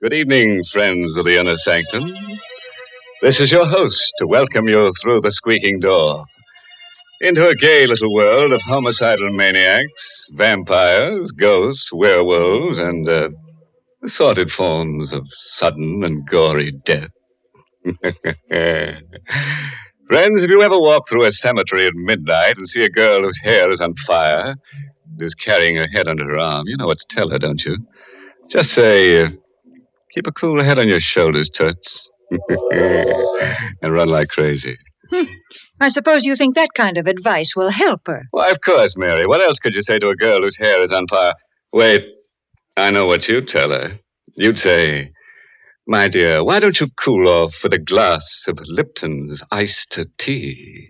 Good evening, friends of the inner sanctum. This is your host to welcome you through the squeaking door into a gay little world of homicidal maniacs, vampires, ghosts, werewolves, and assorted forms of sudden and gory death. Friends, if you ever walk through a cemetery at midnight and see a girl whose hair is on fire and is carrying her head under her arm, you know what to tell her, don't you? Just say, keep a cool head on your shoulders, Toots. And run like crazy. I suppose you think that kind of advice will help her. Why, of course, Mary. What else could you say to a girl whose hair is on fire? Wait, I know what you'd tell her. You'd say, my dear, why don't you cool off with a glass of Lipton's iced tea?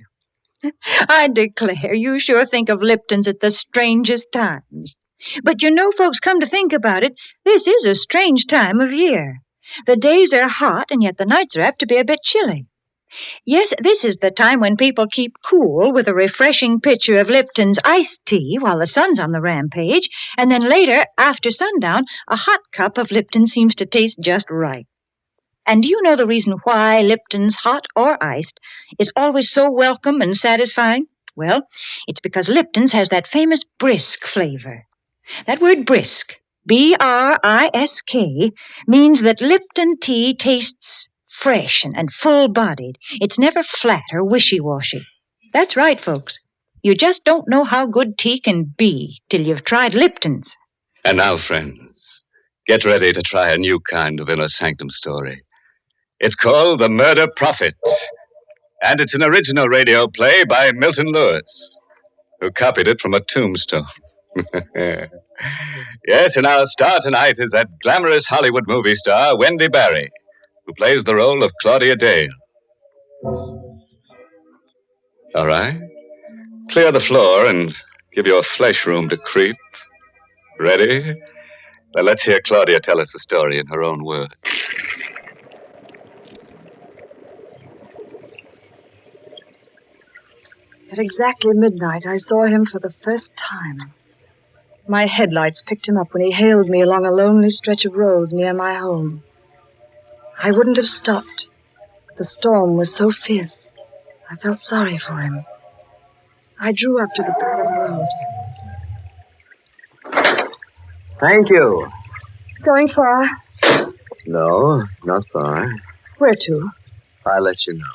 I declare, you sure think of Lipton's at the strangest times. But you know, folks, come to think about it, this is a strange time of year. The days are hot, and yet the nights are apt to be a bit chilly. Yes, this is the time when people keep cool with a refreshing pitcher of Lipton's iced tea while the sun's on the rampage, and then later, after sundown, a hot cup of Lipton seems to taste just right. And do you know the reason why Lipton's, hot or iced, is always so welcome and satisfying? Well, it's because Lipton's has that famous brisk flavor. That word brisk, B-R-I-S-K, means that Lipton tea tastes fresh and full-bodied. It's never flat or wishy-washy. That's right, folks. You just don't know how good tea can be till you've tried Lipton's. And now, friends, get ready to try a new kind of inner sanctum story. It's called The Murder Prophet, and it's an original radio play by Milton Lewis, who copied it from a tombstone. Yes, and our star tonight is that glamorous Hollywood movie star, Wendy Barry, who plays the role of Claudia Dale. All right. Clear the floor and give your flesh room to creep. Ready? Now let's hear Claudia tell us the story in her own words. At exactly midnight, I saw him for the first time. My headlights picked him up when he hailed me along a lonely stretch of road near my home. I wouldn't have stopped. The storm was so fierce. I felt sorry for him. I drew up to the side of the road. Thank you. Going far? No, not far. Where to? I'll let you know.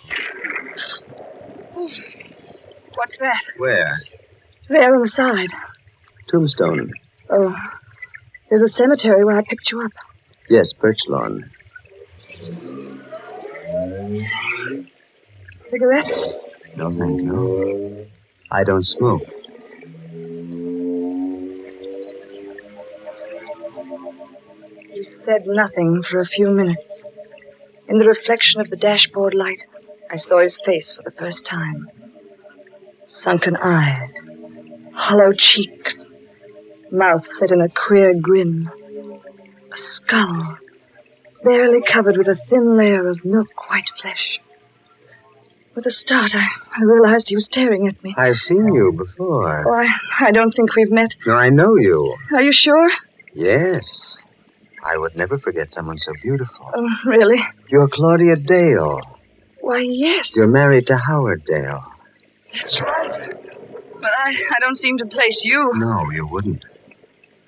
What's that? Where? There on the side. Tombstone. Oh, there's a cemetery where I picked you up. Yes, Birch Lawn. Cigarette? No, thank you. I don't smoke. He said nothing for a few minutes. In the reflection of the dashboard light, I saw his face for the first time. Sunken eyes, hollow cheeks, mouth set in a queer grin, a skull barely covered with a thin layer of milk-white flesh. With a start, I realized he was staring at me. I've seen you before. Oh, I don't think we've met. No, I know you. Are you sure? Yes. I would never forget someone so beautiful. Oh, really? You're Claudia Dale. Why, yes. You're married to Howard Dale. That's right. But I don't seem to place you. No, you wouldn't.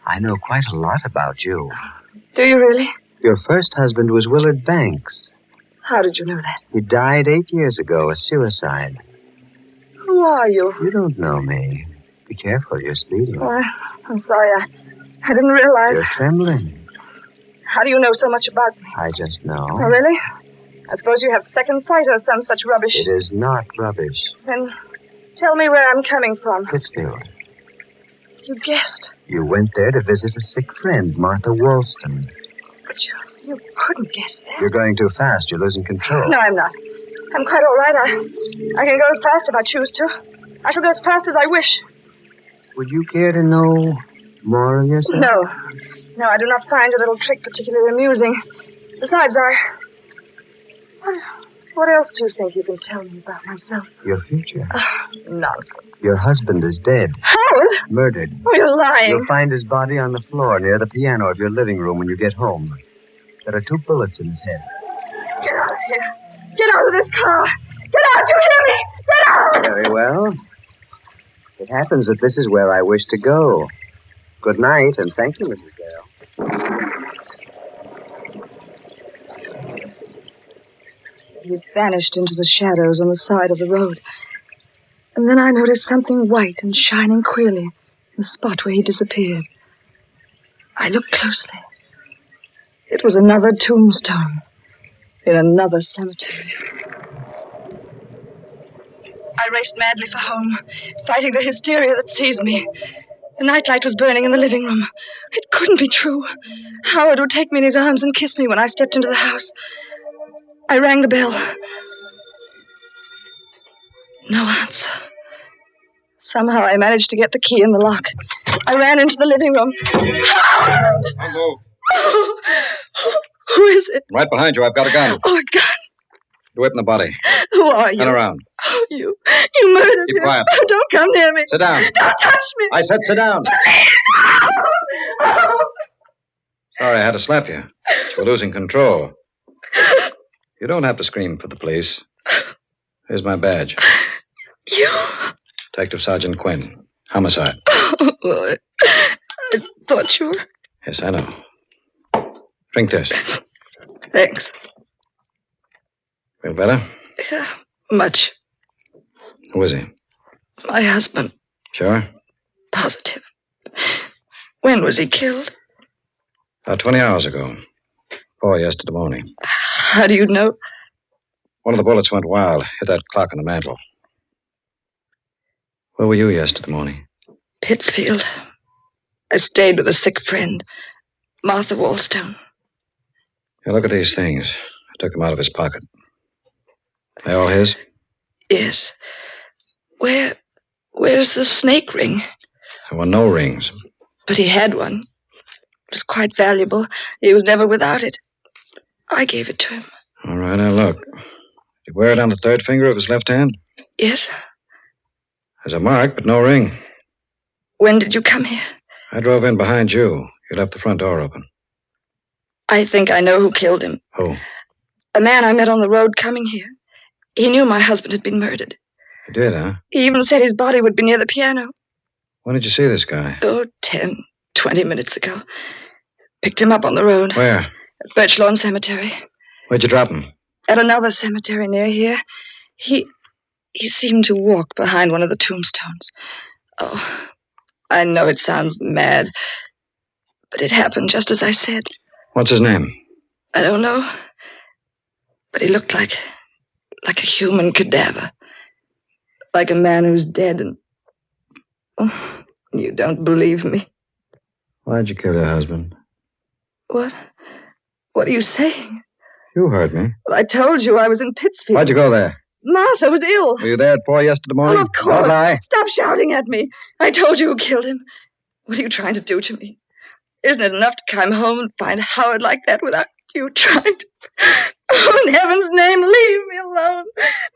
I know quite a lot about you. Do you really? Your first husband was Willard Banks. How did you know that? He died 8 years ago, a suicide. Who are you? You don't know me. Be careful, you're speeding. Oh, I'm sorry. I didn't realize. You're trembling. How do you know so much about me? I just know. Oh, really? I suppose you have second sight or some such rubbish. It is not rubbish. Then tell me where I'm coming from. Pittsfield. You guessed. You went there to visit a sick friend, Martha Wollstone. But you couldn't guess that. You're going too fast. You're losing control. No, I'm not. I'm quite all right. I can go as fast if I choose to. I shall go as fast as I wish. Would you care to know more of yourself? No, I do not find your little trick particularly amusing. Besides, What else do you think you can tell me about myself? Your future. Nonsense. Your husband is dead. Howard? Murdered. Oh, you're lying. You'll find his body on the floor near the piano of your living room when you get home. There are 2 bullets in his head. Get out of here. Get out of this car. Get out, you hear me? Get out! Very well. It happens that this is where I wish to go. Good night, and thank you, Mrs. Dale. He vanished into the shadows on the side of the road. And then I noticed something white and shining queerly in the spot where he disappeared. I looked closely. It was another tombstone in another cemetery. I raced madly for home, fighting the hysteria that seized me. The nightlight was burning in the living room. It couldn't be true. Howard would take me in his arms and kiss me when I stepped into the house. I rang the bell. No answer. Somehow I managed to get the key in the lock. I ran into the living room. Hello. Oh, who is it? Right behind you. I've got a gun. Oh, a gun. You're whipping the body. Who are you? Turn around. Oh, you murdered Keep him. quiet. Oh, don't come near me. Sit down. Don't touch me. I said sit down. Oh. Sorry I had to slap you. We're losing control. You don't have to scream for the police. Here's my badge. You? Detective Sergeant Quinn. Homicide. Oh, well, I thought you were... Yes, I know. Drink this. Thanks. Feel better? Yeah, much. Who is he? My husband. Sure? Positive. When was he killed? About 20 hours ago. 4 yesterday morning. How do you know? One of the bullets went wild. Hit that clock on the mantel. Where were you yesterday morning? Pittsfield. I stayed with a sick friend, Martha Wallstone. Here, look at these things. I took them out of his pocket. They all his? Yes. Where's the snake ring? There were no rings. But he had one. It was quite valuable. He was never without it. I gave it to him. All right, now look. Did he wear it on the 3rd finger of his left hand? Yes. There's a mark, but no ring. When did you come here? I drove in behind you. You left the front door open. I think I know who killed him. Who? A man I met on the road coming here. He knew my husband had been murdered. You did, huh? He even said his body would be near the piano. When did you see this guy? Oh, 10, 20 minutes ago. Picked him up on the road. Where? At Birch Lawn Cemetery. Where'd you drop him? At another cemetery near here. He seemed to walk behind one of the tombstones. Oh, I know it sounds mad, but it happened just as I said. What's his name? I don't know, but he looked like a human cadaver. Like a man who's dead and... Oh, you don't believe me. Why'd you kill your husband? What? What are you saying? You heard me. Well, I told you I was in Pittsfield. Why'd you go there? Martha was ill. Were you there at 4 yesterday morning? Oh, of course. Don't lie. Stop shouting at me. I told you who killed him. What are you trying to do to me? Isn't it enough to come home and find Howard like that without you trying to... Oh, in heaven's name, leave me alone.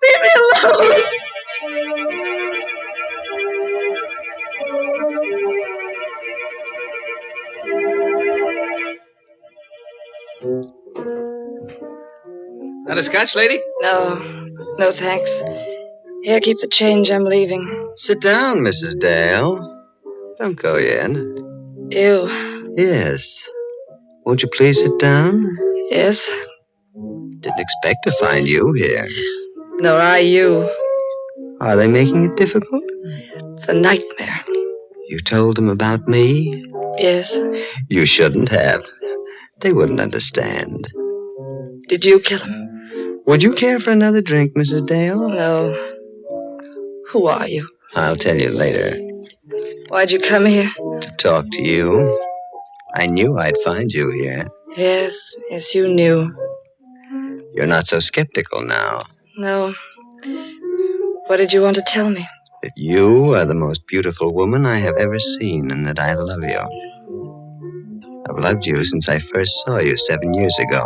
Leave me alone. Not a scotch, lady? No, thanks. Here, keep the change. I'm leaving. Sit down, Mrs. Dale. Don't go yet. You? Yes. Won't you please sit down? Yes. Didn't expect to find you here. Nor I you. Are they making it difficult? It's a nightmare. You told them about me? Yes. You shouldn't have. They wouldn't understand. Did you kill him? Would you care for another drink, Mrs. Dale? No. Who are you? I'll tell you later. Why'd you come here? To talk to you. I knew I'd find you here. Yes, you knew. You're not so skeptical now. No. What did you want to tell me? That you are the most beautiful woman I have ever seen, and that I love you. I've loved you since I first saw you 7 years ago,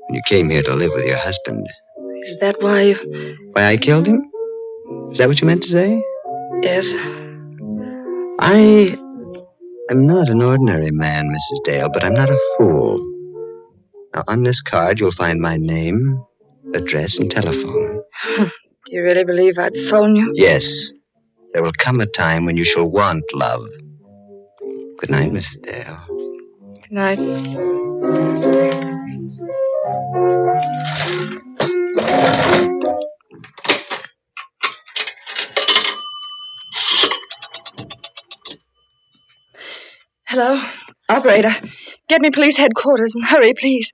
when you came here to live with your husband. Is that why you... Why I killed him? Is that what you meant to say? Yes. I am not an ordinary man, Mrs. Dale, but I'm not a fool. Now, on this card, you'll find my name, address, and telephone. Do you really believe I'd phone you? Yes. There will come a time when you shall want love. Good night, Mrs. Dale. Good night. Hello? Operator, get me police headquarters and hurry, please.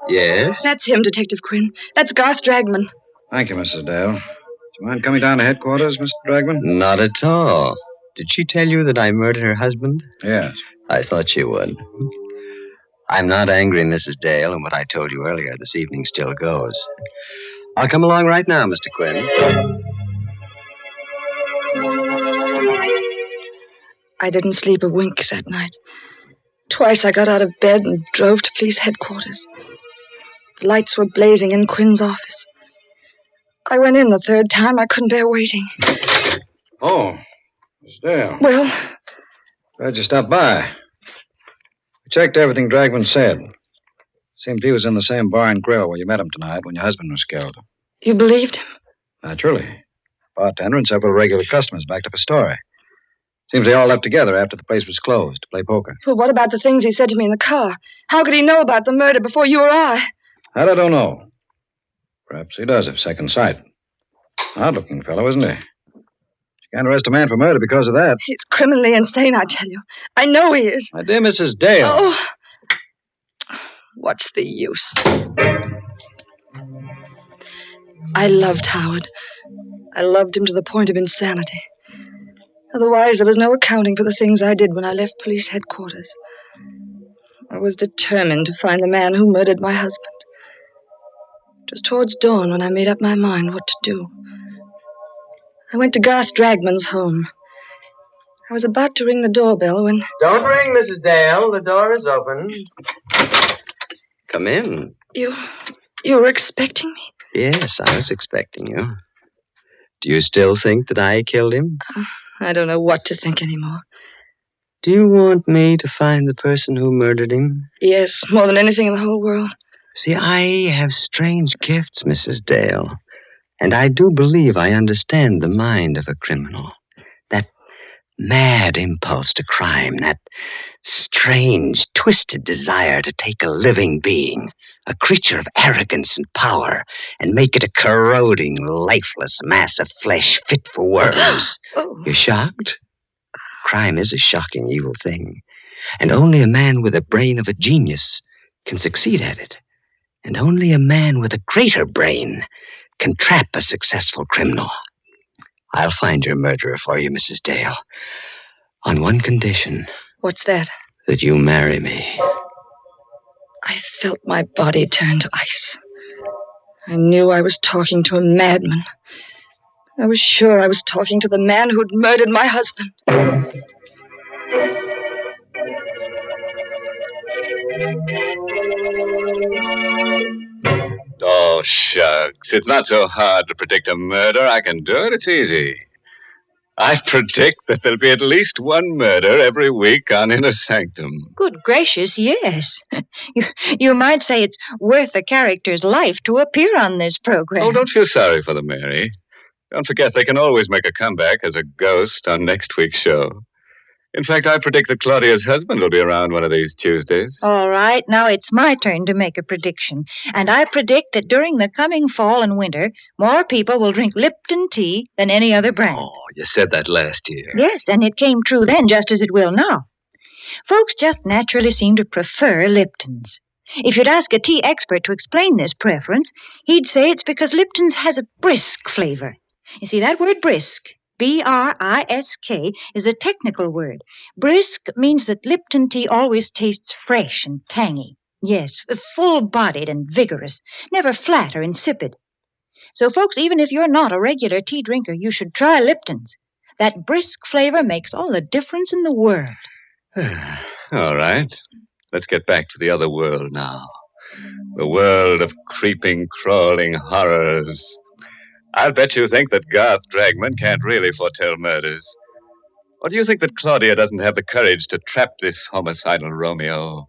Yes? That's him, Detective Quinn. That's Garth Dragman. Thank you, Mrs. Dale. Do you mind coming down to headquarters, Mr. Dragman? Not at all. Did she tell you that I murdered her husband? Yes. I thought she would. I'm not angry, Mrs. Dale, and what I told you earlier this evening still goes. I'll come along right now, Mr. Quinn. I didn't sleep a wink that night. Twice I got out of bed and drove to police headquarters. The lights were blazing in Quinn's office. I went in the third time. I couldn't bear waiting. Oh, Miss Dale. Well, Glad you stopped by. We checked everything Dragman said. Seemed he was in the same bar and grill where you met him tonight when your husband was killed. you believed him? Naturally. Bartender and several regular customers backed up a story. Seems they all left together after the place was closed to play poker. Well, what about the things he said to me in the car? How could he know about the murder before you or I? That I don't know. Perhaps he does have second sight. Odd-looking fellow, isn't he? You can't arrest a man for murder because of that. He's criminally insane, I tell you. I know he is. My dear Mrs. Dale. Oh, what's the use? I loved Howard. I loved him to the point of insanity. Otherwise, there was no accounting for the things I did when I left police headquarters. I was determined to find the man who murdered my husband. It was towards dawn when I made up my mind what to do. I went to Garth Dragman's home. I was about to ring the doorbell when... Don't ring, Mrs. Dale. The door is open. Come in. You were expecting me? Yes, I was expecting you. Do you still think that I killed him? I don't know what to think anymore. Do you want me to find the person who murdered him? Yes, more than anything in the whole world. See, I have strange gifts, Mrs. Dale. And I do believe I understand the mind of a criminal. That mad impulse to crime, that strange, twisted desire to take a living being, a creature of arrogance and power, and make it a corroding, lifeless mass of flesh fit for worms. Oh. You're shocked? Crime is a shocking, evil thing. And only a man with the brain of a genius can succeed at it. And only a man with a greater brain can trap a successful criminal. I'll find your murderer for you, Mrs. Dale. On one condition. What's that? That you marry me. I felt my body turn to ice. I knew I was talking to a madman. I was sure I was talking to the man who'd murdered my husband. Oh, shucks. It's not so hard to predict a murder. I can do it. It's easy. I predict that there'll be at least one murder every week on Inner Sanctum. Good gracious, yes. You might say it's worth a character's life to appear on this program. Oh, don't feel sorry for them, Mary. Don't forget they can always make a comeback as a ghost on next week's show. In fact, I predict that Claudia's husband will be around one of these Tuesdays. All right, now it's my turn to make a prediction. And I predict that during the coming fall and winter, more people will drink Lipton tea than any other brand. Oh, you said that last year. Yes, and it came true then just as it will now. Folks just naturally seem to prefer Lipton's. If you'd ask a tea expert to explain this preference, he'd say it's because Lipton's has a brisk flavor. You see, that word brisk, B-R-I-S-K, is a technical word. Brisk means that Lipton tea always tastes fresh and tangy. Yes, full-bodied and vigorous, never flat or insipid. So, folks, even if you're not a regular tea drinker, you should try Lipton's. That brisk flavor makes all the difference in the world. All right. Let's get back to the other world now. The world of creeping, crawling horrors. I'll bet you think that Garth Dragman can't really foretell murders. Or do you think that Claudia doesn't have the courage to trap this homicidal Romeo?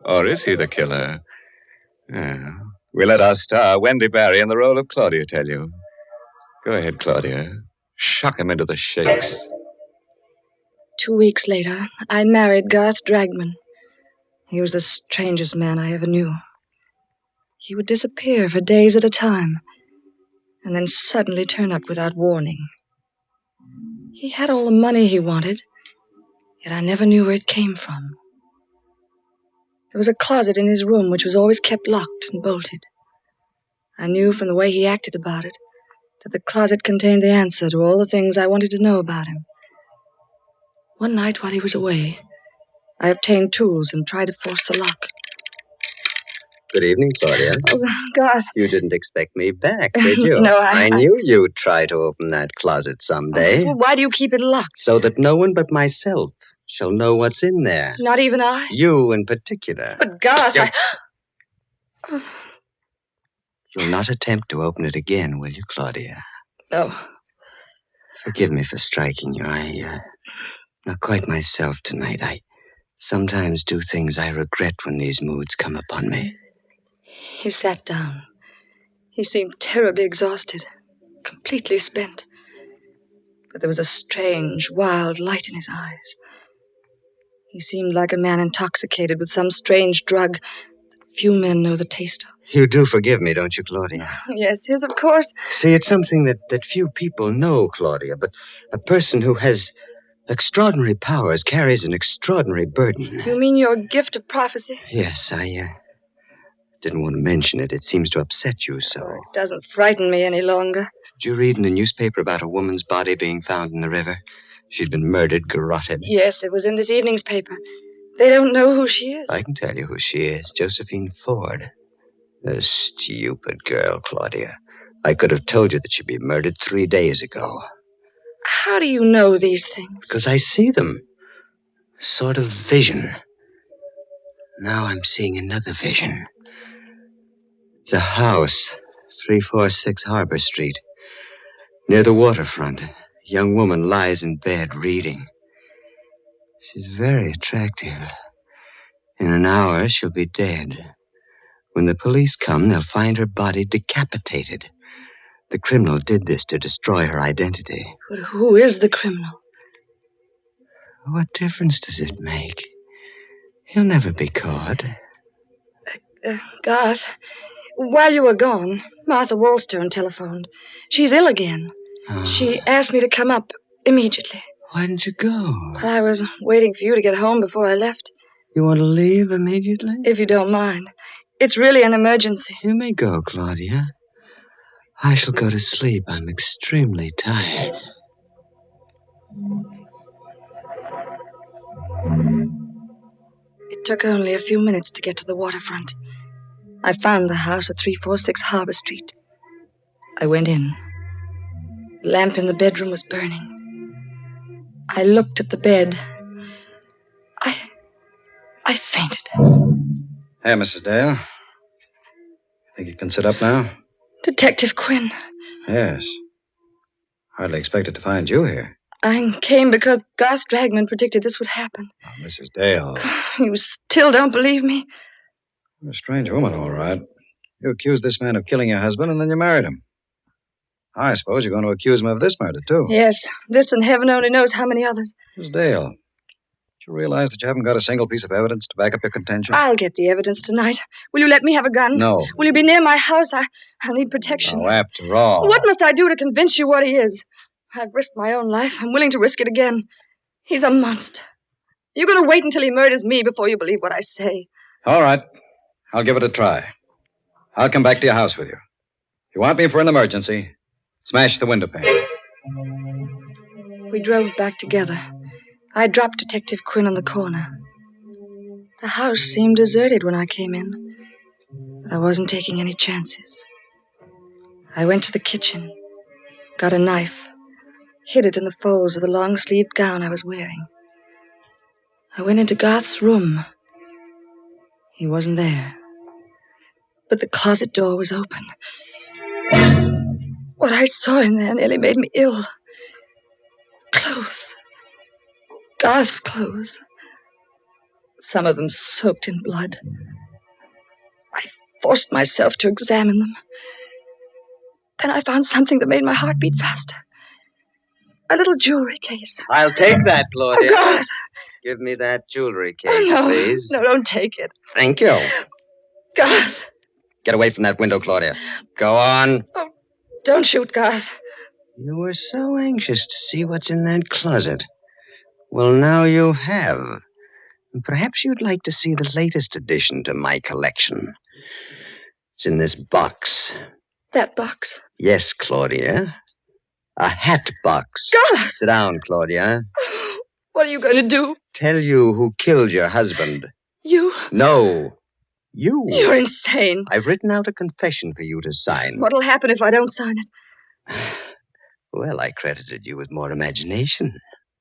Or is he the killer? We let our star, Wendy Barry, in the role of Claudia tell you. Go ahead, Claudia. Shock him into the shakes. 2 weeks later, I married Garth Dragman. He was the strangest man I ever knew. He would disappear for days at a time, and then suddenly turn up without warning. He had all the money he wanted, yet I never knew where it came from. There was a closet in his room which was always kept locked and bolted. I knew from the way he acted about it that the closet contained the answer to all the things I wanted to know about him. One night while he was away, I obtained tools and tried to force the lock. Good evening, Claudia. Oh, Garth. You didn't expect me back, did you? No, I knew you'd try to open that closet someday. Well, why do you keep it locked? So that no one but myself shall know what's in there. Not even I? You in particular. But, Garth, You'll not attempt to open it again, will you, Claudia? No. Forgive me for striking you. I'm not quite myself tonight. I sometimes do things I regret when these moods come upon me. He sat down. He seemed terribly exhausted, completely spent. But there was a strange, wild light in his eyes. He seemed like a man intoxicated with some strange drug that few men know the taste of. You do forgive me, don't you, Claudia? Yes, of course. See, it's something that few people know, Claudia, but a person who has extraordinary powers carries an extraordinary burden. You mean your gift of prophecy? Yes, I didn't want to mention it. It seems to upset you so. It doesn't frighten me any longer. Did you read in the newspaper about a woman's body being found in the river? She'd been murdered, garroted. Yes, it was in this evening's paper. They don't know who she is. I can tell you who she is. Josephine Ford. A stupid girl, Claudia. I could have told you that she'd been murdered 3 days ago. How do you know these things? Because I see them. Sort of vision. Now I'm seeing another vision. It's a house, 346 Harbor Street. Near the waterfront, a young woman lies in bed reading. She's very attractive. In an hour, she'll be dead. When the police come, they'll find her body decapitated. The criminal did this to destroy her identity. But who is the criminal? What difference does it make? He'll never be caught. Garth, while you were gone, Martha Wallstone telephoned. She's ill again. Oh. She asked me to come up immediately. Why didn't you go? I was waiting for you to get home before I left. You want to leave immediately? If you don't mind. It's really an emergency. You may go, Claudia. I shall go to sleep. I'm extremely tired. It took only a few minutes to get to the waterfront. I found the house at 346 Harbor Street. I went in. The lamp in the bedroom was burning. I looked at the bed. I fainted. Hey, Mrs. Dale. Think you can sit up now? Detective Quinn. Yes. Hardly expected to find you here. I came because Garth Dragman predicted this would happen. Oh, Mrs. Dale. You still don't believe me? You're a strange woman, all right. You accused this man of killing your husband, and then you married him. I suppose you're going to accuse him of this murder, too. Yes, this and heaven only knows how many others. Mrs. Dale, do you realize that you haven't got a single piece of evidence to back up your contention? I'll get the evidence tonight. Will you let me have a gun? No. Will you be near my house? I'll need protection. Oh, after all. What must I do to convince you what he is? I've risked my own life. I'm willing to risk it again. He's a monster. You're going to wait until he murders me before you believe what I say. All right. I'll give it a try. I'll come back to your house with you. If you want me for an emergency, smash the window pane. We drove back together. I dropped Detective Quinn on the corner. The house seemed deserted when I came in, but I wasn't taking any chances. I went to the kitchen, got a knife, hid it in the folds of the long-sleeved gown I was wearing. I went into Garth's room. He wasn't there, but the closet door was open. What I saw in there nearly made me ill. Clothes. Garth's clothes. Some of them soaked in blood. I forced myself to examine them. Then I found something that made my heart beat faster. A little jewelry case. I'll take that, Claudia. Oh, God! Give me that jewelry case, Oh, no. please. No, don't take it. Thank you. Garth! Get away from that window, Claudia. Go on. Oh, don't shoot, Garth. You were so anxious to see what's in that closet. Well, now you have. Perhaps you'd like to see the latest addition to my collection. It's in this box. That box? Yes, Claudia. A hat box. Garth! Sit down, Claudia. What are you going to do? Tell you who killed your husband. You? No. You. You're insane. I've written out a confession for you to sign. What'll happen if I don't sign it? Well, I credited you with more imagination.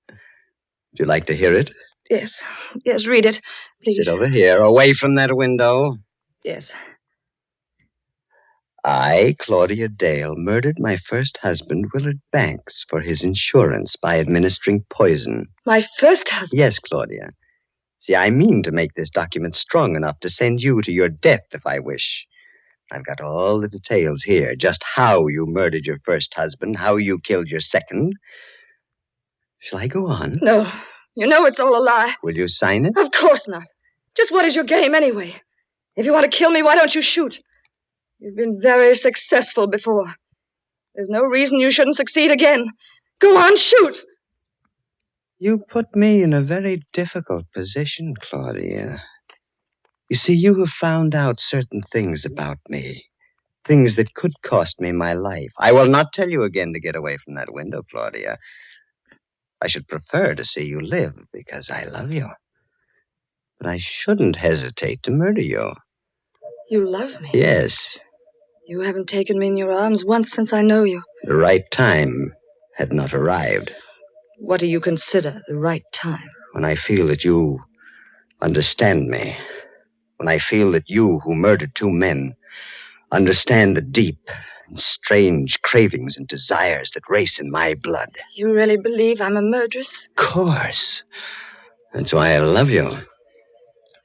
Would you like to hear it? Yes. Yes, read it, please. Sit over here, away from that window. Yes. I, Claudia Dale, murdered my first husband, Willard Banks, for his insurance by administering poison. My first husband? Yes, Claudia. See, I mean to make this document strong enough to send you to your death if I wish. I've got all the details here, just how you murdered your first husband, how you killed your second. Shall I go on? No. You know it's all a lie. Will you sign it? Of course not. Just what is your game, anyway? If you want to kill me, why don't you shoot? You've been very successful before. There's no reason you shouldn't succeed again. Go on, shoot! You put me in a very difficult position, Claudia. You see, you have found out certain things about me. Things that could cost me my life. I will not tell you again to get away from that window, Claudia. I should prefer to see you live because I love you. But I shouldn't hesitate to murder you. You love me? Yes. You haven't taken me in your arms once since I know you. The right time had not arrived. What do you consider the right time? When I feel that you understand me. When I feel that you, who murdered two men, understand the deep and strange cravings and desires that race in my blood. You really believe I'm a murderess? Of course. That's why I love you.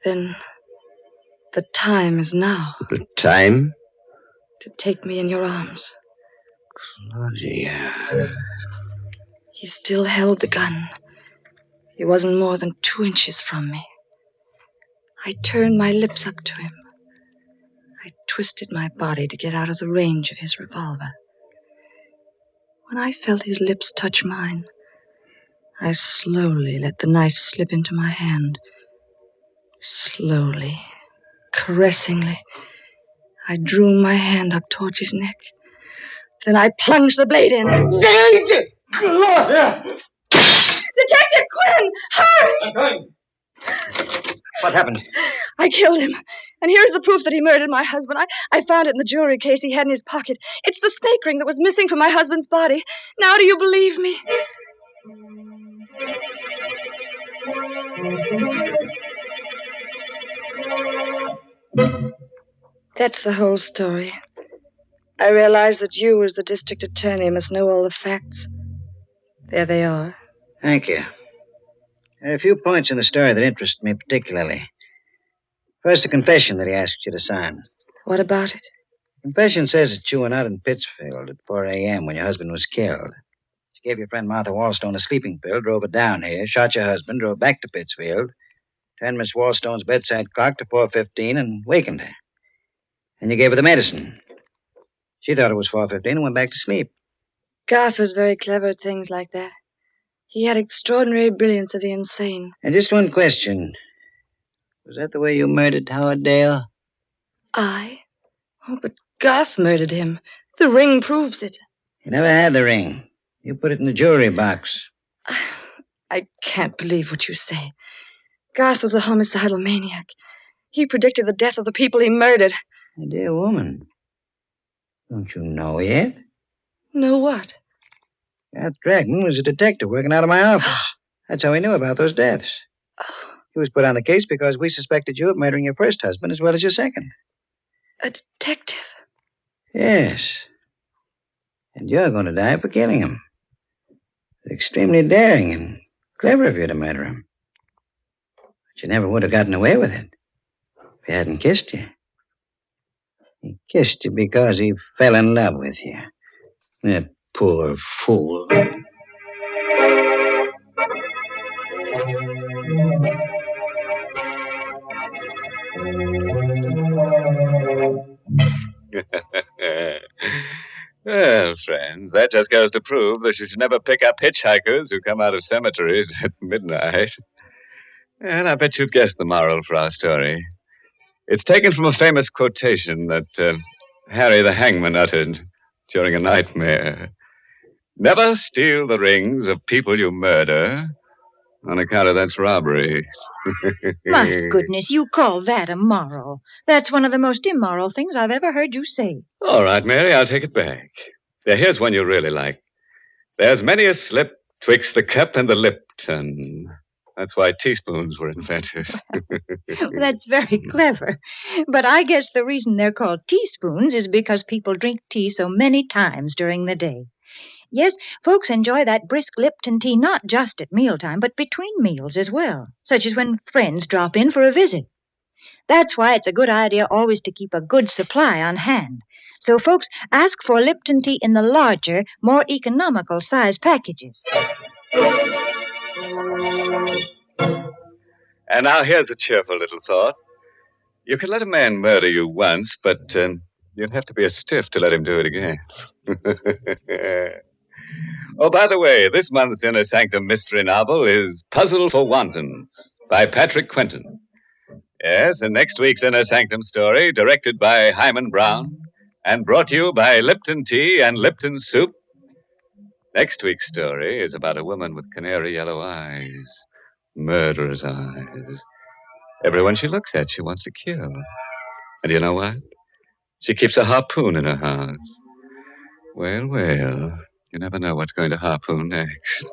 Then the time is now. The time? To take me in your arms. Claudia. He still held the gun. He wasn't more than 2 inches from me. I turned my lips up to him. I twisted my body to get out of the range of his revolver. When I felt his lips touch mine, I slowly let the knife slip into my hand. Slowly, caressingly, I drew my hand up towards his neck. Then I plunged the blade in. Claudia! Detective Quinn! Hurry! What happened? I killed him. And here's the proof that he murdered my husband. I found it in the jewelry case he had in his pocket. It's the snake ring that was missing from my husband's body. Now do you believe me? That's the whole story. I realize that you, as the district attorney, must know all the facts. There they are. Thank you. There are a few points in the story that interest me particularly. First, the confession that he asked you to sign. What about it? The confession says that you were out in Pittsfield at 4 a.m. when your husband was killed. You gave your friend Martha Wallstone a sleeping pill, drove her down here, shot your husband, drove back to Pittsfield, turned Miss Wallstone's bedside clock to 4:15 and wakened her. And you gave her the medicine. She thought it was 4:15 and went back to sleep. Garth was very clever at things like that. He had extraordinary brilliance of the insane. And just one question. Was that the way you murdered Howard Dale? I? Oh, but Garth murdered him. The ring proves it. You never had the ring. You put it in the jewelry box. I can't believe what you say. Garth was a homicidal maniac. He predicted the death of the people he murdered. My dear woman, don't you know yet? Know what? Garth Dragman was a detective working out of my office. That's how he knew about those deaths. He was put on the case because we suspected you of murdering your first husband as well as your second. A detective? Yes. And you're going to die for killing him. It's extremely daring and clever of you to murder him. But you never would have gotten away with it if he hadn't kissed you. He kissed you because he fell in love with you. That poor fool. Well, friends, that just goes to prove that you should never pick up hitchhikers who come out of cemeteries at midnight. And I bet you've guessed the moral for our story. It's taken from a famous quotation that Harry the Hangman uttered during a nightmare. Never steal the rings of people you murder, on account of that's robbery. My goodness, you call that a moral. That's one of the most immoral things I've ever heard you say. All right, Mary, I'll take it back. Now, here's one you really like. There's many a slip twixt the cup and the Lipton. That's why teaspoons were invented. That's very clever. But I guess the reason they're called teaspoons is because people drink tea so many times during the day. Yes, folks enjoy that brisk Lipton tea not just at mealtime, but between meals as well, such as when friends drop in for a visit. That's why it's a good idea always to keep a good supply on hand. So folks ask for Lipton tea in the larger, more economical size packages. And now here's a cheerful little thought. You can let a man murder you once, but you'd have to be a stiff to let him do it again. Oh, by the way, this month's Inner Sanctum Mystery novel is Puzzle for Wantons by Patrick Quentin. Yes, and next week's Inner Sanctum story, directed by Hyman Brown and brought to you by Lipton Tea and Lipton Soup. Next week's story is about a woman with canary yellow eyes, murderous eyes. Everyone she looks at, she wants to kill. And you know what? She keeps a harpoon in her house. Well, well, you never know what's going to harpoon next.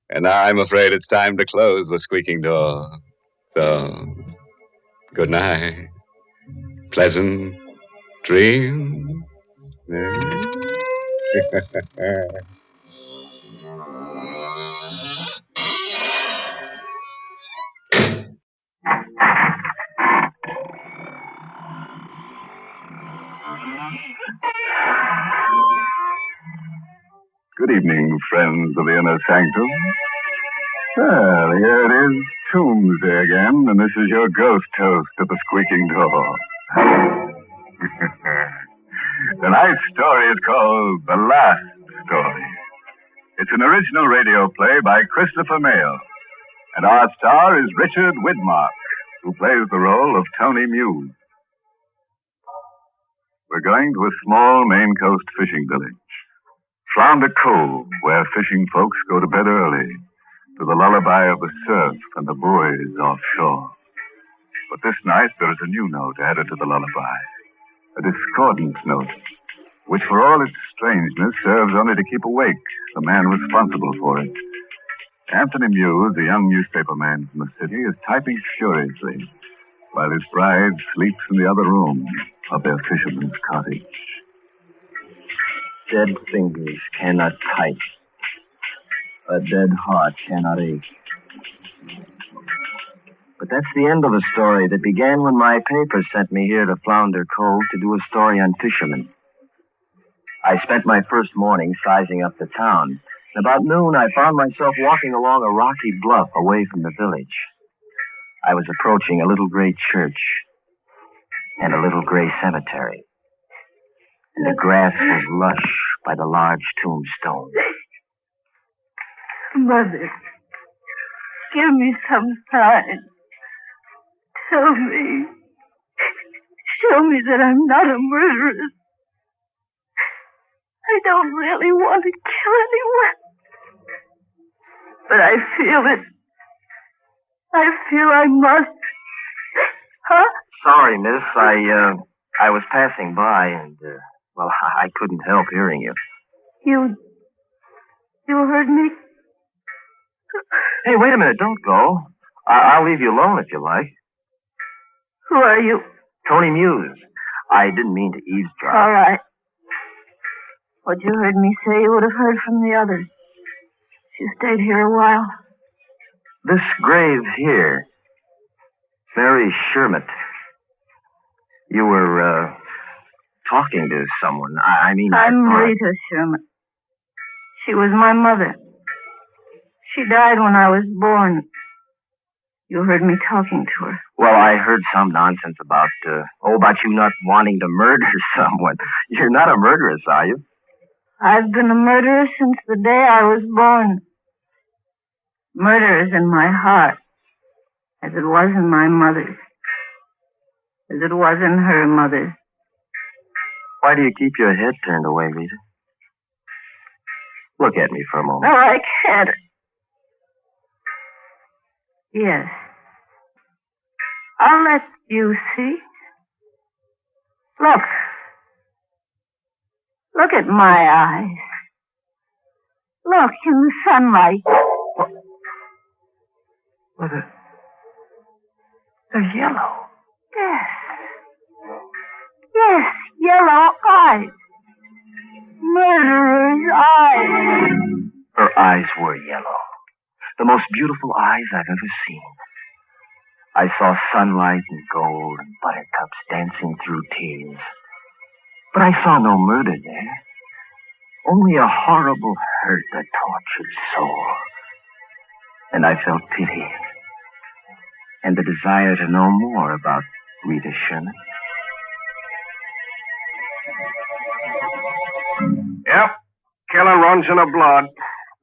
And now I'm afraid it's time to close the squeaking door. So, good night. Pleasant dreams. Good evening, friends of the Inner Sanctum. Well, here it is, Tuesday again, and this is your ghost host at the squeaking door. Tonight's story is called The Last Story. It's an original radio play by Christopher Mayle, and our star is Richard Widmark, who plays the role of Tony Muse. We're going to a small Maine coast fishing village, Flounder Cove, where fishing folks go to bed early, to the lullaby of the surf and the buoys offshore. But this night there is a new note added to the lullaby, a discordant note, which for all its strangeness serves only to keep awake the man responsible for it. Anthony Muse, a young newspaper man from the city, is typing furiously, while his bride sleeps in the other room of their fisherman's cottage. Dead fingers cannot type. A dead heart cannot ache. But that's the end of a story that began when my paper sent me here to Flounder Cove to do a story on fishermen. I spent my first morning sizing up the town. About noon, I found myself walking along a rocky bluff away from the village. I was approaching a little gray church and a little gray cemetery. And the grass was lush by the large tombstone. Mother, give me some sign. Tell me. Show me that I'm not a murderess. I don't really want to kill anyone. But I feel it. I feel I must. Huh? Sorry, miss. I was passing by and, well, I couldn't help hearing you. You heard me? Hey, wait a minute. Don't go. I'll leave you alone if you like. Who are you? Tony Muse. I didn't mean to eavesdrop. All right. What you heard me say, you would have heard from the others. She stayed here a while. This grave here, Mary Sherman. You were, talking to someone. I mean... I'm Rita Sherman. She was my mother. She died when I was born. You heard me talking to her. Well, I heard some nonsense about you not wanting to murder someone. You're not a murderess, are you? I've been a murderer since the day I was born. Murder is in my heart, as it was in my mother's, as it was in her mother's. Why do you keep your head turned away, Rita? Look at me for a moment. No, I can't. Yes. I'll let you see. Look. Look at my eyes. Look in the sunlight. Well, they're yellow. Yes. Yes, yellow eyes. Murderer's eyes. Her eyes were yellow. The most beautiful eyes I've ever seen. I saw sunlight and gold and buttercups dancing through tears. But I saw no murder there. Only a horrible hurt, a tortured soul. And I felt pity. And the desire to know more about Rita Sherman. Yep. Killing runs in her blood.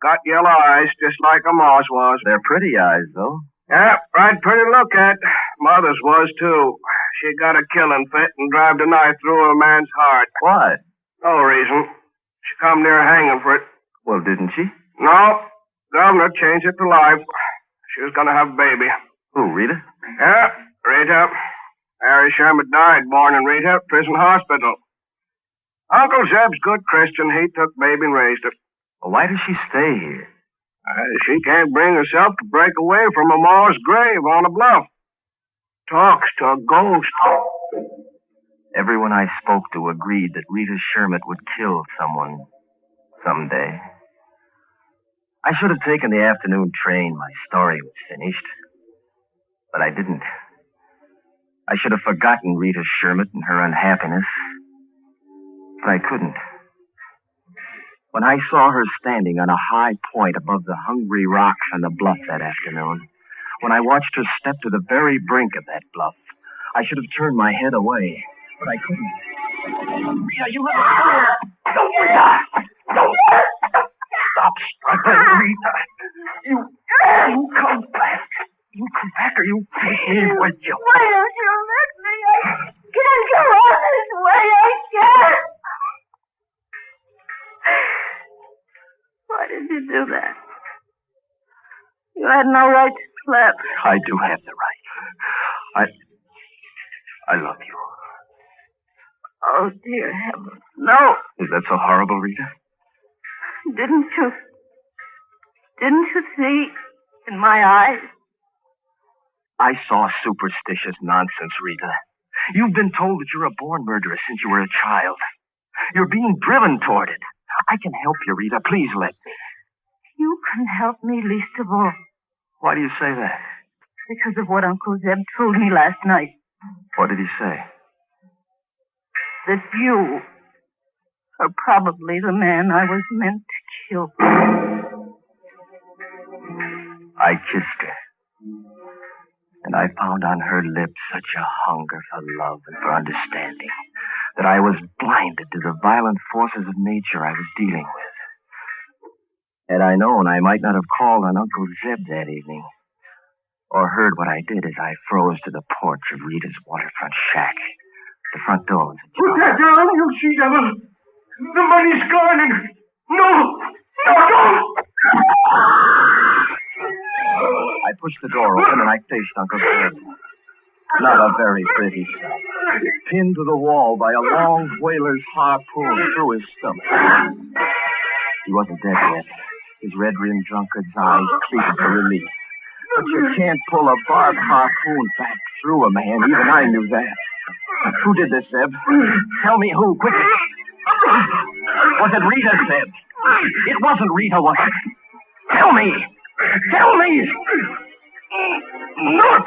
Got yellow eyes, just like her ma's was. They're pretty eyes, though. Yep, right pretty to look at. Mother's was, too. She got a killing fit and drive a knife through a man's heart. Why? No reason. She come near hanging for it. Well, didn't she? No. Governor changed it to life. She was gonna have a baby. Who, Rita? Yeah, Rita. Harry Sherman died born in Rita, prison hospital. Uncle Zeb's good Christian. He took baby and raised her. Well, why does she stay here? She can't bring herself to break away from her ma's grave on a bluff. Talks to a ghost. Everyone I spoke to agreed that Rita Sherman would kill someone someday. I should have taken the afternoon train. My story was finished. But I didn't. I should have forgotten Rita Sherman and her unhappiness. But I couldn't. When I saw her standing on a high point above the hungry rocks on the bluff that afternoon, when I watched her step to the very brink of that bluff, I should have turned my head away, but I couldn't. Rita, you little fool! Don't, Rita! Don't! Stop struggling, Rita! You come back! You come back or you take me with you! Why don't you let me? I can't go on this way. I can't! Why did you do that? You had no right to slap. I do have the right. I love you. Oh, dear heavens. No. Is that so horrible, Rita? Didn't you see in my eyes? I saw superstitious nonsense, Rita. You've been told that you're a born murderer since you were a child. You're being driven toward it. I can help you, Rita. Please let me. You can help me least of all. Why do you say that? Because of what Uncle Zeb told me last night. What did he say? That you are probably the man I was meant to kill. I kissed her. And I found on her lips such a hunger for love and for understanding that I was blinded to the violent forces of nature I was dealing with. Had I known, I might not have called on Uncle Zeb that evening, or heard what I did as I froze to the porch of Rita's waterfront shack. The front door was ajar. Put that down, you she-devil! The money's gone and... No! Don't! I pushed the door open and I faced Uncle Zeb. Not a very pretty sight. Pinned to the wall by a long whaler's harpoon through his stomach. He wasn't dead yet. His red-rimmed drunkard's eyes pleaded for relief. But you can't pull a barbed harpoon back through a man. Even I knew that. Who did this, Zeb? Tell me who, quickly. Was it Rita, Zeb? It wasn't Rita, was it? Tell me! Tell me! Look!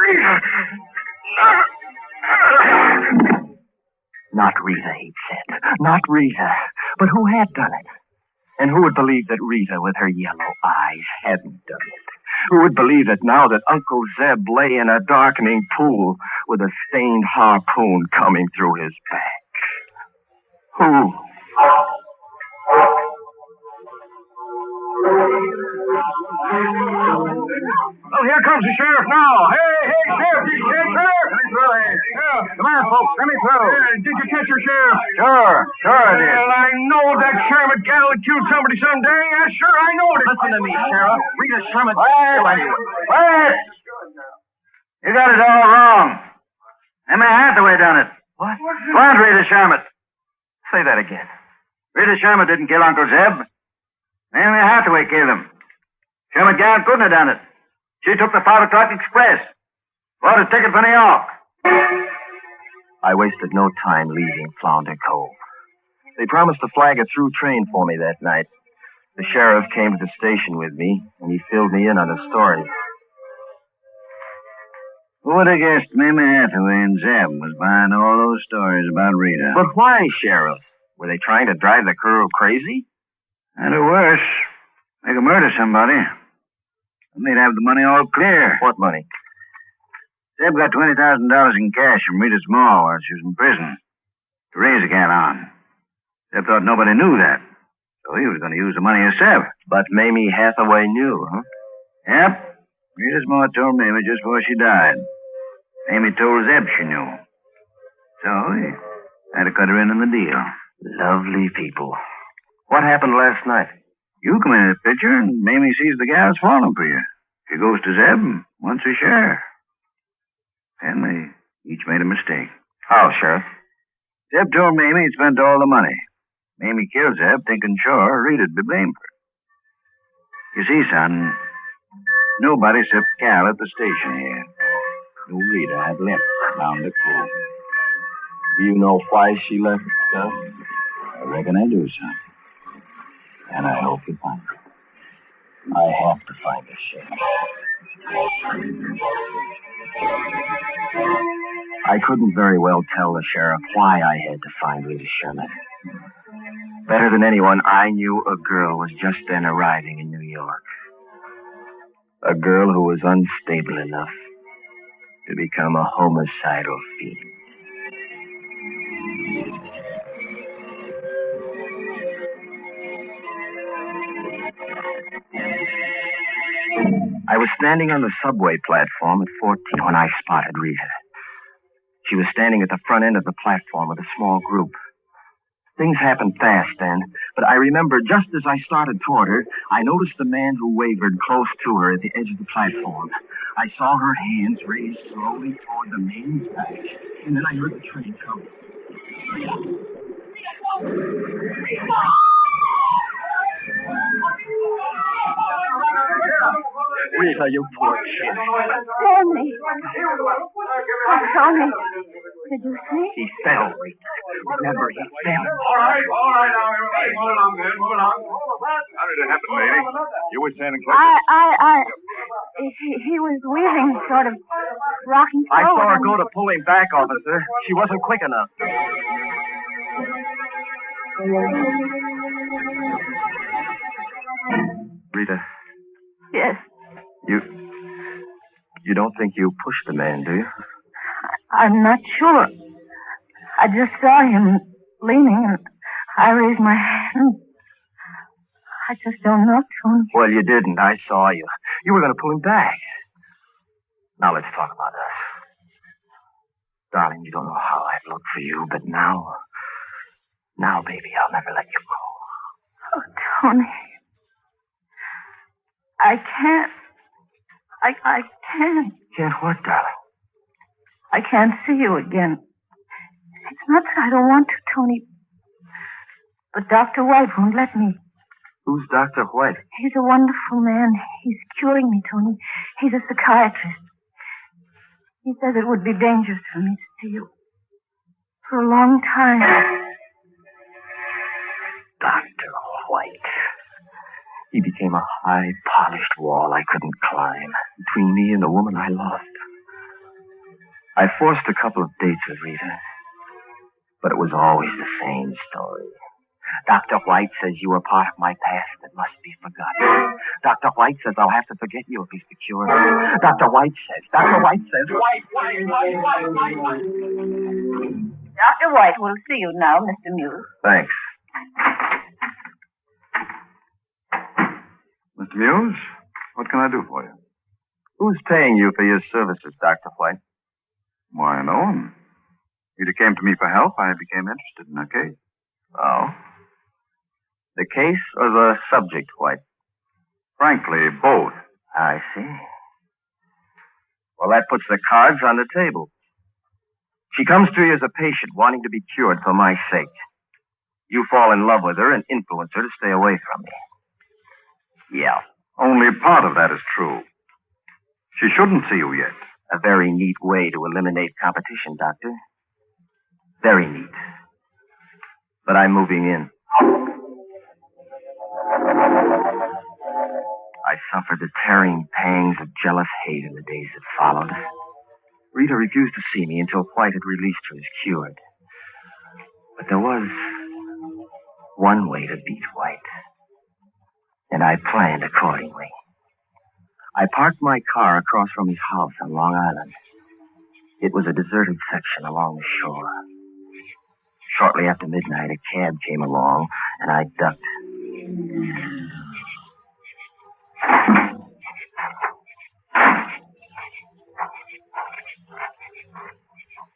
Rita! Not Rita, he'd said. Not Rita. But who had done it? And who would believe that Rita, with her yellow eyes, hadn't done it? Who would believe that now that Uncle Zeb lay in a darkening pool with a stained harpoon coming through his back? Who? Well, here comes the sheriff now. Hey, sheriff, did you catch her? Let me through here. Come on, folks, let me through. Did you catch her, sheriff? Sure I did. Well, I know that Sherman gal that killed somebody someday. Sure, I know it. Listen to me, Sheriff. Rita Sherman. Wait! You got it all wrong. Emma Hathaway done it. What? What, Rita Sherman? Say that again. Rita Sherman didn't kill Uncle Zeb. Emma Hathaway killed him. Sherman gal couldn't have done it. She took the 5 o'clock express. Bought a ticket for New York. I wasted no time leaving Flounder Cove. They promised to flag a through train for me that night. The sheriff came to the station with me, and he filled me in on the story. Who would have guessed Mamie Hathaway and Zeb was buying all those stories about Rita? But why, Sheriff? Were they trying to drive the crew crazy? And or worse, they could murder somebody. And they'd have the money all clear. What money? Zeb got $20,000 in cash from Rita Small while she was in prison to raise a cat on. Zeb thought nobody knew that, so he was going to use the money himself. But Mamie Hathaway knew, huh? Yep. Rita Small told Mamie just before she died. Mamie told Zeb she knew. So he had to cut her in on the deal. Lovely people. What happened last night? You come in the picture, and Mamie sees the gal's falling for you. She goes to Zeb and wants her share. And they each made a mistake. How, Sheriff? Zeb told Mamie he'd spent all the money. Mamie killed Zeb, thinking sure Rita'd be blamed for it. You see, son, nobody except Cal at the station here knew Rita had left down the cove. Do you know why she left, sir? I reckon I do, son. And I hope you find her. I have to find her, Sheriff. I couldn't very well tell the sheriff why I had to find Rita Sherman. Better than anyone, I knew a girl was just then arriving in New York. A girl who was unstable enough to become a homicidal fiend. I was standing on the subway platform at 14 when I spotted Rita. She was standing at the front end of the platform with a small group. Things happened fast then, but I remember just as I started toward her, I noticed the man who wavered close to her at the edge of the platform. I saw her hands raised slowly toward the man's back, and then I heard the train come. Rita, you poor kid. Tony. Tony. Did you see? He fell, Rita. Remember, he fell. All right, now, everybody. Move along, man. Move along. How did it happen, lady? You were standing close. He was wheezing, sort of rocking I forward. saw her go to pull him back, officer. She wasn't quick enough. Rita. Yes. You don't think you pushed the man, do you? I'm not sure. I just saw him leaning, and I raised my hand. I just don't know, Tony. Well, you didn't. I saw you. You were going to pull him back. Now let's talk about us. Darling, you don't know how I've looked for you, but now, baby, I'll never let you go. Oh, Tony. I can't. I can't. Can't what, darling? I can't see you again. It's not that I don't want to, Tony. But Dr. White won't let me. Who's Dr. White? He's a wonderful man. He's curing me, Tony. He's a psychiatrist. He says it would be dangerous for me to see you. For a long time. He became a high, polished wall I couldn't climb between me and the woman I loved. I forced a couple of dates with Rita, but it was always the same story. Dr. White says you were part of my past that must be forgotten. Dr. White says I'll have to forget you if he's secured. Dr. White says. White. Dr. White will see you now, Mr. Muse. Thanks. Mr. Muse, what can I do for you? Who's paying you for your services, Dr. White? Why, no one. Rita came to me for help. I became interested in her case. Oh? The case or the subject, White? Frankly, both. I see. Well, that puts the cards on the table. She comes to you as a patient wanting to be cured for my sake. You fall in love with her and influence her to stay away from me. Yeah. Only part of that is true. She shouldn't see you yet. A very neat way to eliminate competition, Doctor. Very neat. But I'm moving in. I suffered the tearing pangs of jealous hate in the days that followed. Rita refused to see me until White had released her as cured. But there was one way to beat White, and I planned accordingly. I parked my car across from his house on Long Island. It was a deserted section along the shore. Shortly after midnight, a cab came along, and I ducked.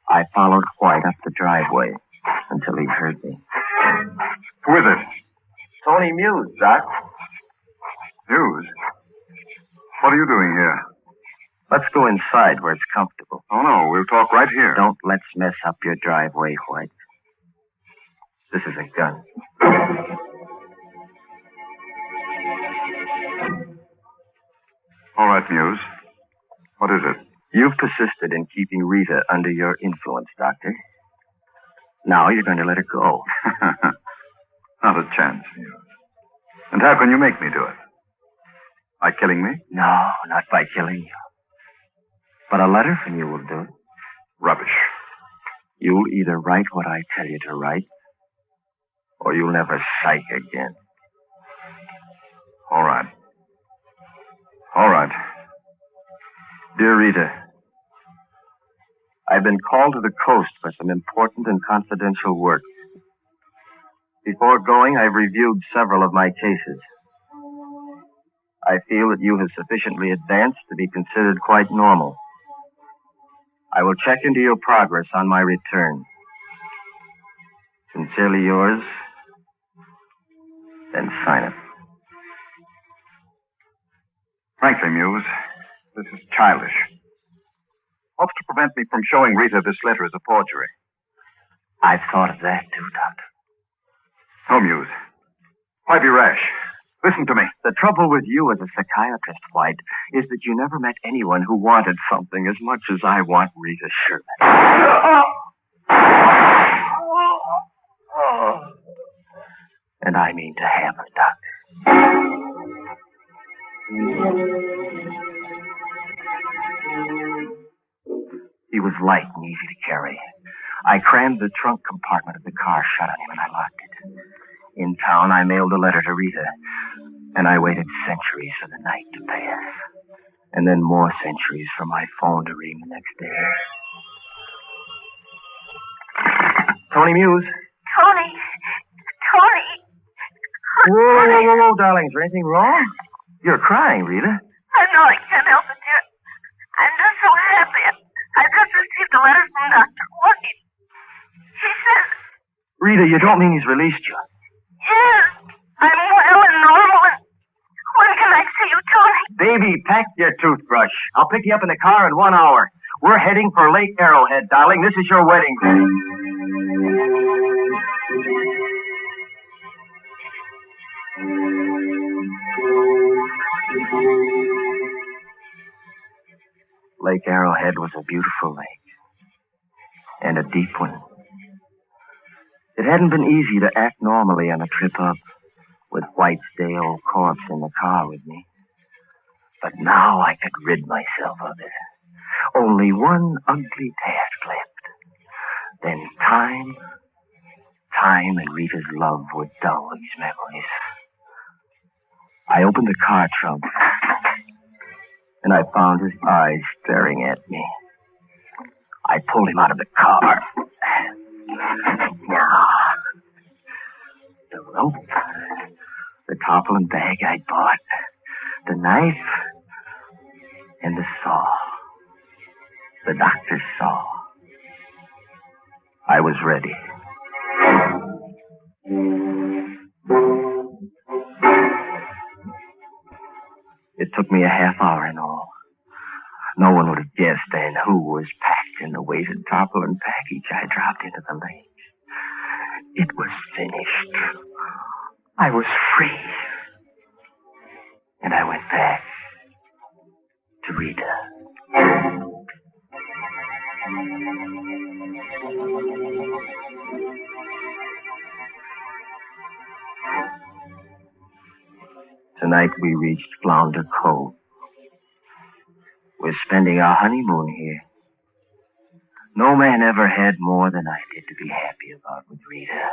I followed White up the driveway until he heard me. Who is it? Tony Muse, Doc. Muse? What are you doing here? Let's go inside where it's comfortable. Oh, no, we'll talk right here. Don't let's mess up your driveway, White. This is a gun. All right, Muse. What is it? You've persisted in keeping Rita under your influence, Doctor. Now you're going to let her go. Not a chance, Muse. And how can you make me do it? By killing me? No, not by killing you. But a letter from you will do it. Rubbish. You'll either write what I tell you to write, or you'll never psych again. All right. All right. Dear Rita, I've been called to the coast for some important and confidential work. Before going, I've reviewed several of my cases. I feel that you have sufficiently advanced to be considered quite normal. I will check into your progress on my return. Sincerely yours, then sign it. Frankly, Muse, this is childish. What's to prevent me from showing Rita this letter as a forgery? I've thought of that, too, Doctor. No, Muse. Why be rash? Listen to me. The trouble with you as a psychiatrist, White, is that you never met anyone who wanted something as much as I want Rita Sherman. And I mean to have her, Doctor. He was light and easy to carry. I crammed the trunk compartment of the car shut on him and I locked it. In town, I mailed a letter to Rita, and I waited centuries for the night to pass, and then more centuries for my phone to ring the next day. Tony Muse. Tony. Whoa, darling. Is there anything wrong? You're crying, Rita. I know I can't help it, dear. I'm just so happy. I just received a letter from Dr. White. He says... Rita, you don't mean he's released you? Yes. I'm well and normal. And when can I see you, Tony? Baby, pack your toothbrush. I'll pick you up in the car in 1 hour. We're heading for Lake Arrowhead, darling. This is your wedding day. Lake Arrowhead was a beautiful lake. And a deep one. It hadn't been easy to act normally on a trip up. with White's day-old corpse in the car with me. But now I could rid myself of it. Only one ugly task left. Then time and Rita's love would dull these memories. I opened the car trunk, and I found his eyes staring at me. I pulled him out of the car. Now, the rope, the tarpaulin bag I bought, the knife, and the saw. The doctor's saw. I was ready. It took me a half hour in all. No one would have guessed then who was packed in the weighted tarpaulin package I dropped into the lake. It was finished. I was free. And I went back to Rita. Tonight we reached Flounder Cove. We're spending our honeymoon here. No man ever had more than I did to be happy about with Rita.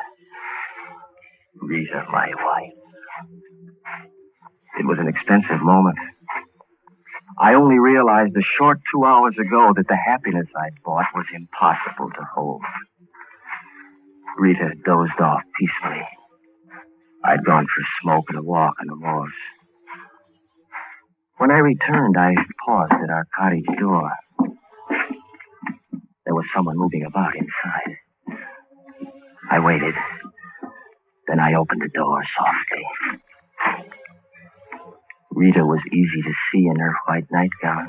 Rita, my wife. It was an expensive moment. I only realized a short 2 hours ago that the happiness I'd bought was impossible to hold. Rita dozed off peacefully. I'd gone for a smoke and a walk on the moors. When I returned, I paused at our cottage door. There was someone moving about inside. I waited. Then I opened the door softly. Rita was easy to see in her white nightgown.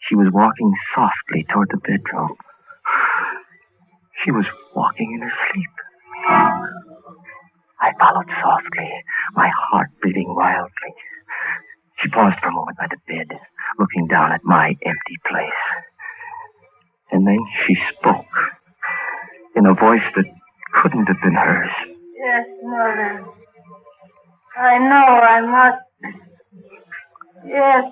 She was walking softly toward the bedroom. She was walking in her sleep. I followed softly, my heart beating wildly. She paused for a moment by the bed, looking down at my empty place. And then she spoke, in a voice that couldn't have been hers. Yes, Mother. I know I must. Yes,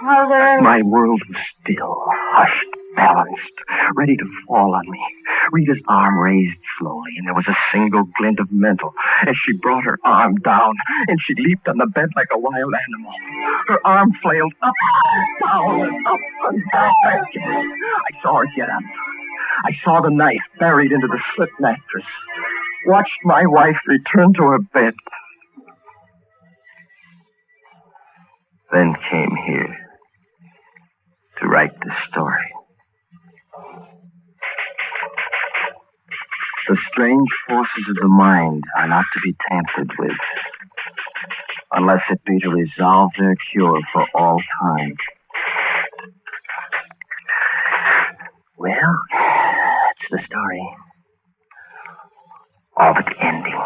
Mother. My world was still, hushed, balanced, ready to fall on me. Rita's arm raised slowly, and there was a single glint of mental as she brought her arm down, and she leaped on the bed like a wild animal. Her arm flailed up, down, and up, and down. I saw her get up. I saw the knife buried into the slit mattress. Watched my wife return to her bed. Then came here to write the story. The strange forces of the mind are not to be tampered with, unless it be to resolve their cure for all time. Well, that's the story. All but the ending.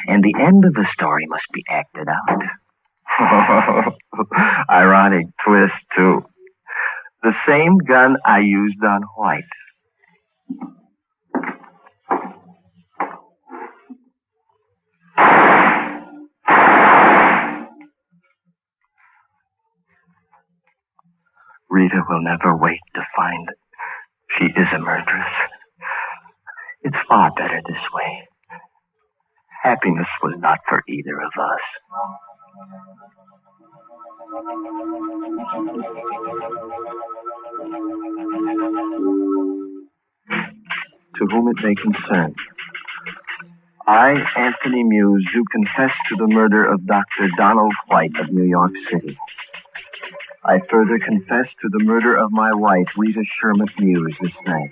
And the end of the story must be acted out. Ironic twist, too. The same gun I used on White. Rita will never wait to find that she is a murderess. It's far better this way. Happiness was not for either of us. To whom it may concern, I, Anthony Muse, do confess to the murder of Dr. Donald White of New York City. I further confess to the murder of my wife, Rita Sherman Muse, this night.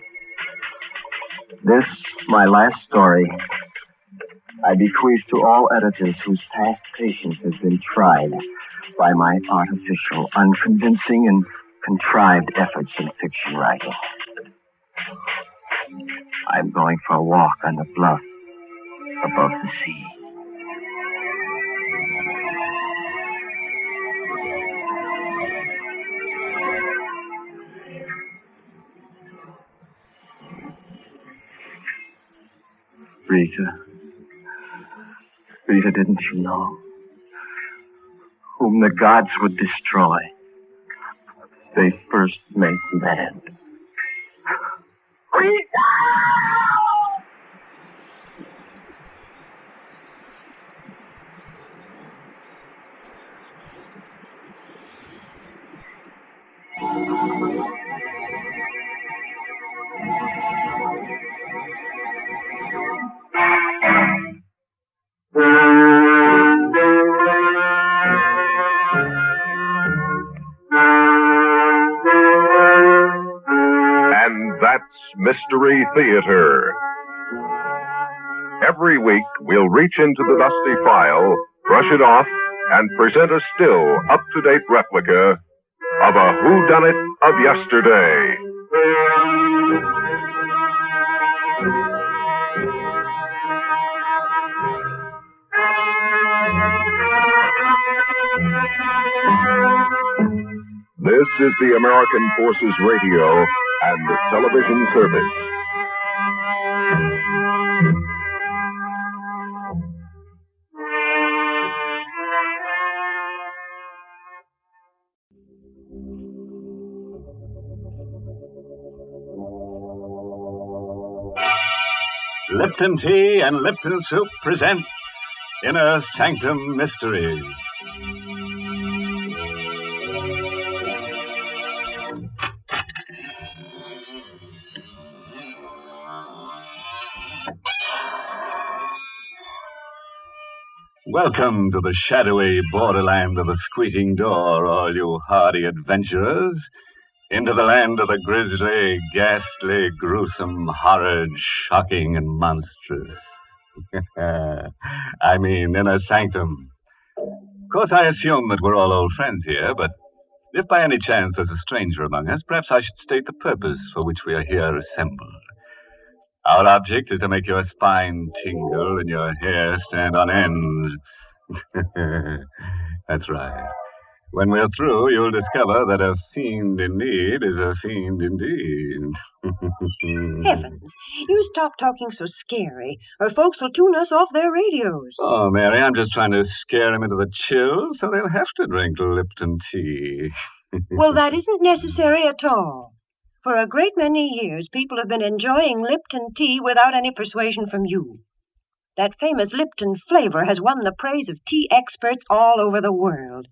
This, my last story, I bequeath to all editors whose past patience has been tried by my artificial, unconvincing, and contrived efforts in fiction writing. I'm going for a walk on the bluff above the sea. Rita, Rita, didn't you know? Whom the gods would destroy, they first made man. Rita! Mystery Theater. Every week, we'll reach into the dusty file, brush it off, and present a still, up-to-date replica of a whodunit of yesterday. This is the American Forces Radio and the television service. Lipton Tea and Lipton Soup present Inner Sanctum Mysteries. Welcome to the shadowy borderland of the squeaking door, all you hardy adventurers, into the land of the grisly, ghastly, gruesome, horrid, shocking, and monstrous. I mean, Inner Sanctum. Of course, I assume that we're all old friends here, but if by any chance there's a stranger among us, perhaps I should state the purpose for which we are here assembled. Our object is to make your spine tingle and your hair stand on end. That's right. When we're through, you'll discover that a fiend in need is a fiend indeed. Heavens, you stop talking so scary, or folks will tune us off their radios. Oh, Mary, I'm just trying to scare them into the chill, so they'll have to drink Lipton tea. Well, that isn't necessary at all. For a great many years, people have been enjoying Lipton tea without any persuasion from you. That famous Lipton flavor has won the praise of tea experts all over the world.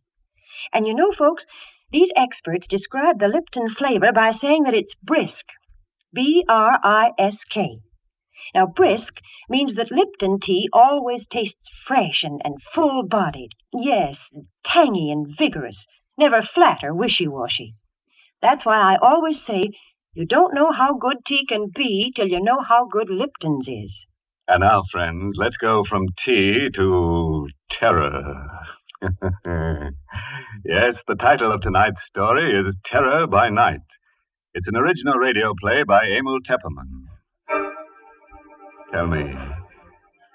And you know, folks, these experts describe the Lipton flavor by saying that it's brisk. B-R-I-S-K. Now, brisk means that Lipton tea always tastes fresh and full-bodied. Yes, tangy and vigorous, never flat or wishy-washy. That's why I always say you don't know how good tea can be till you know how good Lipton's is. And now, friends, let's go from tea to terror. Yes, the title of tonight's story is Terror by Night. It's an original radio play by Emil Tepperman. Tell me,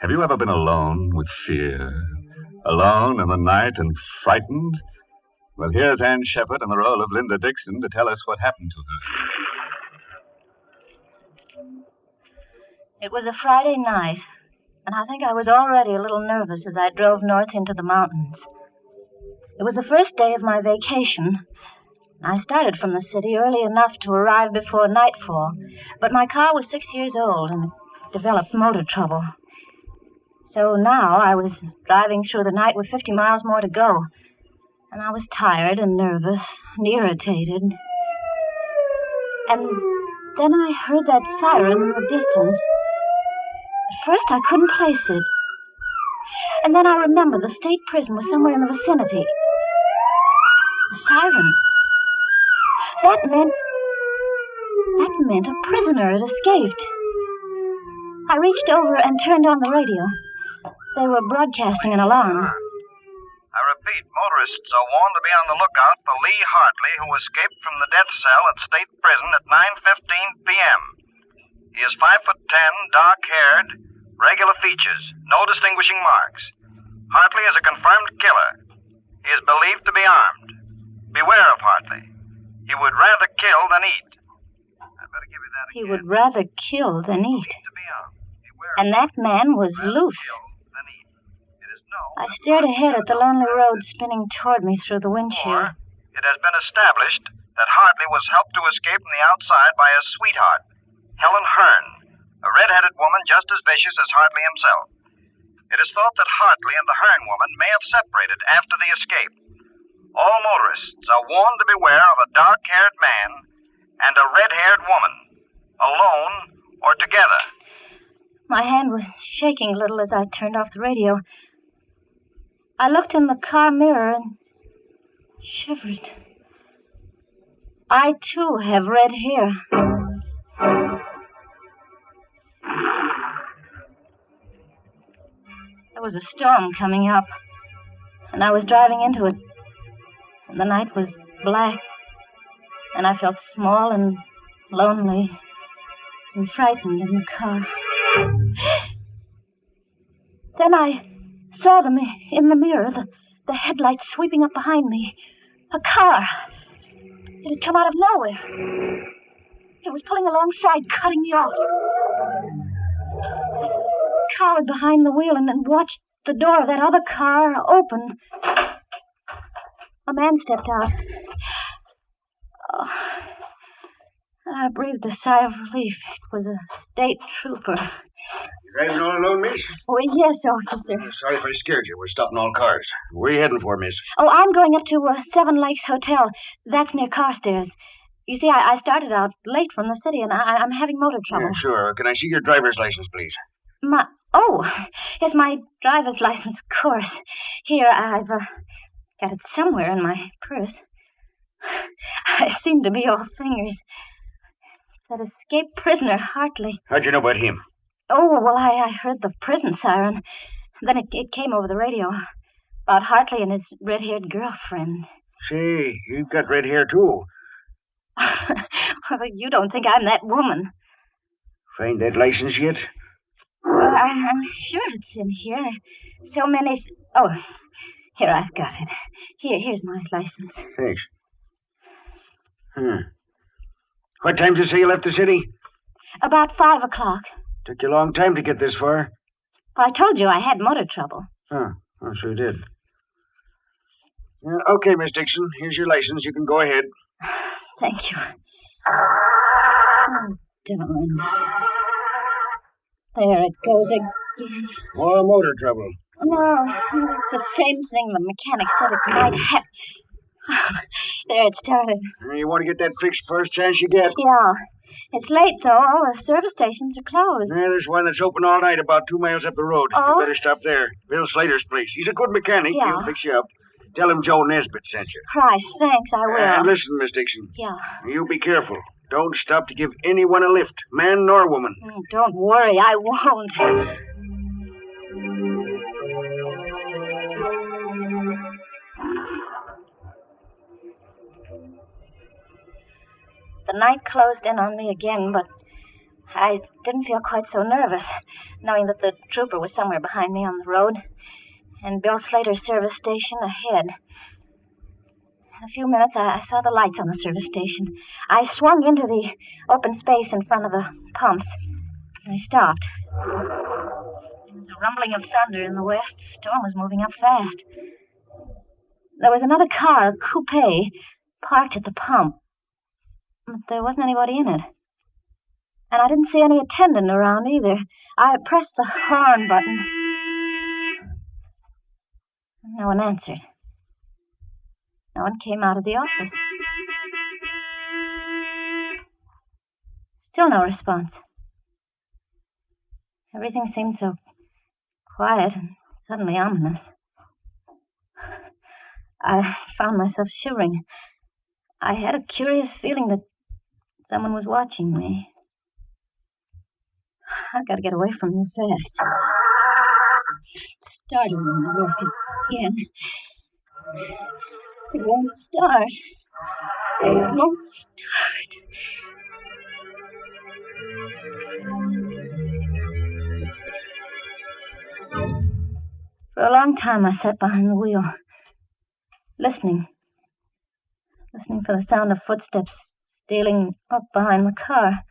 have you ever been alone with fear? Alone in the night and frightened? Well, here's Ann Shepard in the role of Linda Dixon to tell us what happened to her. It was a Friday night, and I think I was already a little nervous as I drove north into the mountains. It was the first day of my vacation. I started from the city early enough to arrive before nightfall, but my car was 6 years old and developed motor trouble. So now I was driving through the night with 50 miles more to go. And I was tired and nervous and irritated. And then I heard that siren in the distance. At first I couldn't place it. And then I remembered the state prison was somewhere in the vicinity. The siren. That meant a prisoner had escaped. I reached over and turned on the radio. They were broadcasting an alarm. I repeat, motorists are warned to be on the lookout for Lee Hartley, who escaped from the death cell at State Prison at 9:15 p.m. He is 5'10", dark-haired, regular features, no distinguishing marks. Hartley is a confirmed killer. He is believed to be armed. Beware of Hartley. He would rather kill than eat. I better give you that again. He would rather kill than eat. And that man was loose. I stared ahead at the lonely road spinning toward me through the windshield. It has been established that Hartley was helped to escape from the outside by his sweetheart, Helen Hearn, a red-headed woman just as vicious as Hartley himself. It is thought that Hartley and the Hearn woman may have separated after the escape. All motorists are warned to beware of a dark-haired man and a red-haired woman, alone or together. My hand was shaking a little as I turned off the radio. I looked in the car mirror and shivered. I, too, have red hair. There was a storm coming up, and I was driving into it. And the night was black, and I felt small and lonely and frightened in the car. Then I saw them in the mirror, the headlights sweeping up behind me. A car. It had come out of nowhere. It was pulling alongside, cutting me off. I cowered behind the wheel and watched the door of that other car open. A man stepped out. Oh, I breathed a sigh of relief. It was a state trooper. You driving all alone, miss? Oh, yes, officer. Sorry if I scared you. We're stopping all cars. Where are you heading for, miss? Oh, I'm going up to Seven Lakes Hotel. That's near Carstairs. You see, I started out late from the city, and I'm having motor trouble. Yeah, sure. Can I see your driver's license, please? Yes, my driver's license, of course. Here, I've got it somewhere in my purse. I seem to be all fingers. That escaped prisoner, Hartley. How'd you know about him? Oh, well, I heard the prison siren. Then it came over the radio about Hartley and his red-haired girlfriend. Say, you've got red hair, too. Well, you don't think I'm that woman. Find that license yet? Well, I'm sure it's in here. So many... Oh, here, I've got it. Here's my license. Thanks. What time did you say you left the city? About 5 o'clock. Took you a long time to get this far. Well, I told you I had motor trouble. Oh, sure you did. Okay, Miss Dixon. Here's your license. You can go ahead. Thank you. Oh, darn. There it goes again. More motor trouble. No, it's the same thing the mechanic said it might have. There it started. You want to get that fixed first chance you get? Yeah. It's late, though. All the service stations are closed. There's one that's open all night about 2 miles up the road. Oh? You better stop there. Bill Slater's place. He's a good mechanic. Yeah. He'll fix you up. Tell him Joe Nesbitt sent you. Christ, thanks, I will. And listen, Miss Dixon. Yeah. You be careful. Don't stop to give anyone a lift, man nor woman. Don't worry, I won't. The night closed in on me again, but I didn't feel quite so nervous, knowing that the trooper was somewhere behind me on the road, and Bill Slater's service station ahead. In a few minutes, I saw the lights on the service station. I swung into the open space in front of the pumps. I stopped. There was a rumbling of thunder in the west. The storm was moving up fast. There was another car, a coupe, parked at the pump. But there wasn't anybody in it. And I didn't see any attendant around either. I pressed the horn button. No one answered. No one came out of the office. Still no response. Everything seemed so quiet and suddenly ominous. I found myself shivering. I had a curious feeling that someone was watching me. I've got to get away from you fast. It started when I work again. It won't start. It won't start. For a long time, I sat behind the wheel, listening for the sound of footsteps stealing up behind the car.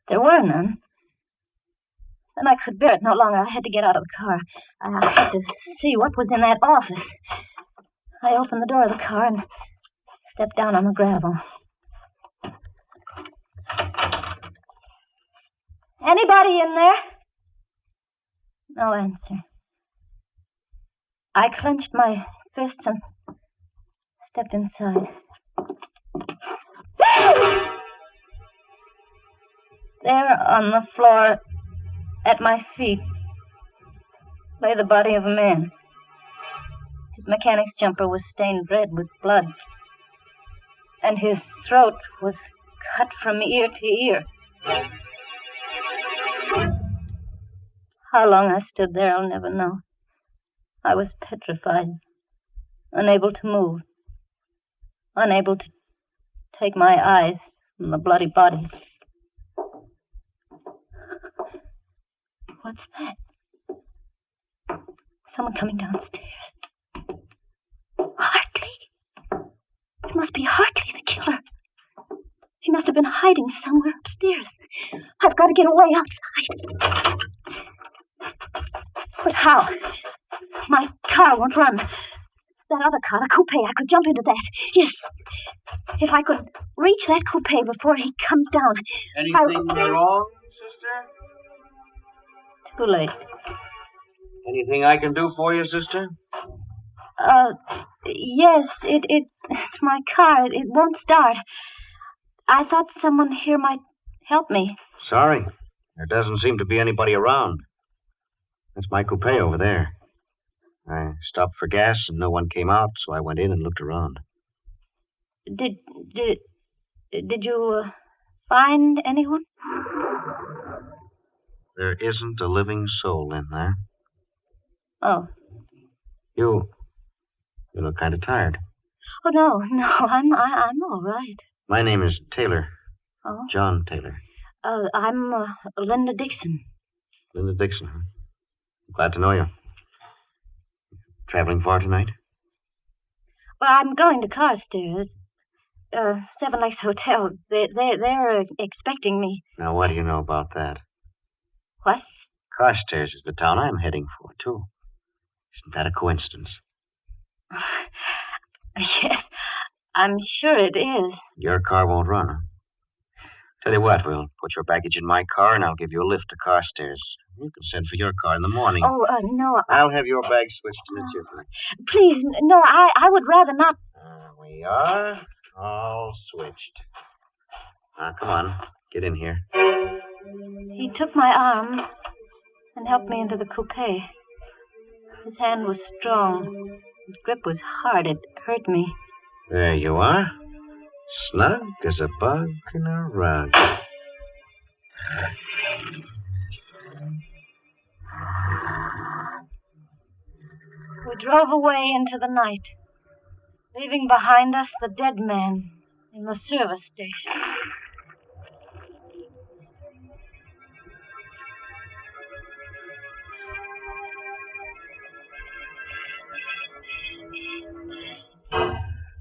There were none. Then I could bear it no longer. I had to get out of the car. I had to see what was in that office. I opened the door of the car and stepped down on the gravel. Anybody in there? No answer. I clenched my fists and stepped inside. There on the floor at my feet lay the body of a man. His mechanic's jumper was stained red with blood, and his throat was cut from ear to ear. How long I stood there, I'll never know. I was petrified, unable to move, unable to take my eyes from the bloody body. What's that? Someone coming downstairs. Hartley. It must be Hartley, the killer. He must have been hiding somewhere upstairs. I've got to get away outside. But how? My car won't run. That other car, the coupe, I could jump into that. Yes. If I could reach that coupe before he comes down. Anything wrong, sister? Too late. Anything I can do for you, sister? Yes, it's my car. It won't start. I thought someone here might help me. Sorry. There doesn't seem to be anybody around. That's my coupe over there. I stopped for gas and no one came out, so I went in and looked around. Did you find anyone? There isn't a living soul in there. Oh. You look kind of tired. Oh, no, I'm all right. My name is Taylor. Oh? John Taylor. I'm Linda Dixon. Linda Dixon, huh? Glad to know you. Traveling far tonight? Well, I'm going to Carstairs. Seven Lakes Hotel. They're expecting me. Now, what do you know about that? What? Carstairs is the town I'm heading for, too. Isn't that a coincidence? Yes, I'm sure it is. Your car won't run, huh? Tell you what, we'll put your baggage in my car and I'll give you a lift to Carstairs. You can send for your car in the morning. Oh, no. I'll have your bag switched to the chipper. Please, no, I would rather not. We are all switched. Now, come on. Get in here. He took my arm and helped me into the coupe. His hand was strong. His grip was hard. It hurt me. There you are. Snug as a bug in a rug. We drove away into the night, leaving behind us the dead man in the service station.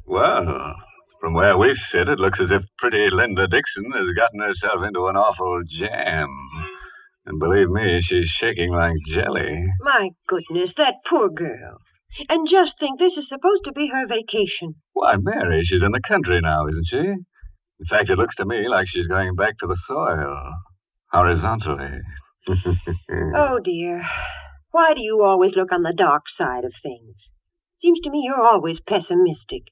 Well, from where we sit, it looks as if pretty Linda Dixon has gotten herself into an awful jam. And believe me, she's shaking like jelly. My goodness, that poor girl. And just think, this is supposed to be her vacation. Why, Mary, she's in the country now, isn't she? In fact, it looks to me like she's going back to the soil. Horizontally. Oh, dear. Why do you always look on the dark side of things? Seems to me you're always pessimistic.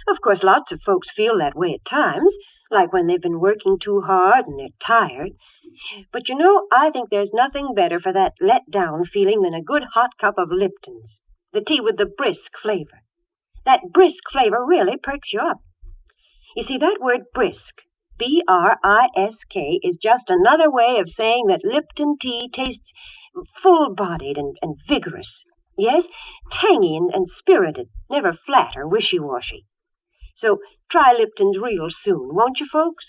Of course, lots of folks feel that way at times, like when they've been working too hard and they're tired. But you know, I think there's nothing better for that let-down feeling than a good hot cup of Lipton's, the tea with the brisk flavor. That brisk flavor really perks you up. You see, that word brisk, B-R-I-S-K, is just another way of saying that Lipton tea tastes full-bodied and vigorous. Yes, tangy and spirited, never flat or wishy-washy. So try Lipton's real soon, won't you, folks?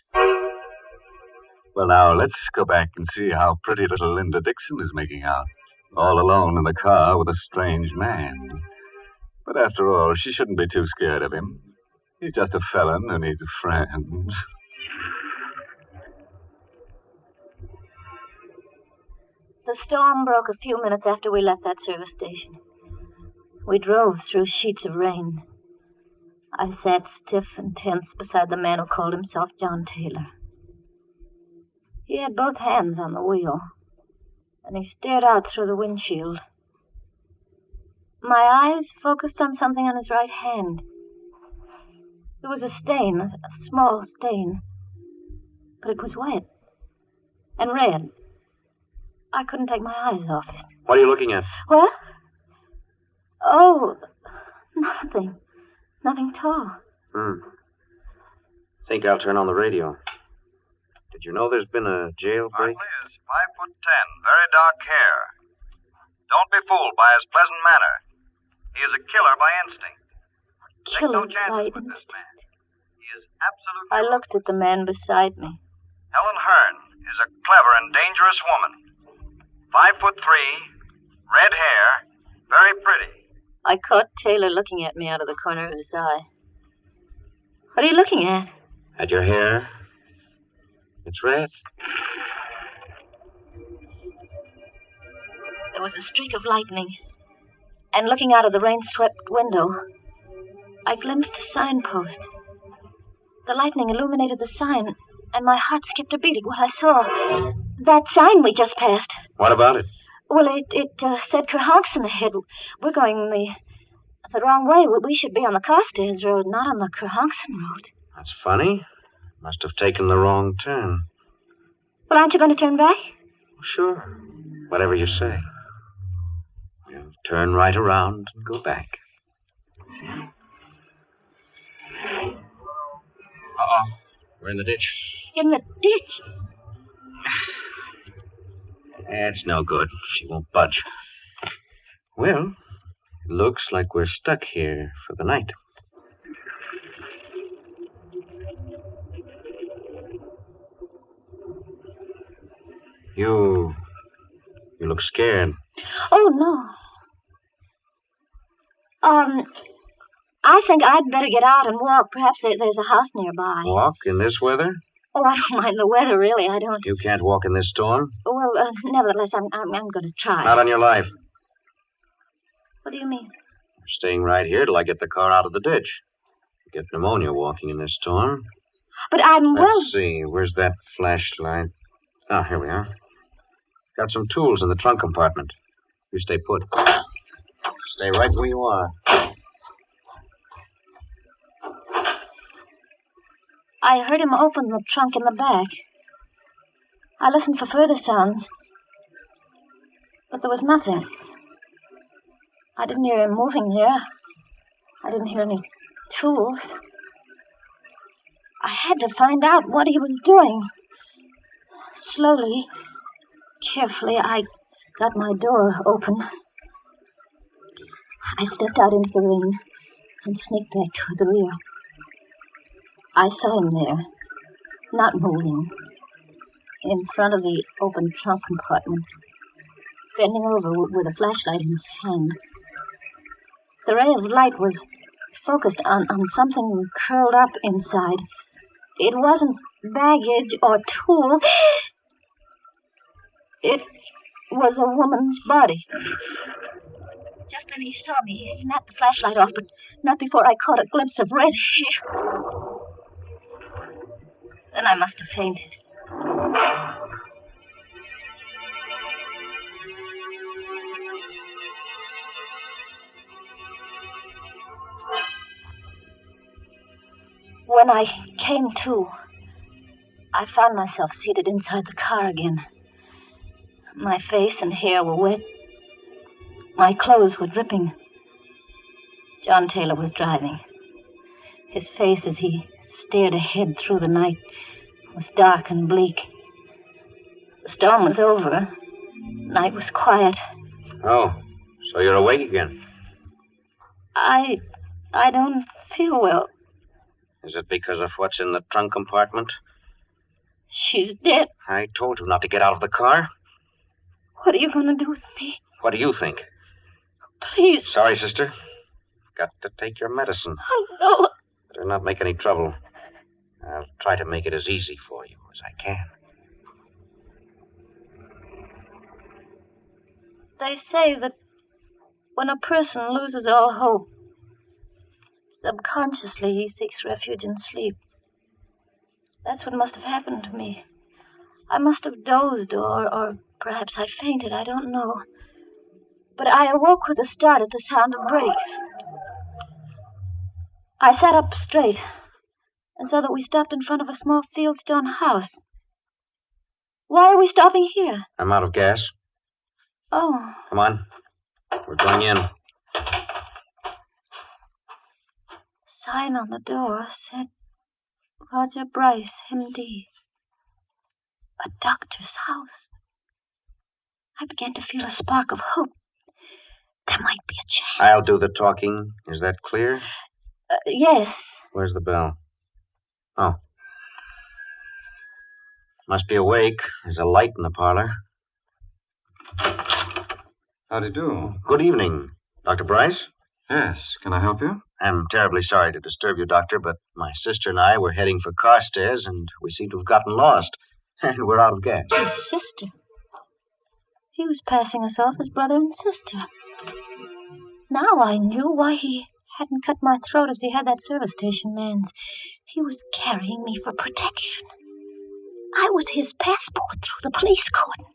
Well, now, let's go back and see how pretty little Linda Dixon is making out, all alone in the car with a strange man. But after all, she shouldn't be too scared of him. He's just a felon who needs a friend. The The storm broke a few minutes after we left that service station. We drove through sheets of rain. I sat stiff and tense beside the man who called himself John Taylor. He had both hands on the wheel, and he stared out through the windshield. My eyes focused on something on his right hand. There was a stain, a small stain, but it was wet and red. I couldn't take my eyes off it. What are you looking at? What? Oh, nothing. Nothing at all. Think I'll turn on the radio. Did you know there's been a jailbreak? Hartley is 5'10", very dark hair. Don't be fooled by his pleasant manner. He is a killer by instinct. Take no chances with this man. He is absolutely... I looked at the man beside me. Helen Hearn is a clever and dangerous woman. 5'3", red hair, very pretty. I caught Taylor looking at me out of the corner of his eye. What are you looking at? At your hair. It's red. There was a streak of lightning, and looking out of the rain-swept window, I glimpsed a signpost. The lightning illuminated the sign, and my heart skipped a beat at what I saw. That sign we just passed. What about it? Well, it said Kerhonkson ahead. We're going the wrong way. We should be on the Carstairs Road, not on the Kerhonkson Road. That's funny. Must have taken the wrong turn. Well, aren't you going to turn back? Sure. Whatever you say. We'll turn right around and go back. Uh-oh. We're in the ditch. In the ditch? That's no good. She won't budge. Well, it looks like we're stuck here for the night. You look scared. Oh, no. I think I'd better get out and walk. Perhaps there's a house nearby. Walk in this weather? Oh, I don't mind the weather, really. I don't. You can't walk in this storm? Well, nevertheless, I'm going to try. Not on your life. What do you mean? We're staying right here till I get the car out of the ditch. You get pneumonia walking in this storm. But I'm well... Let's see. Where's that flashlight? Oh, here we are. Got some tools in the trunk compartment. You stay put. Stay right where you are. I heard him open the trunk in the back. I listened for further sounds, but there was nothing. I didn't hear him moving there. I didn't hear any tools. I had to find out what he was doing. Slowly, carefully, I got my door open. I stepped out into the rain and sneaked back toward the rear. I saw him there, not moving, in front of the open trunk compartment, bending over with a flashlight in his hand. The ray of light was focused on something curled up inside. It wasn't baggage or tools. It was a woman's body. Just then he saw me. He snapped the flashlight off, but not before I caught a glimpse of red hair. Then I must have fainted. When I came to, I found myself seated inside the car again. My face and hair were wet. My clothes were dripping. John Taylor was driving. His face, as he stared ahead through the night, was dark and bleak. The storm was over. Night was quiet. Oh, so you're awake again? I don't feel well. Is it because of what's in the trunk compartment? She's dead. I told you not to get out of the car. What are you going to do with me? What do you think? Please. Sorry, sister. Got to take your medicine. I know. Better not make any trouble. I'll try to make it as easy for you as I can. They say that when a person loses all hope, subconsciously he seeks refuge in sleep. That's what must have happened to me. I must have dozed, or perhaps I fainted, I don't know. But I awoke with a start at the sound of brakes. I sat up straight and saw that we stopped in front of a small fieldstone house. Why are we stopping here? I'm out of gas. Oh. Come on. We're going in. Sign on the door said Roger Bryce, M.D. A doctor's house. I began to feel a spark of hope. There might be a chance. I'll do the talking. Is that clear? Yes. Where's the bell? Oh. Must be awake. There's a light in the parlor. How do you do? Good evening. Dr. Bryce? Yes. Can I help you? I'm terribly sorry to disturb you, Doctor, but my sister and I were heading for Carstairs, and we seem to have gotten lost. And we're out of gas. His sister? He was passing us off as brother and sister. Now I knew why he hadn't cut my throat as he had that service station man's. He was carrying me for protection. I was his passport through the police cordon.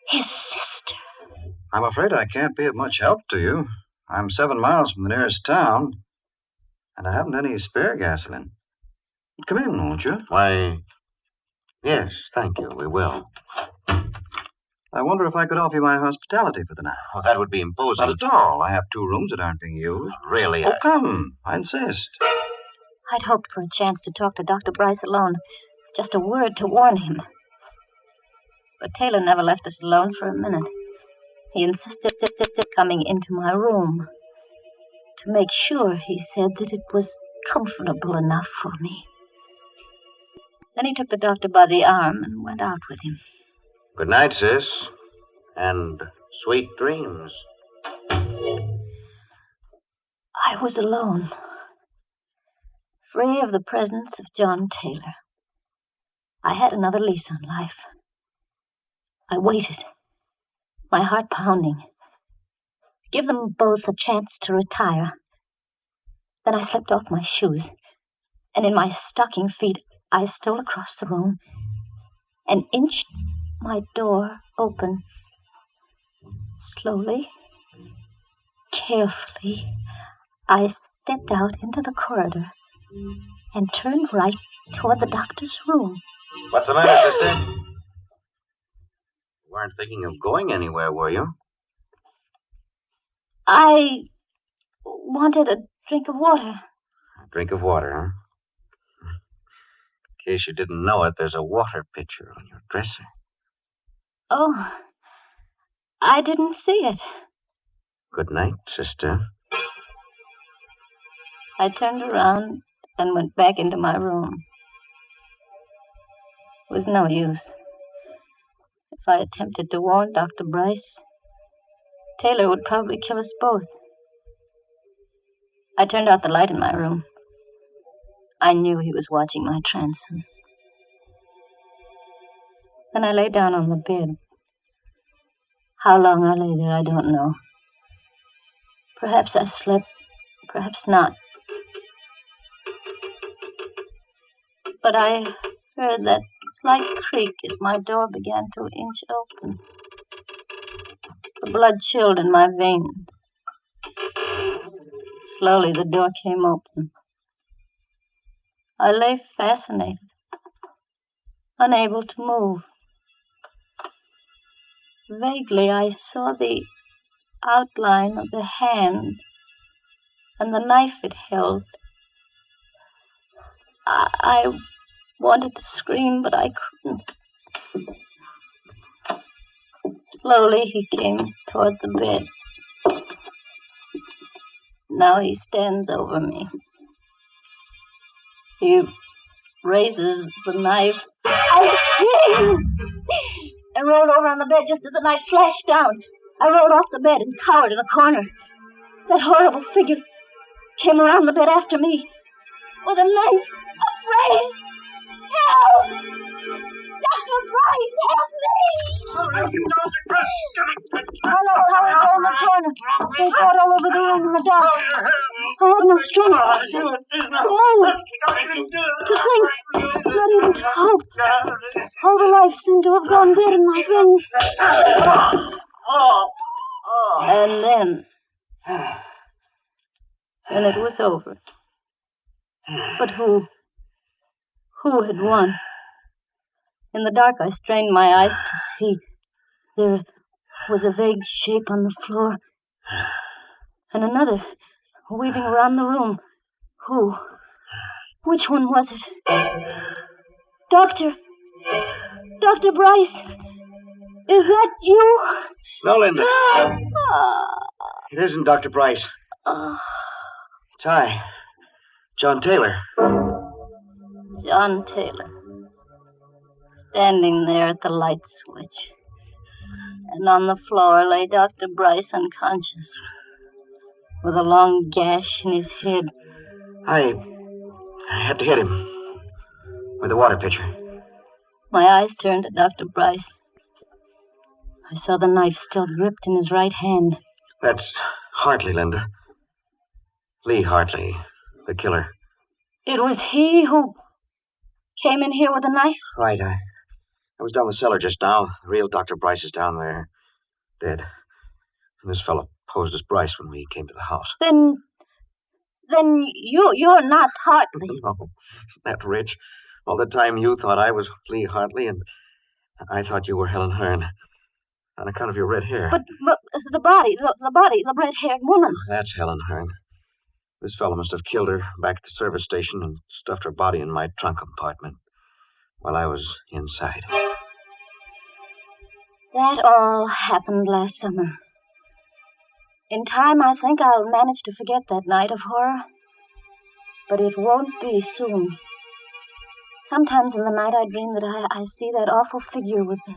His sister. I'm afraid I can't be of much help to you. I'm 7 miles from the nearest town, and I haven't any spare gasoline. Come in, won't you? Why, yes, thank you. We will. I wonder if I could offer you my hospitality for the night. Oh, that would be imposing. Not at all. I have 2 rooms that aren't being used. Really? Oh, come. I insist. I'd hoped for a chance to talk to Dr. Bryce alone. Just a word to warn him. But Taylor never left us alone for a minute. He insisted coming into my room. To make sure, he said, that it was comfortable enough for me. Then he took the doctor by the arm and went out with him. Good night, sis. And sweet dreams. I was alone. Free of the presence of John Taylor. I had another lease on life. I waited, my heart pounding. Give them both a chance to retire. Then I slipped off my shoes, and in my stocking feet, I stole across the room and inched my door open. Slowly, carefully, I stepped out into the corridor and turned right toward the doctor's room. What's the matter, sister? You weren't thinking of going anywhere, were you? I wanted a drink of water. A drink of water, huh? In case you didn't know it, there's a water pitcher on your dresser. Oh, I didn't see it. Good night, sister. I turned around and went back into my room. It was no use. If I attempted to warn Dr. Bryce, Taylor would probably kill us both. I turned out the light in my room. I knew he was watching my transom. Then I lay down on the bed. How long I lay there, I don't know. Perhaps I slept, perhaps not. But I heard that slight creak as my door began to inch open. The blood chilled in my veins. Slowly the door came open. I lay fascinated, unable to move. Vaguely I saw the outline of the hand and the knife it held. I wanted to scream, but I couldn't. Slowly he came toward the bed. Now he stands over me. He raises the knife. I screamed and rolled over on the bed just as the knife flashed down. I rolled off the bed and cowered in a corner. That horrible figure came around the bed after me with a knife, afraid. Help! Dr. Bryce, help me! Oh, you Dr. Bryce! I know how it fell in the corner. They fought all over the room in the dark. I had no strength. No. To think, not even to hope. All the life seemed to have gone dead in my veins. And then it was over. But who had won? In the dark, I strained my eyes to see. There was a vague shape on the floor. And another, weaving around the room. Who? Which one was it? Dr. Bryce, is that you? No, Linda. It isn't Dr. Bryce. It's I, John Taylor. John Taylor. Standing there at the light switch. And on the floor lay Dr. Bryce unconscious, with a long gash in his head. I had to hit him with a water pitcher. My eyes turned to Dr. Bryce. I saw the knife still gripped in his right hand. That's Hartley, Linda. Lee Hartley, the killer. It was he who came in here with a knife? Right, I was down the cellar just now. The real Dr. Bryce is down there, dead. And this fellow posed as Bryce when we came to the house. Then you're not Hartley. No, isn't that rich? All the time you thought I was Lee Hartley, and I thought you were Helen Hearn. On account of your red hair. But the body, the red-haired woman. That's Helen Hearn. This fellow must have killed her back at the service station and stuffed her body in my trunk compartment while I was inside. That all happened last summer. In time, I think I'll manage to forget that night of horror. But it won't be soon. Sometimes in the night I dream that I see that awful figure with the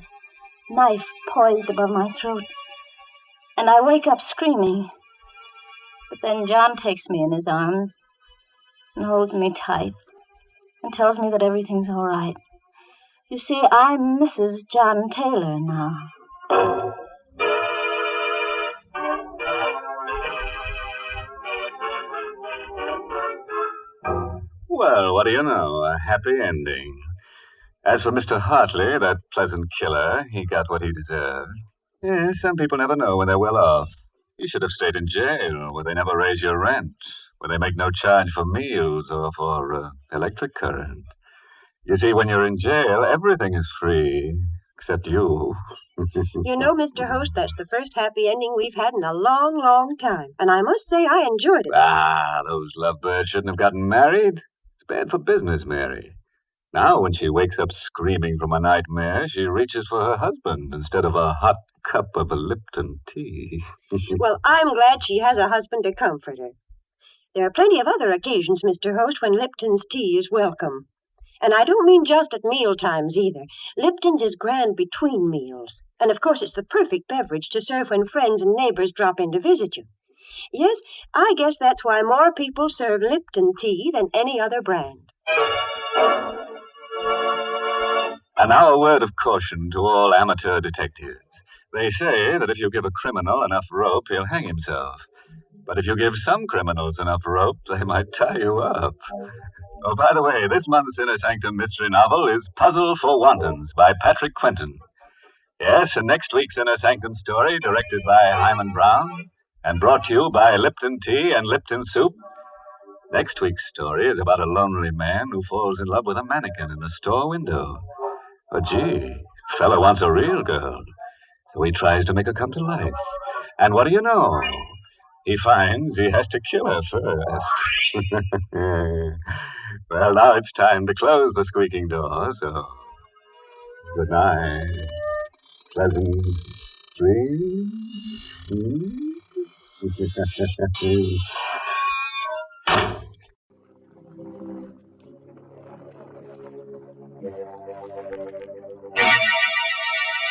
knife poised above my throat. And I wake up screaming. But then John takes me in his arms and holds me tight and tells me that everything's all right. You see, I'm Mrs. John Taylor now. Well, what do you know? A happy ending. As for Mr. Hartley, that pleasant killer, he got what he deserved. Yes, some people never know when they're well off. You should have stayed in jail, where they never raise your rent, where they make no charge for meals or for electric current. You see, when you're in jail, everything is free, except you. You know, Mr. Host, that's the first happy ending we've had in a long, long time. And I must say I enjoyed it. Ah, those lovebirds shouldn't have gotten married. It's bad for business, Mary. Now, when she wakes up screaming from a nightmare, she reaches for her husband instead of a hot cup of a Lipton tea. Well, I'm glad she has a husband to comfort her. There are plenty of other occasions, Mr. Host, when Lipton's tea is welcome. And I don't mean just at meal times either. Lipton's is grand between meals. And of course it's the perfect beverage to serve when friends and neighbors drop in to visit you. Yes, I guess that's why more people serve Lipton tea than any other brand. And now a word of caution to all amateur detectives. They say that if you give a criminal enough rope, he'll hang himself. But if you give some criminals enough rope, they might tie you up. Oh, by the way, this month's Inner Sanctum Mystery novel is Puzzle for Wantons by Patrick Quentin. Yes, and next week's Inner Sanctum story, directed by Hyman Brown and brought to you by Lipton Tea and Lipton Soup. Next week's story is about a lonely man who falls in love with a mannequin in a store window. Oh, gee, fellow wants a real girl. So he tries to make her come to life. And what do you know? He finds he has to kill her first. Well, now it's time to close the squeaking door, so good night. Pleasant dreams.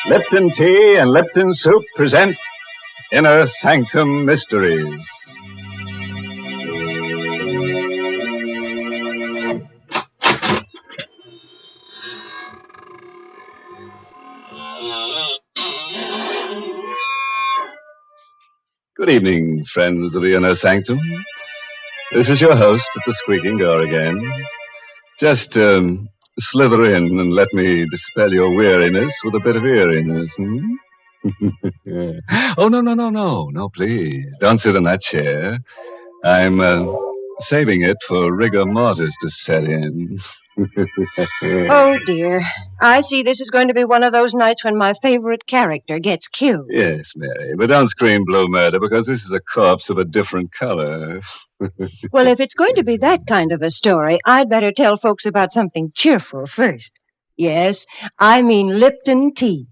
Lipton Tea and Lipton Soup present Inner Sanctum Mysteries. Good evening, friends of the Inner Sanctum. This is your host at the squeaking door again. Just slither in and let me dispel your weariness with a bit of eeriness. Oh, no, please. Don't sit in that chair. I'm saving it for rigor mortis to set in. Oh, dear. I see this is going to be one of those nights when my favorite character gets killed. Yes, Mary, but don't scream blue murder because this is a corpse of a different color. Well, if it's going to be that kind of a story, I'd better tell folks about something cheerful first. Yes, I mean Lipton tea.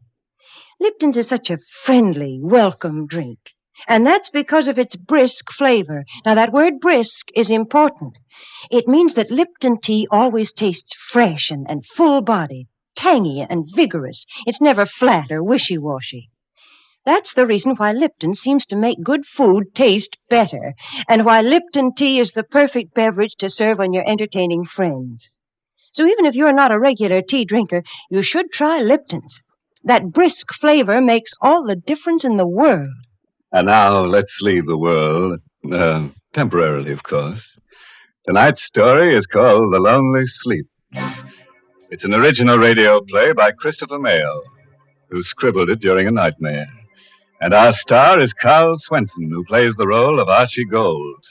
Lipton's is such a friendly, welcome drink. And that's because of its brisk flavor. Now, that word brisk is important. It means that Lipton tea always tastes fresh and full-bodied, tangy and vigorous. It's never flat or wishy-washy. That's the reason why Lipton seems to make good food taste better, and why Lipton tea is the perfect beverage to serve when you're entertaining friends. So even if you're not a regular tea drinker, you should try Lipton's. That brisk flavor makes all the difference in the world. And now let's leave the world, temporarily, of course. Tonight's story is called The Lonely Sleep. It's an original radio play by Christopher Mayo, who scribbled it during a nightmare. And our star is Carl Swenson, who plays the role of Archie Gold.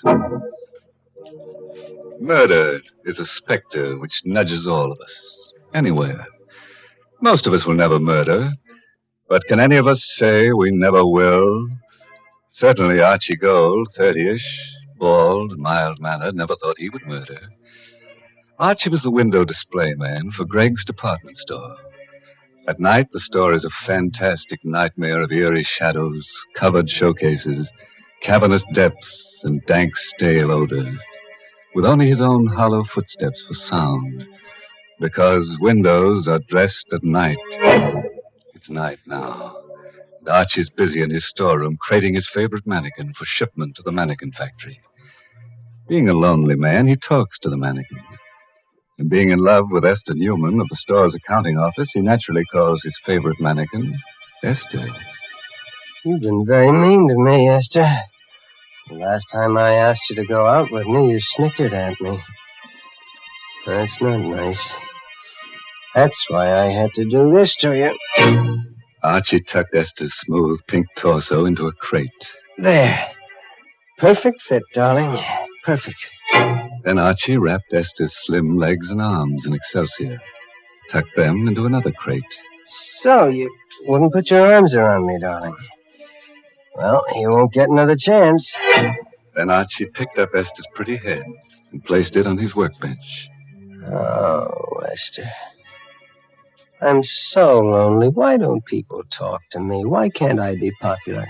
Murder is a specter which nudges all of us, anywhere. Most of us will never murder, but can any of us say we never will? Certainly Archie Gold, 30-ish, bald, mild-mannered, never thought he would murder. Archie was the window display man for Greg's department store. At night, the store is a fantastic nightmare of eerie shadows, covered showcases, cavernous depths, and dank, stale odors, with only his own hollow footsteps for sound, because windows are dressed at night. It's night now. And Archie's busy in his storeroom crating his favorite mannequin for shipment to the mannequin factory. Being a lonely man, he talks to the mannequin. And being in love with Esther Newman of the store's accounting office, he naturally calls his favorite mannequin Esther. You've been very mean to me, Esther. The last time I asked you to go out with me, you snickered at me. That's not nice. That's why I had to do this to you. Archie tucked Esther's smooth pink torso into a crate. There. Perfect fit, darling. Perfect. Then Archie wrapped Esther's slim legs and arms in Excelsior, tucked them into another crate. So, you wouldn't put your arms around me, darling. Well, you won't get another chance. Then Archie picked up Esther's pretty head and placed it on his workbench. Oh, Esther. I'm so lonely. Why don't people talk to me? Why can't I be popular?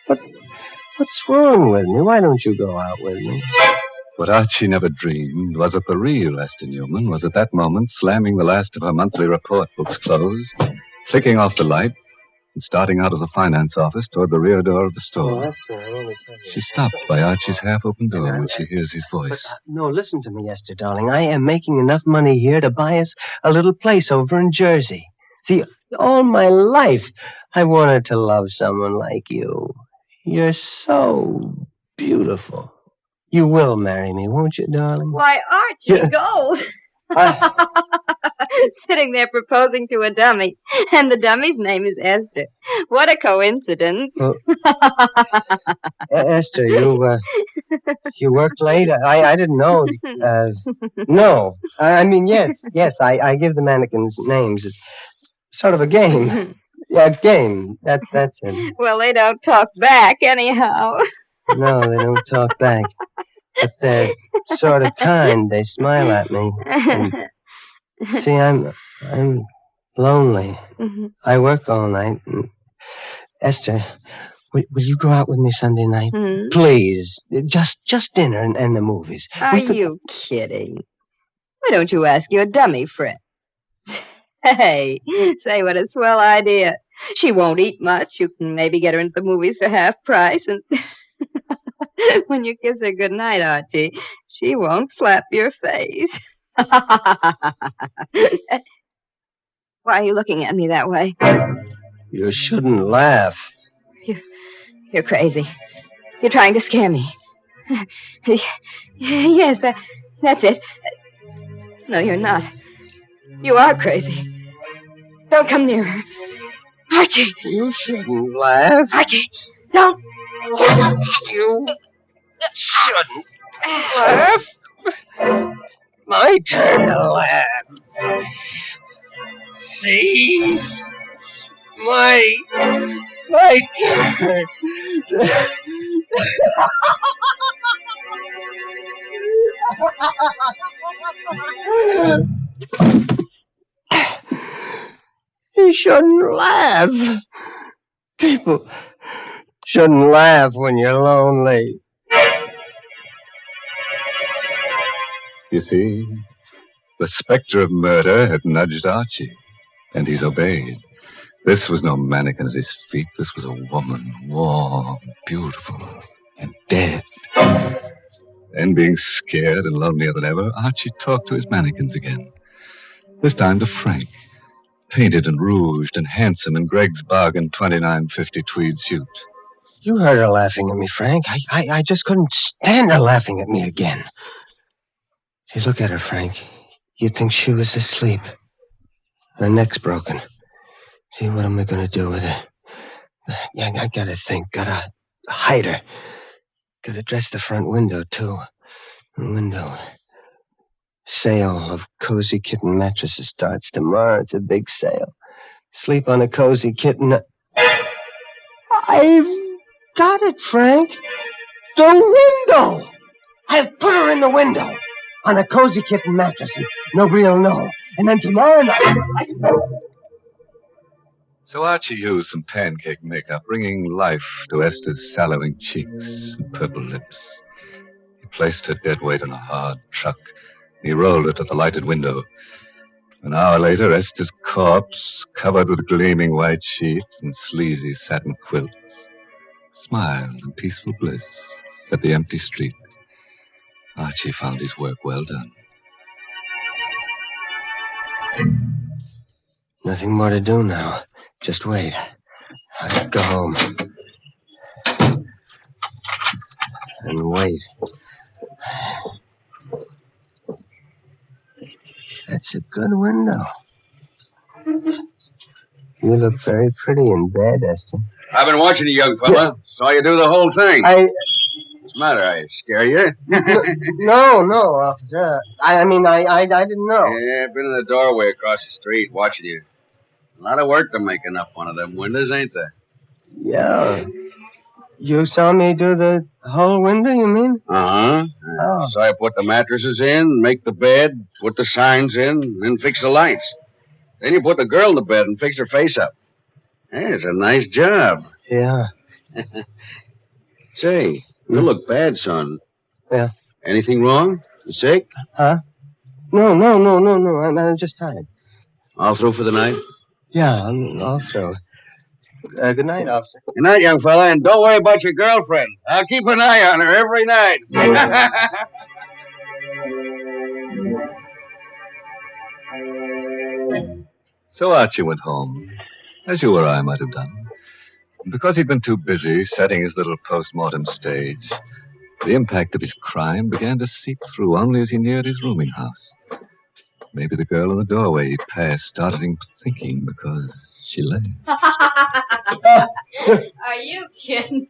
What's wrong with me? Why don't you go out with me? What Archie never dreamed was that the real Esther Newman was at that moment slamming the last of her monthly report books closed, flicking off the light, and starting out of the finance office toward the rear door of the store. She stopped by Archie's half-open door when she hears his voice. No, listen to me, Esther, darling. I am making enough money here to buy us a little place over in Jersey. See, all my life I wanted to love someone like you. You're so beautiful. You will marry me, won't you, darling? Why, Archie Gold. Sitting there proposing to a dummy, and the dummy's name is Esther. What a coincidence. Well, Esther, you worked late? I didn't know. No. I mean, yes, I give the mannequins names. It's sort of a game. Yeah, game. That's it. Well, they don't talk back anyhow. No, they don't talk back. But they're sort of kind. They smile at me. And, see, I'm lonely. Mm-hmm. I work all night. And Esther, will you go out with me Sunday night? Mm-hmm. Please. Just dinner and the movies. Are you kidding? Why don't you ask your dummy friend? Hey, say what a swell idea. She won't eat much. You can maybe get her into the movies for half price, and when you kiss her goodnight, Archie, she won't slap your face. Why are you looking at me that way? You shouldn't laugh. You're crazy. You're trying to scare me. Yes, that's it. No, you're not. You are crazy. Don't come near her. Archie! You shouldn't laugh. Archie, don't. You shouldn't laugh. My turn to laugh. See? My turn. You shouldn't laugh. People shouldn't laugh when you're lonely. You see, the specter of murder had nudged Archie, and he's obeyed. This was no mannequin at his feet. This was a woman, warm, beautiful, and dead. Then, being scared and lonelier than ever, Archie talked to his mannequins again. This time to Frank, painted and rouged and handsome in Greg's bargain $29.50 tweed suit. You heard her laughing at me, Frank. I just couldn't stand her laughing at me again. Hey, look at her, Frank. You'd think she was asleep. Her neck's broken. See, what am I going to do with her? Yeah, I gotta think. Gotta hide her. Gotta dress the front window, too. Window. Sale of cozy kitten mattresses starts tomorrow. It's a big sale. Sleep on a cozy kitten. I've got it, Frank. The window! I've put her in the window on a cozy kitten mattress, and nobody will know. And then tomorrow night... So Archie used some pancake makeup, bringing life to Esther's sallowing cheeks and purple lips. He placed her dead weight on a hard truck. He rolled it to the lighted window. An hour later, Esther's corpse, covered with gleaming white sheets and sleazy satin quilts, smiled in peaceful bliss at the empty street. Archie found his work well done. Nothing more to do now. Just wait. I'll go home. And wait. That's a good window. You look very pretty in bed, Esther. I've been watching you, young fella. Saw you do the whole thing. What's the matter? I scare you? No, officer. I didn't know. Yeah, I've been in the doorway across the street watching you. A lot of work to making up one of them windows, ain't there? Yeah. You saw me do the whole window, you mean? Uh-huh. Oh. So I put the mattresses in, make the bed, put the signs in, then fix the lights. Then you put the girl in the bed and fix her face up. Hey, it's a nice job. Yeah. Say, you look bad, son. Yeah. Anything wrong? You sick? Huh? No. I'm just tired. All through for the night? Yeah, I'm all through. Good night, officer. Good night, young fella, and don't worry about your girlfriend. I'll keep an eye on her every night. So Archie went home, as you or I might have done. Because he'd been too busy setting his little post-mortem stage, the impact of his crime began to seep through only as he neared his rooming house. Maybe the girl in the doorway he passed started him thinking because she left. Are you kidding?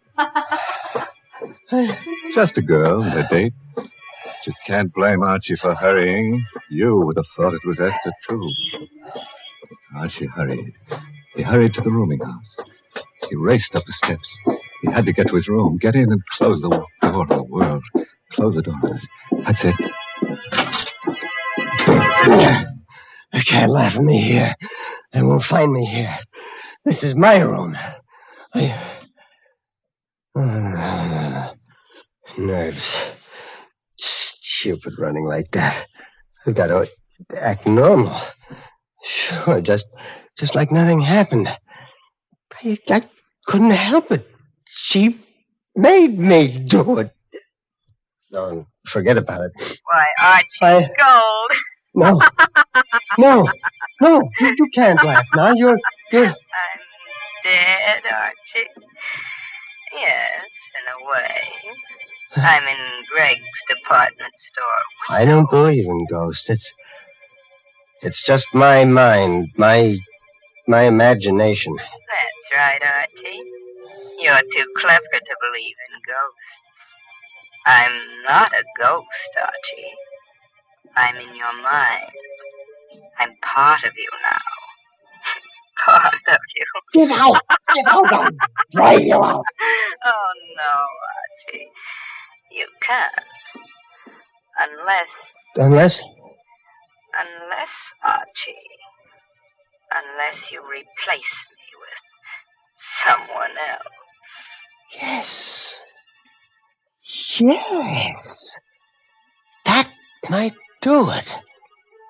Just a girl and a date. But you can't blame Archie for hurrying. You would have thought it was Esther, too. Archie hurried. He hurried to the rooming house. He raced up the steps. He had to get to his room, get in and close the door of the world. Close the door. That's it. They can't laugh at me here. They won't find me here. This is my room. Nerves. Stupid running like that. I've got to act normal. Sure, just like nothing happened. I couldn't help it. She made me do it. No, forget about it. Why, Archie, gold. No, you can't laugh now. You're... I'm dead, Archie. Yes, in a way. I'm in Greg's department store. I don't believe in ghosts. It's just my mind, my imagination. That's right, Archie. You're too clever to believe in ghosts. I'm not a ghost, Archie. I'm in your mind. I'm part of you now. Part of you. Get out! Get out! I'll drive you out. Oh, no, Archie. You can't. Unless, Archie. Unless you replace me with someone else. Yes. That might do it.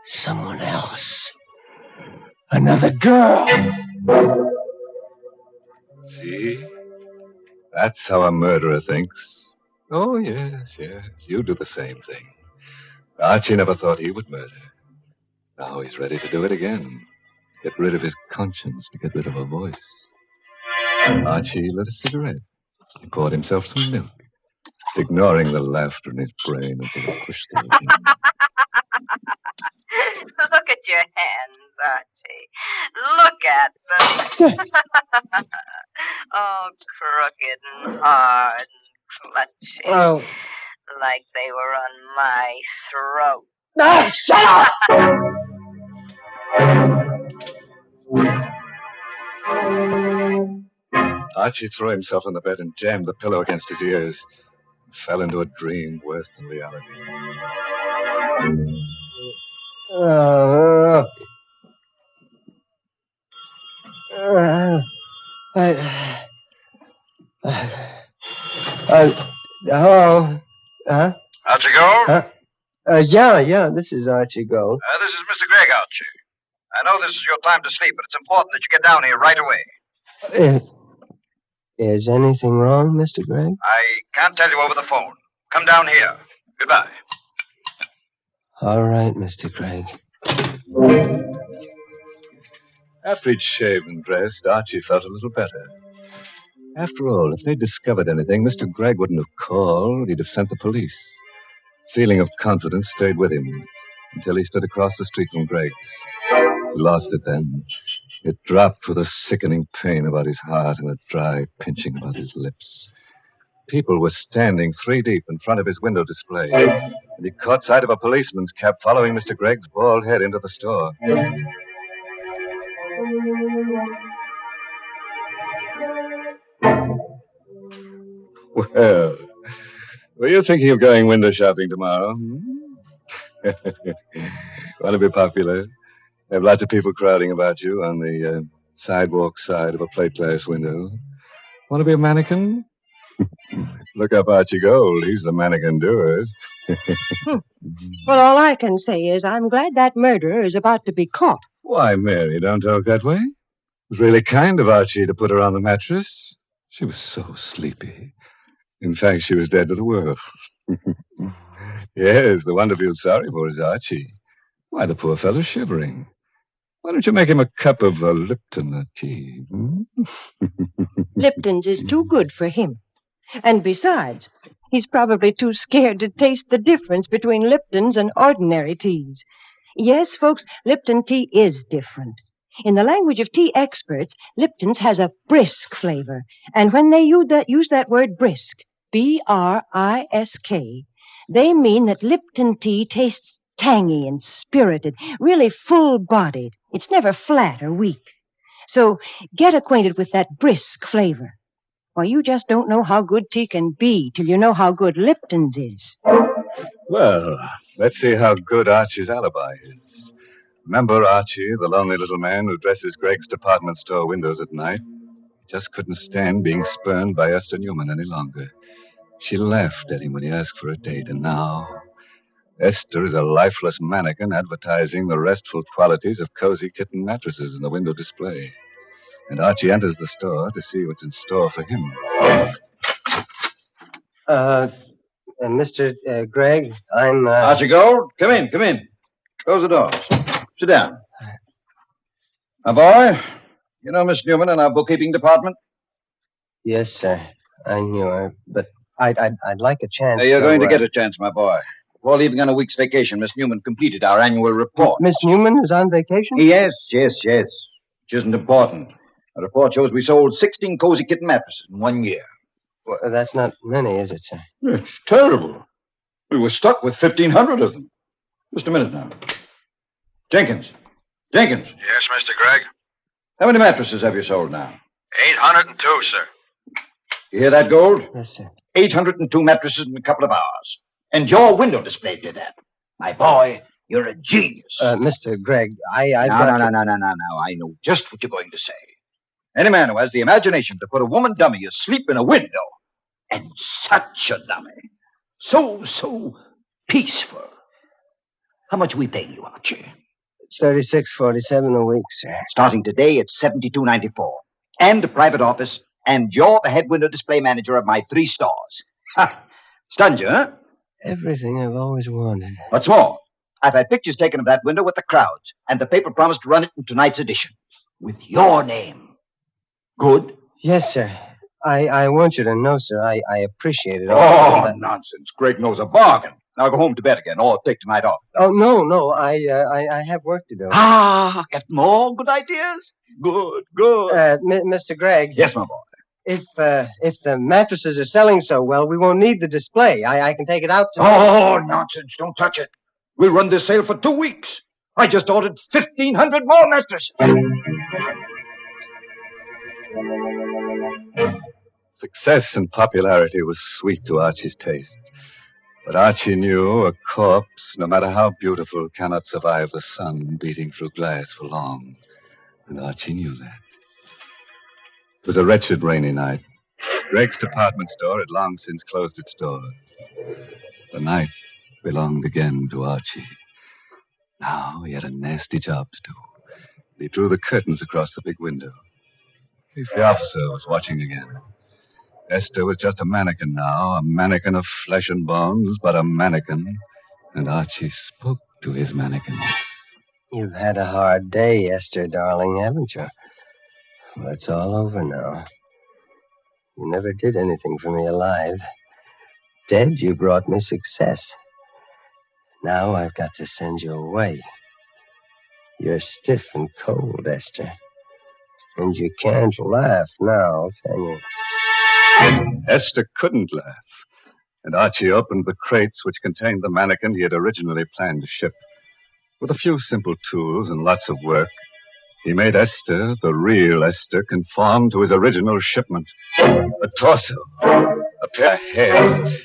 Someone else. Another girl. See? That's how a murderer thinks. Oh, yes. You do the same thing. Archie never thought he would murder. Now he's ready to do it again. Get rid of his conscience to get rid of a voice. Archie lit a cigarette. He poured himself some milk, ignoring the laughter in his brain until it pushed through him. Look at your hands, Archie. Look at them. Oh, crooked and hard and clutching. Oh. Like they were on my throat. No, shut up! Archie threw himself on the bed and jammed the pillow against his ears. Fell into a dream worse than reality. Hello? Huh? Archie Gold? Yeah, this is Archie Gold. This is Mr. Gregg, Archie. I know this is your time to sleep, but it's important that you get down here right away. Is anything wrong, Mr. Gregg? I can't tell you over the phone. Come down here. Goodbye. All right, Mr. Gregg. After he'd shaved and dressed, Archie felt a little better. After all, if they'd discovered anything, Mr. Gregg wouldn't have called. He'd have sent the police. Feeling of confidence stayed with him until he stood across the street from Gregg's. He lost it then. It dropped with a sickening pain about his heart and a dry pinching about his lips. People were standing 3 deep in front of his window display, and he caught sight of a policeman's cap following Mr. Gregg's bald head into the store. Well, were you thinking of going window shopping tomorrow? Want to be popular? Have lots of people crowding about you on the sidewalk side of a plate glass window. Want to be a mannequin? Look up Archie Gold. He's the mannequin doer. Well, all I can say is I'm glad that murderer is about to be caught. Why, Mary, don't talk that way. It was really kind of Archie to put her on the mattress. She was so sleepy. In fact, she was dead to the world. Yes, the one to feel sorry for is Archie. Why, the poor fellow's shivering. Why don't you make him a cup of Lipton tea? Lipton's is too good for him. And besides, he's probably too scared to taste the difference between Lipton's and ordinary teas. Yes, folks, Lipton tea is different. In the language of tea experts, Lipton's has a brisk flavor. And when they use that word brisk, B-R-I-S-K, they mean that Lipton tea tastes tangy and spirited, really full-bodied. It's never flat or weak. So get acquainted with that brisk flavor. Why, you just don't know how good tea can be till you know how good Lipton's is. Well, let's see how good Archie's alibi is. Remember Archie, the lonely little man who dresses Gregg's department store windows at night? Just couldn't stand being spurned by Esther Newman any longer. She laughed at him when he asked for a date, and now Esther is a lifeless mannequin advertising the restful qualities of cozy kitten mattresses in the window display. And Archie enters the store to see what's in store for him. Mr. Gregg, I'm, Archie Gold, come in. Close the doors. Sit down. My boy, you know Miss Newman in our bookkeeping department? Yes, sir. I knew her, but I'd like a chance. You're going to get a chance, my boy. Before leaving on a week's vacation, Miss Newman completed our annual report. Miss Newman is on vacation? Yes. Which isn't important. The report shows we sold 16 cozy kitten mattresses in 1 year. Well, that's not many, is it, sir? It's terrible. We were stuck with 1,500 of them. Just a minute now. Jenkins. Yes, Mr. Gregg? How many mattresses have you sold now? 802, sir. You hear that, Gold? Yes, sir. 802 mattresses in a couple of hours. And your window display did that. My boy, you're a genius. Mr. Gregg, No. I know just what you're going to say. Any man who has the imagination to put a woman dummy asleep in a window, and such a dummy, so peaceful. How much are we paying you, Archie? $36.47 a week, sir. Starting today, it's $72.94. And a private office, and you're the head window display manager of my 3 stores. Ha! Stunned you, huh? Everything I've always wanted. What's more, I've had pictures taken of that window with the crowds, and the paper promised to run it in tonight's edition. With your name. Good? Yes, sir. I want you to know, sir, I appreciate it. Oh, nonsense. Greg knows a bargain. Now go home to bed again, or take tonight off. Oh, no. I have work to do. Get more good ideas? Good. Mr. Gregg. Yes, my boy. If the mattresses are selling so well, we won't need the display. I can take it out to... Oh, nonsense. Don't touch it. We'll run this sale for 2 weeks. I just ordered 1,500 more mattresses. Success and popularity was sweet to Archie's taste. But Archie knew a corpse, no matter how beautiful, cannot survive the sun beating through glass for long. And Archie knew that. It was a wretched rainy night. Gregg's department store had long since closed its doors. The night belonged again to Archie. Now he had a nasty job to do. He drew the curtains across the big window. At least the officer was watching again. Esther was just a mannequin now, a mannequin of flesh and bones, but a mannequin. And Archie spoke to his mannequins. You've had a hard day, Esther, darling, haven't you? Well, it's all over now. You never did anything for me alive. Dead, you brought me success. Now I've got to send you away. You're stiff and cold, Esther. And you can't laugh now, can you? Esther couldn't laugh, and Archie opened the crates which contained the mannequin he had originally planned to ship. With a few simple tools and lots of work, he made Esther, the real Esther, conform to his original shipment. A torso, a pair of hands.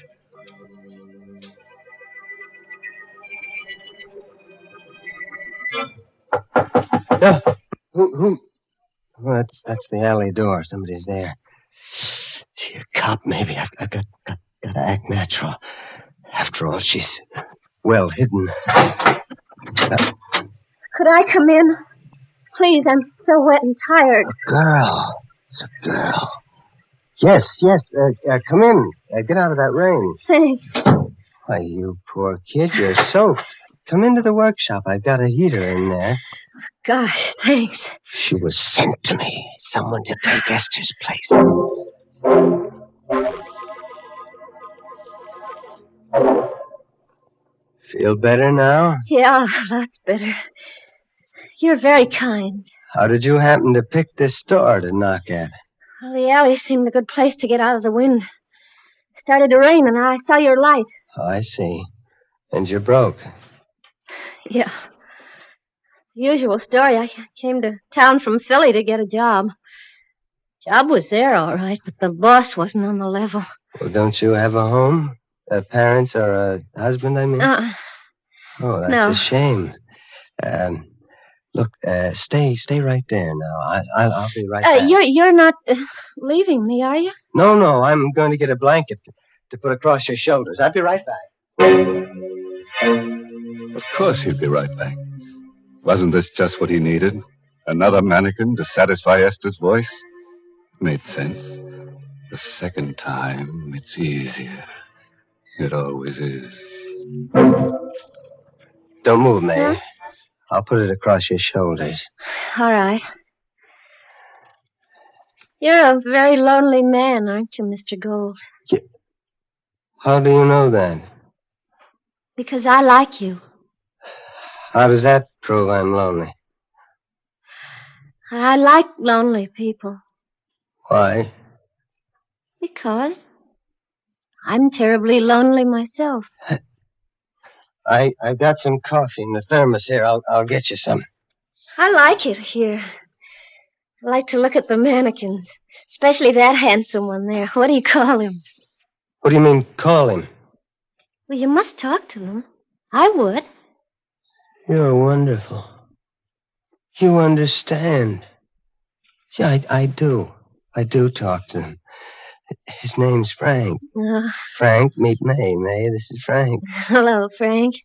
Who? Well, that's the alley door. Somebody's there. Gee, a cop, maybe. I've got to act natural. After all, she's well hidden. Could I come in? Please, I'm so wet and tired. A girl. It's a girl. Yes. Come in. Get out of that rain. Thanks. Why, you poor kid, you're soaked. Come into the workshop. I've got a heater in there. Gosh, thanks. She was sent to me. Someone to take Esther's place. Feel better now? Yeah, lots better. You're very kind. How did you happen to pick this store to knock at? Well, the alley seemed a good place to get out of the wind. It started to rain, and I saw your light. Oh, I see. And you're broke. Yeah. The usual story. I came to town from Philly to get a job. Job was there, all right, but the boss wasn't on the level. Well, don't you have a home? Parents or a husband, I mean? Oh, that's no. a shame. Look, stay right there now. I'll be right back. You're not leaving me, are you? No, I'm going to get a blanket to put across your shoulders. I'll be right back. Of course he'd be right back. Wasn't this just what he needed? Another mannequin to satisfy Esther's voice? Made sense. The second time, it's easier. It always is. Don't move, May. Huh? I'll put it across your shoulders. All right. You're a very lonely man, aren't you, Mr. Gold? How do you know that? Because I like you. How does that prove I'm lonely? I like lonely people. Why? Because I'm terribly lonely myself. I've got some coffee in the thermos here. I'll get you some. I like it here. I like to look at the mannequins, especially that handsome one there. What do you call him? What do you mean, call him? Well, you must talk to them. I would. You're wonderful. You understand. Yeah, I do. I do talk to him. His name's Frank. Frank, meet May. May, this is Frank. Hello, Frank.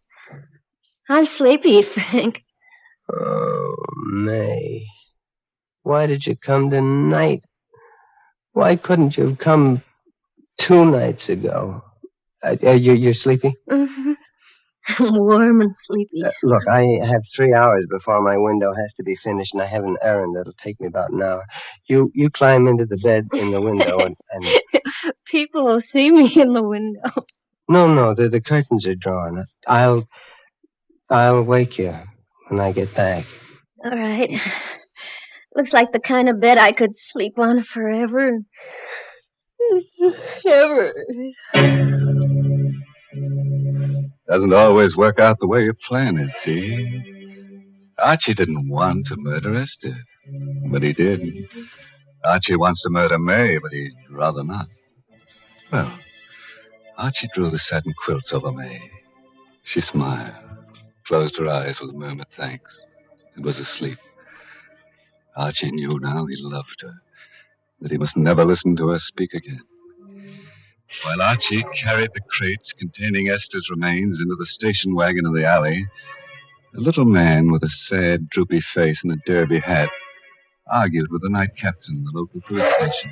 I'm sleepy, Frank. Oh, May. Why did you come tonight? Why couldn't you have come 2 nights ago? You're sleepy? Mm-hmm. I'm warm and sleepy. Look, I have 3 hours before my window has to be finished, and I have an errand that'll take me about an hour. You climb into the bed in the window and... People will see me in the window. No, the curtains are drawn. I'll wake you when I get back. All right. Looks like the kind of bed I could sleep on forever. Ever. Doesn't always work out the way you plan it, see? Archie didn't want to murder Esther, but he did. Archie wants to murder May, but he'd rather not. Well, Archie drew the satin quilts over May. She smiled, closed her eyes with a murmured thanks, and was asleep. Archie knew now he loved her, that he must never listen to her speak again. While Archie carried the crates containing Esther's remains into the station wagon in the alley, a little man with a sad, droopy face and a derby hat argued with the night captain in the local police station.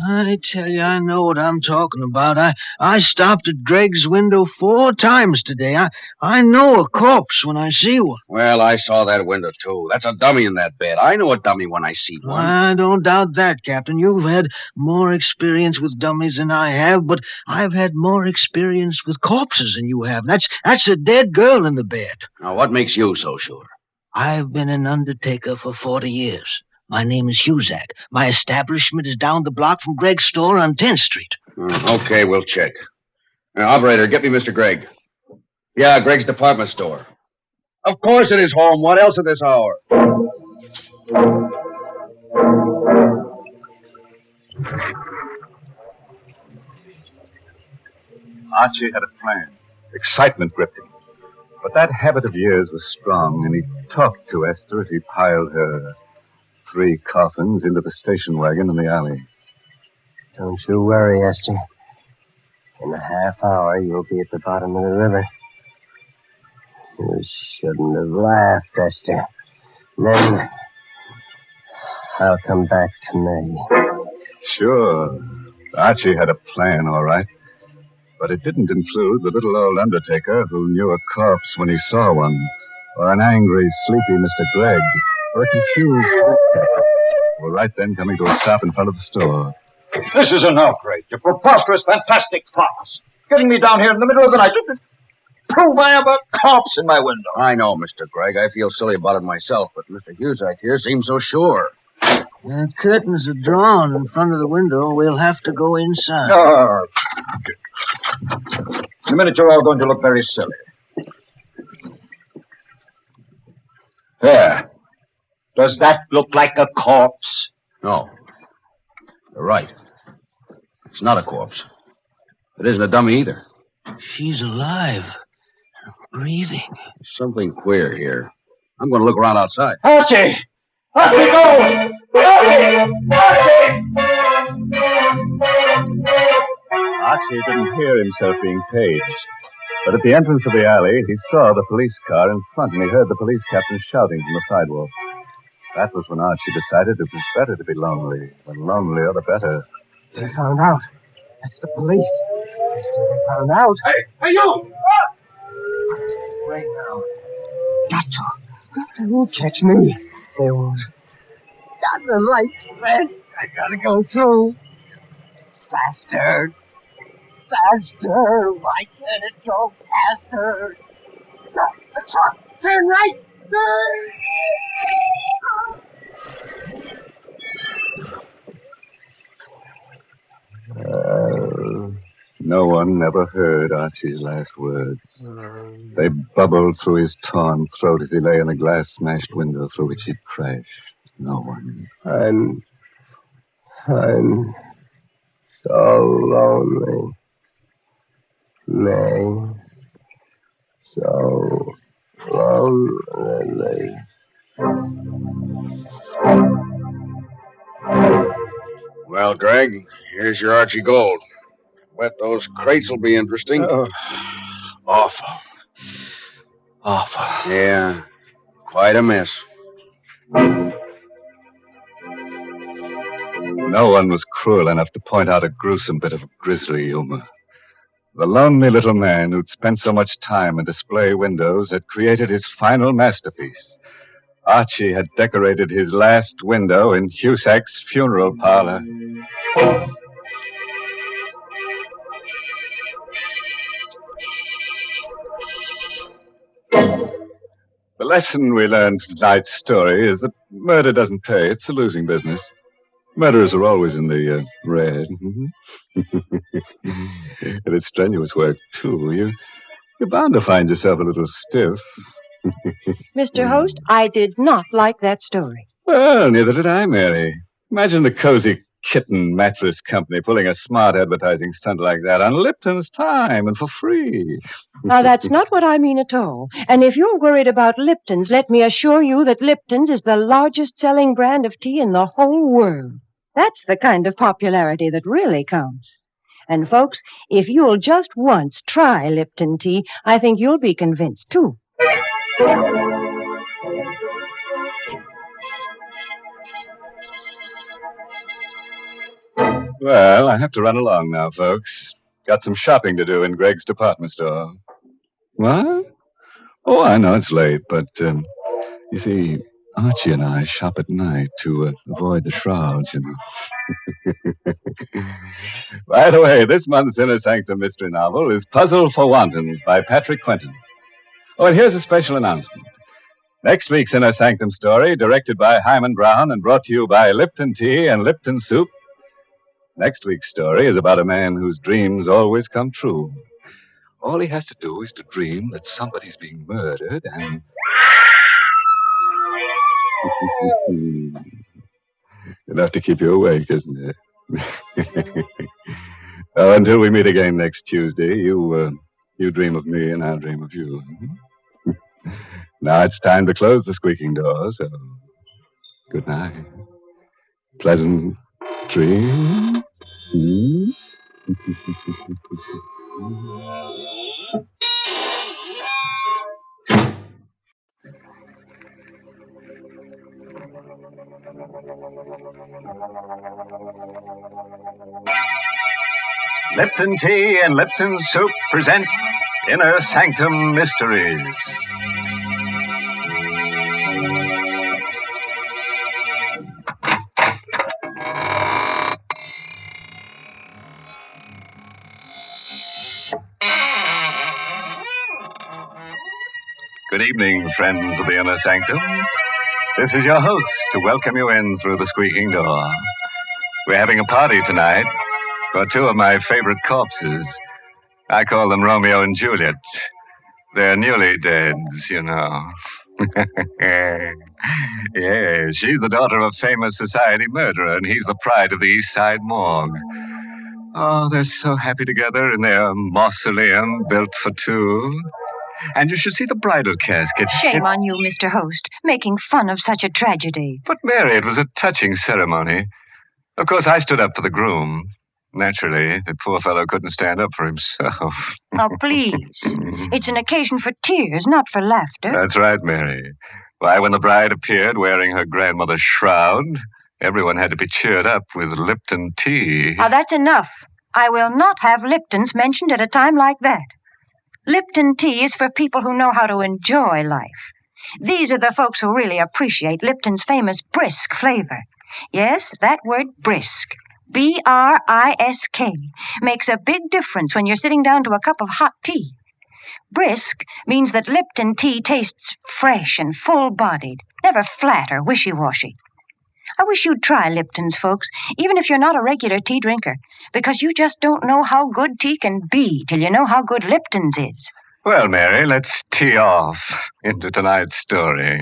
I tell you, I know what I'm talking about. I stopped at Greg's window 4 times today. I know a corpse when I see one. Well, I saw that window, too. That's a dummy in that bed. I know a dummy when I see one. I don't doubt that, Captain. You've had more experience with dummies than I have, but I've had more experience with corpses than you have. That's a dead girl in the bed. Now, what makes you so sure? I've been an undertaker for 40 years. My name is Huzak. My establishment is down the block from Greg's store on 10th Street. Okay, we'll check. Operator, get me Mr. Gregg. Yeah, Greg's department store. Of course it is home. What else at this hour? Archie had a plan. Excitement gripped him. But that habit of years was strong, and he talked to Esther as he piled her 3 coffins into the station wagon in the alley. Don't you worry, Esther. In a half hour, you'll be at the bottom of the river. You shouldn't have laughed, Esther. Then I'll come back to May. Sure. Archie had a plan, all right. But it didn't include the little old undertaker who knew a corpse when he saw one, or an angry, sleepy Mr. Gregg, or a confused were right then coming to a stop in front of the store. This is an outrage, a preposterous, fantastic farce. Getting me down here in the middle of the night to prove I have a corpse in my window. I know, Mr. Gregg. I feel silly about it myself, but Mr. Huzak here seems so sure. The curtains are drawn in front of the window. We'll have to go inside. In a minute, you're all going to look very silly. There. Does that look like a corpse? No. You're right. It's not a corpse. It isn't a dummy either. She's alive. Breathing. There's something queer here. I'm going to look around outside. Archie! Archie, go! Archie! Archie didn't hear himself being paged. But at the entrance of the alley, he saw the police car in front, and he heard the police captain shouting from the sidewalk. That was when Archie decided it was better to be lonely. The lonelier, the better. They found out. That's the police. They said they found out. Hey, you! Right now. Got to. They won't catch me. They won't. Got the lights red. I gotta go through. Faster. Faster. Why can't it go faster? The truck. Turn right. Turn. No one ever heard Archie's last words. They bubbled through his torn throat as he lay in a glass-smashed window through which he'd crashed. No one. I'm so lonely. May. So lonely. Well, Greg, here's your Archie Gold. Bet those crates will be interesting. Oh. Awful. Awful. Yeah, quite a mess. No one was cruel enough to point out a gruesome bit of grisly humor. The lonely little man who'd spent so much time in display windows had created his final masterpiece. Archie had decorated his last window in Cusack's funeral parlor. The lesson we learned from tonight's story is that murder doesn't pay. It's a losing business. Murderers are always in the red. And it's strenuous work, too. You're bound to find yourself a little stiff. Mr. Host, I did not like that story. Well, neither did I, Mary. Imagine the Cozy Kitten Mattress Company pulling a smart advertising stunt like that on Lipton's time and for free. Now, that's not what I mean at all. And if you're worried about Lipton's, let me assure you that Lipton's is the largest selling brand of tea in the whole world. That's the kind of popularity that really counts. And, folks, if you'll just once try Lipton tea, I think you'll be convinced, too. Well, I have to run along now, folks. Got some shopping to do in Greg's department store. What? Oh, I know it's late, but, you see, Archie and I shop at night to avoid the shrouds, you know. By the way, this month's Inner Sanctum mystery novel is Puzzle for Wantons by Patrick Quentin. Oh, and here's a special announcement. Next week's Inner Sanctum story, directed by Hyman Brown and brought to you by Lipton Tea and Lipton Soup. Next week's story is about a man whose dreams always come true. All he has to do is to dream that somebody's being murdered and... Enough to keep you awake, isn't it? Oh, until we meet again next Tuesday, you dream of me and I'll dream of you. Now it's time to close the squeaking door, so good night. Pleasant dreams. Lipton Tea and Lipton Soup present Inner Sanctum Mysteries. Good evening, friends of the Inner Sanctum. This is your host to welcome you in through the squeaking door. We're having a party tonight for two of my favorite corpses. I call them Romeo and Juliet. They're newly deads, you know. Yeah, she's the daughter of a famous society murderer, and he's the pride of the East Side morgue. Oh, they're so happy together in their mausoleum built for two. And you should see the bridal casket. Shame on you, Mr. Host, making fun of such a tragedy. But, Mary, it was a touching ceremony. Of course, I stood up for the groom. Naturally, the poor fellow couldn't stand up for himself. Oh, please. It's an occasion for tears, not for laughter. That's right, Mary. Why, when the bride appeared wearing her grandmother's shroud, everyone had to be cheered up with Lipton tea. Now, that's enough. I will not have Lipton's mentioned at a time like that. Lipton tea is for people who know how to enjoy life. These are the folks who really appreciate Lipton's famous brisk flavor. Yes, that word brisk. B-R-I-S-K. Makes a big difference when you're sitting down to a cup of hot tea. Brisk means that Lipton tea tastes fresh and full-bodied, never flat or wishy-washy. I wish you'd try Lipton's, folks, even if you're not a regular tea drinker, because you just don't know how good tea can be till you know how good Lipton's is. Well, Mary, let's tee off into tonight's story.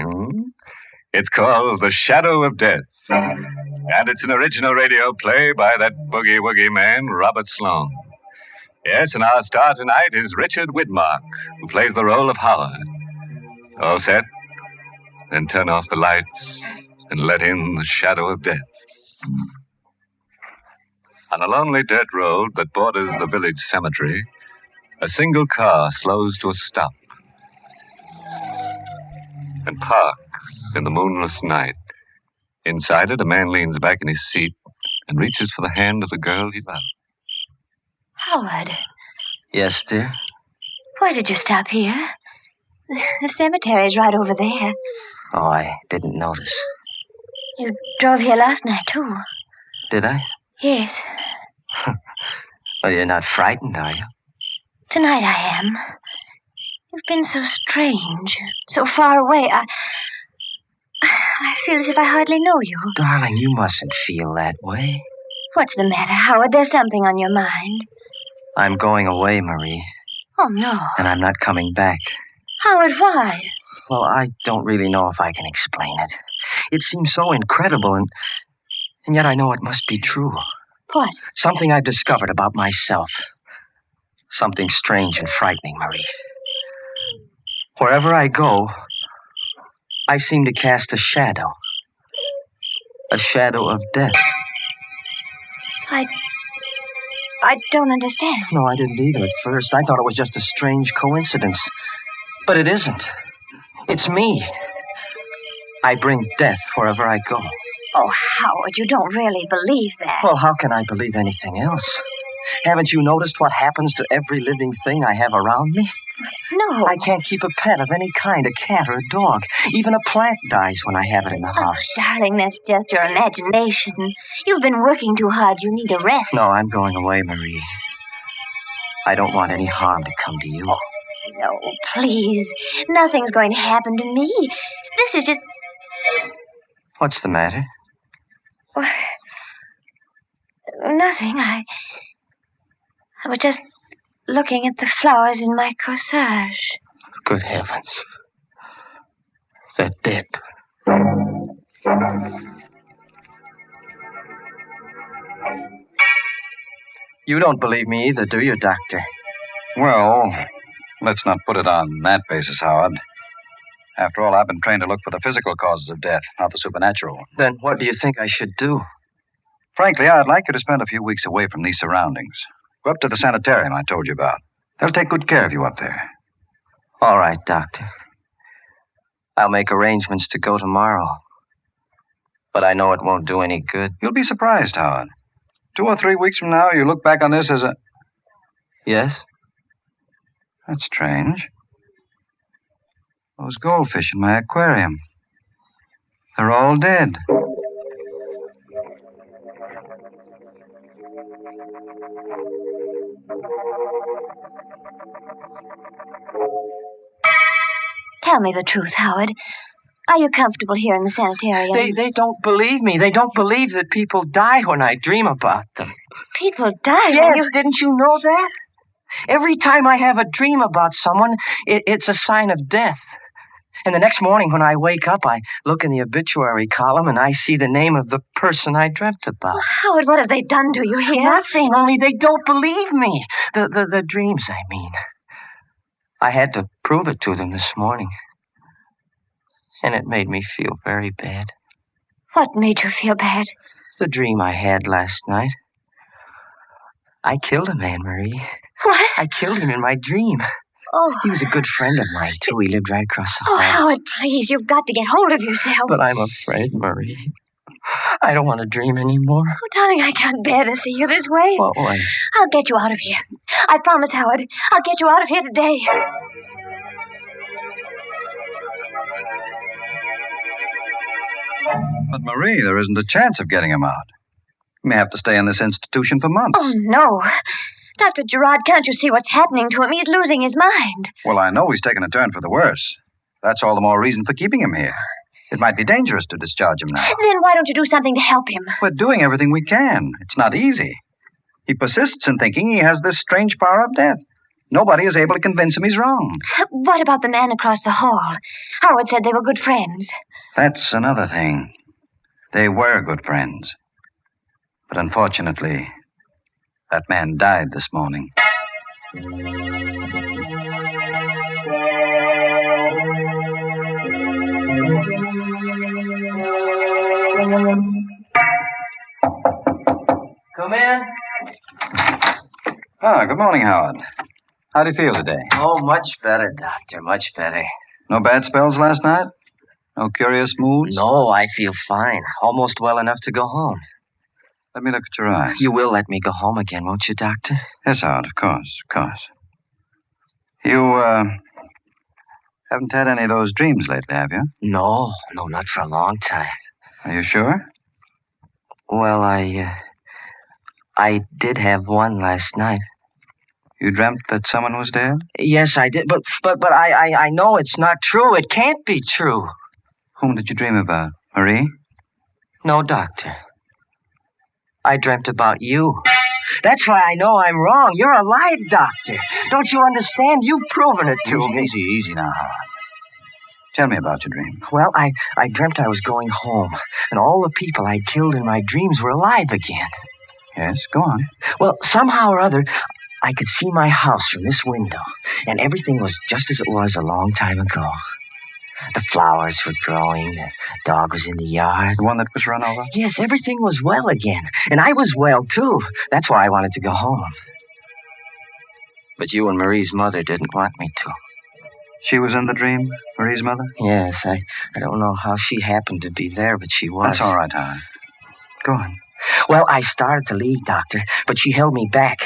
It's called The Shadow of Death, and it's an original radio play by that boogie-woogie man, Robert Sloan. Yes, and our star tonight is Richard Widmark, who plays the role of Howard. All set? Then turn off the lights and let in the shadow of death. On a lonely dirt road that borders the village cemetery, a single car slows to a stop and parks in the moonless night. Inside it, a man leans back in his seat and reaches for the hand of the girl he loves. Howard, Yes, dear? why did you stop here? The cemetery's right over there. Oh, I didn't notice. You drove here last night, too. Did I? Yes. Well, you're not frightened, are you? Tonight I am. You've been so strange, so far away. I feel as if I hardly know you. Darling, you mustn't feel that way. What's the matter, Howard? There's something on your mind. I'm going away, Marie, Oh, no. and I'm not coming back. Howard, why? Well, I don't really know if I can explain it. It seems so incredible, and yet I know it must be true. What? Something I've discovered about myself. Something strange and frightening, Marie. Wherever I go, I seem to cast a shadow. A shadow of death. I don't understand. No, I didn't either at first. I thought it was just a strange coincidence. But it isn't. It's me. I bring death wherever I go. Oh, Howard, you don't really believe that. Well, how can I believe anything else? Haven't you noticed what happens to every living thing I have around me? No. I can't keep a pet of any kind, a cat or a dog. Even a plant dies when I have it in the house. Oh, darling, that's just your imagination. You've been working too hard. You need a rest. No, I'm going away, Marie. I don't want any harm to come to you. No, please. Nothing's going to happen to me. This is just... What's the matter? Nothing. I was just looking at the flowers in my corsage. Good heavens. They're dead. You don't believe me either, do you, Doctor? Well, let's not put it on that basis, Howard. After all, I've been trained to look for the physical causes of death, not the supernatural. Then what do you think I should do? Frankly, I'd like you to spend a few weeks away from these surroundings. Go up to the sanitarium I told you about. They'll take good care of you up there. All right, Doctor. I'll make arrangements to go tomorrow. But I know it won't do any good. You'll be surprised, Howard. 2 or 3 weeks from now, you look back on this as a... Yes? That's strange. Those goldfish in my aquarium. They're all dead. Tell me the truth, Howard. Are you comfortable here in the sanitarium? They don't believe me. They don't believe that people die when I dream about them. People die? Yes, didn't you know that? Every time I have a dream about someone, it's a sign of death. And the next morning when I wake up, I look in the obituary column and I see the name of the person I dreamt about. Oh, Howard, what have they done to you here? Nothing, only they don't believe me. The dreams, I mean. I had to prove it to them this morning. And it made me feel very bad. What made you feel bad? The dream I had last night. I killed a man, Marie. What? I killed him in my dream. Oh. He was a good friend of mine, too. He lived right across the hall. Oh, Howard, please, you've got to get hold of yourself. But I'm afraid, Marie. I don't want to dream anymore. Oh, darling, I can't bear to see you this way. What way? I'll get you out of here. I promise, Howard. I'll get you out of here today. But, Marie, there isn't a chance of getting him out. He may have to stay in this institution for months. Oh, no. Dr. Gerard, can't you see what's happening to him? He's losing his mind. Well, I know he's taken a turn for the worse. That's all the more reason for keeping him here. It might be dangerous to discharge him now. Then why don't you do something to help him? We're doing everything we can. It's not easy. He persists in thinking he has this strange power of death. Nobody is able to convince him he's wrong. What about the man across the hall? Howard said they were good friends. That's another thing. They were good friends. But unfortunately, that man died this morning. Come in. Ah, good morning, Howard. How do you feel today? Oh, much better, Doctor. Much better. No bad spells last night? No curious moods? No, I feel fine. Almost well enough to go home. Let me look at your eyes. You will let me go home again, won't you, Doctor? Yes, Howard, of course. You, haven't had any of those dreams lately, have you? No, not for a long time. Are you sure? Well, I did have one last night. You dreamt that someone was dead? Yes, I did, but I know it's not true. It can't be true. Whom did you dream about? Marie? No, Doctor. I dreamt about you. That's why I know I'm wrong. You're alive, Doctor. Don't you understand? You've proven it to me. Easy now, Howard. Tell me about your dream. Well, I dreamt I was going home, and all the people I'd killed in my dreams were alive again. Yes, go on. Well, somehow or other, I could see my house from this window, and everything was just as it was a long time ago. The flowers were growing, the dog was in the yard. The one that was run over? Yes, everything was well again, and I was well, too. That's why I wanted to go home. But you and Marie's mother didn't want me to. She was in the dream, Marie's mother? Yes, I don't know how she happened to be there, but she was. That's all right, Howard. Go on. Well, I started to leave, Doctor, but she held me back.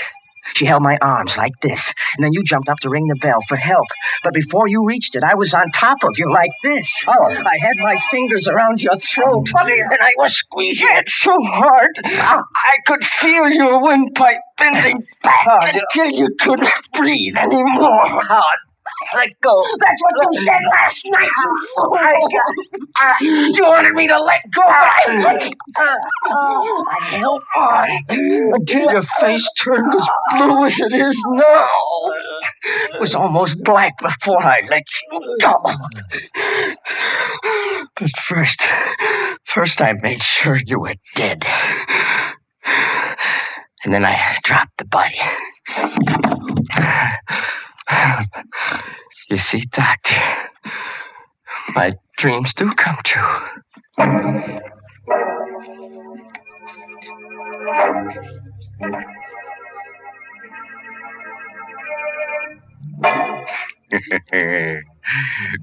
She held my arms like this, and then you jumped up to ring the bell for help. But before you reached it, I was on top of you like this. Oh, I had my fingers around your throat, and I was squeezing it so hard, I could feel your windpipe bending back until you couldn't breathe anymore. Let go. That's what you said last night, you fool. You wanted me to let go. I held on until your face turned as blue as it is now. It was almost black before I let you go. But first I made sure you were dead. And then I dropped the body. You see, Doctor, my dreams do come true.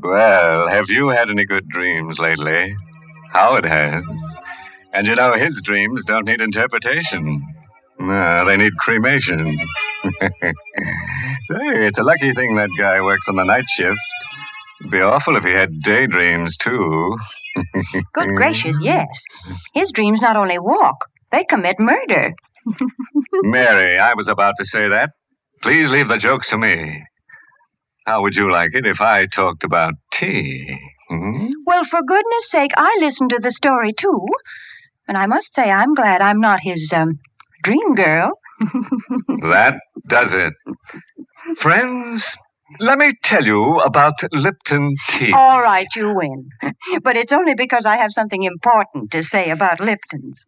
Well, have you had any good dreams lately? Howard has. And you know, his dreams don't need interpretation. No, they need cremation. Say, it's a lucky thing that guy works on the night shift. It'd be awful if he had daydreams, too. Good gracious, yes. His dreams not only walk, they commit murder. Mary, I was about to say that. Please leave the jokes to me. How would you like it if I talked about tea? Hmm? Well, for goodness sake, I listened to the story, too. And I must say I'm glad I'm not his, dream girl. That does it. Friends, let me tell you about Lipton tea. All right, you win. But it's only because I have something important to say about Lipton's.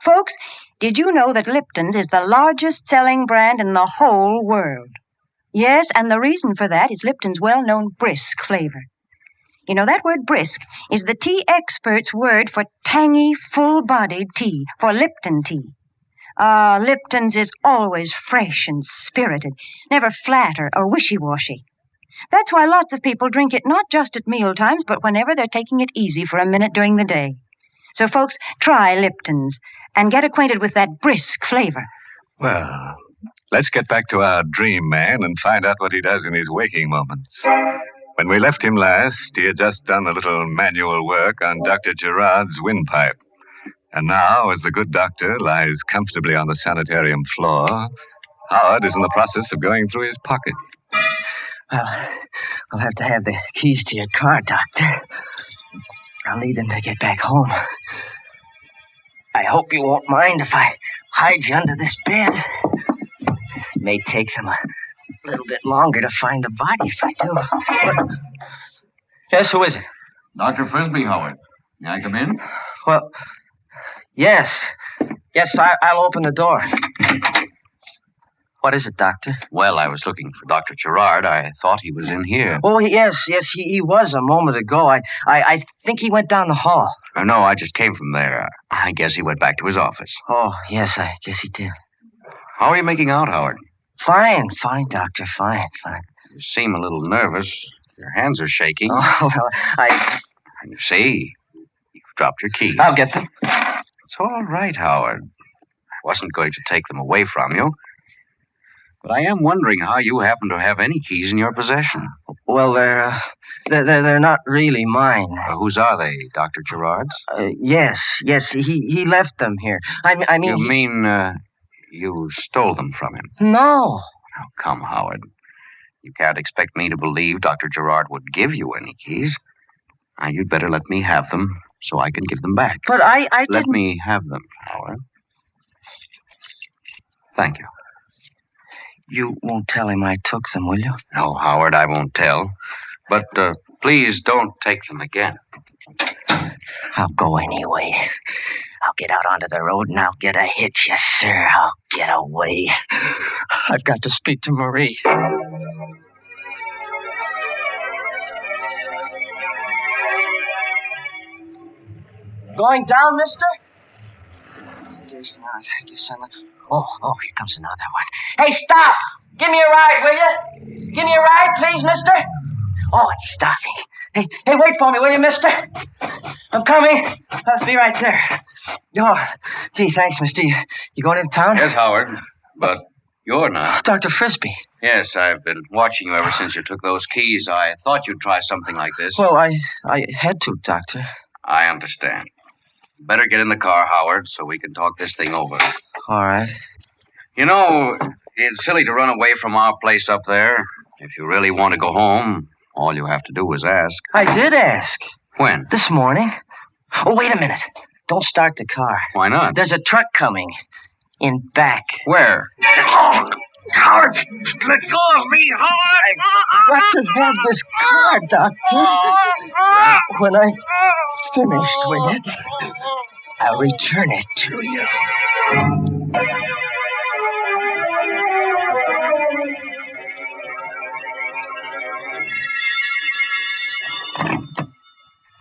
Folks, did you know that Lipton's is the largest selling brand in the whole world? Yes, and the reason for that is Lipton's well-known brisk flavor. You know, that word brisk is the tea expert's word for tangy, full-bodied tea, for Lipton tea. Lipton's is always fresh and spirited, never flat or wishy-washy. That's why lots of people drink it not just at meal times, but whenever they're taking it easy for a minute during the day. So, folks, try Lipton's and get acquainted with that brisk flavor. Well, let's get back to our dream man and find out what he does in his waking moments. When we left him last, he had just done a little manual work on Dr. Gerard's windpipe. And now, as the good doctor lies comfortably on the sanitarium floor, Howard is in the process of going through his pocket. Well, I'll have to have the keys to your car, Doctor. I'll need them to get back home. I hope you won't mind if I hide you under this bed. It may take them a little bit longer to find the body if I do. But... Yes, who is it? Dr. Frisbee, Howard. May I come in? Well, yes. Yes, I'll open the door. What is it, Doctor? Well, I was looking for Dr. Gerard. I thought he was in here. Oh, yes, he was a moment ago. I think he went down the hall. No, I just came from there. I guess he went back to his office. Oh, yes, I guess he did. How are you making out, Howard? Fine, Doctor, fine. You seem a little nervous. Your hands are shaking. Oh, well, You see, you've dropped your keys. I'll get them. It's all right, Howard. I wasn't going to take them away from you. But I am wondering how you happen to have any keys in your possession. Well, they're not really mine. Whose are they, Dr. Gerard's? Yes, he left them here. I mean... You mean you stole them from him? No. Oh, come, Howard. You can't expect me to believe Dr. Gerard would give you any keys. Now, you'd better let me have them so I can give them back. But I Let me have them, Howard. Thank you. You won't tell him I took them, will you? No, Howard, I won't tell. But please don't take them again. I'll go anyway. I'll get out onto the road and I'll get a hitch. Yes, sir. I'll get away. I've got to speak to Marie. Going down, mister? Guess not. Guess I'm not. Oh, here comes another one. Hey, stop! Give me a ride, will you? Give me a ride, please, mister. Oh, he's stopping. Hey, wait for me, will you, mister? I'm coming. I'll be right there. Oh, gee, thanks, mister. You going into town? Yes, Howard, but you're not. Dr. Frisbee. Yes, I've been watching you ever since you took those keys. I thought you'd try something like this. Well, I had to, Doctor. I understand. Better get in the car, Howard, so we can talk this thing over. All right. You know, it's silly to run away from our place up there. If you really want to go home, all you have to do is ask. I did ask. When? This morning. Oh, wait a minute. Don't start the car. Why not? There's a truck coming. In back. Where? Oh, Howard! Let go of me, Howard! I've got to have this car, Doctor. When I'm finished with it, I'll return it to you.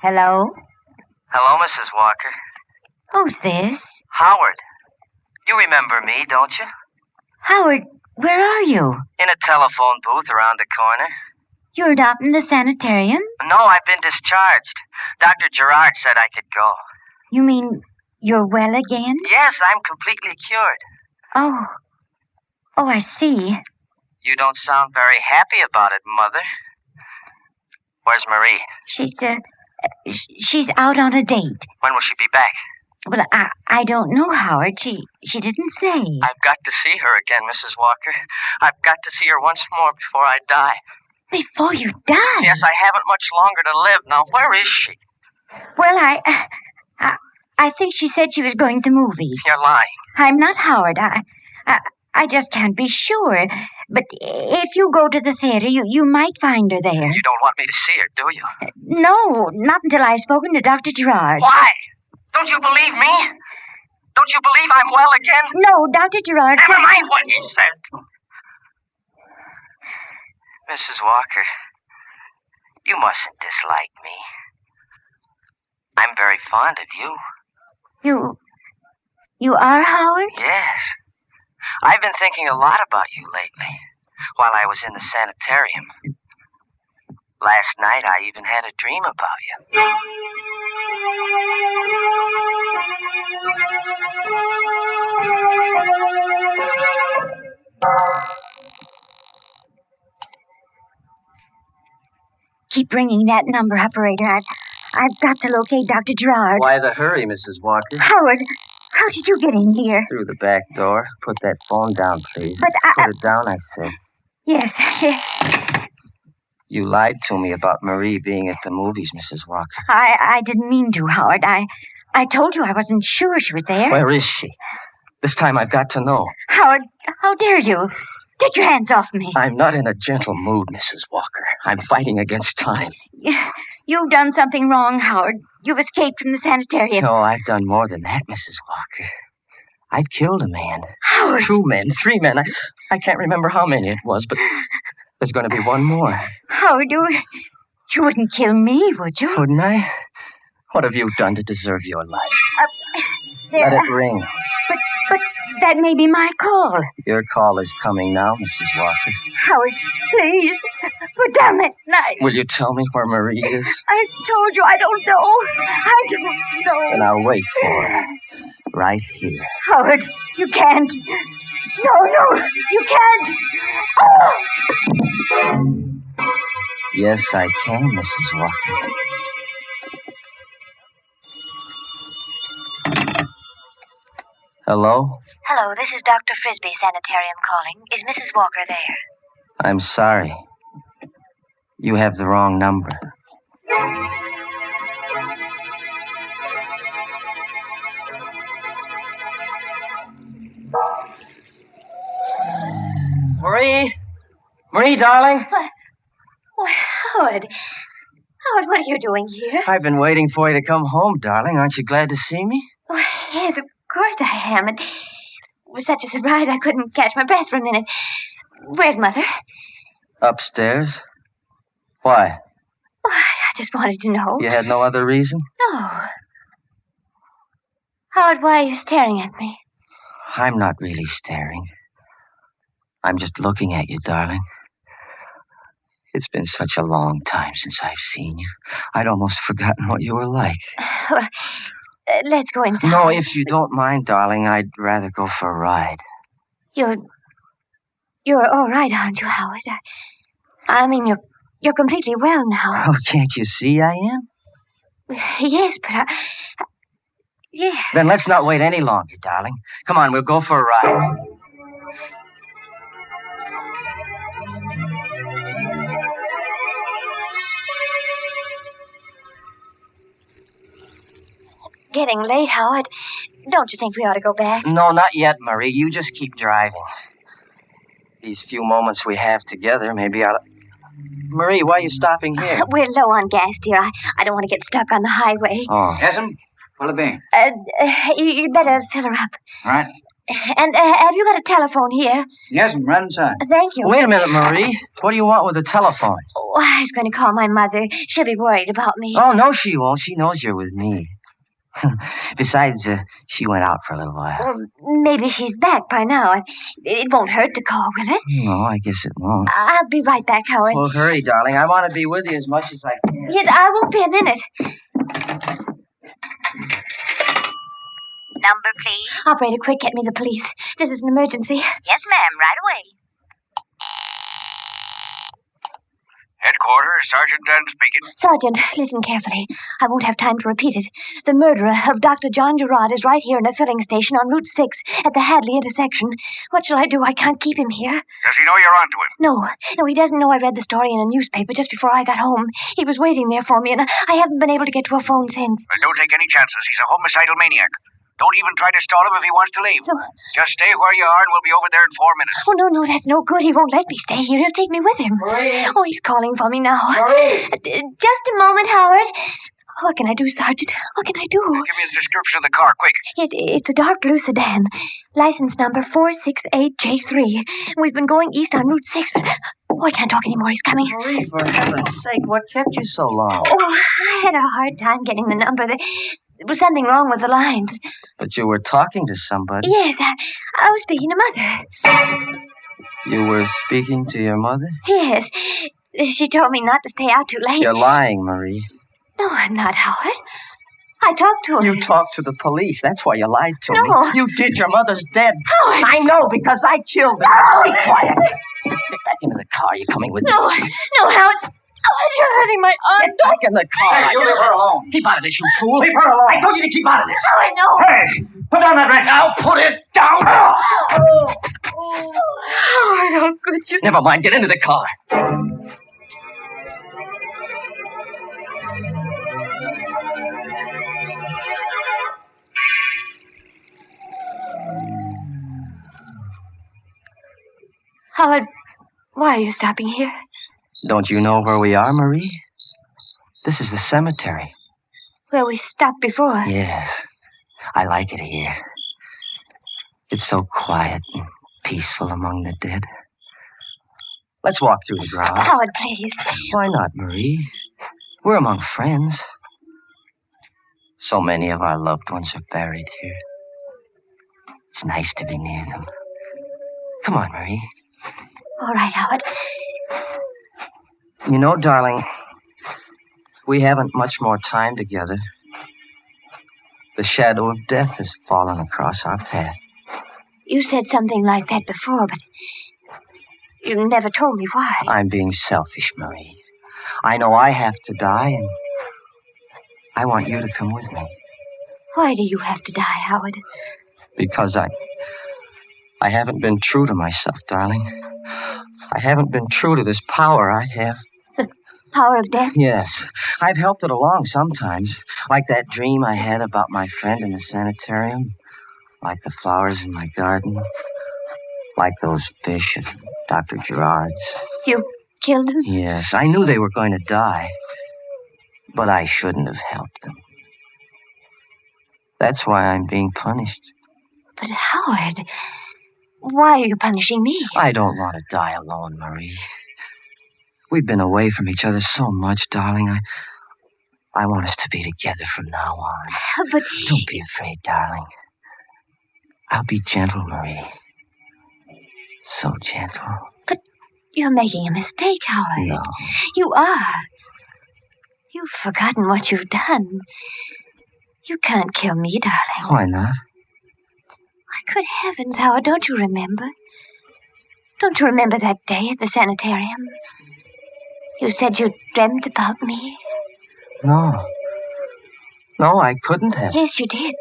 Hello? Hello, Mrs. Walker. Who's this? Howard. You remember me, don't you? Howard, where are you? In a telephone booth around the corner. You're not in the sanitarium? No, I've been discharged. Dr. Gerard said I could go. You mean you're well again? Yes, I'm completely cured. Oh, I see. You don't sound very happy about it, Mother. Where's Marie? She's out on a date. When will she be back? Well, I don't know, Howard. She didn't say. I've got to see her again, Mrs. Walker. I've got to see her once more before I die. Before you die? Yes, I haven't much longer to live now. Where is she? Well, I think she said she was going to movies. You're lying. I'm not, Howard. I just can't be sure. But if you go to the theater, you might find her there. You don't want me to see her, do you? No, not until I've spoken to Dr. Gerard. Why? Don't you believe me? Don't you believe I'm well again? No, Dr. Gerard... Never mind what you said. Mrs. Walker, you mustn't dislike me. I'm very fond of you. You are, Howard? Yes. I've been thinking a lot about you lately, while I was in the sanitarium. Last night, I even had a dream about you. Keep ringing that number, operator. I've got to locate Dr. Gerard. Why the hurry, Mrs. Walker? Howard, how did you get in here? Through the back door. Put that phone down, please. But Put it down, I said. Yes. You lied to me about Marie being at the movies, Mrs. Walker. I didn't mean to, Howard. I told you I wasn't sure she was there. Where is she? This time I've got to know. Howard, how dare you? Get your hands off me. I'm not in a gentle mood, Mrs. Walker. I'm fighting against time. You've done something wrong, Howard. You've escaped from the sanitarium. No, I've done more than that, Mrs. Walker. I've killed a man. Howard. 2 men, 3 men. I can't remember how many it was, but there's going to be one more. Howard, you wouldn't kill me, would you? Wouldn't I? What have you done to deserve your life? Let it ring. But that may be my call. Your call is coming now, Mrs. Walker. Howard, please, put down that knife. Will you tell me where Marie is? I told you I don't know. I don't know. Then I'll wait for her. Right here. Howard, you can't. No, you can't. Oh! Yes, I can, Mrs. Walker. Hello? Hello, this is Dr. Frisbee Sanitarium calling. Is Mrs. Walker there? I'm sorry. You have the wrong number. Marie? Marie, darling? Why, Howard. Howard, what are you doing here? I've been waiting for you to come home, darling. Aren't you glad to see me? Oh, yes, of course I am. It was such a surprise I couldn't catch my breath for a minute. Where's Mother? Upstairs. Why? Oh, I just wanted to know. You had no other reason? No. Howard, why are you staring at me? I'm not really staring. I'm just looking at you, darling. It's been such a long time since I've seen you. I'd almost forgotten what you were like. Well, let's go inside. No, if you don't mind, darling, I'd rather go for a ride. You're all right, aren't you, Howard? I mean, you're completely well now. Oh, can't you see I am? Yes, but yes. Then let's not wait any longer, darling. Come on, we'll go for a ride. Getting late, Howard. Don't you think we ought to go back? No, not yet, Marie. You just keep driving. These few moments we have together, maybe I'll... Marie, why are you stopping here? We're low on gas, dear. I don't want to get stuck on the highway. Oh. Yes'm? What'll it be? You'd better fill her up. Right. And have you got a telephone here? Yes'm, right inside. Thank you. Wait a minute, Marie. What do you want with the telephone? Oh, I was going to call my mother. She'll be worried about me. Oh, no, she won't. She knows you're with me. Besides, she went out for a little while. Well, maybe she's back by now. It won't hurt to call, will it? No, I guess it won't. I'll be right back, Howard. Well, hurry, darling. I want to be with you as much as I can. Yes, I won't be a minute. Number, please. Operator, quick, get me the police. This is an emergency. Yes, ma'am, right away. Headquarters, Sergeant Dunn speaking. Sergeant, listen carefully. I won't have time to repeat it. The murderer of Dr. John Gerard is right here in a filling station on Route 6 at the Hadley intersection. What shall I do? I can't keep him here. Does he know you're onto him? No, he doesn't know I read the story in a newspaper just before I got home. He was waiting there for me, and I haven't been able to get to a phone since. Well, don't take any chances. He's a homicidal maniac. Don't even try to stall him if he wants to leave. No. Just stay where you are and we'll be over there in 4 minutes. Oh, no, that's no good. He won't let me stay here. He'll take me with him. Marie. Oh, he's calling for me now. Marie. Just a moment, Howard. What can I do, Sergeant? What can I do? Give me the description of the car, quick. It's a dark blue sedan. License number 468J3. We've been going east on Route 6. Oh, I can't talk anymore. He's coming. Marie, for heaven's sake, what kept you so long? Oh, I had a hard time getting the number. There was something wrong with the lines. But you were talking to somebody. Yes, I was speaking to Mother. You were speaking to your mother? Yes. She told me not to stay out too late. You're lying, Marie. No, I'm not, Howard. I talked to her. You talked to the police. That's why you lied to No. me. You did. Your mother's dead. Howard! I know, because I killed her. No. Be quiet. Get back into the car. You're coming with me. No, Howard. You're hurting my arm. Get back in the car. Hey, you leave her alone. Keep out of this, you fool. Leave her alone. I told you to keep out of this. Oh, I know. Hey, put down that wrench. Now put it down. Howard, how could you? Never mind. Get into the car. Howard, why are you stopping here? Don't you know where we are, Marie? This is the cemetery. Where we stopped before. Yes. I like it here. It's so quiet and peaceful among the dead. Let's walk through the grounds. Howard, please. Why not, Marie? We're among friends. So many of our loved ones are buried here. It's nice to be near them. Come on, Marie. All right, Howard. You know, darling, we haven't much more time together. The shadow of death has fallen across our path. You said something like that before, but you never told me why. I'm being selfish, Marie. I know I have to die, and I want you to come with me. Why do you have to die, Howard? Because I haven't been true to myself, darling. I haven't been true to this power I have. The power of death? Yes. I've helped it along sometimes. Like that dream I had about my friend in the sanitarium. Like the flowers in my garden. Like those fish at Dr. Gerard's. You killed them? Yes. I knew they were going to die. But I shouldn't have helped them. That's why I'm being punished. But Howard, why are you punishing me? I don't want to die alone, Marie. We've been away from each other so much, darling. I want us to be together from now on. But... Don't be afraid, darling. I'll be gentle, Marie. So gentle. But you're making a mistake, Howard. No. You are. You've forgotten what you've done. You can't kill me, darling. Why not? Good heavens, Howard, don't you remember? Don't you remember that day at the sanitarium? You said you dreamt about me. No. No, I couldn't have. Yes, you did.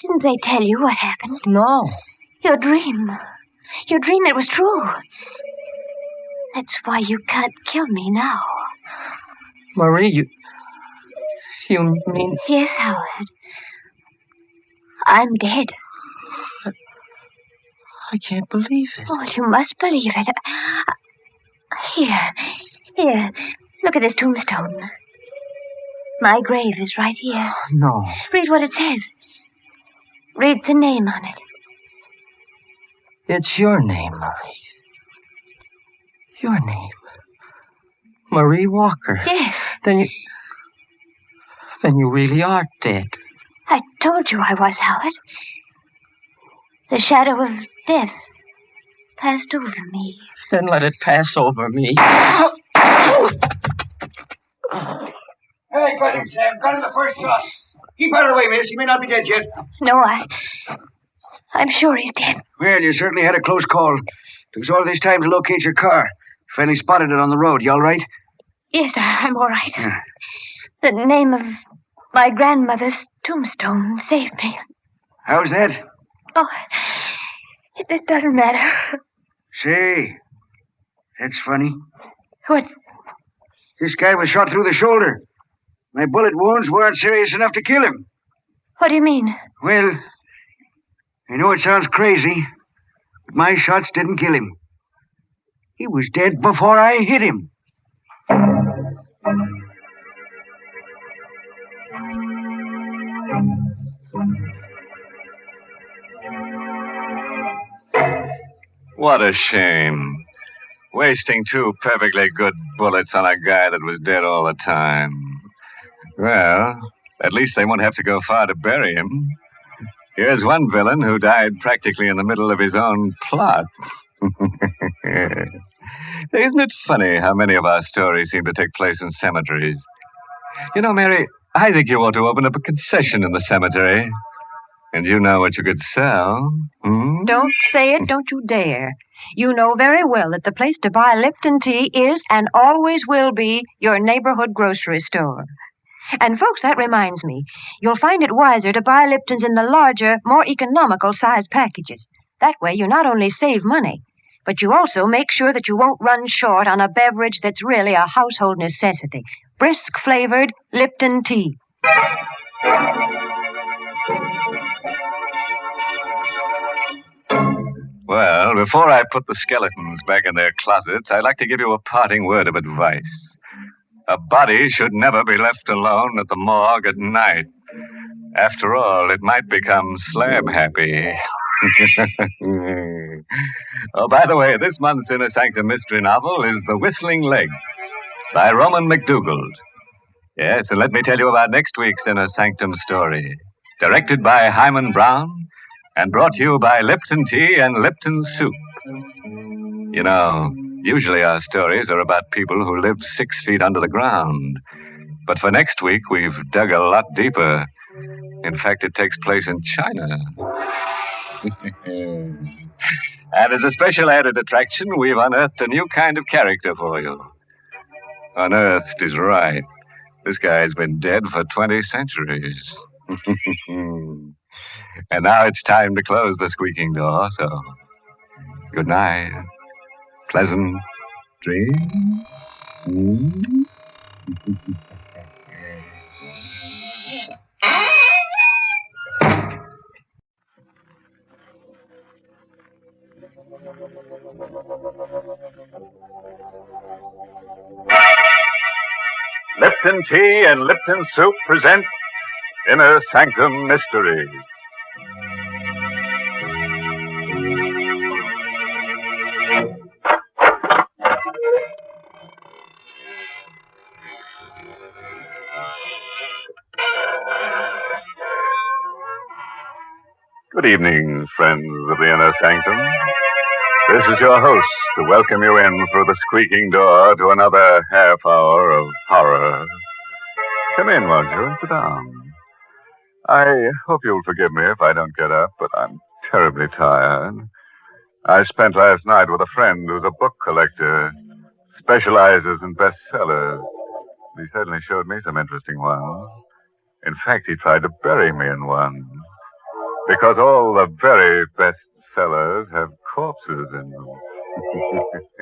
Didn't they tell you what happened? No. Your dream. Your dream, it was true. That's why you can't kill me now. Marie, you mean... Yes, Howard. I'm dead. I can't believe it. Oh, you must believe it. Here. Look at this tombstone. My grave is right here. No. Read what it says. Read the name on it. It's your name, Marie. Your name. Marie Walker. Yes. Then you really are dead. I told you I was, Howard. The shadow of death passed over me. Then let it pass over me. Hey, got him, Sam. Got him the first shot. Keep out of the way, miss. He may not be dead yet. No, I'm sure he's dead. Well, you certainly had a close call. Took us all this time to locate your car. Finally spotted it on the road. You all right? Yes, sir. I'm all right. Yeah. The name of my grandmother's tombstone saved me. How's that? Oh, it doesn't matter. Say, that's funny. What? This guy was shot through the shoulder. My bullet wounds weren't serious enough to kill him. What do you mean? Well, I know it sounds crazy, but my shots didn't kill him. He was dead before I hit him. What a shame. Wasting two perfectly good bullets on a guy that was dead all the time. Well, at least they won't have to go far to bury him. Here's one villain who died practically in the middle of his own plot. Isn't it funny how many of our stories seem to take place in cemeteries? You know, Mary, I think you ought to open up a concession in the cemetery. And you know what you could sell. Hmm? Don't say it, don't you dare. You know very well that the place to buy Lipton tea is and always will be your neighborhood grocery store. And, folks, that reminds me. You'll find it wiser to buy Lipton's in the larger, more economical size packages. That way you not only save money, but you also make sure that you won't run short on a beverage that's really a household necessity. Brisk-flavored Lipton tea. Well, before I put the skeletons back in their closets, I'd like to give you a parting word of advice. A body should never be left alone at the morgue at night. After all, it might become slab-happy. Oh, by the way, this month's Inner Sanctum Mystery novel is The Whistling Legs by Roman McDougald. Yes, and let me tell you about next week's Inner Sanctum story. Directed by Hyman Brown and brought to you by Lipton Tea and Lipton Soup. You know, usually our stories are about people who live 6 feet under the ground. But for next week, we've dug a lot deeper. In fact, it takes place in China. And as a special added attraction, we've unearthed a new kind of character for you. Unearthed is right. This guy's been dead for 20 centuries. And now it's time to close the squeaking door, so good night. Pleasant dreams. Lipton Tea and Lipton Soup present Inner Sanctum Mysteries. Good evening, friends of the Inner Sanctum. This is your host to welcome you in through the squeaking door to another half hour of horror. Come in, won't you, and sit down. I hope you'll forgive me if I don't get up, but I'm terribly tired. I spent last night with a friend who's a book collector, specializes in bestsellers. He certainly showed me some interesting ones. In fact, he tried to bury me in one. Because all the very best sellers have corpses in them.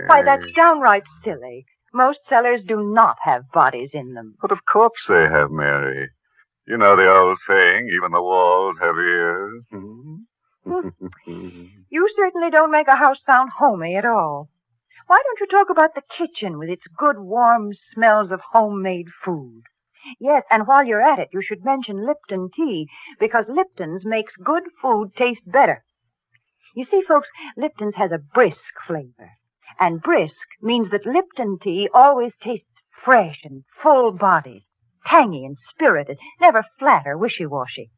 Why, that's downright silly. Most cellars do not have bodies in them. But of course they have, Mary. You know the old saying, even the walls have ears. You certainly don't make a house sound homey at all. Why don't you talk about the kitchen with its good, warm smells of homemade food? Yes, and while you're at it, you should mention Lipton tea, because Lipton's makes good food taste better. You see, folks, Lipton's has a brisk flavor. And brisk means that Lipton tea always tastes fresh and full-bodied, tangy and spirited, never flat or wishy-washy.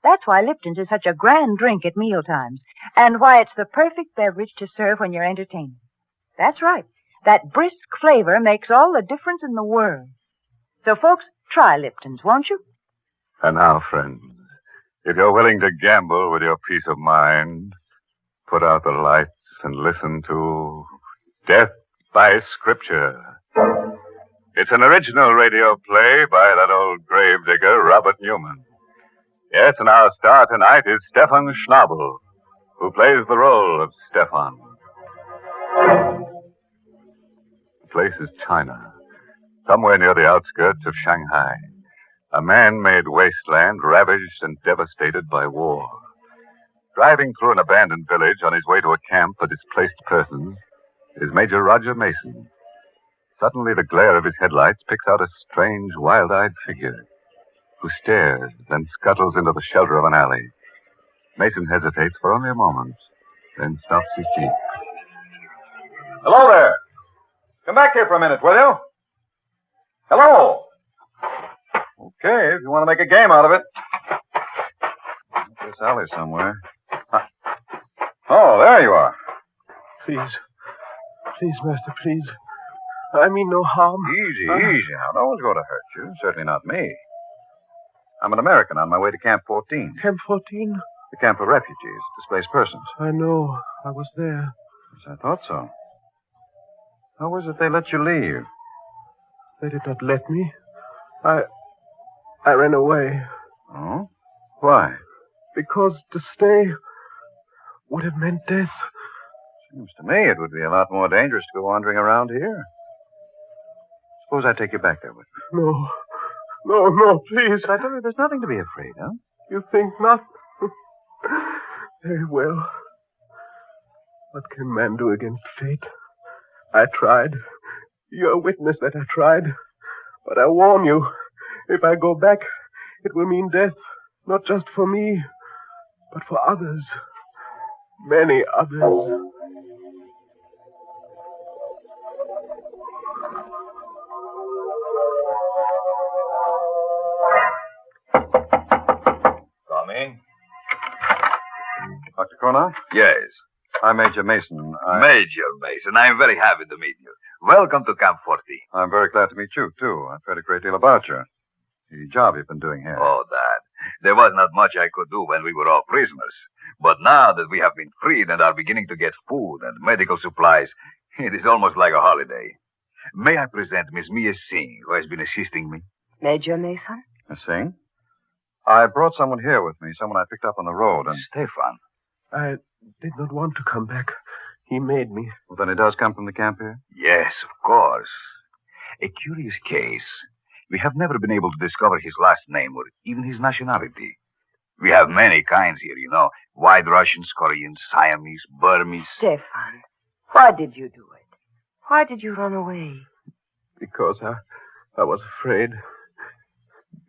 That's why Lipton's is such a grand drink at mealtimes, and why it's the perfect beverage to serve when you're entertaining. That's right. That brisk flavor makes all the difference in the world. So, folks, try Lipton's, won't you? And now, friends, if you're willing to gamble with your peace of mind, put out the lights and listen to Death by Scripture. It's an original radio play by that old gravedigger, Robert Newman. Yes, and our star tonight is Stefan Schnabel, who plays the role of Stefan. The place is China, somewhere near the outskirts of Shanghai. A man-made wasteland ravaged and devastated by war. Driving through an abandoned village on his way to a camp for displaced persons is Major Roger Mason. Suddenly, the glare of his headlights picks out a strange, wild-eyed figure who stares, then scuttles into the shelter of an alley. Mason hesitates for only a moment, then stops his jeep. Hello there. Come back here for a minute, will you? Hello. Okay, if you want to make a game out of it. This alley somewhere. Oh, there you are. Please, master, please. I mean no harm. Easy. Now, no one's going to hurt you. Certainly not me. I'm an American on my way to Camp 14. Camp 14? The camp for refugees, displaced persons. I know. I was there. Yes, I thought so. How was it they let you leave? They did not let me. I ran away. Oh? Why? Because to stay would have meant death. Seems to me it would be a lot more dangerous to go wandering around here. Suppose I take you back there with me. No. No, please. But I tell you, there's nothing to be afraid of. You think not? Very well. What can man do against fate? I tried. You're a witness that I tried. But I warn you, if I go back, it will mean death. Not just for me, but for others. Many others. Come in. Dr. Cornell? Yes. I'm Major Mason. Major Mason, I'm very happy to meet you. Welcome to Camp 40. I'm very glad to meet you, too. I've heard a great deal about you. The job you've been doing here. Oh, that. There was not much I could do when we were all prisoners. But now that we have been freed and are beginning to get food and medical supplies, it is almost like a holiday. May I present Miss Mia Singh, who has been assisting me? Major Mason? Miss Singh? I brought someone here with me, someone I picked up on the road, and... Stefan. I did not want to come back. He made me. Well, then he does come from the camp here? Yes, of course. A curious case. We have never been able to discover his last name or even his nationality. We have many kinds here, you know. White Russians, Koreans, Siamese, Burmese. Stefan, why did you do it? Why did you run away? Because I was afraid.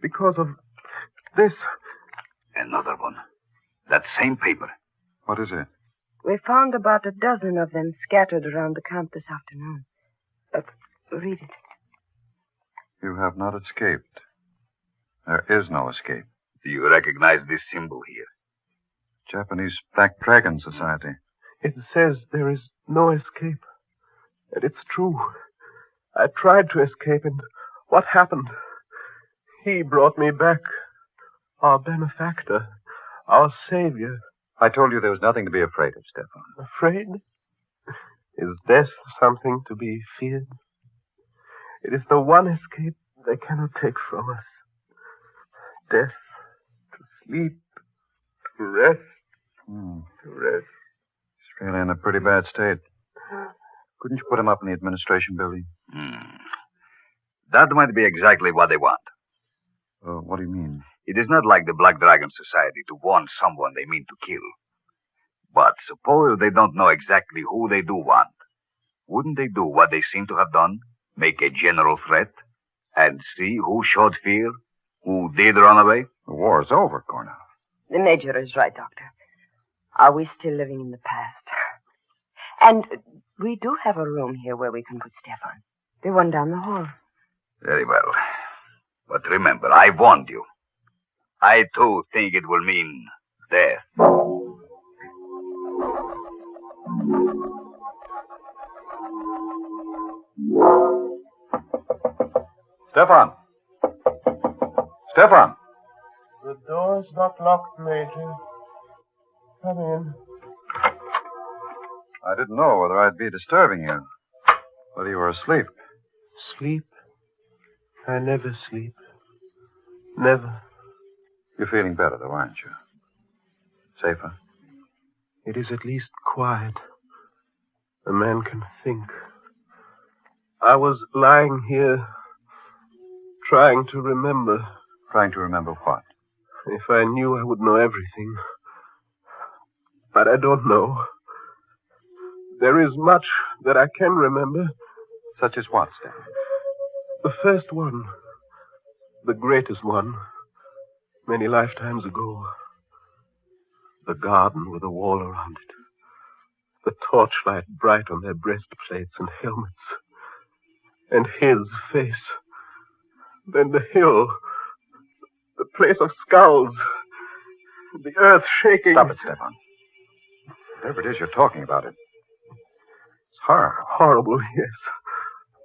Because of this. Another one. That same paper. What is it? We found about a dozen of them scattered around the camp this afternoon. Read it. You have not escaped. There is no escape. Do you recognize this symbol here? Japanese Black Dragon Society. It says there is no escape. And it's true. I tried to escape, and what happened? He brought me back. Our benefactor. Our savior. I told you there was nothing to be afraid of, Stefan. Afraid? Is death something to be feared? It is the one escape they cannot take from us. Death, to sleep, to rest, to rest. He's really in a pretty bad state. Couldn't you put him up in the administration building? That might be exactly what they want. What do you mean? It is not like the Black Dragon Society to warn someone they mean to kill. But suppose they don't know exactly who they do want. Wouldn't they do what they seem to have done? Make a general threat? And see who showed fear? Who did run away? The war is over, Cornell. The Major is right, Doctor. Are we still living in the past? And we do have a room here where we can put Stefan. The one down the hall. Very well. But remember, I warned you. I, too, think it will mean death. Stefan! Stefan! The door is not locked, Major. Come in. I didn't know whether I'd be disturbing you. Whether you were asleep. Sleep? I never sleep. Never. You're feeling better, though, aren't you? Safer? It is at least quiet. A man can think. I was lying here, trying to remember. Trying to remember what? If I knew, I would know everything. But I don't know. There is much that I can remember. Such as what, Stan? The first one. The greatest one. Many lifetimes ago. The garden with a wall around it. The torchlight bright on their breastplates and helmets. And his face. Then the hill. The place of skulls. The earth shaking. Stop it, Stefan. Whatever it is you're talking about, it's horrible. Horrible, yes.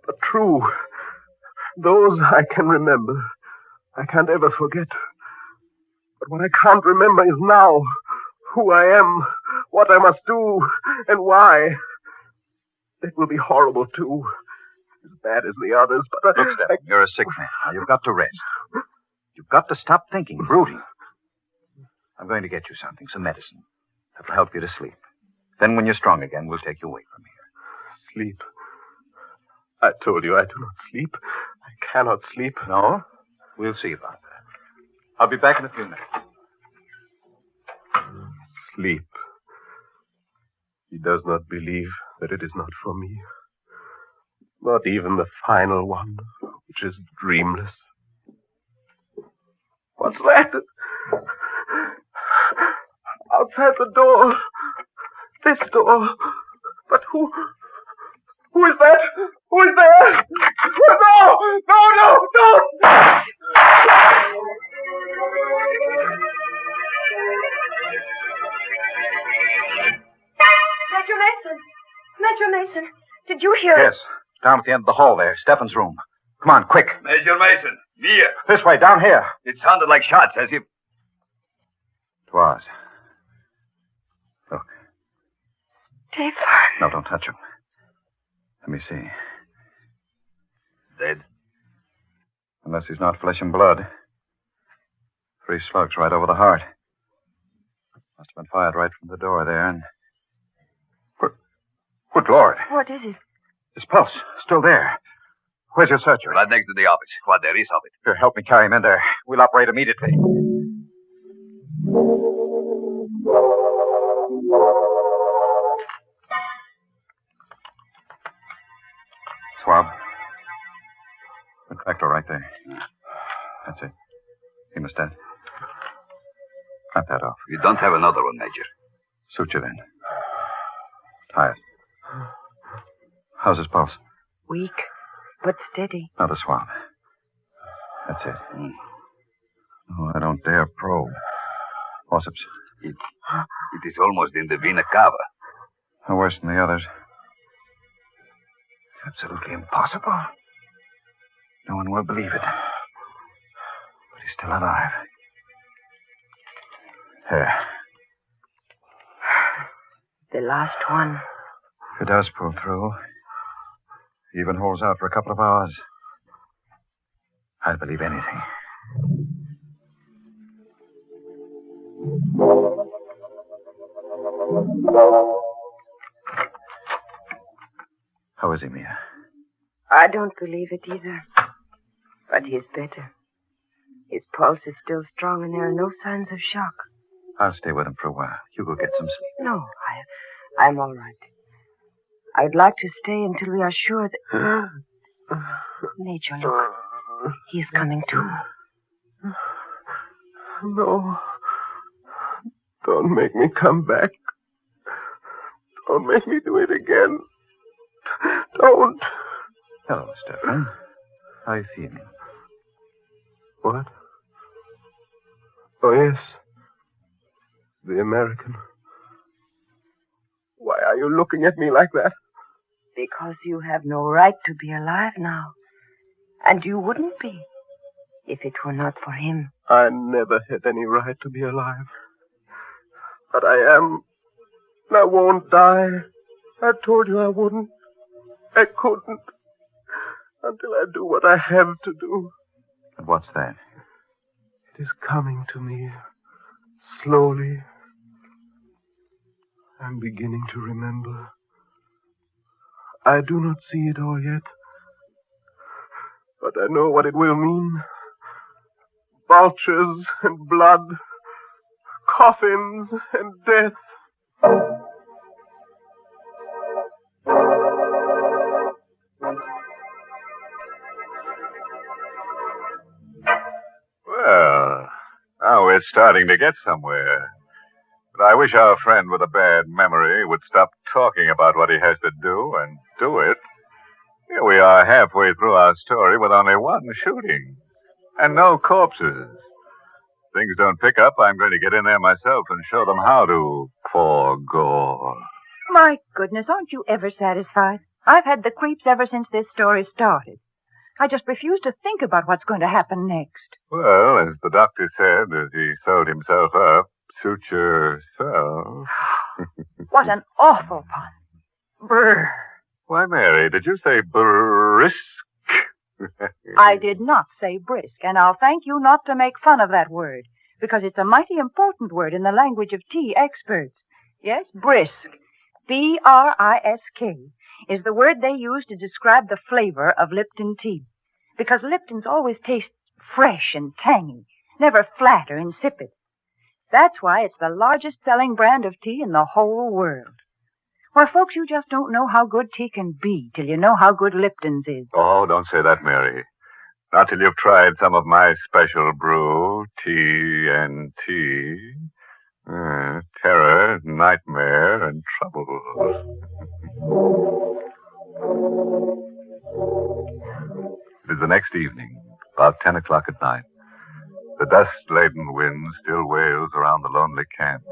But true. Those I can remember. I can't ever forget. But what I can't remember is now. who I am, what I must do, and why. It will be horrible, too. As bad as the others, but... Look, Stephen, you're a sick man. Now, you've got to rest. You've got to stop thinking, brooding. I'm going to get you something, some medicine. That'll help you to sleep. Then when you're strong again, we'll take you away from here. Sleep. I told you I do not sleep. I cannot sleep. No? We'll see about that. I'll be back in a few minutes. Sleep. He does not believe that it is not for me. Not even the final one, which is dreamless. What's that? Outside the door. This door. But who is that? Who is there? No! No, don't! Major Mason, did you hear Yes. Down at the end of the hall there. Stephen's room. Come on, quick. Major Mason, here. This way, down here. It sounded like shots, as if... It was. Look. Dave? No, don't touch him. Let me see. Dead? Unless he's not flesh and blood. 3 slugs right over the heart. Must have been fired right from the door there, and... Good Lord. What is it? His pulse. Still there. Where's your surgery? Right next to the office. What there is of it. Here, help me carry him in there. We'll operate immediately. Swab. Infector right there. That's it. Hemostat. Cut that off. You don't have another one, Major. Suture then. Tie it. How's his pulse? Weak, but steady. Now the swab. That's it. Oh, I don't dare probe. Forceps. It is almost in the vena cava. No worse than the others. It's absolutely impossible. No one will believe it. But he's still alive. There. The last one. If it does pull through, he even holds out for a couple of hours, I'd believe anything. How is he, Mia? I don't believe it either. But he's better. His pulse is still strong and there are no signs of shock. I'll stay with him for a while. You go get some sleep. No, I'm all right. I'd like to stay until we are sure that... Major, look. He's coming to. No. Don't make me come back. Don't make me do it again. Don't. Hello, Stephen. How are you feeling? What? Oh, yes. The American. Why are you looking at me like that? Because you have no right to be alive now. And you wouldn't be if it were not for him. I never had any right to be alive. But I am. And I won't die. I told you I wouldn't. I couldn't. Until I do what I have to do. And what's that? It is coming to me. Slowly. I'm beginning to remember. I do not see it all yet. But I know what it will mean. Vultures and blood. Coffins and death. Well, now we're starting to get somewhere. But I wish our friend with a bad memory would stop talking about what he has to do and do it. Here we are halfway through our story with only one shooting. And no corpses. If things don't pick up, I'm going to get in there myself and show them how to pour gore. My goodness, aren't you ever satisfied? I've had the creeps ever since this story started. I just refuse to think about what's going to happen next. Well, as the doctor said as he sewed himself up, suit yourself. What an awful pun. Brr. Why, Mary, did you say brisk? I did not say brisk, and I'll thank you not to make fun of that word, because it's a mighty important word in the language of tea experts. Yes, brisk. B-R-I-S-K is the word they use to describe the flavor of Lipton tea, because Lipton's always tastes fresh and tangy, never flat or insipid. That's why it's the largest selling brand of tea in the whole world. Why, folks, you just don't know how good tea can be till you know how good Lipton's is. Oh, don't say that, Mary. Not till you've tried some of my special brew, tea and tea. Terror, nightmare, and trouble. It is the next evening, about 10 o'clock at night. The dust-laden wind still wails around the lonely camp,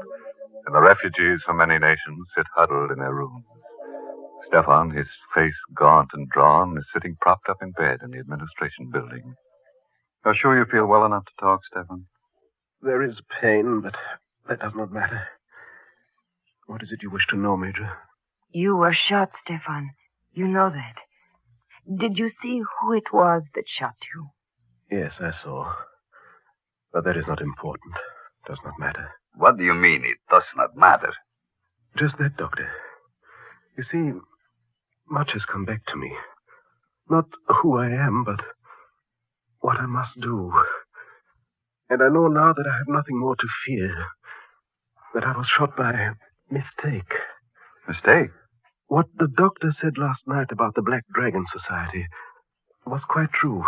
and the refugees from many nations sit huddled in their rooms. Stefan, his face gaunt and drawn, is sitting propped up in bed in the administration building. You're sure you feel well enough to talk, Stefan? There is pain, but that does not matter. What is it you wish to know, Major? You were shot, Stefan. You know that. Did you see who it was that shot you? Yes, I saw. But that is not important. Does not matter. What do you mean, it does not matter? Just that, Doctor. You see, much has come back to me. Not who I am, but what I must do. And I know now that I have nothing more to fear. That I was shot by mistake. Mistake? What the doctor said last night about the Black Dragon Society was quite true.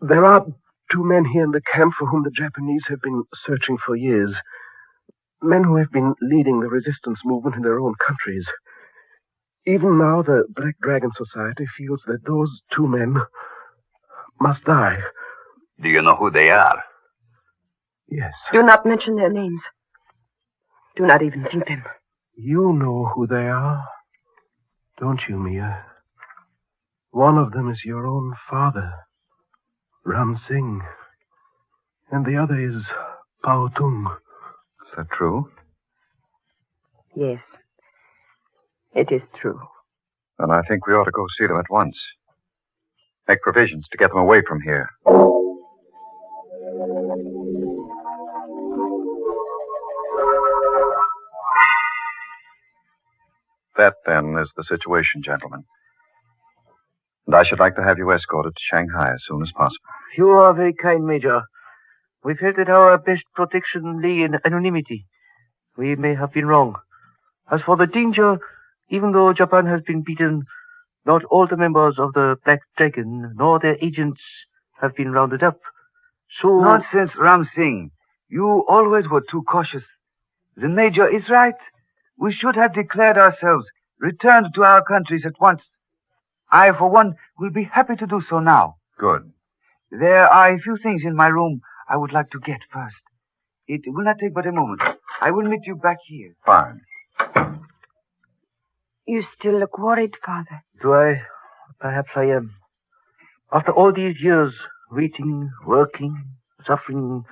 There are 2 men here in the camp for whom the Japanese have been searching for years. Men who have been leading the resistance movement in their own countries. Even now, the Black Dragon Society feels that those 2 men must die. Do you know who they are? Yes. Do not mention their names. Do not even think them. You know who they are, don't you, Mia? One of them is your own father, Ram Singh, and the other is Pao Tung. Is that true? Yes, it is true. Then I think we ought to go see them at once. Make provisions to get them away from here. That, then, is the situation, gentlemen. And I should like to have you escorted to Shanghai as soon as possible. You are very kind, Major. We felt that our best protection lay in anonymity. We may have been wrong. As for the danger, even though Japan has been beaten, not all the members of the Black Dragon nor their agents have been rounded up. So... Nonsense, Ram Singh. You always were too cautious. The Major is right. We should have declared ourselves, returned to our countries at once. I, for one, will be happy to do so now. Good. There are a few things in my room I would like to get first. It will not take but a moment. I will meet you back here. Fine. You still look worried, Father. Do I? Perhaps I am. After all these years, waiting, working, suffering,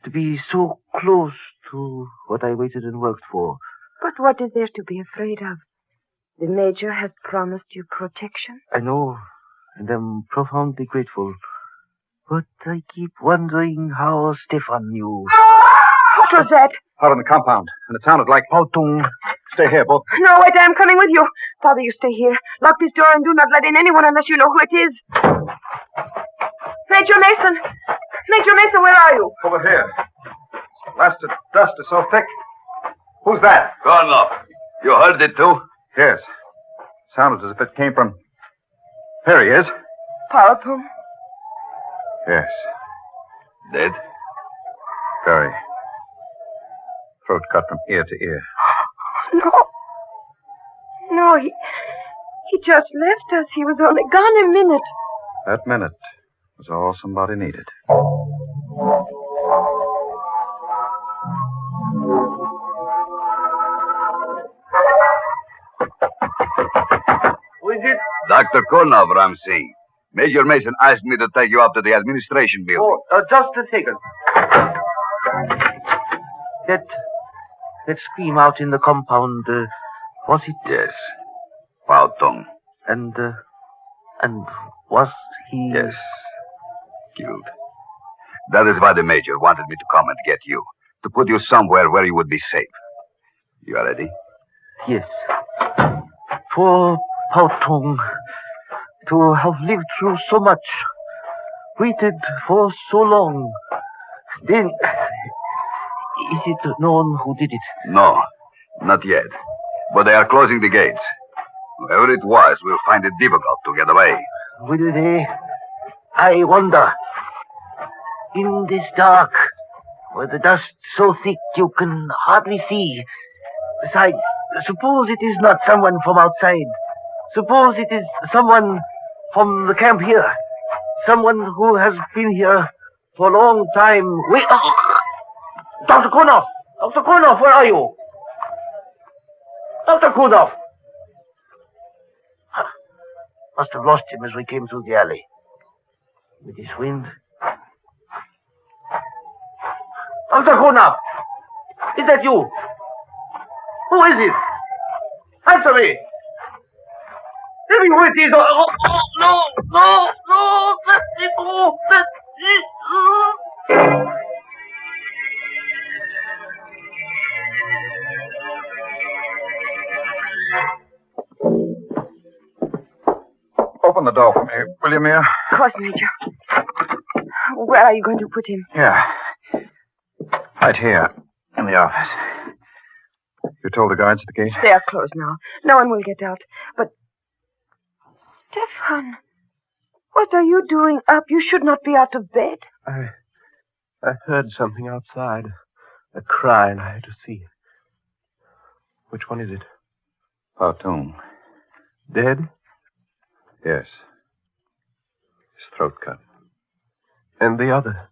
to be so close to what I waited and worked for. But what is there to be afraid of? The Major has promised you protection. I know, and I'm profoundly grateful. But I keep wondering how Stefan knew. What was that? Out on the compound, and it sounded like Pao Tung. Stay here, both. No, wait, I'm coming with you. Father, you stay here. Lock this door and do not let in anyone unless you know who it is. Major Mason! Major Mason, where are you? Over here. Blasted dust is so thick. Who's that? Gone off. You heard it, too? Yes. Sounded as if it came from... Here he is. Pao Tung? Yes. Dead? Very. Throat cut from ear to ear. No. No, he just left us. He was only gone a minute. That minute was all somebody needed. Who is it? Dr. Konov, Ram Singh. Major Mason asked me to take you up to the administration building. Oh, just a second. That scream out in the compound, was it? Yes. Pao Tong. And was he... Yes. Killed. That is why the Major wanted me to come and get you. To put you somewhere where you would be safe. You are ready? Yes. For Pao Tong to have lived through so much, waited for so long, then is it known who did it? No, not yet. But they are closing the gates. Whoever it was will find it difficult to get away. Will they? I wonder. In this dark, where the dust so thick you can hardly see. Besides, suppose it is not someone from outside. Suppose it is someone from the camp here. Someone who has been here for a long time. Wait. Oh. Dr. Kurnoff! Dr. Kurnoff, where are you? Dr. Kurnoff! Must have lost him as we came through the alley. With this wind. Dr. Kurnoff! Is that you? Who is it? Answer me! Tell me who it is! No! Let me go! Let me go! Open the door for me, will you, Mia? Of course, Major. Where are you going to put him? Yeah. Right here, in the office. You told the guards at the gate? They are closed now. No one will get out. But, Stefan, what are you doing up? You should not be out of bed. I heard something outside. A cry, and I had to see. Which one is it? Pao Tong. Dead? Yes. His throat cut. And the other?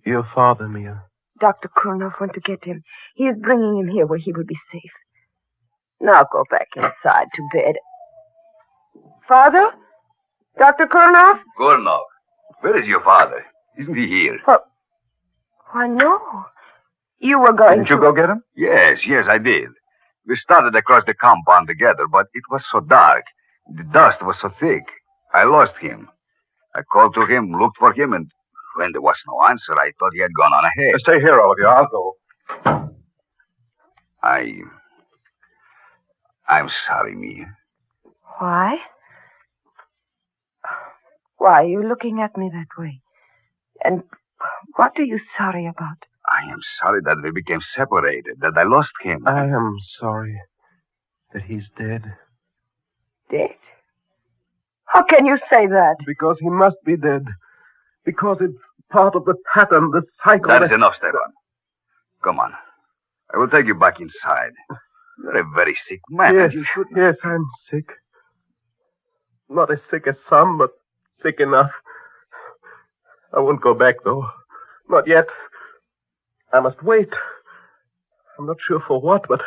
Your father, Mia. Dr. Kurnoff went to get him. He is bringing him here where he will be safe. Now go back inside to bed. Father? Dr. Kurnoff? Kurnoff. Where is your father? Isn't he here? Why, no. You were going Didn't you go get him? Yes, I did. We started across the compound together, but it was so dark. The dust was so thick. I lost him. I called to him, looked for him, and when there was no answer, I thought he had gone on ahead. Stay here, all of you. I'll go. I'm sorry, Mia. Why? Why are you looking at me that way? And what are you sorry about? I am sorry that we became separated, that I lost him. I am sorry that he's dead. Dead? How can you say that? Because he must be dead. Because it's part of the pattern, the cycle. That is enough, Stefan. Come on. I will take you back inside. You're a very sick man, yes, and you shouldn't. Yes, I'm sick. Not as sick as some, but sick enough. I won't go back, though. Not yet. I must wait. I'm not sure for what, but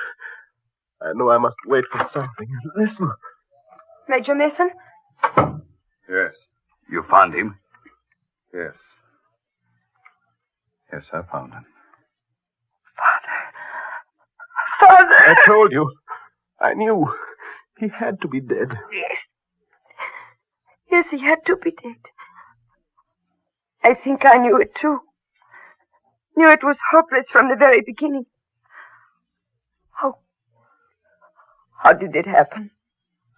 I know I must wait for something. Listen. Major Mason? Yes. You found him? Yes. Yes, I found him. Father! I told you. I knew. He had to be dead. Yes. Yes, he had to be dead. I think I knew it, too. Knew it was hopeless from the very beginning. How did it happen?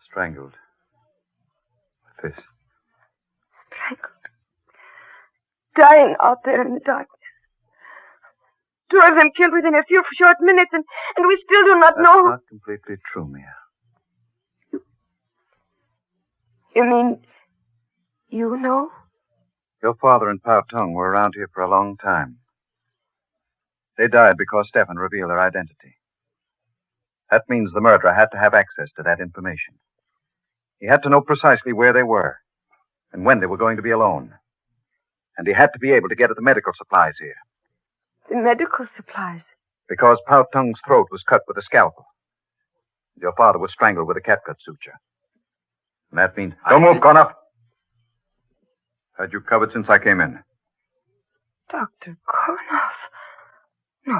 Strangled. With this. Strangled. Dying out there in the darkness. 2 of them killed within a few short minutes, and we still do not know. That's not completely true, Mia. You mean you know? Your father and Pao Tong were around here for a long time. They died because Stefan revealed their identity. That means the murderer had to have access to that information. He had to know precisely where they were and when they were going to be alone. And he had to be able to get at the medical supplies here. The medical supplies? Because Pao Tong's throat was cut with a scalpel. Your father was strangled with a catgut suture. And that means... Don't move, Connor. Had you covered since I came in. Dr. Kurnoff. No,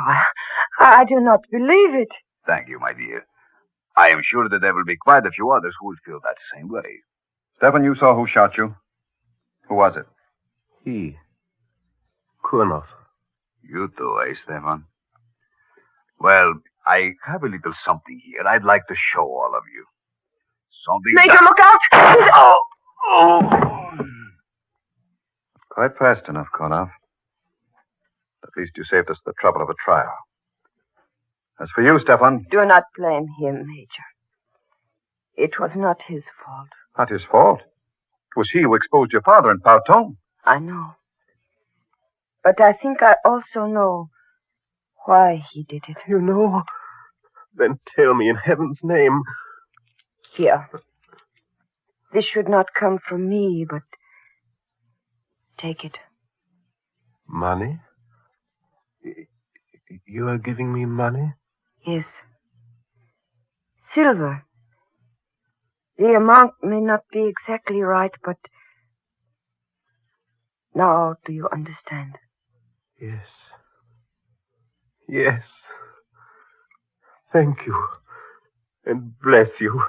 I do not believe it. Thank you, my dear. I am sure that there will be quite a few others who will feel that same way. Stefan, you saw who shot you? Who was it? He. Kurnov. You too, eh, Stefan? Well, I have a little something here I'd like to show all of you. Something... Major, look out! Oh! Quite fast enough, Kurnov. At least you saved us the trouble of a trial. As for you, Stefan... Do not blame him, Major. It was not his fault. Not his fault. It was he who exposed your father in Powton. I know. But I think I also know why he did it. You know? Then tell me in heaven's name. Here. This should not come from me, but take it. Money? You are giving me money? Yes. Silver. The amount may not be exactly right, but now do you understand? Yes. Yes. Thank you. And bless you.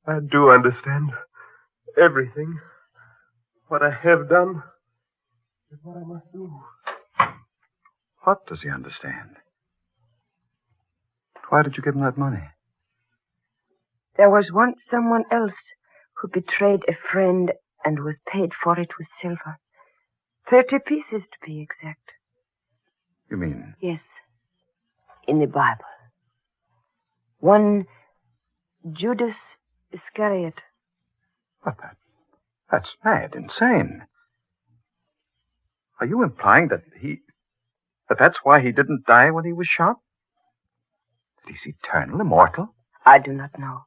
I do understand everything. What I have done and what I must do. What does he understand? Why did you give him that money? There was once someone else who betrayed a friend and was paid for it with silver. 30 pieces to be exact. You mean? Yes. In the Bible. One Judas Iscariot. What, that's mad, insane. Are you implying that that's why he didn't die when he was shot? That he's eternal, immortal? I do not know.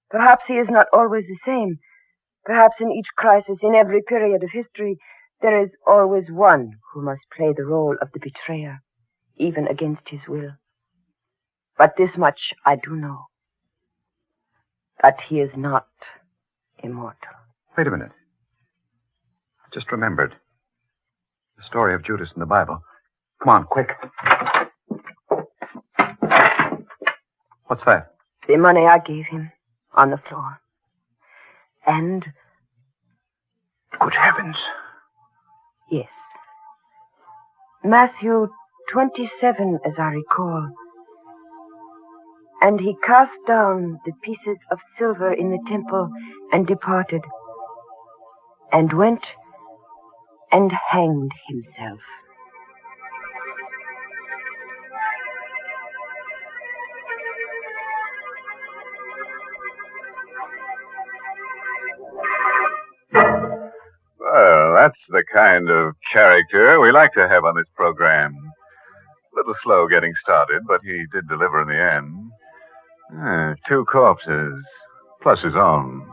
Perhaps he is not always the same. Perhaps in each crisis, in every period of history, there is always one who must play the role of the betrayer, even against his will. But this much I do know. That he is not immortal. Wait a minute. I just remembered. The story of Judas in the Bible. Come on, quick. What's that? The money I gave him on the floor. And... Good heavens. Yes. Matthew 27, as I recall. And he cast down the pieces of silver in the temple and departed, and went and hanged himself. Well, that's the kind of character we like to have on this program. A little slow getting started, but he did deliver in the end. 2 corpses, plus his own.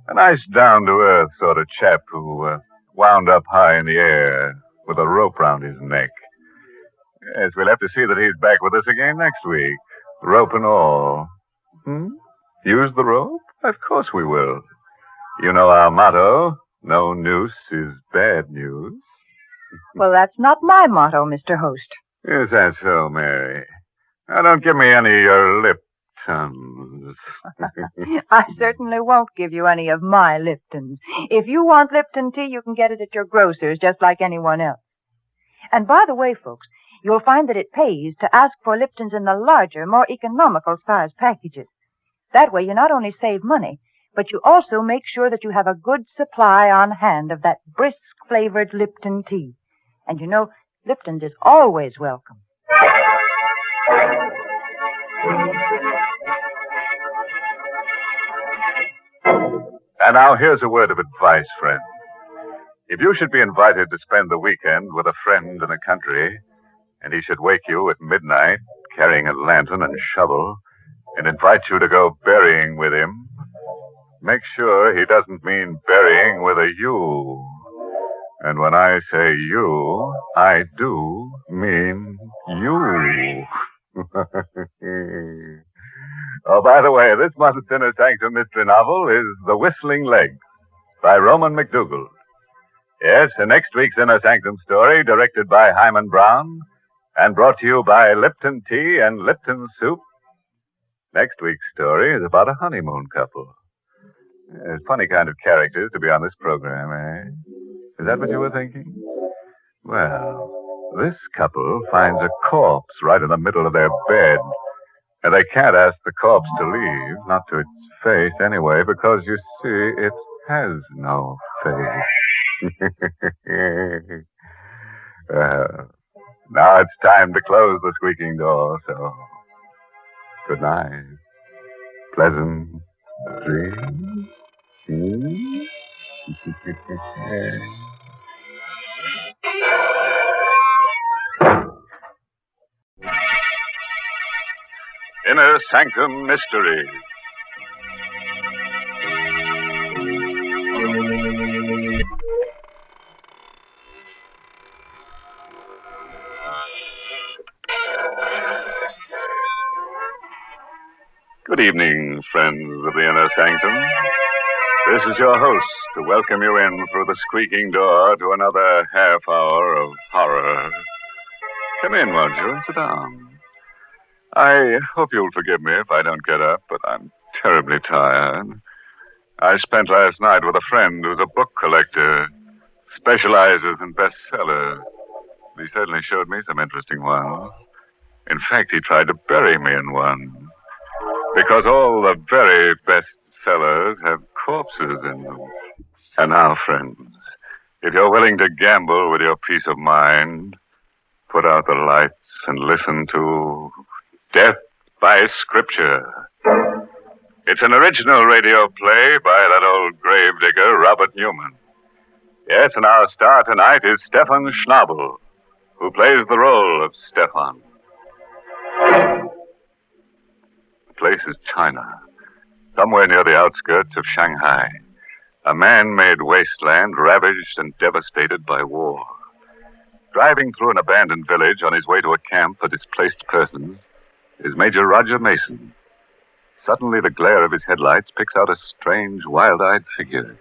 A nice down-to-earth sort of chap who wound up high in the air with a rope round his neck. Yes, we'll have to see that he's back with us again next week. Rope and all. Use the rope? Of course we will. You know our motto, no noose is bad news. Well, that's not my motto, Mr. Host. Is that so, Mary? Now, don't give me any of your lip tons. I certainly won't give you any of my Liptons. If you want Lipton tea, you can get it at your grocer's just like anyone else. And by the way, folks, you'll find that it pays to ask for Liptons in the larger, more economical size packages. That way you not only save money, but you also make sure that you have a good supply on hand of that brisk-flavored Lipton tea. And you know, Lipton's is always welcome. And now here's a word of advice, friend. If you should be invited to spend the weekend with a friend in the country, and he should wake you at midnight carrying a lantern and shovel and invite you to go berrying with him, make sure he doesn't mean burying with a U. And when I say you, I do mean you. Oh, by the way, this month's Inner Sanctum Mystery novel is The Whistling Legs by Roman McDougall. Yes, and next week's Inner Sanctum story, directed by Hyman Brown, And brought to you by Lipton Tea and Lipton Soup. Next week's story is about a honeymoon couple. Funny kind of characters to be on this program, eh? Is that what you were thinking? Well, this couple finds a corpse right in the middle of their bed. And they can't ask the corpse to leave, not to its face anyway, because, you see, it has no face. Now it's time to close the squeaking door, so good night. Pleasant dreams. Inner Sanctum Mysteries. Good evening, friends of the Inner Sanctum. This is your host to welcome you in through the squeaking door to another half hour of horror. Come in, won't you, and sit down. I hope you'll forgive me if I don't get up, but I'm terribly tired. I spent last night with a friend who's a book collector, specializes in bestsellers. He certainly showed me some interesting ones. In fact, he tried to bury me in one. Because all the very best sellers have corpses in them. And now, friends, if you're willing to gamble with your peace of mind, put out the lights and listen to Death by Scripture. It's an original radio play by that old gravedigger, Robert Newman. Yes, and our star tonight is Stefan Schnabel, who plays the role of Stefan. The place is China, somewhere near the outskirts of Shanghai. A man-made wasteland ravaged and devastated by war. Driving through an abandoned village on his way to a camp for displaced persons is Major Roger Mason. Suddenly, the glare of his headlights picks out a strange, wild-eyed figure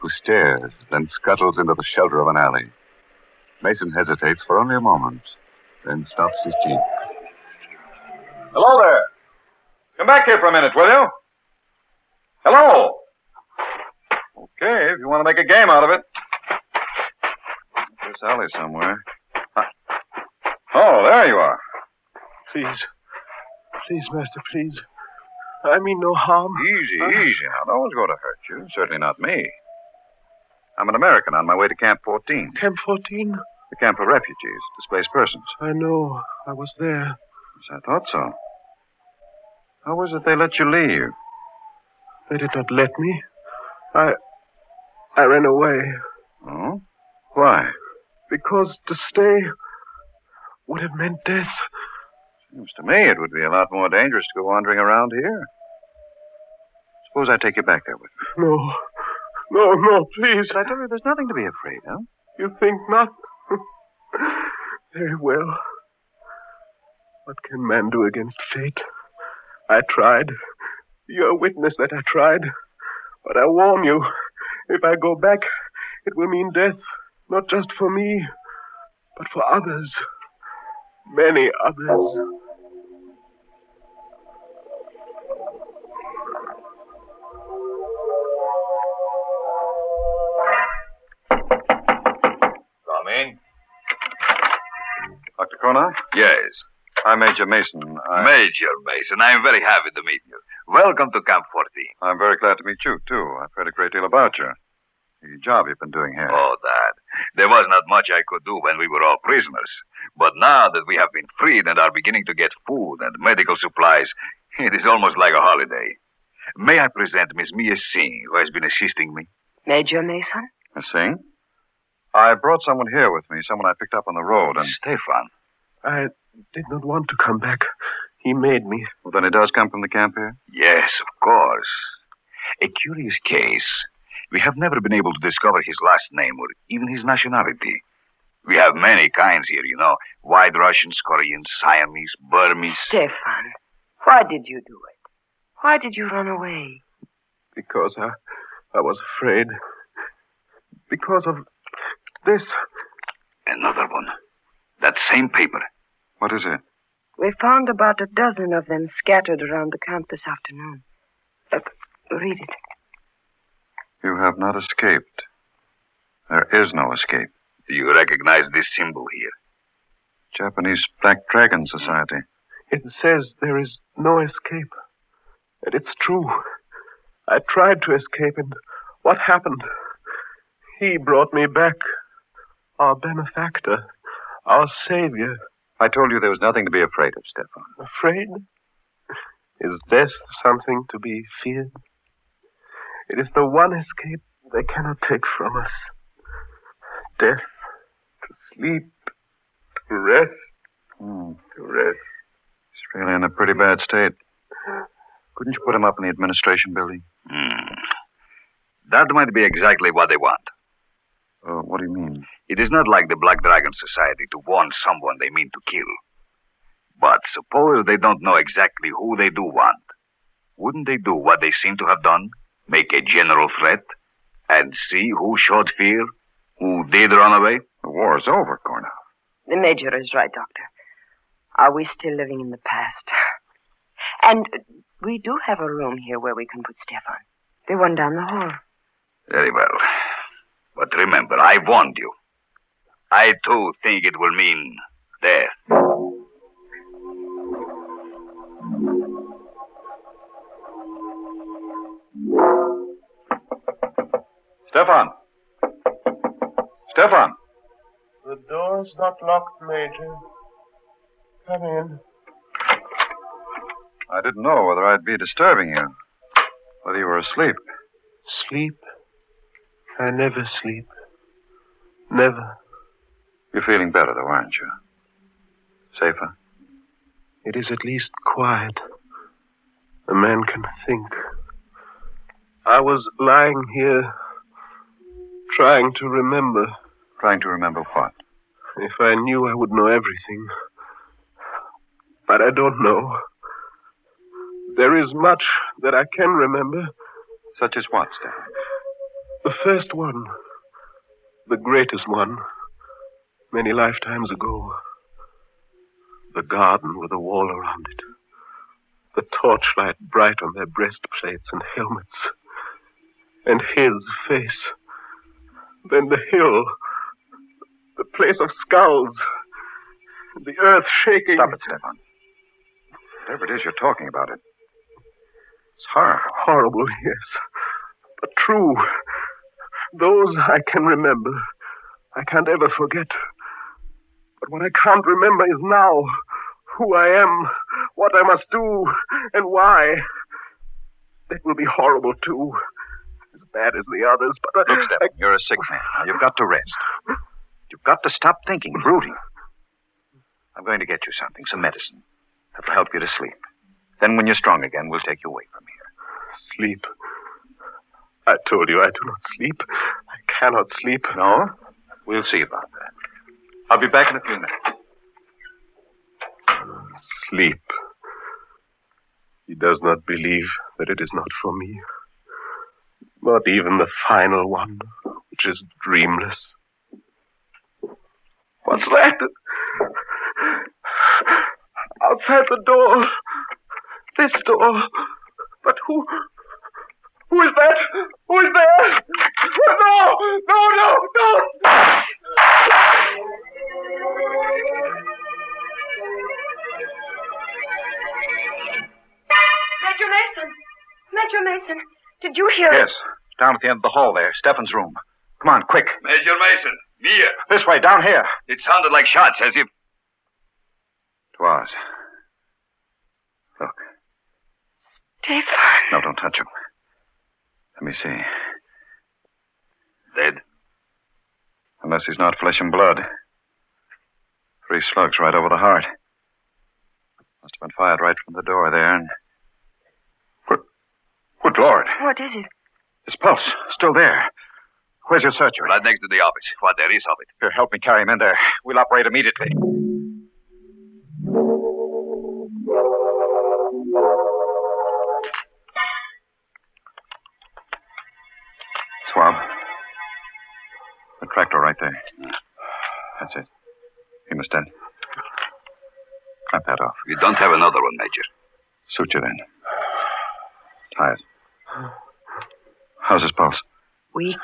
who stares, then scuttles into the shelter of an alley. Mason hesitates for only a moment, then stops his jeep. Hello there. Come back here for a minute, will you? Hello. Okay, if you want to make a game out of it. This alley somewhere. Oh, there you are. Please. Please, Master, please. I mean no harm. Easy. Now, no one's going to hurt you. Certainly not me. I'm an American on my way to Camp 14. Camp 14? The camp of refugees, displaced persons. I know. I was there. Yes, I thought so. How was it they let you leave? They did not let me. I ran away. Oh? Why? Because to stay would have meant death. Seems to me it would be a lot more dangerous to go wandering around here. Suppose I take you back there with me. No, please. I tell you, there's nothing to be afraid of. You think not? Very well. What can man do against fate? I tried. You're a witness that I tried. But I warn you, if I go back, it will mean death, not just for me, but for others. Many others. Come in. Dr. Kona? Yes. I'm Major Mason. Major Mason, I'm very happy to meet you. Welcome to Camp 14. I'm very glad to meet you, too. I've heard a great deal about you. The job you've been doing here. Oh, that. There was not much I could do when we were all prisoners. But now that we have been freed and are beginning to get food and medical supplies, it is almost like a holiday. May I present Miss Mia Singh, who has been assisting me? Major Mason? Miss Singh? I brought someone here with me, someone I picked up on the road, and... Stefan. I did not want to come back. He made me. Well, then he does come from the camp here? Yes, of course. A curious case. We have never been able to discover his last name or even his nationality. We have many kinds here, you know. White Russians, Koreans, Siamese, Burmese. Stefan, why did you do it? Why did you run away? Because I was afraid. Because of this. Another one. That same paper. What is it? We found about a dozen of them scattered around the camp this afternoon. Read it. You have not escaped. There is no escape. Do you recognize this symbol here? Japanese Black Dragon Society. It says there is no escape. And it's true. I tried to escape, and what happened? He brought me back. Our benefactor. Our savior. I told you there was nothing to be afraid of, Stefan. Afraid? Is death something to be feared? It is the one escape they cannot take from us. Death, to sleep, to rest, to rest. He's really in a pretty bad state. Couldn't you put him up in the administration building? That might be exactly what they want. What do you mean? It is not like the Black Dragon Society to warn someone they mean to kill. But suppose they don't know exactly who they do want. Wouldn't they do what they seem to have done? Make a general threat? And see who showed fear? Who did run away? The war is over, Cornell. The Major is right, Doctor. Are we still living in the past? And we do have a room here where we can put Stefan. The one down the hall. Very well. But remember, I warned you. I, too, think it will mean death. Stefan! Stefan! The door's not locked, Major. Come in. I didn't know whether I'd be disturbing you. Whether you were asleep. Sleep? I never sleep. Never. You're feeling better, though, aren't you? Safer? It is at least quiet. A man can think. I was lying here, trying to remember. Trying to remember what? If I knew, I would know everything. But I don't know. There is much that I can remember. Such as what, Stefan? The first one. The greatest one. Many lifetimes ago. The garden with a wall around it. The torchlight bright on their breastplates and helmets. And his face. Then the hill. The place of skulls. The earth shaking. Stop it, Stefan. Whatever it is you're talking about, it's horrible. Horrible, yes. But true. Those I can remember. I can't ever forget. But what I can't remember is now. Who I am, what I must do, and why. That will be horrible, too. As bad as the others, but... Look, Stefan, you're a sick man. Now, you've got to rest. You've got to stop thinking, brooding. I'm going to get you something, some medicine. That'll help you to sleep. Then when you're strong again, we'll take you away from here. Sleep? I told you I do not sleep. I cannot sleep. No? We'll see about that. I'll be back in a few minutes. Sleep. He does not believe that it is not for me. Not even the final one, which is dreamless. What's that? Outside the door. This door. But who is that? Who is there? No! Don't! Major Mason, did you hear Yes, down at the end of the hall there, Stefan's room. Come on, quick. Major Mason, me here. This way, down here. It sounded like shots, as if... It was. Look. Stefan. No, don't touch him. Let me see. Dead? Unless he's not flesh and blood. 3 slugs right over the heart. Must have been fired right from the door there, and... Good Lord. What is it? His pulse, still there. Where's your searcher? Right next to the office. What there is of it. Here, help me carry him in there. We'll operate immediately. Swab. The tractor right there. That's it. He must dead. Snap that off. You don't have another one, Major. Suture then. Tie it. How's his pulse? Weak,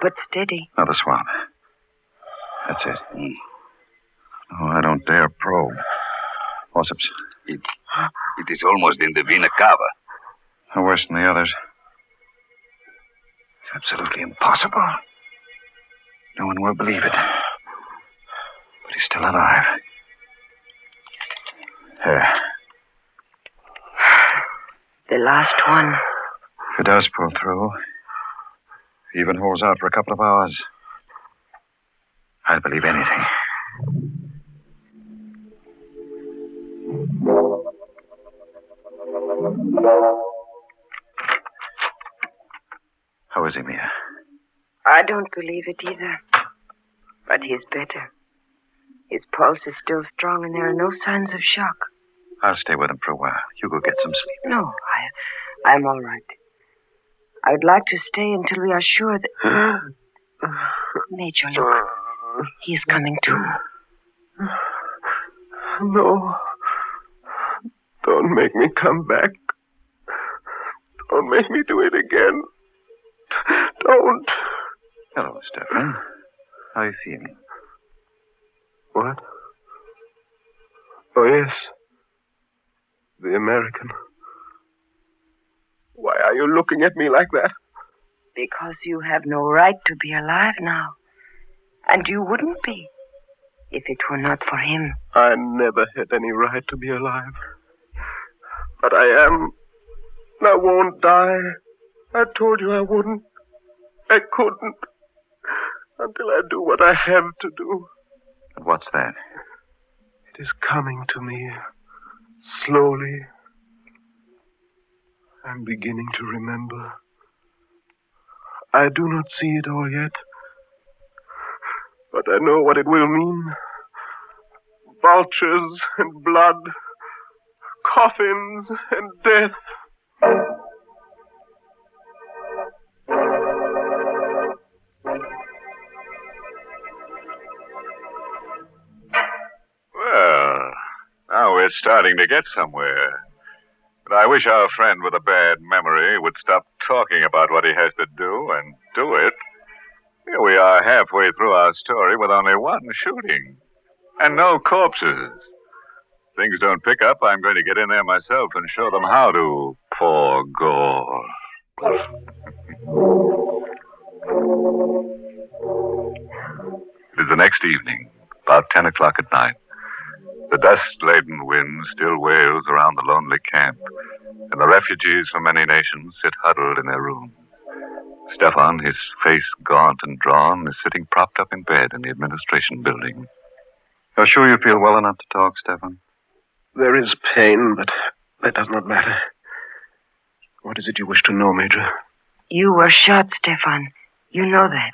but steady. Another swab. That's it. Oh, I don't dare probe. Forceps. It is almost in the vena cava. No worse than the others. It's absolutely impossible. No one will believe it. But he's still alive. There. The last one. If it does pull through, if he even holds out for a couple of hours, I'll believe anything. How is he, Mia? I don't believe it either. But he's better. His pulse is still strong and there are no signs of shock. I'll stay with him for a while. You go get some sleep. No, I'm all right. I'd like to stay until we are sure that... Major, look. He's coming too. No. Don't make me come back. Don't make me do it again. Don't. Hello, Stefan. How are you feeling? What? Oh, yes. The American. Why are you looking at me like that? Because you have no right to be alive now. And you wouldn't be if it were not for him. I never had any right to be alive. But I am. I won't die. I told you I wouldn't. I couldn't. Until I do what I have to do. And what's that? It is coming to me. Slowly. I'm beginning to remember. I do not see it all yet. But I know what it will mean. Vultures and blood. Coffins and death. Well, now we're starting to get somewhere. But I wish our friend with a bad memory would stop talking about what he has to do and do it. Here we are halfway through our story with only one shooting. And no corpses. Things don't pick up, I'm going to get in there myself and show them how to pour gore. It is the next evening, about 10 o'clock at night. The dust-laden wind still wails around the lonely camp, and the refugees from many nations sit huddled in their room. Stefan, his face gaunt and drawn, is sitting propped up in bed in the administration building. You're sure you feel well enough to talk, Stefan? There is pain, but that does not matter. What is it you wish to know, Major? You were shot, Stefan. You know that.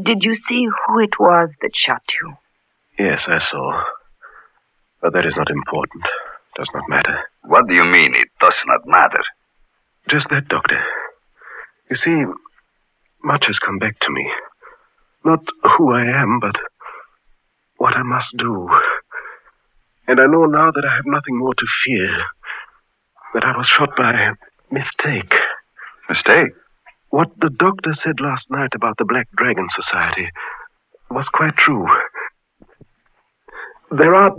Did you see who it was that shot you? Yes, I saw. But that is not important. Does not matter. What do you mean, it does not matter? Just that, Doctor. You see, much has come back to me. Not who I am, but what I must do. And I know now that I have nothing more to fear. That I was shot by mistake. Mistake? What the doctor said last night about the Black Dragon Society was quite true. There are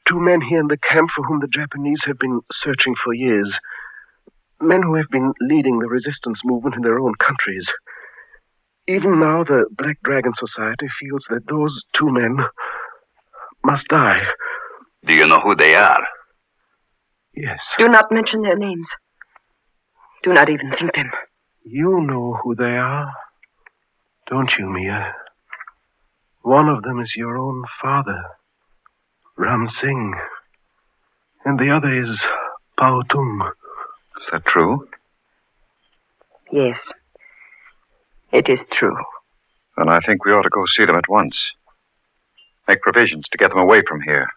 2 men here in the camp for whom the Japanese have been searching for years. Men who have been leading the resistance movement in their own countries. Even now, the Black Dragon Society feels that those 2 men must die. Do you know who they are? Yes. Do not mention their names. Do not even think them. You know who they are, don't you, Mia? One of them is your own father, Ram Singh. And the other is Pao Tung. Is that true? Yes. It is true. Then I think we ought to go see them at once. Make provisions to get them away from here.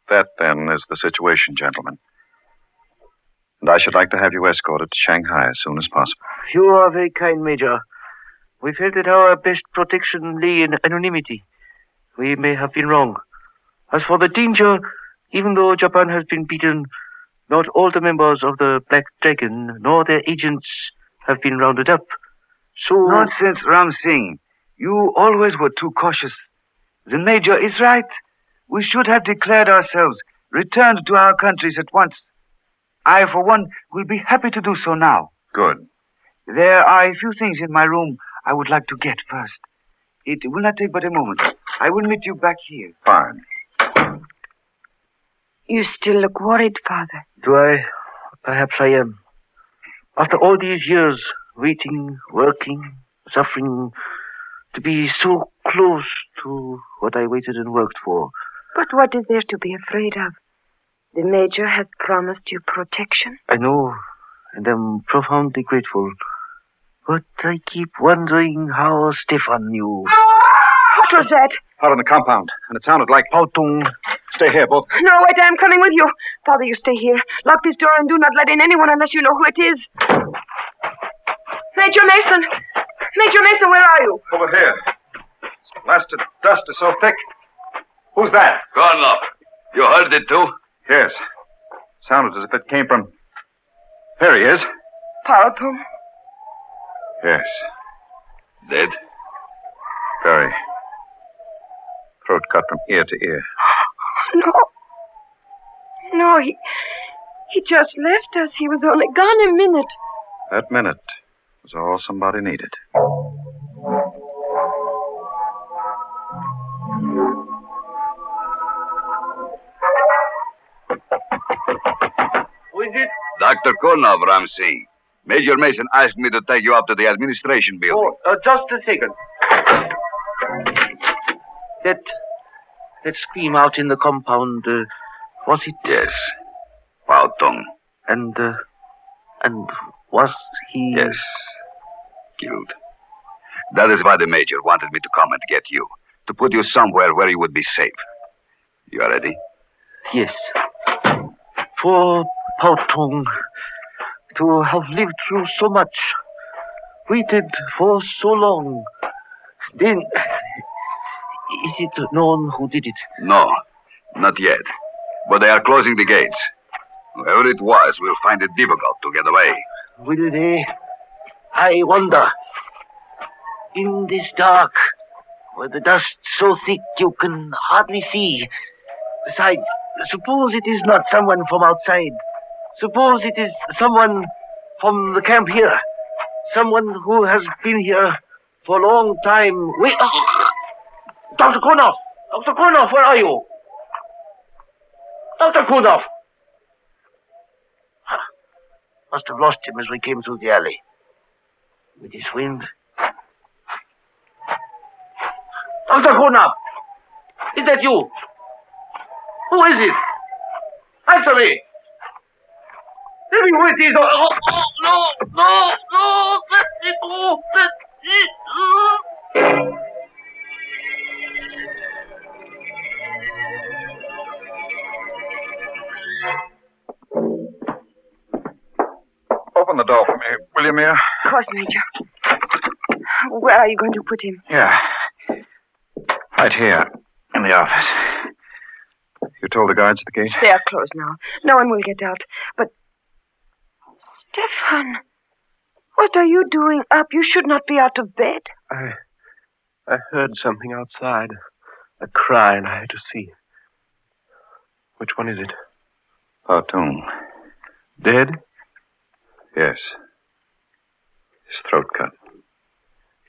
That, then, is the situation, gentlemen. And I should like to have you escorted to Shanghai as soon as possible. You are very kind, Major. We felt that our best protection lay in anonymity. We may have been wrong. As for the danger, even though Japan has been beaten, not all the members of the Black Dragon nor their agents have been rounded up. So... Nonsense, Ram Singh. You always were too cautious. The Major is right. We should have declared ourselves, returned to our countries at once. I, for one, will be happy to do so now. Good. There are a few things in my room I would like to get first. It will not take but a moment. I will meet you back here. Fine. You still look worried, Father. Do I? Perhaps I am. After all these years, waiting, working, suffering, to be so close to what I waited and worked for. But what is there to be afraid of? The Major has promised you protection. I know, and I'm profoundly grateful. But I keep wondering how Stefan knew. What was that? Out on the compound, and it sounded like... Pautung. Stay here, both. No, wait, I'm coming with you. Father, you stay here. Lock this door and do not let in anyone unless you know who it is. Major Mason! Major Mason, where are you? Over here. This blasted dust is so thick. Who's that? Gornov. You heard it too? Yes. Sounded as if it came from... There he is. Pautung? Yes. Dead? Very. Throat cut from ear to ear. No. No, he just left us. He was only gone a minute. That minute was all somebody needed. Who is it? Dr. Gornov, Ram Singh. Major Mason asked me to take you up to the administration building. Oh, just a second. That scream out in the compound, was it? Yes. Pautung. And was he... Yes. Killed. That is why the Major wanted me to come and get you. To put you somewhere where you would be safe. You are ready? Yes. For Pautung to have lived through so much, waited for so long, then... Is it known who did it? No, not yet. But they are closing the gates. Whoever it was will find it difficult to get away. Will they? I wonder. In this dark, where the dust's so thick you can hardly see. Besides, suppose it is not someone from outside. Suppose it is someone from the camp here. Someone who has been here for a long time. Wait. Dr. Kornoff! Dr. Kornoff, where are you? Dr. Kornoff! Must have lost him as we came through the alley. With his wind. Dr. Kornoff! Is that you? Who is it? Answer me! Tell me who it is. Oh, no! Let me go! Let me go! Open the door for me, will you, Mia? Of course, Major. Where are you going to put him? Yeah. Right here, in the office. You told the guards at the gate? They are closed now. No one will get out. But... Stefan, what are you doing up? You should not be out of bed. I heard something outside. A cry, and I had to see. Which one is it? Pautung. Dead? Yes. His throat cut.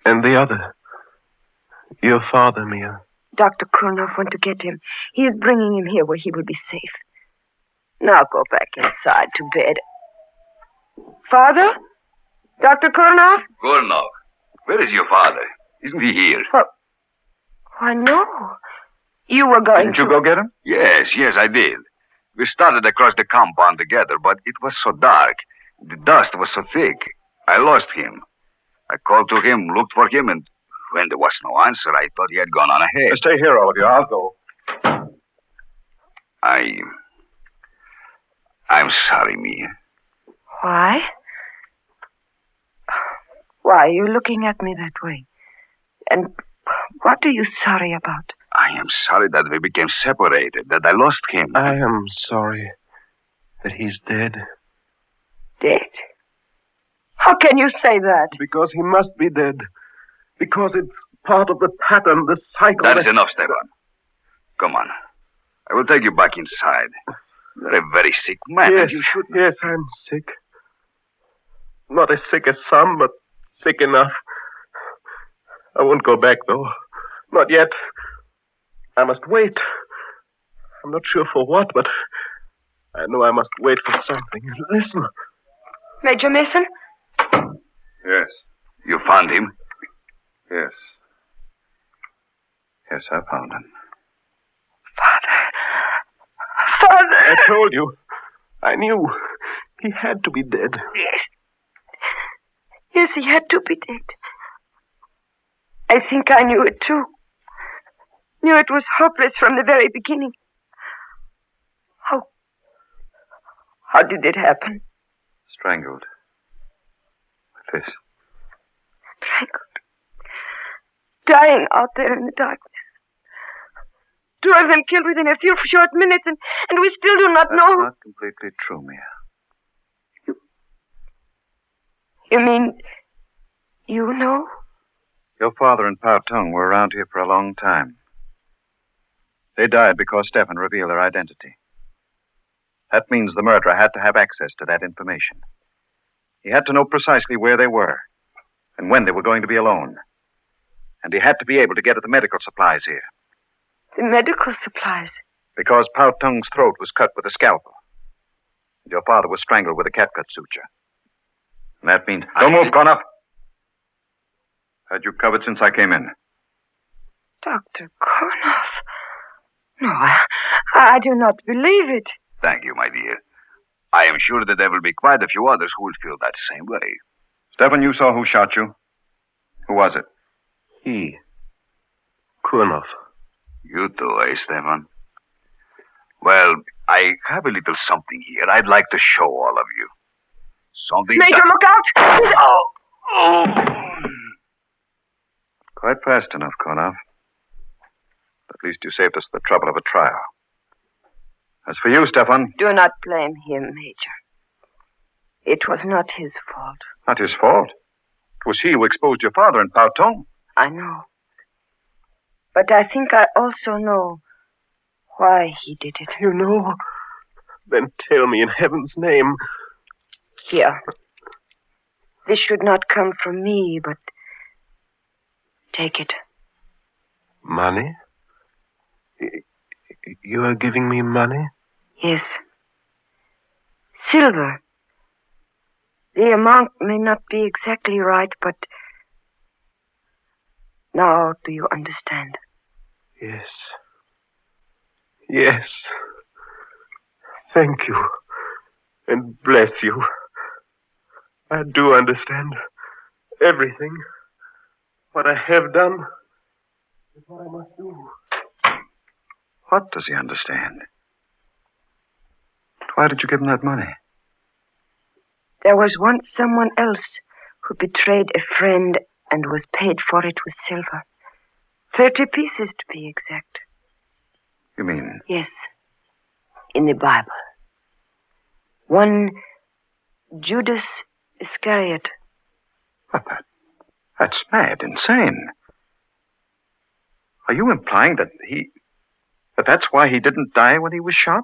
And the other? Your father, Mia. Dr. Kurnoff went to get him. He is bringing him here where he will be safe. Now go back inside to bed. Father? Dr. Kurnoff? Gornov. Where is your father? Isn't he here? Why, no. You were going Didn't you go get him? Yes, I did. We started across the compound together, but it was so dark. The dust was so thick. I lost him. I called to him, looked for him, and when there was no answer, I thought he had gone on ahead. Stay here, all of you. I'll go. I'm sorry, Mia. Why? Why are you looking at me that way? And what are you sorry about? I am sorry that we became separated, that I lost him. I am sorry that he's dead. Dead? How can you say that? Because he must be dead. Because it's part of the pattern, the cycle. That is enough, Stefan. Come on. I will take you back inside. You're a very sick man. Yes, And you should... yes, I'm sick. Not as sick as some, but sick enough. I won't go back, though. Not yet. I must wait. I'm not sure for what, but I know I must wait for something. Listen. Major Mason? Yes. You found him? Yes. Yes, I found him. Father! I told you. I knew. He had to be dead. Yes. Yes, he had to be dead. I think I knew it, too. Knew it was hopeless from the very beginning. How did it happen? Strangled. With this. Strangled. Dying out there in the darkness. 2 of them killed within a few short minutes, and we still do not know. That's not completely true, Mia. You mean you know? Your father and Pa Tung were around here for a long time. They died because Stefan revealed their identity. That means the murderer had to have access to that information. He had to know precisely where they were and when they were going to be alone. And he had to be able to get at the medical supplies here. The medical supplies? Because Pa Tung's throat was cut with a scalpel. And your father was strangled with a catgut suture. And that means... Don't move, Connor. Had you covered since I came in? Dr. Kornoff. No, I do not believe it. Thank you, my dear. I am sure that there will be quite a few others who will feel that same way. Stefan, you saw who shot you? Who was it? He. Kornoff. You too, eh, Stefan? Well, I have a little something here I'd like to show all of you. Something... Major, look out! Oh! Quite fast enough, Kornoff. At least you saved us the trouble of a trial. As for you, Stefan... Do not blame him, Major. It was not his fault. Not his fault. It was he who exposed your father and Pa Tung. I know. But I think I also know why he did it. You know? Then tell me in heaven's name. Here. This should not come from me, but take it. Money? You are giving me money? Yes. Silver. The amount may not be exactly right, but now do you understand? Yes. Yes. Thank you. And bless you. I do understand everything. What I have done is what I must do. What does he understand? Why did you give him that money? There was once someone else who betrayed a friend and was paid for it with silver. 30 pieces to be exact. You mean? Yes. In the Bible. One Judas Iscariot. What, that's mad, insane. Are you implying that that's why he didn't die when he was shot?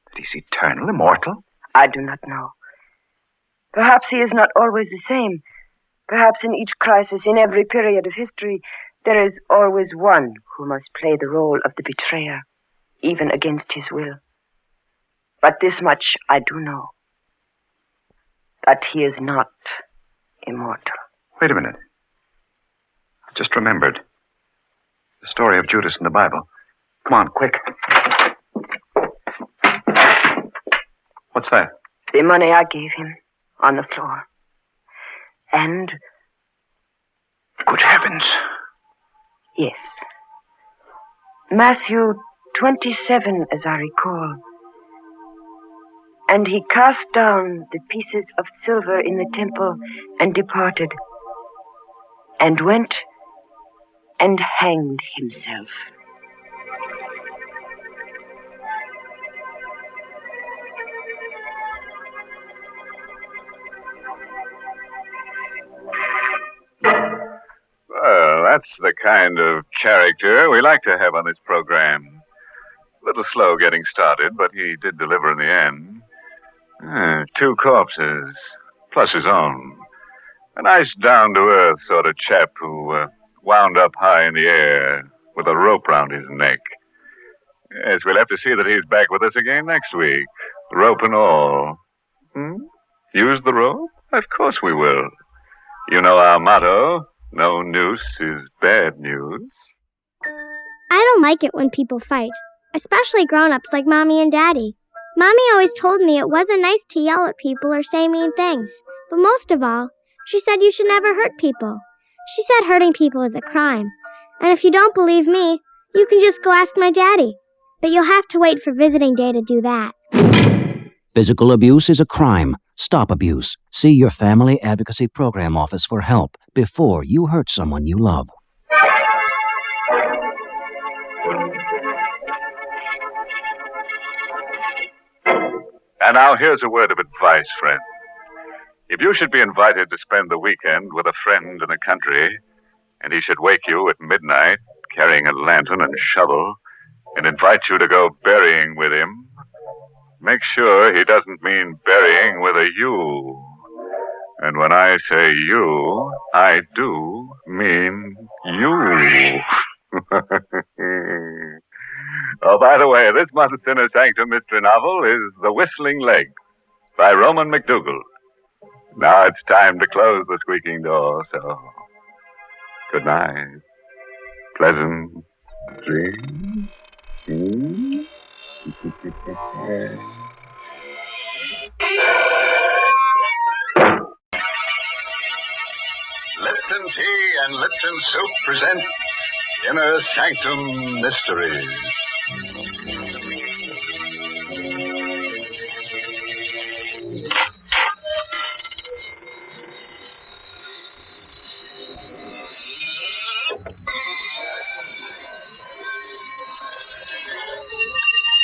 That he's eternal, immortal? I do not know. Perhaps he is not always the same. Perhaps in each crisis, in every period of history, there is always one who must play the role of the betrayer, even against his will. But this much I do know. That he is not immortal. Wait a minute. I just remembered. The story of Judas in the Bible. Come on, quick. What's that? The money I gave him on the floor. And... Good heavens. Yes. Matthew 27, as I recall. And he cast down the pieces of silver in the temple and departed, and went and hanged himself. Well, that's the kind of character we like to have on this program. A little slow getting started, but he did deliver in the end. 2 corpses, plus his own. A nice down-to-earth sort of chap who wound up high in the air with a rope round his neck. Yes, we'll have to see that he's back with us again next week, rope and all. Use the rope? Of course we will. You know our motto, no noose is bad news. I don't like it when people fight, especially grown-ups like Mommy and Daddy. Mommy always told me it wasn't nice to yell at people or say mean things. But most of all, she said you should never hurt people. She said hurting people is a crime. And if you don't believe me, you can just go ask my daddy. But you'll have to wait for visiting day to do that. Physical abuse is a crime. Stop abuse. See your Family Advocacy Program office for help before you hurt someone you love. And now here's a word of advice, friend. If you should be invited to spend the weekend with a friend in the country, and he should wake you at midnight carrying a lantern and shovel and invite you to go berrying with him, make sure he doesn't mean burying with a U. And when I say you, I do mean you. Oh, by the way, this month's Inner Sanctum Mystery novel is The Whistling Leg by Roman McDougall. Now it's time to close the squeaking door, so good night. Pleasant dreams. Lipton Tea and Lipton Soup present Inner Sanctum Mysteries.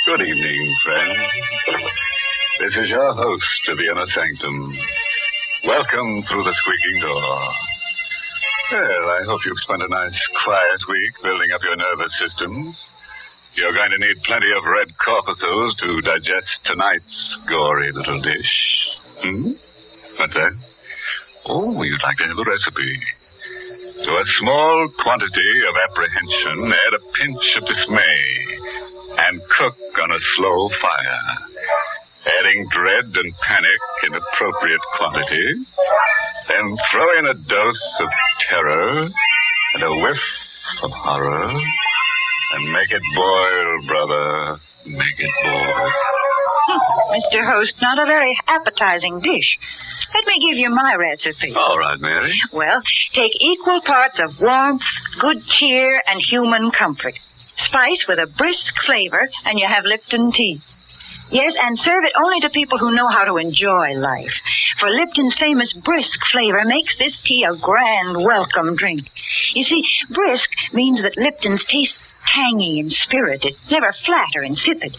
Good evening, friends. This is your host of the Inner Sanctum. Welcome through the squeaking door. Well, I hope you've spent a nice, quiet week building up your nervous systems. You're going to need plenty of red corpuscles to digest tonight's gory little dish. What's that? Oh, you'd like to have a recipe. To a small quantity of apprehension, add a pinch of dismay and cook on a slow fire, adding dread and panic in appropriate quantities. Then throw in a dose of terror and a whiff of horror, and make it boil, brother. Make it boil. Mr. Host, not a very appetizing dish. Let me give you my recipe. All right, Mary. Well, take equal parts of warmth, good cheer, and human comfort. Spice with a brisk flavor, and you have Lipton tea. Yes, and serve it only to people who know how to enjoy life. For Lipton's famous brisk flavor makes this tea a grand welcome drink. You see, brisk means that Lipton's tastes tangy and spirited, never flat or insipid.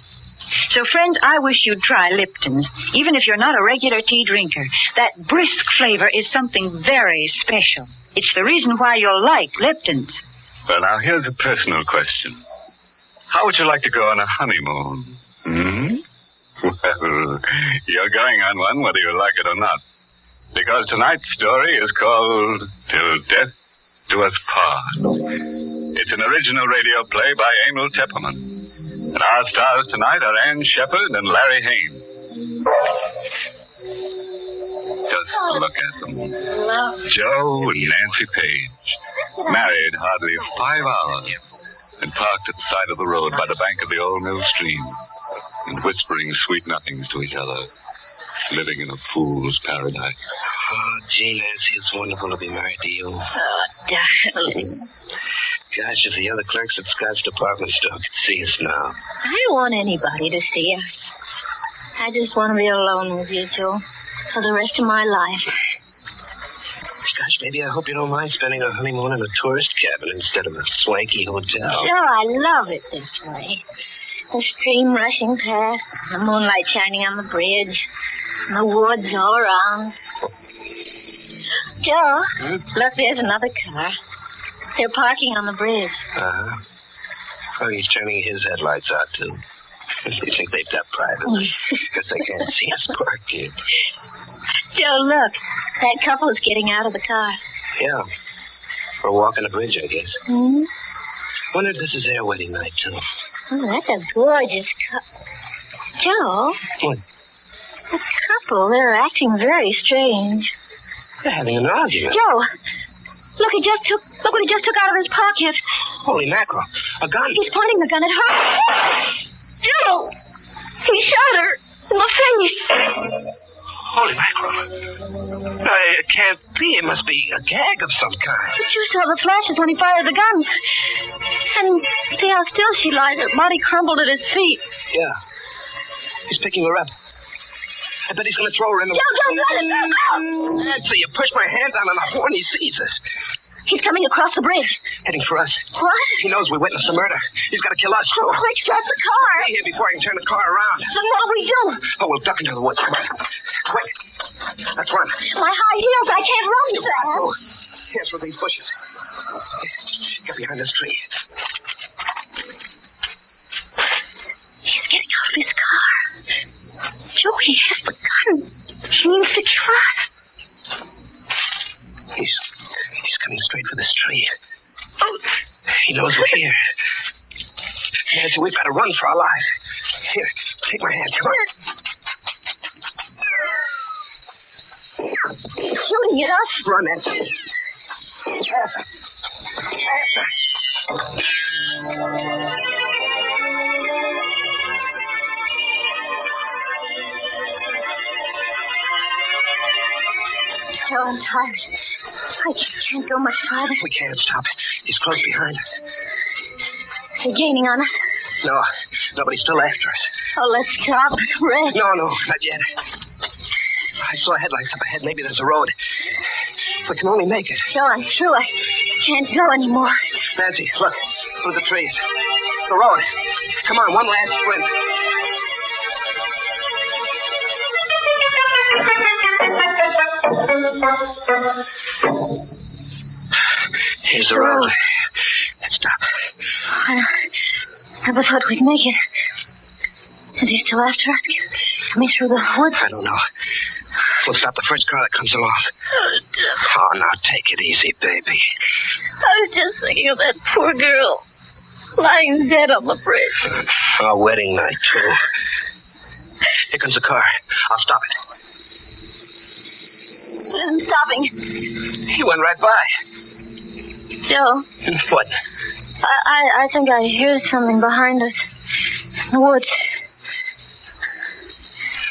So, friends, I wish you'd try Lipton's, even if you're not a regular tea drinker. That brisk flavor is something very special. It's the reason why you'll like Lipton's. Well, now, here's a personal question. How would you like to go on a honeymoon? Well, you're going on one whether you like it or not. Because tonight's story is called Till Death Do Us Part. It's an original radio play by Emil Tepperman. And our stars tonight are Ann Shepard and Larry Haynes. Just look at them. Joe and Nancy Page, married hardly 5 hours, and parked at the side of the road by the bank of the old mill stream, and whispering sweet nothings to each other, living in a fool's paradise. Oh, gee, Nancy, it's wonderful to be married to you. Oh, darling. Gosh, if the other clerks at Scott's department store could see us now. I don't want anybody to see us. I just want to be alone with you, Joe, for the rest of my life. Gosh, baby, I hope you don't mind spending our honeymoon in a tourist cabin instead of a swanky hotel. Sure, I love it this way. The stream rushing past, the moonlight shining on the bridge, and the woods all around. Joe, look, there's another car. They're parking on the bridge. Uh-huh. Oh, he's turning his headlights out, too. They think they've got privacy, because they can't see us parking. Joe, look. That couple is getting out of the car. Yeah. For a walk on the bridge, I guess. Hmm? Wonder if this is their wedding night, too. Oh, that's a gorgeous couple. Joe? What? The couple, they're acting very strange. They're having an argument. Joe! Look what he just took out of his pocket. Holy mackerel. A gun. He's pointing the gun at her. Joe! He shot her in the face. Holy mackerel. It can't be. It must be a gag of some kind. But you saw the flashes when he fired the gun. And see how still she lies. Her body crumbled at his feet. Yeah. He's picking her up. I bet he's going to throw her in the... Joe! That's it. You push my hand down on the horn, he sees us. He's coming across the bridge. Heading for us. What? He knows we witnessed the murder. He's got to kill us, too. Oh, quick, stop the car. Stay here before I can turn the car around. Then what'll we do? Oh, we'll duck into the woods. Come on. Quick. Let's run. My high heels. I can't run fast. Oh, here's through these bushes. Get behind this tree. He's getting out of his car. Joe, he has the gun. Which means to kill us. He's coming straight for this tree. Oh. He knows we're here. Nancy, we've got to run for our lives. Here, take my hand. Come on. He's shooting at us. Run, Nancy. Faster. Faster. Joe, I'm tired. I can't go much farther. We can't stop. He's close behind us. They're gaining on us. No, nobody's still after us. Oh, let's stop. Red. No, not yet. I saw headlights up ahead. Maybe there's a road. We can only make it. Joe, I'm through. I can't go anymore. Nancy, look. Through the trees. The road. Come on, one last sprint. Here's the road. Let's stop. I never thought we'd make it. Is he still after us? Coming through the woods? I don't know. We'll stop the first car that comes along. Oh, now take it easy, baby. I was just thinking of that poor girl lying dead on the bridge. Our wedding night, too. Here comes a car. I'll stop it. I'm stopping. He went right by. Joe. What? I think I hear something behind us. In the woods.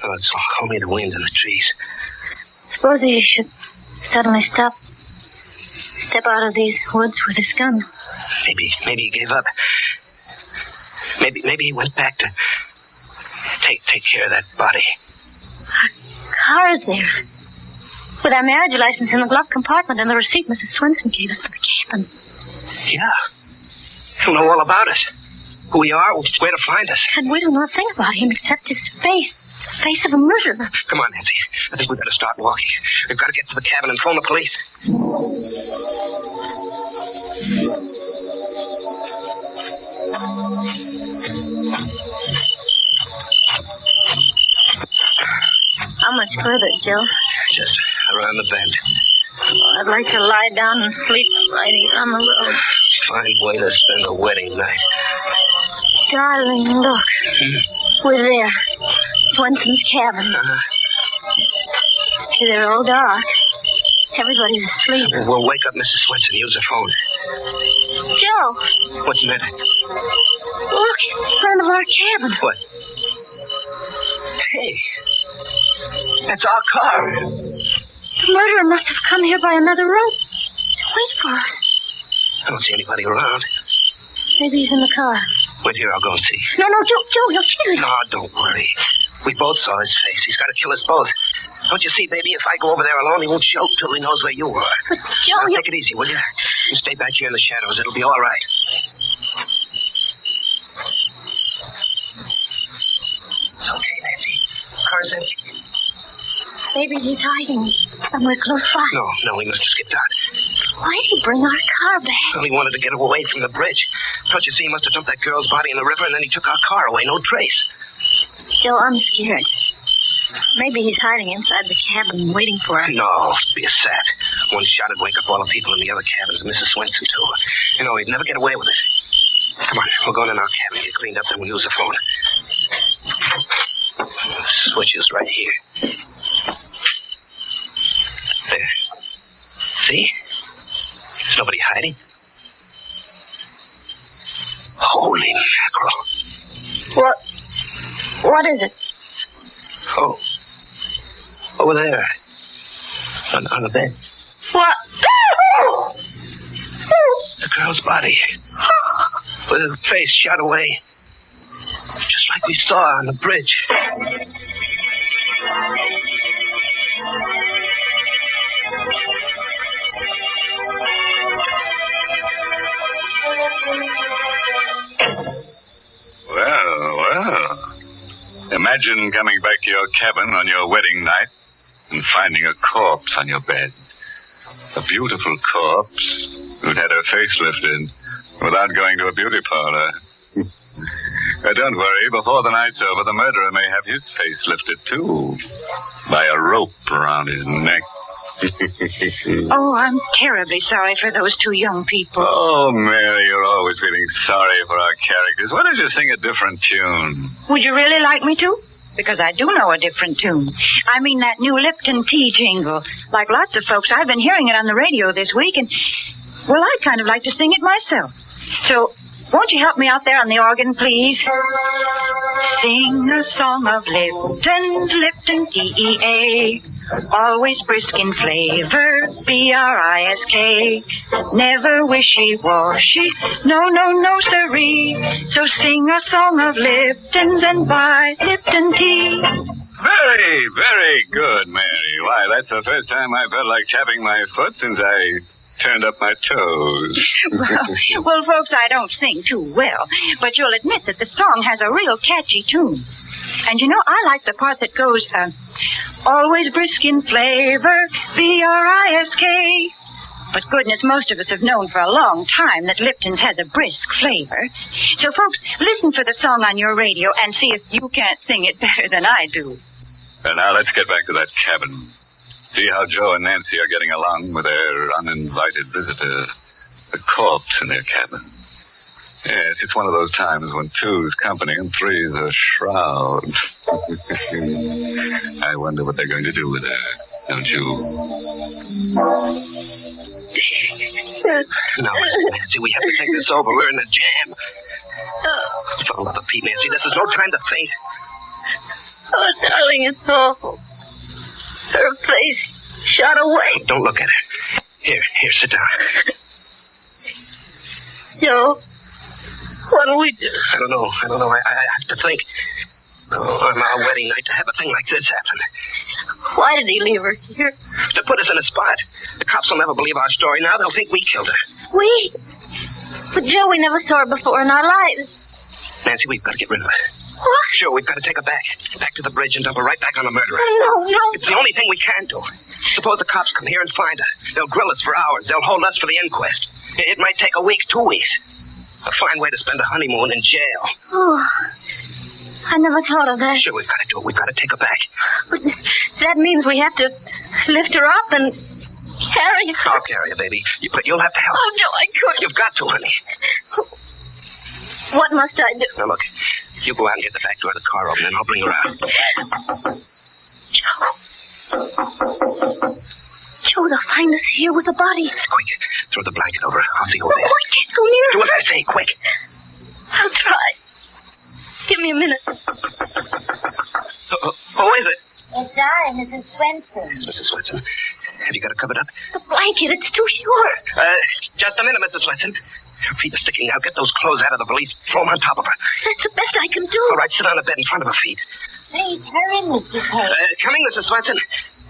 Oh, it's only the wind in the trees. Suppose he should suddenly step out of these woods with his gun. Maybe he gave up. Maybe he went back to take care of that body. Our car is there. With our marriage license in the glove compartment and the receipt Mrs. Swenson gave us for the cabin. Yeah. He'll know all about us. Who we are, where to find us. And we don't know a thing about him except his face. The face of a murderer. Come on, Nancy. I think we better start walking. We've got to get to the cabin and phone the police. How much further, Joe? Just around the bend. Oh, I'd like to lie down and sleep right here on the road. Fine way to spend a wedding night. Darling, look. We're there. Swenson's cabin. They're all dark. Everybody's asleep. We'll wake up Mrs. Swenson. Use her phone. Joe. What's the matter? Look, in front of our cabin. What? Hey. That's our car. The murderer must have come here by another road to wait for us. I don't see anybody around. Maybe he's in the car. Wait here, I'll go and see. No, Joe, you'll kill me. No, don't worry. We both saw his face. He's got to kill us both. Don't you see, baby, if I go over there alone, he won't show till he knows where you are. But, Joe, now, take it easy, will you? You stay back here in the shadows. It'll be all right. It's okay, Nancy. Car's empty. maybe he's hiding somewhere close by. No, we must have skipped out. Why'd he bring our car back? Well, he wanted to get away from the bridge. Don't you see, he must have dumped that girl's body in the river, and then he took our car away. No trace. Joe, I'm scared. Maybe he's hiding inside the cabin waiting for us. No, be a sap. One shot would wake up all the people in the other cabins, and Mrs. Swenson, too. You know, he'd never get away with it. Come on, we'll go in our cabin, get cleaned up, then we'll use the phone. The switch is right here. There. See? There's nobody hiding. Holy mackerel. What is it? Oh. Over there. On the bed. What? The girl's body. With her face shot away. Just like we saw on the bridge. Well. Imagine coming back to your cabin on your wedding night and finding a corpse on your bed. A beautiful corpse who'd had her face lifted without going to a beauty parlor. Don't worry, before the night's over, the murderer may have his face lifted, too, by a rope around his neck. Oh, I'm terribly sorry for those two young people. Oh, Mary, you're always feeling sorry for our characters. Why don't you sing a different tune? Would you really like me to? Because I do know a different tune. I mean that new Lipton tea jingle. Like lots of folks, I've been hearing it on the radio this week, and, well, I'd kind of like to sing it myself. So, won't you help me out there on the organ, please? Sing a song of Lipton Tea. Always brisk in flavor, brisk. Never wishy-washy, no, siree. So sing a song of Lipton's and buy Lipton tea. Very, very good, Mary. Why, that's the first time I felt like tapping my foot since I turned up my toes. Well, folks, I don't sing too well, but you'll admit that the song has a real catchy tune. And you know, I like the part that goes, always brisk in flavor, brisk. But goodness, most of us have known for a long time that Lipton's has a brisk flavor. So, folks, listen for the song on your radio and see if you can't sing it better than I do. And now let's get back to that cabin. See how Joe and Nancy are getting along with their uninvited visitor, a corpse in their cabin. Yes, it's one of those times when two's company and three's a shroud. I wonder what they're going to do with her, don't you? No, Nancy, we have to think this over. We're in a jam. For the love of Pete, Nancy, this is no time to faint. Oh, darling, it's awful. Her face shot away. Don't look at her. Here, sit down. Joe, what do we do? I don't know. I have to think. On our wedding night to have a thing like this happen. Why did he leave her here? To put us in a spot. The cops will never believe our story now. They'll think we killed her. We? But, Joe, we never saw her before in our lives. Nancy, we've got to get rid of her. What? Sure, we've got to take her back. Back to the bridge and dump her right back on the murderer. No. It's the only thing we can do. Suppose the cops come here and find her. They'll grill us for hours. They'll hold us for the inquest. It might take a week, 2 weeks. A fine way to spend a honeymoon in jail. Oh, I never thought of that. Sure, we've got to do it. We've got to take her back. But that means we have to lift her up and carry her. I'll carry her, baby. But you'll have to help. Oh, no, I couldn't. You've got to, honey. What must I do? Now, look. You go out and get the back door of the car open, and I'll bring her out. Joe, they'll find us here with the body. Quick. Throw the blanket over her. I'll see you over there. I can't go near her. Do what I say. Quick. I'll try. Give me a minute. Who is it? It's I, Mrs. Swenson. Mrs. Swenson. Have you got her covered up? The blanket, it's too short. Just a minute, Mrs. Swenson. Her feet are sticking out. Get those clothes out of the valise. Throw them on top of her. That's the best I can do. All right, sit on the bed in front of her feet. Please hurry, Mr. Page. Coming, Mrs. Swenson.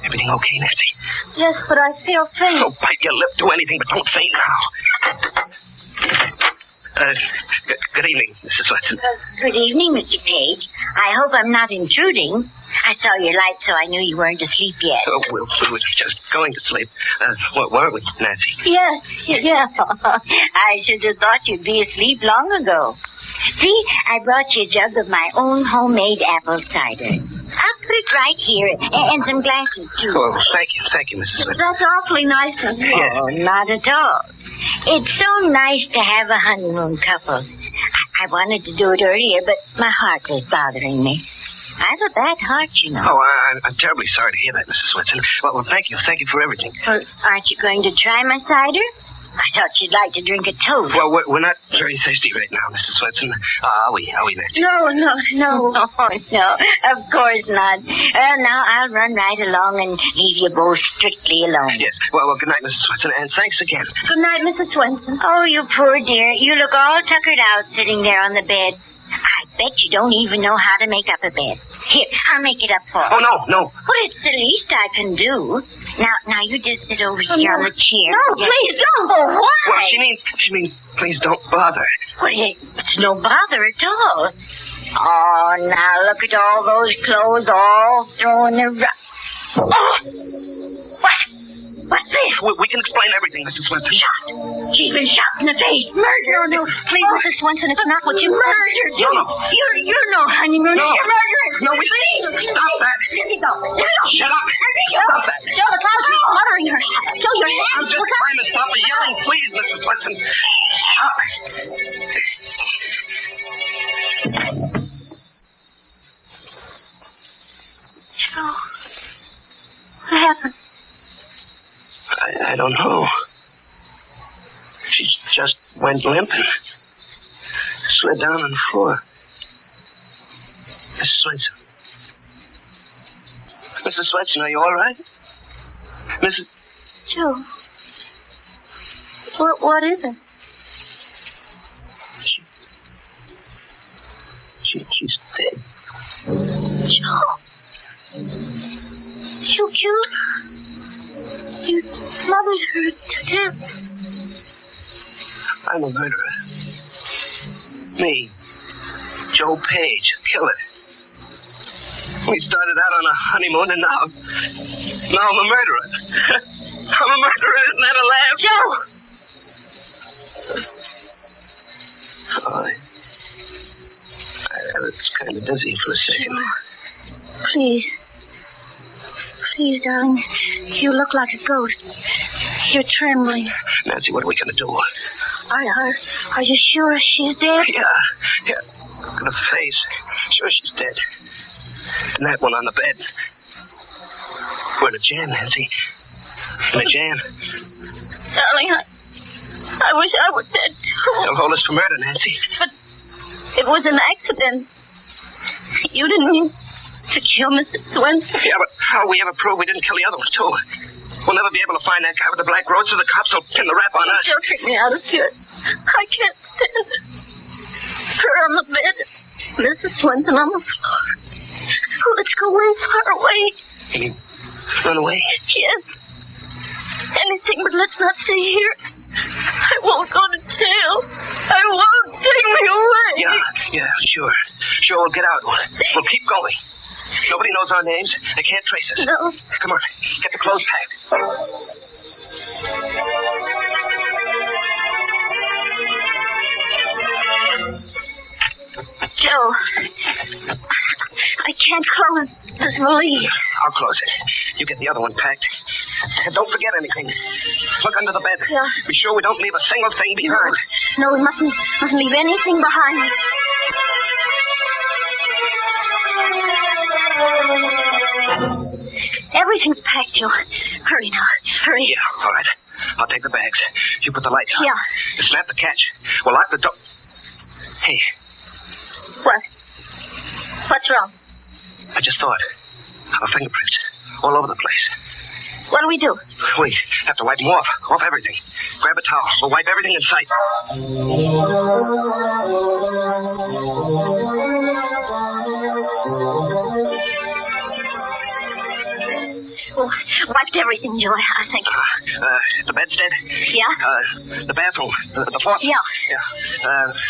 Everything okay, Nancy? Yes, but I feel faint. Oh, bite your lip. Do anything, but don't faint now. Good evening, Mrs. Swenson. Good evening, Mr. Page. I hope I'm not intruding. I saw your light, so I knew you weren't asleep yet. Oh, we were just going to sleep. Weren't we, Nancy? Yes. I should have thought you'd be asleep long ago. See, I brought you a jug of my own homemade apple cider. I'll put it right here, and some glasses, too. Oh, thank you, Mrs. Swenson. That's awfully nice of you. Yes. Oh, not at all. It's so nice to have a honeymoon couple. I wanted to do it earlier, but my heart was bothering me. I have a bad heart, you know. Oh, I'm terribly sorry to hear that, Mrs. Swenson. Well, thank you. Thank you for everything. Aren't you going to try my cider? I thought you'd like to drink a toast. Well, we're not very thirsty right now, Mrs. Swenson. Are we, Nancy? No. Of course not. Well, now I'll run right along and leave you both strictly alone. Yes. Well, good night, Mrs. Swenson, and thanks again. Good night, Mrs. Swenson. Oh, you poor dear. You look all tuckered out sitting there on the bed. I bet you don't even know how to make up a bed. Here, I'll make it up for you. Oh, no. Well, it's the least I can do. Now you just sit over here on the chair. No, please don't. Why? Well, she means, please don't bother. Well, it's no bother at all. Oh, now look at all those clothes all thrown around. Oh! What's this? We can explain everything, Mrs. Swenson. Shot. She's been shot in the face. Murder. No, please, Mrs. Swenson, it's not what you murdered. No. You're no honeymoon. No. You're murdering. No, please. Stop that. Let me go. Shut up. Stop that. Joe, the clown's smothering her. Joe, your hands. I'm just trying to stop the yelling. Please, Mrs. Swenson. Stop it. Joe, what happened? I don't know. She just went limp and slid down on the floor. Mrs. Swenson. Mrs. Swenson, are you all right? Mrs. Joe. What is it? She's dead. Joe. You killed her. You smothered her to death. I'm a murderer. Me, Joe Page, killer. We started out on a honeymoon, and now I'm a murderer. I'm a murderer. Isn't that a laugh? Joe! Oh, I was kind of dizzy for a second. Joe, please, darling. You look like a ghost. You're trembling. Nancy, what are we going to do? Are you sure she's dead? Yeah. Look at her face. Sure she's dead. And that one on the bed. We're in a jam, Nancy. In a jam. Darling, I wish I were dead, too. They'll hold us for murder, Nancy. But it was an accident. You didn't mean to kill Mrs. Swenson. Yeah, but how will we ever prove we didn't kill the other one, too? We'll never be able to find that guy with the black road, so the cops will pin the rap on us. Don't take me out of here. I can't stand it. Her on the bed. Mrs. Swenson on the floor. Let's go away, far away. You mean run away? Yes. Anything, but let's not stay here. I won't go to jail. I won't. Take me away. Yeah, sure. Sure, we'll get out. We'll keep going. Nobody knows our names. They can't trace us. No. Come on. Get the clothes packed. Joe, I can't close this valise. I'll close it. You get the other one packed. And don't forget anything. Look under the bed. Yeah. Be sure we don't leave a single thing behind. No, we mustn't leave anything behind. Everything's packed, Joe. Hurry now. Hurry. Yeah, all right. I'll take the bags. You put the lights on. Yeah. Snap the catch. We'll lock the door. Hey. What? What's wrong? I just thought. Our fingerprints. All over the place. What do we do? We have to wipe them off. Off everything. Grab a towel. We'll wipe everything in sight. Wiped everything, Joe, I think. The bedstead? Yeah? The bathroom? The faucet? Yeah.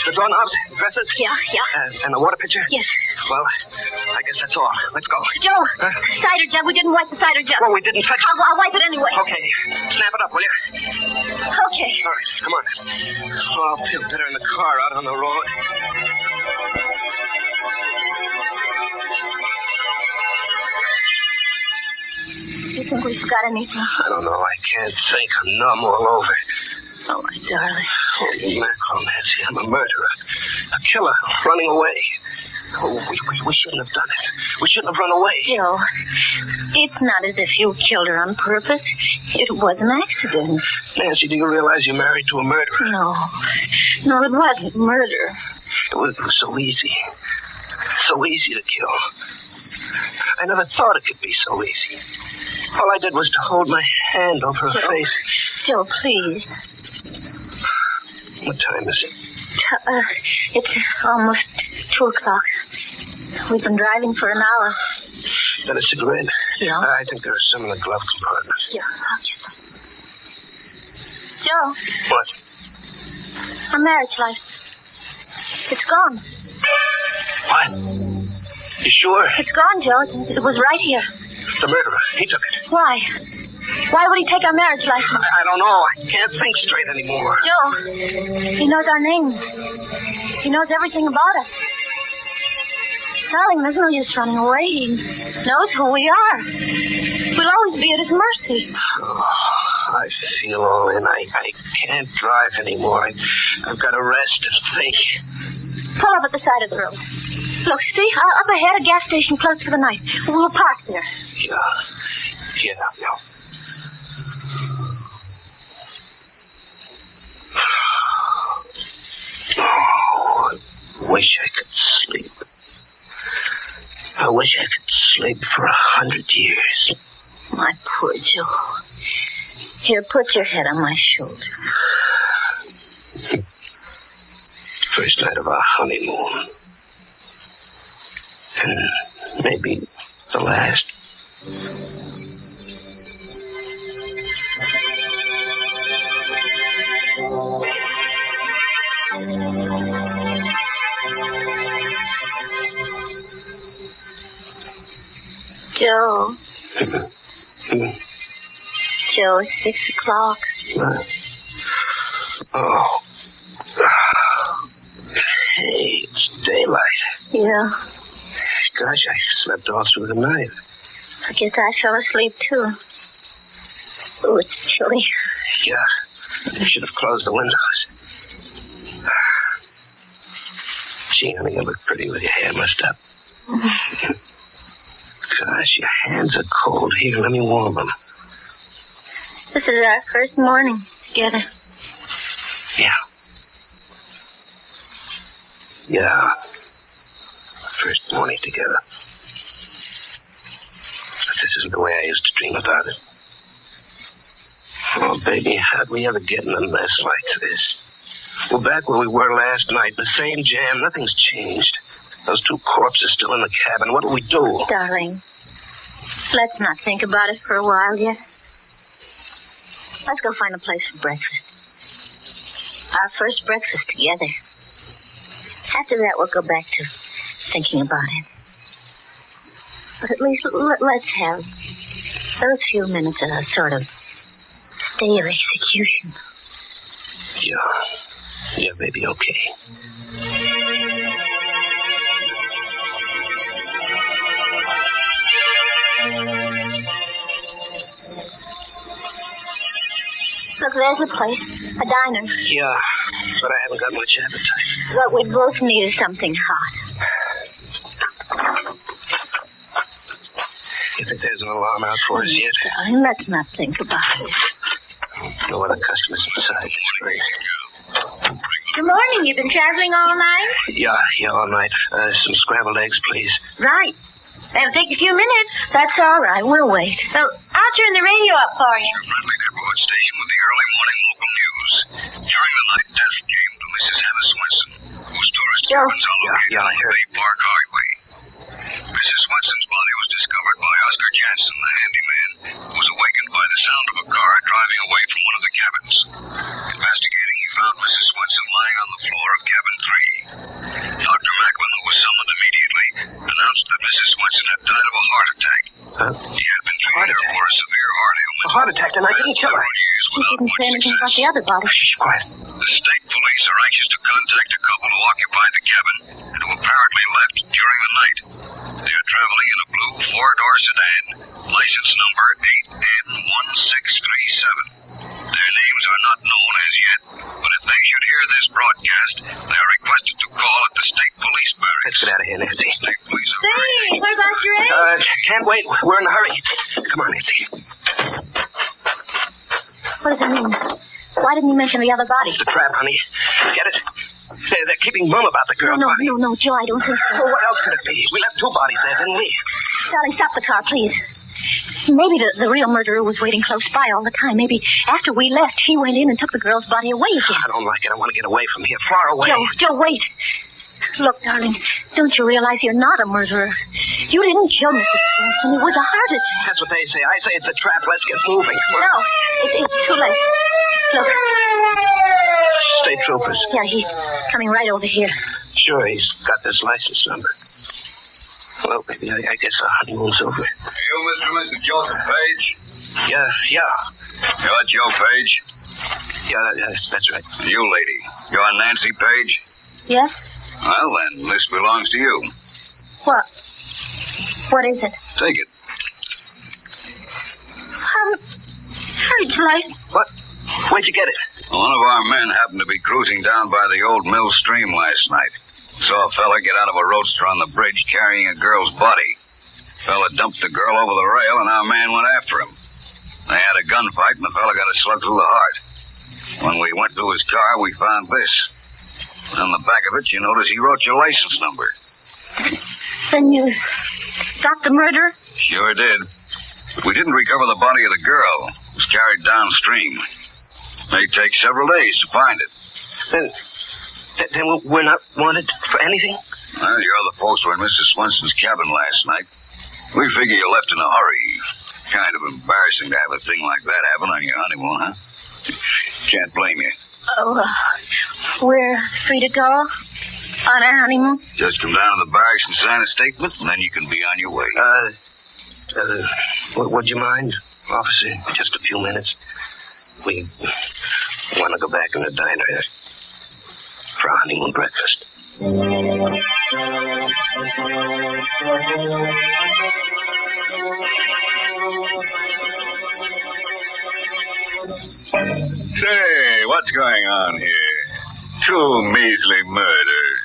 The doorknobs? Dresses? Yeah. And the water pitcher? Yes. Well, I guess that's all. Let's go. Joe, cider jug. We didn't wipe the cider jug. Well, we didn't touch it. I'll wipe it anyway. Okay. Snap it up, will you? Okay. All right, come on. Oh, I'll feel better in the car out on the road. Do you think we've got anything? I don't know. I can't think. I'm numb all over. Oh, my darling. Holy mackerel, Nancy. I'm a murderer. A killer running away. Oh, we shouldn't have done it. We shouldn't have run away. Joe, it's not as if you killed her on purpose. It was an accident. Nancy, do you realize you're married to a murderer? No, it wasn't murder. It was so easy. So easy to kill. I never thought it could be so easy. All I did was to hold my hand over her face. Joe, please. What time is it? It's almost 2 o'clock. We've been driving for an hour. Got a cigarette? Yeah. I think there are some in the glove compartment. Yeah, I'll get some. Joe. What? Our marriage license. It's gone. What? You sure? It's gone, Joe. It was right here. The murderer. He took it. Why? Why would he take our marriage license? I don't know. I can't think straight anymore. Joe, he knows our names. He knows everything about us. Darling, there's no use running away. He knows who we are. We'll always be at his mercy. Oh, I feel all in. I can't drive anymore. I've got to rest and think. Pull up at the side of the road. Look, see? Up ahead, a gas station closed for the night. We'll park there. Yeah. Oh, I wish I could sleep. I wish I could sleep for 100 years. My poor Joe. Here, put your head on my shoulder. First night of our honeymoon. And maybe the last. Joe. Joe, it's 6 o'clock. Oh. Hey, it's daylight. Yeah. Gosh, I slept all through the night. I guess I fell asleep, too. Oh, it's chilly. Yeah. I should have closed the windows. Gee, honey, you look pretty with your hair mussed up. Gosh, your hands are cold. Here, let me warm them. This is our first morning together. Yeah. First morning together. But this isn't the way I used to dream about it. Oh, baby, how'd we ever get in a mess like this? We're back where we were last night. The same jam. Nothing's changed. Those 2 corpses still in the cabin. What do we do? Darling, let's not think about it for a while yet. Let's go find a place for breakfast. Our first breakfast together. After that, we'll go back to thinking about it. But at least let's have those few minutes of a sort of stay of execution. Yeah, baby, okay. Look, there's a place. A diner. Yeah, but I haven't got much appetite. What we both need is something hot. You think there's an alarm out for us yet? Darling, let's not think about it. No other customers inside. Good morning. You've been traveling all night? Yeah, all night. Some scrambled eggs, please. Right. That'll take a few minutes. That's all right. We'll wait. So, I'll turn the radio up for you. Friendly Neighborhood Station with the early morning local news. During the night, death came to Mrs. Hannah Swenson, whose tourist cabins are located on the Bay Park Highway. Mrs. Swenson's body was discovered by Oscar Jansen, the handyman, who was awake Captain. I didn't kill her. She didn't say anything about the other body. Shh, quiet. The state police are anxious to contact a couple who occupied the cabin and who apparently left during the night. They are traveling in a blue four-door sedan, license number 8N1637. Their names are not known as yet, but if they should hear this broadcast, they are requested to call at the state police barracks. Let's get out of here, Nancy. State police are... Say, what about your egg? Can't wait. We're in a hurry. Come on, Nancy. What does it mean? Why didn't you mention the other body? It's a trap, honey. Get it? They're keeping mum about the girl body. No, Joe, I don't think so. Well, what else could it be? We left two bodies there, didn't we? Darling, stop the car, please. Maybe the real murderer was waiting close by all the time. Maybe after we left, he went in and took the girl's body away again. I don't like it. I want to get away from here, far away. Joe, wait. Look, darling, don't you realize you're not a murderer? You didn't kill Mrs. Swanson. It was a heart attack. That's what they say. I say it's a trap. Let's get moving. No, it's too late. Look. State troopers. Yeah, he's coming right over here. Sure, he's got this license number. Well, baby, I guess our honeymoon's over. You, Mr. and Mrs. Joseph Page? Yeah. You're Joe Page? Yeah, that's right. You, lady, you're Nancy Page? Yes? Well, then, this belongs to you. What? What is it? Take it. It's like... What? Where'd you get it? One of our men happened to be cruising down by the old mill stream last night. Saw a fella get out of a roadster on the bridge carrying a girl's body. Fella dumped the girl over the rail, and our man went after him. They had a gunfight, and the fella got a slug through the heart. When we went to his car, we found this. On the back of it, you notice he wrote your license number. Then you got the murderer? Sure did. We didn't recover the body of the girl. It was carried downstream. May take several days to find it. Then we're not wanted for anything? Well, your other folks were in Mrs. Swanson's cabin last night. We figure you left in a hurry. Kind of embarrassing to have a thing like that happen on your honeymoon, huh? Can't blame you. Oh, we're free to go on our honeymoon? Just come down to the barracks and sign a statement, and then you can be on your way. Would you mind, officer? Just a few minutes. We want to go back in the diner for our honeymoon breakfast. Say, what's going on here? Two measly murders.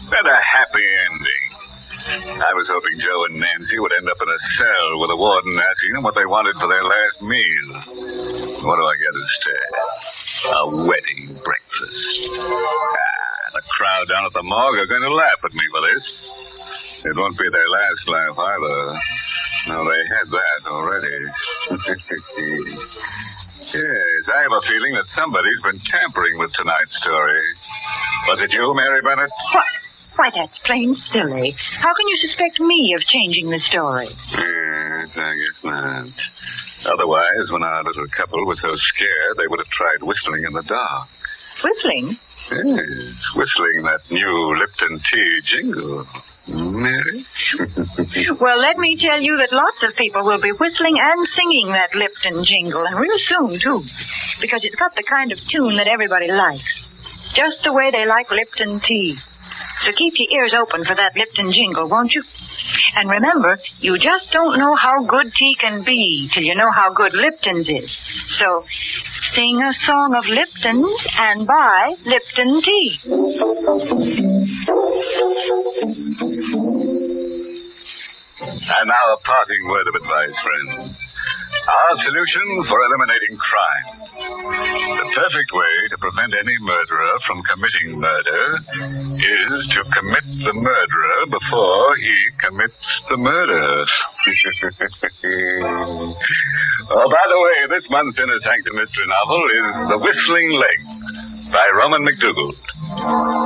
And a happy ending. I was hoping Joe and Nancy would end up in a cell with a warden asking them what they wanted for their last meal. What do I get instead? A wedding breakfast. The crowd down at the morgue are going to laugh at me for this. It won't be their last laugh either. No, they had that already. Yes, I have a feeling that somebody's been tampering with tonight's story. Was it you, Mary Bennett? What? Why, that's plain silly. How can you suspect me of changing the story? Yes, I guess not. Otherwise, when our little couple was so scared, they would have tried whistling in the dark. Whistling? Yes, whistling that new Lipton tea jingle. Mary? Well, let me tell you that lots of people will be whistling and singing that Lipton jingle, and real soon, too, because it's got the kind of tune that everybody likes, just the way they like Lipton tea. So keep your ears open for that Lipton jingle, won't you? And remember, you just don't know how good tea can be till you know how good Lipton's is. So sing a song of Lipton's and buy Lipton tea. And now a parting word of advice, friends. Our solution for eliminating crime. The perfect way to prevent any murderer from committing murder is to commit the murderer before he commits the murder. Oh, by the way, this month's Inner Sanctum Mystery novel is The Whistling Leg by Roman McDougall.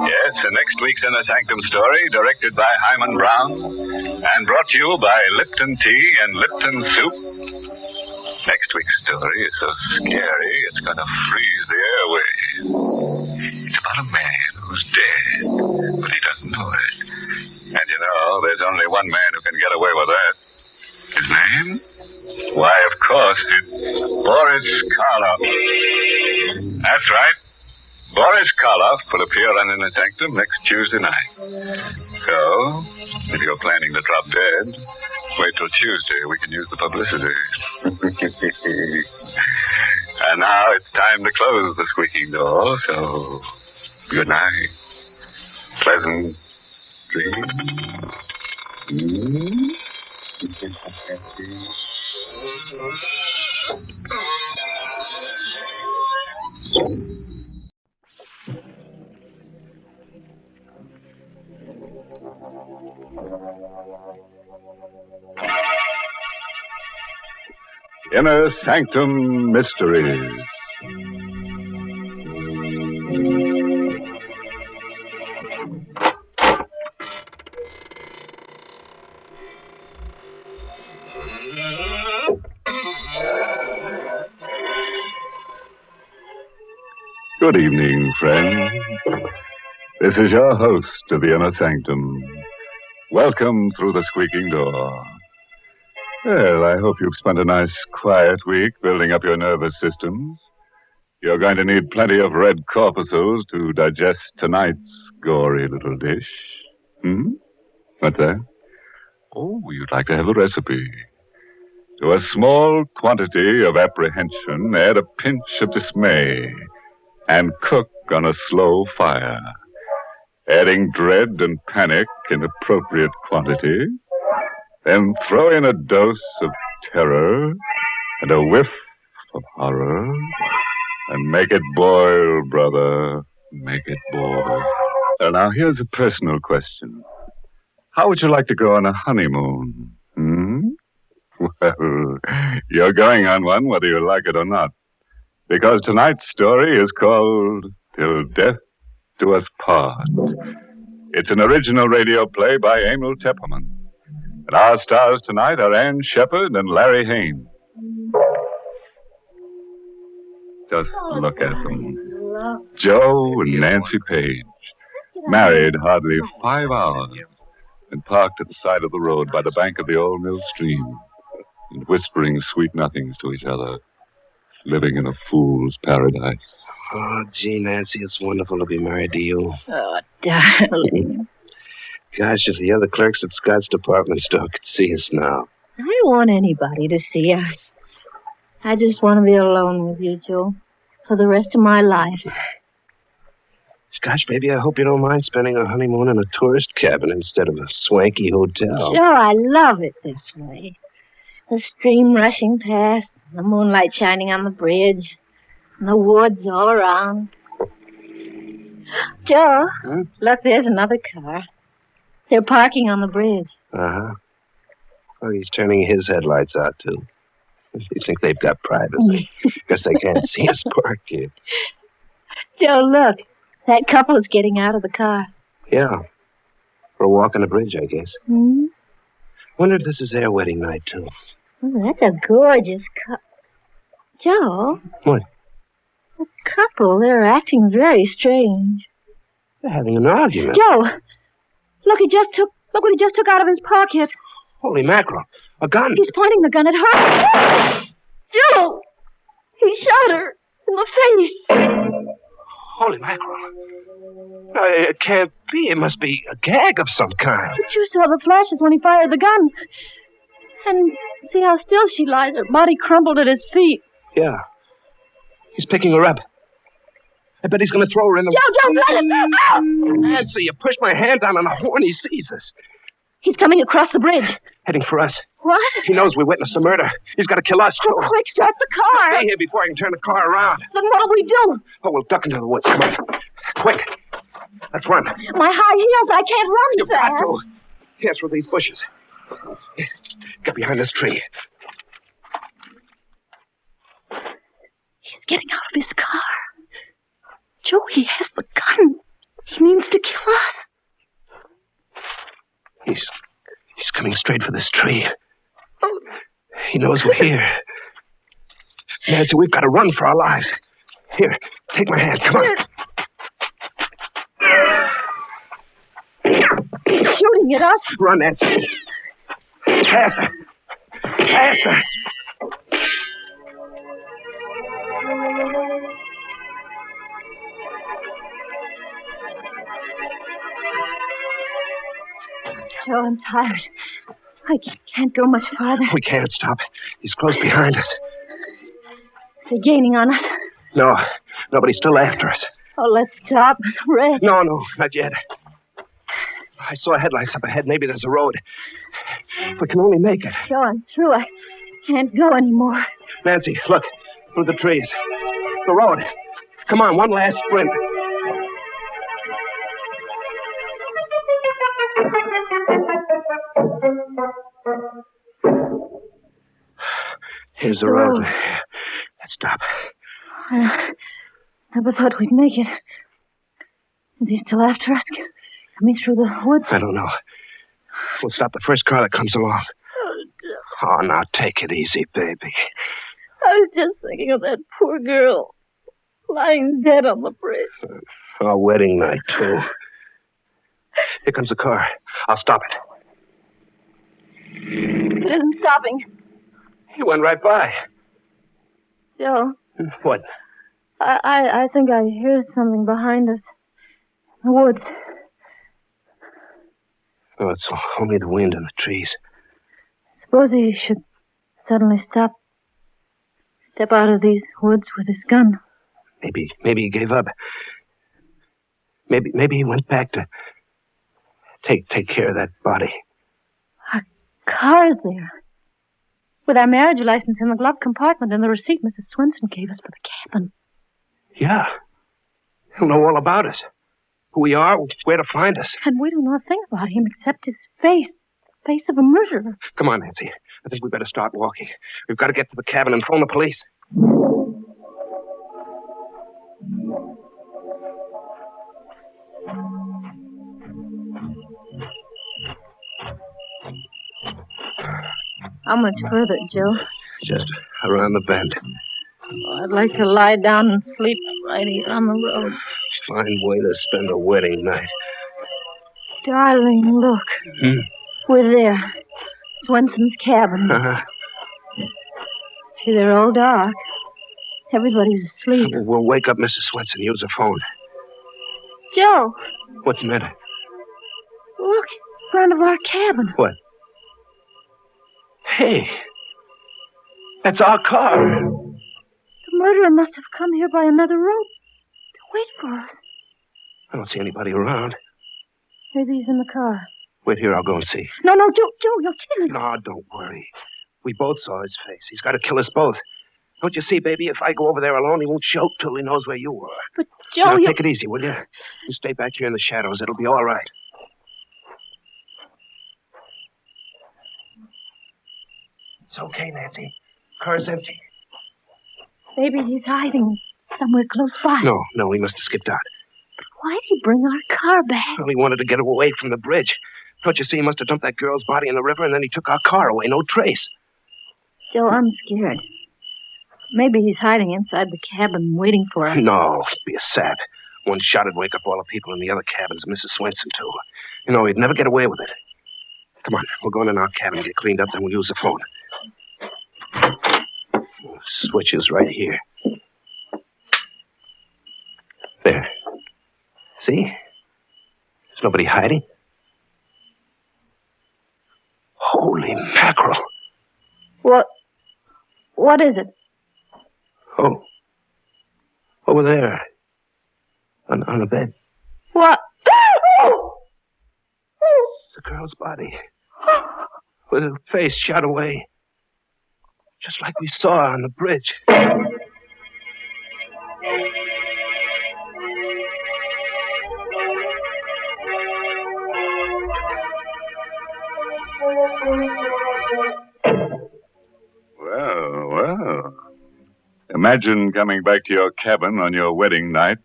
Yes, next week's Inner Sanctum story, directed by Hyman Brown and brought to you by Lipton Tea and Lipton Soup. Next week's story is so scary, it's going to freeze the airways. It's about a man who's dead, but he doesn't know it. And you know, there's only one man who can get away with that. His name? Why, of course, it's Boris Karloff. That's right. Boris Karloff will appear on Inner Sanctum next Tuesday night. So, if you're planning to drop dead, wait till Tuesday. We can use the publicity. And now it's time to close the squeaking door, so good night. Pleasant dreams. Inner Sanctum Mysteries. Good evening, friends. This is your host of the Inner Sanctum. Welcome through the squeaking door. Well, I hope you've spent a nice, quiet week building up your nervous systems. You're going to need plenty of red corpuscles to digest tonight's gory little dish. What's that? Oh, you'd like to have a recipe. To a small quantity of apprehension, add a pinch of dismay and cook on a slow fire. Adding dread and panic in appropriate quantity. Then throw in a dose of terror and a whiff of horror. And make it boil, brother. Make it boil. Now, here's a personal question. How would you like to go on a honeymoon? Well, you're going on one whether you like it or not. Because tonight's story is called Till Death Do Us Part. It's an original radio play by Emil Tepperman. And our stars tonight are Ann Shepard and Larry Haynes. Just look at them. Joe and Nancy Page, married hardly 5 hours, and parked at the side of the road by the bank of the old mill stream, and whispering sweet nothings to each other, living in a fool's paradise. Oh, gee, Nancy, it's wonderful to be married to you. Oh, darling. Gosh, if the other clerks at Scott's department store could see us now. I don't want anybody to see us. I just want to be alone with you, Joe, for the rest of my life. Gosh, baby, I hope you don't mind spending our honeymoon in a tourist cabin instead of a swanky hotel. Sure, I love it this way. The stream rushing past, the moonlight shining on the bridge, and the woods all around. Joe, look, there's another car. They're parking on the bridge. Uh-huh. Well, he's turning his headlights out, too. You think they've got privacy. Guess they can't see us parked here. Joe, look. That couple is getting out of the car. Yeah. For a walk on the bridge, I guess. Wonder if this is their wedding night, too. Oh, that's a gorgeous couple. Joe? What? The couple, they're acting very strange. They're having an argument. Joe! Look what he just took out of his pocket. Holy mackerel. A gun. He's pointing the gun at her. Joe! He shot her in the face. Holy mackerel. It can't be. It must be a gag of some kind. But you saw the flashes when he fired the gun. And see how still she lies. Her body crumpled at his feet. Yeah. He's picking her up. I bet he's going to throw her in the... Joe, don't let him! Ow! Nancy, you pushed my hand down on the horn. He sees us. He's coming across the bridge. Heading for us. What? He knows we witnessed a murder. He's got to kill us, too. Oh, quick, start the car. Stay here before I can turn the car around. Then what'll we do? Oh, we'll duck into the woods. Come on. Quick. Let's run. My high heels, I can't run You've fast. got to. Here, through these bushes. Get behind this tree. He's getting out of his car. Joe, he has the gun. He means to kill us. He's coming straight for this tree. He knows we're here. Nancy, we've got to run for our lives. Here, take my hand. Come on. He's shooting at us. Run, Nancy. Faster. Faster. Joe, I'm tired. I can't go much farther. We can't stop. He's close behind us. They're gaining on us. No, nobody's still after us. Oh, let's stop and rest. No, not yet. I saw headlights up ahead. Maybe there's a road. If we can only make it. Joe, I'm through. I can't go anymore. Nancy, look. Through the trees. The road. Come on, one last sprint. Here's the road. Let's stop. I never thought we'd make it. Is he still after us? Coming through the woods? I don't know. We'll stop the first car that comes along. Oh, now take it easy, baby. I was just thinking of that poor girl lying dead on the bridge. Our wedding night, too. Here comes the car. I'll stop it. It isn't stopping. He went right by. Joe. What? I think I hear something behind us. The woods. Oh, it's only the wind and the trees. Suppose he should suddenly step out of these woods with his gun. Maybe he gave up. Maybe he went back to take care of that body. Our car's there. With our marriage license in the glove compartment and the receipt Mrs. Swenson gave us for the cabin. Yeah. He'll know all about us. Who we are, where to find us. And we don't know a thing about him except his face. Face of a murderer. Come on, Nancy. I think we better start walking. We've got to get to the cabin and phone the police. How much further, Joe? Just around the bend. Oh, I'd like to lie down and sleep right here on the road. Fine way to spend a wedding night. Darling, look. We're there. Swenson's cabin. See, they're all dark. Everybody's asleep. We'll wake up Mrs. Swenson. Use her phone. Joe. What's the matter? Look, in front of our cabin. What? Hey. That's our car. The murderer must have come here by another road to wait for us. I don't see anybody around. Maybe he's in the car. Wait here, I'll go and see. No, Joe, you're kidding. No, don't worry. We both saw his face. He's got to kill us both. Don't you see, baby, if I go over there alone, he won't show till he knows where you are. But, Joe, now, take it easy, will you? You stay back here in the shadows. It'll be all right. It's okay, Nancy. Car's empty. Maybe he's hiding somewhere close by. No, he must have skipped out. But why'd he bring our car back? Well, he wanted to get away from the bridge. Don't you see, he must have dumped that girl's body in the river, and then he took our car away. No trace. Joe, I'm scared. Maybe he's hiding inside the cabin waiting for us. No, be a sap. One shot would wake up all the people in the other cabins, Mrs. Swenson, too. You know, he'd never get away with it. Come on, we'll go in our cabin and get cleaned up, then we'll use the phone. Switch is right here. There. See? There's nobody hiding. Holy mackerel. What is it? Oh. Over there. On the bed. What? It's the girl's body. With her face shot away. Just like we saw on the bridge. Well. Imagine coming back to your cabin on your wedding night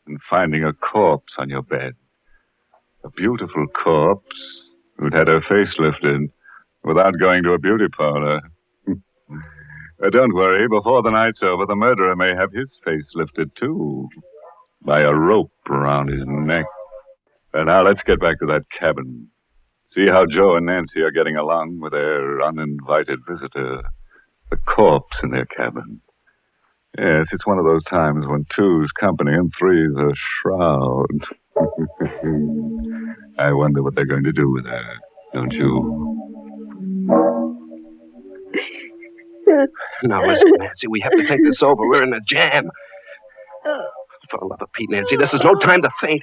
and finding a corpse on your bed. A beautiful corpse who'd had her face lifted without going to a beauty parlor. Don't worry, before the night's over, the murderer may have his face lifted, too, by a rope around his neck. And now let's get back to that cabin. See how Joe and Nancy are getting along with their uninvited visitor, the corpse in their cabin. Yes, it's one of those times when two's company and three's a shroud. I wonder what they're going to do with her, don't you? Now, listen, Nancy, we have to think this over. We're in a jam. For the love of Pete, Nancy, this is no time to faint.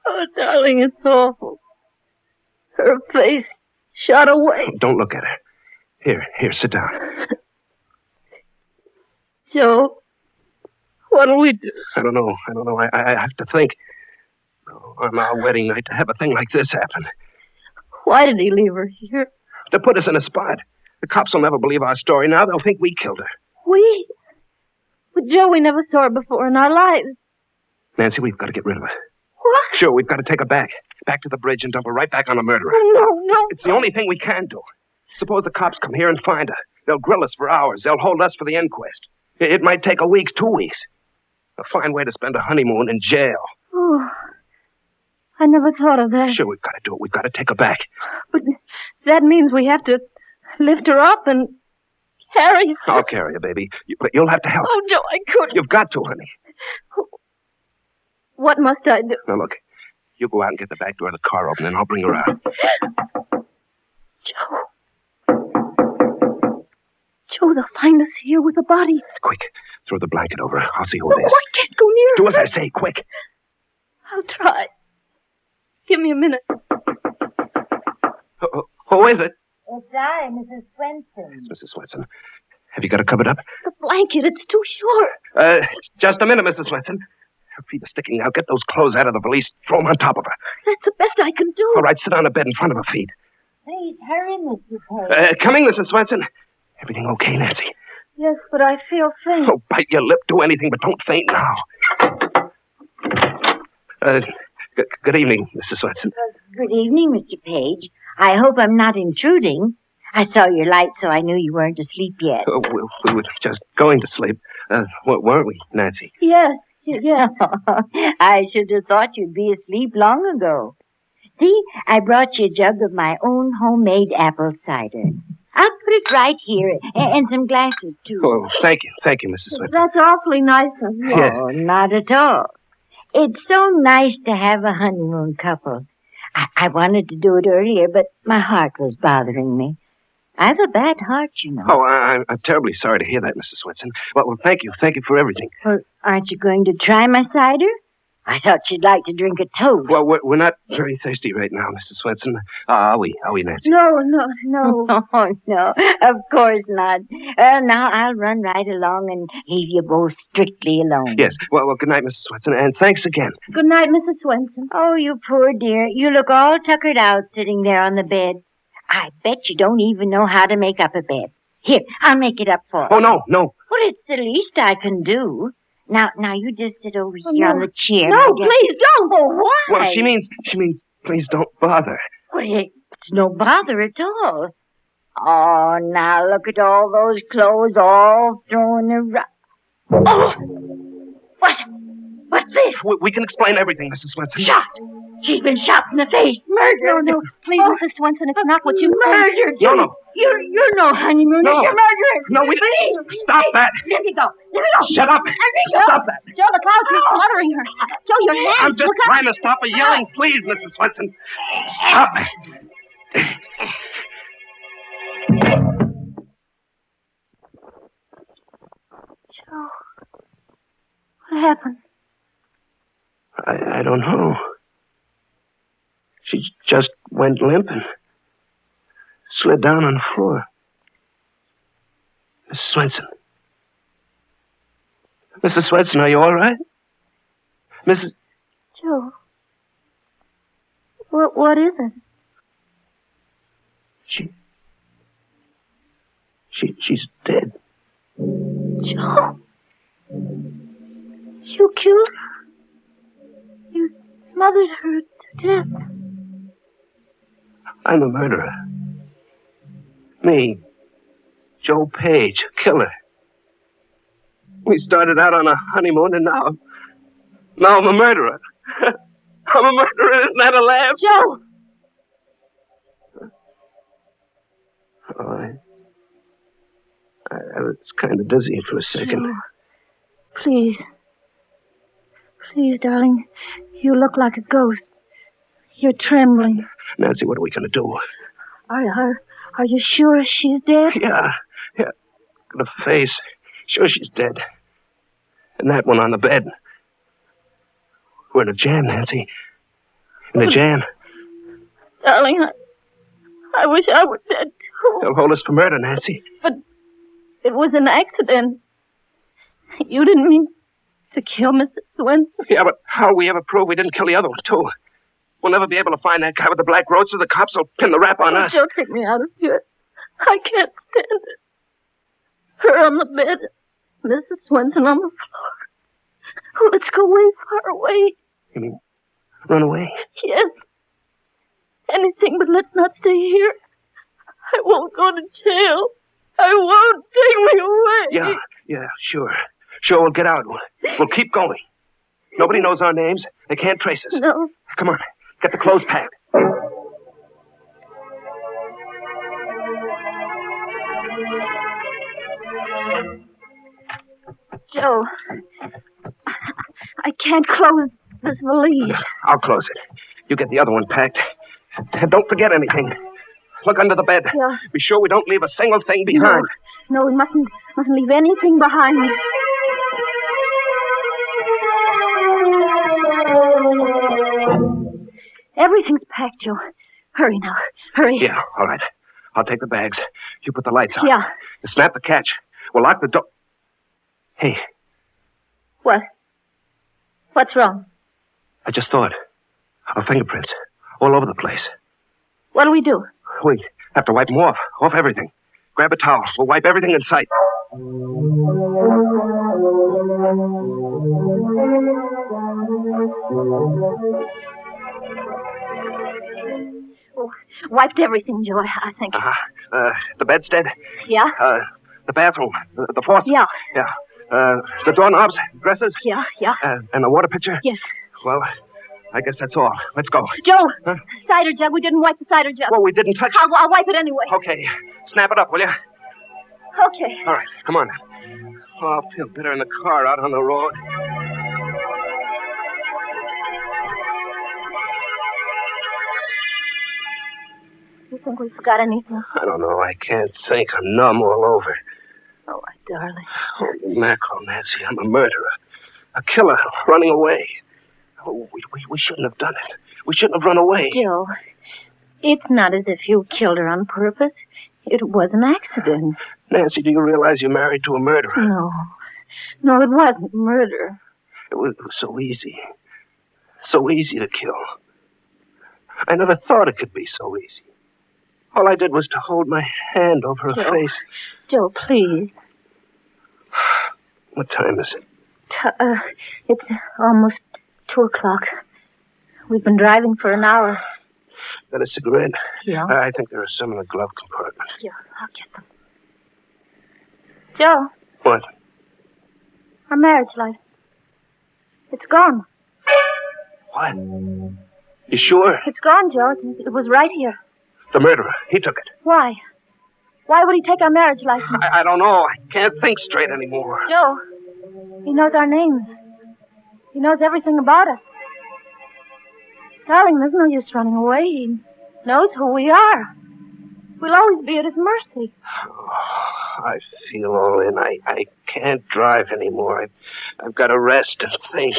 Oh, darling, it's awful. Her face shot away. Don't look at her. Here, sit down. Joe, what'll we do? I don't know. I have to think. On our wedding night, to have a thing like this happen. Why did he leave her here? To put us in a spot. The cops will never believe our story now. They'll think we killed her. We? But Joe, we never saw her before in our lives. Nancy, we've got to get rid of her. What? Sure, we've got to take her back. Back to the bridge and dump her right back on the murderer. Oh, no. It's the only thing we can do. Suppose the cops come here and find her. They'll grill us for hours. They'll hold us for the inquest. It might take a week, 2 weeks. A fine way to spend a honeymoon in jail. Oh, I never thought of that. Sure, we've got to do it. We've got to take her back. But that means we have to lift her up and carry her. I'll carry her, baby. But you'll have to help. Oh, Joe, I couldn't. You've got to, honey. What must I do? Now, look. You go out and get the back door of the car open, and I'll bring her out. Joe, they'll find us here with the body. Quick. Throw the blanket over her. I'll see who it is. I can't go near Do her. as I say, quick. I'll try. Give me a minute. Who is it? It's I, Mrs. Swenson. It's Mrs. Swenson. Have you got her covered up? The blanket, it's too short. Just a minute, Mrs. Swenson. Her feet are sticking out. Get those clothes out of the valise. Throw them on top of her. That's the best I can do. All right, sit on a bed in front of her feet. Please hurry, Mr. Page. Coming, Mrs. Swenson. Everything okay, Nancy? Yes, but I feel faint. Oh, bite your lip. Do anything, but don't faint now. Good evening, Mrs. Swenson. Good evening, Mr. Page. I hope I'm not intruding. I saw your light, so I knew you weren't asleep yet. Oh, we were just going to sleep. Weren't we, Nancy? Yes. I should have thought you'd be asleep long ago. See, I brought you a jug of my own homemade apple cider. I'll put it right here, and some glasses, too. Oh, thank you, Mrs. Swenson. That's awfully nice of you. Yes. Oh, not at all. It's so nice to have a honeymoon couple. I wanted to do it earlier, but my heart was bothering me. I have a bad heart, you know. Oh, I'm terribly sorry to hear that, Mrs. Swenson. Well, thank you for everything. Well, aren't you going to try my cider? I thought you'd like to drink a toast. Well, we're not very thirsty right now, Mrs. Swenson. Are we, Nancy? No. Oh, no, of course not. Now I'll run right along and leave you both strictly alone. Yes. Well, good night, Mrs. Swenson, and thanks again. Good night, Mrs. Swenson. Oh, you poor dear. You look all tuckered out sitting there on the bed. I bet you don't even know how to make up a bed. Here, I'll make it up for you. Oh, no. Well, it's the least I can do. Now you just sit over here on the chair. No, please don't. Oh, why? Well, she means, please don't bother. Well, it's no bother at all. Oh, now look at all those clothes all thrown around. Oh! What's this? We can explain everything, Mrs. Swenson. Shot! She's been shot in the face. Murdered. No, please, Mrs. Swenson, it's not what you murdered. No. You're no honeymooner. No. You're murderers. No, stop that. Let me go. Shut up. Stop that. Joe, the cloud keeps fluttering her. Joe, your hands. I'm just trying to stop her yelling. Please, Mrs. Swenson. Stop it. Joe, what happened? I don't know. She just went limp and slid down on the floor. Mrs. Swenson. Mrs. Swenson, are you all right? Mrs. Joe. What is it? She's dead. Joe. You killed her. You smothered her to death. I'm a murderer. Me, Joe Page, killer. We started out on a honeymoon, and now I'm a murderer. I'm a murderer. Isn't that a laugh? Joe! Oh, I was kind of dizzy for a second. Joe, please. Please, darling. You look like a ghost. You're trembling. Nancy, what are we going to do? Are you sure she's dead? Yeah. The face. Sure she's dead. And that one on the bed. We're in a jam, Nancy. In a jam. Darling, I wish I were dead, too. They'll hold us for murder, Nancy. But it was an accident. You didn't mean to kill Mrs. Swenson. Yeah, but how will we ever prove we didn't kill the other one, too? We'll never be able to find that guy with the black roadster. The cops will pin the rap on us. Don't take me out of here. I can't stand it. Her on the bed. Mrs. Swenson on the floor. Oh, let's go way far away. You mean run away? Yes. Anything, but let's not stay here. I won't go to jail. I won't. Take me away. Yeah, sure. Sure, we'll get out. We'll keep going. Nobody knows our names. They can't trace us. No. Come on. Get the clothes packed. Joe, I can't close this valise. I'll close it. You get the other one packed. And don't forget anything. Look under the bed. Yeah. Be sure we don't leave a single thing behind. No, we mustn't leave anything behind. Everything's packed, Joe. Hurry now. Hurry. Yeah, all right. I'll take the bags. You put the lights on. Yeah. Snap the catch. We'll lock the door. Hey. What? What's wrong? I just thought. Our fingerprints. All over the place. What do we do? We have to wipe them off. Off everything. Grab a towel. We'll wipe everything in sight. Oh, wiped everything, Joe, I think. The bedstead? Yeah? The bathroom. The faucet? Yeah. Yeah. The doorknobs? Dressers? Yeah. And the water pitcher? Yes. Well, I guess that's all. Let's go. Joe! Huh? Cider jug. We didn't wipe the cider jug. Well, we didn't touch it. I'll wipe it anyway. Okay. Snap it up, will you? Okay. All right. Come on. Oh, I'll feel better in the car out on the road. You think we forgot anything? I don't know. I can't think. I'm numb all over. Oh, my darling. Holy mackerel, Nancy. I'm a murderer. A killer running away. Oh, we shouldn't have done it. We shouldn't have run away. Joe, it's not as if you killed her on purpose. It was an accident. Nancy, do you realize you're married to a murderer? No, it wasn't murder. It was so easy. So easy to kill. I never thought it could be so easy. All I did was to hold my hand over her face. Joe, please. What time is it? It's almost 2:00. We've been driving for an hour. Got a cigarette? Yeah. I think there are some in the glove compartment. Yeah, I'll get them. Joe. What? Our marriage license. It's gone. What? You sure? It's gone, Joe. It was right here. The murderer. He took it. Why? Why would he take our marriage license? I don't know. I can't think straight anymore. Joe, he knows our names. He knows everything about us. Darling, there's no use running away. He knows who we are. We'll always be at his mercy. Oh, I feel all in. I can't drive anymore. I've got to rest and think.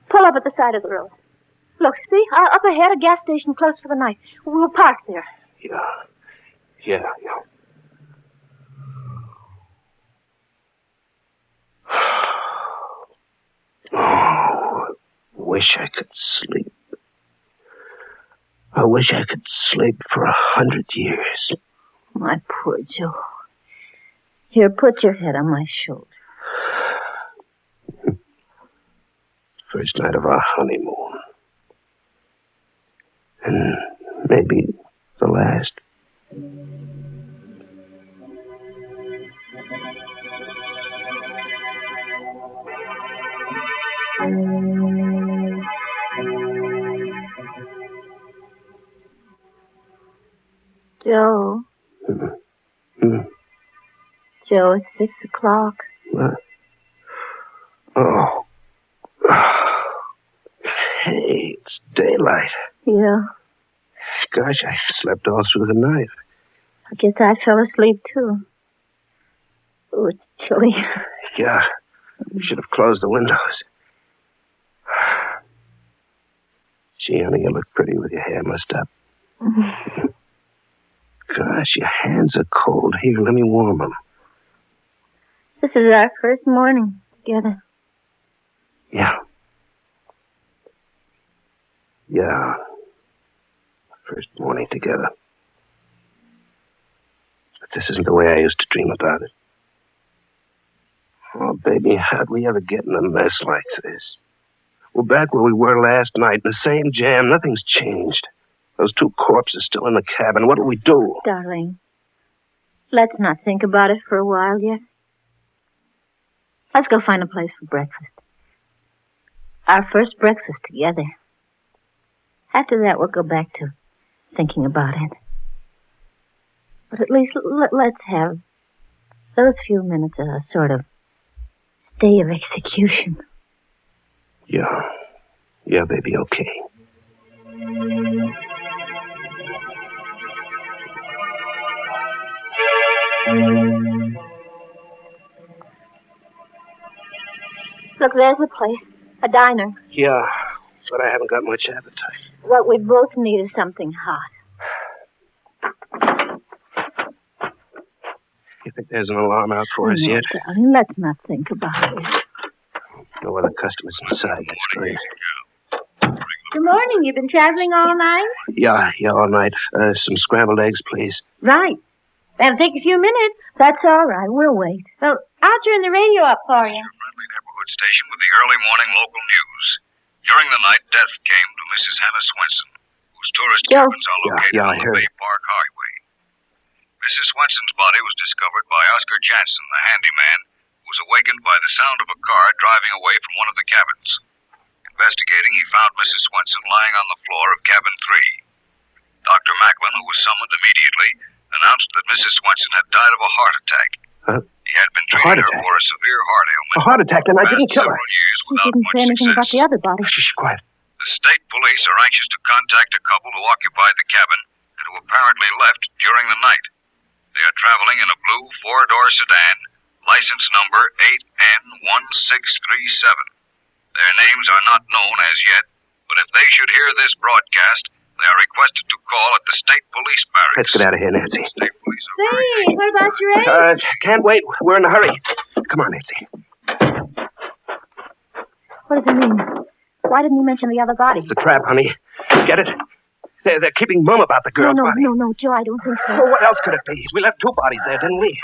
Pull up at the side of the road. Look, see? Up ahead, a gas station closed for the night. We'll park there. Yeah. Oh, I wish I could sleep. I wish I could sleep for 100 years. My poor Joe. Here, put your head on my shoulder. First night of our honeymoon. And maybe the last. Joe. Joe, it's 6:00. What? Oh. It's daylight. Yeah. Gosh, I slept all through the night. I guess I fell asleep, too. Oh, it's chilly. Yeah. We should have closed the windows. Gee, honey, you look pretty with your hair mussed up. Gosh, your hands are cold. Here, let me warm them. This is our first morning together. Yeah. Yeah. First morning together. But this isn't the way I used to dream about it. Oh, baby, how'd we ever get in a mess like this? We're back where we were last night, in the same jam. Nothing's changed. Those two corpses still in the cabin. What'll we do? Darling, let's not think about it for a while yet. Let's go find a place for breakfast. Our first breakfast together. After that, we'll go back to thinking about it. But at least let's have those few minutes a sort of day of execution. Yeah. Yeah, baby, okay. Look, there's a place. A diner. Yeah, but I haven't got much appetite. What we both need is something hot. You think there's an alarm out for us yet? Darling, let's not think about it. No other customers inside. That's great. Good morning. You've been traveling all night? Yeah, all night. Some scrambled eggs, please. Right. That'll take a few minutes. That's all right. We'll wait. Well, I'll turn the radio up for you. Neighborhood station with the early morning local news. During the night, death came to Mrs. Hannah Swenson, whose tourist cabins are located on the Bay Park Highway. Mrs. Swenson's body was discovered by Oscar Jansen, the handyman, who was awakened by the sound of a car driving away from one of the cabins. Investigating, he found Mrs. Swenson lying on the floor of cabin 3. Dr. Macklin, who was summoned immediately, announced that Mrs. Swenson had died of a heart attack. Huh? He had been treating her for a severe heart ailment. A heart attack, and I didn't kill her. She didn't say anything about the other body. Shh, quiet. The state police are anxious to contact a couple who occupied the cabin and who apparently left during the night. They are traveling in a blue four-door sedan, license number 8N1637. Their names are not known as yet, but if they should hear this broadcast, they are requested to call at the state police barracks. Let's get out of here, Nancy. Say, what about your eggs? Can't wait. We're in a hurry. Come on, Nancy. What does it mean? Why didn't you mention the other body? It's a trap, honey. Get it? They're keeping mum about the girl's body. No, Joe, I don't think so. Well, what else could it be? We left two bodies there, didn't we?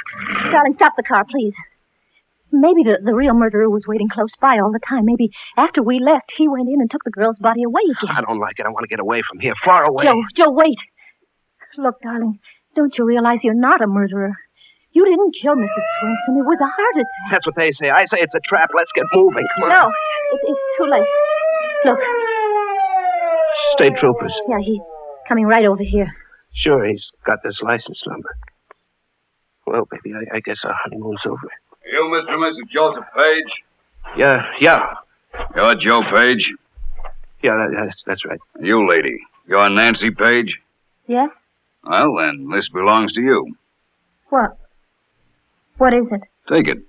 Darling, stop the car, please. Maybe the real murderer was waiting close by all the time. Maybe after we left, he went in and took the girl's body away again. I don't like it. I want to get away from here, far away. Joe, wait. Look, darling, don't you realize you're not a murderer? You didn't kill Mrs. Swenson. It was a heart attack. That's what they say. I say it's a trap. Let's get moving. Come on. No, it's too late. Look. State troopers. Yeah, he's coming right over here. Sure, he's got this license number. Well, baby, I guess our honeymoon's over. You, Mr. and Mrs. Joseph Page? Yeah. You're Joe Page? Yeah, that's right. You, lady, you're Nancy Page? Yes? Well, then, this belongs to you. What? What is it? Take it.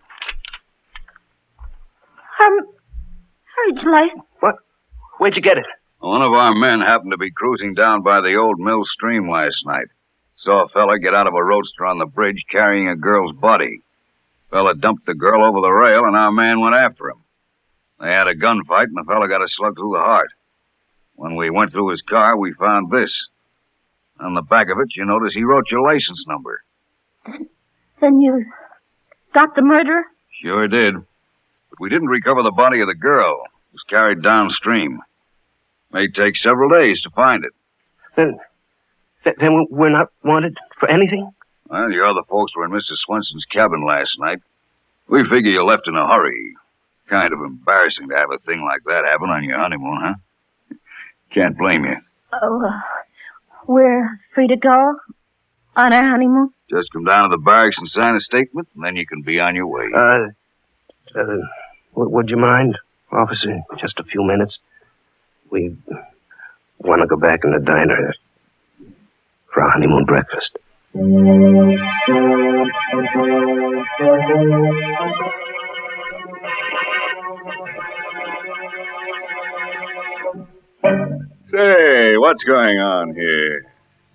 Marriage license. What? Where'd you get it? One of our men happened to be cruising down by the old mill stream last night. Saw a fella get out of a roadster on the bridge carrying a girl's body. Fella dumped the girl over the rail, and our man went after him. They had a gunfight, and the fella got a slug through the heart. When we went through his car, we found this. On the back of it, you notice he wrote your license number. Then you got the murderer? Sure did. But we didn't recover the body of the girl. It was carried downstream. May take several days to find it. Then we're not wanted for anything? Well, your other folks were in Mrs. Swenson's cabin last night. We figure you left in a hurry. Kind of embarrassing to have a thing like that happen on your honeymoon, huh? Can't blame you. Oh, we're free to go on our honeymoon? Just come down to the barracks and sign a statement, and then you can be on your way. Would you mind, officer, just a few minutes? want to go back in the diner for our honeymoon breakfast. Say, what's going on here?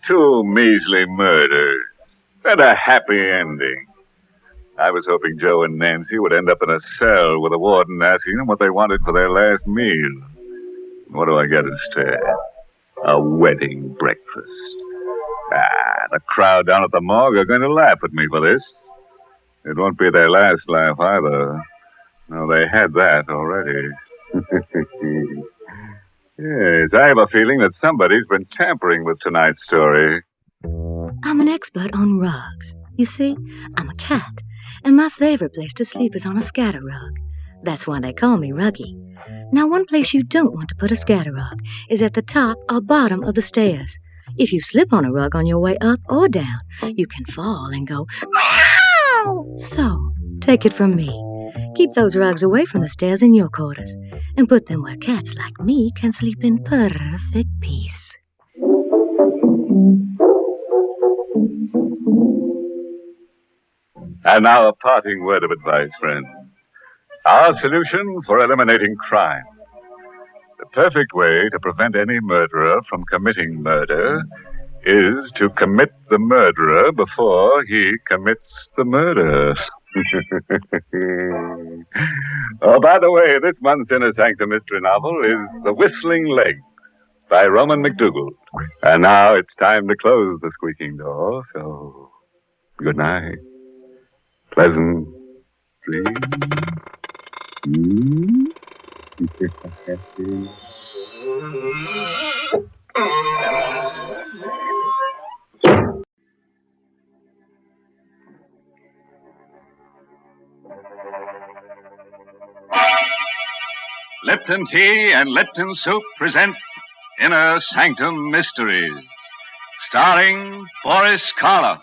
2 measly murders and a happy ending. I was hoping Joe and Nancy would end up in a cell with a warden asking them what they wanted for their last meal. What do I get instead? A wedding breakfast. The crowd down at the morgue are going to laugh at me for this. It won't be their last laugh either. No, they had that already. Yes, I have a feeling that somebody's been tampering with tonight's story. I'm an expert on rugs. You see, I'm a cat, and my favorite place to sleep is on a scatter rug. That's why they call me Ruggy. Now, one place you don't want to put a scatter rug is at the top or bottom of the stairs. If you slip on a rug on your way up or down, you can fall and go, meow! So, take it from me. Keep those rugs away from the stairs in your quarters, and put them where cats like me can sleep in perfect peace. And now a parting word of advice, friends. Our solution for eliminating crime. The perfect way to prevent any murderer from committing murder is to commit the murderer before he commits the murder. Oh, by the way, this month's Inner Sanctum Mystery novel is The Whistling Leg by Roman McDougall. And now it's time to close the squeaking door, so good night. Pleasant dreams. Lipton Tea and Lipton Soup present Inner Sanctum Mysteries, starring Boris Karloff.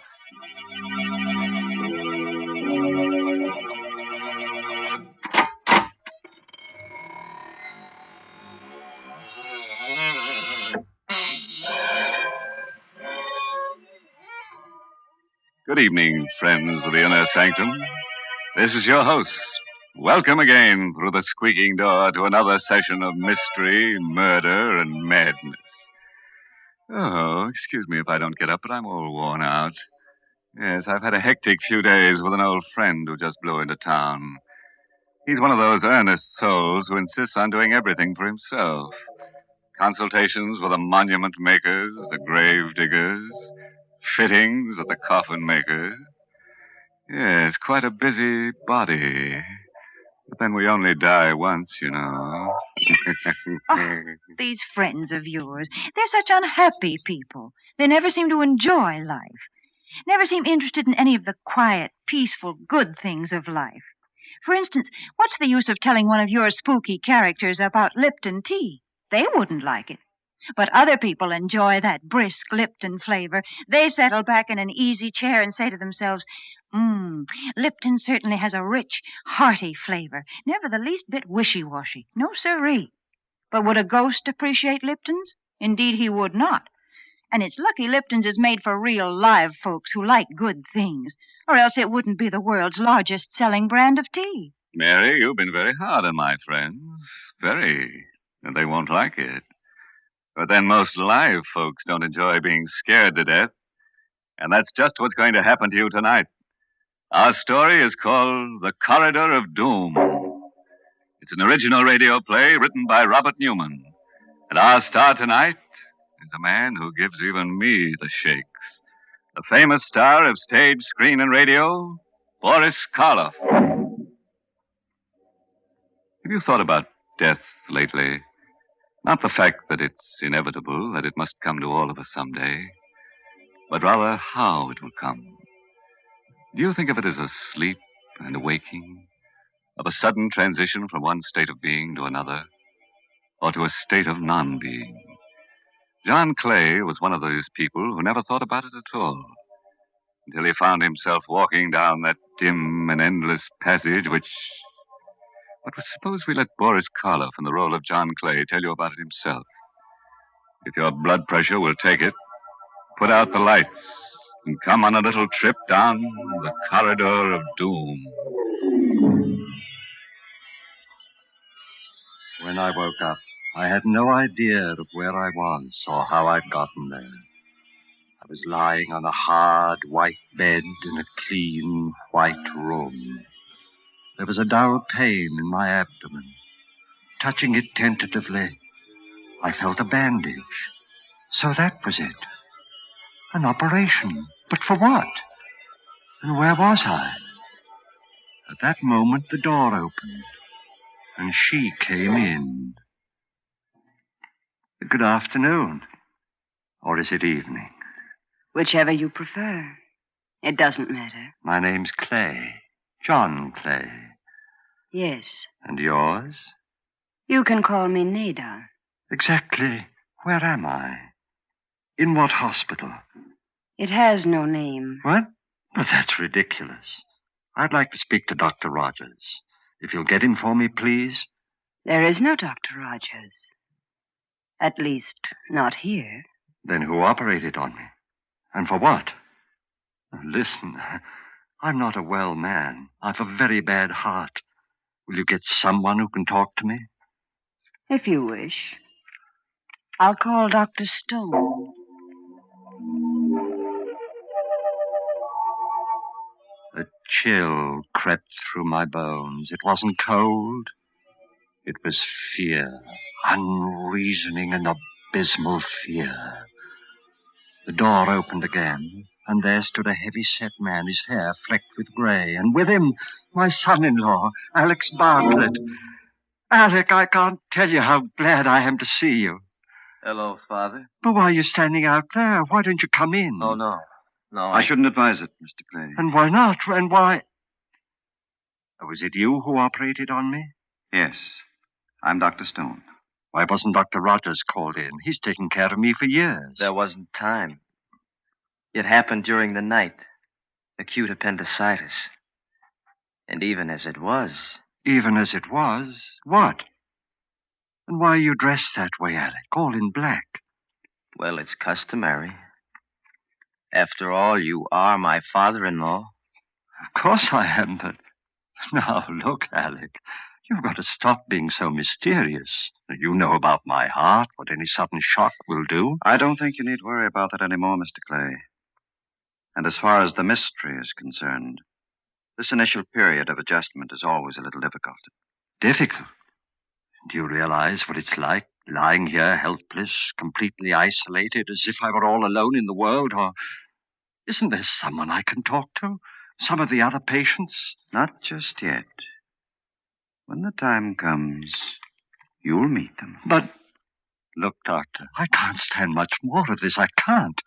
Good evening, friends of the Inner Sanctum. This is your host. Welcome again through the squeaking door to another session of mystery, murder, and madness. Oh, excuse me if I don't get up, but I'm all worn out. Yes, I've had a hectic few days with an old friend who just blew into town. He's one of those earnest souls who insists on doing everything for himself. Consultations with the monument makers, the grave diggers, fittings at the coffin makers. Yes, quite a busy body. But then we only die once, you know. Oh, these friends of yours, they're such unhappy people. They never seem to enjoy life. Never seem interested in any of the quiet, peaceful, good things of life. For instance, what's the use of telling one of your spooky characters about Lipton tea? They wouldn't like it. But other people enjoy that brisk Lipton flavor. They settle back in an easy chair and say to themselves, Lipton certainly has a rich, hearty flavor, never the least bit wishy-washy. No siree. But would a ghost appreciate Lipton's? Indeed, he would not. And it's lucky Lipton's is made for real live folks who like good things, or else it wouldn't be the world's largest selling brand of tea. Mary, you've been very hard on my friends. Very. And they won't like it. But then most live folks don't enjoy being scared to death. And that's just what's going to happen to you tonight. Our story is called The Corridor of Doom. It's an original radio play written by Robert Newman. And our star tonight is a man who gives even me the shakes. The famous star of stage, screen, and radio, Boris Karloff. Have you thought about death lately? Not the fact that it's inevitable, that it must come to all of us someday, but rather how it will come. Do you think of it as a sleep and a waking, of a sudden transition from one state of being to another, or to a state of non-being? John Clay was one of those people who never thought about it at all, until he found himself walking down that dim and endless passage But suppose we let Boris Karloff in the role of John Clay tell you about it himself. If your blood pressure will take it, put out the lights and come on a little trip down the corridor of doom. When I woke up, I had no idea of where I was or how I'd gotten there. I was lying on a hard, white bed in a clean, white room. There was a dull pain in my abdomen. Touching it tentatively, I felt a bandage. So that was it. An operation. But for what? And where was I? At that moment, the door opened, and she came in. Good afternoon. Or is it evening? Whichever you prefer. It doesn't matter. My name's Clay. John Clay. Yes. And yours? You can call me Nada. Exactly. Where am I? In what hospital? It has no name. What? But that's ridiculous. I'd like to speak to Dr. Rogers. If you'll get him for me, please. There is no Dr. Rogers. At least, not here. Then who operated on me? And for what? Listen, I'm not a well man. I've a very bad heart. Will you get someone who can talk to me? If you wish. I'll call Dr. Stone. A chill crept through my bones. It wasn't cold. It was fear. Unreasoning and abysmal fear. The door opened again, and there stood a heavy-set man, his hair flecked with gray, and with him, my son-in-law, Alex Bartlett. Alec, I can't tell you how glad I am to see you. Hello, Father. But why are you standing out there? Why don't you come in? Oh, no. No, I shouldn't advise it, Mr. Clay. And why not? And why? Was it you who operated on me? Yes. I'm Dr. Stone. Why wasn't Dr. Rogers called in? He's taken care of me for years. There wasn't time. It happened during the night. Acute appendicitis. And even as it was... Even as it was? What? And why are you dressed that way, Alec? All in black. Well, it's customary. After all, you are my father-in-law. Of course I am, but... Now, look, Alec. You've got to stop being so mysterious. You know about my heart, what any sudden shock will do. I don't think you need worry about that anymore, Mr. Clay. And as far as the mystery is concerned, this initial period of adjustment is always a little difficult. Difficult? Do you realize what it's like, lying here helpless, completely isolated, as if I were all alone in the world? Or isn't there someone I can talk to? Some of the other patients? Not just yet. When the time comes, you'll meet them. But, look, Doctor, I can't stand much more of this. I can't.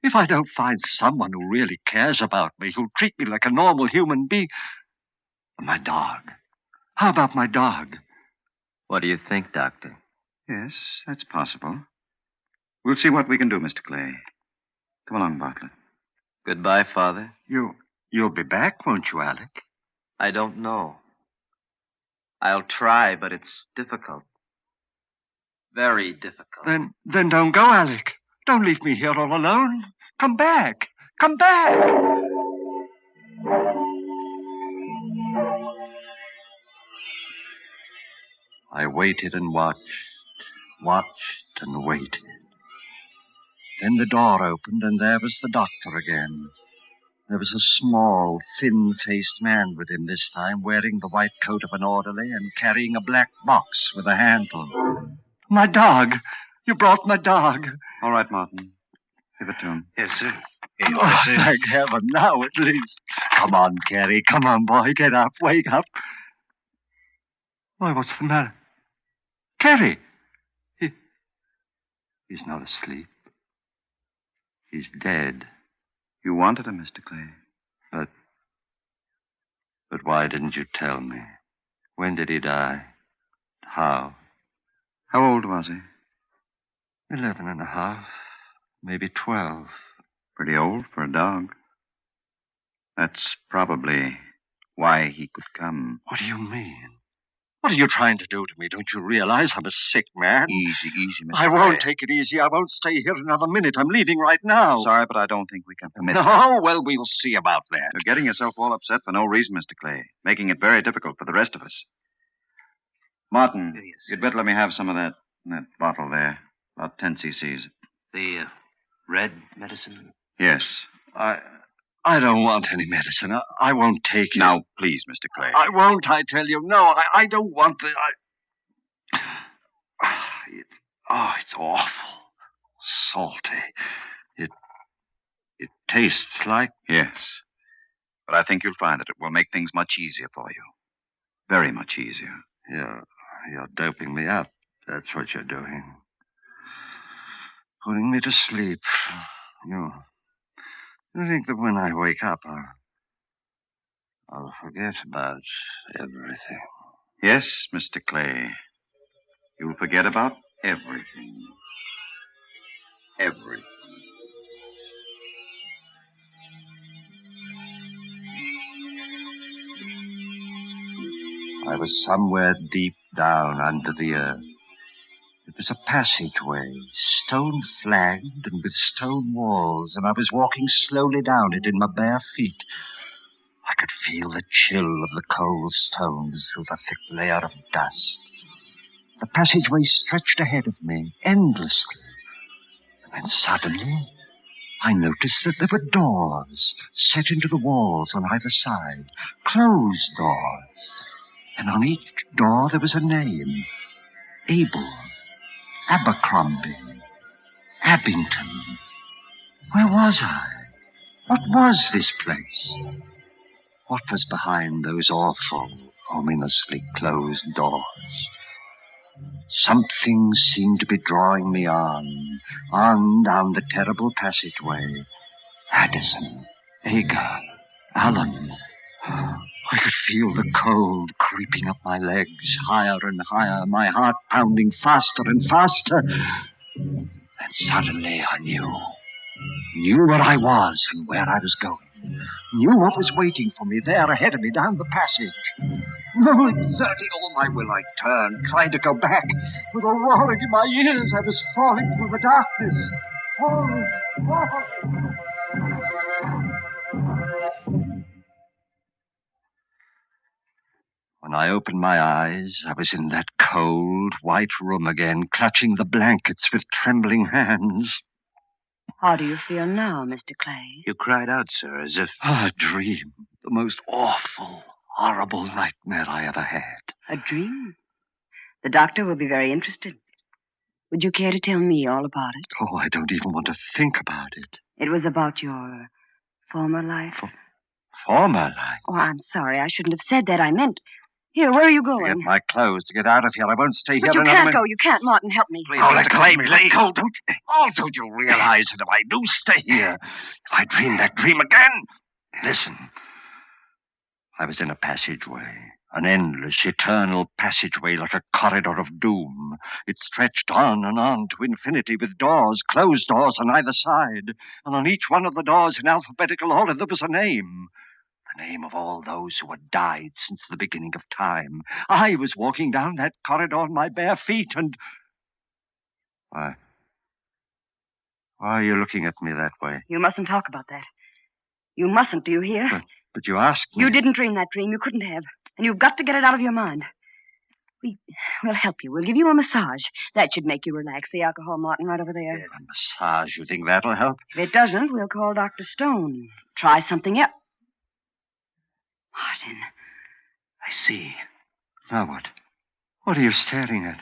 If I don't find someone who really cares about me, who'll treat me like a normal human being... My dog. How about my dog? What do you think, Doctor? Yes, that's possible. We'll see what we can do, Mr. Clay. Come along, Bartlett. Goodbye, Father. You'll be back, won't you, Alec? I don't know. I'll try, but it's difficult. Very difficult. Then don't go, Alec. Don't leave me here all alone. Come back. Come back. I waited and watched and waited. Then the door opened, and there was the doctor again. There was a small, thin-faced man with him this time, wearing the white coat of an orderly and carrying a black box with a handle. My dog! You brought my dog. All right, Martin. Give it to him. Yes, sir. Thank heaven, now at least. Come on, Carrie. Come on, boy. Get up. Wake up. Why, what's the matter? Carrie! He's not asleep. He's dead. You wanted him, Mr. Clay. But why didn't you tell me? When did he die? How? How old was he? 11 and a half. Maybe 12. Pretty old for a dog. That's probably why he could come. What do you mean? What are you trying to do to me? Don't you realize I'm a sick man? Easy, Mr. I won't take it easy. I won't stay here another minute. I'm leaving right now. Sorry, but I don't think we can permit it. Oh, well, we'll see about that. You're getting yourself all upset for no reason, Mr. Clay, making it very difficult for the rest of us. Martin, you'd better let me have some of that bottle there. About 10 cc's. The red medicine? Yes. I don't want any medicine. I won't take it. Now, please, Mr. Clay. I won't, I tell you. No, I don't want the... It's awful. Salty. It tastes like... Yes. But I think you'll find that it will make things much easier for you. Very much easier. You're doping me up. That's what you're doing. Putting me to sleep. You think that when I wake up, I'll forget about everything. Yes, Mr. Clay. You'll forget about everything. Everything. I was somewhere deep down under the earth. It was a passageway, stone-flagged and with stone walls, and I was walking slowly down it in my bare feet. I could feel the chill of the cold stones through the thick layer of dust. The passageway stretched ahead of me, endlessly. And then suddenly, I noticed that there were doors set into the walls on either side, closed doors. And on each door there was a name. Abel, Abercrombie, Abington. Where was I? What was this place? What was behind those awful, ominously closed doors? Something seemed to be drawing me on down the terrible passageway. Addison, Agar, Allen. I could feel the cold creeping up my legs, higher and higher, my heart pounding faster and faster. Then suddenly I knew where I was and where I was going. Knew what was waiting for me there ahead of me down the passage. No, exerting all my will, I turned, trying to go back. With a roaring in my ears, I was falling through the darkness. Falling. When I opened my eyes, I was in that cold, white room again, clutching the blankets with trembling hands. How do you feel now, Mr. Clay? You cried out, sir, as if... A dream. The most awful, horrible nightmare I ever had. A dream? The doctor will be very interested. Would you care to tell me all about it? Oh, I don't even want to think about it. It was about your former life? Former life? Oh, I'm sorry. I shouldn't have said that. I meant... Here, where are you going? To get my clothes, to get out of here. I won't stay here another minute. But you can't go. You can't. Martin, help me. Please, let go. Don't you realize that if I do stay here, if I dream that dream again... Listen. I was in a passageway. An endless, eternal passageway like a corridor of doom. It stretched on and on to infinity with doors, closed doors on either side. And on each one of the doors in alphabetical order there was a name. The name of all those who had died since the beginning of time. I was walking down that corridor on my bare feet and... Why are you looking at me that way? You mustn't talk about that. You mustn't, do you hear? But you asked me. You didn't dream that dream. You couldn't have. And you've got to get it out of your mind. We'll help you. We'll give you a massage. That should make you relax. The alcohol, Martin, right over there. A massage? You think that'll help? If it doesn't, we'll call Dr. Stone. Try something else. Martin. I see. Now what? What are you staring at?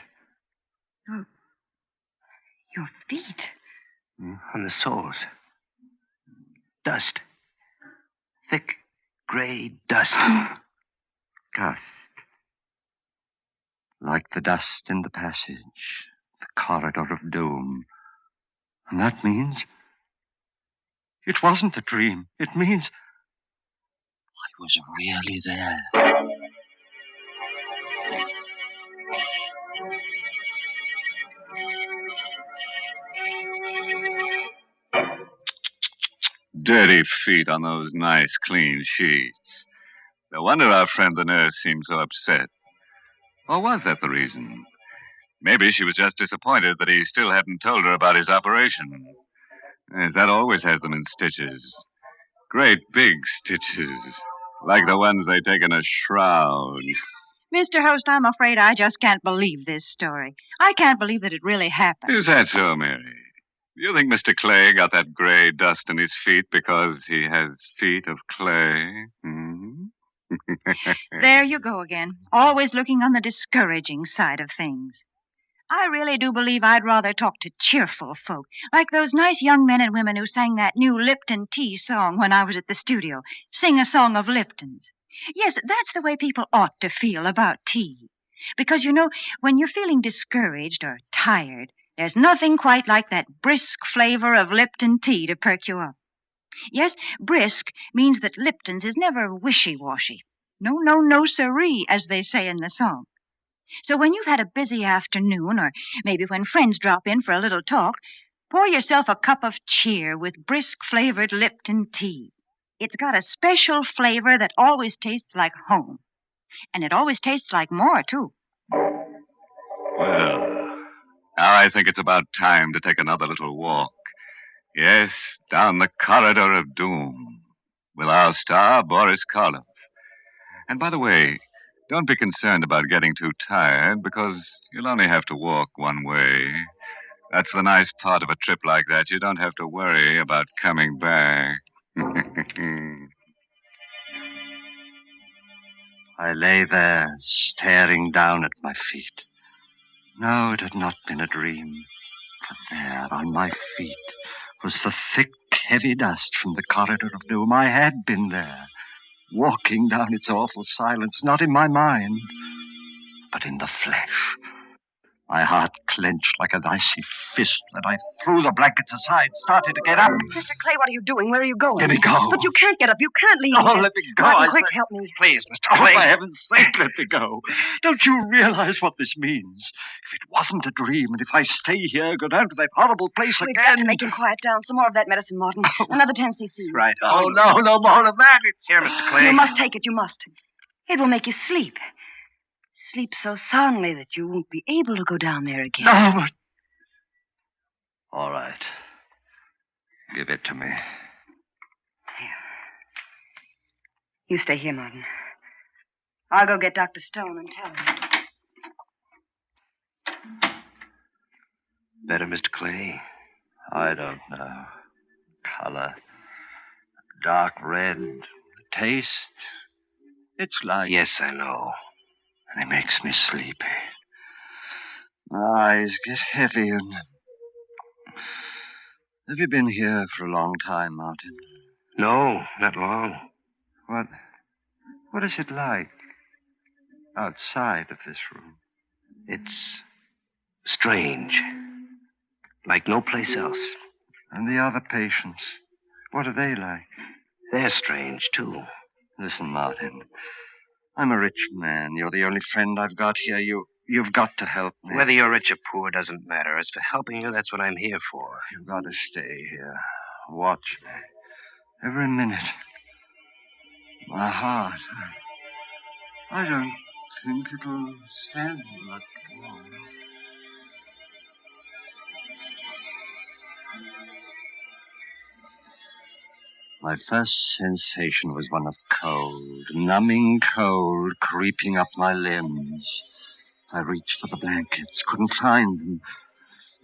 Your feet. On the soles. Dust. Thick, gray dust. Dust. Like the dust in the passage. The corridor of doom. And that means... It wasn't a dream. It means... I was really there. Dirty feet on those nice, clean sheets. No wonder our friend the nurse seemed so upset. Or was that the reason? Maybe she was just disappointed that he still hadn't told her about his operation. Yes, that always has them in stitches. Great big stitches. Like the ones they take in a shroud. Mr. Host, I'm afraid I just can't believe this story. I can't believe that it really happened. Is that so, Mary? Do you think Mr. Clay got that gray dust in his feet because he has feet of clay? Hmm? There you go again. Always looking on the discouraging side of things. I really do believe I'd rather talk to cheerful folk, like those nice young men and women who sang that new Lipton tea song when I was at the studio. Sing a song of Lipton's. Yes, that's the way people ought to feel about tea. Because, you know, when you're feeling discouraged or tired, there's nothing quite like that brisk flavor of Lipton tea to perk you up. Yes, brisk means that Lipton's is never wishy-washy. No, siree, as they say in the song. So when you've had a busy afternoon, or maybe when friends drop in for a little talk, pour yourself a cup of cheer with brisk-flavored Lipton tea. It's got a special flavor that always tastes like home. And it always tastes like more, too. Well, now I think it's about time to take another little walk. Yes, down the corridor of doom with our star, Boris Karloff. And by the way, don't be concerned about getting too tired, because you'll only have to walk one way. That's the nice part of a trip like that. You don't have to worry about coming back. I lay there, staring down at my feet. No, it had not been a dream. For there, on my feet, was the thick, heavy dust from the corridor of doom. I had been there, walking down its awful silence, not in my mind, but in the flesh. My heart clenched like an icy fist, and I threw the blankets aside, started to get up. Mr. Clay, what are you doing? Where are you going? Let me go. But you can't get up. You can't leave. Oh, let me go. Martin, quick, help me. Please, Mr. Clay. Oh, for heaven's sake, let me go. Don't you realize what this means? If it wasn't a dream, and if I stay here, go down to that horrible place We've again... got to make him quiet down. Some more of that medicine, Martin. Another 10 cc. Right. Oh, no more of that. It's Here, Mr. Clay. You must take it. You must. It will make you sleep. Sleep so soundly that you won't be able to go down there again. No, but... All right. Give it to me. Here. You stay here, Martin. I'll go get Dr. Stone and tell him. Better, Mr. Clay? I don't know. Color. Dark red. Taste. It's like... Yes, I know. And it makes me sleepy. My eyes get heavy and... Have you been here for a long time, Martin? No, not long. What is it like outside of this room? It's strange. Like no place else. And the other patients, what are they like? They're strange, too. Listen, Martin. I'm a rich man. You're the only friend I've got here. You've got to help me. Whether you're rich or poor doesn't matter. As for helping you, that's what I'm here for. You've got to stay here. Watch me. Every minute. My heart. I don't think it'll stand much longer. My first sensation was one of cold, numbing cold, creeping up my limbs. I reached for the blankets, couldn't find them.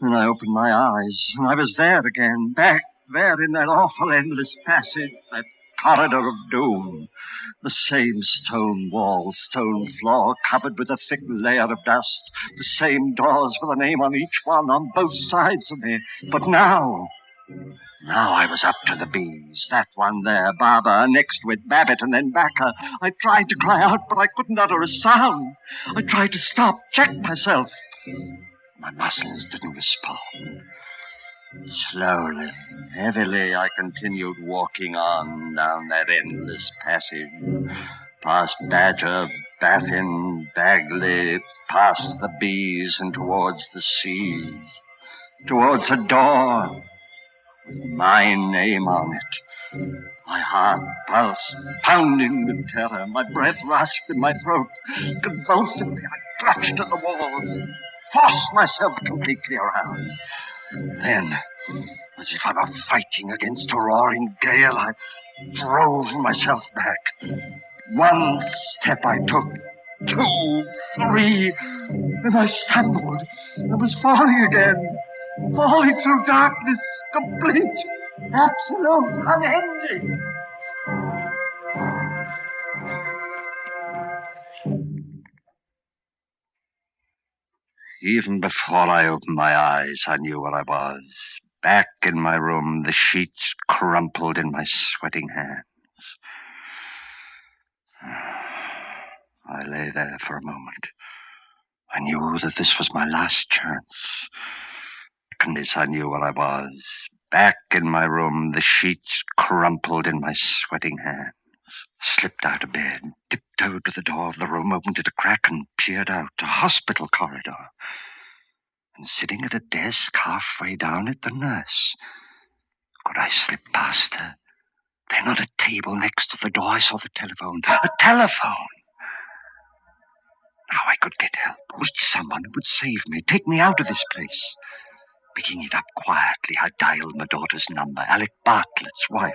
Then I opened my eyes, and I was there again, back there in that awful endless passage, that corridor of doom. The same stone wall, stone floor, covered with a thick layer of dust. The same doors with a name on each one, on both sides of me. But now I was up to the bees. That one there, Barbara, next with Babbitt, and then Backer. I tried to cry out, but I couldn't utter a sound. I tried to stop, check myself. My muscles didn't respond. Slowly, heavily, I continued walking on down that endless passage. Past Badger, Baffin, Bagley, past the bees and towards the seas. Towards a door with my name on it. My heart pulsed, pounding with terror. My breath rasped in my throat. Convulsively, I clutched at the walls, forced myself completely around. Then, as if I were fighting against a roaring gale, I drove myself back. One step I took, 2, 3, and I stumbled and was falling again. Falling through darkness, complete, absolute, unending. Even before I opened my eyes, I knew where I was. Back in my room, the sheets crumpled in my sweating hands. I lay there for a moment. I knew that this was my last chance. And this, I knew where I was. Back in my room, the sheets crumpled in my sweating hands. Slipped out of bed, tiptoed to the door of the room, opened it a crack, and peered out. A hospital corridor. And sitting at a desk halfway down it, the nurse. Could I slip past her? Then on a table next to the door, I saw the telephone. A telephone! Now I could get help. Reach someone who would save me, take me out of this place. Picking it up quietly, I dialed my daughter's number, Alec Bartlett's wife.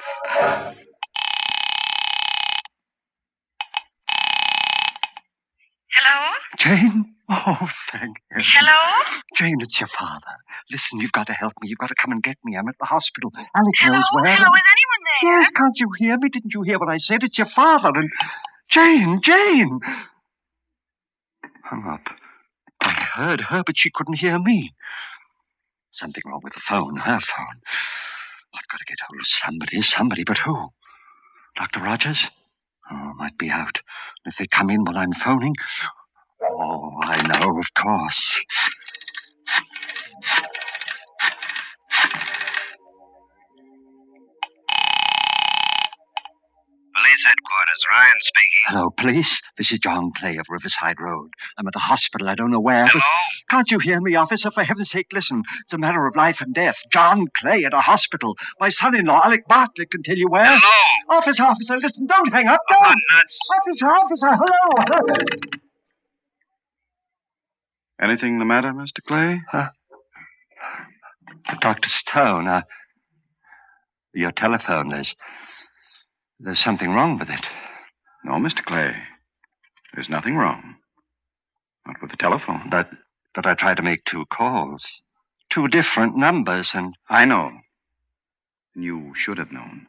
Hello? Jane? Oh, thank you. Hello? Jane, it's your father. Listen, you've got to help me. You've got to come and get me. I'm at the hospital. Alec knows where. Hello, is anyone there? Yes, can't you hear me? Didn't you hear what I said? It's your father and... Jane! Hung up. I heard her, but she couldn't hear me. Something wrong with the phone, her phone. I've got to get hold of somebody, but who? Dr. Rogers? Oh, might be out. If they come in while I'm phoning... Oh, I know, of course. Police headquarters, Ryan speaking. Hello, police. This is John Clay of Riverside Road. I'm at the hospital. I don't know where. Hello? But... Can't you hear me, officer? For heaven's sake, listen. It's a matter of life and death. John Clay at a hospital. My son-in-law, Alec Bartlett, can tell you where. Hello? Officer, listen. Don't hang up. Don't. Officer, hello. Anything the matter, Mr. Clay? Dr. Stone, your telephone, there's something wrong with it. No, Mr. Clay. There's nothing wrong. Not with the telephone. But I tried to make 2 calls. 2 different numbers, and... I know. You should have known.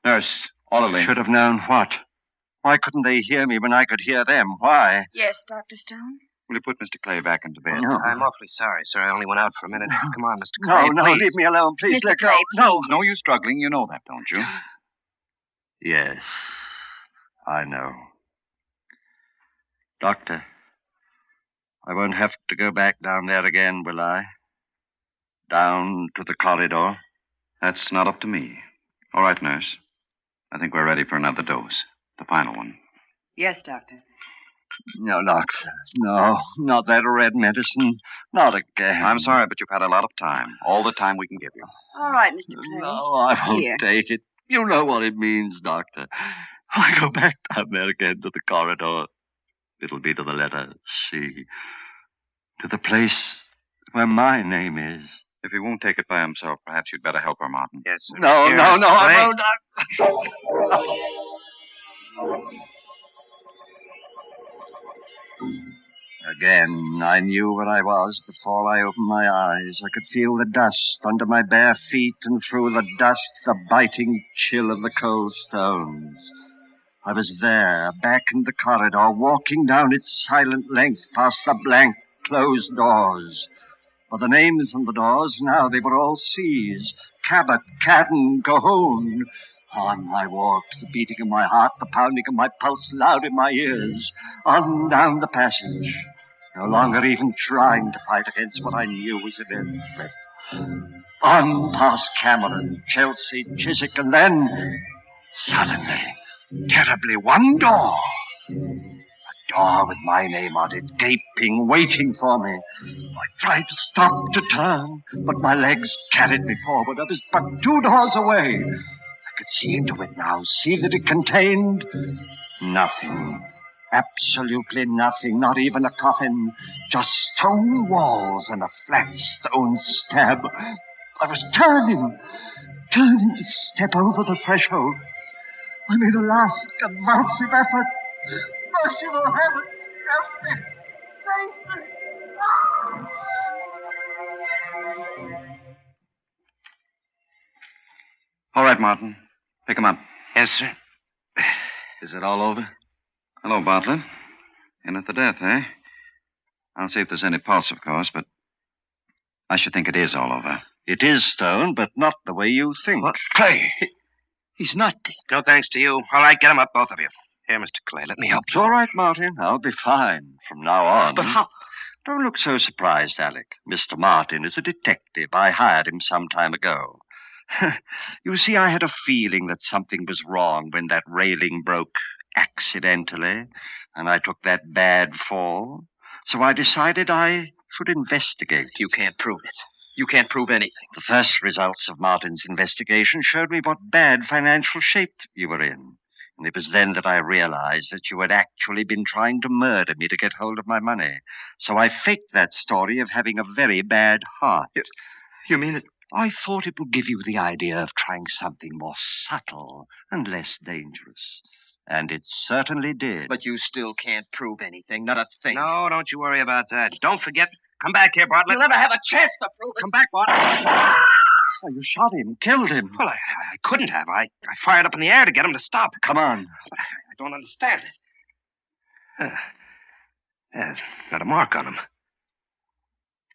Nurse, orderly. Should have known what? Why couldn't they hear me when I could hear them? Why? Yes, Dr. Stone? Will you put Mr. Clay back into bed? No. I'm awfully sorry, sir. I only went out for a minute. Come on, Mr. Clay. No, please. leave me alone, please. Mr. Let go. Clay, No. No use struggling. You know that, don't you? Yes, I know. Doctor, I won't have to go back down there again, will I? Down to the corridor? That's not up to me. All right, nurse. I think we're ready for another dose. The final one. Yes, Doctor. No, doctor. No, not that red medicine. Not again. I'm sorry, but you've had a lot of time. All the time we can give you. All right, Mr. Clay. No, I won't Here. take it. You know what it means, Doctor. I go back down there again to the corridor. It'll be to the letter C. To the place where my name is. If he won't take it by himself, perhaps you'd better help her, Martin. Yes, sir. No, Here, I Clay. won't. Again, I knew where I was before I opened my eyes. I could feel the dust under my bare feet, and through the dust, the biting chill of the cold stones. I was there, back in the corridor, walking down its silent length past the blank, closed doors. For the names on the doors, now they were all C's. Cabot, Cadden, Cahoon. On I walked, the beating of my heart, the pounding of my pulse loud in my ears. On down the passage, no longer even trying to fight against what I knew was a death threat. On past Cameron, Chelsea, Chiswick, and then, suddenly, terribly, one door. A door with my name on it, gaping, waiting for me. I tried to stop, to turn, but my legs carried me forward. I was but 2 doors away. I could see into it now, see that it contained nothing. Absolutely nothing, not even a coffin. Just stone walls and a flat stone stab. I was turning to step over the threshold. I made a last convulsive effort. Merciful heavens, help me! Save me! All right, Martin. Pick him up. Yes, sir. Is it all over? Hello, Bartlett. In at the death, eh? I'll see if there's any pulse, of course, but I should think it is all over. It is stone, but not the way you think. What? Clay! He's not dead. No thanks to you. All right, get him up, both of you. Here, Mr. Clay, let me help It's you. all right, Martin. I'll be fine from now on. But how? Don't look so surprised, Alec. Mr. Martin is a detective. I hired him some time ago. You see, I had a feeling that something was wrong when that railing broke accidentally, and I took that bad fall. So I decided I should investigate. You can't prove it. You can't prove anything. The first results of Martin's investigation showed me what bad financial shape you were in. And it was then that I realized that you had actually been trying to murder me to get hold of my money. So I faked that story of having a very bad heart. You mean it? I thought it would give you the idea of trying something more subtle and less dangerous. And it certainly did. But you still can't prove anything, not a thing. No, don't you worry about that. Don't forget. Come back here, Bartlett. You'll never have a chance to prove it. Come back, Bartlett. Oh, you shot him, killed him. Well, I couldn't have. I fired up in the air to get him to stop. Come on. But I don't understand it. There's not a mark on him.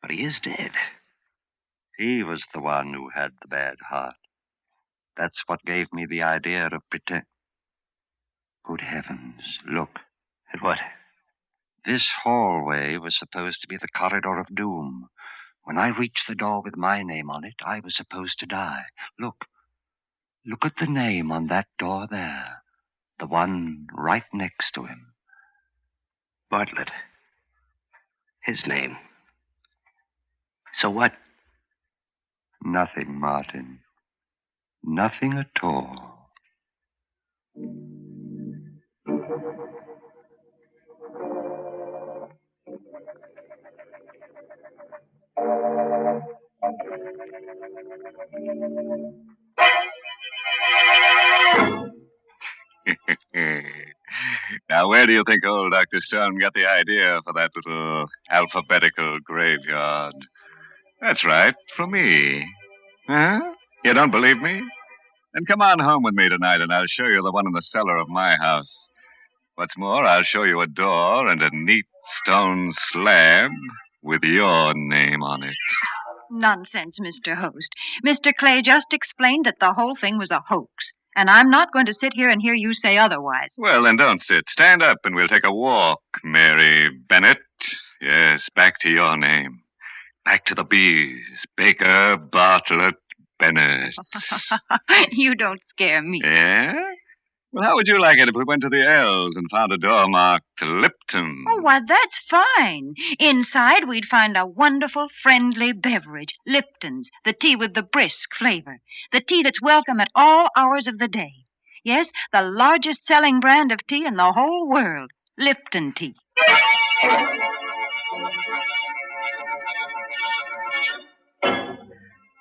But he is dead. He was the one who had the bad heart. That's what gave me the idea of pretend. Good heavens, look. At what? This hallway was supposed to be the corridor of doom. When I reached the door with my name on it, I was supposed to die. Look. Look at the name on that door there. The one right next to him. Bartlett. His name. So what? Nothing, Martin. Nothing at all. Now, where do you think old Dr. Stone got the idea for that little alphabetical graveyard? That's right, for me. Huh? You don't believe me? Then come on home with me tonight, and I'll show you the one in the cellar of my house. What's more, I'll show you a door and a neat stone slab with your name on it. Nonsense, Mr. Host. Mr. Clay just explained that the whole thing was a hoax, and I'm not going to sit here and hear you say otherwise. Well, then don't sit. Stand up and we'll take a walk, Mary Bennett. Yes, back to your name. Back to the bees. Baker, Bartlett, Bennett. You don't scare me. Yeah? Well, how would you like it if we went to the L's and found a door marked Lipton? Oh, why, that's fine. Inside, we'd find a wonderful, friendly beverage, Lipton's, the tea with the brisk flavor, the tea that's welcome at all hours of the day. Yes, the largest selling brand of tea in the whole world, Lipton tea.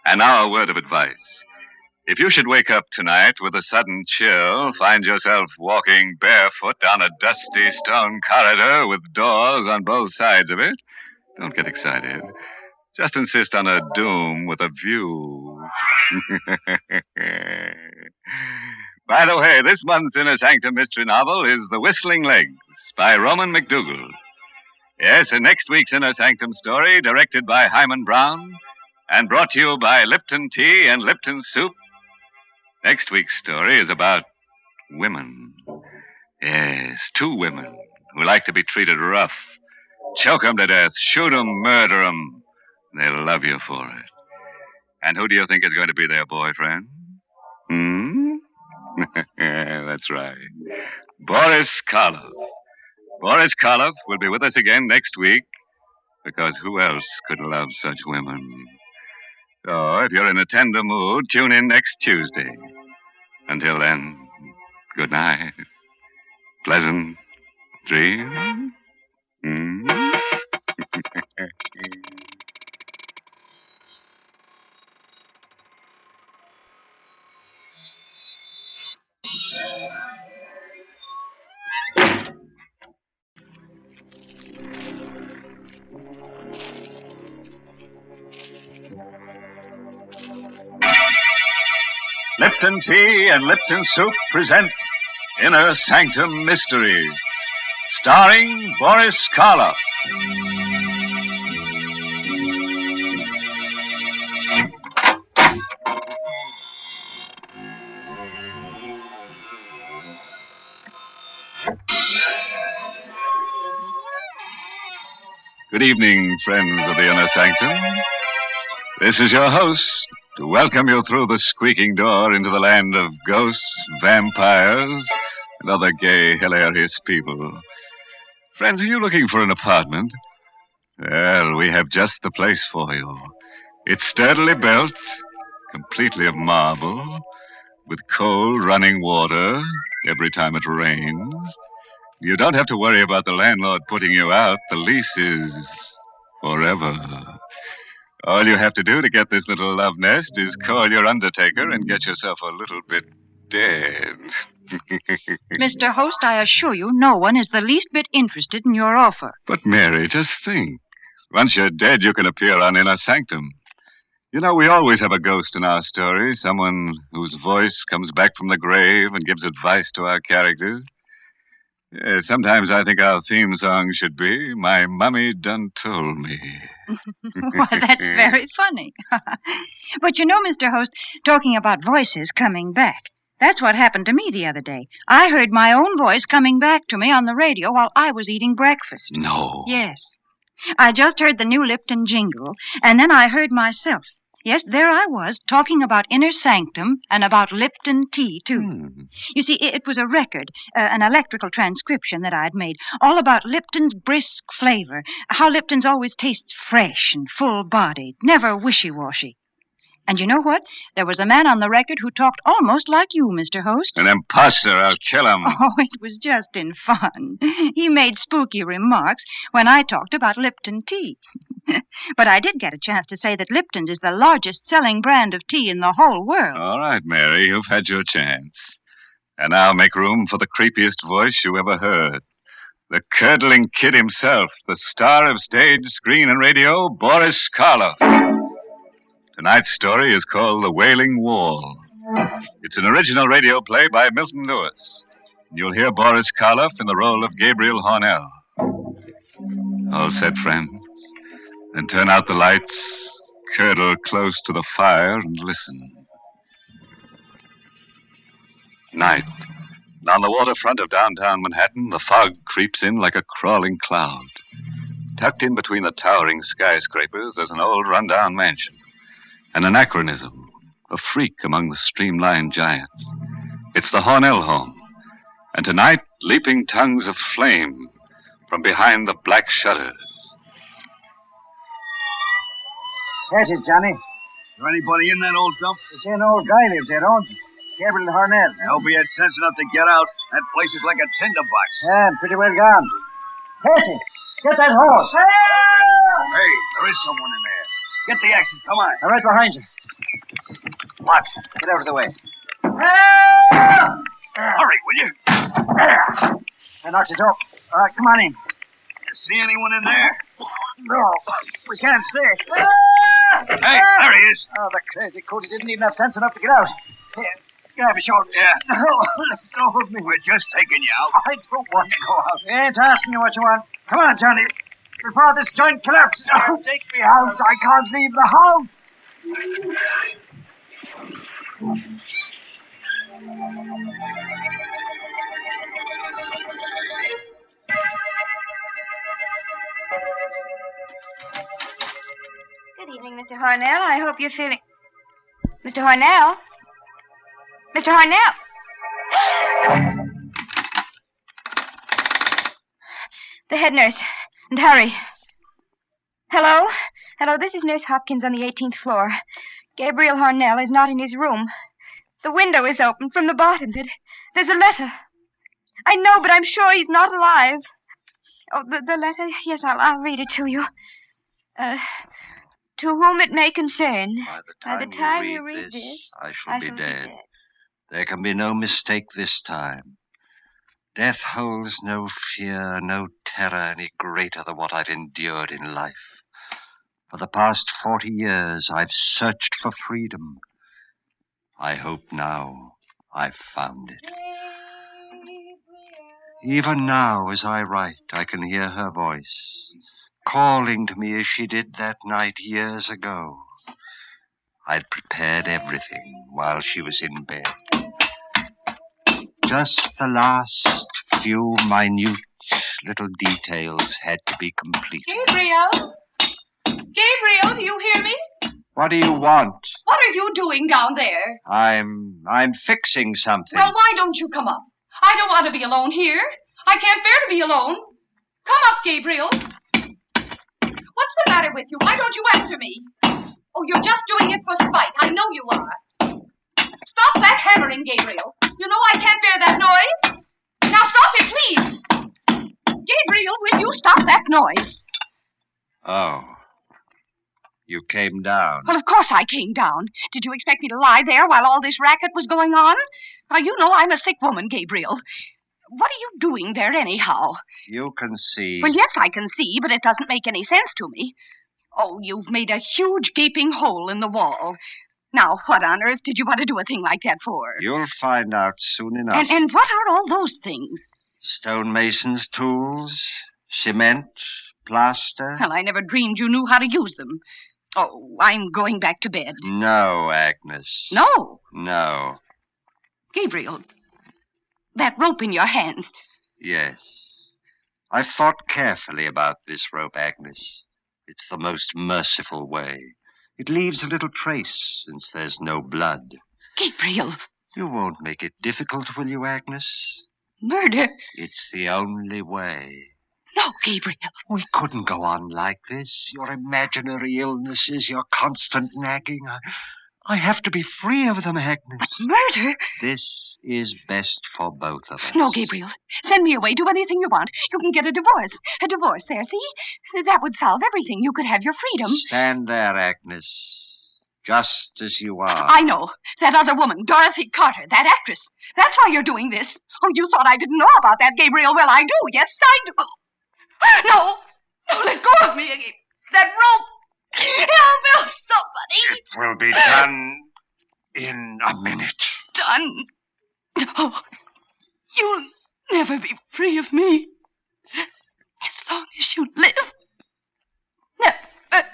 And now a word of advice. If you should wake up tonight with a sudden chill, find yourself walking barefoot down a dusty stone corridor with doors on both sides of it, don't get excited. Just insist on a doom with a view. By the way, this month's Inner Sanctum Mystery novel is The Whistling Legs by Roman McDougal. Yes, and next week's Inner Sanctum story, directed by Hyman Brown and brought to you by Lipton Tea and Lipton Soup. Next week's story is about women. Yes, two women who like to be treated rough. Choke 'em to death, shoot 'em, murder 'em. They'll love you for it. And who do you think is going to be their boyfriend? That's right. Boris Karloff. Boris Karloff will be with us again next week, because who else could love such women? So, if you're in a tender mood, tune in next Tuesday. Until then, good night. Pleasant Dream? Lipton Tea and Lipton Soup present Inner Sanctum Mysteries, starring Boris Karloff. Good evening, friends of the Inner Sanctum. This is your host to welcome you through the squeaking door into the land of ghosts, vampires, and other gay, hilarious people. Friends, are you looking for an apartment? Well, we have just the place for you. It's sturdily built, completely of marble, with cold running water every time it rains. You don't have to worry about the landlord putting you out. The lease is forever. All you have to do to get this little love nest is call your undertaker and get yourself a little bit dead. Mr. Host, I assure you, no one is the least bit interested in your offer. But, Mary, just think. Once you're dead, you can appear on Inner Sanctum. You know, we always have a ghost in our story, someone whose voice comes back from the grave and gives advice to our characters. Sometimes I think our theme song should be, My Mummy Done Told Me. Why, that's very funny. But you know, Mr. Host, talking about voices coming back, that's what happened to me the other day. I heard my own voice coming back to me on the radio while I was eating breakfast. No. Yes. I just heard the new Lipton jingle, and then I heard myself. Yes, there I was, talking about Inner Sanctum and about Lipton tea, too. You see, it was a record, an electrical transcription that I'd made, all about Lipton's brisk flavor, how Lipton's always tastes fresh and full-bodied, never wishy-washy. And you know what? There was a man on the record who talked almost like you, Mr. Host. An imposter. I'll kill him. Oh, it was just in fun. He made spooky remarks when I talked about Lipton tea. But I did get a chance to say that Lipton's is the largest selling brand of tea in the whole world. All right, Mary, you've had your chance. And now make room for the creepiest voice you ever heard. The curdling kid himself, the star of stage, screen, and radio, Boris Karloff. Tonight's story is called The Wailing Wall. It's an original radio play by Milton Lewis. You'll hear Boris Karloff in the role of Gabriel Hornell. All set, friends. Then turn out the lights, curdle close to the fire, and listen. Night. And on the waterfront of downtown Manhattan, the fog creeps in like a crawling cloud. Tucked in between the towering skyscrapers, there's an old rundown mansion. An anachronism, a freak among the streamlined giants. It's the Hornell home. And tonight, leaping tongues of flame from behind the black shutters. Yes, it's Johnny. Is there anybody in that old dump? It's an old guy lives there, owns it. Gabriel Hornell. I hope he had sense enough to get out. That place is like a tinderbox. Yeah, pretty well gone. Casey, get that horse. Hey, there is someone in there. Get the exit, come on. I'm right behind you. What? Get out of the way. Hurry, will you? I knocked it up. All right, come on in. You see anyone in there? No, we can't stay. Hey, there he is. Oh, the crazy coot. He didn't even have sense enough to get out. Here, grab a short. Yeah. No, let go of me. We're just taking you out. I don't want to go out. I ain't asking you what you want. Come on, Johnny. Before this joint collapses. Oh, take me out. I can't leave the house. Good evening, Mr. Hornell. I hope you're feeling... Mr. Hornell? Mr. Hornell! The head nurse. And hurry. Hello? Hello, this is Nurse Hopkins on the 18th floor. Gabriel Hornell is not in his room. The window is open from the bottom. There's a letter. I know, but I'm sure he's not alive. Oh, the letter? Yes, I'll read it to you. To whom it may concern. By the time you read this, I shall be dead. There can be no mistake this time. Death holds no fear, no terror any greater than what I've endured in life. For the past 40 years, I've searched for freedom. I hope now I've found it. Even now, as I write, I can hear her voice, calling to me as she did that night years ago. I'd prepared everything while she was in bed. Just the last few minute little details had to be completed. Gabriel? Gabriel, do you hear me? What do you want? What are you doing down there? I'm fixing something. Well, why don't you come up? I don't want to be alone here. I can't bear to be alone. Come up, Gabriel. What's the matter with you? Why don't you answer me? Oh, you're just doing it for spite. I know you are. Stop that hammering, Gabriel. You know I can't bear that noise. Now stop it, please. Gabriel, will you stop that noise? Oh. You came down. Well, of course I came down. Did you expect me to lie there while all this racket was going on? Now, you know I'm a sick woman, Gabriel. What are you doing there anyhow? You can see. Well, yes, I can see, but it doesn't make any sense to me. Oh, you've made a huge gaping hole in the wall. Now, what on earth did you want to do a thing like that for? You'll find out soon enough. And what are all those things? Stonemason's tools, cement, plaster. Well, I never dreamed you knew how to use them. Oh, I'm going back to bed. No, Agnes. No? No. Gabriel, that rope in your hands. Yes. I've thought carefully about this rope, Agnes. It's the most merciful way. It leaves a little trace, since there's no blood. Gabriel. You won't make it difficult, will you, Agnes? Murder? It's the only way. No, Gabriel. We couldn't go on like this. Your imaginary illnesses, your constant nagging. I have to be free of them, Agnes. But murder? This is best for both of us. No, Gabriel. Send me away. Do anything you want. You can get a divorce. A divorce there, see? That would solve everything. You could have your freedom. Stand there, Agnes. Just as you are. I know. That other woman, Dorothy Carter, that actress. That's why you're doing this. Oh, you thought I didn't know about that, Gabriel. Well, I do. Yes, I do. No. No, let go of me. That rope. Help somebody. It will be done in a minute. Done? Oh, you'll never be free of me. As long as you live. Never.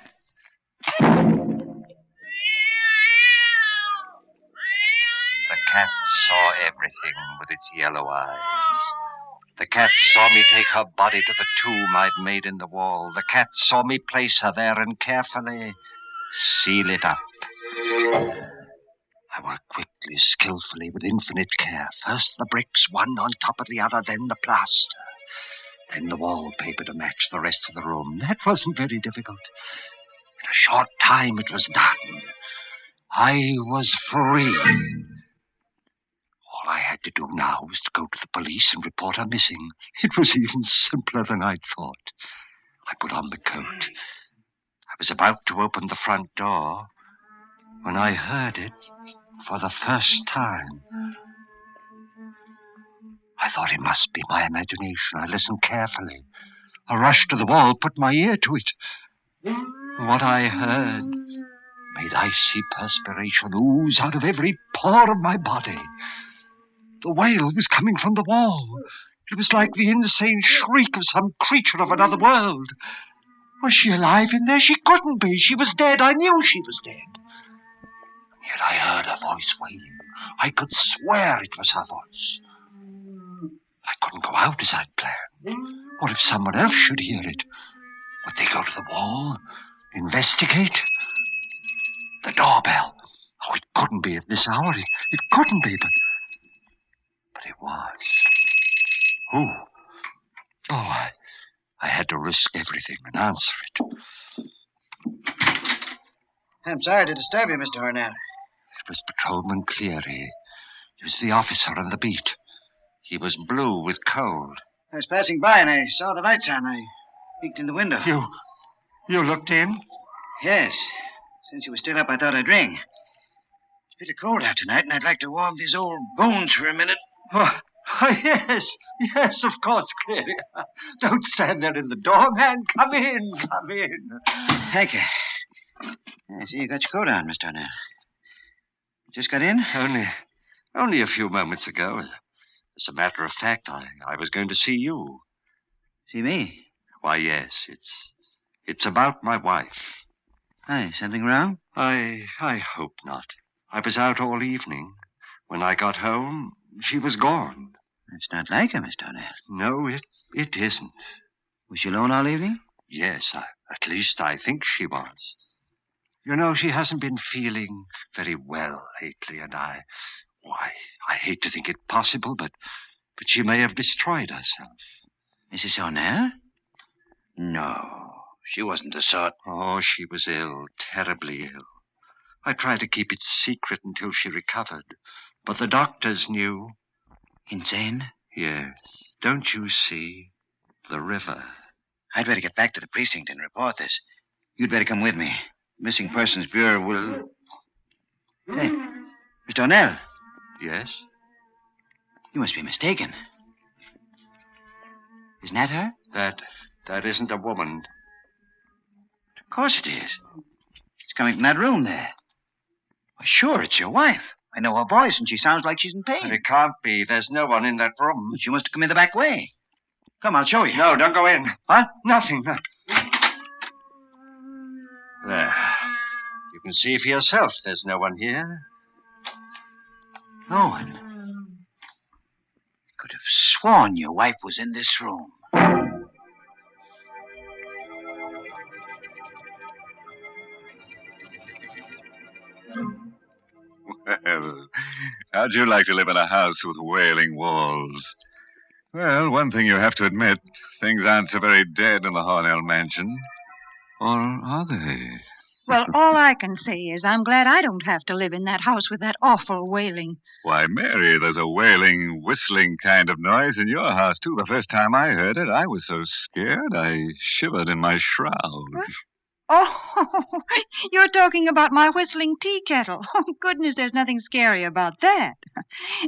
The cat saw everything with its yellow eyes. The cat saw me take her body to the tomb I'd made in the wall. The cat saw me place her there and carefully seal it up. I worked quickly, skillfully, with infinite care. First the bricks, one on top of the other, then the plaster. Then the wallpaper to match the rest of the room. That wasn't very difficult. In a short time it was done. I was free. All I had to do now was to go to the police and report her missing. It was even simpler than I'd thought. I put on the coat. I was about to open the front door when I heard it for the first time. I thought it must be my imagination. I listened carefully. I rushed to the wall, put my ear to it. What I heard made icy perspiration ooze out of every pore of my body. The wail was coming from the wall. It was like the insane shriek of some creature of another world. Was she alive in there? She couldn't be. She was dead. I knew she was dead. Yet I heard her voice wailing. I could swear it was her voice. I couldn't go out as I'd planned. What if someone else should hear it? Would they go to the wall? Investigate? The doorbell. Oh, it couldn't be at this hour. It couldn't be, but it was. Who? Oh, I had to risk everything and answer it. I'm sorry to disturb you, Mr. Hornell. It was Patrolman Cleary. He was the officer on the beat. He was blue with cold. I was passing by and I saw the lights on. I peeked in the window. You looked in? Yes. Since you were still up, I thought I'd ring. It's bitter cold out tonight, and I'd like to warm these old bones for a minute. Oh, yes, of course, Clary. Don't stand there in the door, man. Come in. Thank you. I see you got your coat on, Mr. O'Neill. Just got in? Only a few moments ago. As a matter of fact, I was going to see you. See me? Why, yes, it's about my wife. Hi, something wrong? I hope not. I was out all evening. When I got home, she was gone. It's not like her, Mr. O'Neill. No, it isn't. Was she alone all evening? Yes, at least I think she was. You know, she hasn't been feeling very well lately, and I hate to think it possible, but she may have destroyed herself. Mrs. O'Neill? No, she wasn't the sort. Oh, she was ill, terribly ill. I tried to keep it secret until she recovered, but the doctors knew. Insane? Yes. Don't you see? The river. I'd better get back to the precinct and report this. You'd better come with me. Missing Persons Bureau will... Hey, Mr. O'Neill. Yes? You must be mistaken. Isn't that her? That isn't a woman. Of course it is. She's coming from that room there. Well, sure, it's your wife. I know her voice, and she sounds like she's in pain. But it can't be. There's no one in that room. She must have come in the back way. Come, I'll show you. No, don't go in. What? Nothing. There. You can see for yourself there's no one here. No one? Could have sworn your wife was in this room. Well, how'd you like to live in a house with wailing walls? Well, one thing you have to admit, things aren't so very dead in the Hornell mansion. Or are they? Well, all I can say is I'm glad I don't have to live in that house with that awful wailing. Why, Mary, there's a wailing, whistling kind of noise in your house, too. The first time I heard it, I was so scared I shivered in my shroud. What? Oh, you're talking about my whistling tea kettle. Oh, goodness, there's nothing scary about that.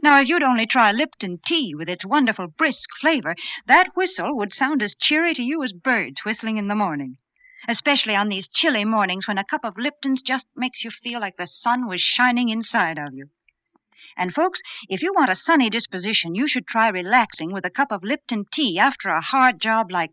Now, if you'd only try Lipton tea with its wonderful brisk flavor, that whistle would sound as cheery to you as birds whistling in the morning. Especially on these chilly mornings when a cup of Lipton's just makes you feel like the sun was shining inside of you. And, folks, if you want a sunny disposition, you should try relaxing with a cup of Lipton tea after a hard job like,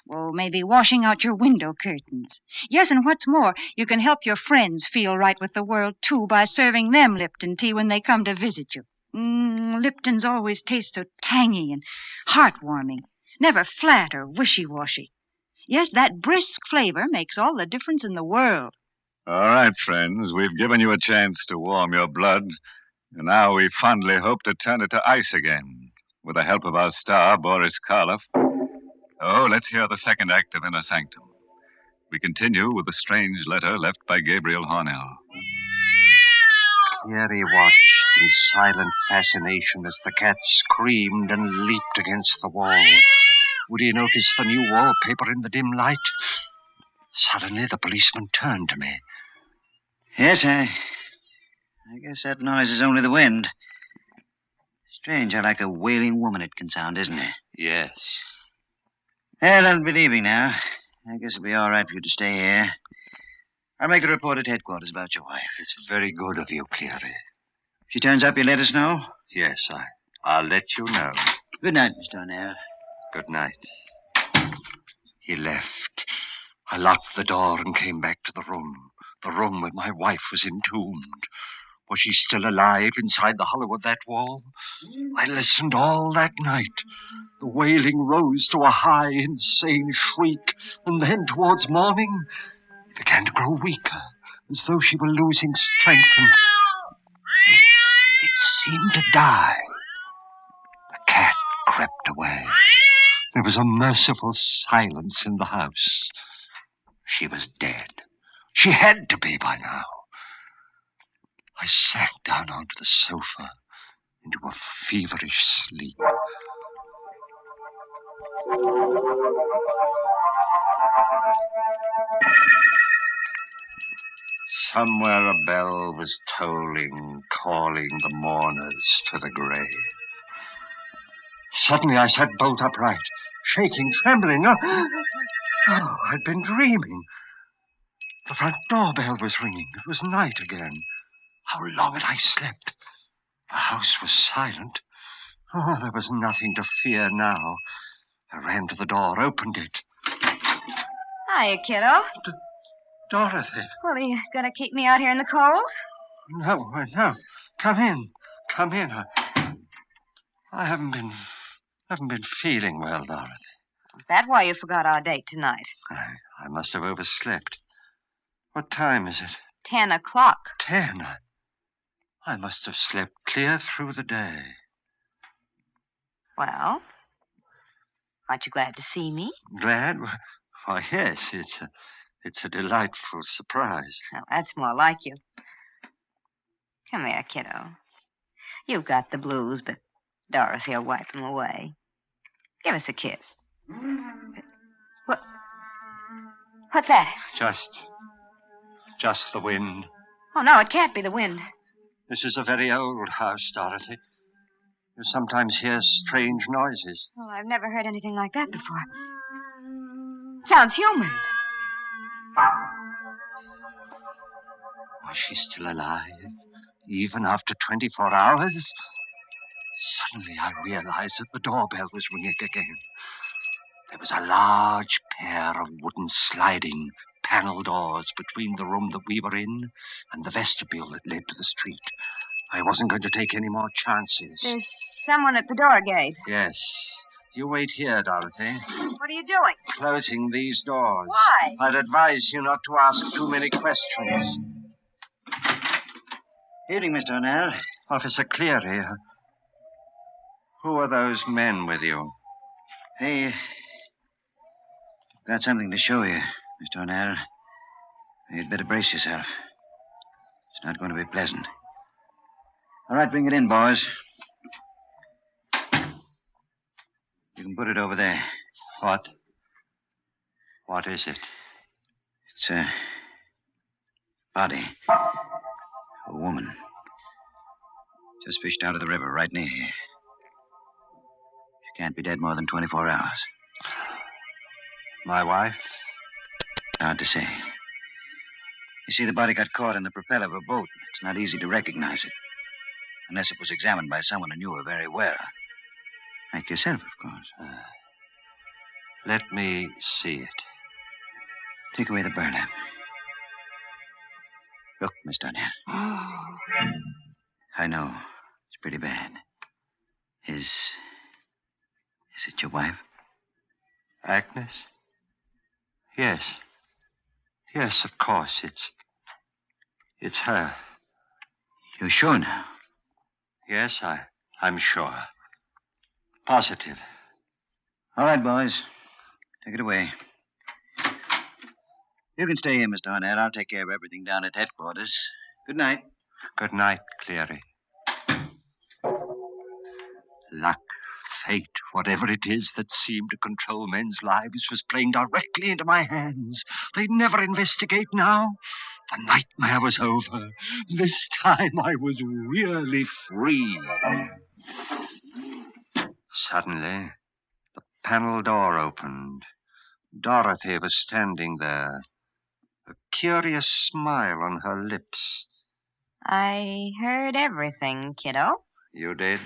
well, maybe washing out your window curtains. Yes, and what's more, you can help your friends feel right with the world, too, by serving them Lipton tea when they come to visit you. Lipton's always taste so tangy and heartwarming, never flat or wishy-washy. Yes, that brisk flavor makes all the difference in the world. All right, friends, we've given you a chance to warm your blood. And now we fondly hope to turn it to ice again, with the help of our star, Boris Karloff. Oh, let's hear the second act of Inner Sanctum. We continue with the strange letter left by Gabriel Hornell. Clary watched in silent fascination as the cat screamed and leaped against the wall. Would he notice the new wallpaper in the dim light? Suddenly, the policeman turned to me. Yes, I guess that noise is only the wind. Strange how like a wailing woman it can sound, isn't it? Yes. Well, I'll be leaving now. I guess it'll be all right for you to stay here. I'll make a report at headquarters about your wife. It's very good of you, Clary. If she turns up, you let us know? Yes, I'll let you know. Good night, Mr. O'Neill. Good night. He left. I locked the door and came back to the room where my wife was entombed. Was she still alive inside the hollow of that wall? I listened all that night. The wailing rose to a high, insane shriek, and then towards morning, it began to grow weaker, as though she were losing strength, and it seemed to die. The cat crept away. There was a merciful silence in the house. She was dead. She had to be by now. I sank down onto the sofa into a feverish sleep. Somewhere a bell was tolling, calling the mourners to the grave. Suddenly I sat bolt upright, shaking, trembling. Oh, I'd been dreaming. The front door bell was ringing. It was night again. How long had I slept? The house was silent. Oh, there was nothing to fear now. I ran to the door, opened it. Hiya, kiddo. Dorothy. Well, are you going to keep me out here in the cold? No. Come in. I haven't been feeling well, Dorothy. Is that why you forgot our date tonight? I must have overslept. What time is it? 10 o'clock. 10? I must have slept clear through the day. Well, aren't you glad to see me? Glad? Why, yes, it's a delightful surprise. Well, that's more like you. Come here, kiddo. You've got the blues, but Dorothy will wipe them away. Give us a kiss. What's that? Just the wind. Oh, no, it can't be the wind. This is a very old house, Dorothy. You sometimes hear strange noises. Well, I've never heard anything like that before. Sounds human. Was she still alive, even after 24 hours? Suddenly I realized that the doorbell was ringing again. There was a large pair of wooden sliding panel doors between the room that we were in and the vestibule that led to the street. I wasn't going to take any more chances. There's someone at the door, Gabe. Yes. You wait here, Dorothy. What are you doing? Closing these doors. Why? I'd advise you not to ask too many questions. Evening, Mr. O'Neill. Officer Cleary. Who are those men with you? Hey, got something to show you, Mr. O'Neill. You'd better brace yourself. It's not going to be pleasant. All right, bring it in, boys. You can put it over there. What? What is it? It's a body. A woman. Just fished out of the river right near here. She can't be dead more than 24 hours. My wife? Hard to say. You see, the body got caught in the propeller of a boat. It's not easy to recognize it. Unless it was examined by someone who knew her very well. Like yourself, of course. Let me see it. Take away the burlap. Look, Mr. Undead. I know. It's pretty bad. Is it your wife? Agnes? Yes. Yes, of course. It's her. You're sure now? Yes, I'm sure. Positive. All right, boys. Take it away. You can stay here, Mr. Undead. I'll take care of everything down at headquarters. Good night. Good night, Cleary. Luck, fate, whatever it is that seemed to control men's lives was playing directly into my hands. They'd never investigate now. The nightmare was over. This time I was really free. Suddenly, the panel door opened. Dorothy was standing there, a curious smile on her lips. I heard everything, kiddo. You did?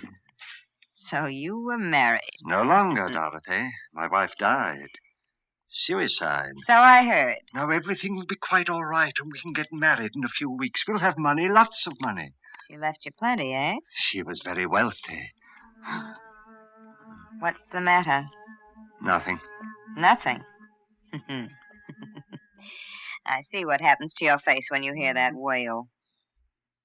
So you were married. No longer, Dorothy. My wife died. Suicide. So I heard. Now everything will be quite all right, and we can get married in a few weeks. We'll have money, lots of money. She left you plenty, eh? She was very wealthy. What's the matter? Nothing. Nothing. I see what happens to your face when you hear that wail.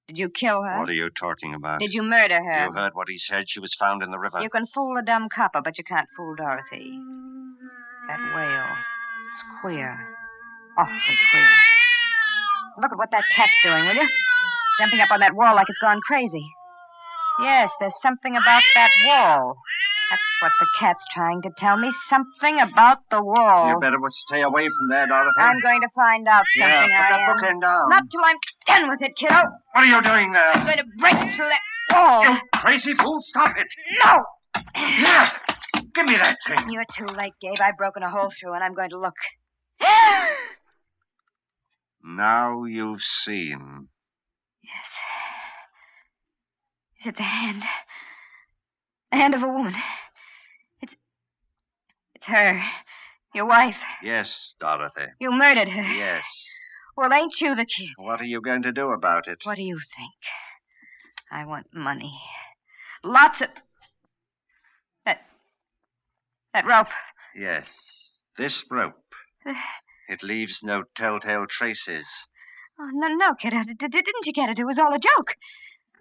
Did you kill her? What are you talking about? Did you murder her? You heard what he said. She was found in the river. You can fool a dumb copper, but you can't fool Dorothy. That wail. It's queer. Awfully queer. Look at what that cat's doing, will you? Jumping up on that wall like it's gone crazy. Yes, there's something about that wall. That's what the cat's trying to tell me. Something about the wall. You better stay away from there, Dorothy. I'm going to find out something. Put that bookend down. Not till I'm done with it, kiddo. What are you doing there? I'm going to break through that wall. You crazy fool, stop it. No! Here, give me that thing. You're too late, Gabe. I've broken a hole through, and I'm going to look. Now you've seen. Yes. Is it the hand? The hand of a woman. It's her. Your wife. Yes, Dorothy. You murdered her. Yes. Well, ain't you the kid? What are you going to do about it? What do you think? I want money. Lots of... That rope. Yes. This rope. It leaves no telltale traces. Oh, no, kid. Didn't you get it? It was all a joke.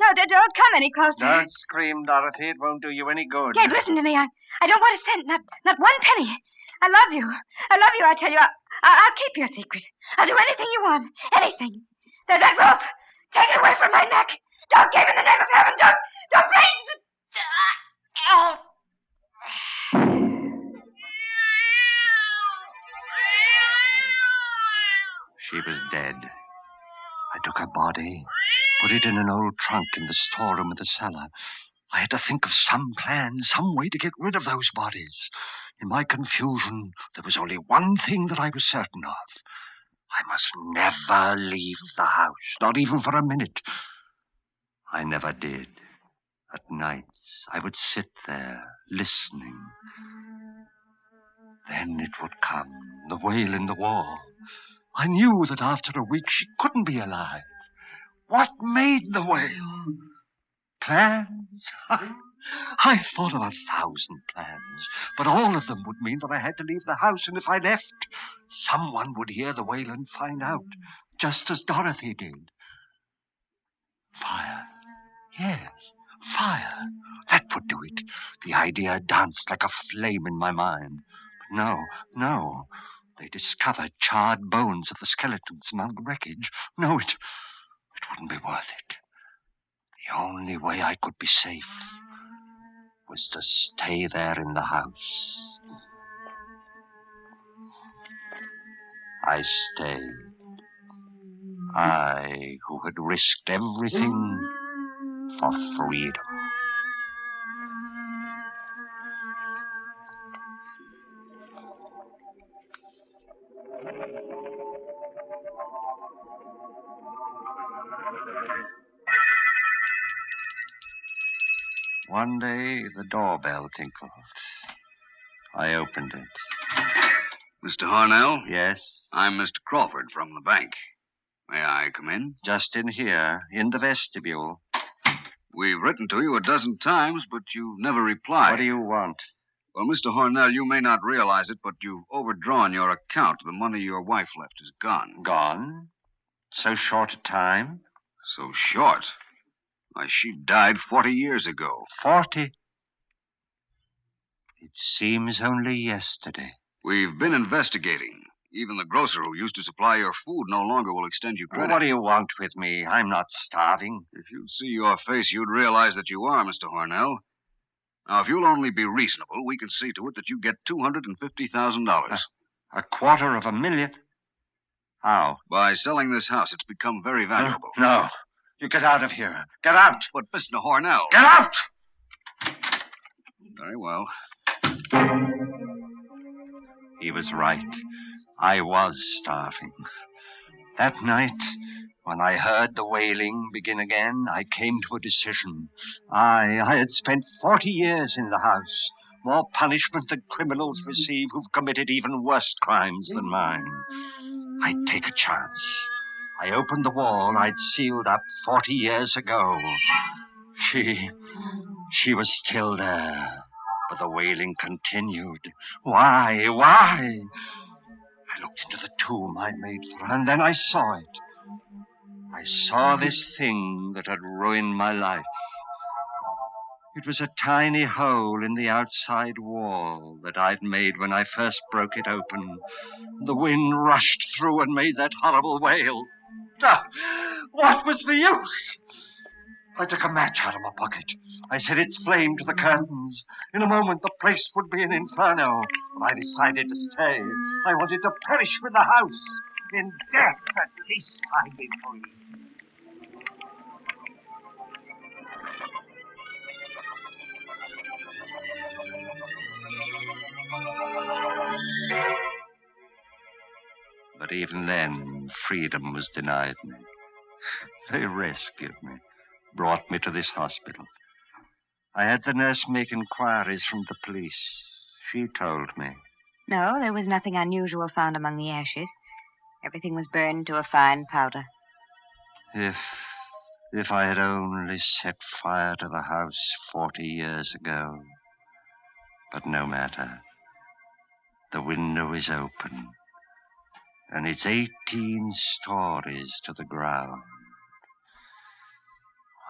No, don't come any closer. Don't scream, Dorothy. It won't do you any good. Gabe, listen to me. I don't want a cent, not one penny. I love you. I tell you. I'll keep your secret. I'll do anything you want. Anything. There's that rope. Take it away from my neck. Don't, Gabe, in the name of heaven. Don't break. Oh. She was dead. I took her body, put it in an old trunk in the storeroom of the cellar. I had to think of some plan, some way to get rid of those bodies. In my confusion, there was only one thing that I was certain of. I must never leave the house, not even for a minute. I never did. At nights, I would sit there, listening. Then it would come, the wail in the wall. I knew that after a week she couldn't be alive. What made the wail? Plans? I thought of 1,000 plans, but all of them would mean that I had to leave the house, and if I left, someone would hear the wail and find out, just as Dorothy did. Fire. Yes, fire. That would do it. The idea danced like a flame in my mind. But no. They discovered charred bones of the skeletons among the wreckage. No, it wouldn't be worth it. The only way I could be safe was to stay there in the house. I stayed. I, who had risked everything for freedom. One day, the doorbell tinkled. I opened it. Mr. Harnell? Yes? I'm Mr. Crawford from the bank. May I come in? Just in here, in the vestibule. We've written to you 12 times, but you've never replied. What do you want? Well, Mr. Harnell, you may not realize it, but you've overdrawn your account. The money your wife left is gone. Gone? So short a time? So short? Why, she died 40 years ago. 40? It seems only yesterday. We've been investigating. Even the grocer who used to supply your food no longer will extend you credit. Well, what do you want with me? I'm not starving. If you'd see your face, you'd realize that you are, Mr. Harnell. Now, if you'll only be reasonable, we can see to it that you get $250,000. $250,000? How? By selling this house. It's become very valuable. No. You get out of here. Get out. But, Mr. Harnell... Get out! Very well. He was right. I was starving. That night, when I heard the wailing begin again, I came to a decision. I had spent 40 years in the house. More punishment than criminals receive who've committed even worse crimes than mine. I'd take a chance. I opened the wall I'd sealed up 40 years ago. She was still there, but the wailing continued. Why? I looked into the tomb I'd made for her, and then I saw it. I saw this thing that had ruined my life. It was a tiny hole in the outside wall that I'd made when I first broke it open. The wind rushed through and made that horrible wail. What was the use? I took a match out of my pocket. I set its flame to the curtains. In a moment, the place would be an inferno. But I decided to stay. I wanted to perish with the house. In death, at least, I'd be free. But even then, freedom was denied me. They rescued me, brought me to this hospital. I had the nurse make inquiries from the police. She told me. No, there was nothing unusual found among the ashes. Everything was burned to a fine powder. If I had only set fire to the house 40 years ago. But no matter. The window is open, and it's 18 stories to the ground.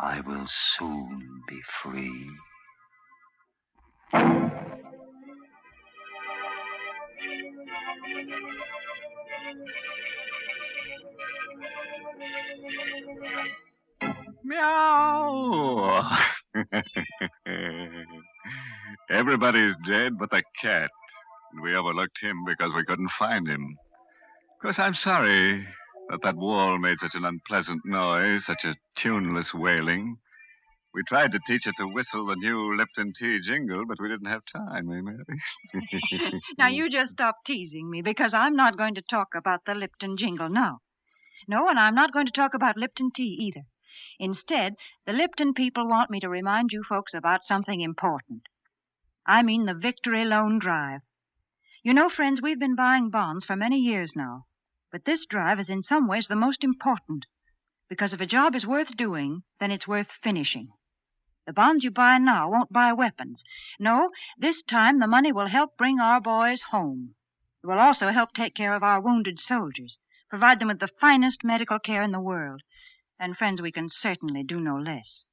I will soon be free. Meow! Everybody's dead but the cat. And we overlooked him because we couldn't find him. Of course, I'm sorry that wall made such an unpleasant noise, such a tuneless wailing. We tried to teach it to whistle the new Lipton tea jingle, but we didn't have time, eh, Mary? Now, you just stop teasing me, because I'm not going to talk about the Lipton jingle now. No, and I'm not going to talk about Lipton tea either. Instead, the Lipton people want me to remind you folks about something important. I mean the Victory Loan Drive. You know, friends, we've been buying bonds for many years now. But this drive is in some ways the most important. Because if a job is worth doing, then it's worth finishing. The bonds you buy now won't buy weapons. No, this time the money will help bring our boys home. It will also help take care of our wounded soldiers, provide them with the finest medical care in the world. And, friends, we can certainly do no less.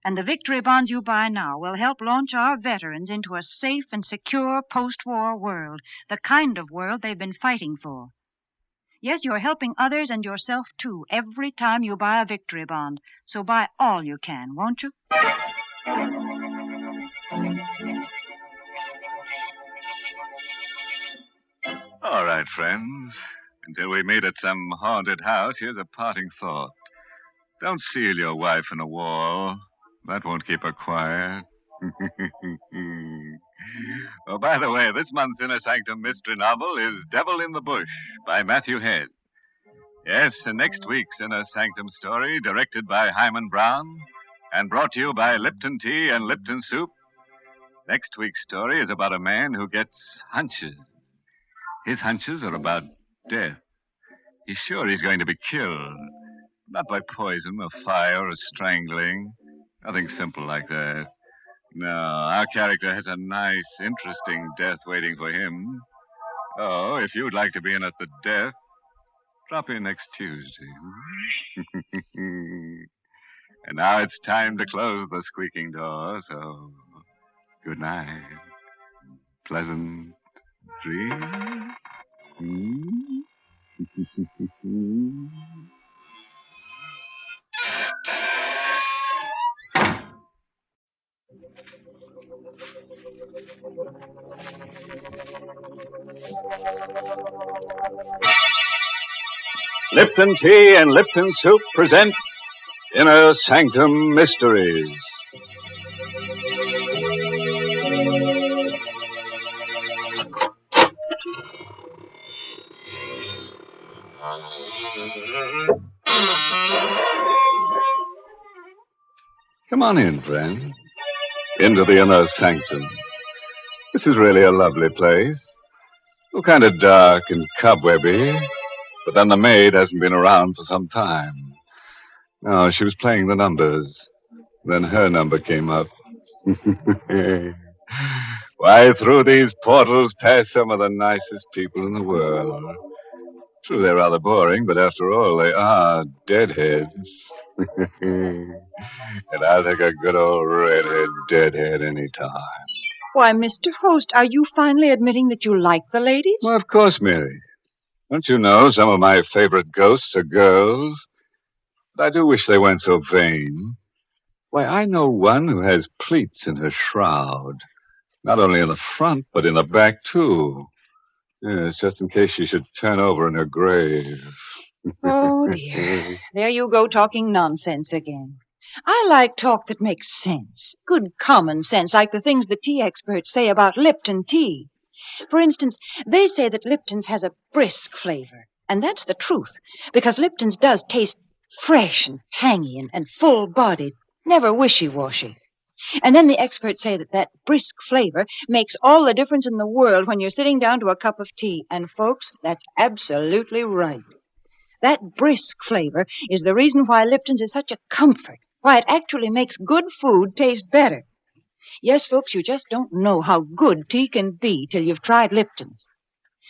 And the victory bonds you buy now will help launch our veterans into a safe and secure post-war world, the kind of world they've been fighting for. Yes, you're helping others and yourself, too, every time you buy a victory bond. So buy all you can, won't you? All right, friends. Until we meet at some haunted house, here's a parting thought. Don't seal your wife in a wall. That won't keep her quiet. Oh, by the way, this month's Inner Sanctum Mystery novel is Devil in the Bush by Matthew Head. Yes, and next week's Inner Sanctum story, directed by Hyman Brown and brought to you by Lipton Tea and Lipton Soup. Next week's story is about a man who gets hunches. His hunches are about death. He's sure he's going to be killed. Not by poison or fire or strangling. Nothing simple like that. No, our character has a nice, interesting death waiting for him. Oh, if you'd like to be in at the death, drop in next Tuesday. And now it's time to close the squeaking door, so good night. Pleasant dreams. Lipton Tea and Lipton Soup present Inner Sanctum Mysteries. Come on in, friends. Into the Inner Sanctum. This is really a lovely place. Oh, kind of dark and cobwebby. But then the maid hasn't been around for some time. No, she was playing the numbers. Then her number came up. Why, through these portals pass some of the nicest people in the world. True, they're rather boring, but after all, they are deadheads. And I'll take a good old redhead deadhead any time. Why, Mr. Host, are you finally admitting that you like the ladies? Well, of course, Mary. Don't you know some of my favorite ghosts are girls? But I do wish they weren't so vain. Why, I know one who has pleats in her shroud. Not only in the front, but in the back, too. Yes, just in case she should turn over in her grave. Oh, dear. There you go talking nonsense again. I like talk that makes sense. Good common sense, like the things the tea experts say about Lipton tea. For instance, they say that Lipton's has a brisk flavor. And that's the truth, because Lipton's does taste fresh and tangy and full-bodied, never wishy-washy. And then the experts say that brisk flavor makes all the difference in the world when you're sitting down to a cup of tea. And, folks, that's absolutely right. That brisk flavor is the reason why Lipton's is such a comfort, why it actually makes good food taste better. Yes, folks, you just don't know how good tea can be till you've tried Lipton's.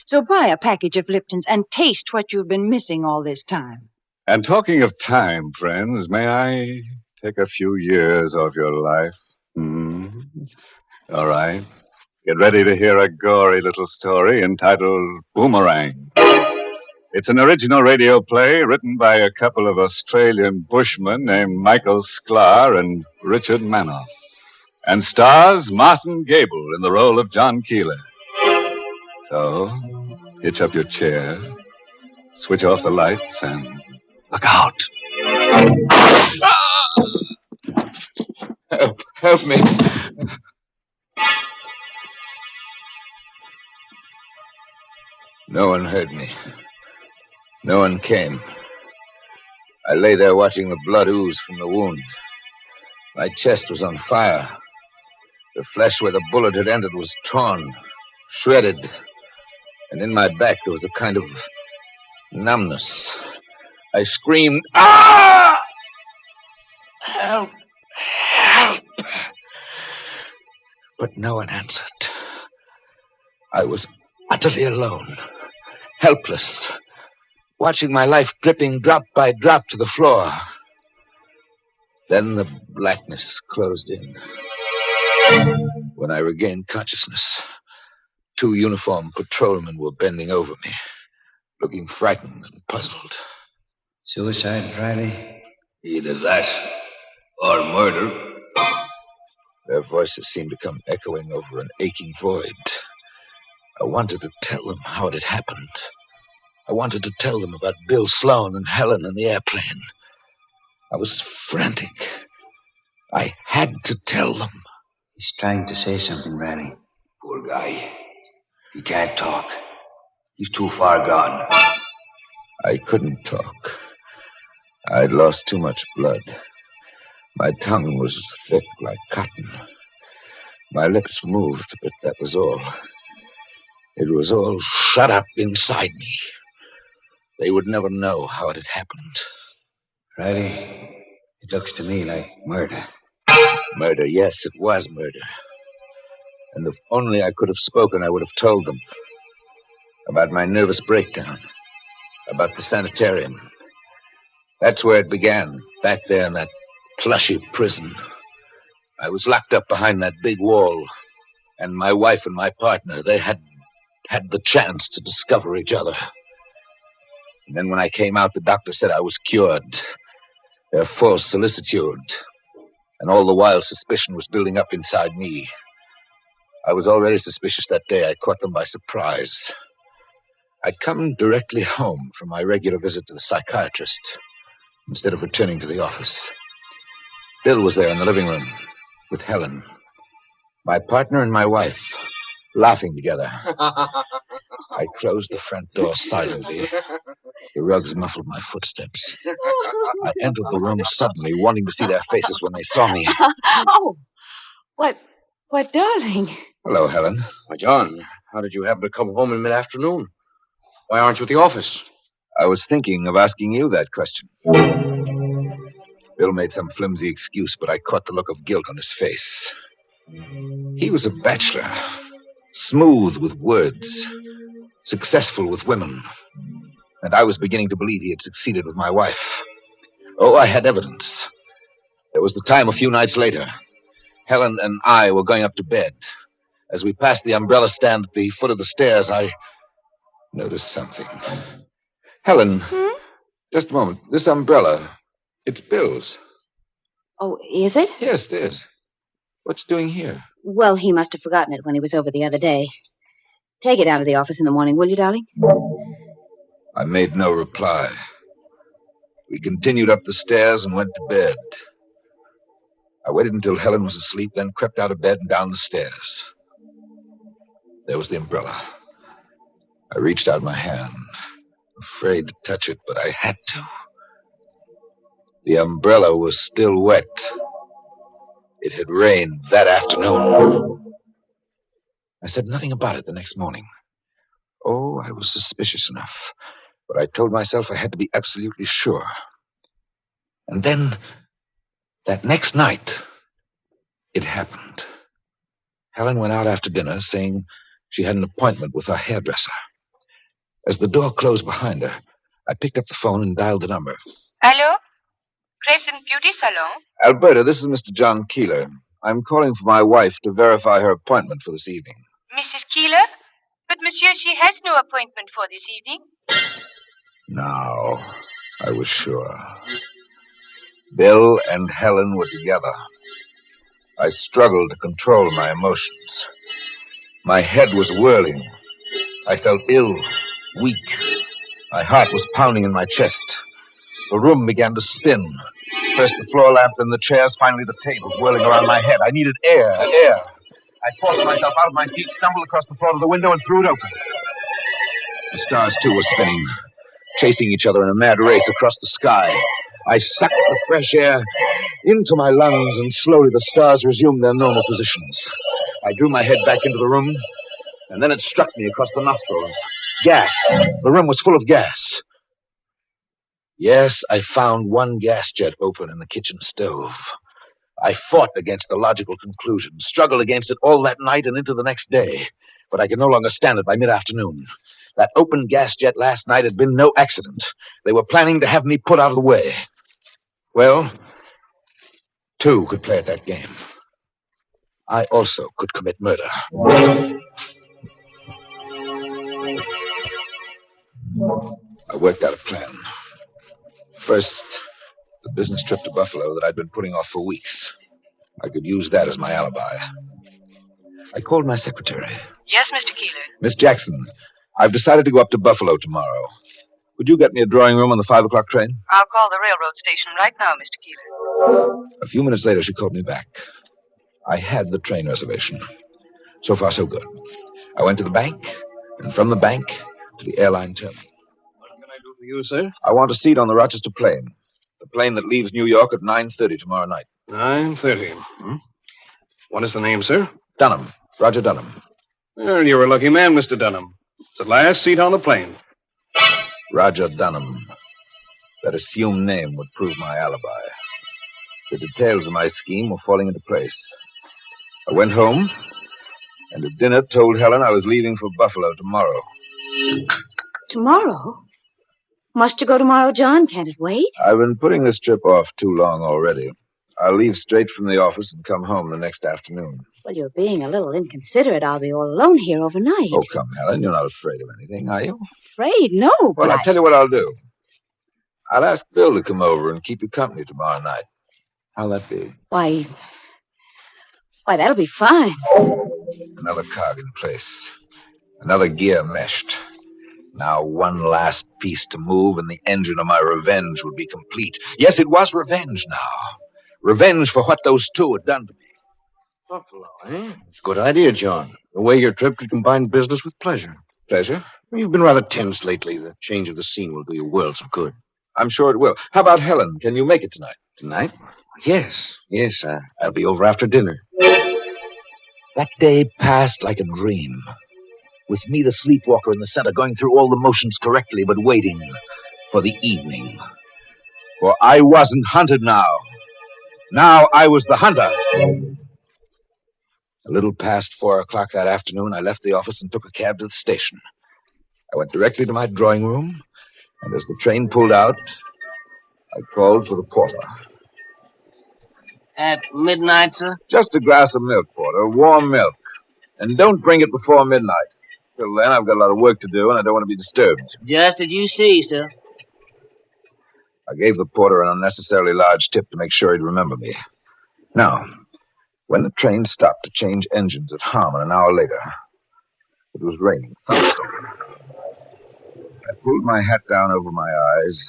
So buy a package of Lipton's and taste what you've been missing all this time. And talking of time, friends, may I take a few years of your life? All right. Get ready to hear a gory little story entitled Boomerang. It's an original radio play written by a couple of Australian bushmen named Michael Sklar and Richard Manoff, and stars Martin Gable in the role of John Keeler. So, hitch up your chair, switch off the lights, and look out. Help me. No one heard me. No one came. I lay there watching the blood ooze from the wound. My chest was on fire. The flesh where the bullet had entered was torn, shredded. And in my back there was a kind of numbness. I screamed, "Ah! Help! Help!" But no one answered. I was utterly alone, helpless, watching my life dripping drop by drop to the floor. Then the blackness closed in. When I regained consciousness, 2 uniformed patrolmen were bending over me, looking frightened and puzzled. Suicide, Riley? Either that or murder. Their voices seemed to come echoing over an aching void. I wanted to tell them how it had happened. I wanted to tell them about Bill Sloan and Helen and the airplane. I was frantic. I had to tell them. He's trying to say something, Riley. Poor guy. He can't talk. He's too far gone. I couldn't talk. I'd lost too much blood. My tongue was thick like cotton. My lips moved, but that was all. It was all shut up inside me. They would never know how it had happened. Riley, it looks to me like murder. Murder, yes, it was murder. And if only I could have spoken, I would have told them. About my nervous breakdown. About the sanitarium. That's where it began, back there in that plushy prison. I was locked up behind that big wall. And my wife and my partner, they had the chance to discover each other. And then when I came out, the doctor said I was cured. Their false solicitude. And all the while, suspicion was building up inside me. I was already suspicious that day. I caught them by surprise. I'd come directly home from my regular visit to the psychiatrist instead of returning to the office. Bill was there in the living room with Helen, my partner and my wife, laughing together. I closed the front door silently. The rugs muffled my footsteps. I entered the room suddenly, wanting to see their faces when they saw me. Oh, what, darling? Hello, Helen. Why, John, how did you happen to come home in mid-afternoon? Why aren't you at the office? I was thinking of asking you that question. Bill made some flimsy excuse, but I caught the look of guilt on his face. He was a bachelor, smooth with words, successful with women. And I was beginning to believe he had succeeded with my wife. Oh, I had evidence. There was the time a few nights later. Helen and I were going up to bed. As we passed the umbrella stand at the foot of the stairs, I noticed something. Helen, just a moment. This umbrella, it's Bill's. Oh, is it? Yes, it is. What's doing here? Well, he must have forgotten it when he was over the other day. Take it down to the office in the morning, will you, darling? I made no reply. We continued up the stairs and went to bed. I waited until Helen was asleep, then crept out of bed and down the stairs. There was the umbrella. I reached out my hand, afraid to touch it, but I had to. The umbrella was still wet. It had rained that afternoon. I said nothing about it the next morning. Oh, I was suspicious enough, but I told myself I had to be absolutely sure. And then, that next night, it happened. Helen went out after dinner, saying she had an appointment with her hairdresser. As the door closed behind her, I picked up the phone and dialed the number. Hello? Crescent Beauty Salon? Alberta, this is Mr. John Keeler. I'm calling for my wife to verify her appointment for this evening. Mrs. Keeler? But, monsieur, she has no appointment for this evening. Now, I was sure. Bill and Helen were together. I struggled to control my emotions. My head was whirling. I felt ill, weak. My heart was pounding in my chest. The room began to spin. First the floor lamp, then the chairs, finally the table whirling around my head. I needed air. I forced myself out of my seat, stumbled across the floor to the window, and threw it open. The stars, too, were spinning, chasing each other in a mad race across the sky. I sucked the fresh air into my lungs, and slowly the stars resumed their normal positions. I drew my head back into the room, and then it struck me across the nostrils. Gas. The room was full of gas. Yes, I found one gas jet open in the kitchen stove. I fought against the logical conclusion, struggled against it all that night and into the next day. But I could no longer stand it by mid-afternoon. That open gas jet last night had been no accident. They were planning to have me put out of the way. Well, two could play at that game. I also could commit murder. I worked out a plan. First, the business trip to Buffalo that I'd been putting off for weeks. I could use that as my alibi. I called my secretary. Yes, Mr. Keeler. Miss Jackson, I've decided to go up to Buffalo tomorrow. Would you get me a drawing room on the 5 o'clock train? I'll call the railroad station right now, Mr. Keeler. A few minutes later, she called me back. I had the train reservation. So far, so good. I went to the bank, and from the bank to the airline terminal. For you, sir? I want a seat on the Rochester plane. The plane that leaves New York at 9:30 tomorrow night. 9:30. What is the name, sir? Dunham. Roger Dunham. Well, you're a lucky man, Mr. Dunham. It's the last seat on the plane. Roger Dunham. That assumed name would prove my alibi. The details of my scheme were falling into place. I went home, and at dinner told Helen I was leaving for Buffalo tomorrow. Tomorrow? Must you go tomorrow, John? Can't it wait? I've been putting this trip off too long already. I'll leave straight from the office and come home the next afternoon. Well, you're being a little inconsiderate. I'll be all alone here overnight. Oh, come, Helen. You're not afraid of anything, are you? Afraid? No, but Well, I'll tell you what I'll do. I'll ask Bill to come over and keep you company tomorrow night. How'll that be? Why, that'll be fine. Another cog in place. Another gear meshed. Now one last piece to move, and the engine of my revenge would be complete. Yes, it was revenge now. Revenge for what those two had done to me. Buffalo, eh? It's a good idea, John. The way your trip could combine business with pleasure. Pleasure? Well, you've been rather tense lately. The change of the scene will do you worlds of good. I'm sure it will. How about Helen? Can you make it tonight? Tonight? Yes. I'll be over after dinner. That day passed like a dream. With me, the sleepwalker in the center, going through all the motions correctly, but waiting for the evening. For I wasn't hunted now. Now I was the hunter. A little past 4 o'clock that afternoon, I left the office and took a cab to the station. I went directly to my drawing room, and as the train pulled out, I called for the porter. At midnight, sir? Just a glass of milk, porter, warm milk. And don't bring it before midnight. Till then, I've got a lot of work to do, and I don't want to be disturbed. Just as you see, sir. I gave the porter an unnecessarily large tip to make sure he'd remember me. Now, when the train stopped to change engines at Harmon an hour later, it was raining, thunderstorm. I pulled my hat down over my eyes,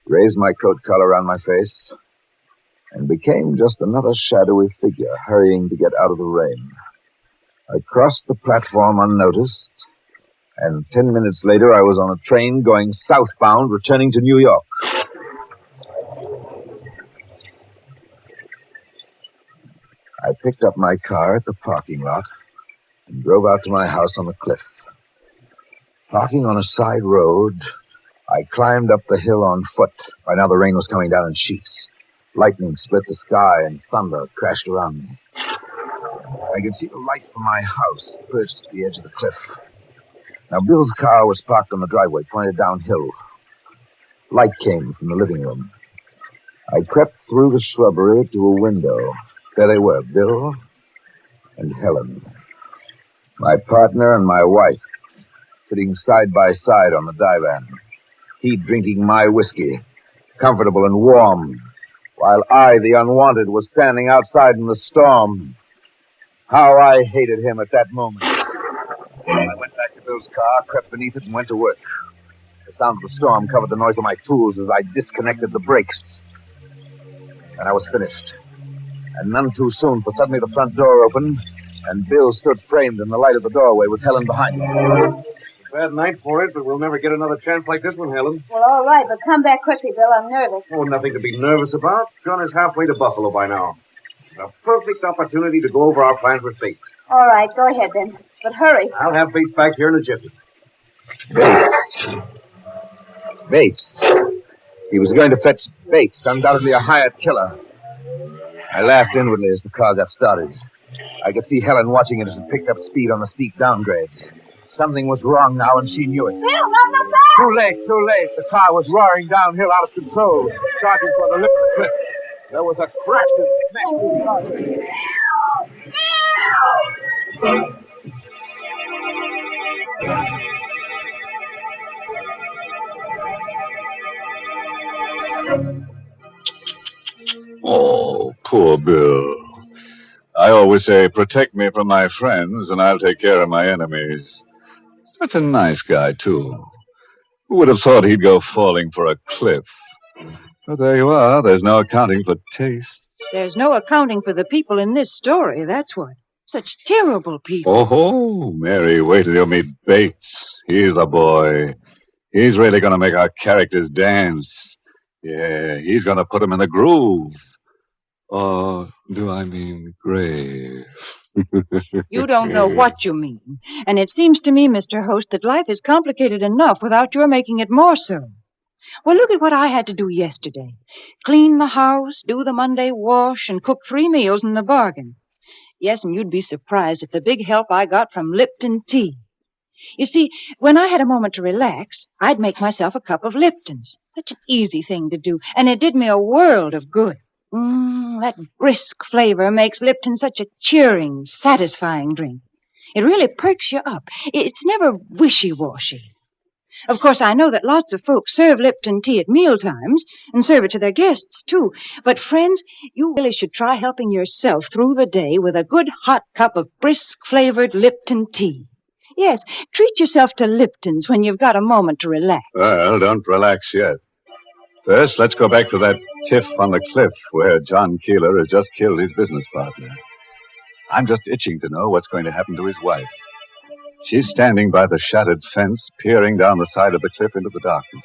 raised my coat collar around my face, and became just another shadowy figure hurrying to get out of the rain. I crossed the platform unnoticed, and 10 minutes later I was on a train going southbound, returning to New York. I picked up my car at the parking lot and drove out to my house on the cliff. Parking on a side road, I climbed up the hill on foot. By now the rain was coming down in sheets. Lightning split the sky and thunder crashed around me. I could see the light from my house perched at the edge of the cliff. Now, Bill's car was parked on the driveway, pointed downhill. Light came from the living room. I crept through the shrubbery to a window. There they were, Bill and Helen. My partner and my wife, sitting side by side on the divan. He drinking my whiskey, comfortable and warm, while I, the unwanted, was standing outside in the storm. How I hated him at that moment. I went back to Bill's car, crept beneath it, and went to work. The sound of the storm covered the noise of my tools as I disconnected the brakes. And I was finished. And none too soon, for suddenly the front door opened, and Bill stood framed in the light of the doorway with Helen behind him. Bad night for it, but we'll never get another chance like this one, Helen. Well, all right, but come back quickly, Bill. I'm nervous. Oh, nothing to be nervous about. John is halfway to Buffalo by now. A perfect opportunity to go over our plans with Bates. All right, go ahead then. But hurry. I'll have Bates back here in a jiffy. Bates. He was going to fetch Bates, undoubtedly a hired killer. I laughed inwardly as the car got started. I could see Helen watching it as it picked up speed on the steep downgrades. Something was wrong now, and she knew it. Bill, not the Too late. The car was roaring downhill out of control, charging for the lip of the cliff. There was a crash that smashed through the car. Oh, poor Bill. I always say, protect me from my friends, and I'll take care of my enemies. Such a nice guy, too. Who would have thought he'd go falling for a cliff? But there you are. There's no accounting for taste. There's no accounting for the people in this story, that's what. Such terrible people. Oh, Mary, wait till you meet Bates. He's the boy. He's really going to make our characters dance. Yeah, he's going to put them in the groove. Or do I mean grave? You don't know what you mean. And it seems to me, Mr. Host, that life is complicated enough without your making it more so. Well, look at what I had to do yesterday. Clean the house, do the Monday wash, and cook 3 meals in the bargain. Yes, and you'd be surprised at the big help I got from Lipton tea. You see, when I had a moment to relax, I'd make myself a cup of Lipton's. Such an easy thing to do, and it did me a world of good. That brisk flavor makes Lipton such a cheering, satisfying drink. It really perks you up. It's never wishy-washy. Of course, I know that lots of folks serve Lipton tea at mealtimes and serve it to their guests, too. But, friends, you really should try helping yourself through the day with a good hot cup of brisk-flavored Lipton tea. Yes, treat yourself to Lipton's when you've got a moment to relax. Well, don't relax yet. First, let's go back to that tiff on the cliff where John Keeler has just killed his business partner. I'm just itching to know what's going to happen to his wife. She's standing by the shattered fence, peering down the side of the cliff into the darkness.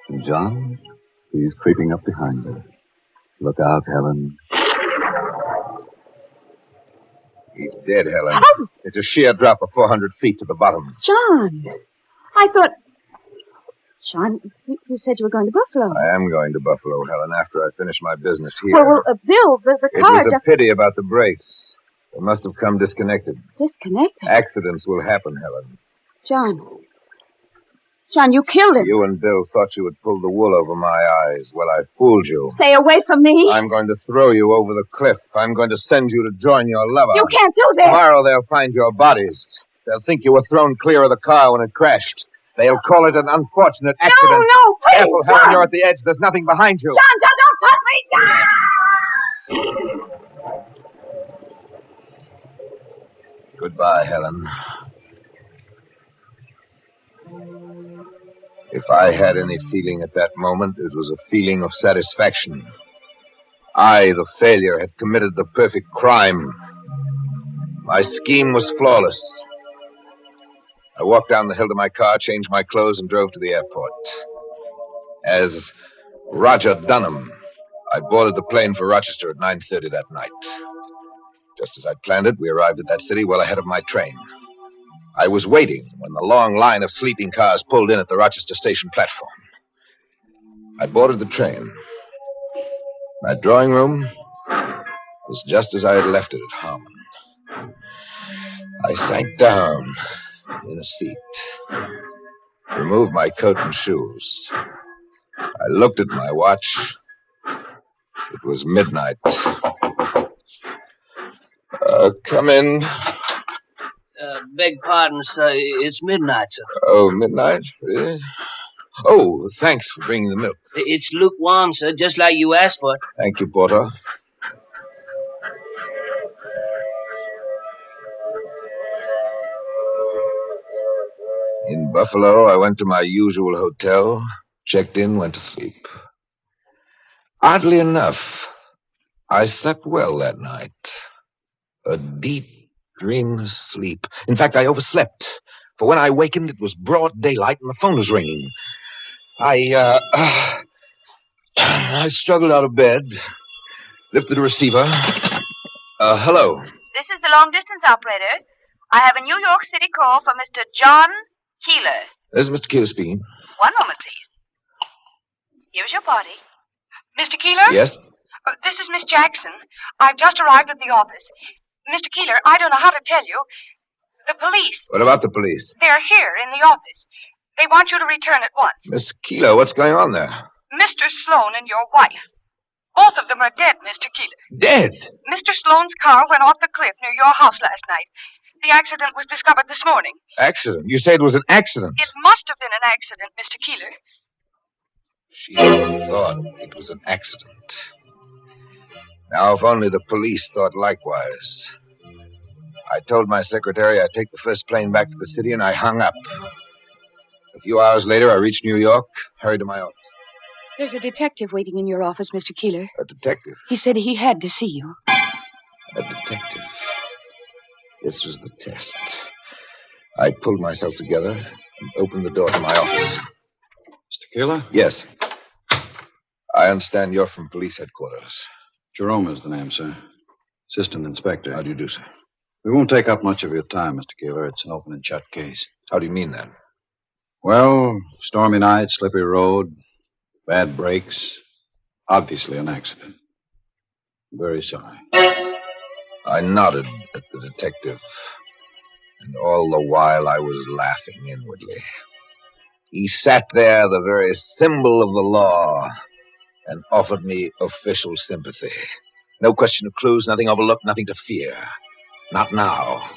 And John, he's creeping up behind her. Look out, Helen. He's dead, Helen. Oh. It's a sheer drop of 400 feet to the bottom. John, I thought... John, you said you were going to Buffalo. I am going to Buffalo, Helen, after I finish my business here. Well, Bill, the car It was a pity about the brakes. They must have come disconnected. Disconnected? Accidents will happen, Helen. John, you killed him. You and Bill thought you had pulled the wool over my eyes. Well, I fooled you. Stay away from me. I'm going to throw you over the cliff. I'm going to send you to join your lover. You can't do that. Tomorrow they'll find your bodies. They'll think you were thrown clear of the car when it crashed. They'll call it an unfortunate accident. No, please, Careful, John. Helen, you're at the edge. There's nothing behind you. John, don't touch me! John! Goodbye, Helen. If I had any feeling at that moment, it was a feeling of satisfaction. I, the failure, had committed the perfect crime. My scheme was flawless. I walked down the hill to my car, changed my clothes, and drove to the airport. As Roger Dunham, I boarded the plane for Rochester at 9:30 that night. Just as I'd planned it, we arrived at that city well ahead of my train. I was waiting when the long line of sleeping cars pulled in at the Rochester station platform. I boarded the train. My drawing room was just as I had left it at Harmon. I sank down in a seat, removed my coat and shoes. I looked at my watch. It was midnight. Come in. Beg pardon, sir. It's midnight, sir. Oh, midnight? Oh, thanks for bringing the milk. It's lukewarm, sir, just like you asked for. Thank you, Porter. In Buffalo, I went to my usual hotel, checked in, went to sleep. Oddly enough, I slept well that night. A deep, dreamless sleep. In fact, I overslept. For when I wakened, it was broad daylight and the phone was ringing. I struggled out of bed, lifted the receiver. Hello. This is the long-distance operator. I have a New York City call for Mr. John Keeler. This is Mr. Keeler speaking. One moment, please. Here's your party. Mr. Keeler? Yes? This is Miss Jackson. I've just arrived at the office. Mr. Keeler, I don't know how to tell you. The police. What about the police? They're here in the office. They want you to return at once. Miss Keeler, what's going on there? Mr. Sloan and your wife. Both of them are dead, Mr. Keeler. Dead? Mr. Sloan's car went off the cliff near your house last night. The accident was discovered this morning. Accident? You say it was an accident? It must have been an accident, Mr. Keeler. She thought it was an accident. Now, if only the police thought likewise. I told my secretary I'd take the first plane back to the city, and I hung up. A few hours later, I reached New York, hurried to my office. There's a detective waiting in your office, Mr. Keeler. A detective? He said he had to see you. A detective. This was the test. I pulled myself together and opened the door to my office. Mr. Keeler? Yes. I understand you're from police headquarters. Jerome is the name, sir. Assistant Inspector. How do you do, sir? We won't take up much of your time, Mr. Keeler. It's an open and shut case. How do you mean that? Well, stormy night, slippery road, bad brakes. Obviously an accident. Very sorry. I nodded at the detective, and all the while I was laughing inwardly. He sat there, the very symbol of the law, and offered me official sympathy. No question of clues, nothing overlooked, nothing to fear. Not now.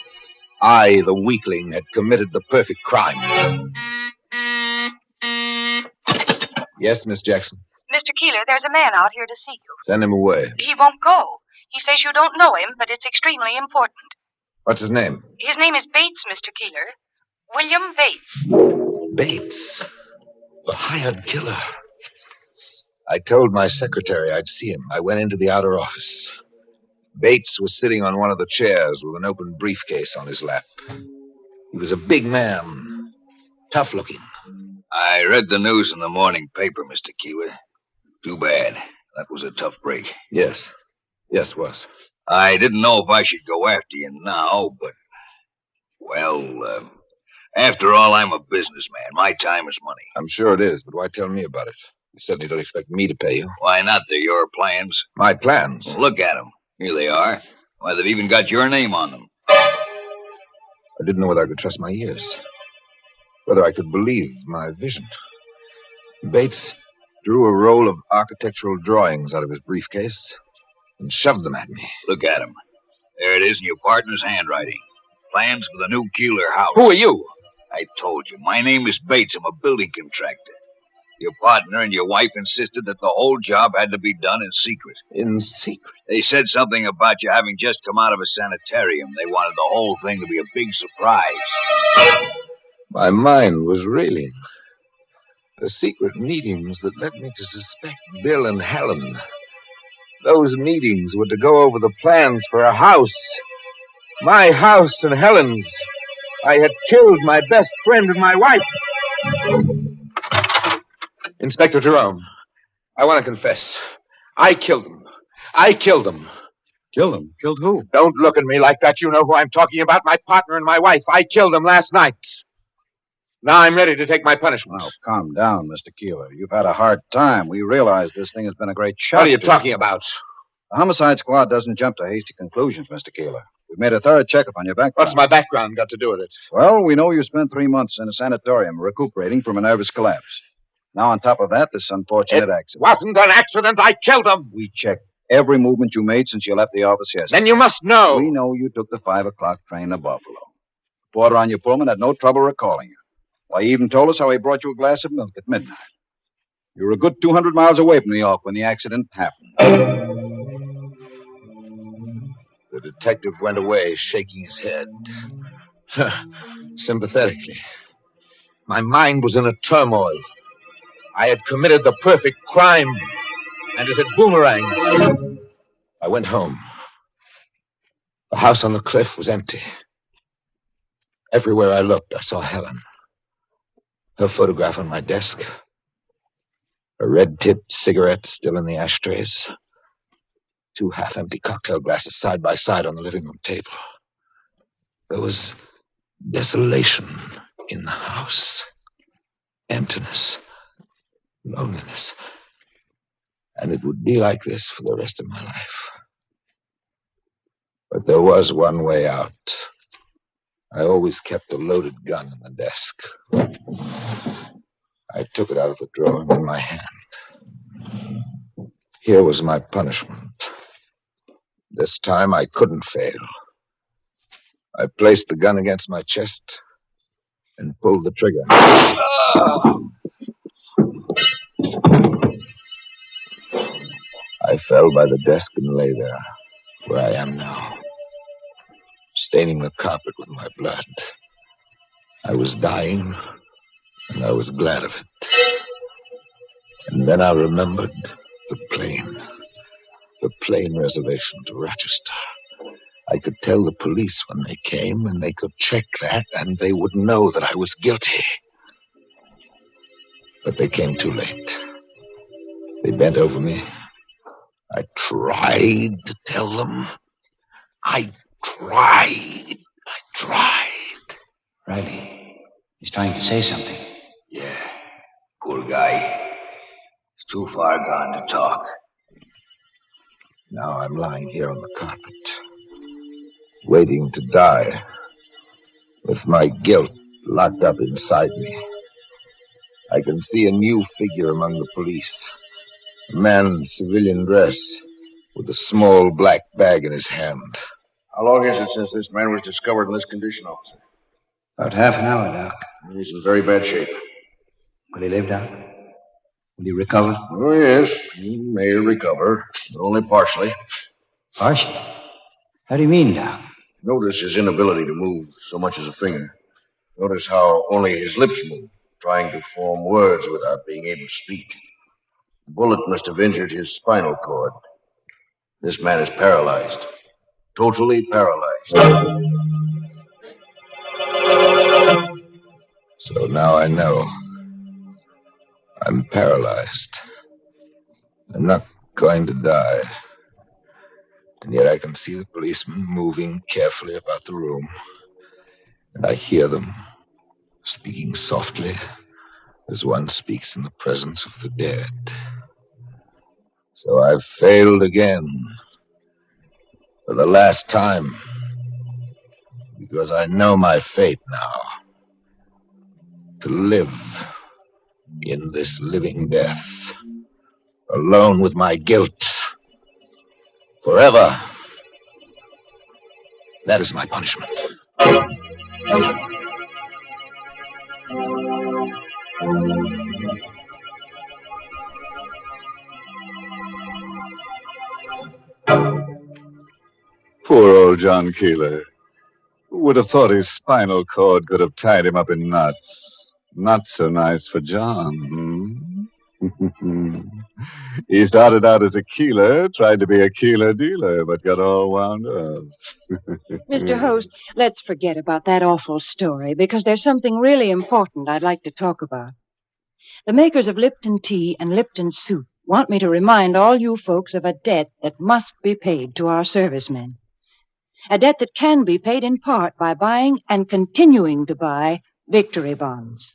I, the weakling, had committed the perfect crime. Yes, Miss Jackson? Mr. Keeler, there's a man out here to see you. Send him away. He won't go. He says you don't know him, but it's extremely important. What's his name? His name is Bates, Mr. Keeler. William Bates. Bates? The hired killer. I told my secretary I'd see him. I went into the outer office. Bates was sitting on one of the chairs with an open briefcase on his lap. He was a big man, tough-looking. I read the news in the morning paper, Mr. Keeler. Too bad. That was a tough break. Yes. Yes, was. I didn't know if I should go after you now, but... Well, after all, I'm a businessman. My time is money. I'm sure it is, but why tell me about it? You certainly don't expect me to pay you. Why not? They're your plans. My plans? Well, look at them. Here they are. Why, they've even got your name on them. I didn't know whether I could trust my ears. Whether I could believe my vision. Bates drew a roll of architectural drawings out of his briefcase and shoved them at me. Look at them. There it is in your partner's handwriting. Plans for the new Keeler house. Who are you? I told you, my name is Bates. I'm a building contractor. Your partner and your wife insisted that the whole job had to be done in secret. In secret? They said something about you having just come out of a sanitarium. They wanted the whole thing to be a big surprise. My mind was reeling. The secret meetings that led me to suspect Bill and Helen. Those meetings were to go over the plans for a house. My house and Helen's. I had killed my best friend and my wife. Inspector Jerome, I want to confess. I killed them. I killed them. Killed them? Killed who? Don't look at me like that. You know who I'm talking about. My partner and my wife. I killed them last night. Now I'm ready to take my punishment. Now, calm down, Mr. Keeler. You've had a hard time. We realize this thing has been a great shock. What are you talking about? The homicide squad doesn't jump to hasty conclusions, Mr. Keeler. We've made a thorough checkup on your background. What's my background got to do with it? Well, we know you spent 3 months in a sanatorium recuperating from a nervous collapse. Now, on top of that, this unfortunate accident. It wasn't an accident. I killed them. We checked every movement you made since you left the office yesterday. Then you must know. We know you took the 5 o'clock train to Buffalo. The porter on your Pullman had no trouble recalling you. Why, he even told us how he brought you a glass of milk at midnight. You were a good 200 miles away from New York when the accident happened. The detective went away, shaking his head. Sympathetically. My mind was in a turmoil. I had committed the perfect crime, and it had boomeranged. I went home. The house on the cliff was empty. Everywhere I looked, I saw Helen. Her photograph on my desk. A red-tipped cigarette still in the ashtrays. 2 half-empty cocktail glasses side by side on the living room table. There was desolation in the house. Emptiness. Loneliness. And it would be like this for the rest of my life. But there was one way out. I always kept a loaded gun in the desk. I took it out of the drawer and in my hand. Here was my punishment. This time I couldn't fail. I placed the gun against my chest and pulled the trigger. I fell by the desk and lay there, where I am now, staining the carpet with my blood. I was dying, and I was glad of it. And then I remembered the plane reservation to Rochester. I could tell the police when they came, and they could check that, and they would know that I was guilty. But they came too late. They bent over me. I tried to tell them. I tried. Riley, he's trying to say something. Yeah, poor guy. He's too far gone to talk. Now I'm lying here on the carpet, waiting to die, with my guilt locked up inside me. I can see a new figure among the police. A man in civilian dress, with a small black bag in his hand. How long is it since this man was discovered in this condition, officer? About half an hour, Doc. He's in very bad shape. Will he live, Doc? Will he recover? Oh, yes. He may recover, but only partially. Partially? How do you mean, Doc? Notice his inability to move so much as a finger. Notice how only his lips move, trying to form words without being able to speak. The bullet must have injured his spinal cord. This man is paralyzed. Totally paralyzed. So now I know. I'm paralyzed. I'm not going to die. And yet I can see the policemen moving carefully about the room. And I hear them speaking softly as one speaks in the presence of the dead. So I've failed again. For the last time. Because I know my fate now. To live in this living death. Alone with my guilt. Forever. That is my punishment. Poor old John Keeler. Who would have thought his spinal cord could have tied him up in knots? Not so nice for John, He started out as a Keeler, tried to be a Keeler dealer, but got all wound up. Mr. Host, let's forget about that awful story, because there's something really important I'd like to talk about. The makers of Lipton tea and Lipton soup want me to remind all you folks of a debt that must be paid to our servicemen. A debt that can be paid in part by buying and continuing to buy victory bonds.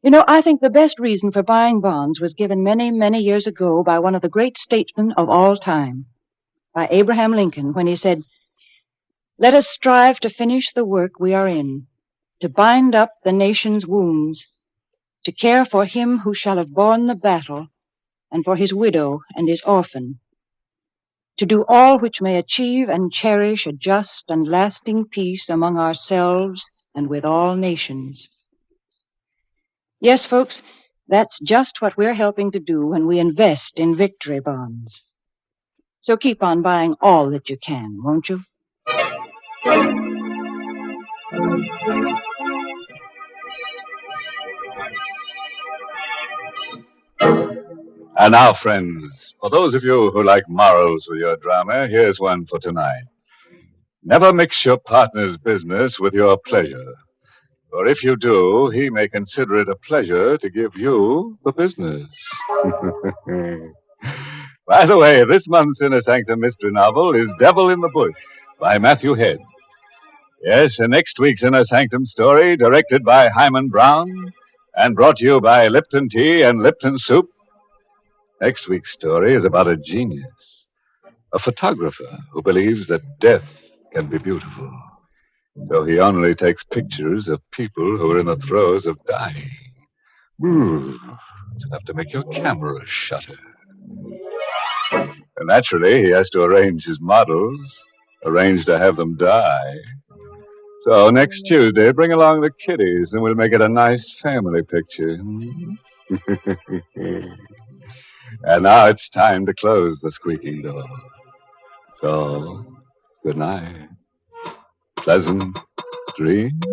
You know, I think the best reason for buying bonds was given many, many years ago by one of the great statesmen of all time, by Abraham Lincoln, when he said, "Let us strive to finish the work we are in, to bind up the nation's wounds, to care for him who shall have borne the battle, and for his widow and his orphan, to do all which may achieve and cherish a just and lasting peace among ourselves and with all nations." Yes, folks, that's just what we're helping to do when we invest in victory bonds. So keep on buying all that you can, won't you? And now, friends, for those of you who like morals with your drama, here's one for tonight. Never mix your partner's business with your pleasure. For if you do, he may consider it a pleasure to give you the business. By the way, this month's Inner Sanctum Mystery novel is Devil in the Bush by Matthew Head. Yes, and next week's Inner Sanctum story, directed by Hyman Brown and brought to you by Lipton Tea and Lipton Soup. Next week's story is about a genius, a photographer who believes that death can be beautiful. So he only takes pictures of people who are in the throes of dying. It's enough to make your camera shudder. And naturally, he has to arrange his models, arrange to have them die. So next Tuesday, bring along the kiddies, and we'll make it a nice family picture. And now it's time to close the squeaking door. So, good night. Pleasant dreams.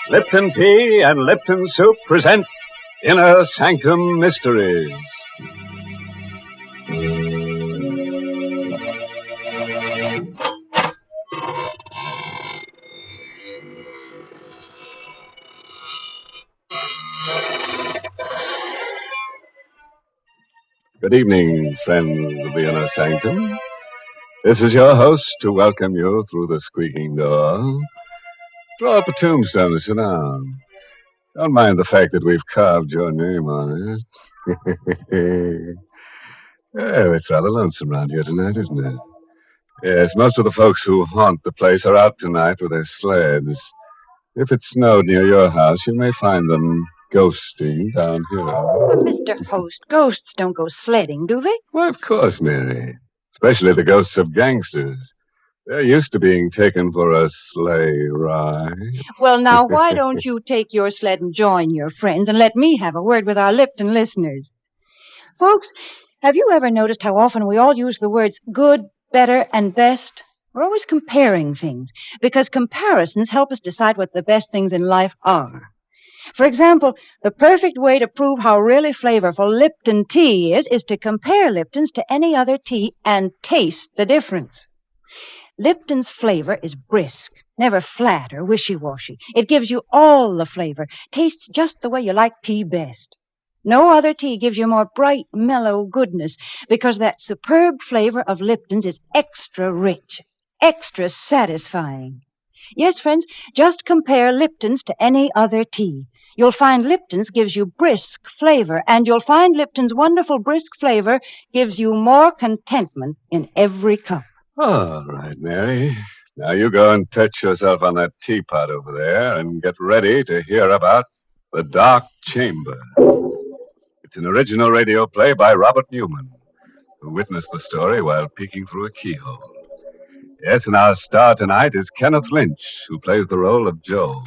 Lipton Tea and Lipton Soup present Inner Sanctum Mysteries. Good evening, friends of the Inner Sanctum. This is your host to welcome you through the squeaking door. Draw up a tombstone and sit down. Don't mind the fact that we've carved your name on it. Oh, it's rather lonesome around here tonight, isn't it? Yes, most of the folks who haunt the place are out tonight with their sleds. If it snowed near your house, you may find them ghosting down here. But, Mr. Host, ghosts don't go sledding, do they? Why, of course, Mary. Especially the ghosts of gangsters. They're used to being taken for a sleigh ride. Well, now, why don't you take your sled and join your friends and let me have a word with our Lipton listeners? Folks, have you ever noticed how often we all use the words good, better, and best? We're always comparing things, because comparisons help us decide what the best things in life are. For example, the perfect way to prove how really flavorful Lipton tea is to compare Lipton's to any other tea and taste the difference. Lipton's flavor is brisk, never flat or wishy-washy. It gives you all the flavor, tastes just the way you like tea best. No other tea gives you more bright, mellow goodness, because that superb flavor of Lipton's is extra rich, extra satisfying. Yes, friends, just compare Lipton's to any other tea. You'll find Lipton's gives you brisk flavor, and you'll find Lipton's wonderful brisk flavor gives you more contentment in every cup. All right, Mary. Now you go and perch yourself on that teapot over there and get ready to hear about The Dark Chamber. It's an original radio play by Robert Newman, who witnessed the story while peeking through a keyhole. Yes, and our star tonight is Kenneth Lynch, who plays the role of Joel.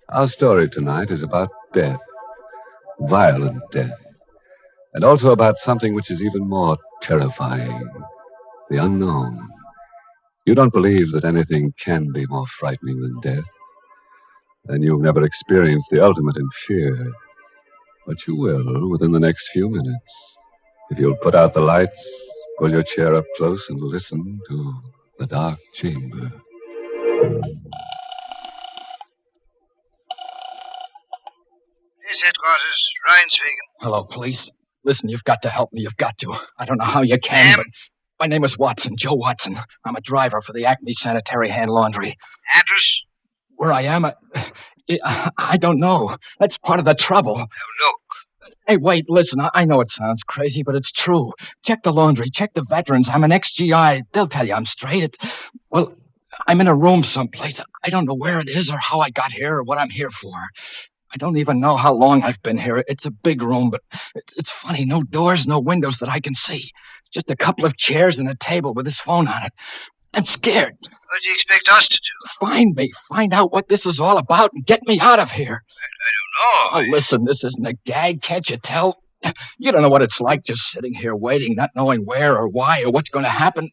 Our story tonight is about death, violent death, and also about something which is even more terrifying, the unknown. You don't believe that anything can be more frightening than death? Then you've never experienced the ultimate in fear. But you will within the next few minutes. If you'll put out the lights, pull your chair up close, and listen to The Dark Chamber. Here's headquarters. Ryan speaking. Hello, police. Listen, you've got to help me. You've got to. I don't know how you can, but my name is Watson, Joe Watson. I'm a driver for the Acme Sanitary Hand Laundry. Address? Where I am, I don't know. That's part of the trouble. Now, look. Hey, wait, listen. I know it sounds crazy, but it's true. Check the laundry. Check the veterans. I'm an ex-GI. They'll tell you I'm straight. Well, I'm in a room someplace. I don't know where it is or how I got here or what I'm here for. I don't even know how long I've been here. It's a big room, but it's funny. No doors, no windows that I can see. Just a couple of chairs and a table with his phone on it. I'm scared. What do you expect us to do? Find me. Find out what this is all about and get me out of here. I don't know. Oh, listen, this isn't a gag. Can't you tell? You don't know what it's like just sitting here waiting, not knowing where or why or what's going to happen.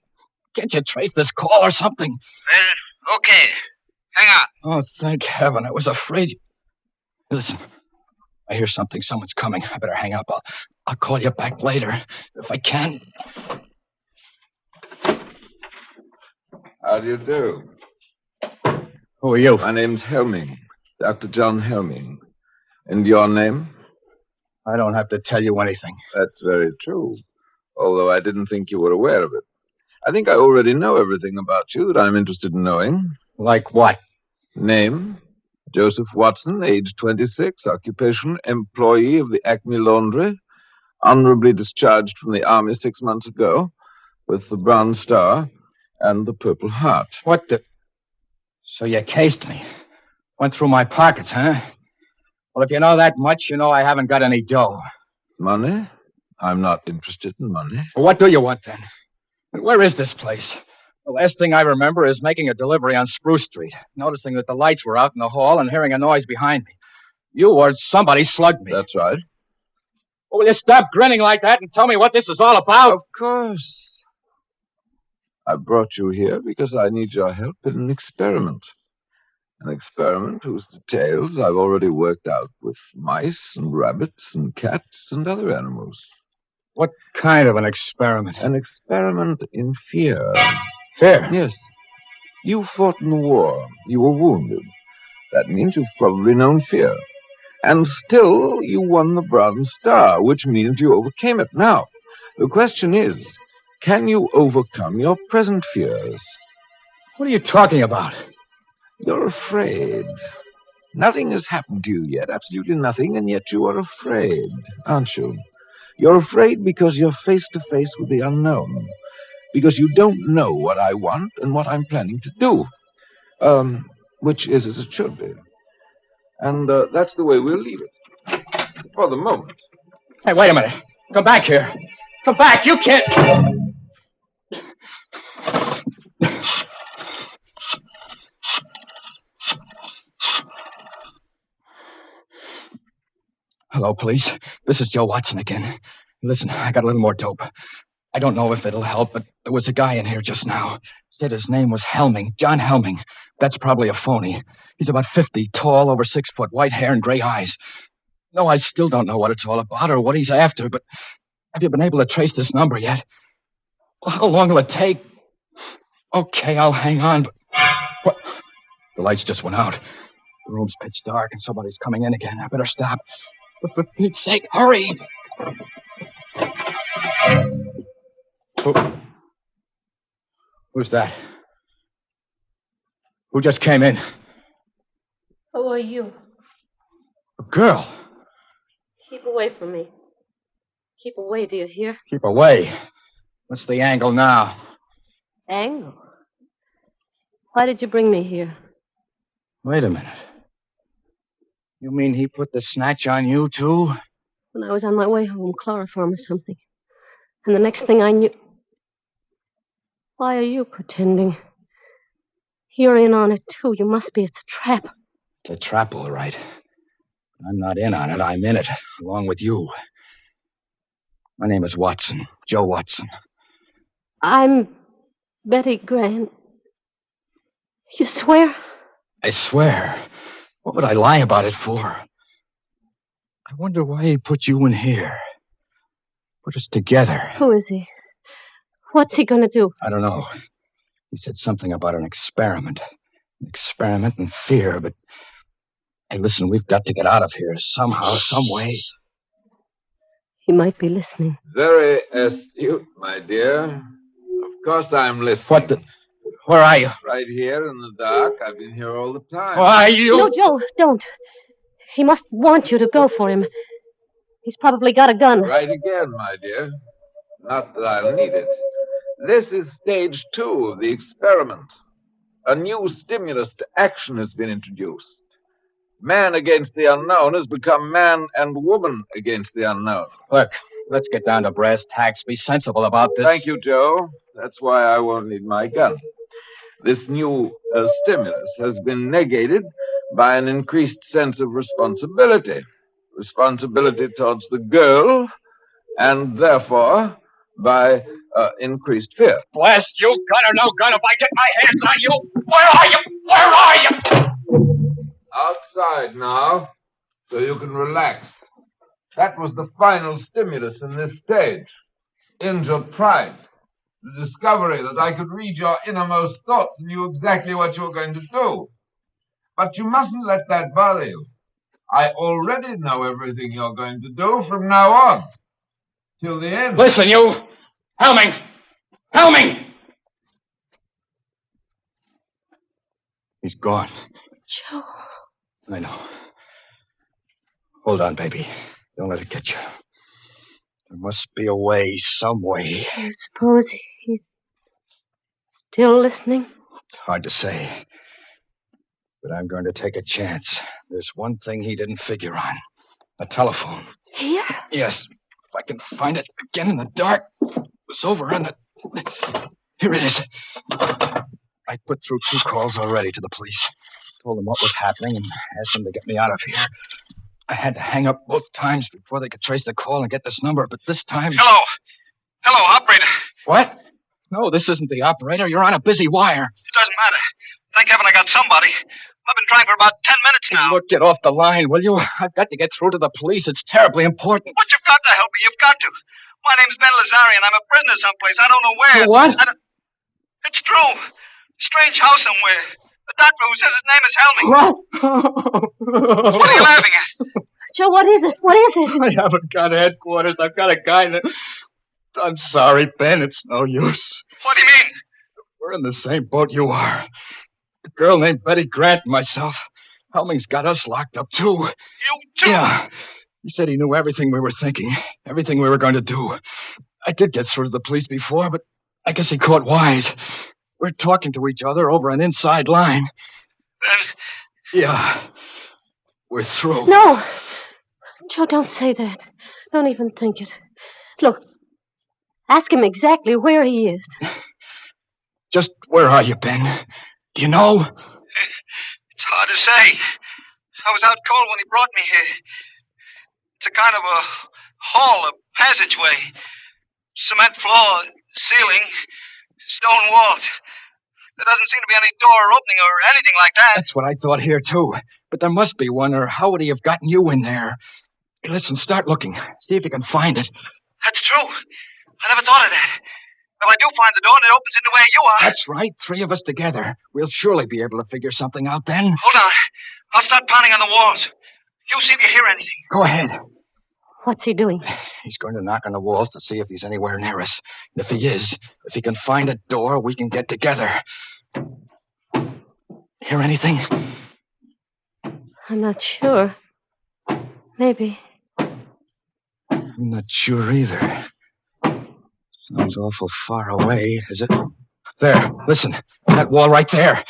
Can't you trace this call or something? Well, okay. Hang on. Oh, thank heaven. I was afraid. Listen, I hear something. Someone's coming. I better hang up. I'll call you back later, if I can. How do you do? Who are you? My name's Helming, Dr. John Helming. And your name? I don't have to tell you anything. That's very true, although I didn't think you were aware of it. I think I already know everything about you that I'm interested in knowing. Like what? Name? Joseph Watson, age 26, occupation, employee of the Acme Laundry, honorably discharged from the Army 6 months ago, with the Bronze Star and the Purple Heart. What the... So you cased me. Went through my pockets, huh? Well, if you know that much, you know I haven't got any dough. Money? I'm not interested in money. Well, what do you want, then? Where is this place? The last thing I remember is making a delivery on Spruce Street, noticing that the lights were out in the hall and hearing a noise behind me. You or somebody slugged me. That's right. Well, will you stop grinning like that and tell me what this is all about? Of course. I brought you here because I need your help in an experiment. An experiment whose details I've already worked out with mice and rabbits and cats and other animals. What kind of an experiment? An experiment in fear. Fear? Yes. You fought in the war. You were wounded. That means you've probably known fear. And still, you won the Bronze Star, which means you overcame it. Now, the question is, can you overcome your present fears? What are you talking about? You're afraid. Nothing has happened to you yet, absolutely nothing, and yet you are afraid, aren't you? You're afraid because you're face to face with the unknown. Because you don't know what I want and what I'm planning to do. Which is as it should be. And that's the way we'll leave it. For the moment. Hey, wait a minute. Come back here. Come back. You can't... Hello, police. This is Joe Watson again. Listen, I got a little more dope. I don't know if it'll help, but there was a guy in here just now. Said his name was Helming, John Helming. That's probably a phony. He's about 50, tall, over 6 foot, white hair and gray eyes. No, I still don't know what it's all about or what he's after, but have you been able to trace this number yet? Well, how long will it take? Okay, I'll hang on, but... What? The lights just went out. The room's pitch dark and somebody's coming in again. I better stop. But for Pete's sake, hurry! Who's that? Who just came in? Who are you? A girl. Keep away from me. Keep away, do you hear? Keep away. What's the angle now? Angle? Why did you bring me here? Wait a minute. You mean he put the snatch on you, too? When I was on my way home, chloroform or something. And the next thing I knew... Why are you pretending? You're in on it, too. You must be. It's a trap. It's a trap, all right. I'm not in on it. I'm in it, along with you. My name is Watson. Joe Watson. I'm Betty Grant. You swear? I swear. What would I lie about it for? I wonder why he put you in here. Put us together. Who is he? What's he going to do? I don't know. He said something about an experiment. An experiment in fear, but... Hey, listen, we've got to get out of here somehow, some way. He might be listening. Very astute, my dear. Of course I'm listening. What the... Where are you? Right here in the dark. I've been here all the time. Why are you... No, Joe, don't. He must want you to go for him. He's probably got a gun. Right again, my dear. Not that I'll need it. This is stage 2 of the experiment. A new stimulus to action has been introduced. Man against the unknown has become man and woman against the unknown. Look, let's get down to brass tacks. Be sensible about this. Thank you, Joe. That's why I won't need my gun. This new stimulus has been negated by an increased sense of responsibility. Responsibility towards the girl, and therefore by increased fear. Blast you, gun or no gun, if I get my hands on you, where are you? Where are you? Outside now, so you can relax. That was the final stimulus in this stage. Injured pride. The discovery that I could read your innermost thoughts and knew exactly what you were going to do. But you mustn't let that bother you. I already know everything you're going to do from now on. Till the end. Listen, you! Helming! Helming! He's gone. Joe. I know. Hold on, baby. Don't let it get you. There must be a way, some way. Do you suppose he's still listening? It's hard to say. But I'm going to take a chance. There's one thing he didn't figure on. A telephone. Here? Yes. If I can find it again in the dark. It was over on the... Here it is. I put through 2 calls already to the police. Told them what was happening and asked them to get me out of here. I had to hang up both times before they could trace the call and get this number, but this time... Hello. Hello, operator. What? No, this isn't the operator. You're on a busy wire. It doesn't matter. Thank heaven I got somebody. I've been trying for about 10 minutes now. Look, get off the line, will you? I've got to get through to the police. It's terribly important. But you've got to help me. You've got to. My name's Ben Lazarian. I'm a prisoner someplace. I don't know where. You what? It's true. Strange house somewhere. The doctor who says his name is Helming. What? What are you laughing at? Joe, what is it? What is it? I haven't got headquarters. I've got a guy that... I'm sorry, Ben. It's no use. What do you mean? We're in the same boat you are. A girl named Betty Grant and myself. Helming's got us locked up, too. You too? Yeah. He said he knew everything we were thinking, everything we were going to do. I did get through to the police before, but I guess he caught wise. We're talking to each other over an inside line. Then... Yeah. We're through. No. Joe, don't say that. Don't even think it. Look, ask him exactly where he is. Just where are you, Ben? Do you know? It's hard to say. I was out cold when he brought me here. It's a kind of a hall, a passageway. Cement floor, ceiling, stone walls. There doesn't seem to be any door opening or anything like that. That's what I thought here, too. But there must be one, or how would he have gotten you in there? Hey, listen, start looking. See if you can find it. That's true. I never thought of that. If I do find the door and it opens into where you are... That's right. 3 of us together. We'll surely be able to figure something out then. Hold on. I'll start pounding on the walls. You see if you hear anything. Go ahead. What's he doing? He's going to knock on the walls to see if he's anywhere near us. And if he is, if he can find a door, we can get together. Hear anything? I'm not sure. Maybe. I'm not sure either. Sounds awful far away, is it? There, listen. That wall right there.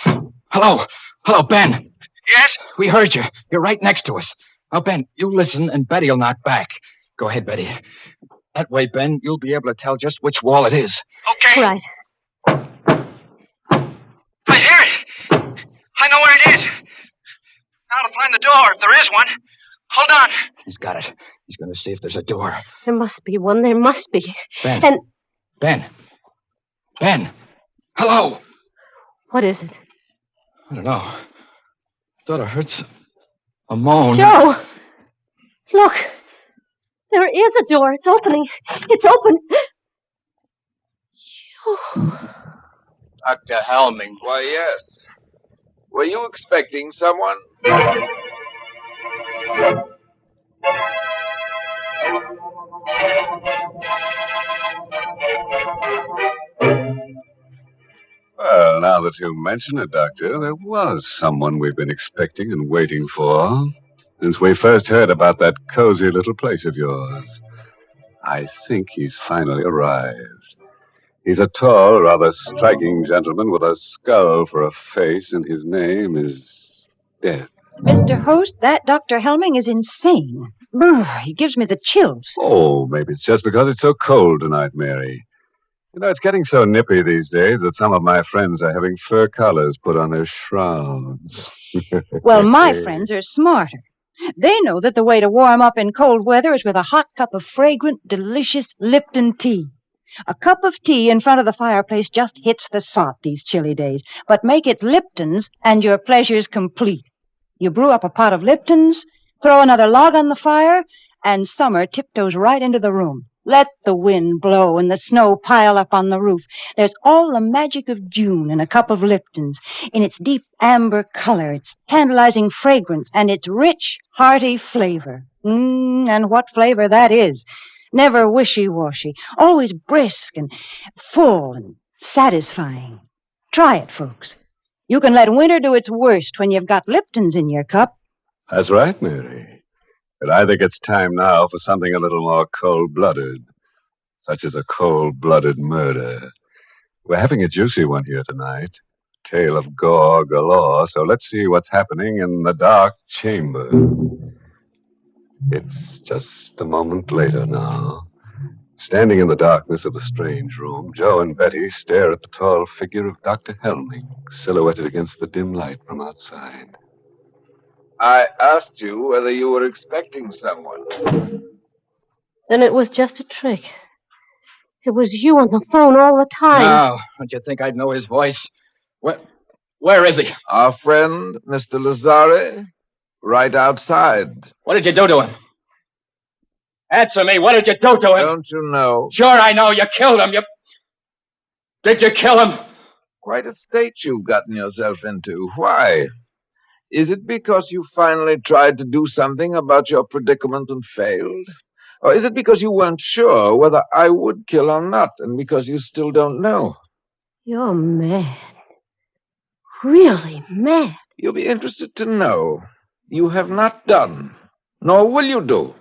Hello. Hello, Ben. Yes? We heard you. You're right next to us. Now, Ben, you listen, and Betty'll knock back. Go ahead, Betty. That way, Ben, you'll be able to tell just which wall it is. Okay. Right. I hear it. I know where it is. Now to find the door, if there is one. Hold on. He's got it. He's going to see if there's a door. There must be one. There must be. Ben. And Ben. Ben. Hello. what is it? I don't know. Thought I heard a moan. Joe! Look. There is a door. It's opening. It's open. Dr. Helming. Why, yes. Were you expecting someone? Well, now that you mention it, Doctor, there was someone we've been expecting and waiting for since we first heard about that cozy little place of yours. I think he's finally arrived. He's a tall, rather striking gentleman with a skull for a face, and his name is Death. Mr. Host, that Dr. Helming is insane. Brr, he gives me the chills. Oh, maybe it's just because it's so cold tonight, Mary. You know, it's getting so nippy these days that some of my friends are having fur collars put on their shrouds. Well, my friends are smarter. They know that the way to warm up in cold weather is with a hot cup of fragrant, delicious Lipton tea. A cup of tea in front of the fireplace just hits the spot these chilly days. But make it Lipton's and your pleasure's complete. You brew up a pot of Lipton's, throw another log on the fire, and summer tiptoes right into the room. Let the wind blow and the snow pile up on the roof. There's all the magic of June in a cup of Lipton's, in its deep amber color, its tantalizing fragrance, and its rich, hearty flavor. And what flavor that is. Never wishy-washy, always brisk and full and satisfying. Try it, folks. You can let winter do its worst when you've got Lipton's in your cup. That's right, Mary. But I think it's time now for something a little more cold-blooded, such as a cold-blooded murder. We're having a juicy one here tonight. Tale of gore galore, so let's see what's happening in the dark chamber. It's just a moment later now. Standing in the darkness of the strange room, Joe and Betty stare at the tall figure of Dr. Helming, silhouetted against the dim light from outside. I asked you whether you were expecting someone. Then it was just a trick. It was you on the phone all the time. Now, don't you think I'd know his voice? Where is he? Our friend, Mr. Lazare, right outside. What did you do to him? Answer me. What did you do to him? Don't you know? Sure, I know. You killed him. Did you kill him? Quite a state you've gotten yourself into. Why? Is it because you finally tried to do something about your predicament and failed? Or is it because you weren't sure whether I would kill or not, and because you still don't know? You're mad. Really mad. You'll be interested to know you have not done, nor will you do,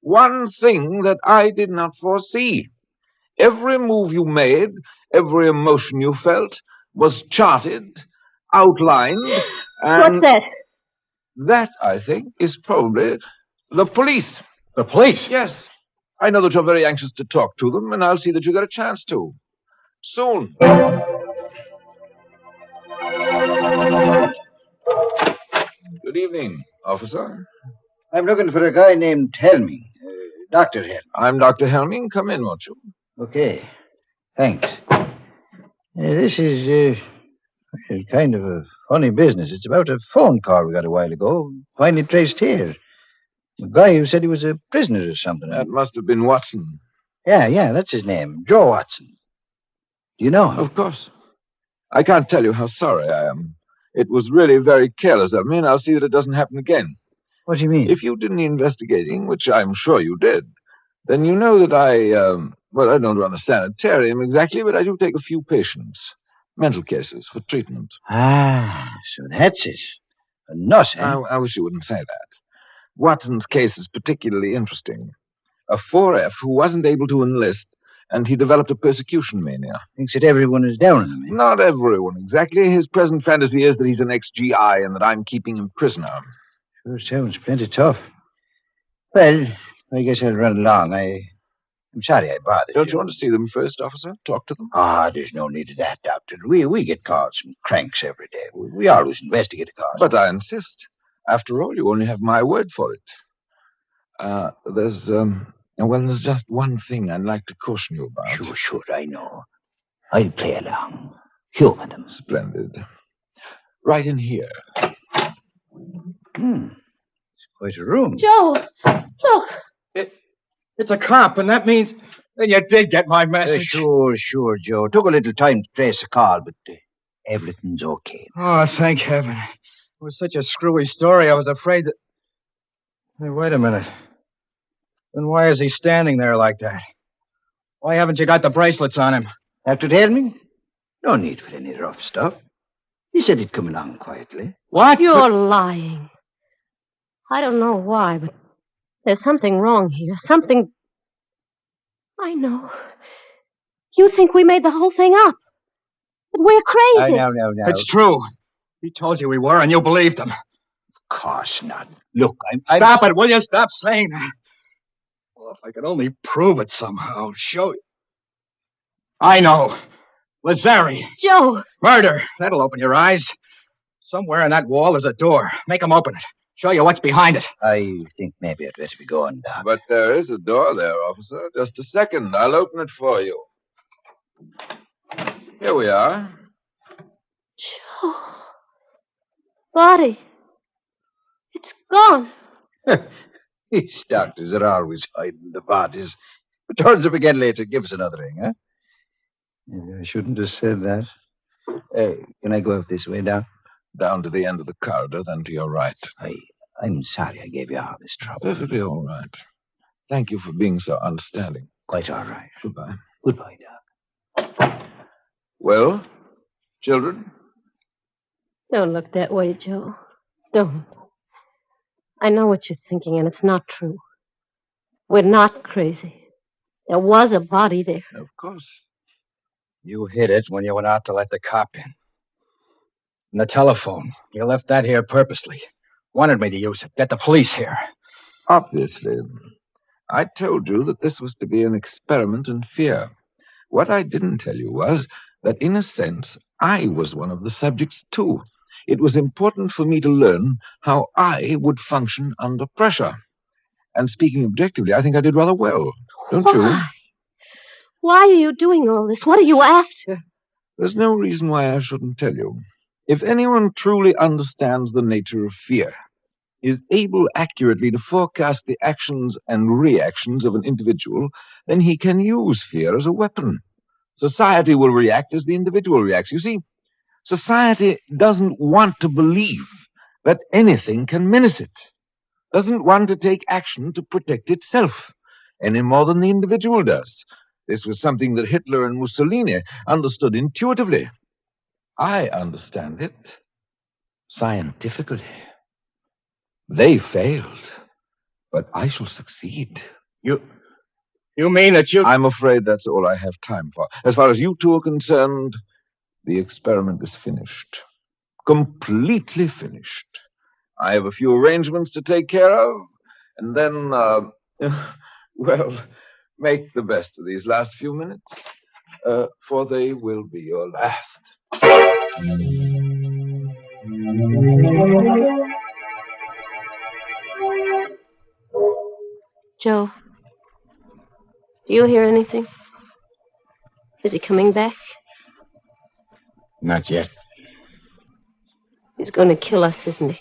one thing that I did not foresee. Every move you made, every emotion you felt, was charted, outlined, and... What's that? That, I think, is probably the police. The police? Yes. I know that you're very anxious to talk to them, and I'll see that you get a chance to. Soon. Good evening, officer. I'm looking for a guy named Helming. Dr. Helming. I'm Dr. Helming. Come in, won't you? Okay. Thanks. This is kind of a funny business. It's about a phone call we got a while ago. Finally traced here. A guy who said he was a prisoner or something. That must have been Watson. Yeah, that's his name. Joe Watson. Do you know him? Of course. I can't tell you how sorry I am. It was really very careless of me, and I'll see that it doesn't happen again. What do you mean? If you did any investigating, which I'm sure you did, then you know that I don't run a sanitarium exactly, but I do take a few patients. Mental cases for treatment. Ah, so that's it. A nut, eh? I wish you wouldn't say that. Watson's case is particularly interesting. A 4F who wasn't able to enlist and he developed a persecution mania. Thinks that everyone is down on him. Eh? Not everyone, exactly. His present fantasy is that he's an ex-GI and that I'm keeping him prisoner. Sure sounds plenty tough. Well, I guess I'll run along. I'm sorry I bothered Don't you want to see them first, officer? Talk to them? There's no need of that, Doctor. We get calls from cranks every day. We always investigate the cause. But I insist. After all, you only have my word for it. There's just one thing I'd like to caution you about. Sure, I know. I'll play along. Humor them. Splendid. Right in here. It's quite a room. Joe, look. It's a cop, and that means then you did get my message. Sure, Joe. Took a little time to trace the call, but everything's okay. Oh, thank heaven. It was such a screwy story, I was afraid that... Hey, wait a minute. Then why is he standing there like that? Why haven't you got the bracelets on him? After Helming? No need for any rough stuff. He said he'd come along quietly. What? You're lying. I don't know why, but there's something wrong here. Something... I know. You think we made the whole thing up. But we're crazy. No. It's true. He told you we were, and you believed him. Of course not. Look, Stop it, will you? Stop saying that. Well, if I could only prove it somehow, show you. I know. Lazzari. Joe. Murder. That'll open your eyes. Somewhere in that wall is a door. Make him open it. Show you what's behind it. I think maybe I'd better be going, Doc. But there is a door there, officer. Just a second. I'll open it for you. Here we are. Joe. Body. It's gone. These doctors are always hiding the bodies. Turns up again later. Give us another ring, huh? Maybe I shouldn't have said that. Can I go up this way, Doc? Down to the end of the corridor, then to your right. I'm sorry I gave you all this trouble. Perfectly all right. Thank you for being so understanding. Quite all right. Goodbye. Goodbye, Doc. Well, children? Don't look that way, Joe. Don't. I know what you're thinking, and it's not true. We're not crazy. There was a body there. Of course. You hid it when you went out to let the cop in. And the telephone. You left that here purposely. Wanted me to use it. Get the police here. Obviously. I told you that this was to be an experiment in fear. What I didn't tell you was that, in a sense, I was one of the subjects, too. It was important for me to learn how I would function under pressure. And speaking objectively, I think I did rather well. Don't you? Why are you doing all this? What are you after? There's no reason why I shouldn't tell you. If anyone truly understands the nature of fear, is able accurately to forecast the actions and reactions of an individual, then he can use fear as a weapon. Society will react as the individual reacts. You see, society doesn't want to believe that anything can menace it. Doesn't want to take action to protect itself, any more than the individual does. This was something that Hitler and Mussolini understood intuitively. I understand it scientifically. They failed, but I shall succeed. You mean that you... I'm afraid that's all I have time for. As far as you two are concerned, the experiment is finished. Completely finished. I have a few arrangements to take care of, and then, well, make the best of these last few minutes, for they will be your last. Joe, do you hear anything? Is he coming back? Not yet. He's going to kill us, isn't he?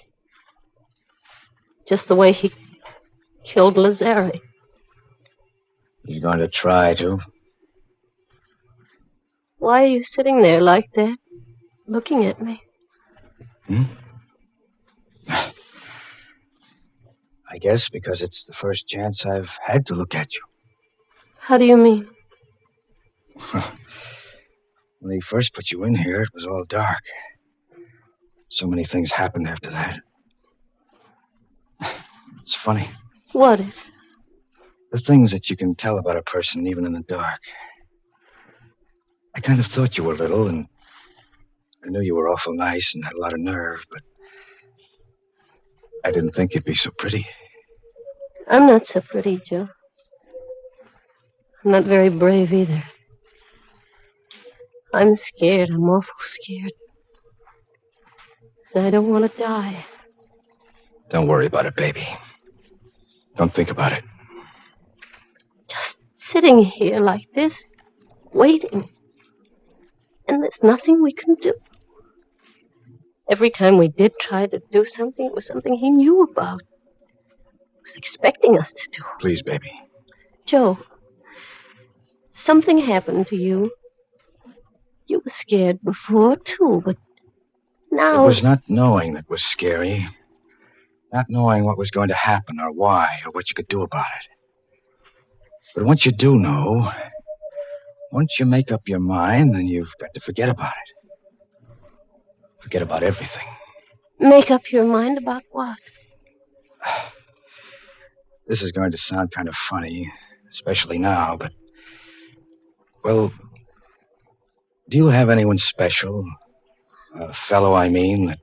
Just the way he killed Lazzari. He's going to try to. Why are you sitting there like that, looking at me? I guess because it's the first chance I've had to look at you. How do you mean? When they first put you in here, it was all dark. So many things happened after that. It's funny. What is? The things that you can tell about a person even in the dark. I kind of thought you were little, and I knew you were awful nice and had a lot of nerve, but I didn't think you'd be so pretty. I'm not so pretty, Joe. I'm not very brave either. I'm scared. I'm awful scared. And I don't want to die. Don't worry about it, baby. Don't think about it. Sitting here like this, waiting. And there's nothing we can do. Every time we did try to do something, it was something he knew about. He was expecting us to do. Please, baby. Joe, something happened to you. You were scared before, too, but now... It was not knowing that was scary. Not knowing what was going to happen or why or what you could do about it. But once you do know, once you make up your mind, then you've got to forget about it. Forget about everything. Make up your mind about what? This is going to sound kind of funny, especially now, but... Well, do you have anyone special? A fellow, I mean, that...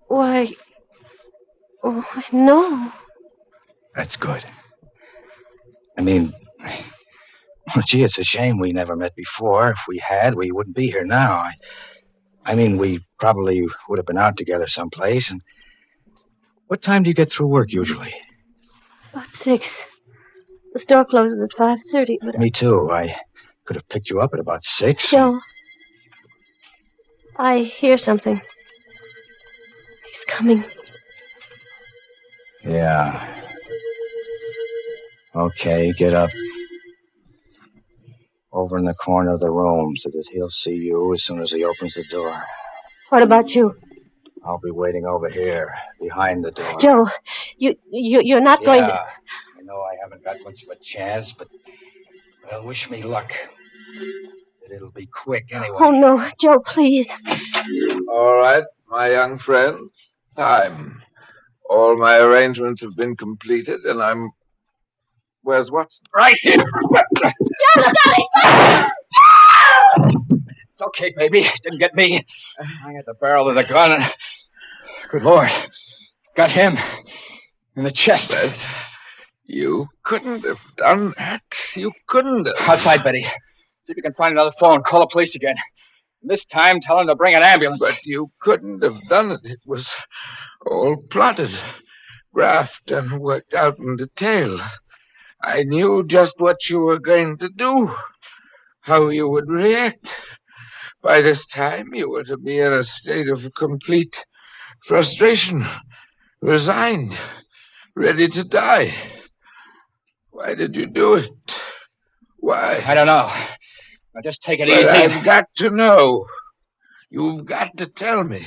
Why... Oh, no. That's good. I mean... Well, gee, it's a shame we never met before. If we had, we wouldn't be here now. I mean, we probably would have been out together someplace. And what time do you get through work usually? About 6. The store closes at 5:30, but... Me too. I could have picked you up at about 6. Joe, I hear something. He's coming. Yeah. Okay, get up. Over in the corner of the room so that he'll see you as soon as he opens the door. What about you? I'll be waiting over here, behind the door. Joe, you're not going to... I know I haven't got much of a chance, but... Well, wish me luck. But it'll be quick anyway. Oh, no, Joe, please. All right, my young friend. Time. All my arrangements have been completed, and I'm... Where's Watson? Right here. Joe, stop it! It's okay, baby. Didn't get me. I had the barrel of the gun and... Good Lord. Got him. In the chest. But you couldn't have done that. You couldn't have. Outside, Betty. See if you can find another phone. Call the police again. This time, tell them to bring an ambulance. But you couldn't have done it. It was all plotted, graphed, and worked out in detail. I knew just what you were going to do, how you would react. By this time, you were to be in a state of complete frustration, resigned, ready to die. Why did you do it? Why? I don't know. Now just take it easy. I've got to know. You've got to tell me.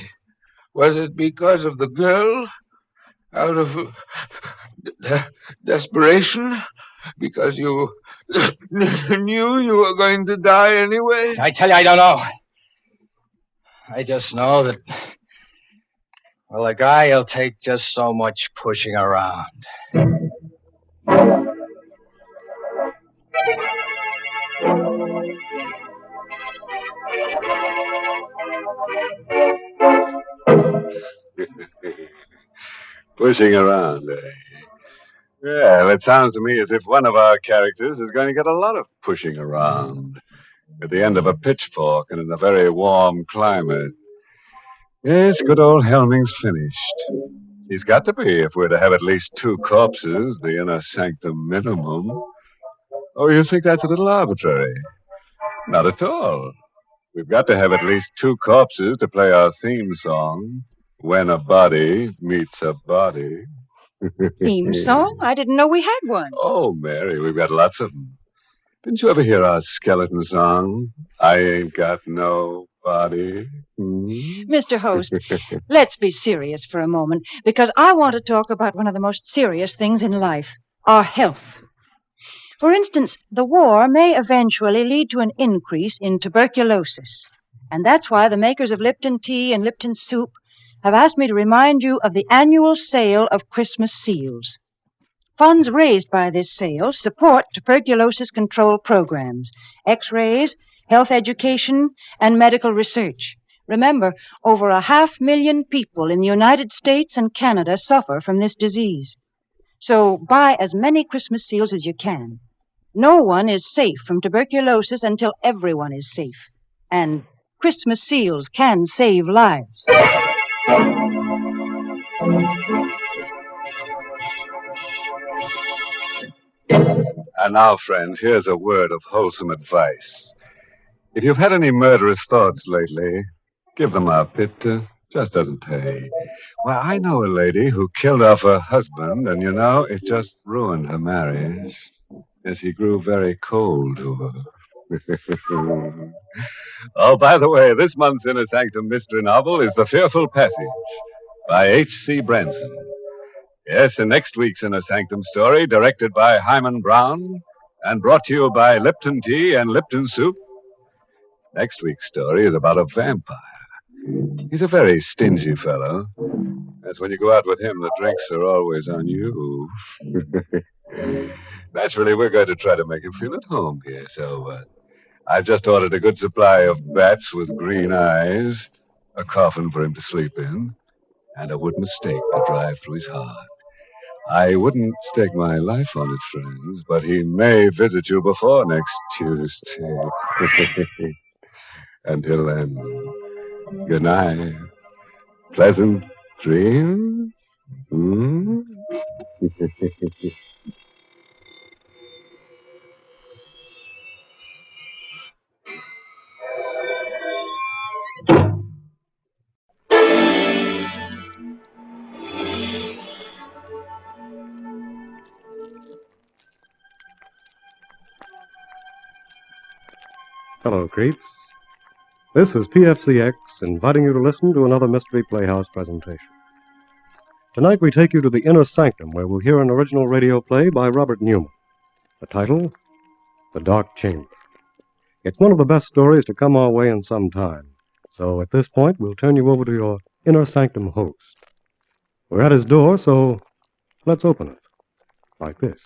Was it because of the girl? Out of desperation? Because you knew you were going to die anyway? I tell you, I don't know. I just know that... Well, a guy will take just so much pushing around. Pushing around, eh? Well, it sounds to me as if one of our characters is going to get a lot of pushing around at the end of a pitchfork and in a very warm climate. Yes, good old Helming's finished. He's got to be if we're to have at least 2 corpses, the inner sanctum minimum. Oh, you think that's a little arbitrary? Not at all. We've got to have at least 2 corpses to play our theme song, When a Body Meets a Body. Theme song? I didn't know we had one. Oh, Mary, we've got lots of them. Didn't you ever hear our skeleton song? I ain't got no body. Mr. Host, let's be serious for a moment, because I want to talk about one of the most serious things in life, our health. For instance, the war may eventually lead to an increase in tuberculosis. And that's why the makers of Lipton tea and Lipton soup have asked me to remind you of the annual sale of Christmas seals. Funds raised by this sale support tuberculosis control programs, X-rays, health education, and medical research. Remember, over 500,000 people in the United States and Canada suffer from this disease. So buy as many Christmas seals as you can. No one is safe from tuberculosis until everyone is safe. And Christmas seals can save lives. And now, friends, here's a word of wholesome advice. If you've had any murderous thoughts lately, give them up. It just doesn't pay. Why, I know a lady who killed off her husband, and, it just ruined her marriage. Yes, he grew very cold to her. Oh, by the way, this month's Inner Sanctum mystery novel is The Fearful Passage by H.C. Branson. Yes, and next week's Inner Sanctum story, directed by Hyman Brown and brought to you by Lipton Tea and Lipton Soup. Next week's story is about a vampire. He's a very stingy fellow. That's when you go out with him, the drinks are always on you. Naturally, we're going to try to make him feel at home here, so I've just ordered a good supply of bats with green eyes, a coffin for him to sleep in, and a wooden stake to drive through his heart. I wouldn't stake my life on it, friends, but he may visit you before next Tuesday. Until then, good night. Pleasant dreams. Hello, creeps. This is PFCX inviting you to listen to another Mystery Playhouse presentation. Tonight we take you to the Inner Sanctum, where we'll hear an original radio play by Robert Newman. The title, The Dark Chamber. It's one of the best stories to come our way in some time. So at this point, we'll turn you over to your Inner Sanctum host. We're at his door, so let's open it. Like this.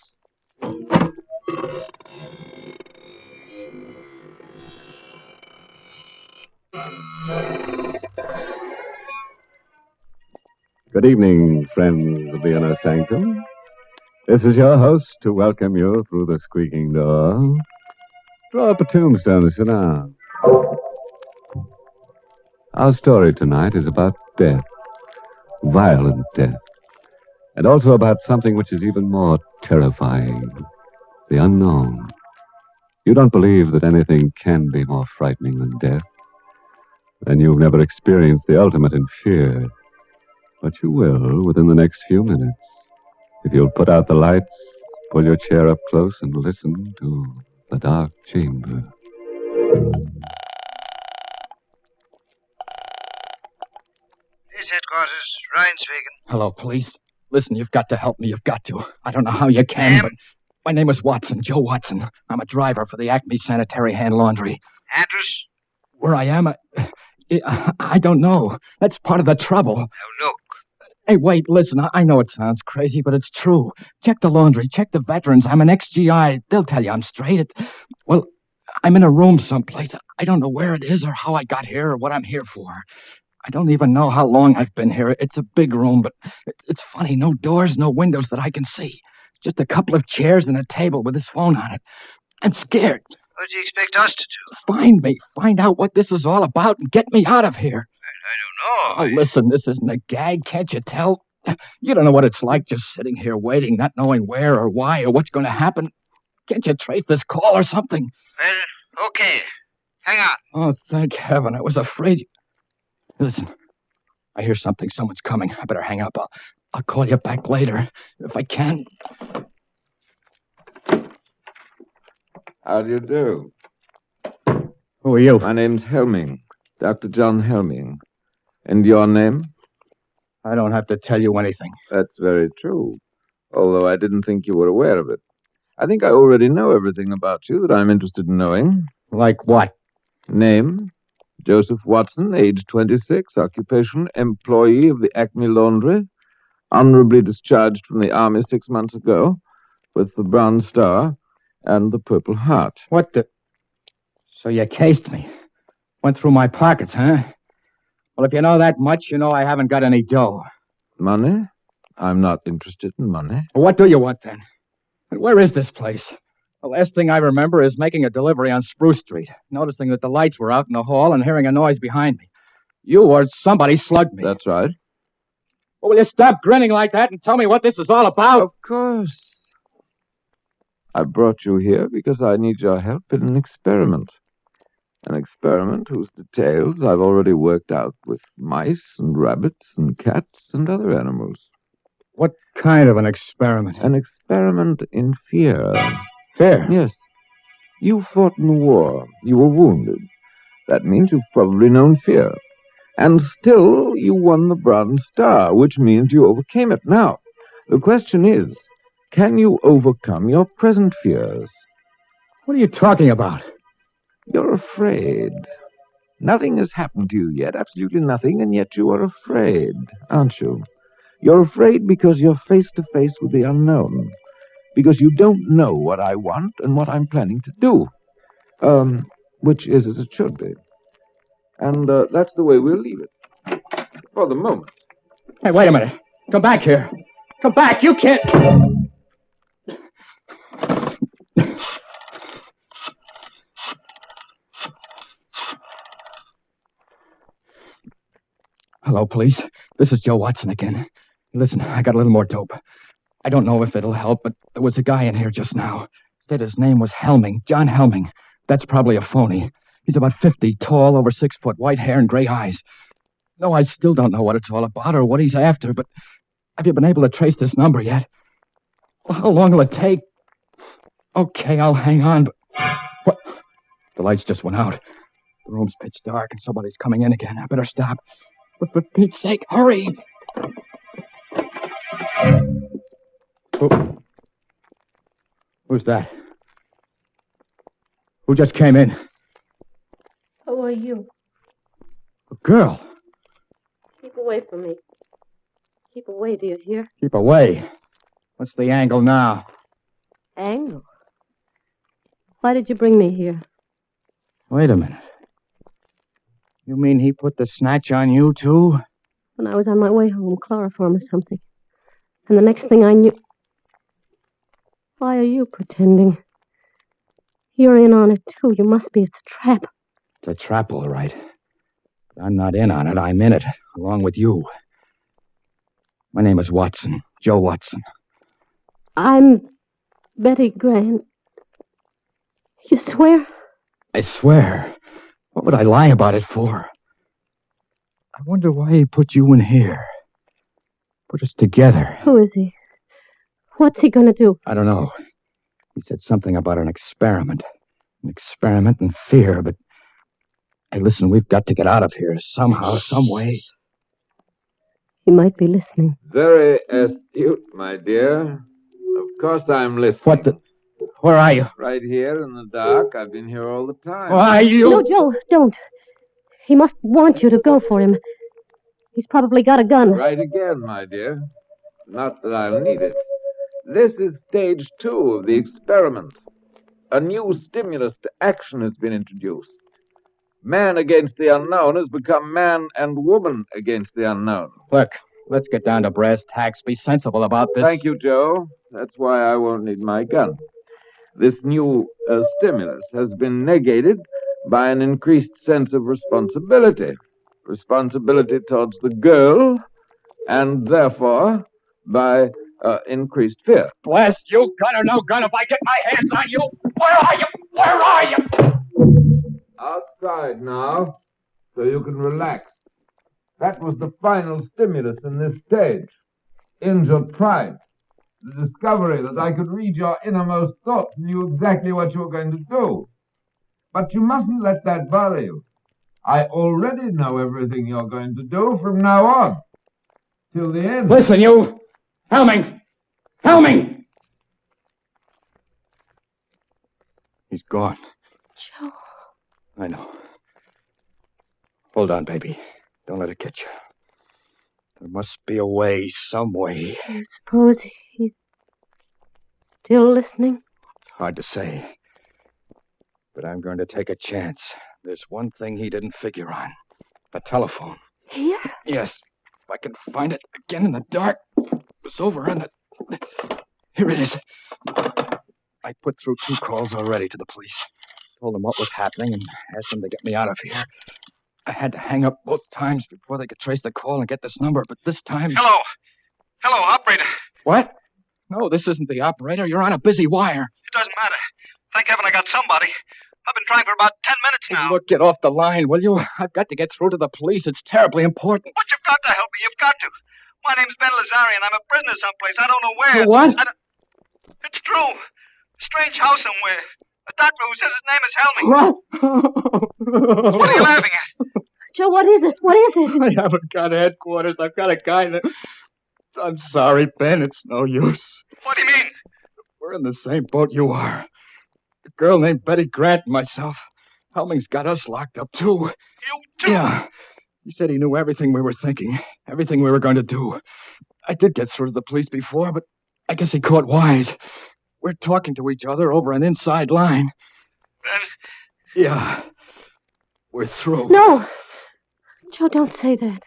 Good evening, friends of the Inner Sanctum. This is your host to welcome you through the squeaking door. Draw up a tombstone and sit down. Our story tonight is about death, violent death, and also about something which is even more terrifying, the unknown. You don't believe that anything can be more frightening than death? Then you've never experienced the ultimate in fear. But you will within the next few minutes. If you'll put out the lights, pull your chair up close, and listen to the dark chamber. Police headquarters, Ryan speaking. Hello, police. Listen, you've got to help me. You've got to. I don't know how you can, but my name is Watson, Joe Watson. I'm a driver for the Acme Sanitary Hand Laundry. Address? Where I am, I don't know. That's part of the trouble. Now, look. Hey, wait, listen. I know it sounds crazy, but it's true. Check the laundry. Check the veterans. I'm an ex-GI. They'll tell you I'm straight. Well, I'm in a room someplace. I don't know where it is or how I got here or what I'm here for. I don't even know how long I've been here. It's a big room, but it's funny. No doors, no windows that I can see. Just a couple of chairs and a table with his phone on it. I'm scared. What do you expect us to do? Find me. Find out what this is all about and get me out of here. I don't know. Oh, listen, this isn't a gag. Can't you tell? You don't know what it's like just sitting here waiting, not knowing where or why or what's going to happen. Can't you trace this call or something? Well, okay. Hang on. Oh, thank heaven. I was afraid. Listen, I hear something. Someone's coming. I better hang up. I'll call you back later, if I can. How do you do? Who are you? My name's Helming, Dr. John Helming. And your name? I don't have to tell you anything. That's very true, although I didn't think you were aware of it. I think I already know everything about you that I'm interested in knowing. Like what? Name? Joseph Watson, age 26, occupation, employee of the Acme Laundry, honorably discharged from the Army 6 months ago, with the Bronze Star and the Purple Heart. What the... So you cased me. Went through my pockets, huh? Well, if you know that much, you know I haven't got any dough. Money? I'm not interested in money. Well, what do you want, then? And where is this place? The last thing I remember is making a delivery on Spruce Street, noticing that the lights were out in the hall and hearing a noise behind me. You or somebody slugged me. That's right. Well, will you stop grinning like that and tell me what this is all about? Of course. I brought you here because I need your help in an experiment. An experiment whose details I've already worked out with mice and rabbits and cats and other animals. What kind of an experiment? An experiment in fear. Fear? Yes. You fought in the war. You were wounded. That means you've probably known fear. And still, you won the Bronze Star, which means you overcame it. Now, the question is, can you overcome your present fears? What are you talking about? You're afraid. Nothing has happened to you yet, absolutely nothing, and yet you are afraid, aren't you? You're afraid because you're face to face with the unknown, because you don't know what I want and what I'm planning to do, which is as it should be. And that's the way we'll leave it, for the moment. Hey, wait a minute. Come back here. Come back. You can't... Hello, police. This is Joe Watson again. Listen, I got a little more dope. I don't know if it'll help, but there was a guy in here just now. Said his name was Helming, John Helming. That's probably a phony. He's about 50, tall, over 6 foot, white hair and gray eyes. No, I still don't know what it's all about or what he's after, but have you been able to trace this number yet? Well, how long will it take? Okay, I'll hang on, but... What? The lights just went out. The room's pitch dark and somebody's coming in again. I better stop. But for Pete's sake, hurry! Who's that? Who just came in? Who are you? A girl. Keep away from me. Keep away, do you hear? Keep away. What's the angle now? Angle? Why did you bring me here? Wait a minute. You mean he put the snatch on you, too? When I was on my way home, chloroform or something. And the next thing I knew... Why are you pretending? You're in on it, too. You must be. It's a trap. It's a trap, all right. But I'm not in on it. I'm in it, along with you. My name is Watson. Joe Watson. I'm Betty Grant. You swear? I swear. What would I lie about it for? I wonder why he put you in here. Put us together. Who is he? What's he going to do? I don't know. He said something about an experiment. An experiment in fear, but... Hey, listen, we've got to get out of here somehow, some way. He might be listening. Very astute, my dear. Of course I'm listening. What the... Where are you? Right here in the dark. I've been here all the time. Why are you... No, Joe, don't. He must want you to go for him. He's probably got a gun. Right again, my dear. Not that I'll need it. This is stage 2 of the experiment. A new stimulus to action has been introduced. Man against the unknown has become man and woman against the unknown. Look, let's get down to brass tacks. Be sensible about this. Thank you, Joe. That's why I won't need my gun. This new stimulus has been negated by an increased sense of responsibility. Responsibility towards the girl, and therefore by increased fear. Blast you, gun or no gun, if I get my hands on you, where are you? Where are you? Outside now, so you can relax. That was the final stimulus in this stage. Injured pride. The discovery that I could read your innermost thoughts and knew exactly what you were going to do. But you mustn't let that bother you. I already know everything you're going to do from now on. Till the end. Listen, you! Helming! Helming! He's gone. Joe. I know. Hold on, baby. Don't let it get you. There must be a way, some way. I suppose he's still listening? It's hard to say. But I'm going to take a chance. There's one thing he didn't figure on. The telephone. Here? Yes. If I can find it again in the dark. It was over on the... Here it is. I put through 2 calls already to the police. Told them what was happening and asked them to get me out of here. I had to hang up both times before they could trace the call and get this number, but this time... Hello. Hello, operator. What? No, this isn't the operator. You're on a busy wire. It doesn't matter. Thank heaven I got somebody. I've been trying for about 10 minutes now. Look, get off the line, will you? I've got to get through to the police. It's terribly important. But you've got to help me. You've got to. My name's Ben Lazarian. I'm a prisoner someplace. I don't know where. You what? It's true. Strange house somewhere. A doctor who says his name is Helming. What? What are you laughing at? Joe, what is it? What is it? I haven't got headquarters. I've got a guy that... I'm sorry, Ben. It's no use. What do you mean? We're in the same boat you are. A girl named Betty Grant and myself. Helming's got us locked up, too. You too? Yeah. He said he knew everything we were thinking, everything we were going to do. I did get through to the police before, but I guess he caught wise. We're talking to each other over an inside line. Ben? Yeah. We're through. No! Joe, don't say that.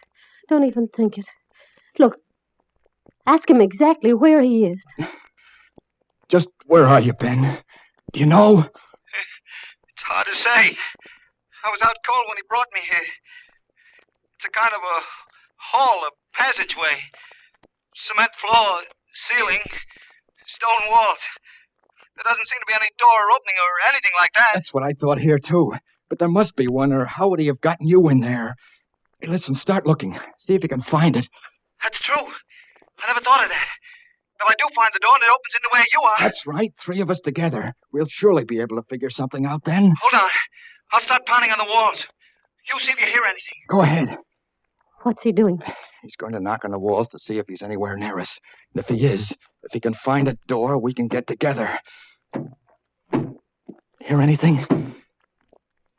Don't even think it. Look, ask him exactly where he is. Just where are you, Ben? Do you know? It's hard to say. I was out cold when he brought me here. It's a kind of a hall, a passageway. Cement floor, ceiling, stone walls. There doesn't seem to be any door or opening or anything like that. That's what I thought here, too. But there must be one, or how would he have gotten you in there? Hey, listen, start looking. See if you can find it. That's true. I never thought of that. If I do find the door and it opens into where you are... That's right. 3 of us together. We'll surely be able to figure something out then. Hold on. I'll start pounding on the walls. You see if you hear anything. Go ahead. What's he doing? He's going to knock on the walls to see if he's anywhere near us. And if he is, if he can find a door, we can get together. Hear anything?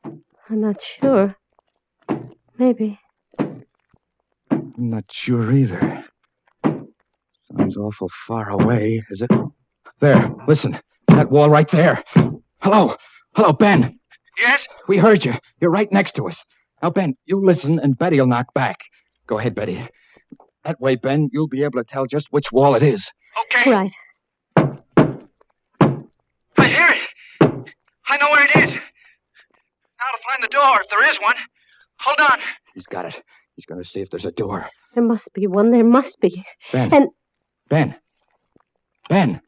I'm not sure. Maybe. I'm not sure either. Sounds awful far away, is it? There, listen. That wall right there. Hello. Hello, Ben. Yes? We heard you. You're right next to us. Now, Ben, you listen and Betty'll knock back. Go ahead, Betty. That way, Ben, you'll be able to tell just which wall it is. Okay. Right. I hear it. I know where it is. Now to find the door, if there is one. Hold on. He's got it. He's going to see if there's a door. There must be one. There must be. Ben. And... Ben.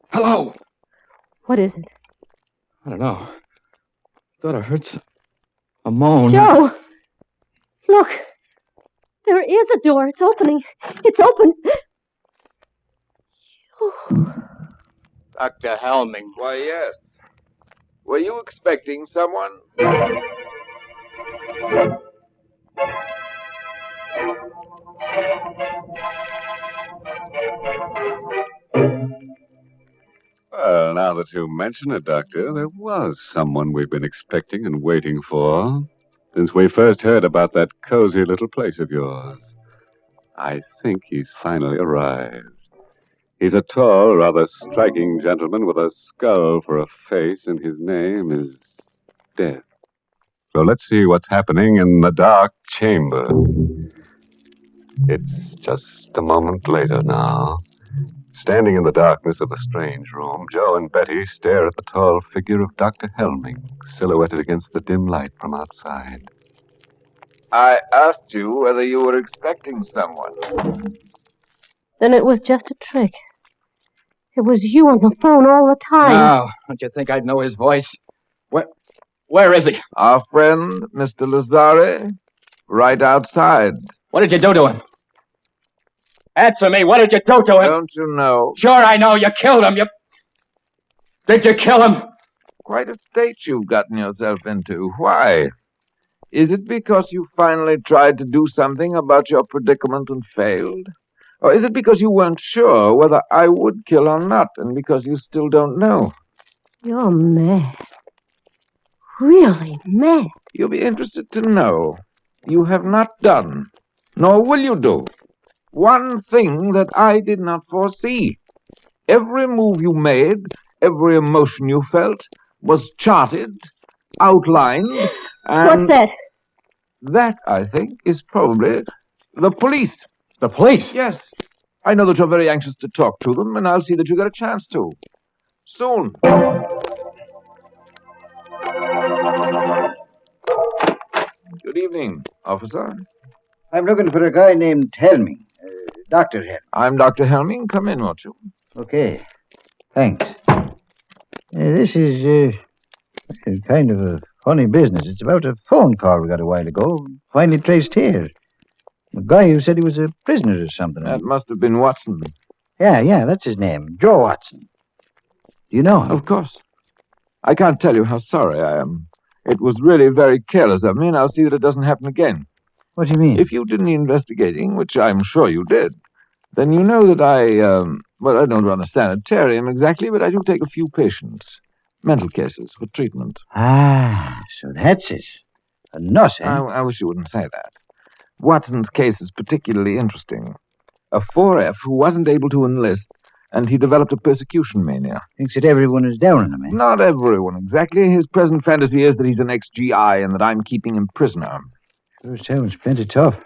Hello. What is it? I don't know. Thought I heard a moan. Joe! Look. There is a door. It's opening. It's open. Dr. Helming. Why, yes. Were you expecting someone? Well, now that you mention it, Doctor, there was someone we've been expecting and waiting for since we first heard about that cozy little place of yours. I think he's finally arrived. He's a tall, rather striking gentleman with a skull for a face, and his name is Death. So let's see what's happening in the dark chamber. It's just a moment later now. Standing in the darkness of the strange room, Joe and Betty stare at the tall figure of Dr. Helming, silhouetted against the dim light from outside. I asked you whether you were expecting someone. Then it was just a trick. It was you on the phone all the time. Now, don't you think I'd know his voice? Where is he? Our friend, Mr. Lazare, right outside. What did you do to him? Answer me. What did you do to him? Don't you know? Sure I know. You killed him. Did you kill him? Quite a state you've gotten yourself into. Why? Is it because you finally tried to do something about your predicament and failed? Or is it because you weren't sure whether I would kill or not, and because you still don't know? You're mad. Really mad. You'll be interested to know you have not done, nor will you do, one thing that I did not foresee. Every move you made, every emotion you felt, was charted, outlined. And What's that? That, I think, is probably the police. The police? Yes. I know that you're very anxious to talk to them, and I'll see that you get a chance to. Soon. Good evening, officer. I'm looking for a guy named Helming. Dr. Helming. I'm Dr. Helming. Come in, won't you? Okay. Thanks. This is kind of a funny business. It's about a phone call we got a while ago. Finally traced here. A guy who said he was a prisoner or something. That must have been Watson. Yeah, that's his name. Joe Watson. Do you know him? Of course. I can't tell you how sorry I am. It was really very careless of me, and I'll see that it doesn't happen again. What do you mean? If you did any investigating, which I'm sure you did, then you know that I don't run a sanitarium exactly, but I do take a few patients. Mental cases for treatment. Ah, so that's it. A nut, eh? I wish you wouldn't say that. Watson's case is particularly interesting. A 4F who wasn't able to enlist, and he developed a persecution mania. Thinks that everyone is down on him, eh? Not everyone, exactly. His present fantasy is that he's an ex-GI and that I'm keeping him prisoner. Sure sounds plenty tough.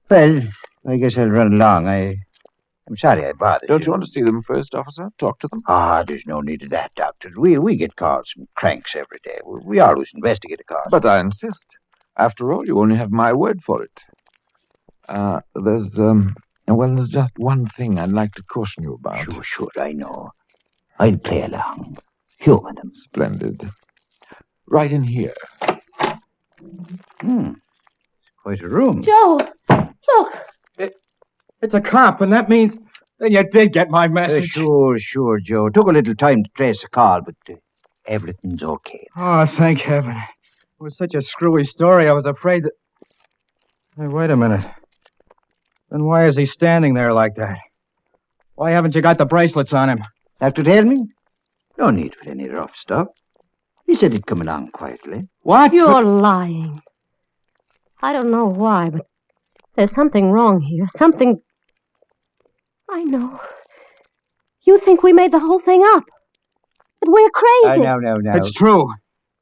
Well, I guess I'll run along. I'm sorry I bothered you. Don't you want to see them first, officer? Talk to them? There's no need of that, Doctor. We get calls from cranks every day. We always investigate a cause. But I insist. After all, you only have my word for it. There's just one thing I'd like to caution you about. Sure, I know. I'll play along. Humor them. Splendid. Right in here. It's quite a room. Joe, look. It's a cop, and that means then you did get my message. Sure, Joe. Took a little time to trace the call, but everything's okay. Oh, thank heaven. It was such a screwy story, I was afraid that... Hey, wait a minute. Then why is he standing there like that? Why haven't you got the bracelets on him? Dr. Helming? No need for any rough stuff. He said he'd come along quietly. What? You're lying. I don't know why, but there's something wrong here. Something... I know. You think we made the whole thing up. But we're crazy. No. It's true.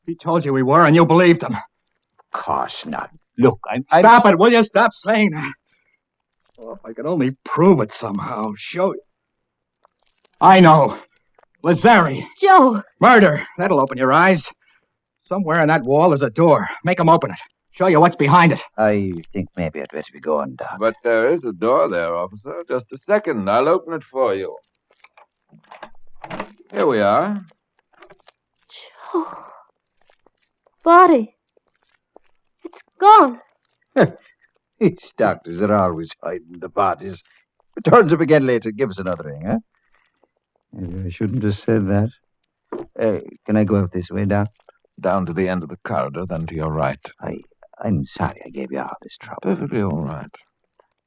He told you we were, and you believed him. Of course not. Look, I'm... Stop it, will you? Stop saying that. Oh, if I could only prove it somehow. Show you. I know. Lazari. Joe. Murder. That'll open your eyes. Somewhere in that wall is a door. Make him open it. Show you what's behind it. I think maybe I'd better be going, Doc. But there is a door there, officer. Just a second. I'll open it for you. Here we are. Joe. Body. It's gone. These doctors are always hiding the bodies. It turns up again later. Give us another ring, huh? Maybe I shouldn't have said that. Can I go out this way, Doc? Down to the end of the corridor, then to your right. I'm sorry I gave you all this trouble. Perfectly all right.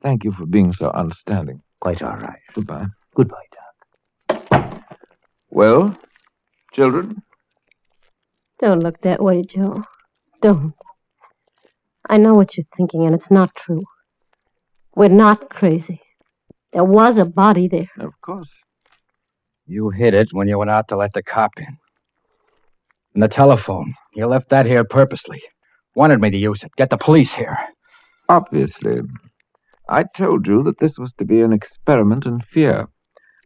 Thank you for being so understanding. Quite all right. Goodbye. Goodbye, Doc. Well, children? Don't look that way, Joe. Don't. I know what you're thinking, and it's not true. We're not crazy. There was a body there. Of course. You hid it when you went out to let the cop in. And the telephone. You left that here purposely. Wanted me to use it. Get the police here. Obviously. I told you that this was to be an experiment in fear.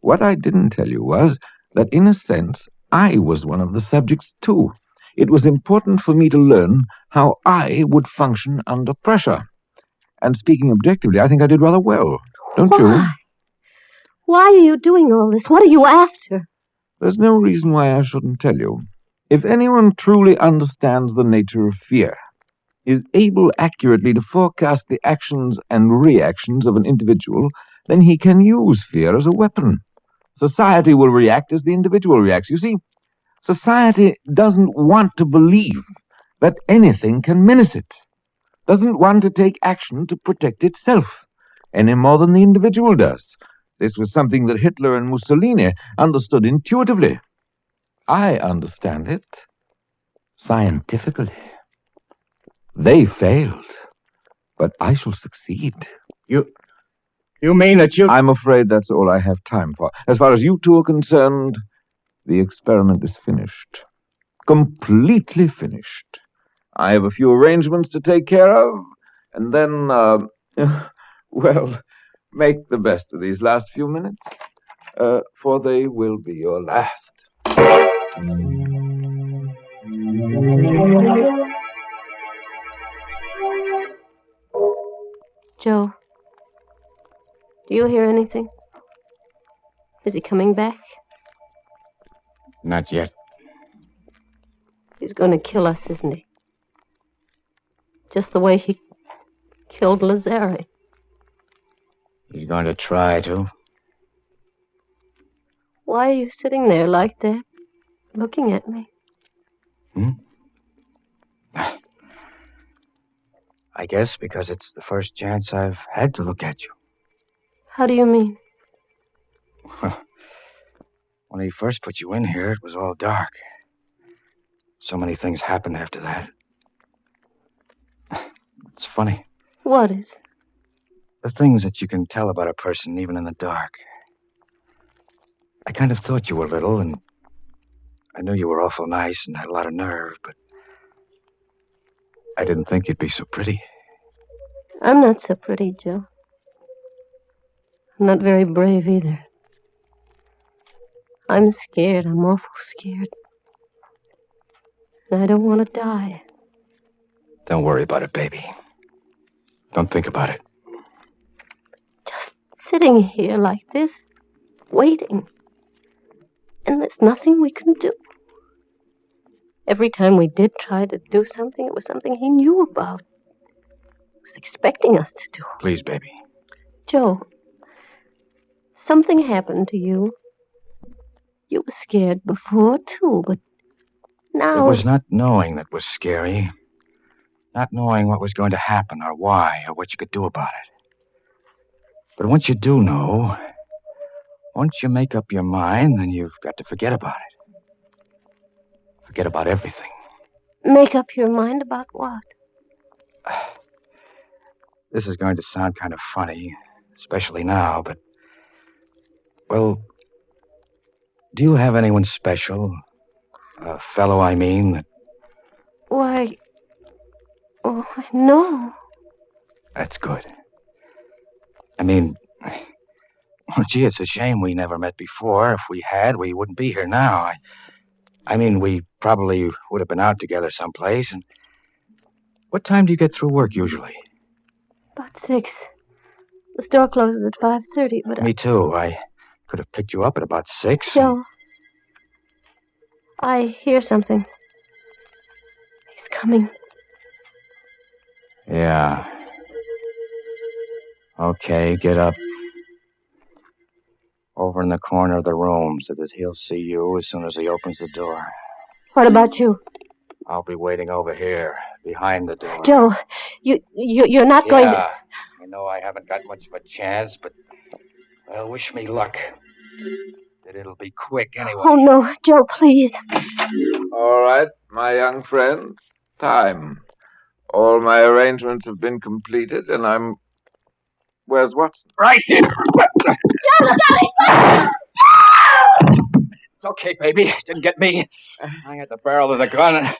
What I didn't tell you was that, in a sense, I was one of the subjects, too. It was important for me to learn how I would function under pressure. And speaking objectively, I think I did rather well. Don't you? Why are you doing all this? What are you after? There's no reason why I shouldn't tell you. If anyone truly understands the nature of fear, is able accurately to forecast the actions and reactions of an individual, then he can use fear as a weapon. Society will react as the individual reacts. You see, society doesn't want to believe that anything can menace it, doesn't want to take action to protect itself, any more than the individual does. This was something that Hitler and Mussolini understood intuitively. I understand it scientifically. They failed, but I shall succeed. You mean that you... I'm afraid that's all I have time for. As far as you two are concerned, the experiment is finished. completely finished. I have a few arrangements to take care of, and then, well, make the best of these last few minutes, for they will be your last. Joe, do you hear anything? Is he coming back? Not yet. He's going to kill us, isn't he? Just the way he killed Lazare. He's going to try to. Why are you sitting there like that, looking at me? I guess because it's the first chance I've had to look at you. How do you mean? When he first put you in here, it was all dark. So many things happened after that. It's funny. What is? The things that you can tell about a person even in the dark. I kind of thought you were little, and I knew you were awful nice and had a lot of nerve, but I didn't think you'd be so pretty. I'm not so pretty, Joe. I'm not very brave either. I'm scared. I'm awful scared. And I don't want to die. Don't worry about it, baby. Don't think about it. Sitting here like this, waiting. And there's nothing we can do. Every time we did try to do something, it was something he knew about. He was expecting us to do. Please, baby. Joe, something happened to you. You were scared before, too, but now... It was not knowing that was scary. Not knowing what was going to happen or why or what you could do about it. But once you do know, once you make up your mind, then you've got to forget about it. Forget about everything. Make up your mind about what? This is going to sound kind of funny, especially now, but... Well, do you have anyone special? A fellow, I mean, that... Why... Oh, no. That's good. I mean... Well, gee, it's a shame we never met before. If we had, we wouldn't be here now. I mean, we probably would have been out together someplace. And what time do you get through work usually? About 6. The store closes at 5:30, but Me too. I could have picked you up at about 6. Joe, I hear something. He's coming. Yeah. Okay, get up. Over in the corner of the room so that he'll see you as soon as he opens the door. What about you? I'll be waiting over here, behind the door. Joe, you're not going to... I know I haven't got much of a chance, but... Well, wish me luck. That it'll be quick anyway. Oh, no, Joe, please. All right, my young friend. Time. All my arrangements have been completed, and I'm... Where's Watson? Right here. Joe, stop it! It's okay, baby. Didn't get me. I had the barrel of the gun and...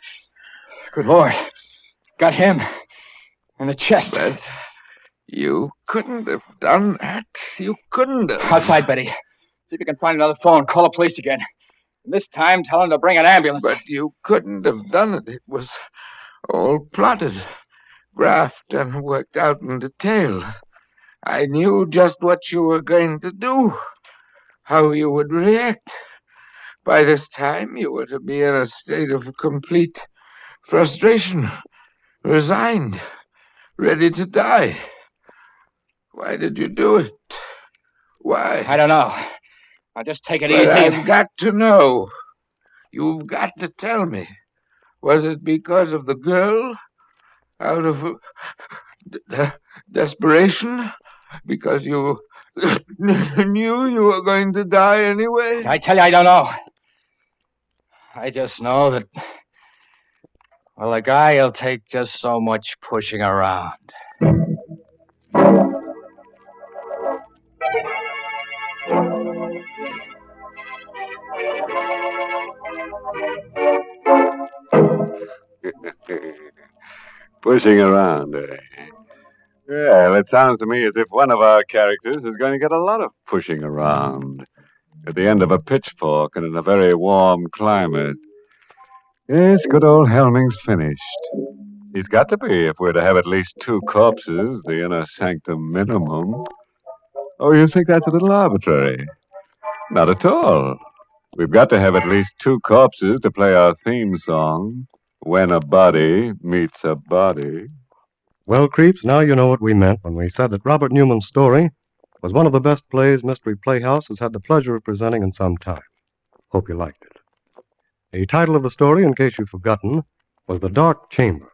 Good Lord. Got him. In the chest. But you couldn't have done that. You couldn't have. Outside, Betty. See if you can find another phone. Call the police again. And this time, tell them to bring an ambulance. But you couldn't have done it. It was all plotted, graphed, and worked out in detail. I knew just what you were going to do, how you would react. By this time, you were to be in a state of complete frustration, resigned, ready to die. Why did you do it? Why? I don't know. I'll just take it But easy. I've got to know. You've got to tell me. Was it because of the girl? Out of desperation? Because you knew you were going to die anyway? I tell you, I don't know. I just know that... Well, a guy will take just so much pushing around. Pushing around, eh? Well, it sounds to me as if one of our characters is going to get a lot of pushing around at the end of a pitchfork and in a very warm climate. Yes, good old Helming's finished. He's got to be if we're to have at least 2 corpses, the inner sanctum minimum. Oh, you think that's a little arbitrary? Not at all. We've got to have at least 2 corpses to play our theme song, When a Body Meets a Body. Well, creeps, now you know what we meant when we said that Robert Newman's story was one of the best plays Mystery Playhouse has had the pleasure of presenting in some time. Hope you liked it. The title of the story, in case you've forgotten, was The Dark Chamber.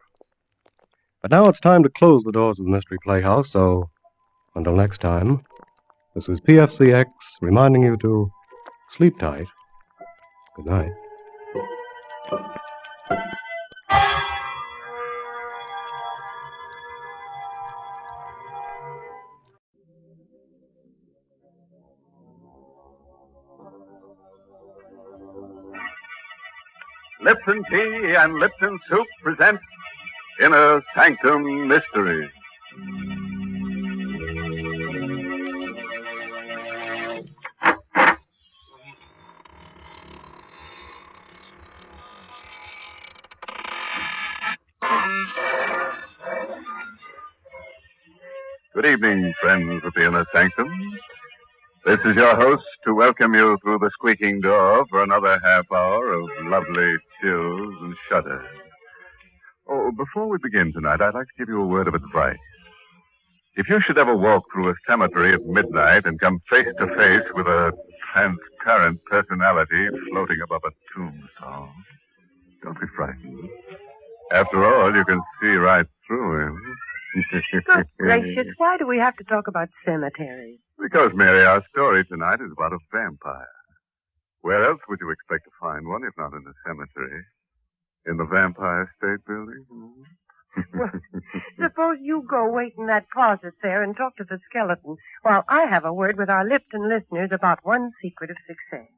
But now it's time to close the doors of the Mystery Playhouse, so until next time, this is PFCX reminding you to sleep tight. Good night. Lipton Tea and Lipton Soup present Inner Sanctum Mysteries. Good evening, friends of the Inner Sanctum. This is your host to welcome you through the squeaking door for another half hour of lovely chills and shudders. Oh, before we begin tonight, I'd like to give you a word of advice. If you should ever walk through a cemetery at midnight and come face to face with a transparent personality floating above a tombstone, don't be frightened. After all, you can see right through him. Good gracious, why do we have to talk about cemeteries? Because, Mary, our story tonight is about a vampire. Where else would you expect to find one if not in a cemetery? In the Vampire State Building? Well, suppose you go wait in that closet there and talk to the skeleton while I have a word with our Lipton listeners about one secret of success.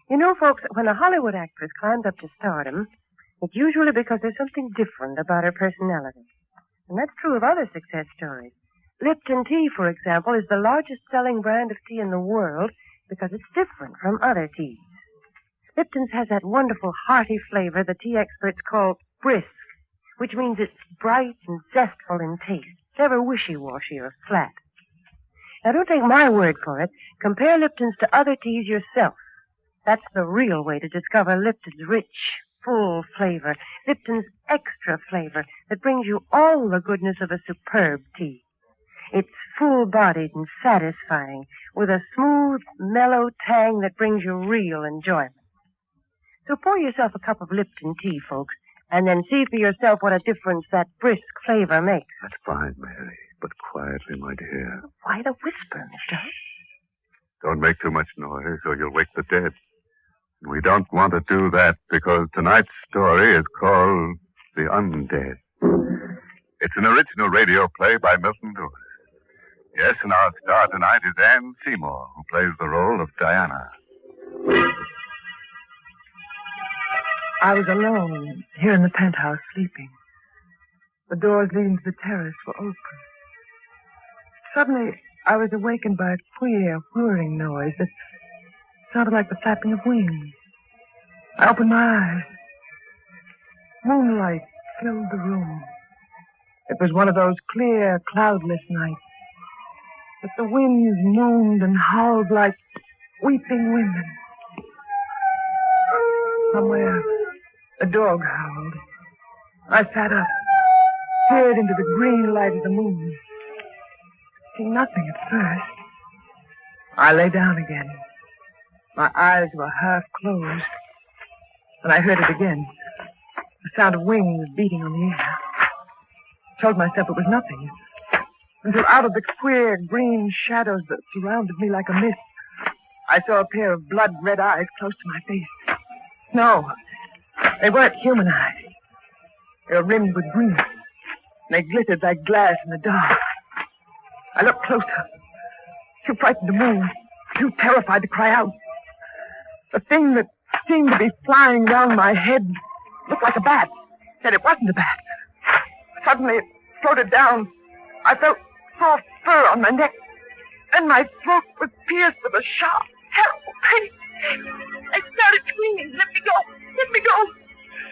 You know, folks, when a Hollywood actress climbs up to stardom, it's usually because there's something different about her personality. And that's true of other success stories. Lipton tea, for example, is the largest selling brand of tea in the world because it's different from other teas. Lipton's has that wonderful hearty flavor the tea experts call brisk, which means it's bright and zestful in taste. It's never wishy-washy or flat. Now, don't take my word for it. Compare Lipton's to other teas yourself. That's the real way to discover Lipton's rich, full flavor, Lipton's extra flavor that brings you all the goodness of a superb tea. It's full-bodied and satisfying, with a smooth, mellow tang that brings you real enjoyment. So pour yourself a cup of Lipton tea, folks, and then see for yourself what a difference that brisk flavor makes. That's fine, Mary, but quietly, my dear. Why the whisper, Mr. Hunt? Don't make too much noise or you'll wake the dead. We don't want to do that because tonight's story is called The Undead. It's an original radio play by Milton Lewis. Yes, and our star tonight is Anne Seymour, who plays the role of Diana. I was alone here in the penthouse sleeping. The doors leading to the terrace were open. Suddenly, I was awakened by a queer, whirring noise that sounded like the flapping of wings. I opened my eyes. Moonlight filled the room. It was one of those clear, cloudless nights. But the winds moaned and howled like weeping women. Somewhere, a dog howled. I sat up, peered into the green light of the moon. Seeing nothing at first. I lay down again. My eyes were half closed. And I heard it again. The sound of wings beating on the air. Told myself it was nothing. Until out of the queer green shadows that surrounded me like a mist, I saw a pair of blood-red eyes close to my face. No, they weren't human eyes. They were rimmed with green. They glittered like glass in the dark. I looked closer. Too frightened to move. Too terrified to cry out. The thing that seemed to be flying round my head looked like a bat. Said it wasn't a bat. Suddenly, it floated down. I felt soft fur on my neck, and my throat was pierced with a sharp, terrible pain. I started screaming, "Let me go! Let me go!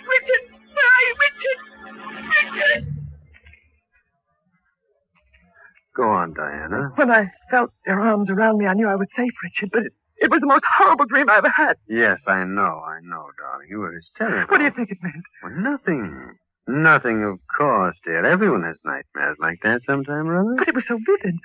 Richard, where are you, Richard? Richard!" Go on, Diana. When I felt your arms around me, I knew I was safe, Richard, but it was the most horrible dream I ever had. Yes, I know, darling. You were hysterical. What do you think it meant? Well, nothing. Nothing, of course, dear. Everyone has nightmares like that sometime or other. But it was so vivid.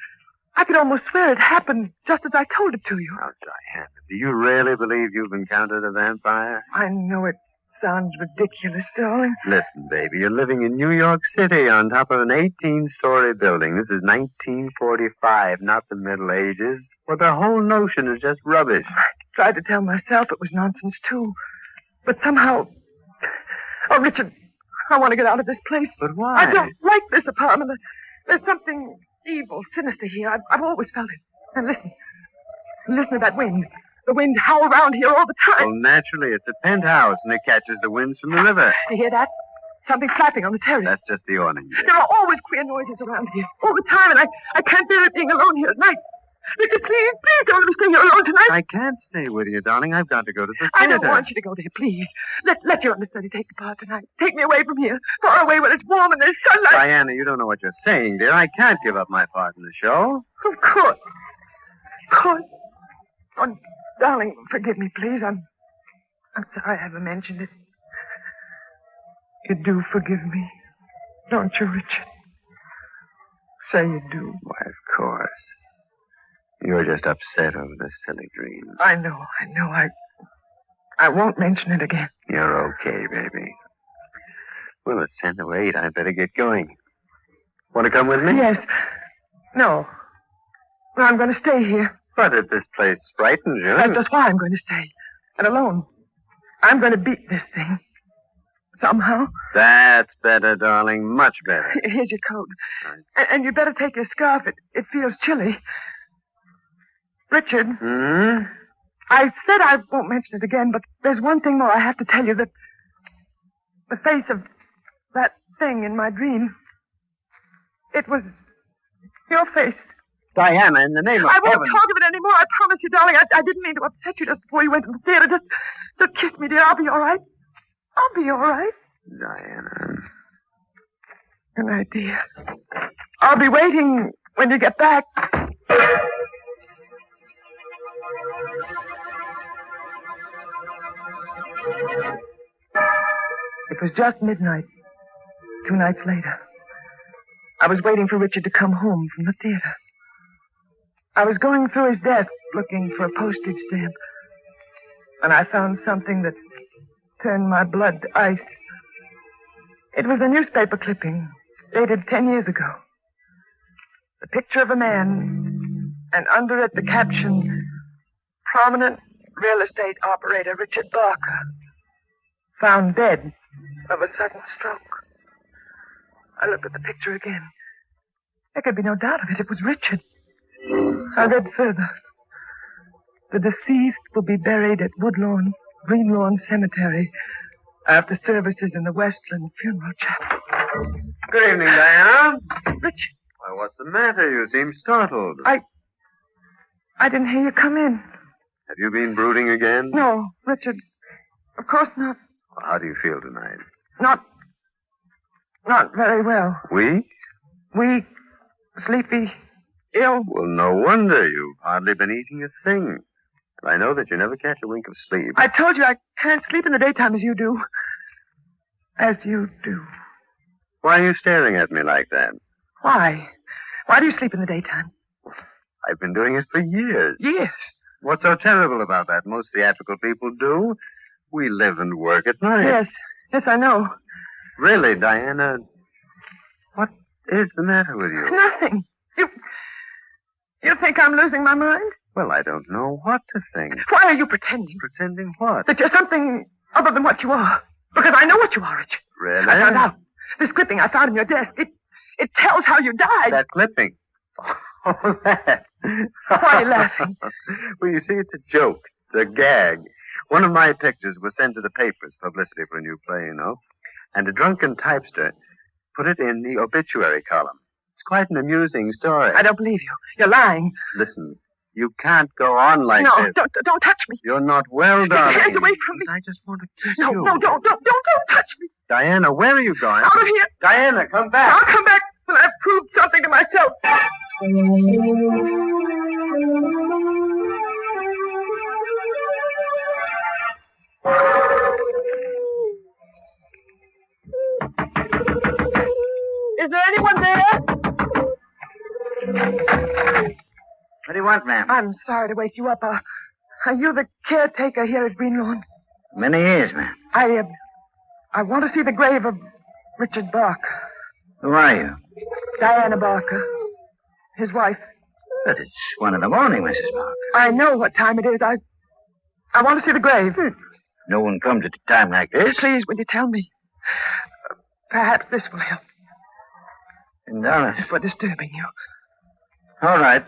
I could almost swear it happened just as I told it to you. Now, Diana, do you really believe you've encountered a vampire? I know it sounds ridiculous, darling. Listen, baby, you're living in New York City on top of an 18-story building. This is 1945, not the Middle Ages. Well, the whole notion is just rubbish. I tried to tell myself it was nonsense, too. But somehow... Oh, Richard, I want to get out of this place. But why? I don't like this apartment. There's something evil, sinister here. I've always felt it. And listen to that wind. The wind howl around here all the time. Well, naturally, it's a penthouse, and it catches the winds from the river. You hear that? Something flapping on the terrace. That's just the awning. There are always queer noises around here, all the time, and I can't bear it being alone here at night. Richard, please don't let me stay here alone tonight. I can't stay with you, darling. I've got to go to the theater. I don't want you to go there, please. Let your understudy take the part tonight. Take me away from here, far away where it's warm and there's sunlight. Diana, you don't know what you're saying, dear. I can't give up my part in the show. Of course. Of course. Oh, darling, forgive me, please. I'm sorry I ever mentioned it. You do forgive me, don't you, Richard? Say you do. Why, of course. You're just upset over this silly dream. I know. I won't mention it again. You're okay, baby. Well, it's 10 to 8. I'd better get going. Want to come with me? Yes. No. No, I'm going to stay here. But if this place frightens you... That's just why I'm going to stay. And alone. I'm going to beat this thing. Somehow. That's better, darling. Much better. Here's your coat. And you better take your scarf. It feels chilly. Richard. Hmm? I said I won't mention it again, but there's one thing more I have to tell you, that the face of that thing in my dream, it was your face. Diana, in the name of I won't heaven... talk of it anymore, I promise you, darling. I didn't mean to upset you just before you went to the theater. Just kiss me, dear. I'll be all right. I'll be all right. Diana. Good night, dear. I'll be waiting when you get back. It was just midnight, 2 nights later. I was waiting for Richard to come home from the theater. I was going through his desk looking for a postage stamp, and I found something that turned my blood to ice. It was a newspaper clipping dated 10 years ago. The picture of a man, and under it the caption, "Prominent real estate operator Richard Barker, found dead of a sudden stroke." I looked at the picture again. There could be no doubt of it. It was Richard. I read further. The deceased will be buried at Woodlawn, Greenlawn Cemetery after services in the Westland Funeral Chapel. Good evening, Diana. Richard. Why, what's the matter? You seem startled. I didn't hear you come in. Have you been brooding again? No, Richard. Of course not. Well, how do you feel tonight? Not very well. Weak? Weak, sleepy, ill. Well, no wonder. You've hardly been eating a thing. And I know that you never catch a wink of sleep. I told you I can't sleep in the daytime as you do. As you do. Why are you staring at me like that? Why? Why do you sleep in the daytime? I've been doing it for years. Years? What's so terrible about that? Most theatrical people do. We live and work at night. Yes, I know. Really, Diana, what is the matter with you? Nothing. You think I'm losing my mind? Well, I don't know what to think. Why are you pretending? Pretending what? That you're something other than what you are. Because I know what you are, Richard. Really? I found out. This clipping I found in your desk, it tells how you died. That clipping? Oh, that. Why are you laughing? Well, you see, it's a joke. It's a gag. One of my pictures was sent to the papers, publicity for a new play, you know. And a drunken typester put it in the obituary column. It's quite an amusing story. I don't believe you. You're lying. Listen, you can't go on like No, this. don't touch me. You're not well, Get your darling. hands away from me. I just want to kiss No, you. no, don't touch me. Diana, where are you going? Out of here. Diana, come back. I'll come back when I've proved something to myself. Is there anyone there? What do you want, ma'am? I'm sorry to wake you up. Are you the caretaker here at Green Lawn? Many years, ma'am. I want to see the grave of Richard Barker. Who are you? Diana Barker. His wife. But it's 1 in the morning, Mrs. Barker. I know what time it is. I want to see the grave. No one comes at a time like this. Please, will you tell me? Perhaps this will help. $10. For disturbing you. All right.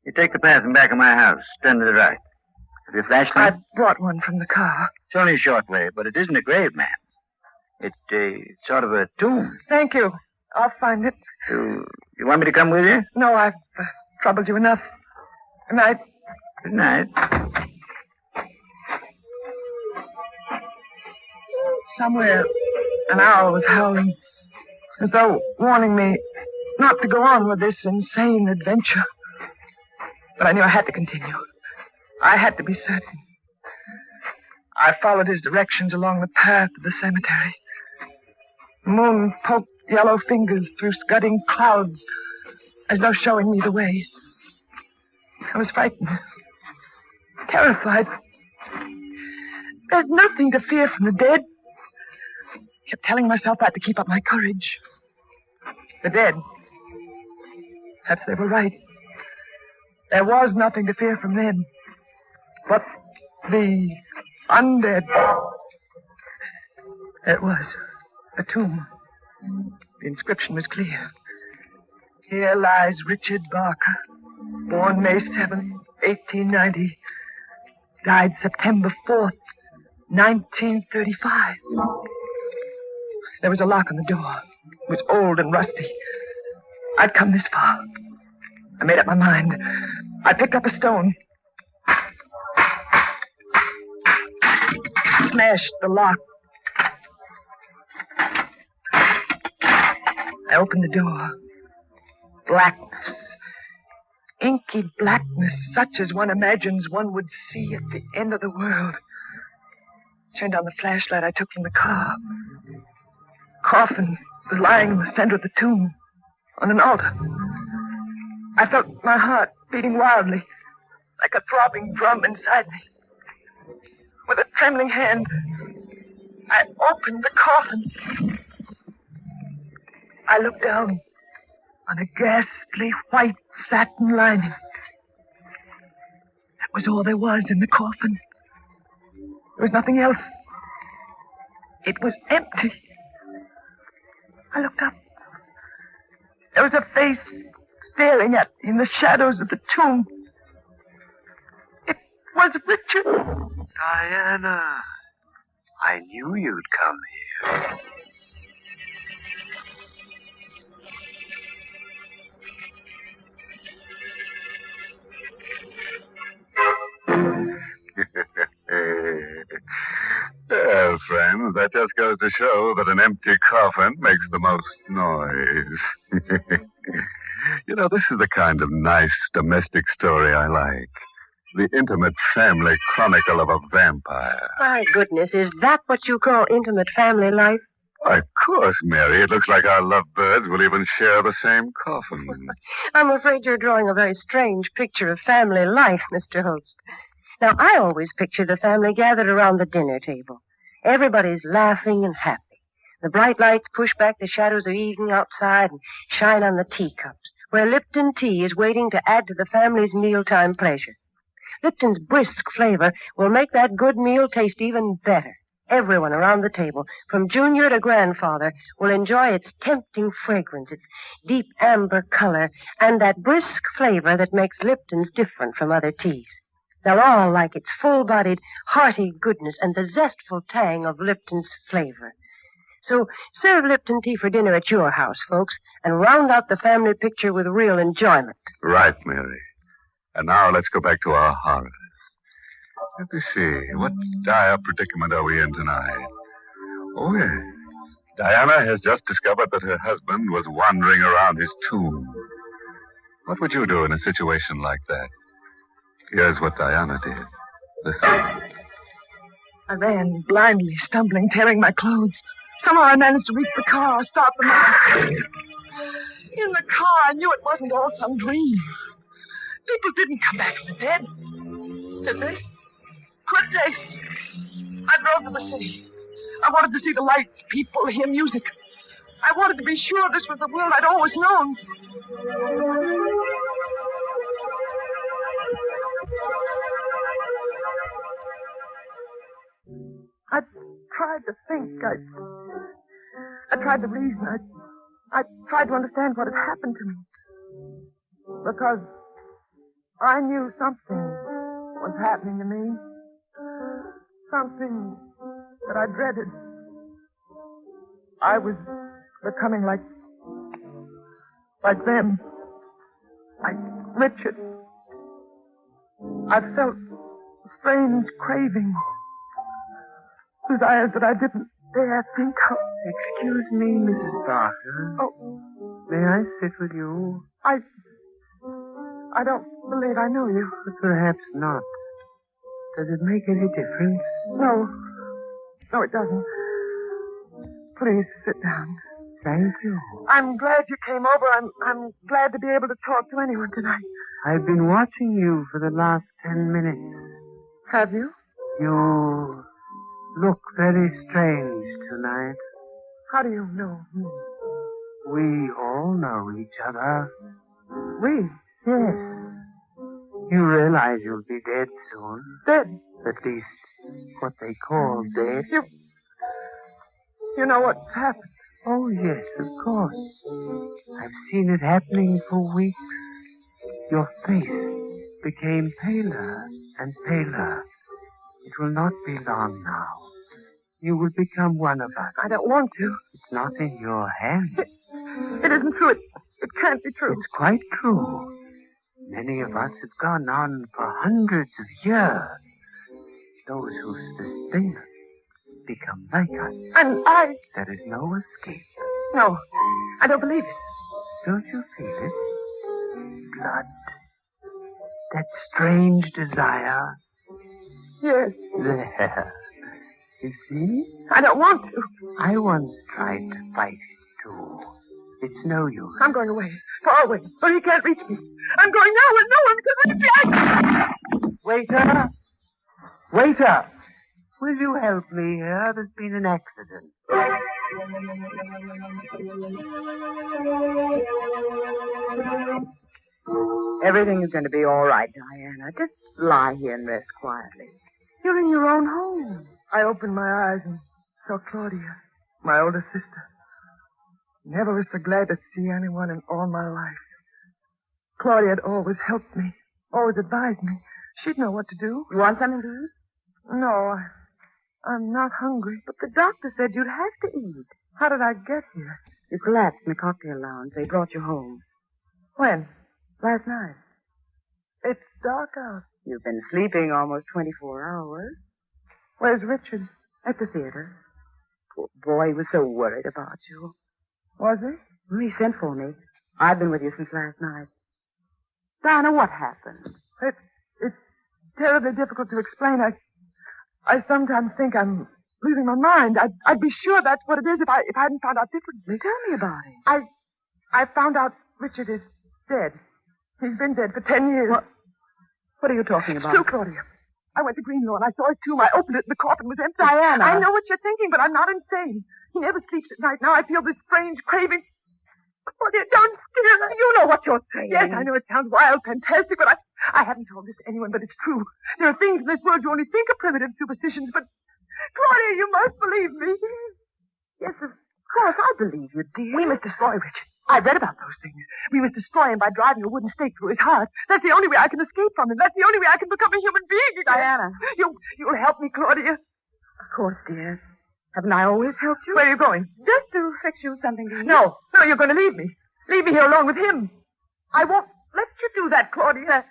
You take the path in back of my house. Turn to the right. Have you a flashlight? I brought one from the car. It's only a short way, but it isn't a grave, ma'am. It's sort of a tomb. Thank you. I'll find it. You want me to come with you? No, I've troubled you enough. Good night. Good night. Somewhere, an owl was howling, as though warning me not to go on with this insane adventure. But I knew I had to continue. I had to be certain. I followed his directions along the path to the cemetery. The moon poked yellow fingers through scudding clouds as though showing me the way. I was frightened, terrified. There's nothing to fear from the dead. I kept telling myself that to keep up my courage. The dead. Perhaps they were right. There was nothing to fear from them. But the undead. It was a tomb. The inscription was clear. Here lies Richard Barker, born May 7th, 1890, died September 4th, 1935. There was a lock on the door. It was old and rusty. I'd come this far. I made up my mind. I picked up a stone. Smashed the lock. I opened the door. Blackness. Inky blackness, such as one imagines one would see at the end of the world. Turned on the flashlight I took from the car. Coffin was lying in the center of the tomb, on an altar. I felt my heart beating wildly, like a throbbing drum inside me. With a trembling hand, I opened the coffin. I looked down on a ghastly white satin lining. That was all there was in the coffin. There was nothing else. It was empty. I looked up. There was a face staring at me in the shadows of the tomb. It was Richard. Diana, I knew you'd come here. Well, friends, that just goes to show that an empty coffin makes the most noise. You know, this is the kind of nice domestic story I like. The intimate family chronicle of a vampire. My goodness, is that what you call intimate family life? Of course, Mary. It looks like our lovebirds will even share the same coffin. I'm afraid you're drawing a very strange picture of family life, Mr. Host. Now, I always picture the family gathered around the dinner table. Everybody's laughing and happy. The bright lights push back the shadows of evening outside and shine on the teacups, where Lipton tea is waiting to add to the family's mealtime pleasure. Lipton's brisk flavor will make that good meal taste even better. Everyone around the table, from junior to grandfather, will enjoy its tempting fragrance, its deep amber color, and that brisk flavor that makes Lipton's different from other teas. They'll all like its full-bodied, hearty goodness and the zestful tang of Lipton's flavor. So serve Lipton tea for dinner at your house, folks, and round out the family picture with real enjoyment. Right, Mary. And now let's go back to our horrors. Let me see. What dire predicament are we in tonight? Oh, yes. Diana has just discovered that her husband was wandering around his tomb. What would you do in a situation like that? Here's what Diana did. Listen. I ran, blindly, stumbling, tearing my clothes. Somehow I managed to reach the car, stop the motor. In the car, I knew it wasn't all some dream. People didn't come back from the dead. Did they? Could they? I drove to the city. I wanted to see the lights, people, hear music. I wanted to be sure this was the world I'd always known. I tried to think. I tried to reason. I tried to understand what had happened to me. Because I knew something was happening to me. Something that I dreaded. I was becoming like them. Like Richard. I felt a strange craving. Desires that I didn't dare think of. Excuse me, Mrs. Barker. Oh. May I sit with you? I don't believe I know you. But perhaps not. Does it make any difference? No. No, it doesn't. Please sit down. Thank you. I'm glad you came over. I'm glad to be able to talk to anyone tonight. I've been watching you for the last 10 minutes. Have you? You look very strange tonight. How do you know me? We all know each other. We? Yes. You realize you'll be dead soon. Dead? At least what they call dead. You know what's happened? Oh, yes, of course. I've seen it happening for weeks. Your face became paler and paler. It will not be long now. You will become one of us. I don't want to. It's not in your hands. It isn't true. It can't be true. It's quite true. Many of us have gone on for hundreds of years. Those who sustain us become like us. And I... There is no escape. No, I don't believe it. Don't you feel it? Blood. That strange desire. Yes. There. You see? I don't want to. I once tried to fight it, too. It's no use. I'm going away. Far away. Where he can't reach me. I'm going now where no one can reach me. Waiter! Waiter! Will you help me here? There's been an accident. Everything is going to be all right, Diana. Just lie here and rest quietly. You're in your own home. I opened my eyes and saw Claudia, my older sister. Never was so glad to see anyone in all my life. Claudia had always helped me, always advised me. She'd know what to do. You want something to eat? No, I'm not hungry. But the doctor said you'd have to eat. How did I get here? You collapsed in the cocktail lounge. They brought you home. When? Last night. It's dark out. You've been sleeping almost 24 hours. Where's Richard? At the theater. Poor boy, he was so worried about you. Was he? He sent for me. I've been with you since last night. Diana, what happened? It's terribly difficult to explain. I sometimes think I'm losing my mind. I'd be sure that's what it is if I hadn't found out differently. Tell me about it. I found out Richard is dead. He's been dead for 10 years. What are you talking about? Still, Claudia. I went to Greenlaw and I saw his tomb. I opened it and the coffin was empty. Diana. I know what you're thinking, but I'm not insane. He never sleeps at night. Now I feel this strange craving. Claudia, don't scare me. You know what you're saying. Yes, I know it sounds wild, fantastic, but I haven't told this to anyone, but it's true. There are things in this world you only think are primitive superstitions, but Claudia, you must believe me. Yes, of course, I believe you, dear. We must destroy Richard. I read about those things. We must destroy him by driving a wooden stake through his heart. That's the only way I can escape from him. That's the only way I can become a human being again. Diana. You'll help me, Claudia. Of course, dear. Haven't I always helped you? Where are you going? Just to fix you something to eat. No, you're going to leave me. Leave me here alone with him. I won't let you do that, Claudia.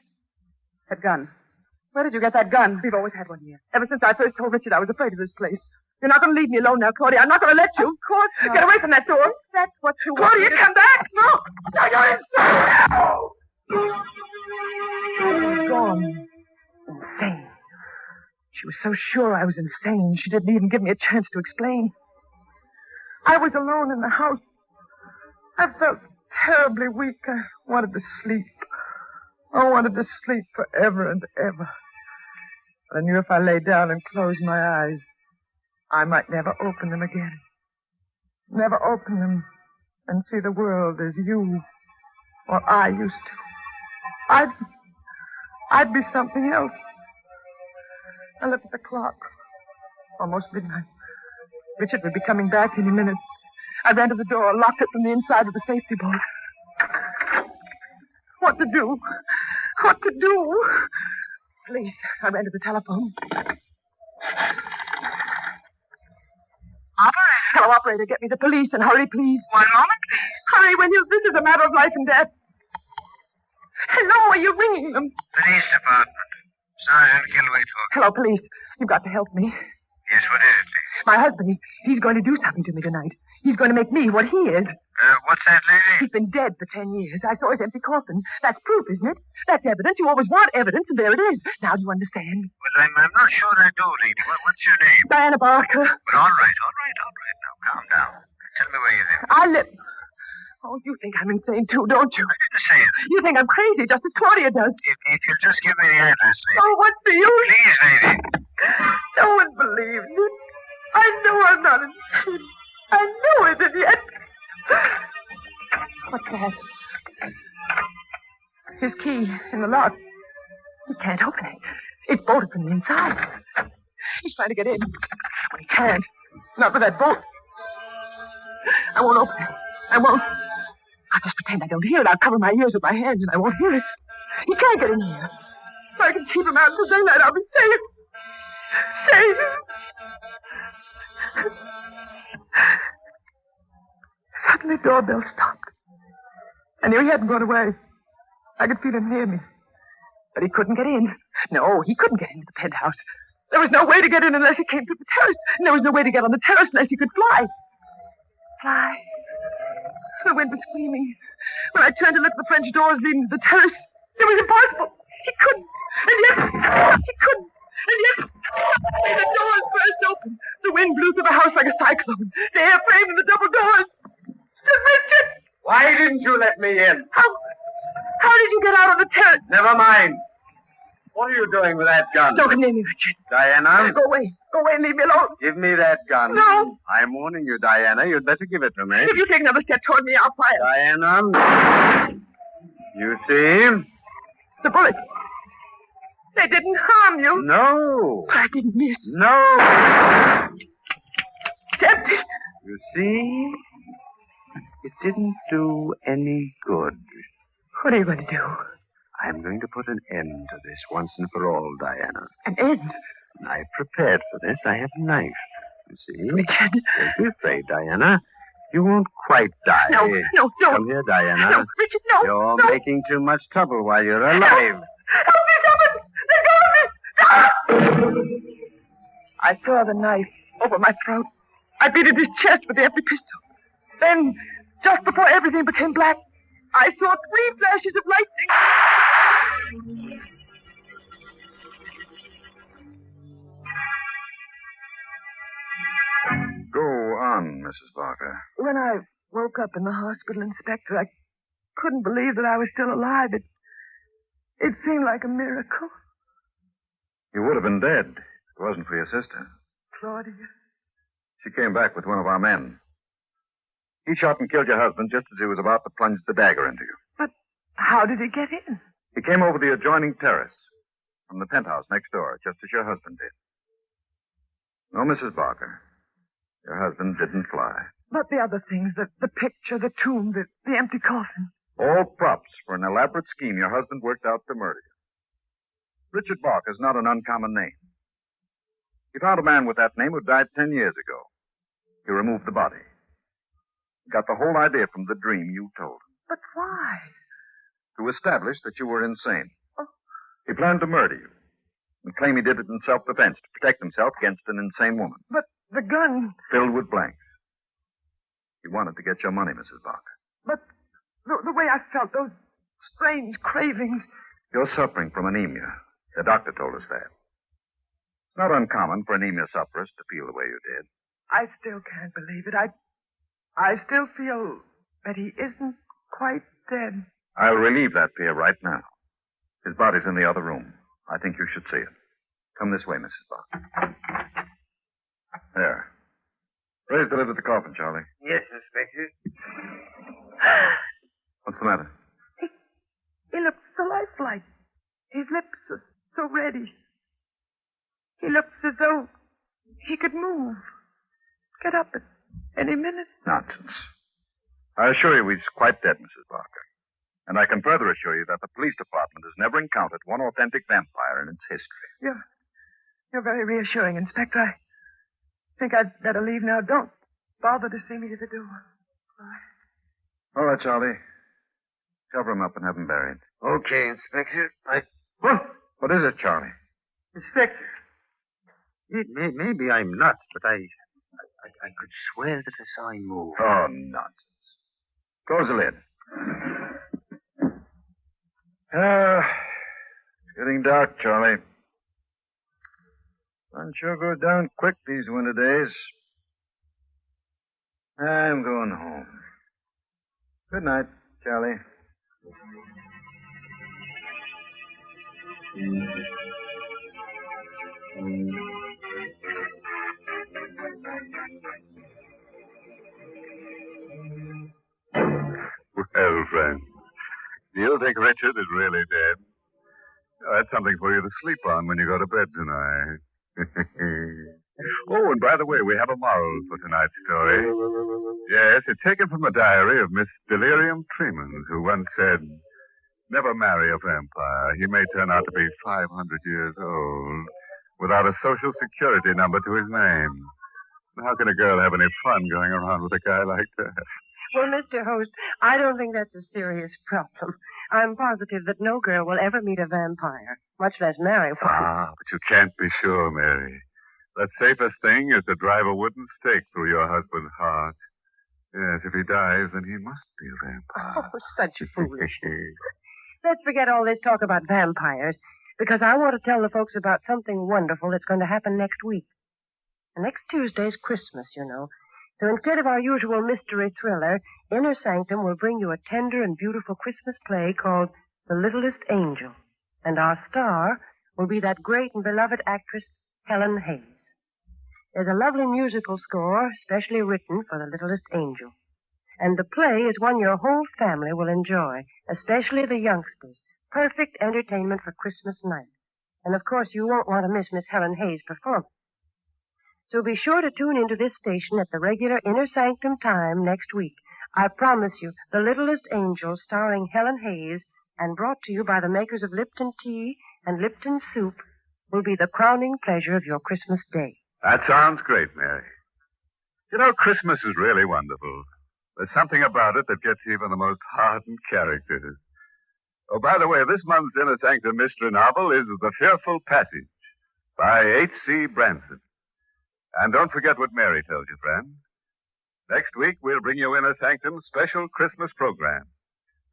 That gun. Where did you get that gun? We've always had one here. Ever since I first told Richard I was afraid of this place. You're not going to leave me alone now, Claudia. I'm not going to let you. Of course not. Get away from that door. That's what you want. Claudia, come back. No. No, you're insane. No. She was gone. Insane. She was so sure I was insane, she didn't even give me a chance to explain. I was alone in the house. I felt terribly weak. I wanted to sleep. I wanted to sleep forever and ever. I knew if I lay down and closed my eyes, I might never open them again. Never open them and see the world as you or I used to. I'd be something else. I looked at the clock. Almost midnight. Richard would be coming back any minute. I ran to the door, locked it from the inside with a safety bolt. What to do? What to do? Please, I ran to the telephone. Operator? Hello, operator. Get me the police and hurry, please. One moment. Hurry, will you? This is a matter of life and death. Hello, are you ringing them? Police department. Sergeant Kilwaitford. Hello, police. You've got to help me. Yes, what is it, please? My husband, he's going to do something to me tonight. He's going to make me what he is. What's that, lady? He's been dead for 10 years. I saw his empty coffin. That's proof, isn't it? That's evidence. You always want evidence, and there it is. Now, do you understand? Well, I'm not sure I do, lady. What's your name? Diana Barker. But all right. Now, calm down. Tell me where you live. I live... Oh, you think I'm insane, too, don't you? I didn't say that. You think I'm crazy, just as Claudia does. If you'll just give me the address, lady. Oh, what's the use? Please, lady. No one believes it. I know I'm not insane. I know it, and yet... What's that? His key in the lock. He can't open it. It's bolted from the inside. He's trying to get in. But he can't. Not with that bolt. I won't open it. I won't. I'll just pretend I don't hear it. I'll cover my ears with my hands and I won't hear it. He can't get in here. If I can keep him out until daylight, I'll be safe. Safe. Suddenly, the doorbell stopped. I knew he hadn't gone away. I could feel him near me. But he couldn't get in. No, he couldn't get into the penthouse. There was no way to get in unless he came through the terrace. And there was no way to get on the terrace unless he could fly. Fly. The wind was screaming. When I turned to look at the French doors leading to the terrace, it was impossible. He couldn't. And yet, he couldn't. And yet, the doors burst open. The wind blew through the house like a cyclone. The air framed in the double doors. Sir Richard! Why didn't you let me in? How did you get out on the terrace? Never mind. What are you doing with that gun? Don't come near me, Richard. Diana? Go away. Go away and leave me alone. Give me that gun. No. I'm warning you, Diana. You'd better give it to me. If you take another step toward me, I'll fire. Diana? You see? The bullets. They didn't harm you. No. I didn't miss. No. It's empty. You see? It didn't do any good. What are you going to do? I'm going to put an end to this once and for all, Diana. An end? I've prepared for this. I have a knife. You see? Richard. Don't be afraid, Diana. You won't quite die. No. Come here, Diana. No, Richard, no. You're no. making too much trouble while you're alive. Help me, Let go of me! I saw the knife over my throat. I beat at his chest with the empty pistol. Then, just before everything became black, I saw 3 flashes of lightning. Go on, Mrs. Barker. When I woke up in the hospital, Inspector, I couldn't believe that I was still alive. It seemed like a miracle. You would have been dead if it wasn't for your sister. Claudia. She came back with one of our men. He shot and killed your husband just as he was about to plunge the dagger into you. But how did he get in? He came over the adjoining terrace from the penthouse next door, just as your husband did. No, Mrs. Barker. Your husband didn't fly. But the other things, the picture, the tomb, the empty coffin. All props for an elaborate scheme your husband worked out to murder you. Richard Barker is not an uncommon name. He found a man with that name who died 10 years ago. He removed the body. He got the whole idea from the dream you told him. But why? To establish that you were insane. He planned to murder you and claim he did it in self-defense to protect himself against an insane woman. But the gun... Filled with blanks. He wanted to get your money, Mrs. Barker. But the way I felt, those strange cravings... You're suffering from anemia. The doctor told us that. It's not uncommon for anemia sufferers to feel the way you did. I still can't believe it. I still feel that he isn't quite dead. I'll relieve that fear right now. His body's in the other room. I think you should see it. Come this way, Mrs. Barker. There. Raise the lid of the coffin, Charlie. Yes, Inspector. What's the matter? He looks so lifelike. His lips are so ready. He looks as though he could move. Get up at any minute. Nonsense. I assure you he's quite dead, Mrs. Barker. And I can further assure you that the police department has never encountered one authentic vampire in its history. You're very reassuring, Inspector. I think I'd better leave now. Don't bother to see me to the door. All right, Charlie. Cover him up and have him buried. Okay, Inspector. What is it, Charlie? Inspector. Maybe I'm nuts, but I could swear that I saw him move. Oh, nonsense. Close the lid. It's getting dark, Charlie. Sun sure goes down quick these winter days. I'm going home. Good night, Charlie. Well, friend, do you think Richard is really dead? Oh, that's something for you to sleep on when you go to bed tonight. Oh, and by the way, we have a moral for tonight's story. Yes, it's taken from a diary of Miss Delirium Tremens, who once said, "Never marry a vampire. He may turn out to be 500 years old without a social security number to his name. How can a girl have any fun going around with a guy like that?" Well, Mr. Host, I don't think that's a serious problem. I'm positive that no girl will ever meet a vampire, much less marry one. But you can't be sure, Mary. The safest thing is to drive a wooden stake through your husband's heart. Yes, if he dies, then he must be a vampire. Oh, such foolishness. Let's forget all this talk about vampires, because I want to tell the folks about something wonderful that's going to happen next week. And next Tuesday's Christmas, you know. So instead of our usual mystery thriller, Inner Sanctum will bring you a tender and beautiful Christmas play called The Littlest Angel. And our star will be that great and beloved actress, Helen Hayes. There's a lovely musical score specially written for The Littlest Angel. And the play is one your whole family will enjoy, especially the youngsters. Perfect entertainment for Christmas night. And of course you won't want to miss Miss Helen Hayes' performance. So be sure to tune into this station at the regular Inner Sanctum time next week. I promise you, The Littlest Angel, starring Helen Hayes, and brought to you by the makers of Lipton Tea and Lipton Soup, will be the crowning pleasure of your Christmas day. That sounds great, Mary. You know, Christmas is really wonderful. There's something about it that gets even the most hardened characters. Oh, by the way, this month's Inner Sanctum mystery novel is The Fearful Passage by H.C. Branson. And don't forget what Mary told you, friend. Next week, we'll bring you Inner Sanctum's special Christmas program,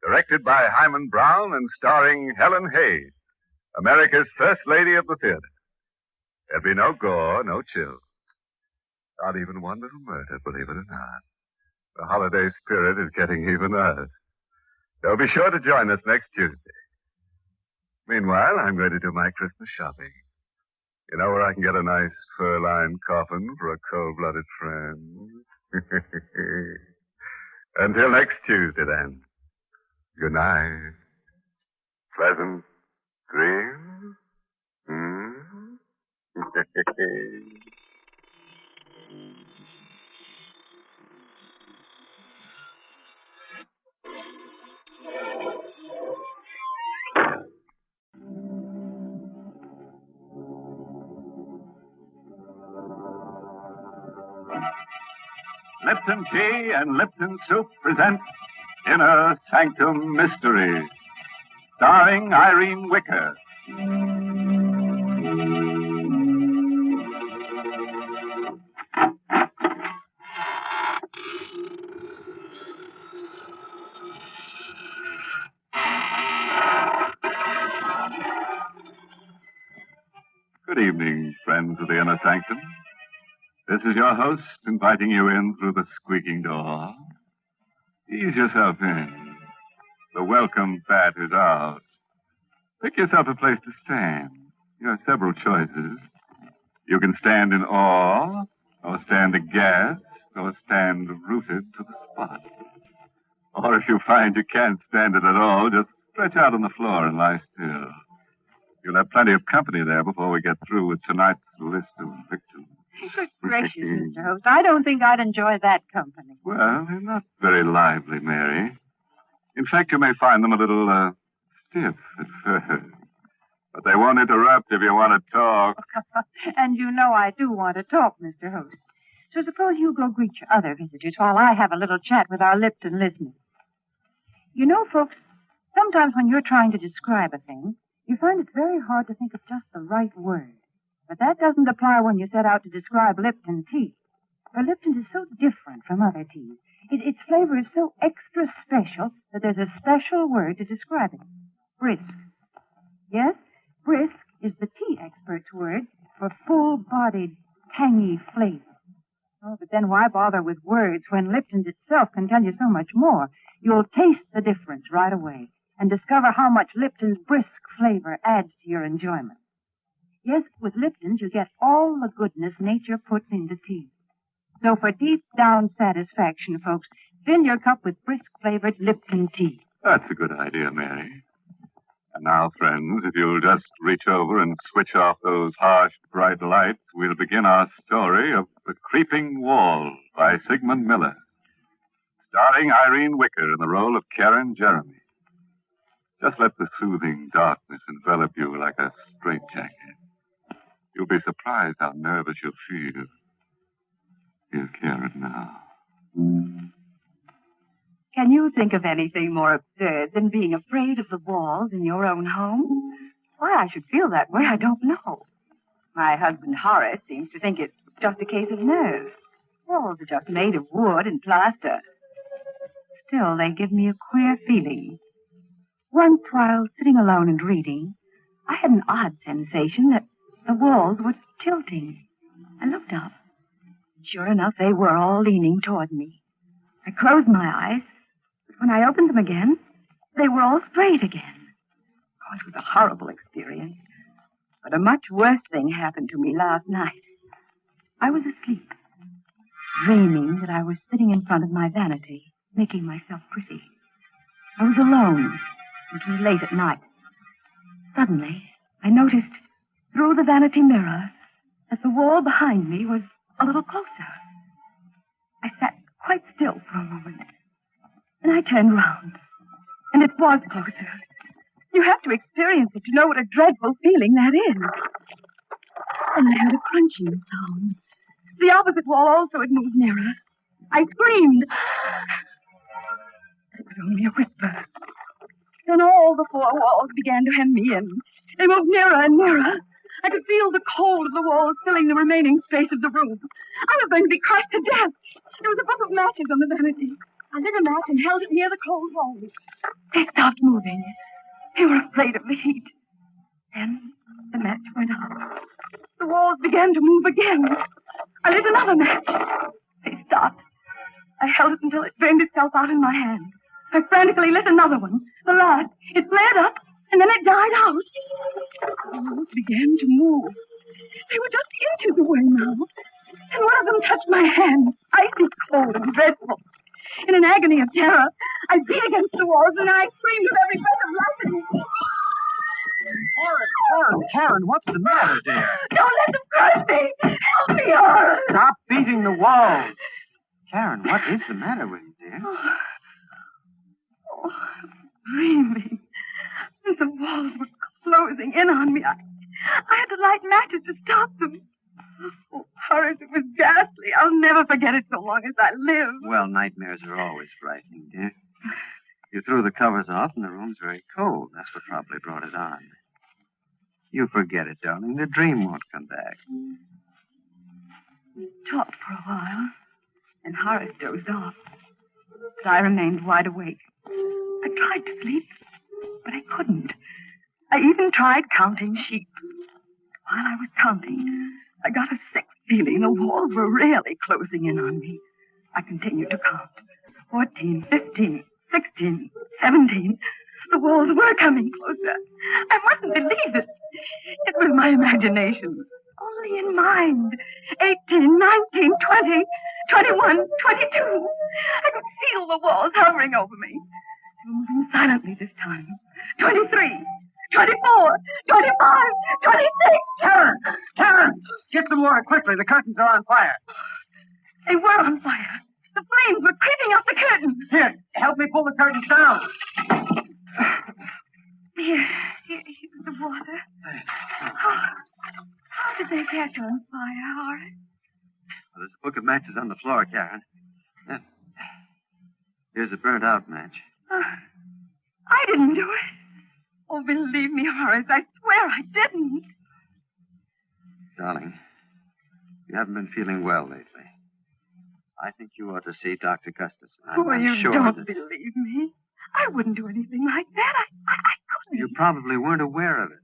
directed by Hyman Brown and starring Helen Hayes, America's First Lady of the Theater. There'll be no gore, no chill. Not even one little murder, believe it or not. The holiday spirit is getting even us. So be sure to join us next Tuesday. Meanwhile, I'm going to do my Christmas shopping. You know where I can get a nice fur-lined coffin for a cold-blooded friend? Until next Tuesday, then. Good night. Pleasant dreams. Lipton Tea and Lipton Soup present Inner Sanctum Mysteries, starring Irene Wicker. Good evening, friends of the Inner Sanctum. This is your host inviting you in through the squeaking door. Ease yourself in. The welcome fat is out. Pick yourself a place to stand. You have several choices. You can stand in awe, or stand aghast, or stand rooted to the spot. Or if you find you can't stand it at all, just stretch out on the floor and lie still. You'll have plenty of company there before we get through with tonight's list of victims. Good gracious, Mr. Host. I don't think I'd enjoy that company. Well, they're not very lively, Mary. In fact, you may find them a little stiff at first. But they won't interrupt if you want to talk. And you know I do want to talk, Mr. Host. So suppose you go greet your other visitors while I have a little chat with our Lipton listeners. You know, folks, sometimes when you're trying to describe a thing, you find it's very hard to think of just the right word. But that doesn't apply when you set out to describe Lipton tea. For Lipton is so different from other teas. Its flavor is so extra special that there's a special word to describe it. Brisk. Yes, brisk is the tea expert's word for full-bodied, tangy flavor. Oh, but then why bother with words when Lipton's itself can tell you so much more? You'll taste the difference right away and discover how much Lipton's brisk flavor adds to your enjoyment. Yes, with Lipton's, you get all the goodness nature puts into tea. So for deep-down satisfaction, folks, fill your cup with brisk-flavored Lipton tea. That's a good idea, Mary. And now, friends, if you'll just reach over and switch off those harsh, bright lights, we'll begin our story of The Creeping Wall by Sigmund Miller, starring Irene Wicker in the role of Karen Jeremy. Just let the soothing darkness envelop you like a straitjacket. You'll be surprised how nervous you'll feel. Here's Karen now. Can you think of anything more absurd than being afraid of the walls in your own home? Why I should feel that way, I don't know. My husband Horace seems to think it's just a case of nerves. Walls are just made of wood and plaster. Still, they give me a queer feeling. Once, while sitting alone and reading, I had an odd sensation that the walls were tilting. I looked up. Sure enough, they were all leaning toward me. I closed my eyes, but when I opened them again, they were all straight again. Oh, it was a horrible experience. But a much worse thing happened to me last night. I was asleep, dreaming that I was sitting in front of my vanity, making myself pretty. I was alone. It was late at night. Suddenly, I noticed through the vanity mirror that the wall behind me was a little closer. I sat quite still for a moment. And I turned round. And it was closer. You have to experience it to know what a dreadful feeling that is. And I heard a crunching sound. The opposite wall also had moved nearer. I screamed. It was only a whisper. Then all the four walls began to hem me in. They moved nearer and nearer. I could feel the cold of the walls filling the remaining space of the room. I was going to be crushed to death. There was a book of matches on the vanity. I lit a match and held it near the cold walls. They stopped moving. They were afraid of the heat. Then the match went out. The walls began to move again. I lit another match. They stopped. I held it until it burned itself out in my hand. I frantically lit another one. The last. It flared up, and then it died out. The walls began to move. They were just inches away now. And one of them touched my hand, icy cold and dreadful. In an agony of terror, I beat against the walls, and I screamed with every breath of life in me. Karen, what's the matter, dear? Don't let them crush me! Help me, Horace! Stop beating the walls. Karen, what is the matter with you, dear? Oh, dreaming. The walls were closing in on me. I had to light matches to stop them. Oh, how Horace, it was ghastly. I'll never forget it so long as I live. Well, nightmares are always frightening, dear. You threw the covers off and the room's very cold. That's what probably brought it on. You forget it, darling. The dream won't come back. We talked for a while, and Horace dozed off. But I remained wide awake. I tried to sleep, but I couldn't. I even tried counting sheep. While I was counting, I got a sick feeling the walls were really closing in on me. I continued to count. 14, 15, 16, 17. The walls were coming closer. I mustn't believe it. It was my imagination. Only in mind. 18, 19, 20, 21, 22. I could feel the walls hovering over me. They were moving silently this time. 23, 24, 25, 26. Karen! Get some water quickly. The curtains are on fire. They were on fire. The flames were creeping up the curtains. Here, help me pull the curtains down. Here's the water. How did they catch on fire, Horace? Well, there's a book of matches on the floor, Karen. Here's a burnt-out match. I didn't do it. Oh, believe me, Horace, I swear I didn't. Darling, you haven't been feeling well lately. I think you ought to see Dr. Gustafson. I'm you sure don't that... believe me. I wouldn't do anything like that. I couldn't. You probably weren't aware of it.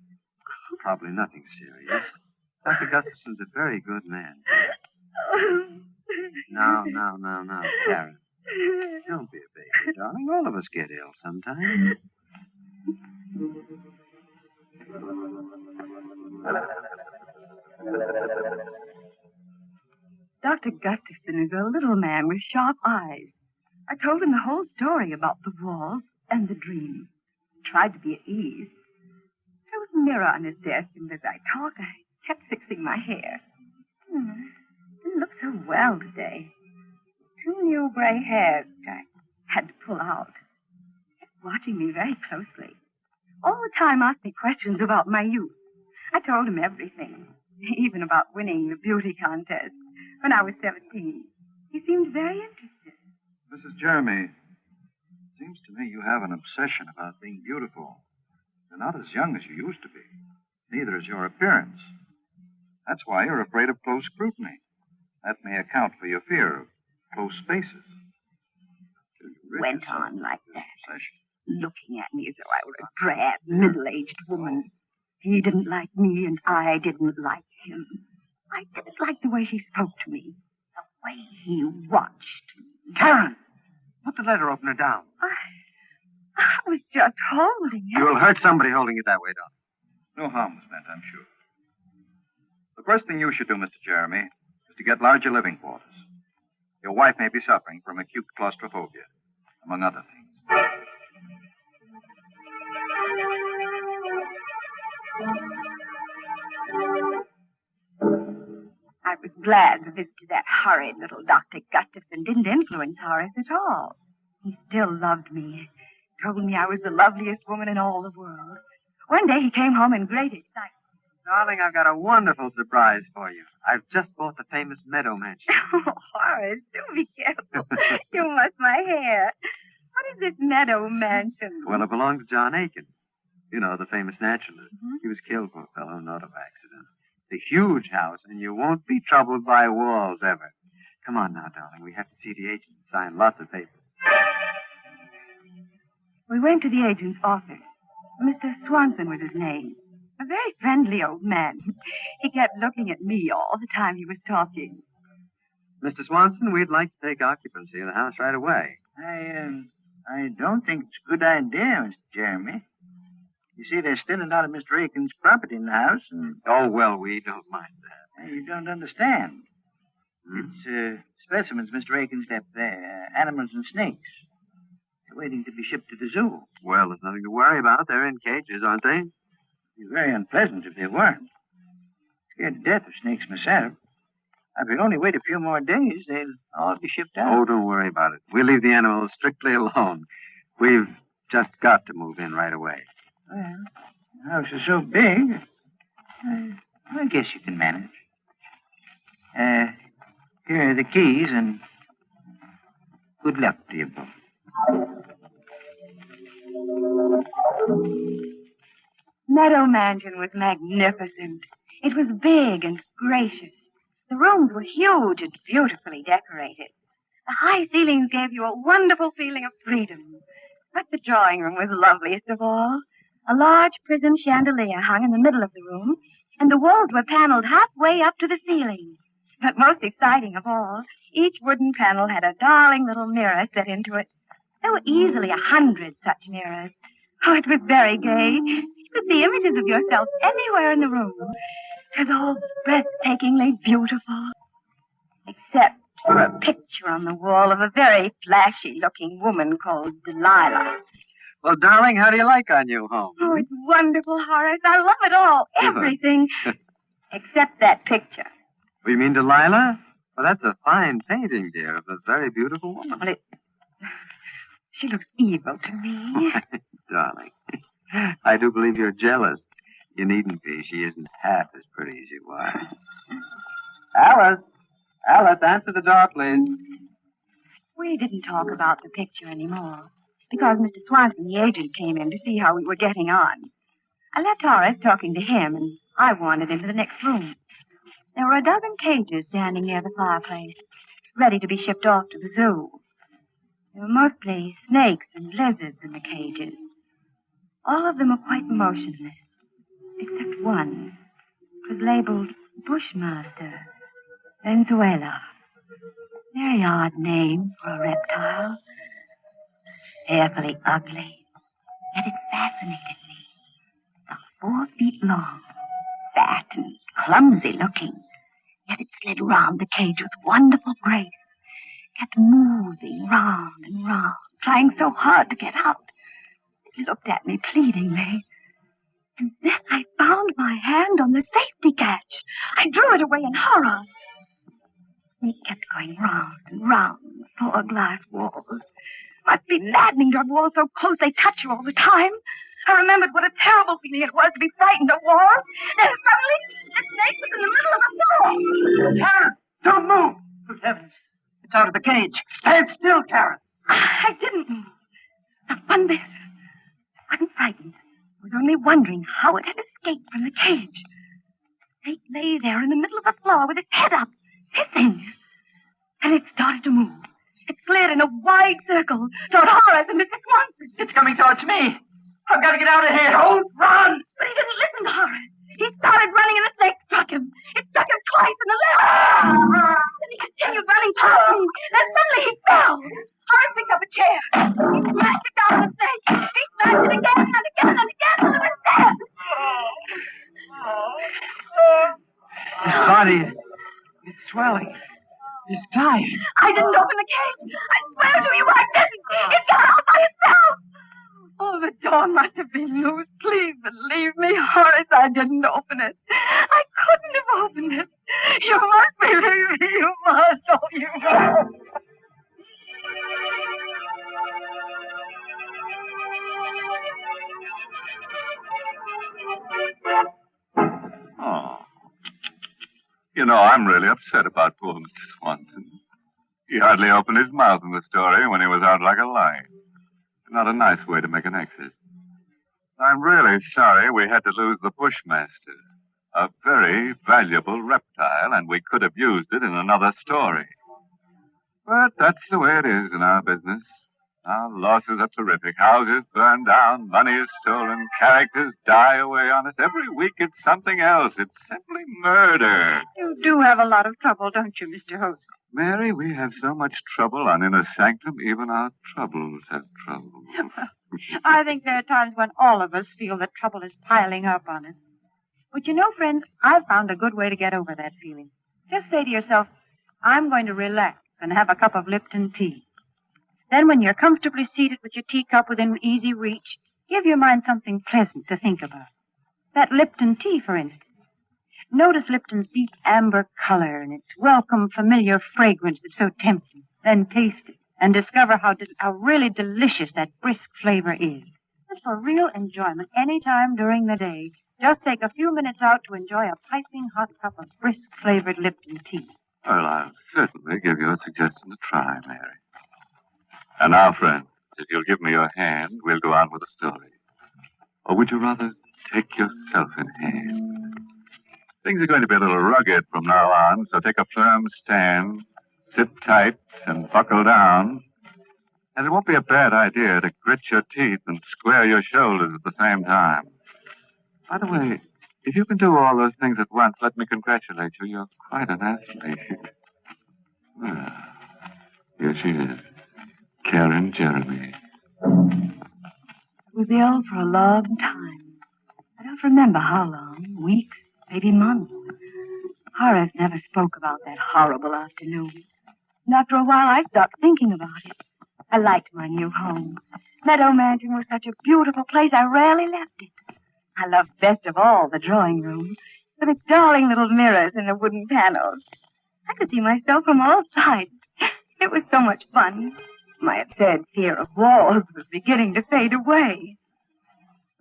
Probably nothing serious. Dr. Gustafson's a very good man. Now, Karen. Don't be a baby, darling. All of us get ill sometimes. Dr. Gustafson is a little man with sharp eyes. I told him the whole story about the walls and the dream. Tried to be at ease. There was a mirror on his desk, and as I talked, I kept fixing my hair. Didn't look so well today. 2 new gray hairs which I had to pull out. He kept watching me very closely. All the time asked me questions about my youth. I told him everything, even about winning the beauty contest when I was 17. He seemed very interested. Mrs. Jeremy, it seems to me you have an obsession about being beautiful. You're not as young as you used to be. Neither is your appearance. That's why you're afraid of close scrutiny. That may account for your fear of close spaces. Went on like that, looking at me as though I were a drab, middle-aged woman. He didn't like me, and I didn't like him. I didn't like the way he spoke to me, the way he watched. Karen! Put the letter opener down. I was just holding it. You'll hurt somebody holding it that way, darling. No harm was meant, I'm sure. The first thing you should do, Mr. Jeremy, is to get larger living quarters. Your wife may be suffering from acute claustrophobia, among other things. I was glad the visit to that horrid little Dr. Gustafson didn't influence Horace at all. He still loved me. Told me I was the loveliest woman in all the world. One day he came home in great excitement. Darling, I've got a wonderful surprise for you. I've just bought the famous meadow mansion. Oh, Horace, do be careful. You must my hair. What is this meadow mansion? Well, it belonged to John Aiken. You know, the famous naturalist. Mm-hmm. He was killed, poor fellow, in an auto accident. It's a huge house, and you won't be troubled by walls ever. Come on now, darling. We have to see the agent and sign lots of papers. We went to the agent's office. Mr. Swanson was his name. A very friendly old man. He kept looking at me all the time he was talking. Mr. Swanson, we'd like to take occupancy of the house right away. I don't think it's a good idea, Mr. Jeremy. You see, there's still a lot of Mr. Aiken's property in the house, and... Oh, well, we don't mind that. You don't understand. It's specimens Mr. Aiken's left there, animals and snakes. They're waiting to be shipped to the zoo. Well, there's nothing to worry about. They're in cages, aren't they? It'd be very unpleasant if they weren't. Scared to death of snakes myself. If we only wait a few more days, they'll all be shipped out. Oh, don't worry about it. We'll leave the animals strictly alone. We've just got to move in right away. Well, the house is so big, I guess you can manage. Here are the keys, and good luck to you both. Meadow Mansion was magnificent. It was big and gracious. The rooms were huge and beautifully decorated. The high ceilings gave you a wonderful feeling of freedom. But the drawing room was loveliest of all. A large prism chandelier hung in the middle of the room, and the walls were paneled halfway up to the ceiling. But most exciting of all, each wooden panel had a darling little mirror set into it. There were easily 100 such mirrors. Oh, it was very gay. You could see images of yourself anywhere in the room. It was all breathtakingly beautiful. Except for a picture on the wall of a very flashy-looking woman called Delilah. Well, darling, how do you like our new home? Oh, it's wonderful, Horace. I love it all. Everything. Except that picture. Oh, you mean Delilah? Well, that's a fine painting, dear, of a very beautiful woman. Well, she looks evil to me. Darling, I do believe you're jealous. You needn't be. She isn't half as pretty as you are. Alice, answer the door, please. We didn't talk about the picture anymore, because Mr. Swanson, the agent, came in to see how we were getting on. I left Horace talking to him, and I wandered into the next room. There were a dozen cages standing near the fireplace, ready to be shipped off to the zoo. There were mostly snakes and lizards in the cages. All of them were quite motionless, except one. It was labeled Bushmaster, Venezuela. Very odd name for a reptile. Fearfully ugly, yet it fascinated me. About 4 feet long, fat and clumsy looking, yet it slid round the cage with wonderful grace, kept moving round and round, trying so hard to get out. It looked at me pleadingly, and then I found my hand on the safety catch. I drew it away in horror. It kept going round and round the 4 glass walls. Must be maddening to have walls so close they touch you all the time. I remembered what a terrible feeling it was to be frightened of walls. Then suddenly, the snake was in the middle of the floor. Karen, don't move! Good heavens, it's out of the cage. Stand still, Karen. I didn't move. Not one bit. I wasn't frightened. I was only wondering how it had escaped from the cage. The snake lay there in the middle of the floor with its head up, hissing. And it started to move. It slid in a wide circle toward Horace and Mrs. Swanson. It's coming towards me. I've got to get out of here. Don't run! But he didn't listen to Horace. He started running and the snake struck him. It struck him twice in the leg. Then he continued running past me. Then suddenly he fell. Horace picked up a chair. He smashed it down on the snake. He smashed it again and again and again until it was dead. His body is swelling. He's dying. I didn't open the cage. I swear to you I didn't. It got out by itself. Oh, the door must have been loose. Please believe me, Horace. I didn't open it. I couldn't have opened it. You must believe me. You must. Oh, you must. Oh. You know, I'm really upset about poor Mr. Swanson. He hardly opened his mouth in the story when he was out like a lion. Not a nice way to make an exit. I'm really sorry we had to lose the Bushmaster. A very valuable reptile, and we could have used it in another story. But that's the way it is in our business. Our losses are terrific. Houses burn down, money is stolen, characters die away on us. Every week it's something else. It's simply murder. You do have a lot of trouble, don't you, Mr. Host? Mary, we have so much trouble on Inner Sanctum, even our troubles have trouble. I think there are times when all of us feel that trouble is piling up on us. But you know, friends, I've found a good way to get over that feeling. Just say to yourself, I'm going to relax and have a cup of Lipton tea. Then when you're comfortably seated with your teacup within easy reach, give your mind something pleasant to think about. That Lipton tea, for instance. Notice Lipton's deep amber color and its welcome, familiar fragrance that's so tempting. Then taste it and discover how really delicious that brisk flavor is. And for real enjoyment any time during the day, just take a few minutes out to enjoy a piping hot cup of brisk flavored Lipton tea. Well, I'll certainly give you a suggestion to try, Mary. And now, friends, if you'll give me your hand, we'll go on with the story. Or would you rather take yourself in hand? Things are going to be a little rugged from now on, so take a firm stand, sit tight, and buckle down. And it won't be a bad idea to grit your teeth and square your shoulders at the same time. By the way, if you can do all those things at once, let me congratulate you. You're quite an athlete. Here she is, Karen Jeremy. We'll be old for a long time. I don't remember how long. Weeks, maybe months. Horace never spoke about that horrible afternoon. And after a while, I stopped thinking about it. I liked my new home. Meadow Mansion was such a beautiful place, I rarely left it. I loved best of all the drawing room, with its darling little mirrors and the wooden panels. I could see myself from all sides. It was so much fun. My absurd fear of walls was beginning to fade away.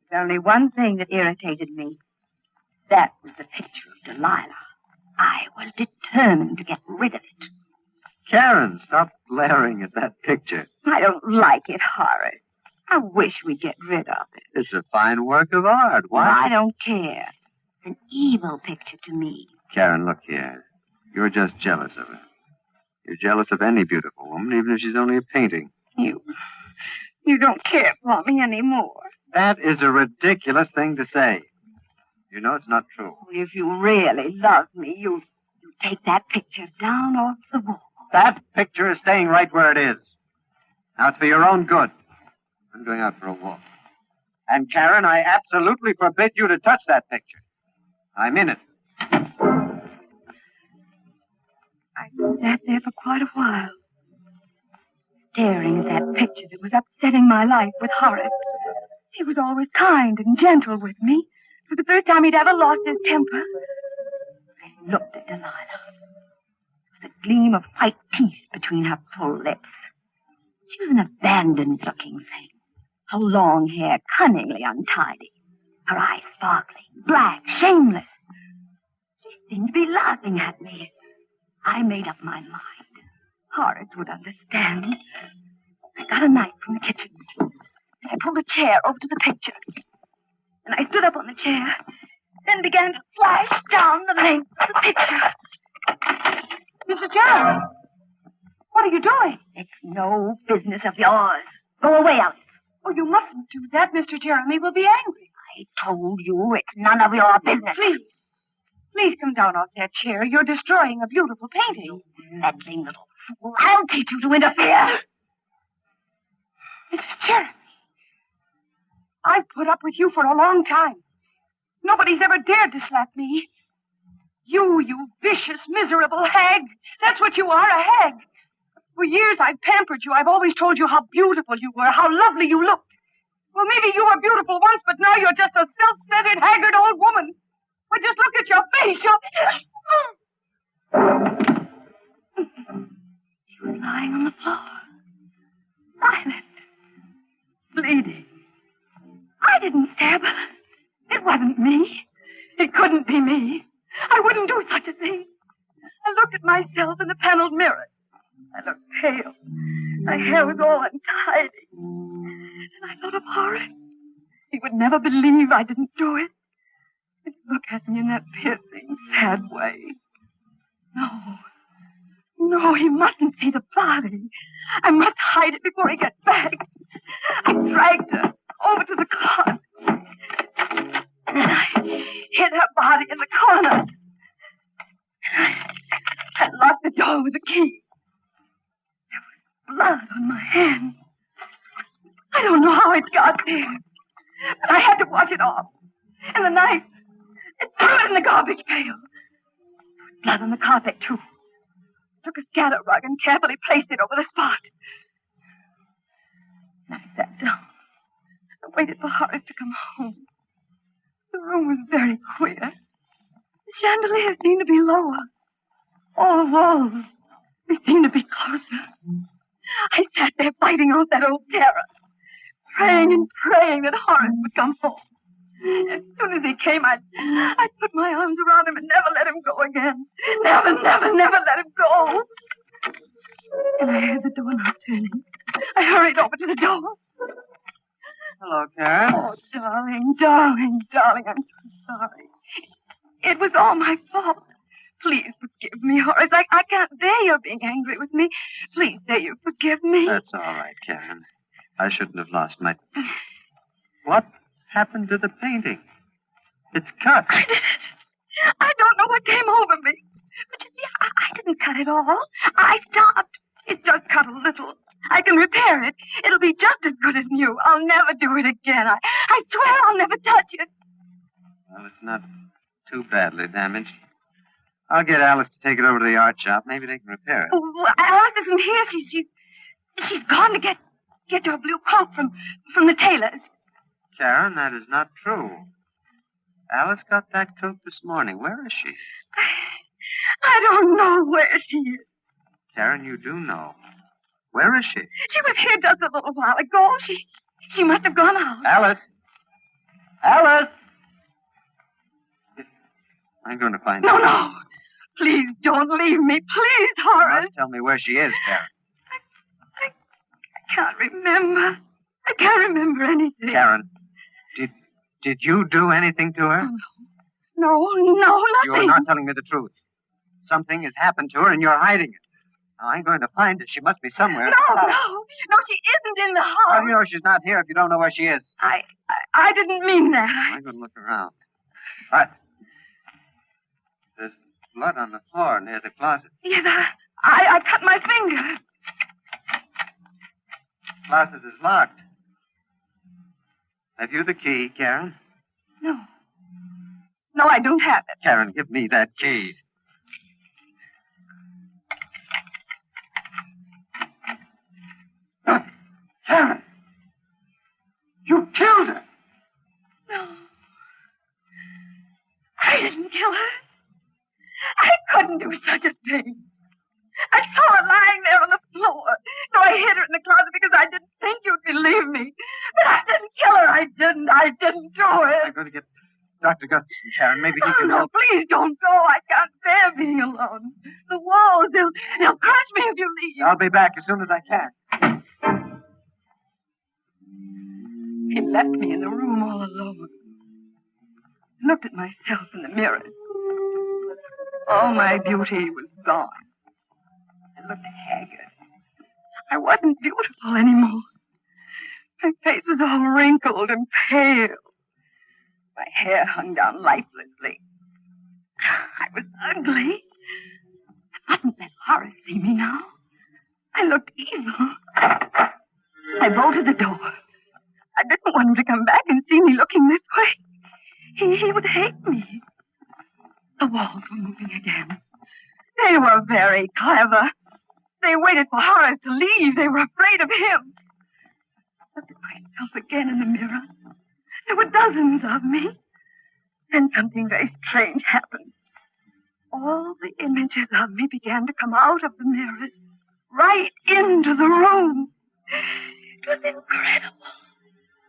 There's only one thing that irritated me. That was the picture of Delilah. I was determined to get rid of it. Karen, stop glaring at that picture. I don't like it, Horace. I wish we'd get rid of it. It's a fine work of art. Why? I don't care. It's an evil picture to me. Karen, look here. You're just jealous of her. You're jealous of any beautiful woman, even if she's only a painting. You don't care for me anymore. That is a ridiculous thing to say. You know it's not true. If you really love me, you take that picture down off the wall. That picture is staying right where it is. Now, it's for your own good. I'm going out for a walk. And, Karen, I absolutely forbid you to touch that picture. I'm in it. I sat there for quite a while, staring at that picture that was upsetting my life with Horace. He was always kind and gentle with me. For the first time he'd ever lost his temper. I looked at Delilah. With a gleam of white teeth between her full lips. She was an abandoned-looking thing. Her long hair cunningly untidy. Her eyes sparkling, black, shameless. She seemed to be laughing at me. I made up my mind. Horace would understand. I got a knife from the kitchen. And I pulled a chair over to the picture. And I stood up on the chair, then began to slice down the length of the picture. Mr. Jeremy, what are you doing? It's no business of yours. Go away, Alice. Oh, you mustn't do that. Mr. Jeremy will be angry. I told you it's none of your business. Please come down off that chair. You're destroying a beautiful painting. You meddling little fool. I'll teach you to interfere. Mrs. Jeremy, I've put up with you for a long time. Nobody's ever dared to slap me. You vicious, miserable hag. That's what you are, a hag. For years I've pampered you. I've always told you how beautiful you were, how lovely you looked. Well, maybe you were beautiful once, but now you're just a self-centered, haggard old woman. Well, just look at your face. She was lying on the floor, silent, bleeding. I didn't stab her. It wasn't me. It couldn't be me. I wouldn't do such a thing. I looked at myself in the paneled mirror. I looked pale. My hair was all untidy. And I thought of Horace. He would never believe I didn't do it. He'd look at me in that piercing, sad way. No, he mustn't see the body. I must hide it before he gets back. I dragged her over to the closet. And I hid her body in the corner. I locked the door with a key. There was blood on my hand. I don't know how it got there, but I had to wash it off. And the knife, it threw it in the garbage pail. There was blood on the carpet, too. I took a scatter rug and carefully placed it over the spot. And I sat down. I waited for Horace to come home. The room was very queer. The chandelier seemed to be lower. All the walls, they seemed to be closer. I sat there fighting off that old terror, praying and praying that Horace would come home. As soon as he came, I'd put my arms around him and never let him go again. Never let him go. And I heard the doorknob turning. I hurried over to the door. Hello, Karen. Oh, darling, I'm so sorry. It was all my fault. Please forgive me, Horace. I can't bear your being angry with me. Please say you forgive me. That's all right, Karen. I shouldn't have lost my... What happened to the painting? It's cut. I don't know what came over me. But you see, I didn't cut it all. I stopped. It's just cut a little. I can repair it. It'll be just as good as new. I'll never do it again. I swear I'll never touch it. Well, it's not too badly damaged. I'll get Alice to take it over to the art shop. Maybe they can repair it. Oh, Alice isn't here. She's gone to get your blue coat from the tailor's. Karen, that is not true. Alice got that coat this morning. Where is she? I don't know where she is. Karen, you do know. Where is she? She was here just a little while ago. She must have gone out. Alice! Alice! I'm going to find her. No. Please don't leave me. Please, Horace. You must tell me where she is, Karen. I can't remember. I can't remember anything. Karen, did you do anything to her? No, nothing. You are not telling me the truth. Something has happened to her and you're hiding it. Now, I'm going to find her. She must be somewhere. No, she isn't in the house. How do you know she's not here if you don't know where she is? I didn't mean that. I'm going to look around. All right. There's blood on the floor near the closet. Yes, I cut my finger. The closet is locked. Have you the key, Karen? No, I don't have it. Karen, give me that key. Karen! You killed her! No. I didn't kill her. I couldn't do such a thing. I saw her lying there on the floor, so I hid her in the closet because I didn't think you'd believe me. But I didn't kill her. I didn't do it. I'm going to get Dr. Gustafson, Karen. Maybe he can No, help. please don't go. I can't bear being alone. The walls, they'll crush me if you leave. I'll be back as soon as I can. He left me in the room all alone. I looked at myself in the mirror. All my beauty was gone. I looked haggard. I wasn't beautiful anymore. My face was all wrinkled and pale. My hair hung down lifelessly. I was ugly. I mustn't let Horace see me now. I looked evil. I bolted the door. I didn't want him to come back and see me looking this way. He would hate me. The walls were moving again. They were very clever. They waited for Horace to leave. They were afraid of him. I looked at myself again in the mirror. There were dozens of me. Then something very strange happened. All the images of me began to come out of the mirrors, right into the room. It was incredible.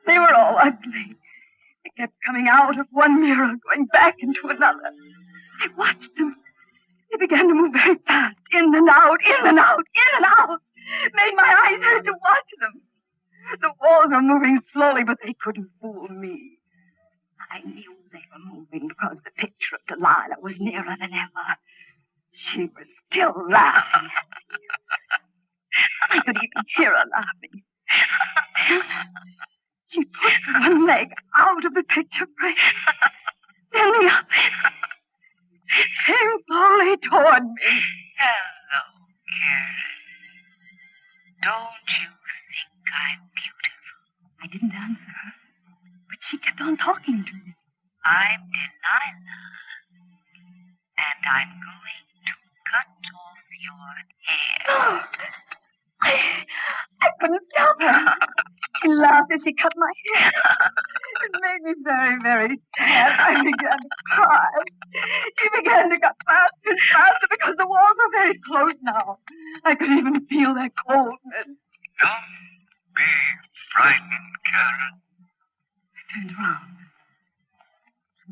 They were all ugly. They kept coming out of one mirror, going back into another. I watched them. They began to move very fast, in and out, in and out, in and out. It made my eyes hurt to watch them. The walls were moving slowly, but they couldn't fool me. I knew they were moving because the picture of Delilah was nearer than ever. She was still laughing at me. I could even hear her laughing. She pushed one leg out of the picture frame, then the other. She came slowly toward me. Hello, Karen. Don't you think I'm beautiful? I didn't answer her, but she kept on talking to me. I'm Delilah, and I'm going to cut off your hair. I couldn't stop her. She laughed as she cut my hair. It made me very, very sad. I began to cry. She began to cut faster and faster because the walls were very close now. I could even feel their coldness. Don't be frightened, Karen. I turned around.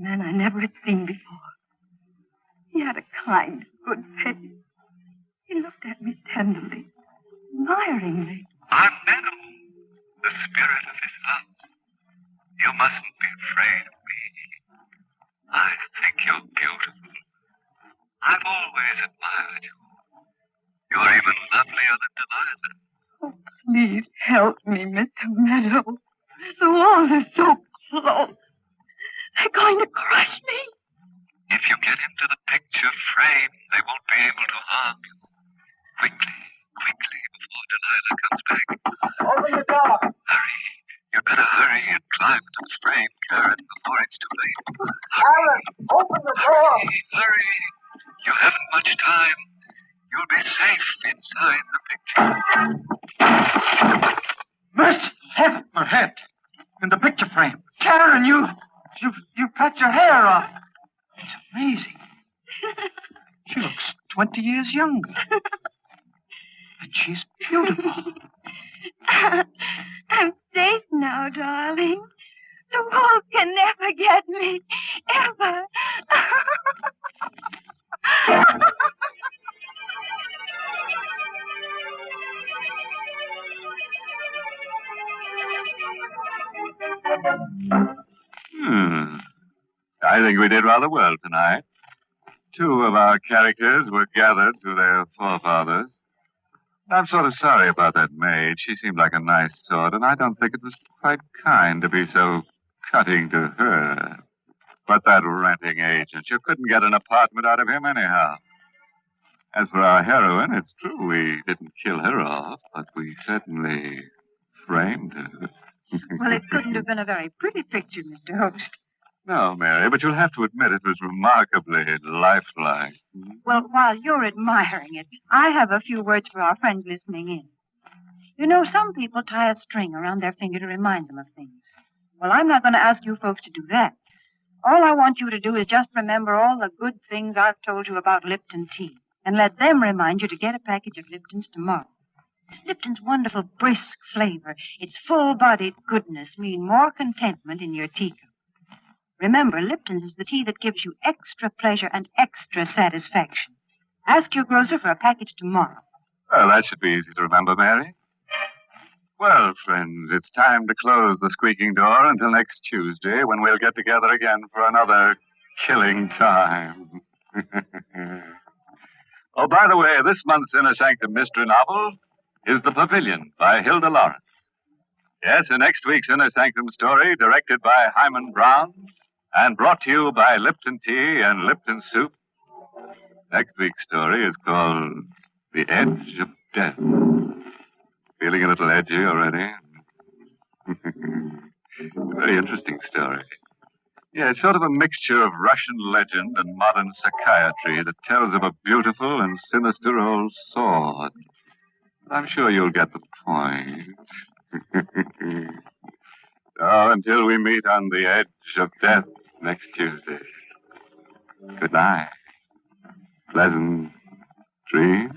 A man I never had seen before. He had a kind, good face. He looked at me tenderly, admiringly. I'm Meadow, the spirit of this house. You mustn't be afraid of me. I think you're beautiful. I've always admired you. You're even lovelier than Delilah. Oh, please help me, Mr. Meadow. The walls are so close. They're going to crush me. If you get into the picture frame, they won't be able to harm you. Quickly, before Delilah comes back. Open the door. Hurry. You'd better hurry and climb into the frame, Karen, before it's too late. Alan, open the door. Hurry. You haven't much time. You'll be safe inside the picture. Mercy, heaven, her head in the picture frame. Karen, you cut your hair off. It's amazing. She looks 20 years younger. And she's beautiful. I'm safe now, darling. The walls can never get me. Ever. I think we did rather well tonight. 2 of our characters were gathered to their forefathers. I'm sort of sorry about that maid. She seemed like a nice sort, and I don't think it was quite kind to be so cutting to her. But that renting agent, you couldn't get an apartment out of him anyhow. As for our heroine, it's true we didn't kill her off, but we certainly framed her. Well, it couldn't have been a very pretty picture, Mr. Host. No, Mary, but you'll have to admit it was remarkably lifelike. Well, while you're admiring it, I have a few words for our friends listening in. You know, some people tie a string around their finger to remind them of things. Well, I'm not going to ask you folks to do that. All I want you to do is just remember all the good things I've told you about Lipton tea, and let them remind you to get a package of Lipton's tomorrow. Lipton's wonderful brisk flavor, its full-bodied goodness mean more contentment in your teacup. Remember, Lipton's is the tea that gives you extra pleasure and extra satisfaction. Ask your grocer for a package tomorrow. Well, that should be easy to remember, Mary. Well, friends, it's time to close the squeaking door until next Tuesday, when we'll get together again for another killing time. Oh, by the way, this month's Inner Sanctum Mystery novel is The Pavilion by Hilda Lawrence. Yes, in next week's Inner Sanctum story, directed by Hyman Brown, and brought to you by Lipton Tea and Lipton Soup. Next week's story is called The Edge of Death. Feeling a little edgy already? Very interesting story. Yeah, it's sort of a mixture of Russian legend and modern psychiatry that tells of a beautiful and sinister old sword. I'm sure you'll get the point. So, until we meet on the edge of death next Tuesday. Good night. Pleasant dreams.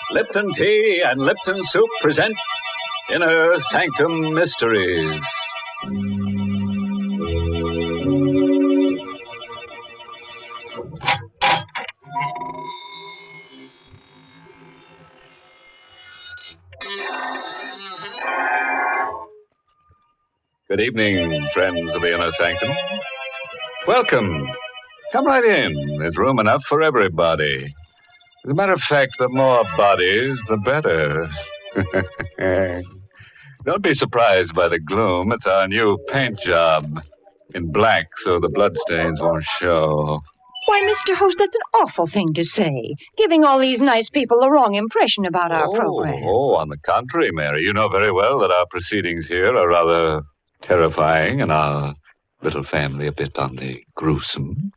Lipton Tea and Lipton Soup present Inner Sanctum Mysteries. Good evening, friends of the Inner Sanctum. Welcome. Come right in. There's room enough for everybody. As a matter of fact, the more bodies, the better. Don't be surprised by the gloom. It's our new paint job. In black, so the bloodstains won't show. Why, Mr. Host, that's an awful thing to say, giving all these nice people the wrong impression about our program. Oh, on the contrary, Mary. You know very well that our proceedings here are rather terrifying and our little family a bit on the gruesome.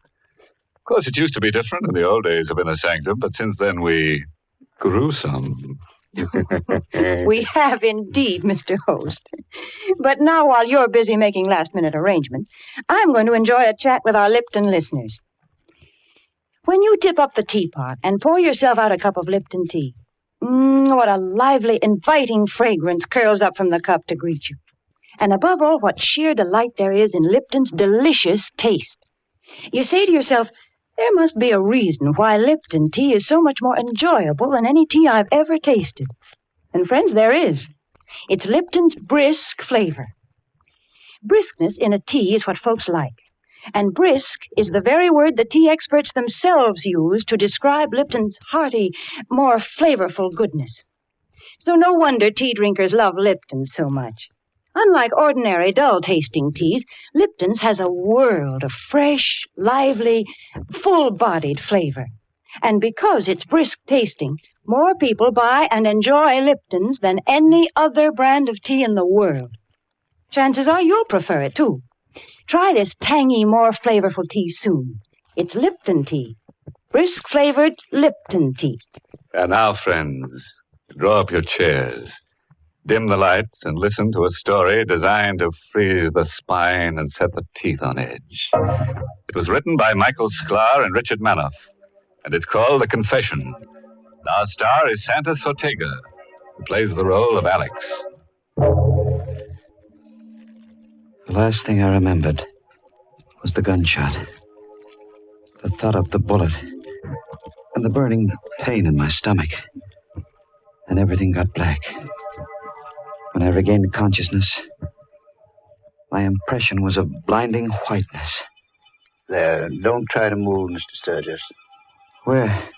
Of course, it used to be different in the old days of Inner Sanctum, but since then we grew some. We have indeed, Mr. Host. But now, while you're busy making last-minute arrangements, I'm going to enjoy a chat with our Lipton listeners. When you tip up the teapot and pour yourself out a cup of Lipton tea, what a lively, inviting fragrance curls up from the cup to greet you. And above all, what sheer delight there is in Lipton's delicious taste. You say to yourself, there must be a reason why Lipton tea is so much more enjoyable than any tea I've ever tasted. And friends, there is. It's Lipton's brisk flavor. Briskness in a tea is what folks like. And brisk is the very word the tea experts themselves use to describe Lipton's hearty, more flavorful goodness. So no wonder tea drinkers love Lipton so much. Unlike ordinary dull-tasting teas, Lipton's has a world of fresh, lively, full-bodied flavor. And because it's brisk-tasting, more people buy and enjoy Lipton's than any other brand of tea in the world. Chances are you'll prefer it, too. Try this tangy, more flavorful tea soon. It's Lipton tea. Brisk-flavored Lipton tea. And now, friends, draw up your chairs. Dim the lights and listen to a story designed to freeze the spine and set the teeth on edge. It was written by Michael Sklar and Richard Manoff, and it's called The Confession. Our star is Santos Ortega, who plays the role of Alex. The last thing I remembered was the gunshot, the thud of the bullet, and the burning pain in my stomach. And everything got black. When I regained consciousness, my impression was of blinding whiteness. There, don't try to move, Mr. Sturgis. Where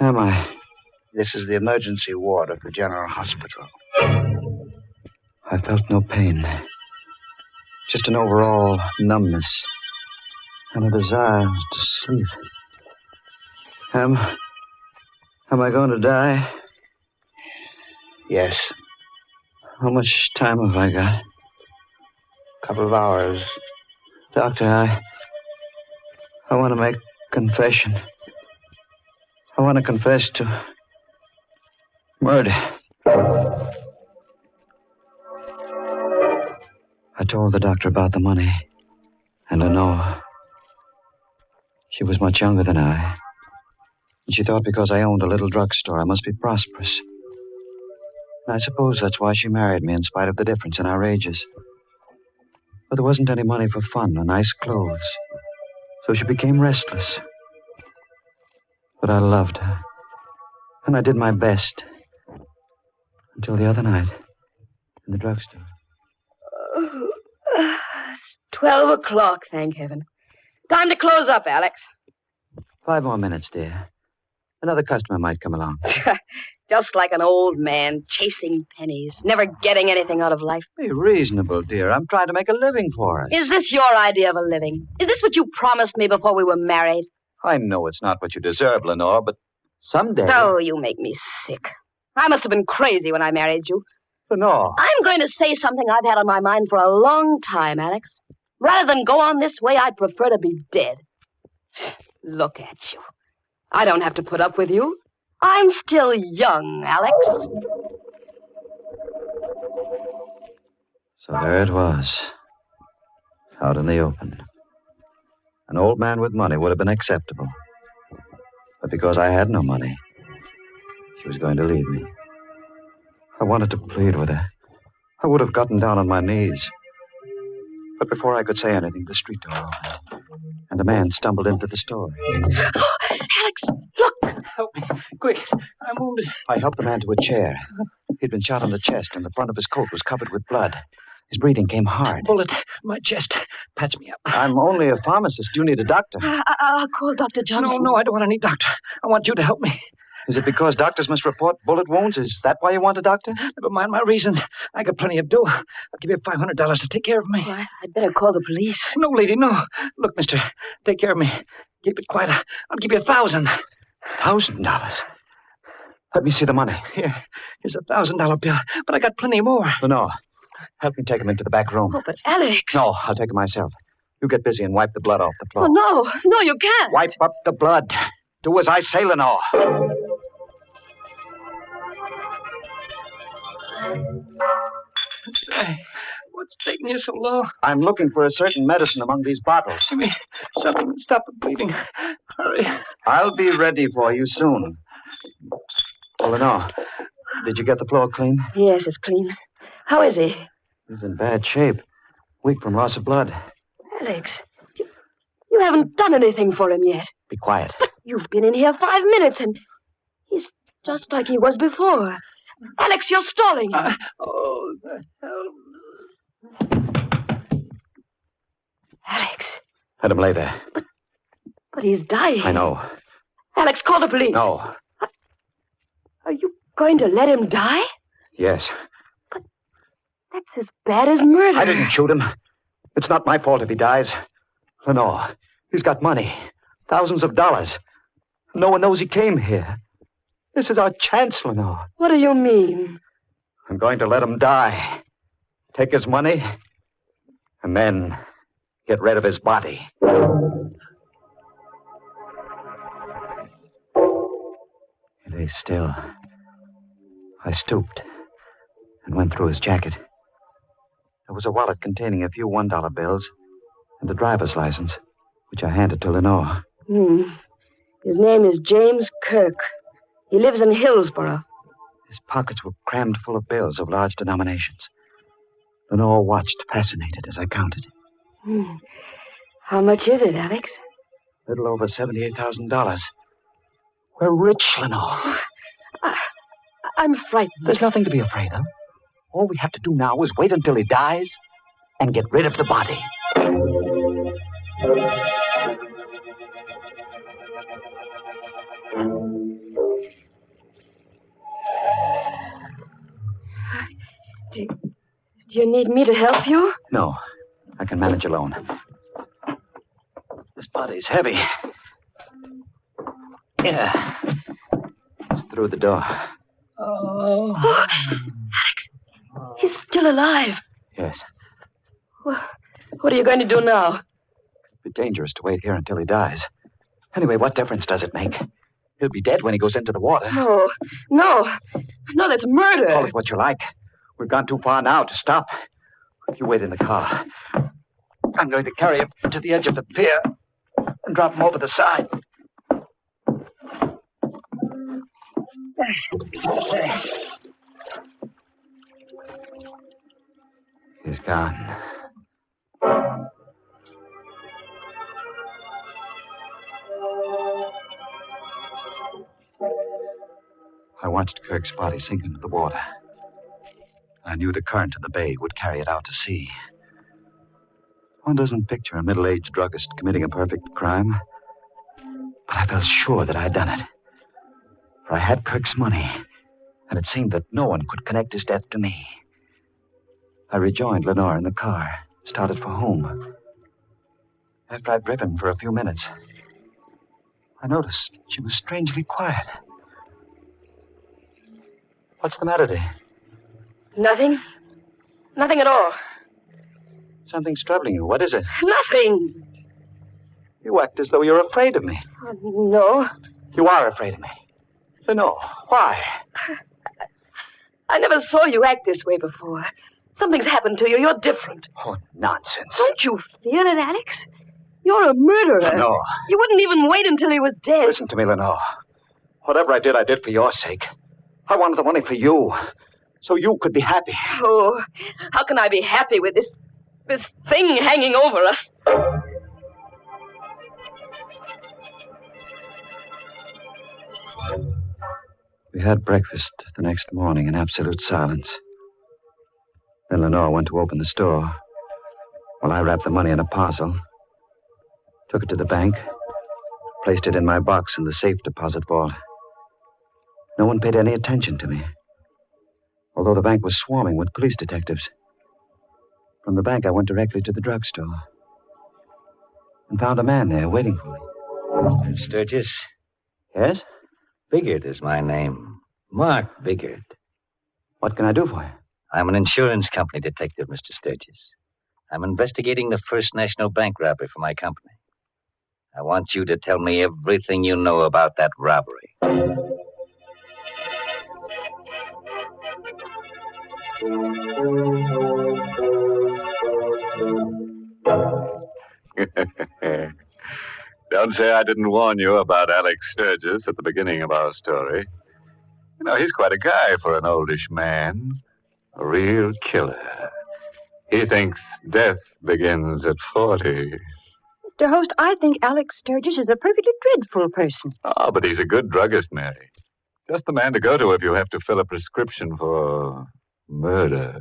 am I? This is the emergency ward of the General Hospital. I felt no pain. Just an overall numbness and a desire to sleep. Am I going to die? Yes. How much time have I got? A couple of hours. Doctor, I want to make confession. I want to confess to murder. I told the doctor about the money and Lenore. She was much younger than I. And she thought because I owned a little drugstore, I must be prosperous. And I suppose that's why she married me in spite of the difference in our ages. But there wasn't any money for fun or nice clothes. So she became restless. But I loved her. And I did my best. Until the other night. In the drugstore. Oh, it's 12 o'clock, thank heaven. Time to close up, Alex. 5 more minutes, dear. Another customer might come along. Just like an old man chasing pennies, never getting anything out of life. Be reasonable, dear. I'm trying to make a living for us. Is this your idea of a living? Is this what you promised me before we were married? I know it's not what you deserve, Lenore, but someday... Oh, you make me sick. I must have been crazy when I married you. Lenore. I'm going to say something I've had on my mind for a long time, Alex. Rather than go on this way, I'd prefer to be dead. Look at you. I don't have to put up with you. I'm still young, Alex. So there it was. Out in the open. An old man with money would have been acceptable. But because I had no money, she was going to leave me. I wanted to plead with her. I would have gotten down on my knees. But before I could say anything, the street door opened. And a man stumbled into the store. Oh, Alex, look! Help me. Quick. I'm wounded. I helped the man to a chair. He'd been shot on the chest, and the front of his coat was covered with blood. His breathing came hard. Bullet. My chest. Patch me up. I'm only a pharmacist. You need a doctor. I'll call Dr. Johnson. No, I don't want any doctor. I want you to help me. Is it because doctors must report bullet wounds? Is that why you want a doctor? Never mind my reason. I got plenty of dough. I'll give you $500 to take care of me. Well, I'd better call the police. No, lady, no. Look, mister, take care of me. Keep it quiet. I'll give you $1,000. $1,000? Let me see the money. Here's a $1,000 bill, but I got plenty more. No. Help me take him into the back room. Oh, but Alex. No, I'll take him myself. You get busy and wipe the blood off the floor. Oh, no, you can't. Wipe up the blood. Do as I say, Lenore. What's taking you so long? I'm looking for a certain medicine among these bottles. Give me something to stop the bleeding. Hurry. I'll be ready for you soon. Lenore, did you get the floor clean? Yes, it's clean. How is he? He's in bad shape. Weak from loss of blood. Alex, you haven't done anything for him yet. Be quiet. You've been in here 5 minutes and he's just like he was before. Alex, you're stalling him. Oh, the hell. Alex. Let him lay there. But he's dying. I know. Alex, call the police. No. Are you going to let him die? Yes. That's as bad as murder. I didn't shoot him. It's not my fault if he dies. Lenore, he's got money. Thousands of dollars. No one knows he came here. This is our chance, Lenore. What do you mean? I'm going to let him die. Take his money, and then get rid of his body. He lay still. I stooped and went through his jacket. There was a wallet containing a few $1 bills and a driver's license, which I handed to Lenore. His name is James Kirk. He lives in Hillsborough. His pockets were crammed full of bills of large denominations. Lenore watched, fascinated, as I counted. How much is it, Alex? A little over $78,000. We're rich, Lenore. I'm frightened. There's nothing to be afraid of. All we have to do now is wait until he dies and get rid of the body. Do you need me to help you? No, I can manage alone. This body's heavy. Yeah. It's through the door. Oh, Alex, he's still alive. Yes. What are you going to do now? It'd be dangerous to wait here until he dies. Anyway, what difference does it make? He'll be dead when he goes into the water. No, that's murder. Call it what you like. We've gone too far now to stop. You wait in the car. I'm going to carry him to the edge of the pier and drop him over the side. He's gone. I watched Kirk's body sink into the water. I knew the current in the bay would carry it out to sea. One doesn't picture a middle-aged druggist committing a perfect crime, but I felt sure that I'd done it. For I had Kirk's money, and it seemed that no one could connect his death to me. I rejoined Lenore in the car, started for home. After I'd driven for a few minutes, I noticed she was strangely quiet. What's the matter, dear? Nothing. Nothing at all. Something's troubling you. What is it? Nothing. You act as though you're afraid of me. No. You are afraid of me. Lenore, why? I never saw you act this way before. Something's happened to you. You're different. Oh, nonsense. Don't you feel it, Alex? You're a murderer. Lenore. You wouldn't even wait until he was dead. Listen to me, Lenore. Whatever I did for your sake. I wanted the money for you, so you could be happy. Oh, how can I be happy with this thing hanging over us? We had breakfast the next morning in absolute silence. Then Lenore went to open the store, while I wrapped the money in a parcel, took it to the bank, placed it in my box in the safe deposit vault. No one paid any attention to me, although the bank was swarming with police detectives. From the bank, I went directly to the drugstore and found a man there waiting for me. Sturgis? Yes? Biggert is my name. Mark Biggert. What can I do for you? I'm an insurance company detective, Mr. Sturgis. I'm investigating the First National Bank robbery for my company. I want you to tell me everything you know about that robbery. Don't say I didn't warn you about Alex Sturgis at the beginning of our story. You know, he's quite a guy for an oldish man. A real killer. He thinks death begins at 40. Mr. Host, I think Alex Sturgis is a perfectly dreadful person. Oh, but he's a good druggist, Mary. Just the man to go to if you have to fill a prescription for murder.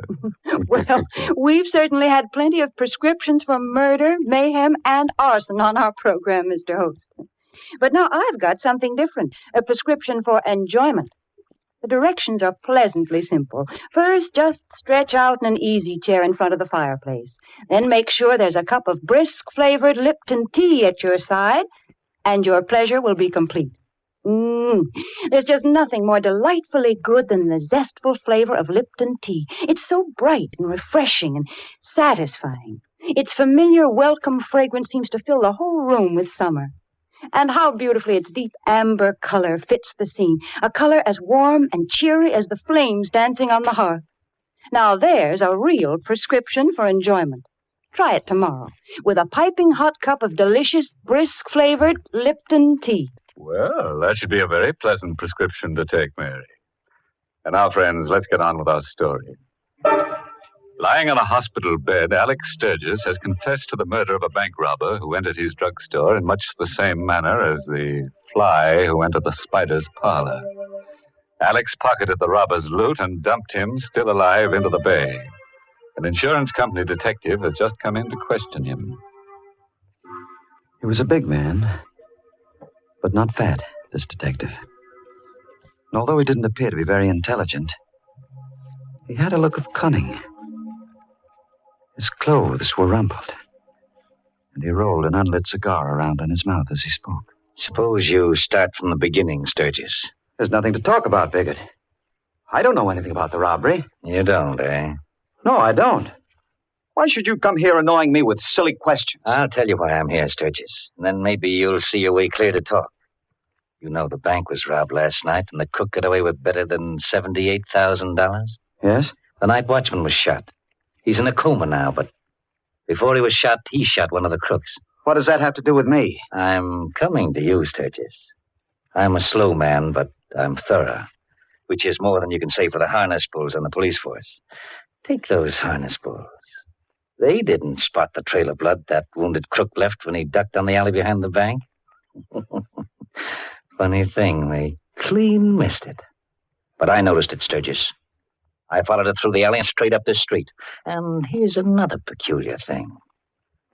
Well, we've certainly had plenty of prescriptions for murder, mayhem, and arson on our program, Mr. Host. But now I've got something different, a prescription for enjoyment. The directions are pleasantly simple. First, just stretch out in an easy chair in front of the fireplace. Then make sure there's a cup of brisk-flavored Lipton tea at your side, and your pleasure will be complete. There's just nothing more delightfully good than the zestful flavor of Lipton tea. It's so bright and refreshing and satisfying. Its familiar, welcome fragrance seems to fill the whole room with summer. And how beautifully its deep amber color fits the scene, a color as warm and cheery as the flames dancing on the hearth. Now there's a real prescription for enjoyment. Try it tomorrow, with a piping hot cup of delicious, brisk-flavored Lipton tea. Well, that should be a very pleasant prescription to take, Mary. And now, friends, let's get on with our story. Lying on a hospital bed, Alex Sturgis has confessed to the murder of a bank robber who entered his drugstore in much the same manner as the fly who entered the spider's parlor. Alex pocketed the robber's loot and dumped him, still alive, into the bay. An insurance company detective has just come in to question him. He was a big man, but not fat, this detective. And although he didn't appear to be very intelligent, he had a look of cunning. His clothes were rumpled, and he rolled an unlit cigar around in his mouth as he spoke. Suppose you start from the beginning, Sturgis. There's nothing to talk about, Bigot. I don't know anything about the robbery. You don't, eh? No, I don't. Why should you come here annoying me with silly questions? I'll tell you why I'm here, Sturgis. And then maybe you'll see your way clear to talk. You know the bank was robbed last night, and the crook got away with better than $78,000? Yes? The night watchman was shot. He's in a coma now, but before he was shot, he shot one of the crooks. What does that have to do with me? I'm coming to you, Sturgis. I'm a slow man, but I'm thorough, which is more than you can say for the harness bulls on the police force. Take those harness bulls. They didn't spot the trail of blood that wounded crook left when he ducked on the alley behind the bank. Funny thing, they clean missed it. But I noticed it, Sturgis. I followed it through the alley and straight up this street. And here's another peculiar thing.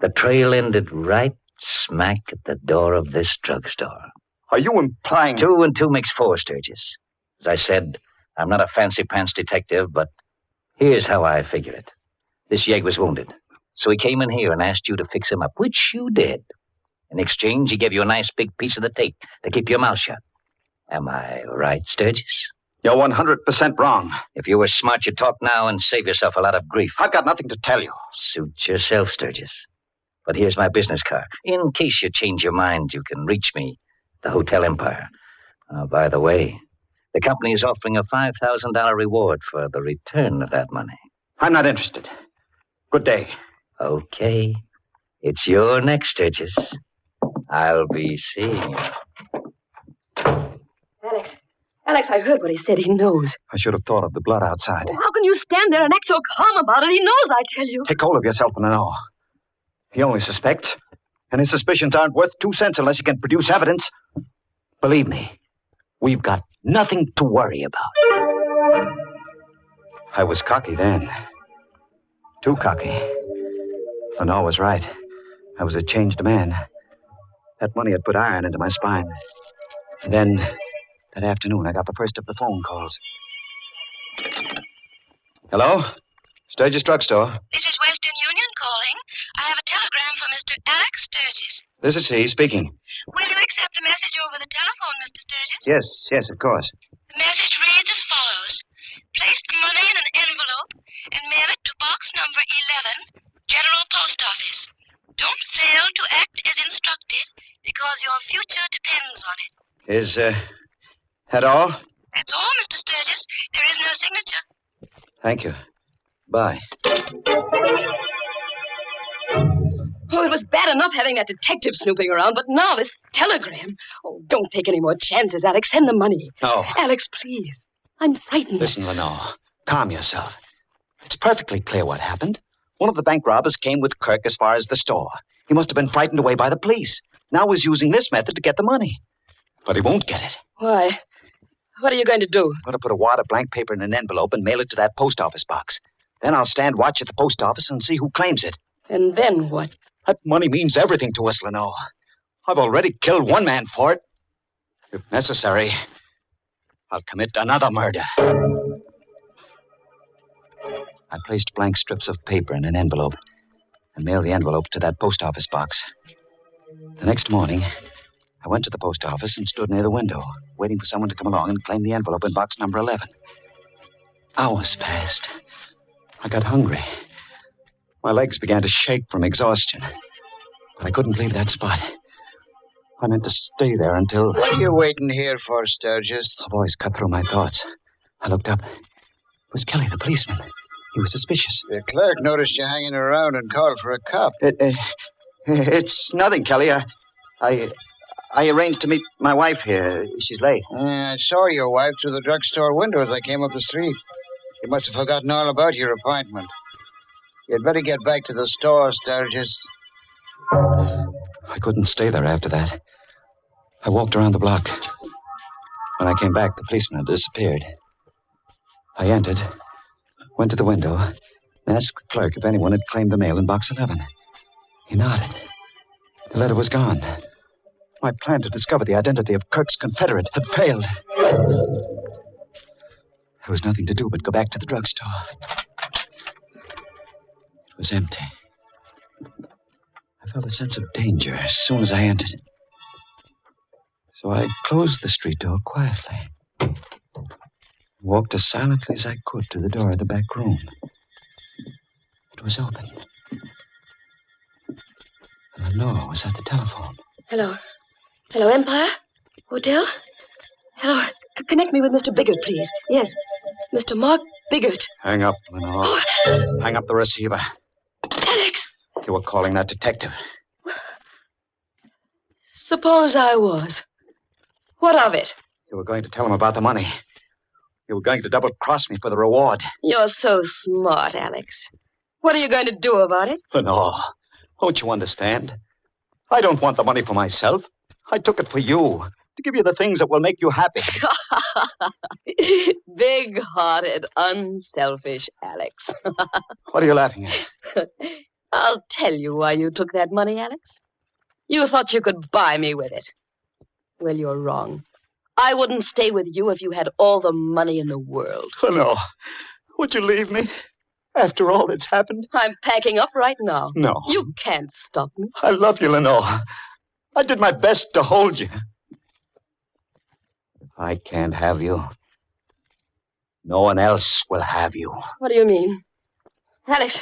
The trail ended right smack at the door of this drugstore. Are you implying... 2 and 2 makes 4, Sturgis. As I said, I'm not a fancy-pants detective, but here's how I figure it. This yegg was wounded, so he came in here and asked you to fix him up, which you did. In exchange, he gave you a nice big piece of the tape to keep your mouth shut. Am I right, Sturgis? You're 100% wrong. If you were smart, you'd talk now and save yourself a lot of grief. I've got nothing to tell you. Suit yourself, Sturgis. But here's my business card. In case you change your mind, you can reach me, the Hotel Empire. By the way, the company is offering a $5,000 reward for the return of that money. I'm not interested. Good day. Okay. It's your next, Sturgis. I'll be seeing you. Alex, I heard what he said. He knows. I should have thought of the blood outside. Well, how can you stand there and act so calm about it? He knows, I tell you. Take hold of yourself and know. He only suspects, and his suspicions aren't worth 2 cents unless he can produce evidence. Believe me, we've got nothing to worry about. I was cocky then. Too cocky. Lenore was right. I was a changed man. That money had put iron into my spine. And then, that afternoon, I got the first of the phone calls. Hello? Sturgis Drugstore. This is Western Union calling. I have a telegram for Mr. Alex Sturgis. This is he speaking. Will you accept a message over the telephone, Mr. Sturgis? Yes, of course. The message reads as follows. Place the money in an envelope and mail it to box number 11, General Post Office. Don't fail to act as instructed because your future depends on it. Is, that all? That's all, Mr. Sturgis. There is no signature. Thank you. Bye. Oh, it was bad enough having that detective snooping around, but now this telegram. Oh, don't take any more chances, Alex. Send the money. No. Alex, please. I'm frightened. Listen, Lenore. Calm yourself. It's perfectly clear what happened. One of the bank robbers came with Kirk as far as the store. He must have been frightened away by the police. Now he's using this method to get the money. But he won't get it. Why? What are you going to do? I'm going to put a wad of blank paper in an envelope and mail it to that post office box. Then I'll stand watch at the post office and see who claims it. And then what? That money means everything to us, Lenore. I've already killed one man for it. If necessary, I'll commit another murder. I placed blank strips of paper in an envelope and mailed the envelope to that post office box. The next morning, I went to the post office and stood near the window, waiting for someone to come along and claim the envelope in box number 11. Hours passed. I got hungry. My legs began to shake from exhaustion. But I couldn't leave that spot. I meant to stay there until... What are you waiting here for, Sturgis? A voice cut through my thoughts. I looked up. It was Kelly, the policeman. He was suspicious. The clerk noticed you hanging around and called for a cop. It's nothing, Kelly. I arranged to meet my wife here. She's late. I saw your wife through the drugstore window as I came up the street. You must have forgotten all about your appointment. You'd better get back to the store, Sturgis. I couldn't stay there after that. I walked around the block. When I came back, the policeman had disappeared. I entered, went to the window, and asked the clerk if anyone had claimed the mail in box 11. He nodded. The letter was gone. My plan to discover the identity of Kirk's confederate had failed. There was nothing to do but go back to the drugstore. It was empty. I felt a sense of danger as soon as I entered. So I closed the street door quietly. Walked as silently as I could to the door of the back room. It was open. Lenore was at the telephone. Hello. Hello, Empire? Hotel? Hello. Connect me with Mr. Biggert, please. Yes. Mr. Mark Biggert. Hang up, Lenore. Hang up the receiver. Alex! You were calling that detective. Suppose I was. What of it? You were going to tell him about the money. You were going to double-cross me for the reward. You're so smart, Alex. What are you going to do about it? Lenore, don't you understand? I don't want the money for myself. I took it for you, to give you the things that will make you happy. Big-hearted, unselfish Alex. What are you laughing at? I'll tell you why you took that money, Alex. You thought you could buy me with it. Well, you're wrong. I wouldn't stay with you if you had all the money in the world. Oh, no. Would you leave me? After all that's happened? I'm packing up right now. No. You can't stop me. I love you, Lenore. I did my best to hold you. If I can't have you, no one else will have you. What do you mean? Alex,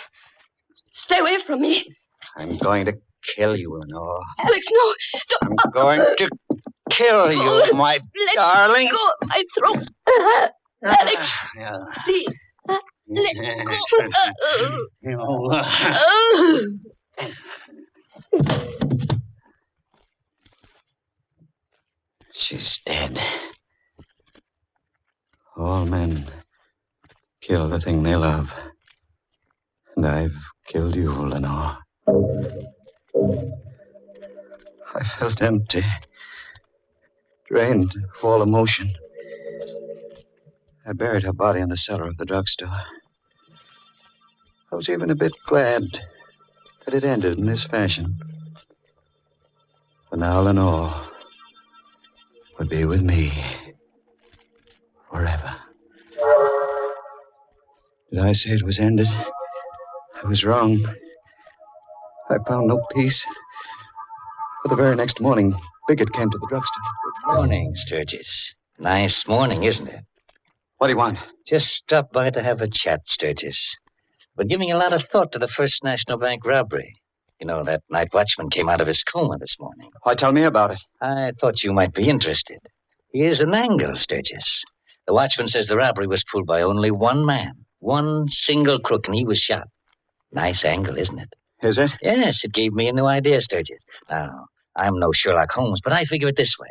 stay away from me. I'm going to kill you, Lenore. Alex, no. Don't. I'm going to kill you, my darling. Let go of my throat. Alex, please. Let go. She's dead. All men kill the thing they love. And I've killed you, Lenore. I felt empty, drained of all emotion. I buried her body in the cellar of the drugstore. I was even a bit glad that it ended in this fashion. For now, Lenore would be with me forever. Did I say it was ended? I was wrong. I found no peace. For the very next morning, Biggert came to the drugstore. Good morning, Sturgis. Nice morning, isn't it? What do you want? Just stopped by to have a chat, Sturgis. Been giving a lot of thought to the First National Bank robbery. You know, that night watchman came out of his coma this morning. Why, tell me about it. I thought you might be interested. Here's an angle, Sturgis. The watchman says the robbery was pulled by only one man. One single crook, and he was shot. Nice angle, isn't it? Is it? Yes, it gave me a new idea, Sturgis. Now, I'm no Sherlock Holmes, but I figure it this way.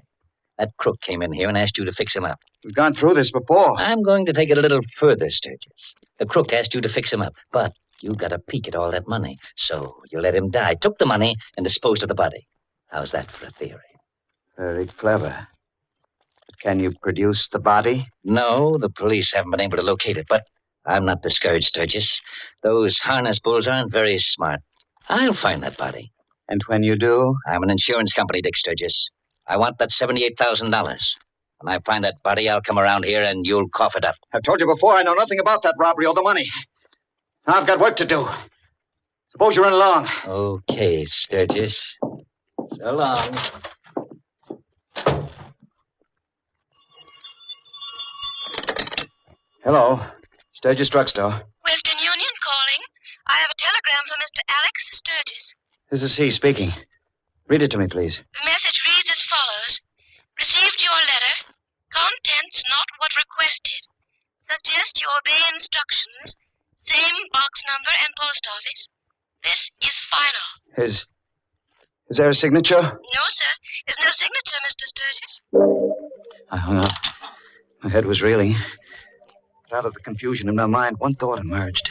That crook came in here and asked you to fix him up. We've gone through this before. I'm going to take it a little further, Sturgis. The crook asked you to fix him up, but you got a peek at all that money. So you let him die, took the money, and disposed of the body. How's that for a theory? Very clever. Can you produce the body? No, the police haven't been able to locate it, but I'm not discouraged, Sturgis. Those harness bulls aren't very smart. I'll find that body. And when you do? I'm an insurance company, Dick Sturgis. I want that $78,000. When I find that body, I'll come around here and you'll cough it up. I've told you before, I know nothing about that robbery or the money. Now I've got work to do. Suppose you run along. Okay, Sturgis. So long. Hello. Sturgis Drugstore. Western Union calling. I have a telegram from Mr. Alex Sturgis. This is he speaking. Read it to me, please. The message reads as follows. Received your letter. Contents not what requested. Suggest you obey instructions. Same box number and post office. This is final. Is there a signature? No, sir. There's no signature, Mr. Sturgis. I hung up. My head was reeling. But out of the confusion in my mind, one thought emerged.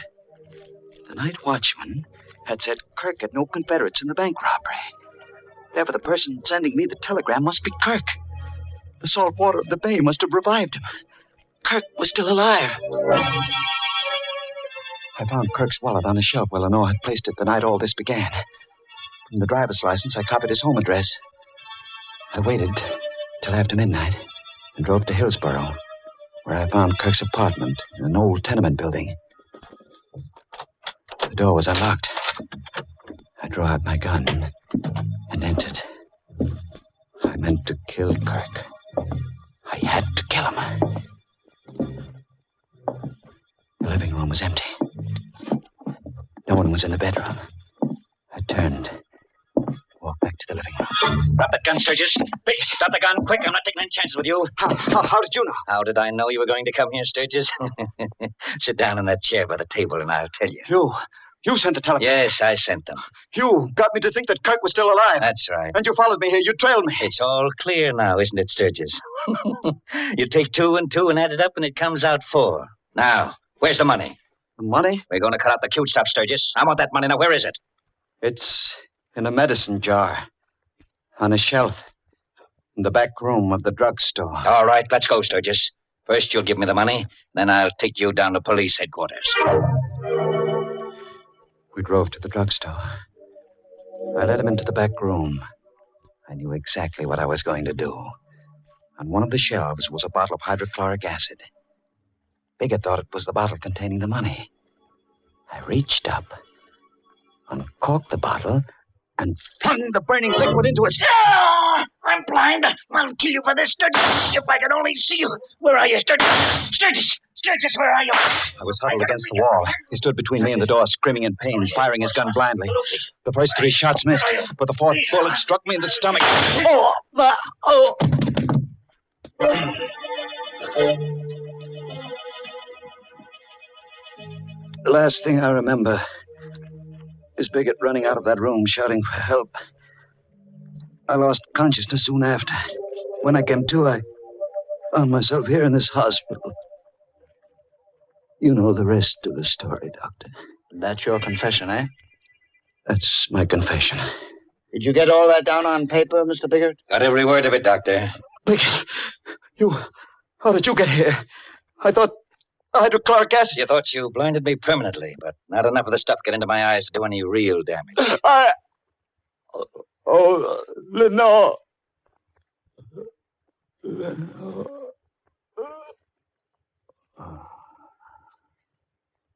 The night watchman had said Kirk had no Confederates in the bank robbery. Therefore, the person sending me the telegram must be Kirk. The salt water of the bay must have revived him. Kirk was still alive. I found Kirk's wallet on a shelf where Lenore had placed it the night all this began. From the driver's license, I copied his home address. I waited till after midnight and drove to Hillsborough, where I found Kirk's apartment in an old tenement building. The door was unlocked. I drew out my gun and entered. I meant to kill Kirk. I had to kill him. The living room was empty. No one was in the bedroom. I turned, walked back to the living room. Drop that gun, Sturgis. Quick, drop the gun, quick. I'm not taking any chances with you. How did you know? How did I know you were going to come here, Sturgis? Sit down in that chair by the table and I'll tell you. You sent the telegram? Yes, I sent them. You got me to think that Kirk was still alive. That's right. And you followed me here. You trailed me. It's all clear now, isn't it, Sturgis? You take 2 and 2 and add it up and it comes out 4. Now, where's the money? The money? We're going to cut out the cute stuff, Sturgis. I want that money. Now, where is it? It's in a medicine jar on a shelf in the back room of the drugstore. All right, let's go, Sturgis. First, you'll give me the money, then I'll take you down to police headquarters. We drove to the drugstore. I led him into the back room. I knew exactly what I was going to do. On one of the shelves was a bottle of hydrochloric acid. Biggett thought it was the bottle containing the money. I reached up, uncorked the bottle, and flung the burning liquid into his... Ah! I'm blind. I'll kill you for this, Sturgis. If I could only see you. Where are you, Sturgis? Sturgis! Sturgis, where are you? I was huddled against the wall. He stood between me and the door, screaming in pain, firing his gun blindly. The first 3 shots missed, but the 4th bullet struck me in the stomach. Oh! The last thing I remember is Biggett running out of that room, shouting for help. I lost consciousness soon after. When I came to, I found myself here in this hospital. You know the rest of the story, Doctor. That's your confession, eh? That's my confession. Did you get all that down on paper, Mr. Biggert? Got every word of it, Doctor. Biggett, how did you get here? I thought hydrochloric acid. You thought you blinded me permanently, but not enough of the stuff get into my eyes to do any real damage. Lenore.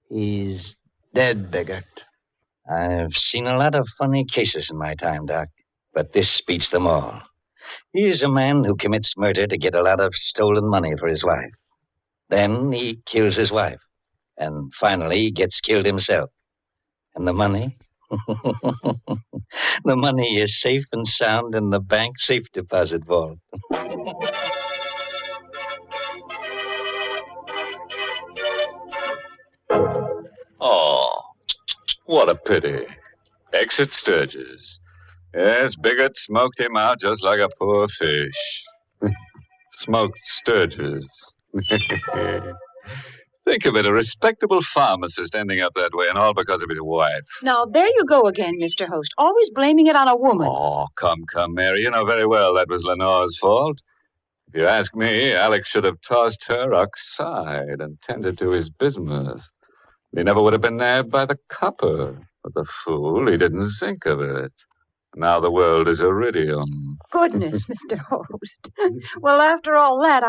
He's dead, Biggert. I've seen a lot of funny cases in my time, Doc, but this beats them all. He's a man who commits murder to get a lot of stolen money for his wife. Then he kills his wife. And finally, he gets killed himself. And the money? The money is safe and sound in the bank safe deposit vault. What a pity. Exit Sturgis. Yes, Bigot smoked him out just like a poor fish. Smoked Sturgis. Think of it, a respectable pharmacist ending up that way, and all because of his wife. Now, there you go again, Mr. Host. Always blaming it on a woman. Oh, come, Mary. You know very well that was Lenore's fault. If you ask me, Alex should have tossed her aside and tended to his business. He never would have been nabbed by the copper. But the fool, he didn't think of it. Now the world is iridium. Goodness, Mr. Host. Well, after all that,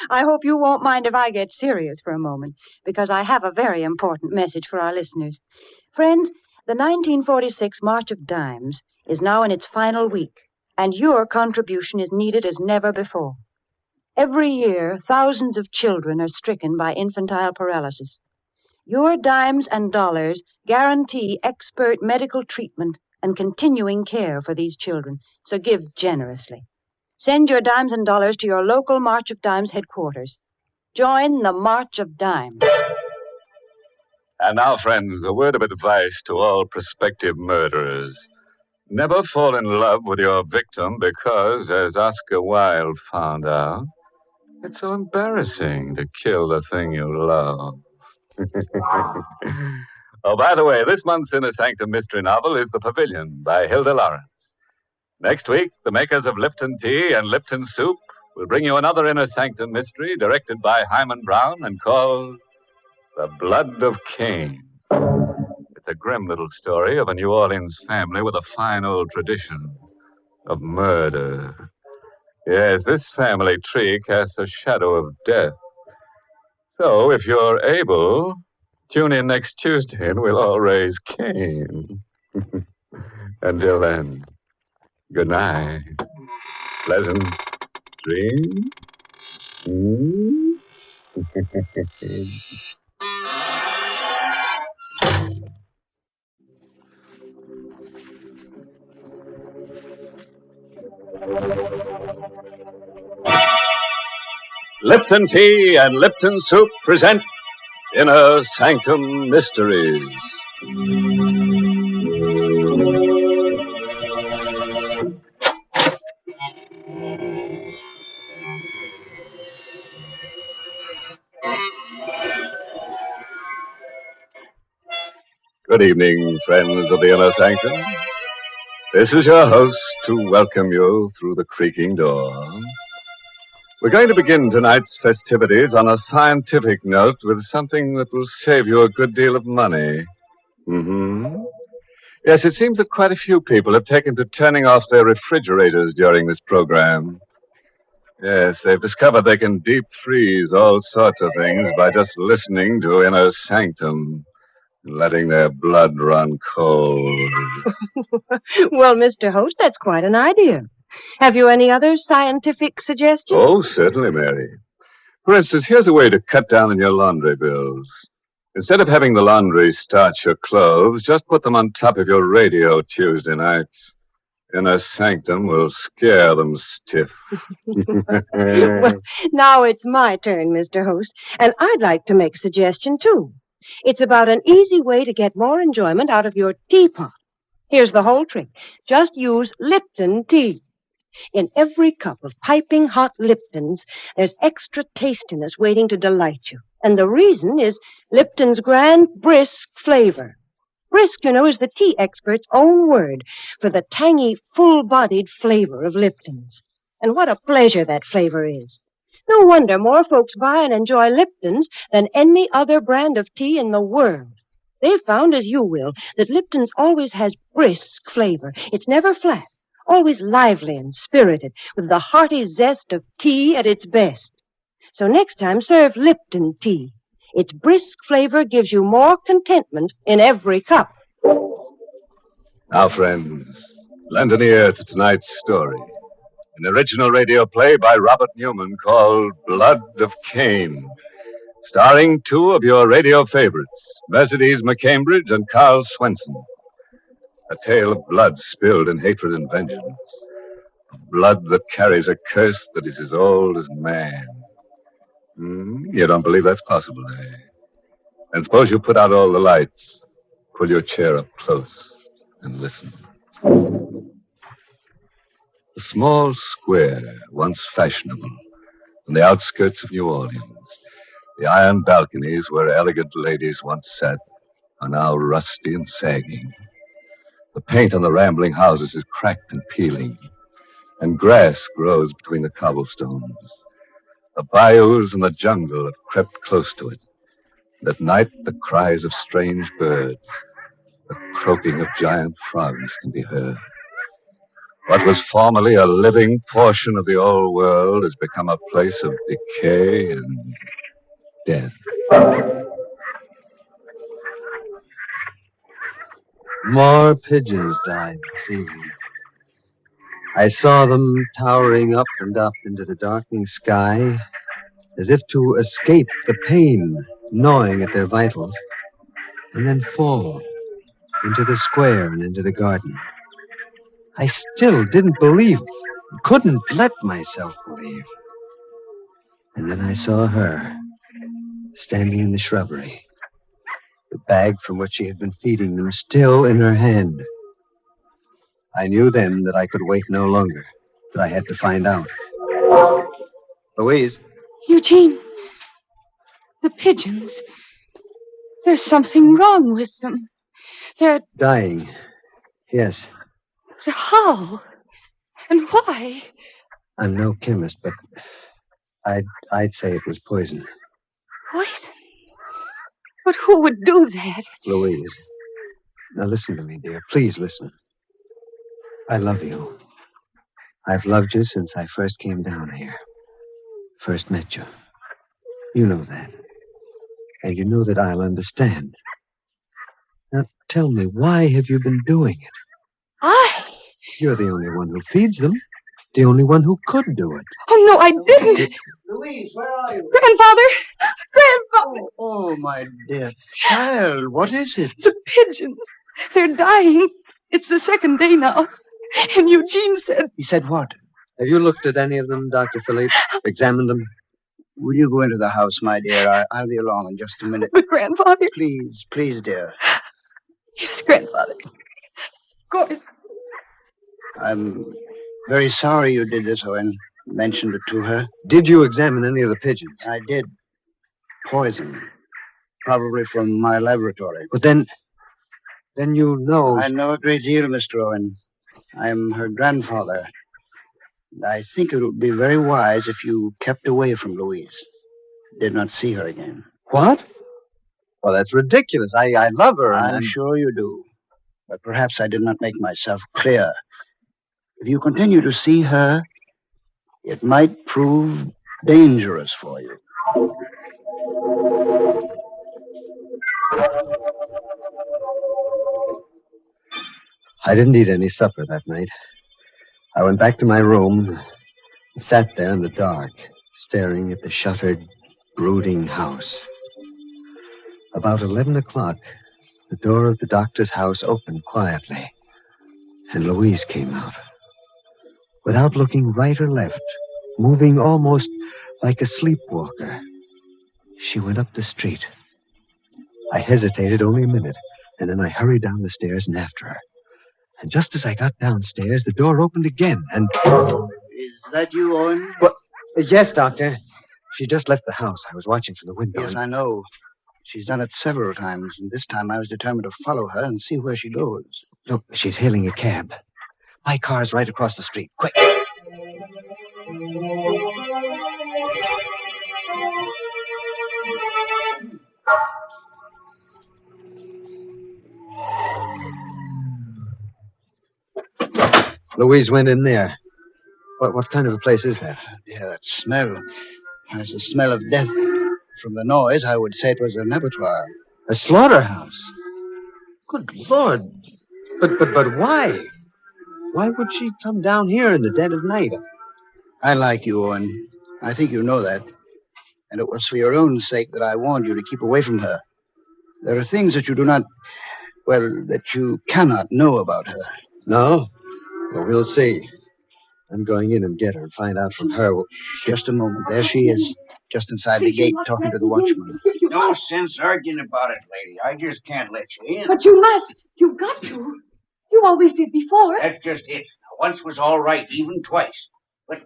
I hope you won't mind if I get serious for a moment, because I have a very important message for our listeners. Friends, the 1946 March of Dimes is now in its final week, and your contribution is needed as never before. Every year, thousands of children are stricken by infantile paralysis. Your dimes and dollars guarantee expert medical treatment and continuing care for these children, so give generously. Send your dimes and dollars to your local March of Dimes headquarters. Join the March of Dimes. And now, friends, a word of advice to all prospective murderers. Never fall in love with your victim because, as Oscar Wilde found out, it's so embarrassing to kill the thing you love. Oh, by the way, this month's Inner Sanctum Mystery novel is The Pavilion by Hilda Lawrence. Next week, the makers of Lipton Tea and Lipton Soup will bring you another Inner Sanctum Mystery directed by Hyman Brown and called The Blood of Cain. It's a grim little story of a New Orleans family with a fine old tradition of murder. Yes, this family tree casts a shadow of death. So, if you're able, tune in next Tuesday and we'll all raise Cain. Until then, good night. Pleasant dreams. Lipton Tea and Lipton Soup present Inner Sanctum Mysteries. Good evening, friends of the Inner Sanctum. This is your host to welcome you through the creaking door. We're going to begin tonight's festivities on a scientific note with something that will save you a good deal of money. Yes, it seems that quite a few people have taken to turning off their refrigerators during this program. Yes, they've discovered they can deep freeze all sorts of things by just listening to Inner Sanctum and letting their blood run cold. Well, Mr. Host, that's quite an idea. Have you any other scientific suggestions? Oh, certainly, Mary. For instance, here's a way to cut down on your laundry bills. Instead of having the laundry starch your clothes, just put them on top of your radio Tuesday nights. Inner Sanctum will scare them stiff. Well, now it's my turn, Mr. Host, and I'd like to make a suggestion, too. It's about an easy way to get more enjoyment out of your teapot. Here's the whole trick. Just use Lipton tea. In every cup of piping hot Liptons, there's extra tastiness waiting to delight you. And the reason is Lipton's grand, brisk flavor. Brisk, you know, is the tea expert's own word for the tangy, full-bodied flavor of Lipton's. And what a pleasure that flavor is. No wonder more folks buy and enjoy Lipton's than any other brand of tea in the world. They've found, as you will, that Lipton's always has brisk flavor. It's never flat. Always lively and spirited, with the hearty zest of tea at its best. So next time, serve Lipton tea. Its brisk flavor gives you more contentment in every cup. Now, friends, lend an ear to tonight's story. An original radio play by Robert Newman called Blood of Cain, starring two of your radio favorites, Mercedes McCambridge and Carl Swenson. A tale of blood spilled in hatred and vengeance. Blood that carries a curse that is as old as man. You don't believe that's possible, eh? And suppose you put out all the lights. Pull your chair up close and listen. A small square, once fashionable, on the outskirts of New Orleans. The iron balconies where elegant ladies once sat are now rusty and sagging. The paint on the rambling houses is cracked and peeling, and grass grows between the cobblestones. The bayous and the jungle have crept close to it. And at night, the cries of strange birds, the croaking of giant frogs can be heard. What was formerly a living portion of the old world has become a place of decay and death. More pigeons died this evening. I saw them towering up and up into the darkening sky, as if to escape the pain gnawing at their vitals, and then fall into the square and into the garden. I still didn't believe, couldn't let myself believe. And then I saw her, standing in the shrubbery, the bag from which she had been feeding them still in her hand. I knew then that I could wait no longer, that I had to find out. Louise. Eugene, the pigeons. There's something wrong with them. They're... Dying. Yes. How? And why? I'm no chemist, but I'd say it was poison. Poison? But who would do that? Louise. Now listen to me, dear. Please listen. I love you. I've loved you since I first came down here. First met you. You know that. And you know that I'll understand. Now tell me, why have you been doing it? I? You're the only one who feeds them. The only one who could do it. Oh, no, I didn't. Louise, where are you? Grandfather! Grandfather! Oh, my dear child, what is it? The pigeons. They're dying. It's the second day now. And Eugene said... He said what? Have you looked at any of them, Dr. Philippe? Examined them? Will you go into the house, my dear? I'll be along in just a minute. But, Grandfather... Please, dear. Yes, Grandfather. Of course. I'm very sorry you did this, Owen. Mentioned it to her. Did you examine any of the pigeons? I did. Poison. Probably from my laboratory. But then you know... I know a great deal, Mr. Owen. I'm her grandfather. I think it would be very wise if you kept away from Louise. Did not see her again. What? Well, that's ridiculous. I love her. I'm sure you do. But perhaps I did not make myself clear. If you continue to see her, it might prove dangerous for you. I didn't eat any supper that night. I went back to my room and sat there in the dark, staring at the shuttered, brooding house. About 11 o'clock, the door of the doctor's house opened quietly, and Louise came out. Without looking right or left, moving almost like a sleepwalker, she went up the street. I hesitated only a minute, and then I hurried down the stairs and after her. And just as I got downstairs, the door opened again, and... Is that you, Owen? What? Yes, Doctor. She just left the house. I was watching from the window. Yes, I know. She's done it several times, and this time I was determined to follow her and see where she goes. Look, she's hailing a cab. My car's right across the street. Quick. Louise went in there. What kind of a place is that? Yeah, that smell. There's the smell of death. From the noise, I would say it was an abattoir. A slaughterhouse? Good Lord. But why? Why would she come down here in the dead of night? I like you, Owen. I think you know that. And it was for your own sake that I warned you to keep away from her. There are things that you do not... Well, that you cannot know about her. No? Well, we'll see. I'm going in and get her and find out from her. Just a moment. There she is. just inside the gate, talking to the watchman. No sense arguing about it, lady. I just can't let you in. But you must. You've got to. You always did before. That's just it. Once was all right, even twice. But,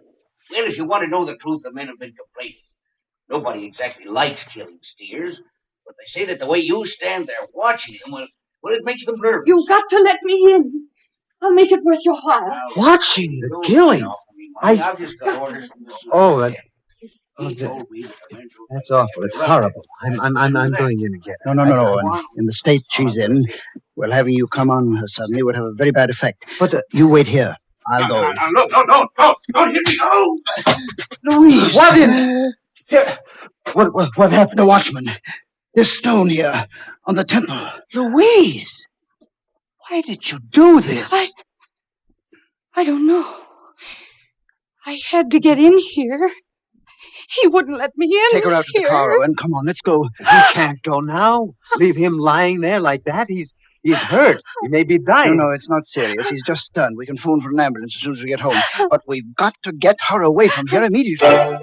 well, if you want to know the truth, the men have been complaining. Nobody exactly likes killing steers, but they say that the way you stand there watching them, well, it makes them nervous. You've got to let me in. I'll make it worth your while. Watching the killing? I've just got orders from the That's awful. It's horrible. I'm going in again. No. In the state she's in, well, having you come on her suddenly would have a very bad effect. But you wait here. I'll go. No, don't hit me, no! Louise! What in? Here. What happened to Watchman? This stone here on the temple. Louise! Why did you do this? I don't know. I had to get in here. He wouldn't let me in. Take her out to the car, Owen. Come on, let's go. You can't go now. Leave him lying there like that. He's hurt. He may be dying. No, it's not serious. He's just stunned. We can phone for an ambulance as soon as we get home. But we've got to get her away from here immediately.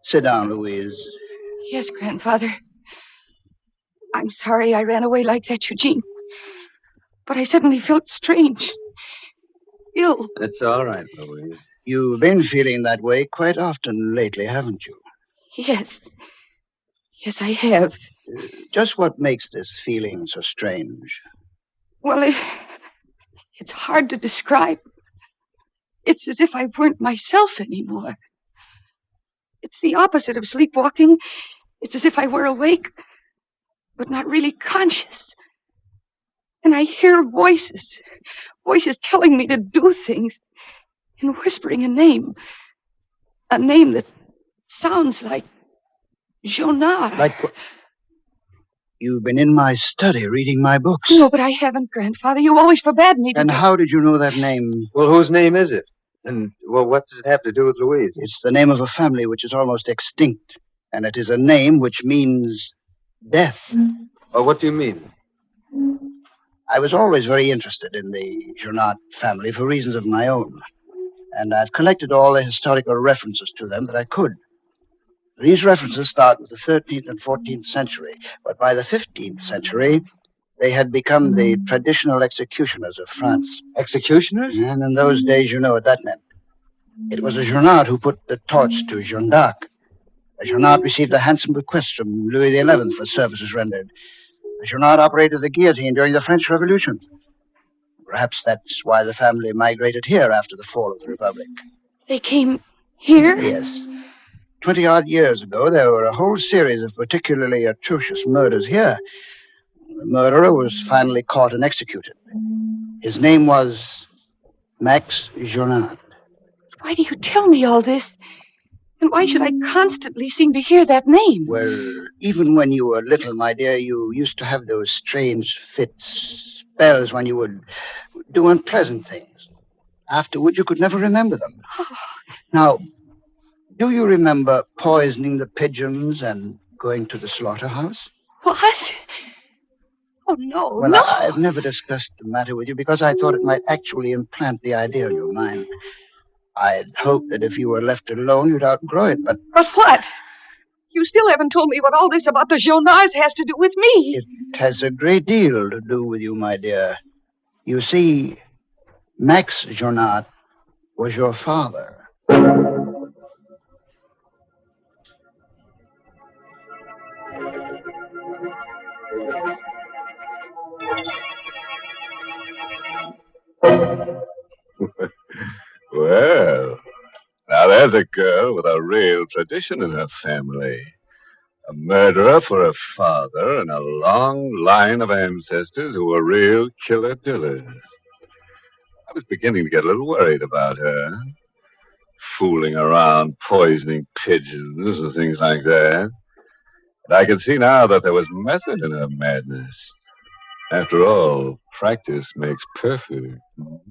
Sit down, Louise. Yes, Grandfather. I'm sorry I ran away like that, Eugene. But I suddenly felt strange. Ill. It's all right, Louise. You've been feeling that way quite often lately, haven't you? Yes. Yes, I have. Just what makes this feeling so strange? Well, it's hard to describe. It's as if I weren't myself anymore. It's the opposite of sleepwalking. It's as if I were awake, but not really conscious. And I hear voices telling me to do things, and whispering a name that sounds like Jonah. Like what? You've been in my study reading my books. No, but I haven't, Grandfather. You always forbade me to. And how did you know that name? Well, whose name is it? And, well, what does it have to do with Louise? It's the name of a family which is almost extinct. And it is a name which means death. Oh, what do you mean? I was always very interested in the Jonat family for reasons of my own. And I've collected all the historical references to them that I could. These references start with the 13th and 14th century, but by the 15th century, they had become the traditional executioners of France. Executioners? And in those days, you know what that meant. It was a Jonat who put the torch to Jeanne d'Arc. A Jonat received a handsome bequest from Louis XI for services rendered. A Jonat operated the guillotine during the French Revolution. Perhaps that's why the family migrated here after the fall of the Republic. They came here? Yes. 20-odd years ago, there were a whole series of particularly atrocious murders here. The murderer was finally caught and executed. His name was Max Jonat. Why do you tell me all this? And why should I constantly seem to hear that name? Well, even when you were little, my dear, you used to have those strange fits, spells when you would do unpleasant things. Afterward, you could never remember them. Now, do you remember poisoning the pigeons and going to the slaughterhouse? What? Oh, no, Well, no. I've never discussed the matter with you because I thought it might actually implant the idea in your mind. I'd hoped that if you were left alone, you'd outgrow it, but... But what? You still haven't told me what all this about the Jonats has to do with me. It has a great deal to do with you, my dear. You see, Max Jonat was your father. Well, now there's a girl with a real tradition in her family. A murderer for a father and a long line of ancestors who were real killer-dillers. I was beginning to get a little worried about her. Fooling around, poisoning pigeons and things like that. But I could see now that there was method in her madness. After all, practice makes perfect.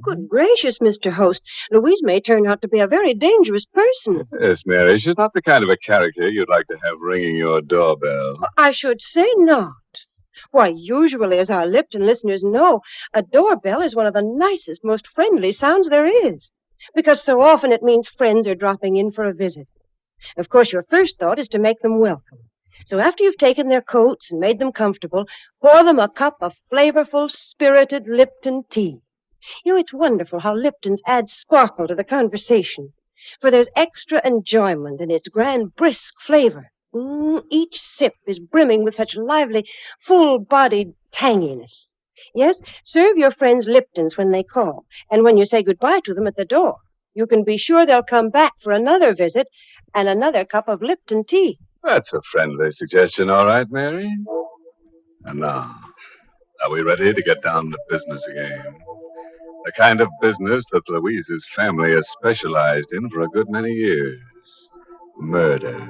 Good gracious, Mr. Host. Louise may turn out to be a very dangerous person. Yes, Mary, she's not the kind of a character you'd like to have ringing your doorbell. I should say not. Why, usually, as our Lipton listeners know, a doorbell is one of the nicest, most friendly sounds there is. Because so often it means friends are dropping in for a visit. Of course, your first thought is to make them welcome. So after you've taken their coats and made them comfortable, pour them a cup of flavorful, spirited Lipton tea. You know, it's wonderful how Lipton's add sparkle to the conversation. For there's extra enjoyment in its grand, brisk flavor. Each sip is brimming with such lively, full-bodied tanginess. Yes, serve your friends Liptons when they call, and when you say goodbye to them at the door, you can be sure they'll come back for another visit and another cup of Lipton tea. That's a friendly suggestion, all right, Mary. And now, are we ready to get down to business again? The kind of business that Louise's family has specialized in for a good many years. Murder.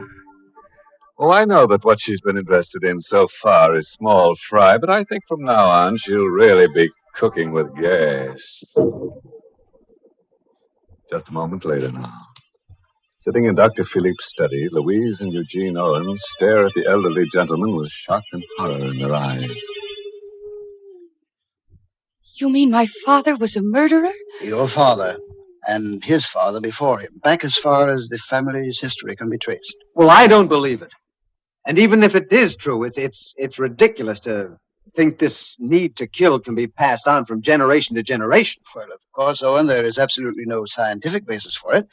Oh, I know that what she's been interested in so far is small fry, but I think from now on she'll really be cooking with gas. Just a moment later now. Sitting in Dr. Philippe's study, Louise and Eugene Owen stare at the elderly gentleman with shock and horror in their eyes. You mean my father was a murderer? Your father, and his father before him, back as far as the family's history can be traced. Well, I don't believe it. And even if it is true, it's ridiculous to think this need to kill can be passed on from generation to generation. Well, of course, Owen, there is absolutely no scientific basis for it.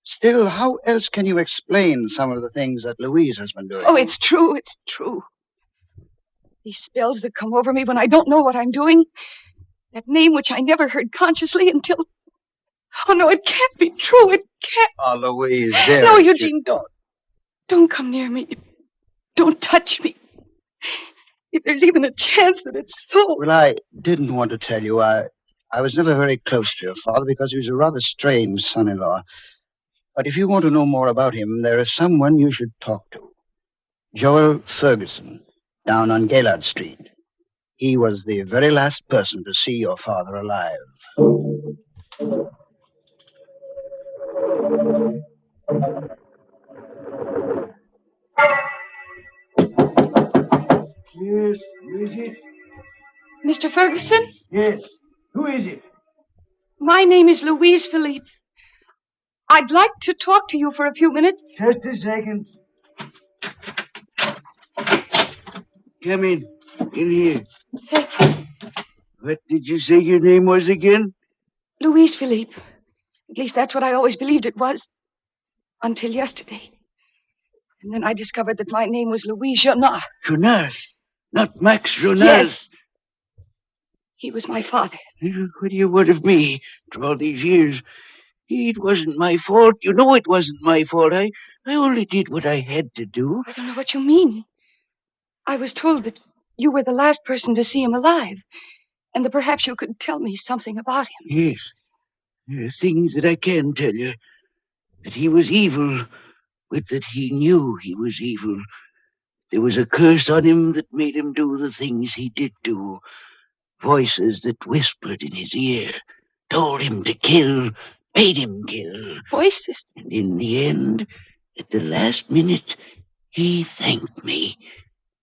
Still, how else can you explain some of the things that Louise has been doing? Oh, it's true. It's true. These spells that come over me when I don't know what I'm doing. That name which I never heard consciously until... Oh, no, it can't be true. It can't. Oh, Louise, dear. No, Eugene, don't. Don't come near me. Don't touch me. If there's even a chance that it's so... Well, I didn't want to tell you. I was never very close to your father because he was a rather strange son-in-law. But if you want to know more about him, there is someone you should talk to. Joel Ferguson, down on Gaylord Street. He was the very last person to see your father alive. Yes, who is it? Mr. Ferguson? Yes. Who is it? My name is Louise Philippe. I'd like to talk to you for a few minutes. Just a second. Come in. In here. Thank you. What did you say your name was again? Louise Philippe. At least that's what I always believed it was. Until yesterday. And then I discovered that my name was Louise Jonard. Jonard? Not Max Jonard? Yes. He was my father. What do you want of me after all these years? It wasn't my fault. You know it wasn't my fault. I only did what I had to do. I don't know what you mean. I was told that you were the last person to see him alive, and that perhaps you could tell me something about him. Yes. There are things that I can tell you. That he was evil, but that he knew he was evil. There was a curse on him that made him do the things he did do. Voices that whispered in his ear, told him to kill, made him kill. Voices? And in the end, at the last minute, he thanked me.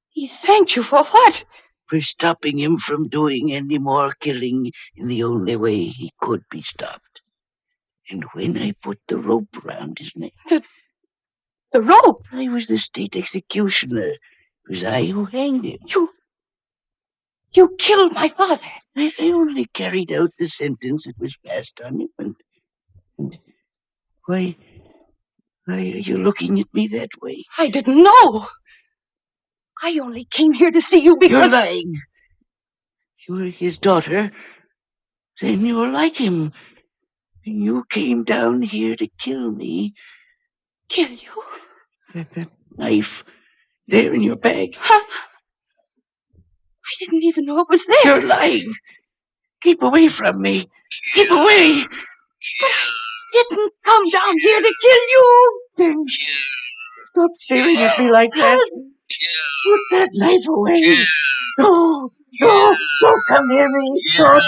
He thanked you for what? For stopping him from doing any more killing in the only way he could be stopped. And when I put the rope around his neck... The rope? I was the state executioner. It was I who hanged him. You killed my father. I only carried out the sentence that was passed on him. And why are you looking at me that way? I didn't know. I only came here to see you because... You're lying. You're his daughter. Then you're like him. You came down here to kill me. Kill you? That knife there in your bag. Huh? I didn't even know it was there. You're lying. Keep away from me. Keep away. But I didn't come down here to kill you. Then stop staring at me like that. Put that knife away. No, don't come near me. Don't.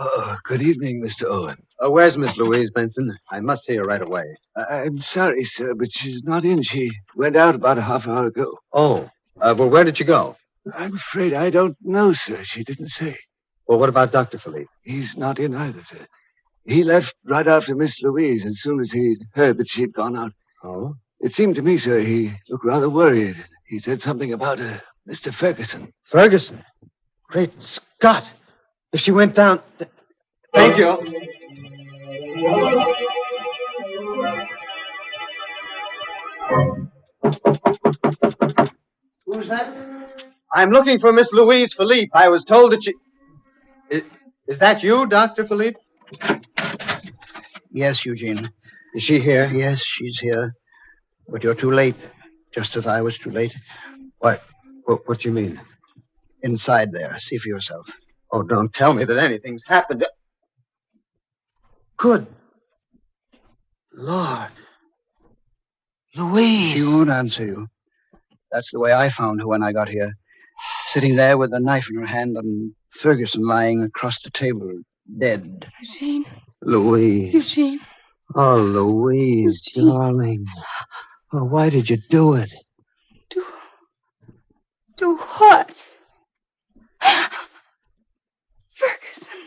Oh, good evening, Mr. Owen. Where's Miss Louise, Benson? I must see her right away. I'm sorry, sir, but she's not in. She went out about a half hour ago. Oh. Well, where did she go? I'm afraid I don't know, sir. She didn't say. Well, what about Dr. Philippe? He's not in either, sir. He left right after Miss Louise as soon as he'd heard that she'd gone out. Oh? It seemed to me, sir, he looked rather worried. He said something about Mr. Ferguson. Ferguson? Great Scott! She went down... Thank you. Who's that? I'm looking for Miss Louise Philippe. I was told that she... Is that you, Dr. Philippe? Yes, Eugene. Is she here? Yes, she's here. But you're too late, just as I was too late. What? What do you mean? Inside there. See for yourself. Oh, don't tell me that anything's happened. Good Lord. Louise. She won't answer you. That's the way I found her when I got here. Sitting there with a knife in her hand and Ferguson lying across the table, dead. Eugene. Louise. Eugene. Oh, Louise, Eugene. darling. Oh, why did you do it? Do what? Ferguson.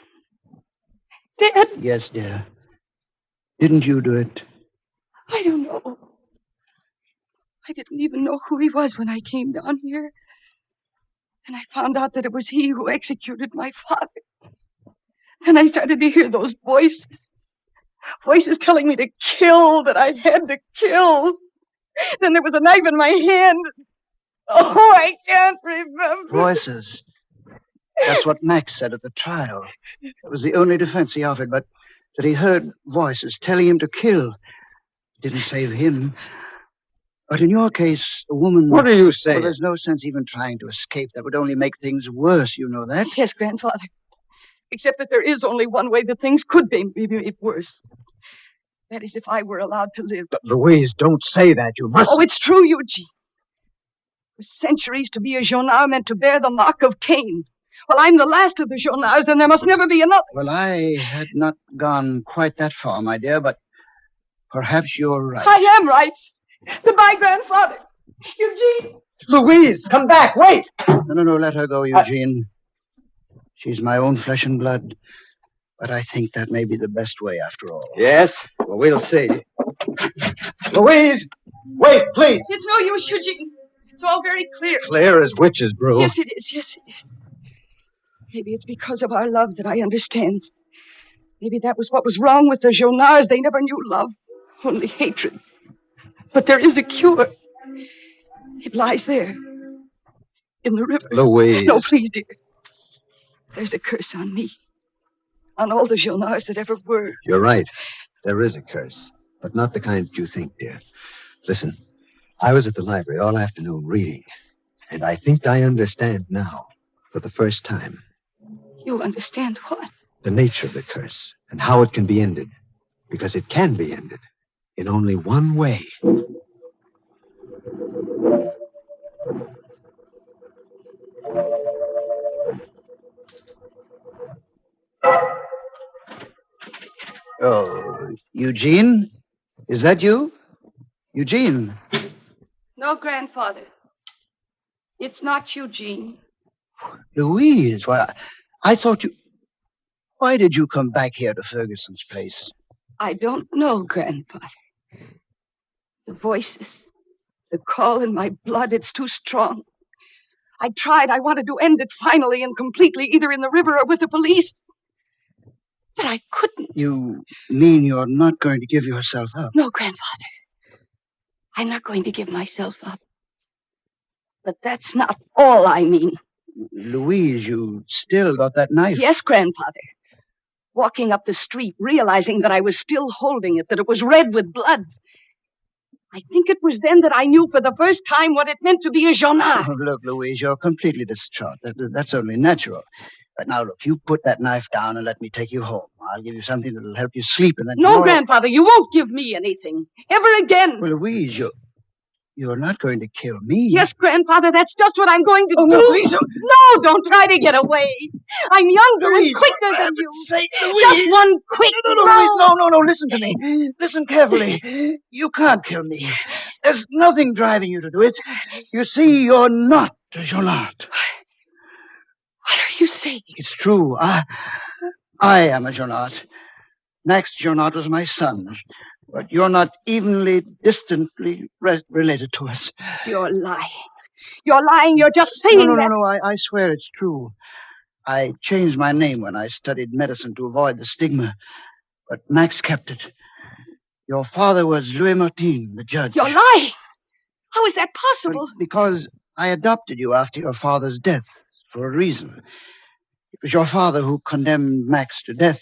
Dead? Yes, dear. Didn't you do it? I don't know. I didn't even know who he was when I came down here. And I found out that it was he who executed my father. And I started to hear those voices. Voices telling me to kill, that I had to kill. Then there was a knife in my hand. Oh, I can't remember. Voices. That's what Max said at the trial. It was the only defense he offered, but that he heard voices telling him to kill. Didn't save him. But in your case, the woman... What are you saying? Well, there's no sense even trying to escape. That would only make things worse, you know that? Yes, Grandfather. Except that there is only one way that things could be made worse. That is if I were allowed to live. But Louise, don't say that. You must... Oh, it's true, Eugene. For centuries to be a Jonard meant to bear the mark of Cain. Well, I'm the last of the Jonards, and there must never be another. Well, I had not gone quite that far, my dear, but perhaps you're right. I am right. Goodbye, Grandfather. Eugene. Louise, come back. Wait. No, let her go, Eugene. She's my own flesh and blood. But I think that may be the best way after all. Yes? Well, we'll see. Louise! Wait, please! It's no use, Eugene. It's all very clear. Clear as witch's brew. Yes, it is. Yes, it is. Maybe it's because of our love that I understand. Maybe that was what was wrong with the Jonards. They never knew love, only hatred. But there is a cure. It lies there, in the river. Louise. No, please, dear. There's a curse on me, on all the Jonards that ever were. You're right. There is a curse, but not the kind that you think, dear. Listen, I was at the library all afternoon reading, and I think I understand now, for the first time. You understand what? The nature of the curse, and how it can be ended. Because it can be ended in only one way. Oh, Eugene? Is that you? Eugene? No, Grandfather. It's not Eugene. Louise, why, I thought you... Why did you come back here to Ferguson's place? I don't know, Grandfather. The voices, the call in my blood, it's too strong. I tried. I wanted to end it finally and completely, either in the river or with the police. But I couldn't. You mean you're not going to give yourself up? No, Grandfather. I'm not going to give myself up. But that's not all I mean. Louise, you still got that knife. Yes, Grandfather. Walking up the street, realizing that I was still holding it, that it was red with blood. I think it was then that I knew for the first time what it meant to be a Jonard. Oh, look, Louise, you're completely distraught. That's only natural. But now, look, you put that knife down and let me take you home. I'll give you something that'll help you sleep, and then No, tomorrow... Grandfather, you won't give me anything. Ever again. Well, Louise, You're not going to kill me. Yes, Grandfather, that's just what I'm going to do. No, please don't. No, don't try to get away. I'm younger Louise, and quicker than you. Say, Just one quick No, listen to me. Listen carefully. You can't kill me. There's nothing driving you to do it. You see, you're not a Jonat. What are you saying? It's true. I am a Jonat. Max Jonat was my son. But you're not evenly, distantly related to us. You're lying. You're lying. You're just saying that. No. I swear it's true. I changed my name when I studied medicine to avoid the stigma. But Max kept it. Your father was Louis Martin, the judge. You're lying. How is that possible? Because I adopted you after your father's death, for a reason. It was your father who condemned Max to death.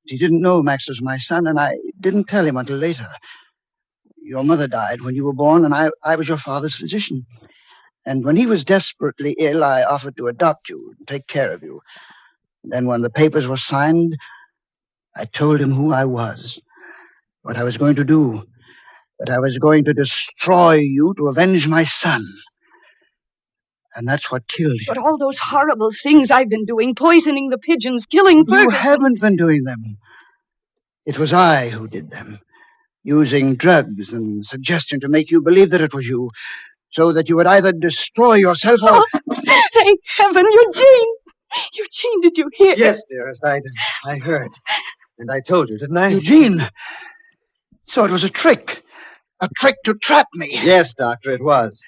He didn't know Max was my son, and I didn't tell him until later. Your mother died when you were born, and I was your father's physician. And when he was desperately ill, I offered to adopt you and take care of you. Then when the papers were signed, I told him who I was, what I was going to do, that I was going to destroy you to avenge my son. And that's what killed you. But all those horrible things I've been doing, poisoning the pigeons, killing Ferguson. You haven't been doing them. It was I who did them, using drugs and suggestion to make you believe that it was you, so that you would either destroy yourself or... Oh, thank heaven, Eugene! Eugene, did you hear? Yes, dearest, I heard. And I told you, didn't I? Eugene! So it was a trick to trap me. Yes, Doctor, it was.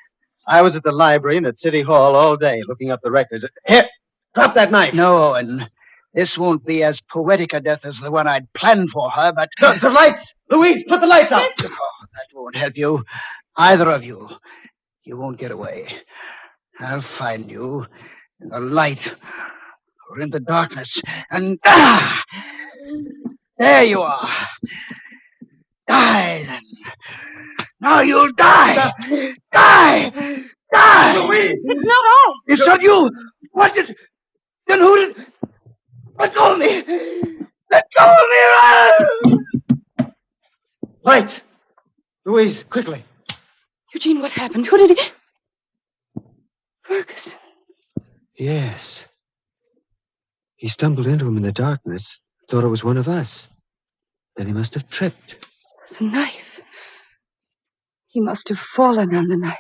I was at the library and at City Hall all day looking up the records. Here, drop that knife. No, Owen. This won't be as poetic a death as the one I'd planned for her, but... The lights! Louise, put the lights out! Oh, that won't help you. Either of you. You won't get away. I'll find you in the light or in the darkness. And... there you are. Die, then. Now you'll die! Die! Die! Louise! It's not I! It's not you! What did... Then who did... Let go of me! Let go of me! Lights! Louise, quickly. Eugene, what happened? Who did he... Ferguson. Yes. He stumbled into him in the darkness, thought it was one of us. Then he must have tripped. The knife. He must have fallen on the knife.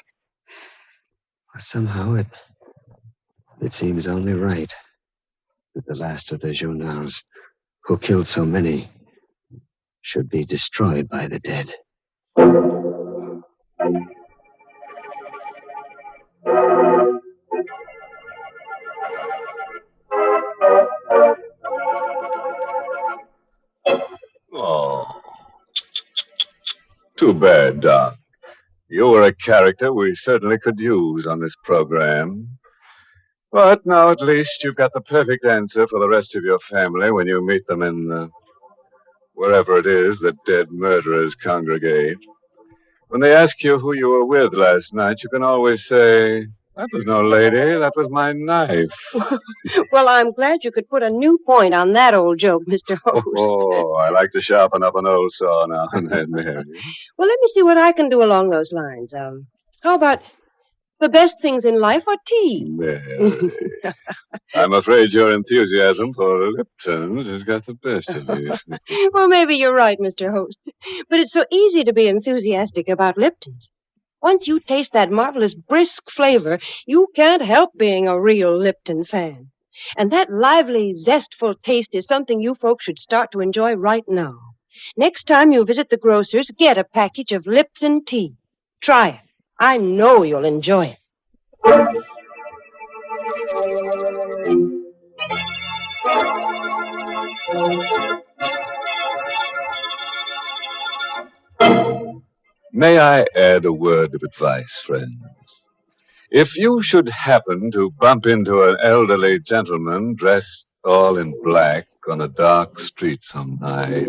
Somehow it seems only right that the last of the Jonats, who killed so many, should be destroyed by the dead. Oh. Too bad, Doc. You were a character we certainly could use on this program. But now at least you've got the perfect answer for the rest of your family when you meet them in wherever it is that dead murderers congregate. When they ask you who you were with last night, you can always say, "That was no lady, that was my knife." Well, I'm glad you could put a new point on that old joke, Mr. Host. Oh, I like to sharpen up an old saw now and then, Mary. Well, let me see what I can do along those lines. How about the best things in life are tea? Mary. I'm afraid your enthusiasm for Lipton's has got the best of you. Well, maybe you're right, Mr. Host. But it's so easy to be enthusiastic about Lipton's. Once you taste that marvelous brisk flavor, you can't help being a real Lipton fan. And that lively, zestful taste is something you folks should start to enjoy right now. Next time you visit the grocer's, get a package of Lipton tea. Try it. I know you'll enjoy it. May I add a word of advice, friends? If you should happen to bump into an elderly gentleman dressed all in black on a dark street some night,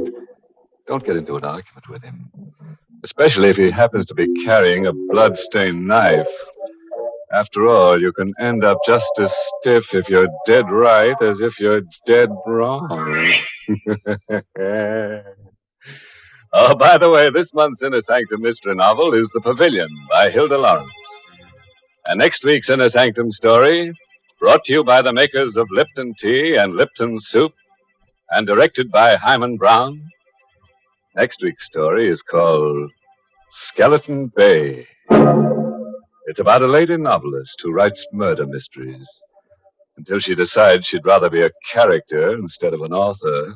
don't get into an argument with him, especially if he happens to be carrying a blood-stained knife. After all, you can end up just as stiff if you're dead right as if you're dead wrong. Oh, by the way, this month's Inner Sanctum Mystery novel is The Pavilion by Hilda Lawrence. And next week's Inner Sanctum story, brought to you by the makers of Lipton Tea and Lipton Soup, and directed by Hyman Brown. Next week's story is called Skeleton Bay. It's about a lady novelist who writes murder mysteries until she decides she'd rather be a character instead of an author.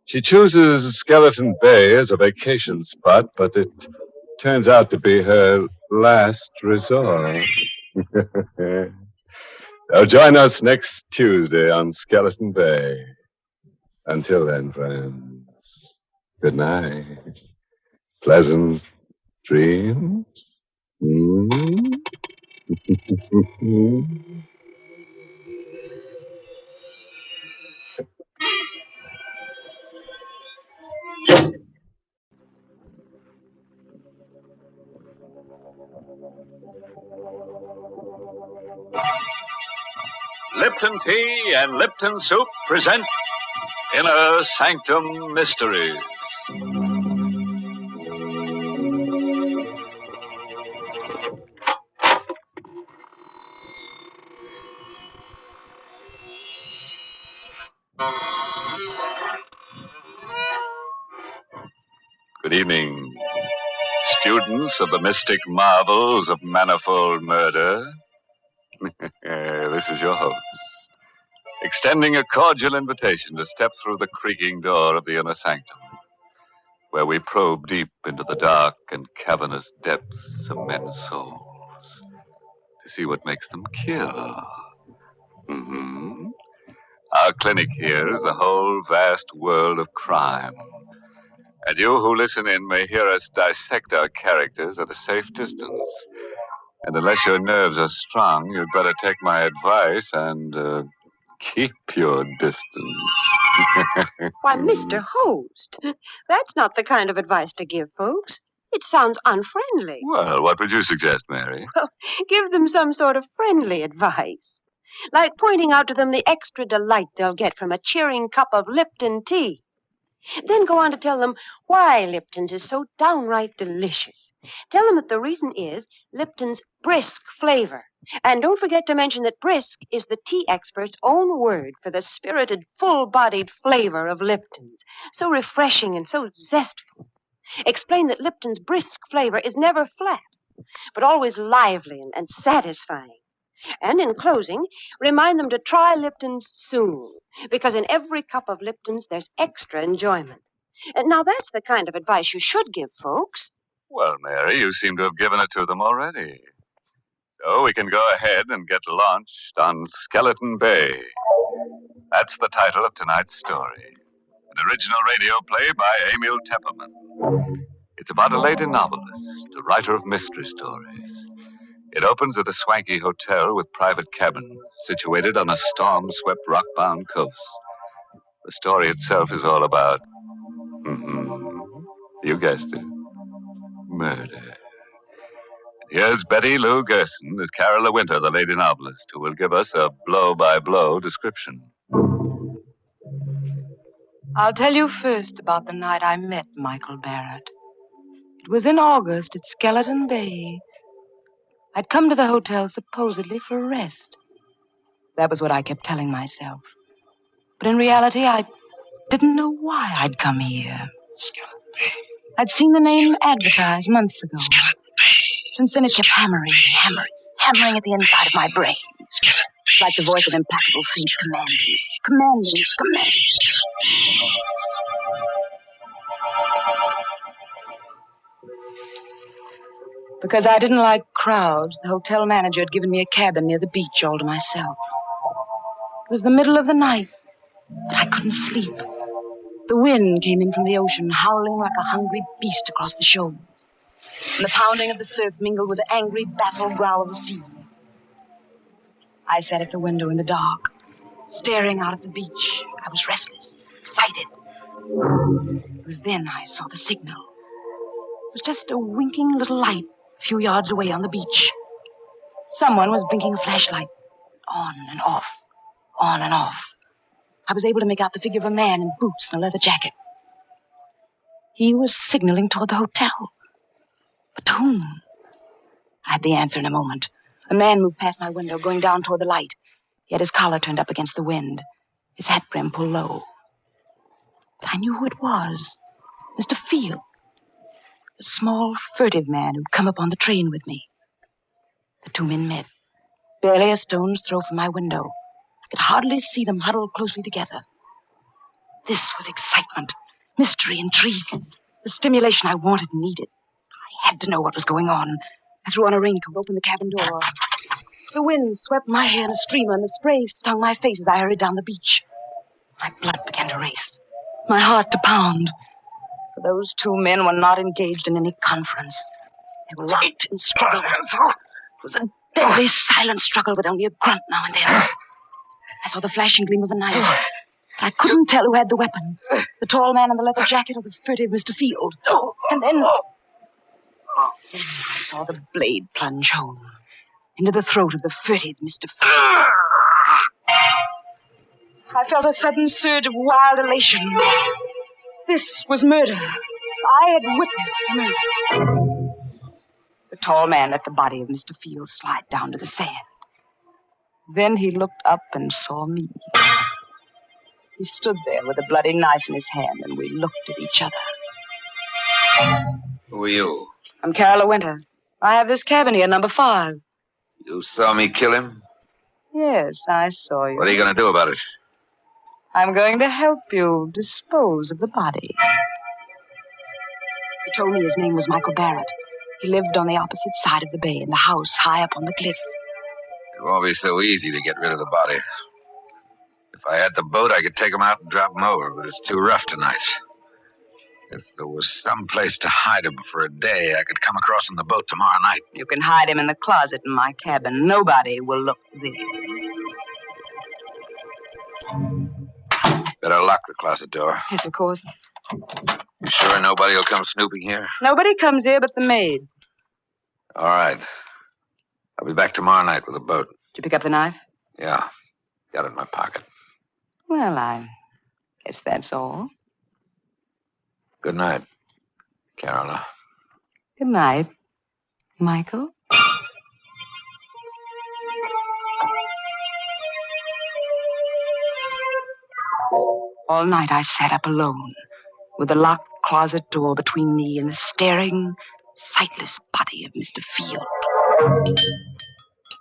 She chooses Skeleton Bay as a vacation spot, but it turns out to be her last resort. So join us next Tuesday on Skeleton Bay. Until then, friends, good night. Pleasant dreams. Lipton Tea and Lipton Soup present Inner Sanctum Mysteries. Good evening, students of the mystic marvels of manifold murder. This is your host, extending a cordial invitation to step through the creaking door of the inner sanctum, where we probe deep into the dark and cavernous depths of men's souls to see what makes them kill. Our clinic here is the whole vast world of crime. And you who listen in may hear us dissect our characters at a safe distance. And unless your nerves are strong, you'd better take my advice and keep your distance. Why, Mr. Host, that's not the kind of advice to give folks. It sounds unfriendly. Well, what would you suggest, Mary? Well, give them some sort of friendly advice. Like pointing out to them the extra delight they'll get from a cheering cup of Lipton tea. Then go on to tell them why Lipton's is so downright delicious. Tell them that the reason is Lipton's brisk flavor. And don't forget to mention that brisk is the tea expert's own word for the spirited, full-bodied flavor of Lipton's. So refreshing and so zestful. Explain that Lipton's brisk flavor is never flat, but always lively and satisfying. And in closing, remind them to try Lipton's soon, because in every cup of Lipton's, there's extra enjoyment. Now, that's the kind of advice you should give folks. Well, Mary, you seem to have given it to them already. So we can go ahead and get launched on Skeleton Bay. That's the title of tonight's story. An original radio play by Emil Tepperman. It's about a lady novelist, a writer of mystery stories. It opens at a swanky hotel with private cabins situated on a storm-swept, rock-bound coast. The story itself is all about, you guessed it, murder. Here's Betty Lou Gerson as Carol De Winter, the lady novelist, who will give us a blow-by-blow description. I'll tell you first about the night I met Michael Barrett. It was in August at Skeleton Bay. I'd come to the hotel supposedly for a rest. That was what I kept telling myself. But in reality, I didn't know why I'd come here. I'd seen the name advertised months ago. Since then, it kept hammering at the inside of my brain. It's like the voice of implacable fate commanding. Because I didn't like crowds, the hotel manager had given me a cabin near the beach all to myself. It was the middle of the night, but I couldn't sleep. The wind came in from the ocean, howling like a hungry beast across the shoals. And the pounding of the surf mingled with the angry, baffled growl of the sea. I sat at the window in the dark, staring out at the beach. I was restless, excited. It was then I saw the signal. It was just a winking little light a few yards away on the beach. Someone was blinking a flashlight. On and off, on and off. I was able to make out the figure of a man in boots and a leather jacket. He was signaling toward the hotel. But to whom? I had the answer in a moment. A man moved past my window, going down toward the light. He had his collar turned up against the wind, his hat brim pulled low. But I knew who it was. Mr. Field. The small, furtive man who'd come up on the train with me. The two men met, barely a stone's throw from my window. I could hardly see them huddled closely together. This was excitement, mystery, intrigue, the stimulation I wanted and needed. I had to know what was going on. I threw on a raincoat, opened the cabin door. The wind swept my hair in a streamer, and the spray stung my face as I hurried down the beach. My blood began to race, my heart to pound. For those two men were not engaged in any conference. They were locked in struggle. It was a deadly, silent struggle with only a grunt now and then. I saw the flashing gleam of a knife. But I couldn't tell who had the weapon. The tall man in the leather jacket or the furtive Mr. Field. And then I saw the blade plunge home into the throat of the furtive Mr. Field. I felt a sudden surge of wild elation. This was murder. I had witnessed murder. The tall man let the body of Mr. Field slide down to the sand. Then he looked up and saw me. He stood there with a bloody knife in his hand, and we looked at each other. Who are you? I'm Carola Winter. I have this cabin here, number 5. You saw me kill him? Yes, I saw you. What are you going to do about it? I'm going to help you dispose of the body. He told me his name was Michael Barrett. He lived on the opposite side of the bay in the house high up on the cliff. It won't be so easy to get rid of the body. If I had the boat, I could take him out and drop him over, but it's too rough tonight. If there was some place to hide him for a day, I could come across on the boat tomorrow night. You can hide him in the closet in my cabin. Nobody will look there. Better lock the closet door. Yes, of course. You sure nobody will come snooping here? Nobody comes here but the maid. All right. I'll be back tomorrow night with a boat. Did you pick up the knife? Yeah. Got it in my pocket. Well, I guess that's all. Good night, Carola. Good night, Michael. All night I sat up alone, with the locked closet door between me and the staring, sightless body of Mr. Field.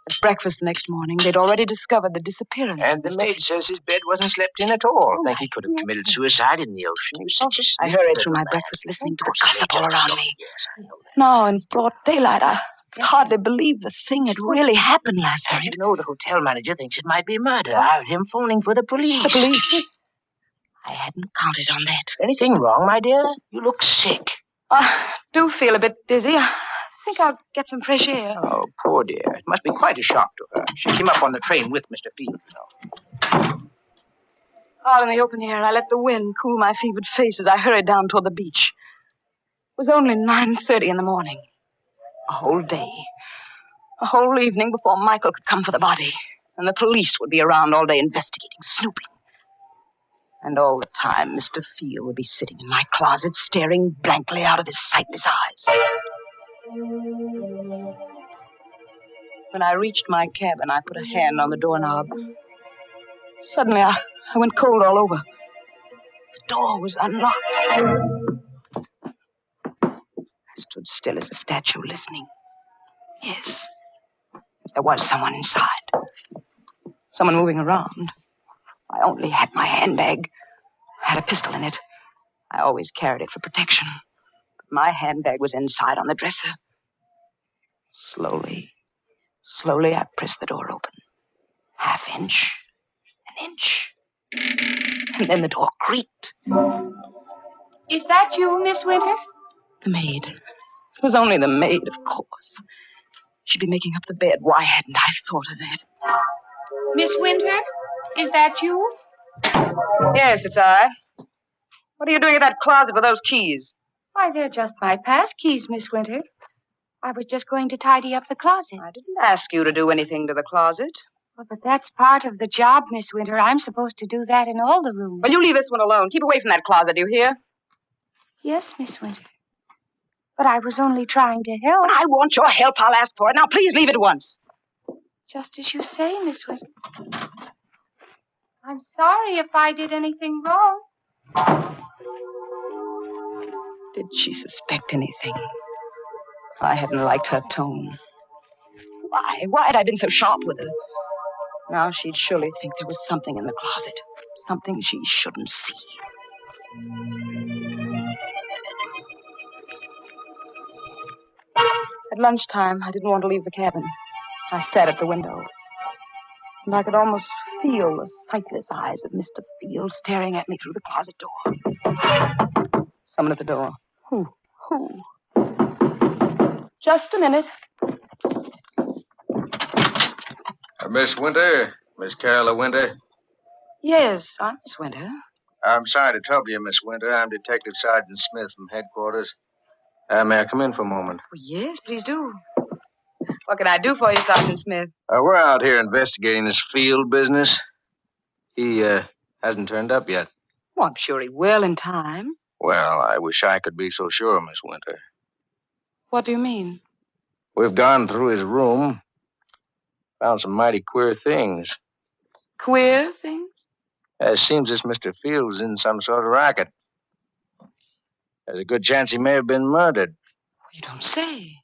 At breakfast the next morning, they'd already discovered the disappearance. And the maid says his bed wasn't slept in at all. I think he could have committed suicide in the ocean. He was such a I hurried through my breakfast, listening to the gossip all around me. Now, in broad daylight, I could hardly believe the thing had really happened last night. You know, the hotel manager thinks it might be murder. I heard him phoning for the police. The police? I hadn't counted on that. Anything wrong, my dear? You look sick. I do feel a bit dizzy. I think I'll get some fresh air. Oh, poor dear. It must be quite a shock to her. She came up on the train with Mr. Field, Out in the open air, I let the wind cool my fevered face as I hurried down toward the beach. It was only 9:30 in the morning. A whole day. A whole evening before Michael could come for the body. And the police would be around all day investigating, snooping. And all the time, Mr. Field would be sitting in my closet, staring blankly out of his sightless eyes. When I reached my cabin, I put a hand on the doorknob. Suddenly, I went cold all over. The door was unlocked. I stood still as a statue, listening. Yes, there was someone inside. Someone moving around. I only had my handbag. I had a pistol in it. I always carried it for protection. But my handbag was inside on the dresser. Slowly, I pressed the door open. Half inch, an inch. And then the door creaked. Is that you, Miss Winter? The maid. It was only the maid, of course. She'd be making up the bed. Why hadn't I thought of that? Miss Winter? Is that you? Yes, it's I. What are you doing in that closet with those keys? Why, they're just my pass keys, Miss Winter. I was just going to tidy up the closet. I didn't ask you to do anything to the closet. Well, but that's part of the job, Miss Winter. I'm supposed to do that in all the rooms. Well, you leave this one alone. Keep away from that closet, do you hear? Yes, Miss Winter. But I was only trying to help. When I want your help, I'll ask for it. Now, please leave at once. Just as you say, Miss Winter. I'm sorry if I did anything wrong. Did she suspect anything? I hadn't liked her tone. Why? Why had I been so sharp with her? Now she'd surely think there was something in the closet. Something she shouldn't see. At lunchtime, I didn't want to leave the cabin. I sat at the window. And I could almost feel the sightless eyes of Mr. Field staring at me through the closet door. Someone at the door. Who? Just a minute. Miss Winter? Miss Carolyn Winter? Yes, I'm Miss Winter. I'm sorry to trouble you, Miss Winter. I'm Detective Sergeant Smith from headquarters. May I come in for a moment? Oh, yes, please do. What can I do for you, Sergeant Smith? We're out here investigating this Field business. He hasn't turned up yet. Well, I'm sure he will in time. Well, I wish I could be so sure, Miss Winter. What do you mean? We've gone through his room. Found some mighty queer things. Queer things? It seems this Mr. Field was in some sort of racket. There's a good chance he may have been murdered. You don't say.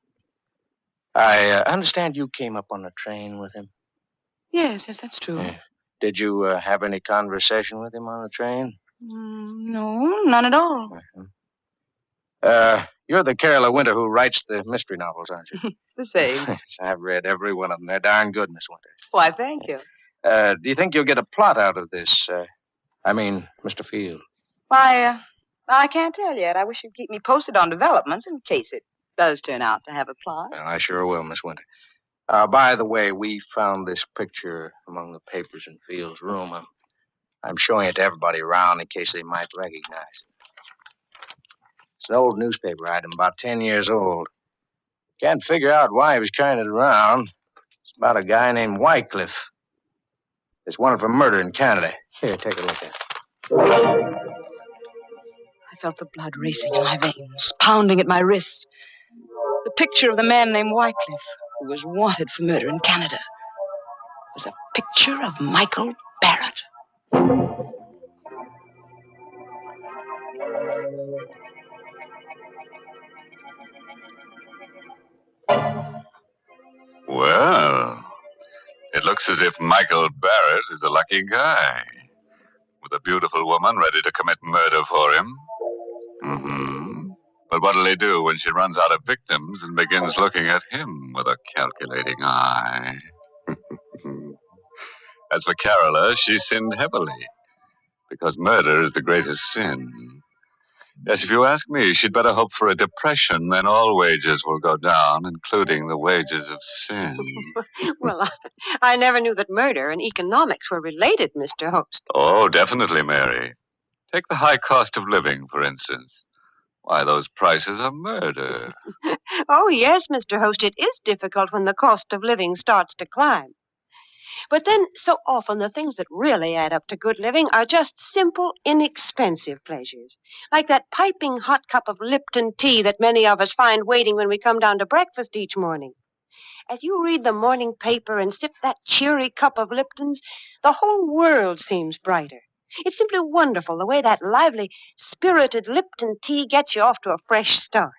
I understand you came up on the train with him. Yes, that's true. Yeah. Did you have any conversation with him on the train? No, none at all. You're the Carolyn Winter who writes the mystery novels, aren't you? The same. I've read every one of them. They're darn good, Miss Winter. Why, thank you. Do you think you'll get a plot out of this? Mr. Field. Why, I can't tell yet. I wish you'd keep me posted on developments in case it does turn out to have a plot. Well, I sure will, Miss Winter. By the way, we found this picture among the papers in Field's room. I'm showing it to everybody around in case they might recognize it. It's an old newspaper item, about 10 years old. Can't figure out why he was carrying it around. It's about a guy named Wycliffe. It's wanted for murder in Canada. Here, take a look at it. I felt the blood racing in my veins, pounding at my wrists. The picture of the man named Wycliffe, who was wanted for murder in Canada, was a picture of Michael Barrett. Well, it looks as if Michael Barrett is a lucky guy, with a beautiful woman ready to commit murder for him. But what'll he do when she runs out of victims and begins looking at him with a calculating eye? As for Carola, she sinned heavily, because murder is the greatest sin. Yes, if you ask me, she'd better hope for a depression, then all wages will go down, including the wages of sin. Well, I never knew that murder and economics were related, Mr. Host. Oh, definitely, Mary. Take the high cost of living, for instance. Why, those prices are murder. Oh, yes, Mr. Host, it is difficult when the cost of living starts to climb. But then, so often, the things that really add up to good living are just simple, inexpensive pleasures. Like that piping hot cup of Lipton tea that many of us find waiting when we come down to breakfast each morning. As you read the morning paper and sip that cheery cup of Lipton's, the whole world seems brighter. It's simply wonderful the way that lively, spirited Lipton tea gets you off to a fresh start.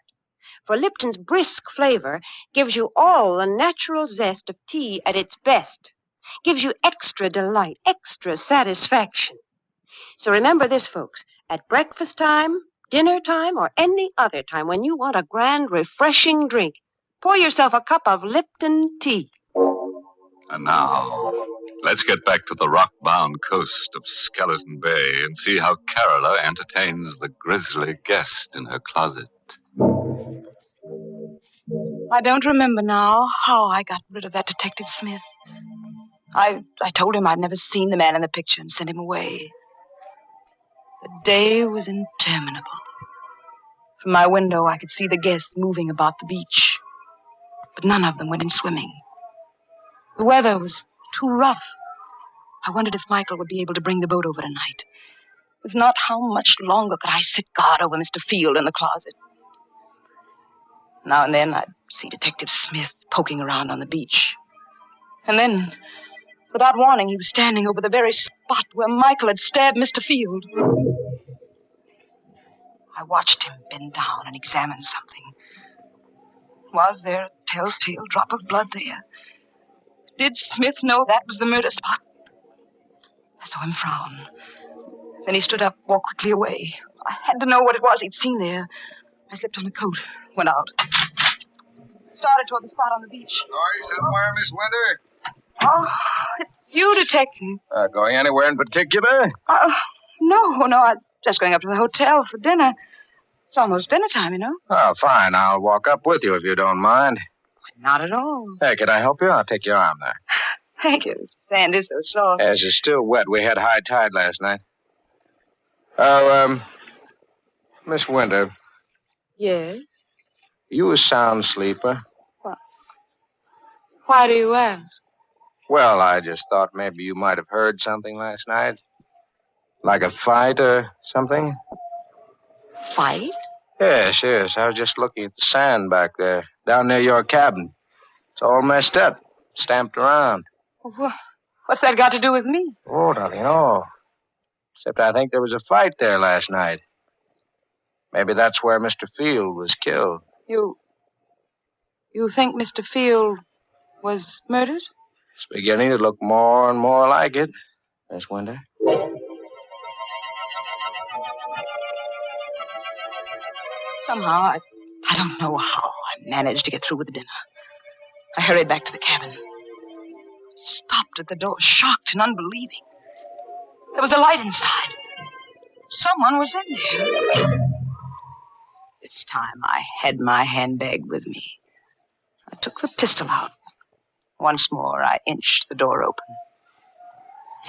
For Lipton's brisk flavor gives you all the natural zest of tea at its best. Gives you extra delight, extra satisfaction. So remember this, folks. At breakfast time, dinner time, or any other time when you want a grand, refreshing drink, pour yourself a cup of Lipton tea. And now, let's get back to the rock-bound coast of Skeleton Bay and see how Carola entertains the grisly guest in her closet. I don't remember now how I got rid of that Detective Smith. I told him I'd never seen the man in the picture and sent him away. The day was interminable. From my window, I could see the guests moving about the beach, but none of them went in swimming. The weather was too rough. I wondered if Michael would be able to bring the boat over tonight. If not, how much longer could I sit guard over Mr. Field in the closet? Now and then I'd see Detective Smith poking around on the beach. And then, without warning, he was standing over the very spot where Michael had stabbed Mr. Field. I watched him bend down and examine something. Was there a telltale drop of blood there? Did Smith know that was the murder spot? I saw him frown. Then he stood up, walked quickly away. I had to know what it was he'd seen there. I slipped on a coat, went out. Started toward the spot on the beach. Going somewhere, Miss Winter? Oh, it's you, Detective. Going anywhere in particular? No, I'm just going up to the hotel for dinner. It's almost dinner time, you know. Oh, fine. I'll walk up with you if you don't mind. Not at all. Hey, can I help you? I'll take your arm there. Thank you. The sand is so soft. As it's still wet. We had high tide last night. Miss Winter, Yes? you a sound sleeper? Why do you ask? Well, I just thought maybe you might have heard something last night. Like a fight or something? Fight? Yes. I was just looking at the sand back there, down near your cabin. It's all messed up, stamped around. What's that got to do with me? Oh, nothing at all. Except I think there was a fight there last night. Maybe that's where Mr. Field was killed. You think Mr. Field was murdered? It's beginning to look more and more like it, Miss Winter. Somehow, I don't know how I managed to get through with the dinner. I hurried back to the cabin. Stopped at the door, shocked and unbelieving. There was a light inside. Someone was in there. This time I had my handbag with me. I took the pistol out. Once more, I inched the door open.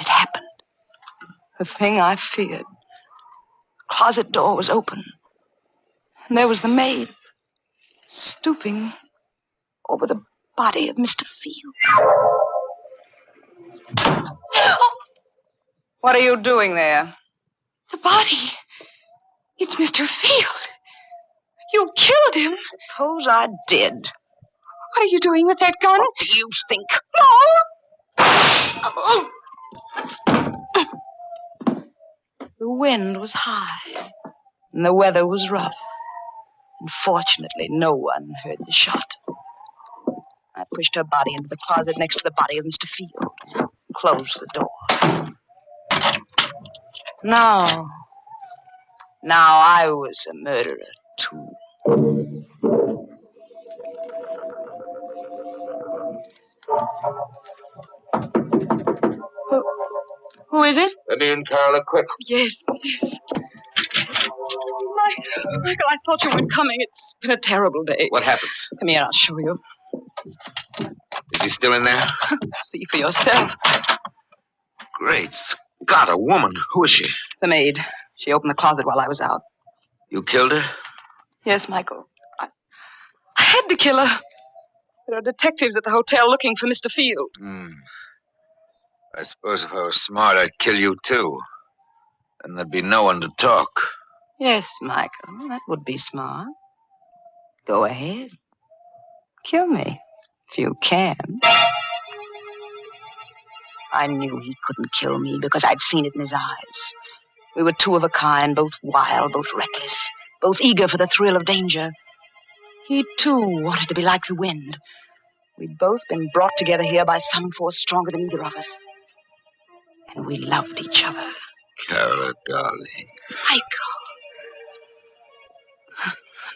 It happened. The thing I feared. The closet door was open. And there was the maid, stooping over the body of Mr. Field. What are you doing there? The body. It's Mr. Field. You killed him. Suppose I did. What are you doing with that gun? What do you think? No! The wind was high, and the weather was rough. Unfortunately, no one heard the shot. I pushed her body into the closet next to the body of Mr. Field. Closed the door. Now I was a murderer, too. Who is it? Let me in, Carla, quick. Yes. Michael, I thought you were coming. It's been a terrible day. What happened? Come here, I'll show you. Is he still in there? See for yourself. Great Scott, a woman. Who is she? The maid. She opened the closet while I was out. You killed her? Yes, Michael. I had to kill her. There are detectives at the hotel looking for Mr. Field. I suppose if I was smart, I'd kill you, too. Then there'd be no one to talk. Yes, Michael, that would be smart. Go ahead. Kill me, if you can. I knew he couldn't kill me because I'd seen it in his eyes. We were two of a kind, both wild, both reckless, both eager for the thrill of danger. He, too, wanted to be like the wind. We'd both been brought together here by some force stronger than either of us. And we loved each other. Carla, darling. Michael.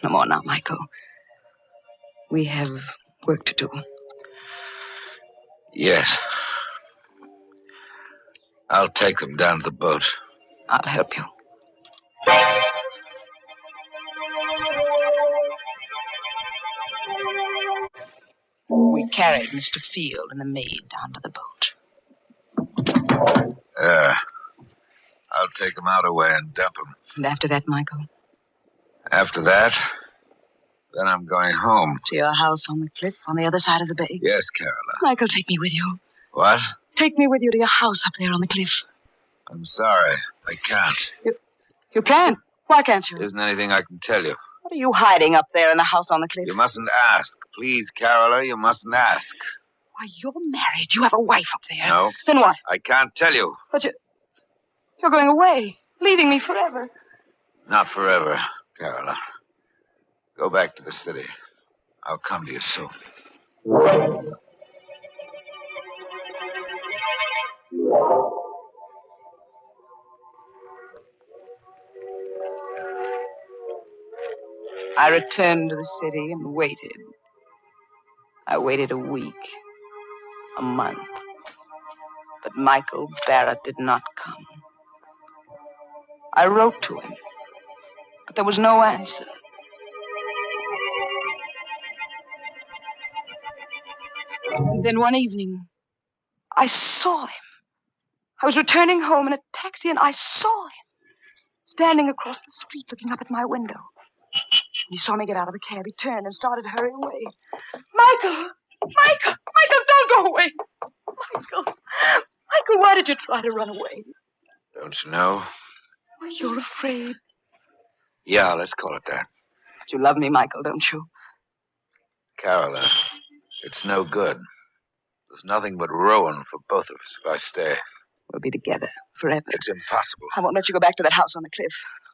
No more now, Michael. We have work to do. Yes. I'll take them down to the boat. I'll help you. We carried Mr. Field and the maid down to the boat. I'll take them out away and dump them. And after that, Michael? After that, then I'm going home. To your house on the cliff on the other side of the bay? Yes, Carola. Michael, take me with you. What? Take me with you to your house up there on the cliff. I'm sorry. I can't. You can't? Why can't you? There isn't anything I can tell you. What are you hiding up there in the house on the cliff? You mustn't ask. Please, Carola, you mustn't ask. Why, you're married. You have a wife up there. No. Then what? I can't tell you. But you're going away, leaving me forever. Not forever, Carola. Go back to the city. I'll come to you soon. I returned to the city and waited. I waited a week, a month. But Michael Barrett did not come. I wrote to him, but there was no answer. And then one evening, I saw him. I was returning home in a taxi, and I saw him standing across the street looking up at my window. He saw me get out of the cab. He turned and started to hurry away. Michael! Michael! Michael, don't go away! Michael! Michael, why did you try to run away? Don't you know? Why, you're afraid. Yeah, let's call it that. But you love me, Michael, don't you? Carola, it's no good. There's nothing but ruin for both of us if I stay. We'll be together forever. It's impossible. I won't let you go back to that house on the cliff.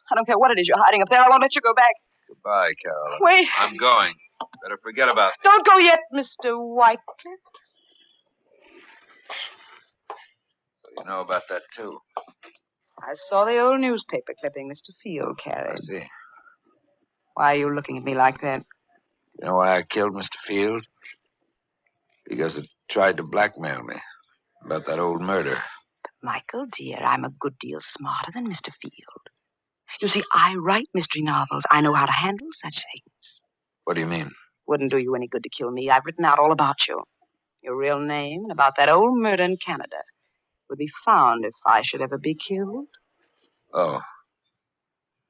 I don't care what it is you're hiding up there. I won't let you go back. Goodbye, Carola. Wait. I'm going. Better forget about it. Don't go yet, Mr. Whitecliff. So you know about that, too. I saw the old newspaper clipping Mr. Field carried. I see. Why are you looking at me like that? You know why I killed Mr. Field? Because it tried to blackmail me about that old murder. But, Michael, dear, I'm a good deal smarter than Mr. Field. You see, I write mystery novels. I know how to handle such things. What do you mean? Wouldn't do you any good to kill me. I've written out all about you. Your real name and about that old murder in Canada would be found if I should ever be killed. Oh.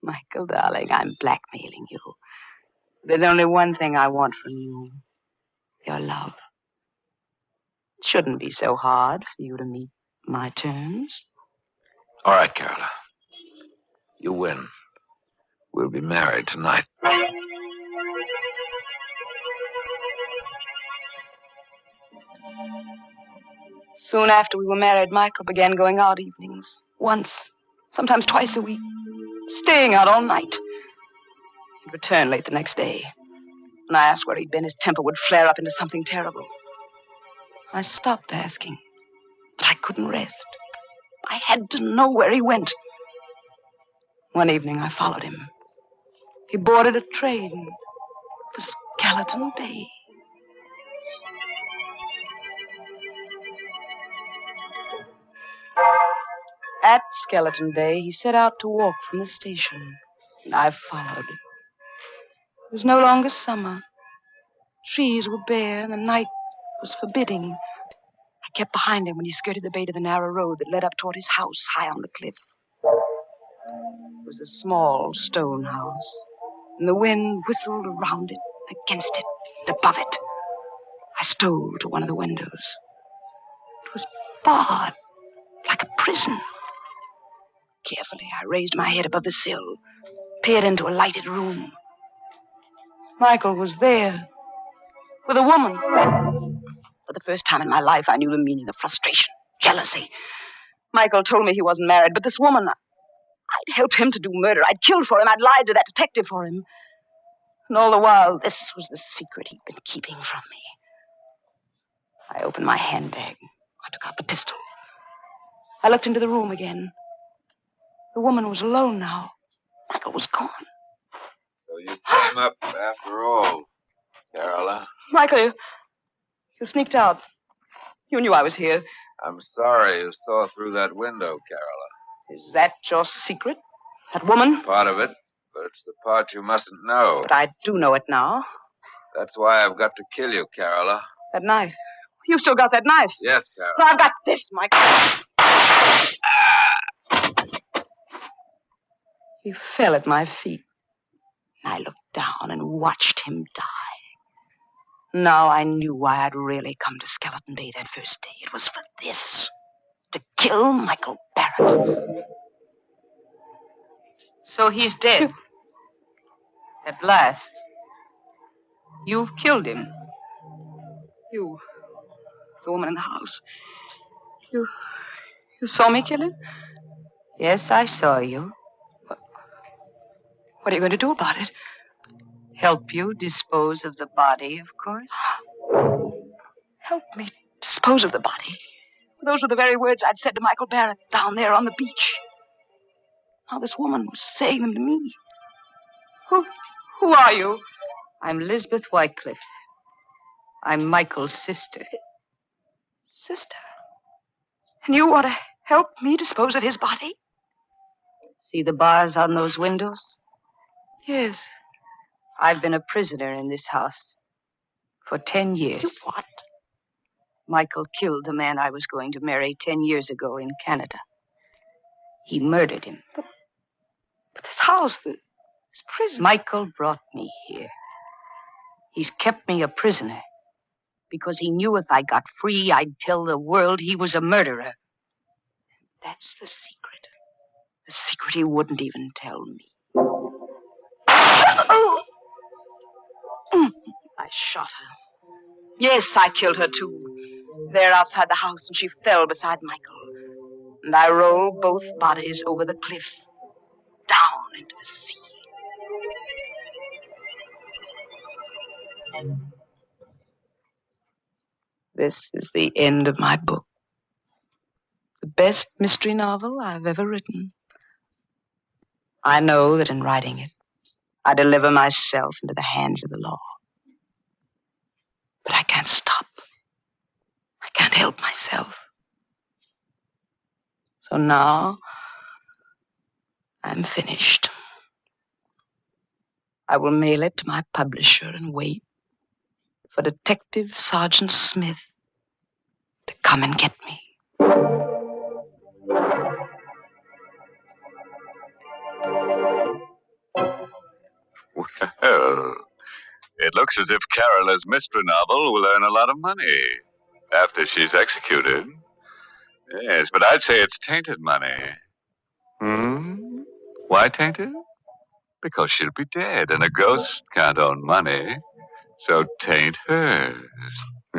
Michael, darling, I'm blackmailing you. There's only one thing I want from you. Your love. It shouldn't be so hard for you to meet my terms. All right, Carola. You win. We'll be married tonight. Soon after we were married, Michael began going out evenings. Once, sometimes twice a week. Staying out all night. He'd return late the next day. When I asked where he'd been, his temper would flare up into something terrible. I stopped asking, but I couldn't rest. I had to know where he went. One evening, I followed him. He boarded a train for Skeleton Bay. At Skeleton Bay, he set out to walk from the station, and I followed. It was no longer summer. Trees were bare, and the night was forbidding. I kept behind him when he skirted the bay to the narrow road that led up toward his house high on the cliff. It was a small stone house, and the wind whistled around it, against it, and above it. I stole to one of the windows. It was barred, like a prison. Carefully, I raised my head above the sill, peered into a lighted room. Michael was there, with a woman. For the first time in my life, I knew the meaning of frustration, jealousy. Michael told me he wasn't married, but this woman, I'd helped him to do murder. I'd killed for him. I'd lied to that detective for him. And all the while, this was the secret he'd been keeping from me. I opened my handbag. I took out the pistol. I looked into the room again. The woman was alone now. Michael was gone. So you came up after all, Carola. Michael, you sneaked out. You knew I was here. I'm sorry you saw through that window, Carola. Is that your secret? That woman? Part of it, but it's the part you mustn't know. But I do know it now. That's why I've got to kill you, Carola. That knife. You still got that knife? Yes, Carola. No, I've got this, Michael. He fell at my feet. I looked down and watched him die. Now I knew why I'd really come to Skeleton Bay that first day. It was for this. to kill Michael Barrett. So he's dead. At last. You've killed him. You, the woman in the house. You saw me kill him? Yes, I saw you. What are you going to do about it? Help you dispose of the body, of course. Help me dispose of the body. Those were the very words I'd said to Michael Barrett down there on the beach. Now this woman was saying them to me. Who are you? I'm Lisbeth Wycliffe. I'm Michael's sister. Sister? And you want to help me dispose of his body? See the bars on those windows? Yes. I've been a prisoner in this house for 10 years. You what? Michael killed the man I was going to marry 10 years ago in Canada. He murdered him. But this house, this prison... Michael brought me here. He's kept me a prisoner because he knew if I got free, I'd tell the world he was a murderer. That's the secret. The secret he wouldn't even tell me. Oh! I shot her. Yes, I killed her, too. There outside the house, and she fell beside Michael. And I rolled both bodies over the cliff, down into the sea. This is the end of my book. The best mystery novel I've ever written. I know that in writing it, I deliver myself into the hands of the law. But I can't stop. I can't help myself. So now, I'm finished. I will mail it to my publisher and wait for Detective Sergeant Smith to come and get me. Well, it looks as if Carola's mystery novel will earn a lot of money after she's executed. Yes, but I'd say it's tainted money. Why tainted? Because she'll be dead, and a ghost can't own money. So taint hers.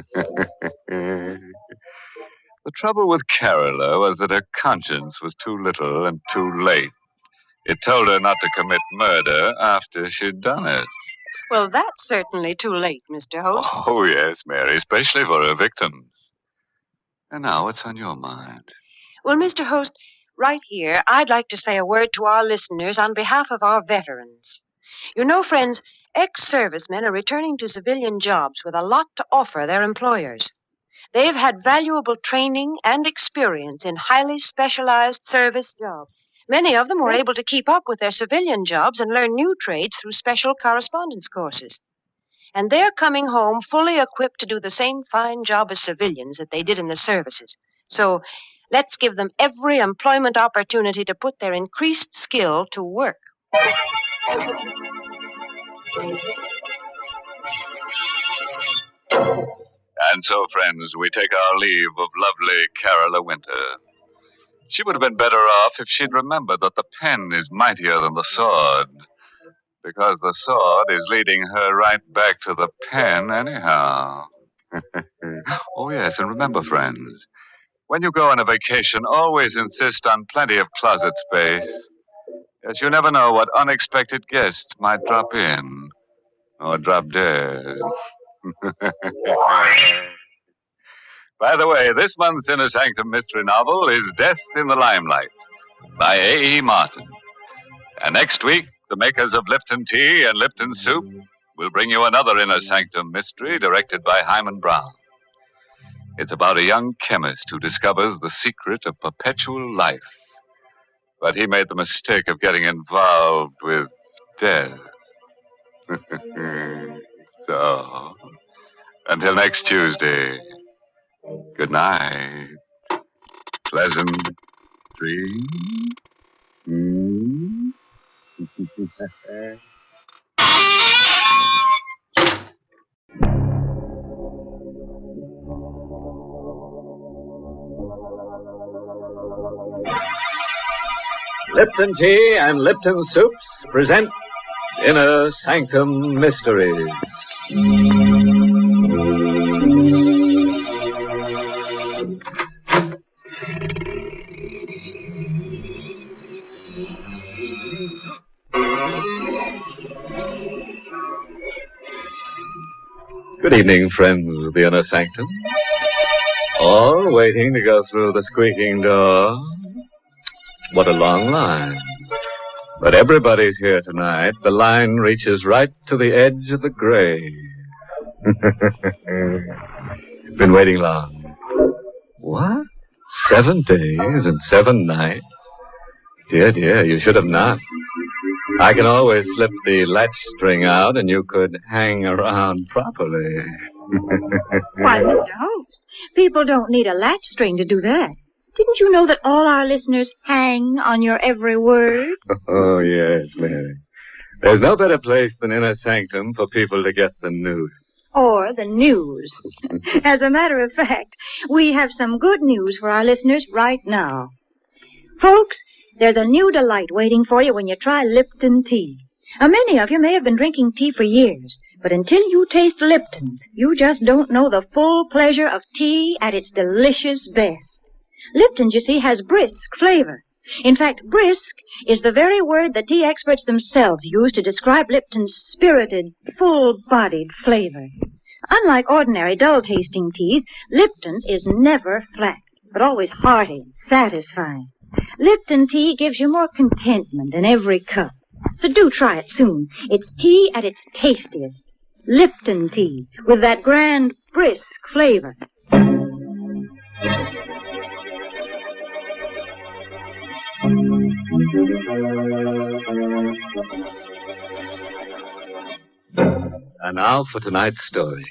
The trouble with Carola was that her conscience was too little and too late. It told her not to commit murder after she'd done it. Well, that's certainly too late, Mr. Host. Oh, yes, Mary, especially for her victims. And now, what's on your mind? Well, Mr. Host, right here, I'd like to say a word to our listeners on behalf of our veterans. You know, friends, ex-servicemen are returning to civilian jobs with a lot to offer their employers. They've had valuable training and experience in highly specialized service jobs. Many of them were able to keep up with their civilian jobs and learn new trades through special correspondence courses. And they're coming home fully equipped to do the same fine job as civilians that they did in the services. So let's give them every employment opportunity to put their increased skill to work. And so, friends, we take our leave of lovely Carola Winter. She would have been better off if she'd remembered that the pen is mightier than the sword, because the sword is leading her right back to the pen anyhow. Oh, yes, and remember, friends, when you go on a vacation, always insist on plenty of closet space, as you never know what unexpected guests might drop in or drop dead. By the way, this month's Inner Sanctum mystery novel is Death in the Limelight by A.E. Martin. And next week, the makers of Lipton Tea and Lipton Soup will bring you another Inner Sanctum mystery directed by Hyman Brown. It's about a young chemist who discovers the secret of perpetual life. But he made the mistake of getting involved with death. So, until next Tuesday, good night. Pleasant dreams. Lipton Tea and Lipton Soups present Inner Sanctum Mysteries. Good evening, friends of the Inner Sanctum. All waiting to go through the squeaking door. What a long line. But everybody's here tonight. The line reaches right to the edge of the grave. Been waiting long. What? 7 days and 7 nights? Dear, you should have knocked. I can always slip the latch string out and you could hang around properly. Why, Mr. Holmes, people don't need a latch string to do that. Didn't you know that all our listeners hang on your every word? Oh, yes, Mary. There's no better place than Inner Sanctum for people to get the news. Or the news. As a matter of fact, we have some good news for our listeners right now. Folks, there's a new delight waiting for you when you try Lipton tea. Now, many of you may have been drinking tea for years, but until you taste Lipton, you just don't know the full pleasure of tea at its delicious best. Lipton, you see, has brisk flavor. In fact, brisk is the very word the tea experts themselves use to describe Lipton's spirited, full-bodied flavor. Unlike ordinary dull-tasting teas, Lipton's is never flat, but always hearty and satisfying. Lipton tea gives you more contentment in every cup. So do try it soon. It's tea at its tastiest. Lipton tea, with that grand, brisk flavor. And now for tonight's story.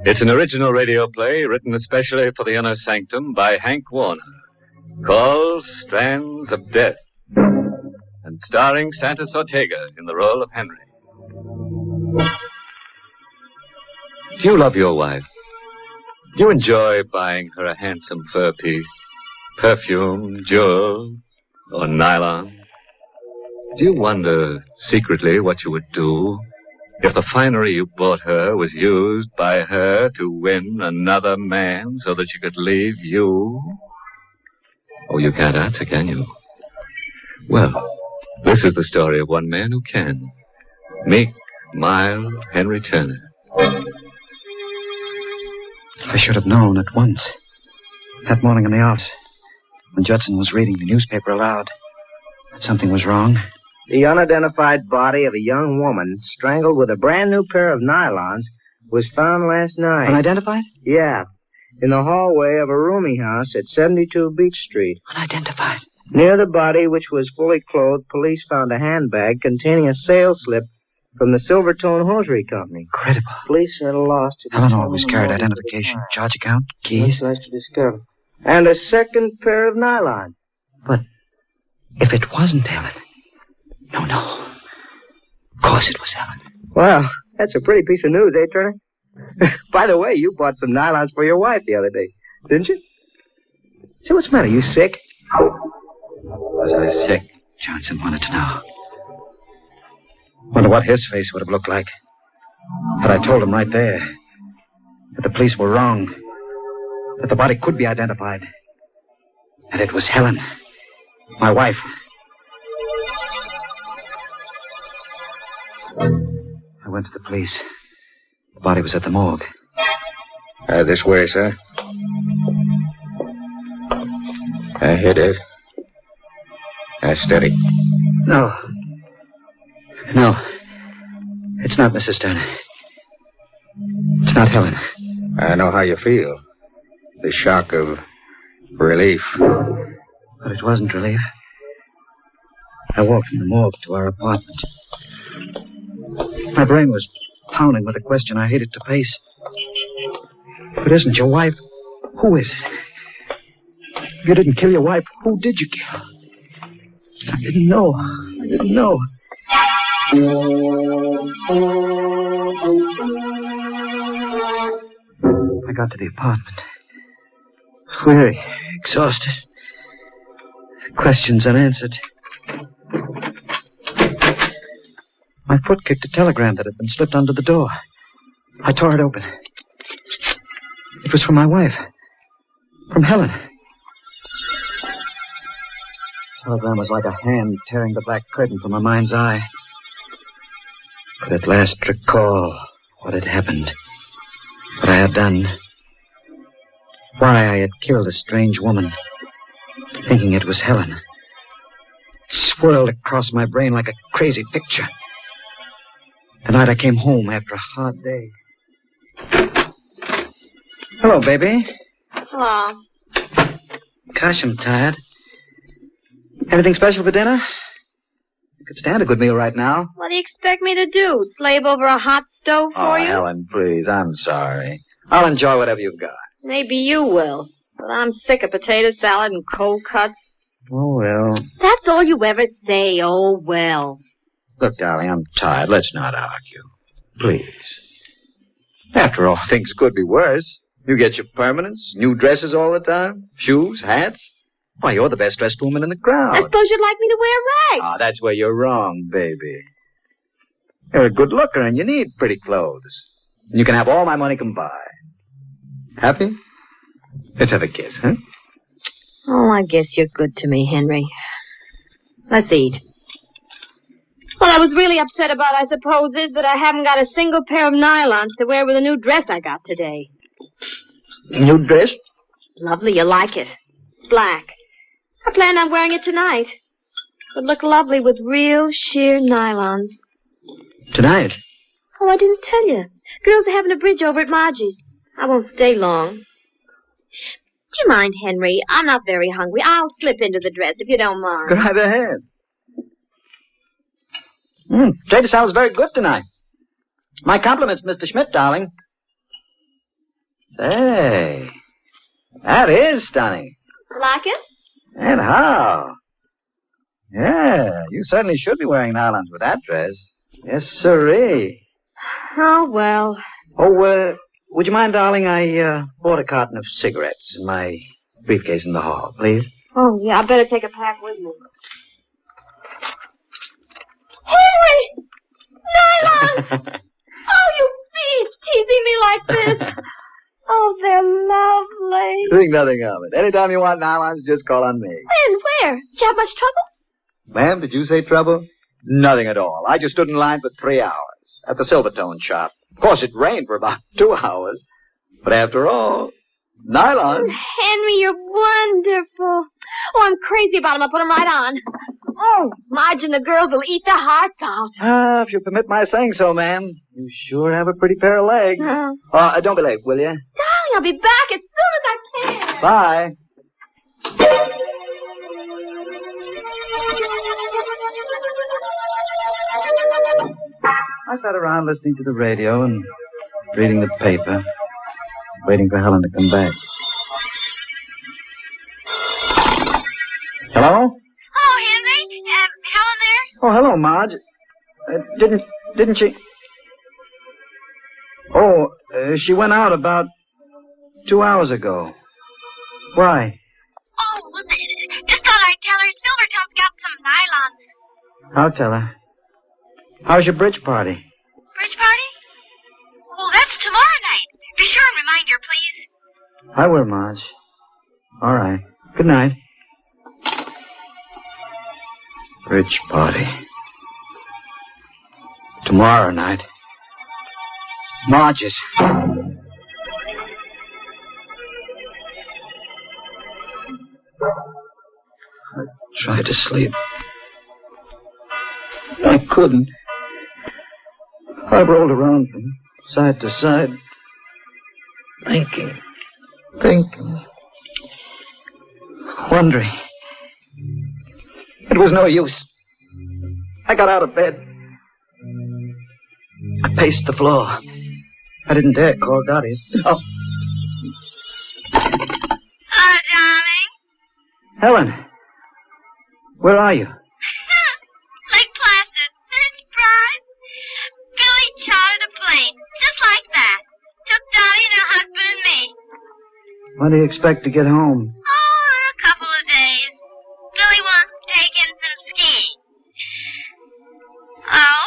It's an original radio play written especially for the Inner Sanctum by Hank Warner, called Strands of Death, and starring Santos Ortega in the role of Henry. Do you love your wife? Do you enjoy buying her a handsome fur piece, perfume, jewels, or nylon? Do you wonder secretly what you would do if the finery you bought her was used by her to win another man so that she could leave you? Oh, you can't answer, can you? Well, this is the story of one man who can. Meek, mild Henry Turner. I should have known at once. That morning in the office, when Judson was reading the newspaper aloud, that something was wrong. The unidentified body of a young woman strangled with a brand new pair of nylons was found last night. Unidentified? Yeah. In the hallway of a rooming house at 72 Beach Street. Unidentified? Near the body, which was fully clothed, police found a handbag containing a sales slip from the Silvertone Hosiery Company. Incredible. Police are at a loss to... Helen always carried identification, charge account, keys. That's nice to discover. And a second pair of nylon. But if it wasn't Helen... No. Of course it was Helen. Well, that's a pretty piece of news, eh, Turner? By the way, you bought some nylons for your wife the other day, didn't you? Say, what's the matter? You sick? Was I sick? Johnson wanted to know. Wonder what his face would have looked like. But I told him right there that the police were wrong. That the body could be identified. And it was Helen, my wife. I went to the police. The body was at the morgue. This way, sir. Here it is. Steady. No. It's not Mrs. Turner. It's not Helen. I know how you feel. The shock of relief. But it wasn't relief. I walked from the morgue to our apartment. My brain was pounding with a question I hated to face. If it isn't your wife, who is it? If you didn't kill your wife, who did you kill? I didn't know. I got to the apartment. Weary, exhausted. Questions unanswered. My foot kicked a telegram that had been slipped under the door. I tore it open. It was from my wife. From Helen. The telegram was like a hand tearing the black curtain from my mind's eye. Could at last recall what had happened. What I had done. Why I had killed a strange woman. Thinking it was Helen. It swirled across my brain like a crazy picture. The night I came home after a hard day. Hello, baby. Hello. Gosh, I'm tired. Anything special for dinner? I could stand a good meal right now. What do you expect me to do? Slave over a hot stove for you? Helen, please. I'm sorry. I'll enjoy whatever you've got. Maybe you will. But I'm sick of potato salad and cold cuts. Oh, well. That's all you ever say. Oh, well. Look, darling, I'm tired. Let's not argue. Please. After all, things could be worse. You get your permanents, new dresses all the time, shoes, hats. Why, you're the best dressed woman in the crowd. I suppose you'd like me to wear rags. Ah, that's where you're wrong, baby. You're a good looker and you need pretty clothes. And you can have all my money combined. Happy? Let's have a kiss, huh? Oh, I guess you're good to me, Henry. Let's eat. What I was really upset about, I suppose, is that I haven't got a single pair of nylons to wear with a new dress I got today. New dress? Lovely, you like it. Black. I plan on wearing it tonight. Would look lovely with real sheer nylons. Tonight? Oh, I didn't tell you. Girls are having a bridge over at Margie's. I won't stay long. Do you mind, Henry? I'm not very hungry. I'll slip into the dress if you don't mind. Go right ahead. Potato salad's very good tonight. My compliments, Mr. Schmidt, darling. Say, that is stunning. Like it? And how? Yeah, you certainly should be wearing nylons with that dress. Yes, sirree. Oh, well. Oh, would you mind, darling? I bought a carton of cigarettes in my briefcase in the hall, please. Oh, yeah, I better take a pack with me. Henry! Nylons! Oh, you beast, teasing me like this. Oh, they're lovely. Think nothing of it. Anytime you want nylons, just call on me. When? Where? Did you have much trouble? Ma'am, did you say trouble? Nothing at all. I just stood in line for 3 hours at the Silvertone shop. Of course, it rained for about 2 hours. But after all, nylon. Henry, you're wonderful. Oh, I'm crazy about them. I'll put them right on. Oh, Marge and the girls will eat their hearts out. If you permit my saying so, ma'am. You sure have a pretty pair of legs. Don't be late, will you? Darling, I'll be back as soon as I can. Bye. I sat around listening to the radio and reading the paper, waiting for Helen to come back. Hello? Oh, Henry? Helen there? Oh, hello, Marge. Didn't she? Oh, she went out about 2 hours ago. Why? Oh, just thought I'd tell her Silvertone's got some nylons. I'll tell her. How's your bridge party? Bridge party? Well, that's tomorrow night. Be sure and remind her, please. I will, Marge. All right. Good night. Bridge party. Tomorrow night. Marge's. I tried to sleep. I couldn't. I rolled around from side to side, thinking, wondering. It was no use. I got out of bed. I paced the floor. I didn't dare call Dottie's. Oh. Hello, darling. Helen, where are you? Lake Placid. Surprise. Billy chartered a plane, just like that. Took Dottie and her husband and me. When do you expect to get home? Oh, in a couple of days. Billy wants to take in some skiing. Oh?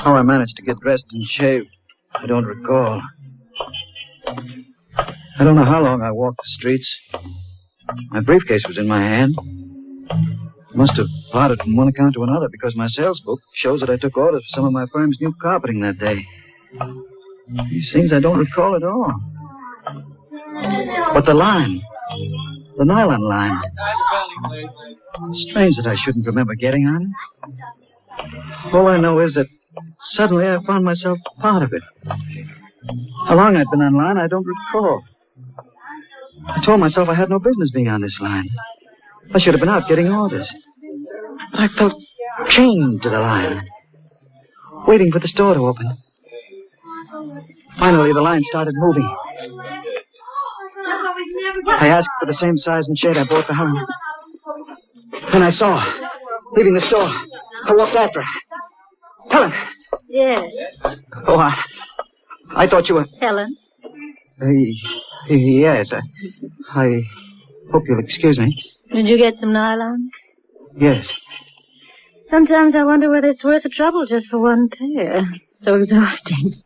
How I managed to get dressed and shaved, I don't recall. I don't know how long I walked the streets. My briefcase was in my hand. Must have plodded from one account to another because my sales book shows that I took orders for some of my firm's new carpeting that day. These things I don't recall at all. But the line, the nylon line. Strange that I shouldn't remember getting on it. All I know is that suddenly I found myself part of it. How long I'd been on line, I don't recall. I told myself I had no business being on this line. I should have been out getting orders. But I felt chained to the line, waiting for the store to open. Finally, the line started moving. I asked for the same size and shade I bought for Helen. Then I saw her, leaving the store. I walked after her. Helen! Yes. Oh, I thought you were... Helen? Yes. I hope you'll excuse me. Did you get some nylon? Yes. Sometimes I wonder whether it's worth the trouble just for one pair. So exhausting.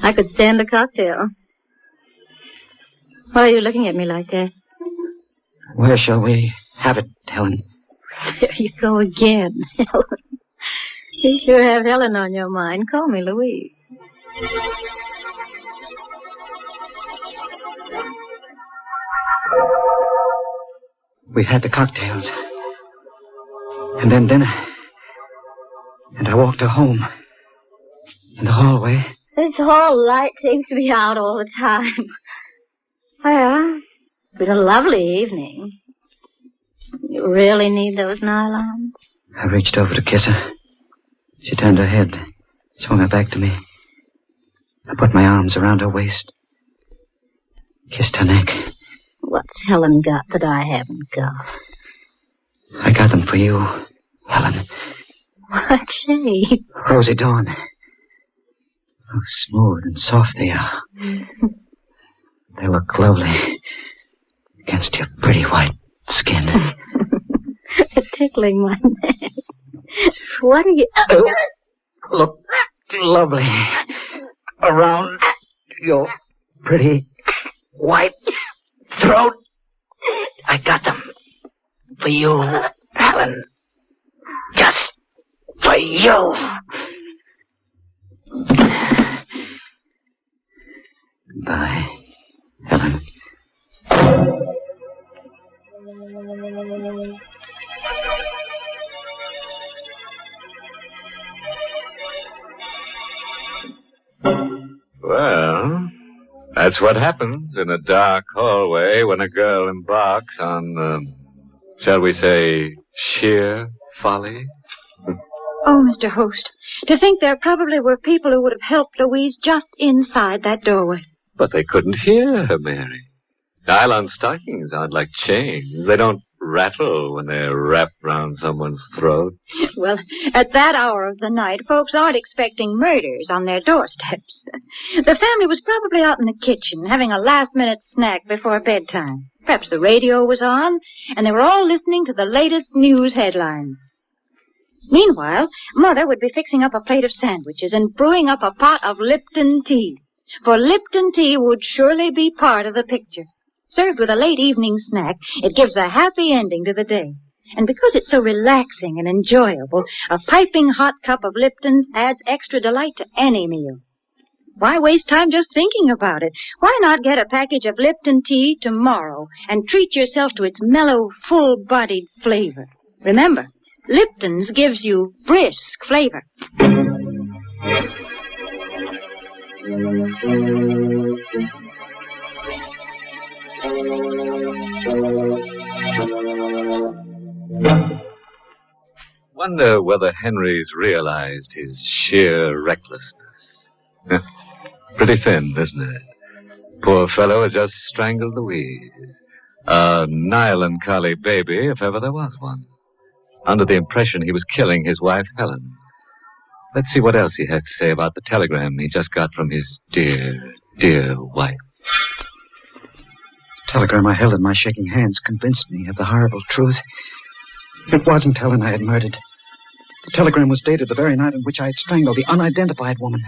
I could stand a cocktail. Why are you looking at me like that? Where shall we have it, Helen? There you go again, Helen. You sure have Helen on your mind. Call me Louise. We had the cocktails. And then dinner. And I walked her home. In the hallway. This hall light seems to be out all the time. Well, it's been a lovely evening. You really need those nylons? I reached over to kiss her. She turned her head, swung her back to me. I put my arms around her waist. Kissed her neck. What's Helen got that I haven't got? I got them for you, Helen. What shape? Rosy dawn. How smooth and soft they are. They look lovely against your pretty white skin. Tickling my neck. What are you... Look lovely around your pretty white throat. I got them for you, Helen. Just for you. Goodbye, Helen. Well, that's what happens in a dark hallway when a girl embarks on, shall we say, sheer folly. Oh, Mr. Host, to think there probably were people who would have helped Louise just inside that doorway. But they couldn't hear her, Mary. Nylon stockings aren't like chains. They don't rattle when they're wrapped round someone's throat. Well, at that hour of the night, folks aren't expecting murders on their doorsteps. The family was probably out in the kitchen having a last-minute snack before bedtime. Perhaps the radio was on, and they were all listening to the latest news headlines. Meanwhile, Mother would be fixing up a plate of sandwiches and brewing up a pot of Lipton tea. For Lipton tea would surely be part of the picture. Served with a late evening snack, it gives a happy ending to the day. And because it's so relaxing and enjoyable, a piping hot cup of Lipton's adds extra delight to any meal. Why waste time just thinking about it? Why not get a package of Lipton tea tomorrow and treat yourself to its mellow, full-bodied flavor? Remember, Lipton's gives you brisk flavor. Wonder whether Henry's realized his sheer recklessness. Pretty thin, isn't it? Poor fellow has just strangled Louise. A nylon collie baby, if ever there was one. Under the impression he was killing his wife, Helen. Let's see what else he has to say about the telegram he just got from his dear, dear wife. The telegram I held in my shaking hands convinced me of the horrible truth. It wasn't Helen I had murdered. The telegram was dated the very night on which I had strangled the unidentified woman.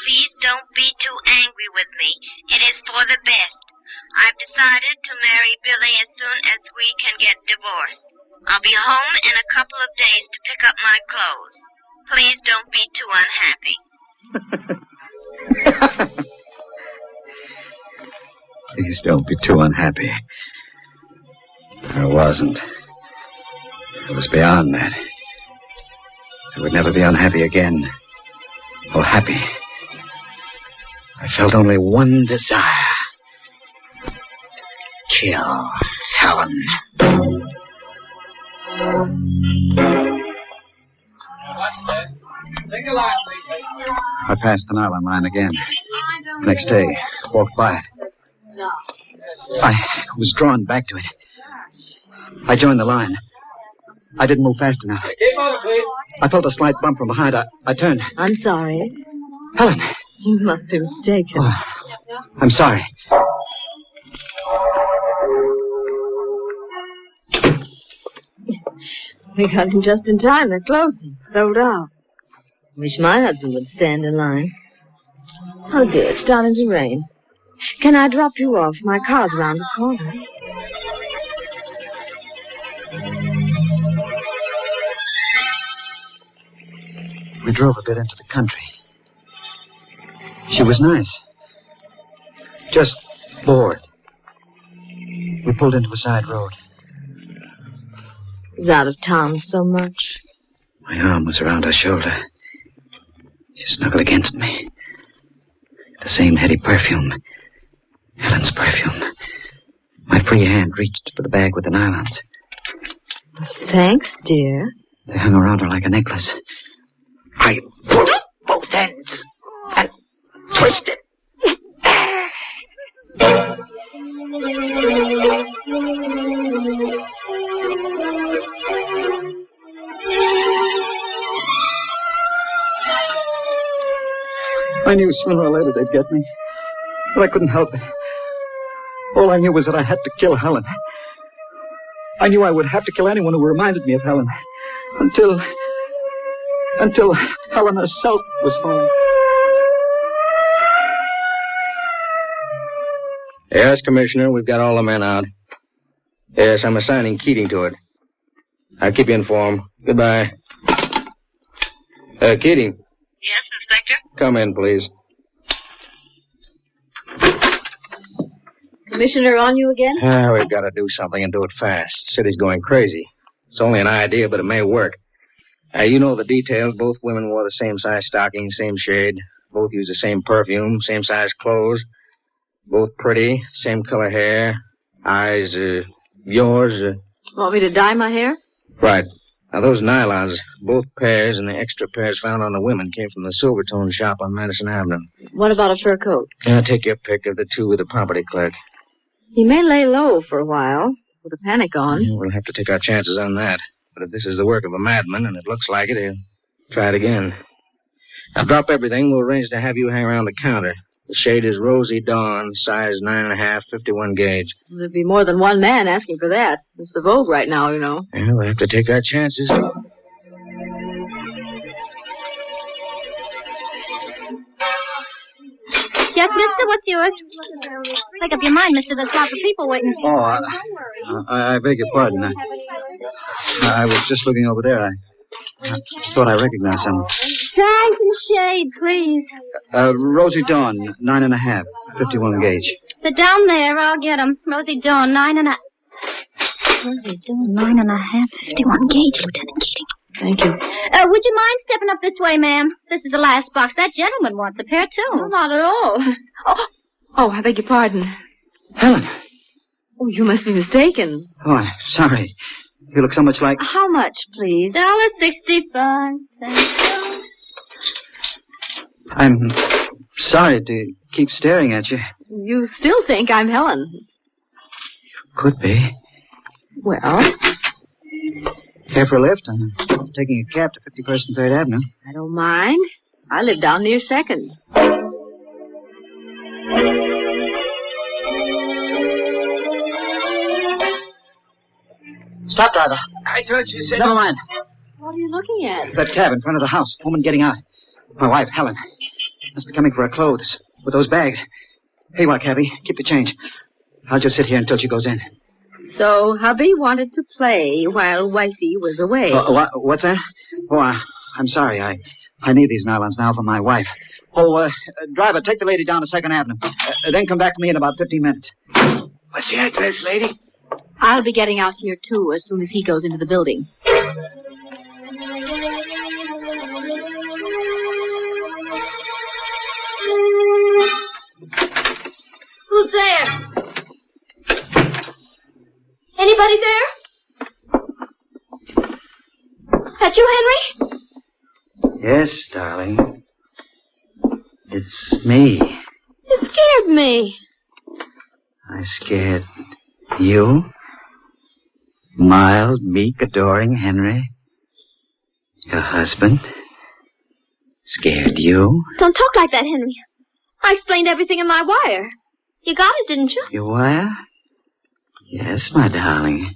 Please don't be too angry with me. It is for the best. I've decided to marry Billy as soon as we can get divorced. I'll be home in a couple of days to pick up my clothes. Please don't be too unhappy. Please don't be too unhappy. I wasn't. It was beyond that. I would never be unhappy again. Or happy. I felt only one desire. Kill Helen. I passed the nylon line again. Next day, walked by it. I was drawn back to it. I joined the line. I didn't move fast enough. I felt a slight bump from behind. I turned. I'm sorry. Helen. You must be mistaken. Oh, I'm sorry. We got in just in time. They're closing. Sold out. Wish my husband would stand in line. Oh, dear, it's starting to rain. Can I drop you off? My car's around the corner. We drove a bit into the country. She was nice. Just bored. We pulled into a side road. He's out of town so much. My arm was around her shoulder. She snuggled against me. The same heady perfume. Helen's perfume. My free hand reached for the bag with the nylons. Thanks, dear. They hung around her like a necklace. I pulled both ends and twisted. I knew sooner or later they'd get me, but I couldn't help it. All I knew was that I had to kill Helen. I knew I would have to kill anyone who reminded me of Helen. Until Helen herself was home. Yes, Commissioner, we've got all the men out. Yes, I'm assigning Keating to it. I'll keep you informed. Goodbye. Keating. Yes, Inspector? Come in, please. Commissioner, on you again? We've got to do something and do it fast. City's going crazy. It's only an idea, but it may work. You know the details. Both women wore the same size stockings, same shade. Both used the same perfume, same size clothes. Both pretty, same color hair. Eyes, yours. Want me to dye my hair? Right. Now, those nylons, both pairs and the extra pairs found on the women came from the Silvertone shop on Madison Avenue. What about a fur coat? Take your pick of the two with the property clerk. He may lay low for a while, with a panic on. We'll have to take our chances on that. But if this is the work of a madman, and it looks like it, he'll try it again. Now, drop everything. We'll arrange to have you hang around the counter. The shade is Rosy Dawn, size 9.5, 51 gauge. There'd be more than one man asking for that. It's the vogue right now, you know. Yeah, we'll have to take our chances. Yes, mister, what's yours? Make up your mind, mister. There's lots of people waiting. Oh, I beg your pardon. I was just looking over there. I thought I recognized someone. Size and shade, please. Rosy Dawn, 9.5, 51 gauge. Sit down there. I'll get 'em. Rosy Dawn, 9.5. Rosy Dawn, 9.5, 51 gauge, Lieutenant Keating. Thank you. Would you mind stepping up this way, ma'am? This is the last box. That gentleman wants a pair, too. No, not at all. Oh, I beg your pardon. Helen. Oh, you must be mistaken. Oh, I'm sorry. You look so much like... How much, please? $1.65. I'm sorry to keep staring at you. You still think I'm Helen? Could be. Well... Care for a lift? I'm taking a cab to 51st and 3rd Avenue. I don't mind. I live down near 2nd. Stop, driver. I thought you said... Never mind. What are you looking at? That cab in front of the house. Woman getting out. My wife, Helen. Must be coming for her clothes. With those bags. Hey, what, cabby? Keep the change. I'll just sit here until she goes in. So, hubby wanted to play while wifey was away. What's that? Oh, I'm sorry. I need these nylons now for my wife. Oh, driver, take the lady down to 2nd Avenue. Then come back to me in about 15 minutes. What's the address, lady? I'll be getting out here, too, as soon as he goes into the building. Who's there? Anybody there? That you, Henry? Yes, darling. It's me. You scared me. I scared you? Mild, meek, adoring Henry? Your husband? Scared you? Don't talk like that, Henry. I explained everything in my wire. You got it, didn't you? Your wire? Yes, my darling.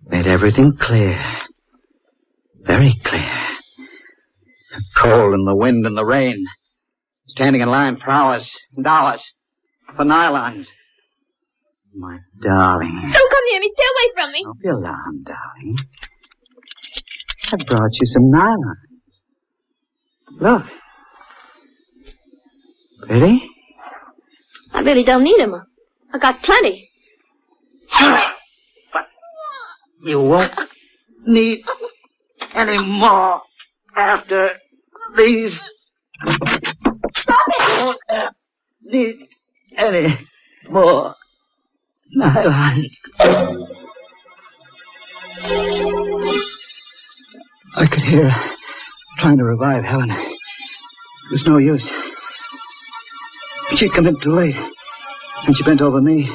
Made everything clear. Very clear. The cold and the wind and the rain. Standing in line for hours and hours. For nylons. My darling. Don't come near me. Stay away from me. Don't be alarmed, darling. I brought you some nylons. Look. Pretty? I really don't need them. I got plenty. But you won't need any more after these. Stop it! You won't need any more nylons. I could hear her trying to revive Helen. It was no use. She'd come in too late. And she bent over me.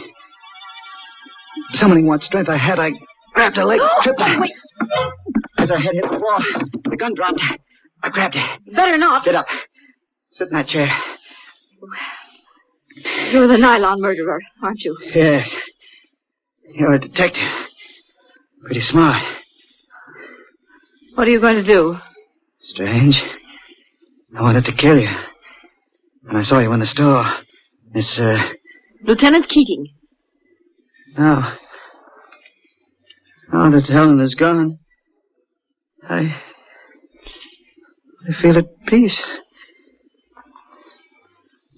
Summoning what strength I had, I grabbed her leg, tripped her. As her head hit the wall, the gun dropped. I grabbed her. Better not. Get up. Sit in that chair. You're the nylon murderer, aren't you? Yes. You're a detective. Pretty smart. What are you going to do? Strange. I wanted to kill you. When I saw you in the store, Miss, Lieutenant Keating. Now that Helen is gone, I feel at peace.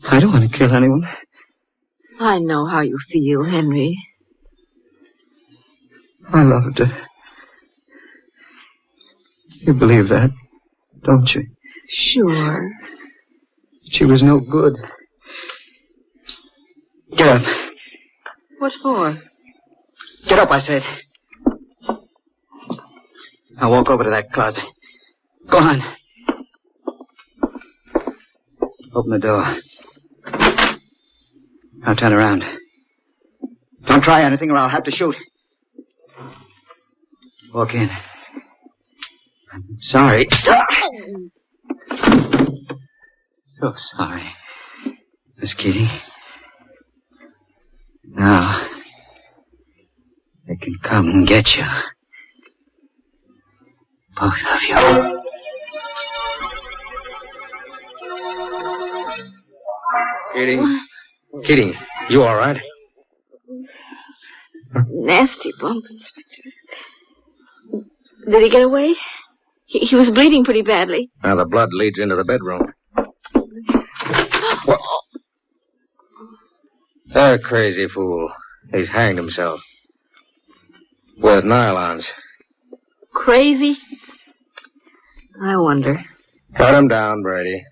I don't want to kill anyone. I know how you feel, Henry. I loved her. You believe that, don't you? Sure. She was no good. Get up. What for? Get up, I said. I'll walk over to that closet. Go on. Open the door. Now turn around. Don't try anything or I'll have to shoot. Walk in. I'm sorry. So sorry, Miss Keating. Now, they can come and get you. Both of you. Keating, you all right? Nasty bump, Inspector. Did he get away? He was bleeding pretty badly. Now, the blood leads into the bedroom. What? That crazy fool. He's hanged himself. With nylons. Crazy? I wonder. Cut him down, Brady.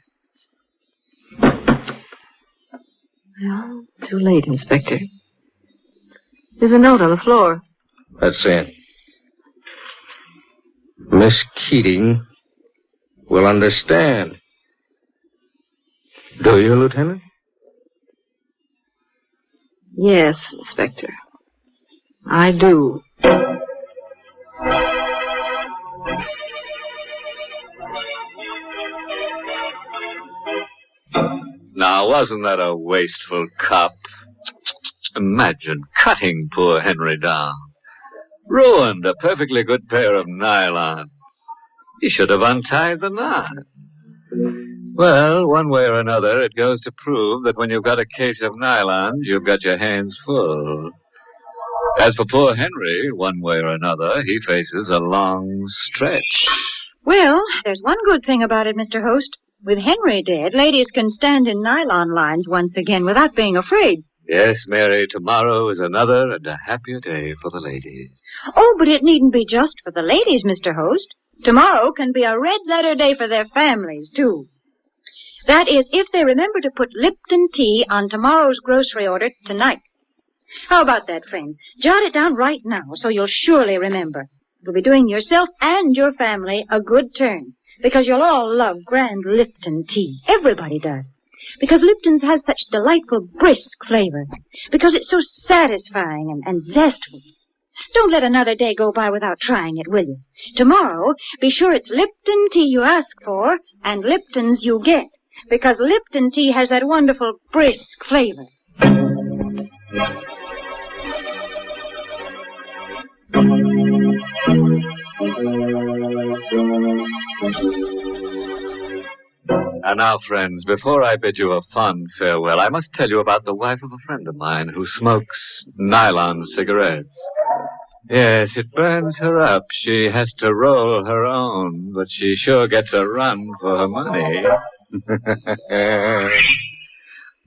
Well, too late, Inspector. There's a note on the floor. Let's see it. Miss Keating will understand. Do you, Lieutenant? Yes, Inspector. I do. Now, wasn't that a wasteful cop? Imagine cutting poor Henry down. Ruined a perfectly good pair of nylons. You should have untied the knot. Well, one way or another, it goes to prove that when you've got a case of nylons, you've got your hands full. As for poor Henry, one way or another, he faces a long stretch. Well, there's one good thing about it, Mr. Host. With Henry dead, ladies can stand in nylon lines once again without being afraid. Yes, Mary, tomorrow is another and a happier day for the ladies. Oh, but it needn't be just for the ladies, Mr. Host. Tomorrow can be a red-letter day for their families, too. That is, if they remember to put Lipton tea on tomorrow's grocery order tonight. How about that, friend? Jot it down right now so you'll surely remember. You'll be doing yourself and your family a good turn, because you'll all love grand Lipton tea. Everybody does. Because Lipton's has such delightful, brisk flavor. Because it's so satisfying and zestful. Don't let another day go by without trying it, will you? Tomorrow, be sure it's Lipton tea you ask for and Lipton's you get. Because Lipton tea has that wonderful, brisk flavor. And now, friends, before I bid you a fond farewell, I must tell you about the wife of a friend of mine who smokes nylon cigarettes. Yes, it burns her up. She has to roll her own, but she sure gets a run for her money.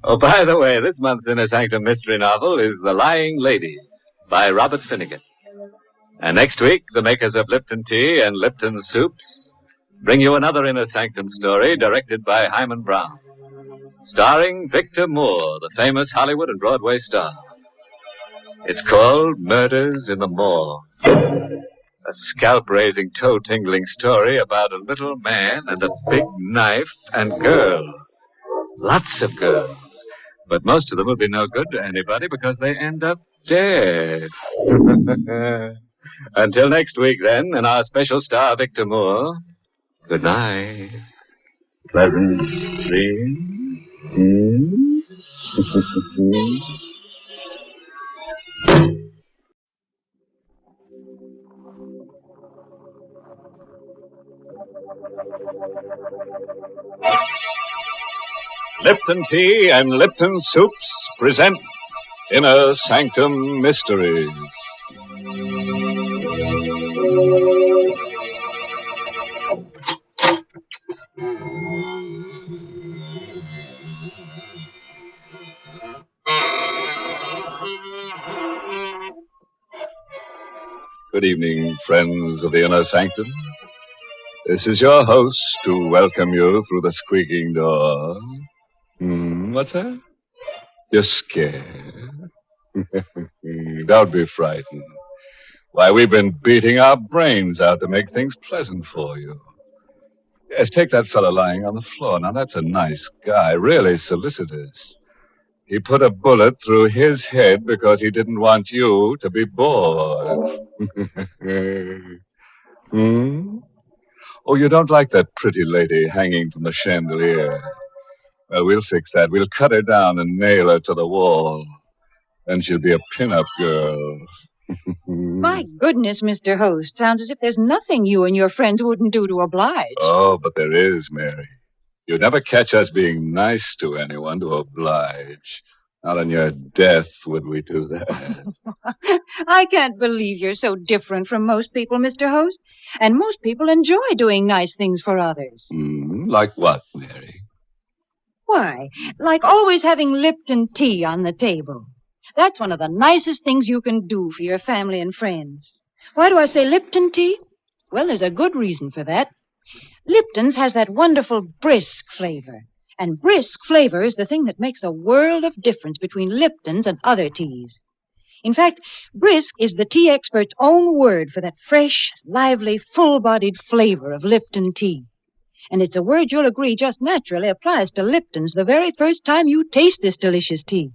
Oh, by the way, this month's Inner Sanctum Mystery novel is The Lying Lady by Robert Finnegan. And next week, the makers of Lipton Tea and Lipton Soups bring you another Inner Sanctum story directed by Hyman Brown, starring Victor Moore, the famous Hollywood and Broadway star. It's called Murders in the Morgue, a scalp-raising, toe-tingling story about a little man and a big knife and girl. Lots of girls. But most of them will be no good to anybody because they end up dead. Until next week, then, and our special star, Victor Moore, good night. Pleasant dreams. Lipton Tea and Lipton Soups present Inner Sanctum Mysteries. Good evening, friends of the Inner Sanctum. This is your host to welcome you through the squeaking door. What's that? You're scared. Don't be frightened. Why, we've been beating our brains out to make things pleasant for you. Yes, take that fellow lying on the floor. Now, that's a nice guy, really solicitous. He put a bullet through his head because he didn't want you to be bored. Oh, you don't like that pretty lady hanging from the chandelier? Well, we'll fix that. We'll cut her down and nail her to the wall. Then she'll be a pin-up girl. My goodness, Mr. Host. Sounds as if there's nothing you and your friends wouldn't do to oblige. Oh, but there is, Mary. You'd never catch us being nice to anyone to oblige. Not on your death would we do that. I can't believe you're so different from most people, Mr. Host. And most people enjoy doing nice things for others. Like what, Mary? Why, like always having Lipton tea on the table. That's one of the nicest things you can do for your family and friends. Why do I say Lipton tea? Well, there's a good reason for that. Lipton's has that wonderful brisk flavor. And brisk flavor is the thing that makes a world of difference between Lipton's and other teas. In fact, brisk is the tea expert's own word for that fresh, lively, full-bodied flavor of Lipton tea. And it's a word you'll agree just naturally applies to Lipton's the very first time you taste this delicious tea.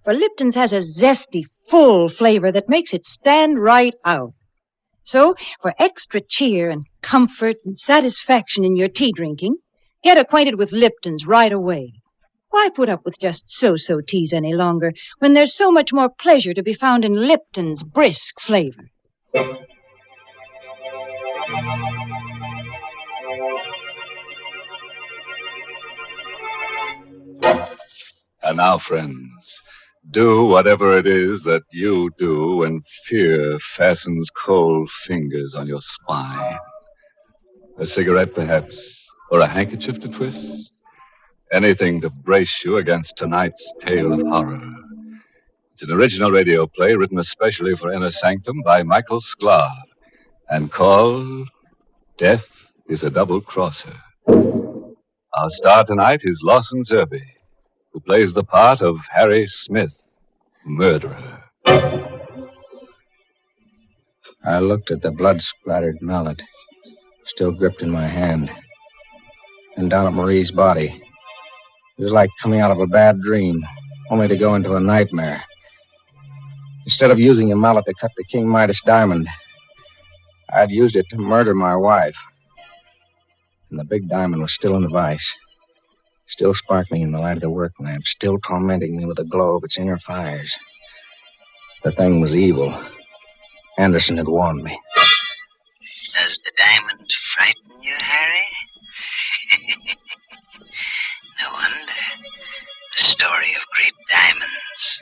For Lipton's has a zesty, full flavor that makes it stand right out. So, for extra cheer and comfort and satisfaction in your tea drinking, get acquainted with Lipton's right away. Why put up with just so-so teas any longer when there's so much more pleasure to be found in Lipton's brisk flavor? And now, friends, do whatever it is that you do when fear fastens cold fingers on your spine. A cigarette, perhaps, or a handkerchief to twist? Anything to brace you against tonight's tale of horror. It's an original radio play written especially for Inner Sanctum by Michael Sklar and called Death is a Double Crosser. Our star tonight is Lawson Zerby, who plays the part of Harry Smith, murderer. I looked at the blood-splattered mallet, still gripped in my hand, and down at Marie's body. It was like coming out of a bad dream, only to go into a nightmare. Instead of using a mallet to cut the King Midas diamond, I'd used it to murder my wife. And the big diamond was still in the vise, still sparkling in the light of the work lamp, still tormenting me with the glow of its inner fires. The thing was evil. Anderson had warned me. Does the diamond frighten you, Harry? No wonder. The story of great diamonds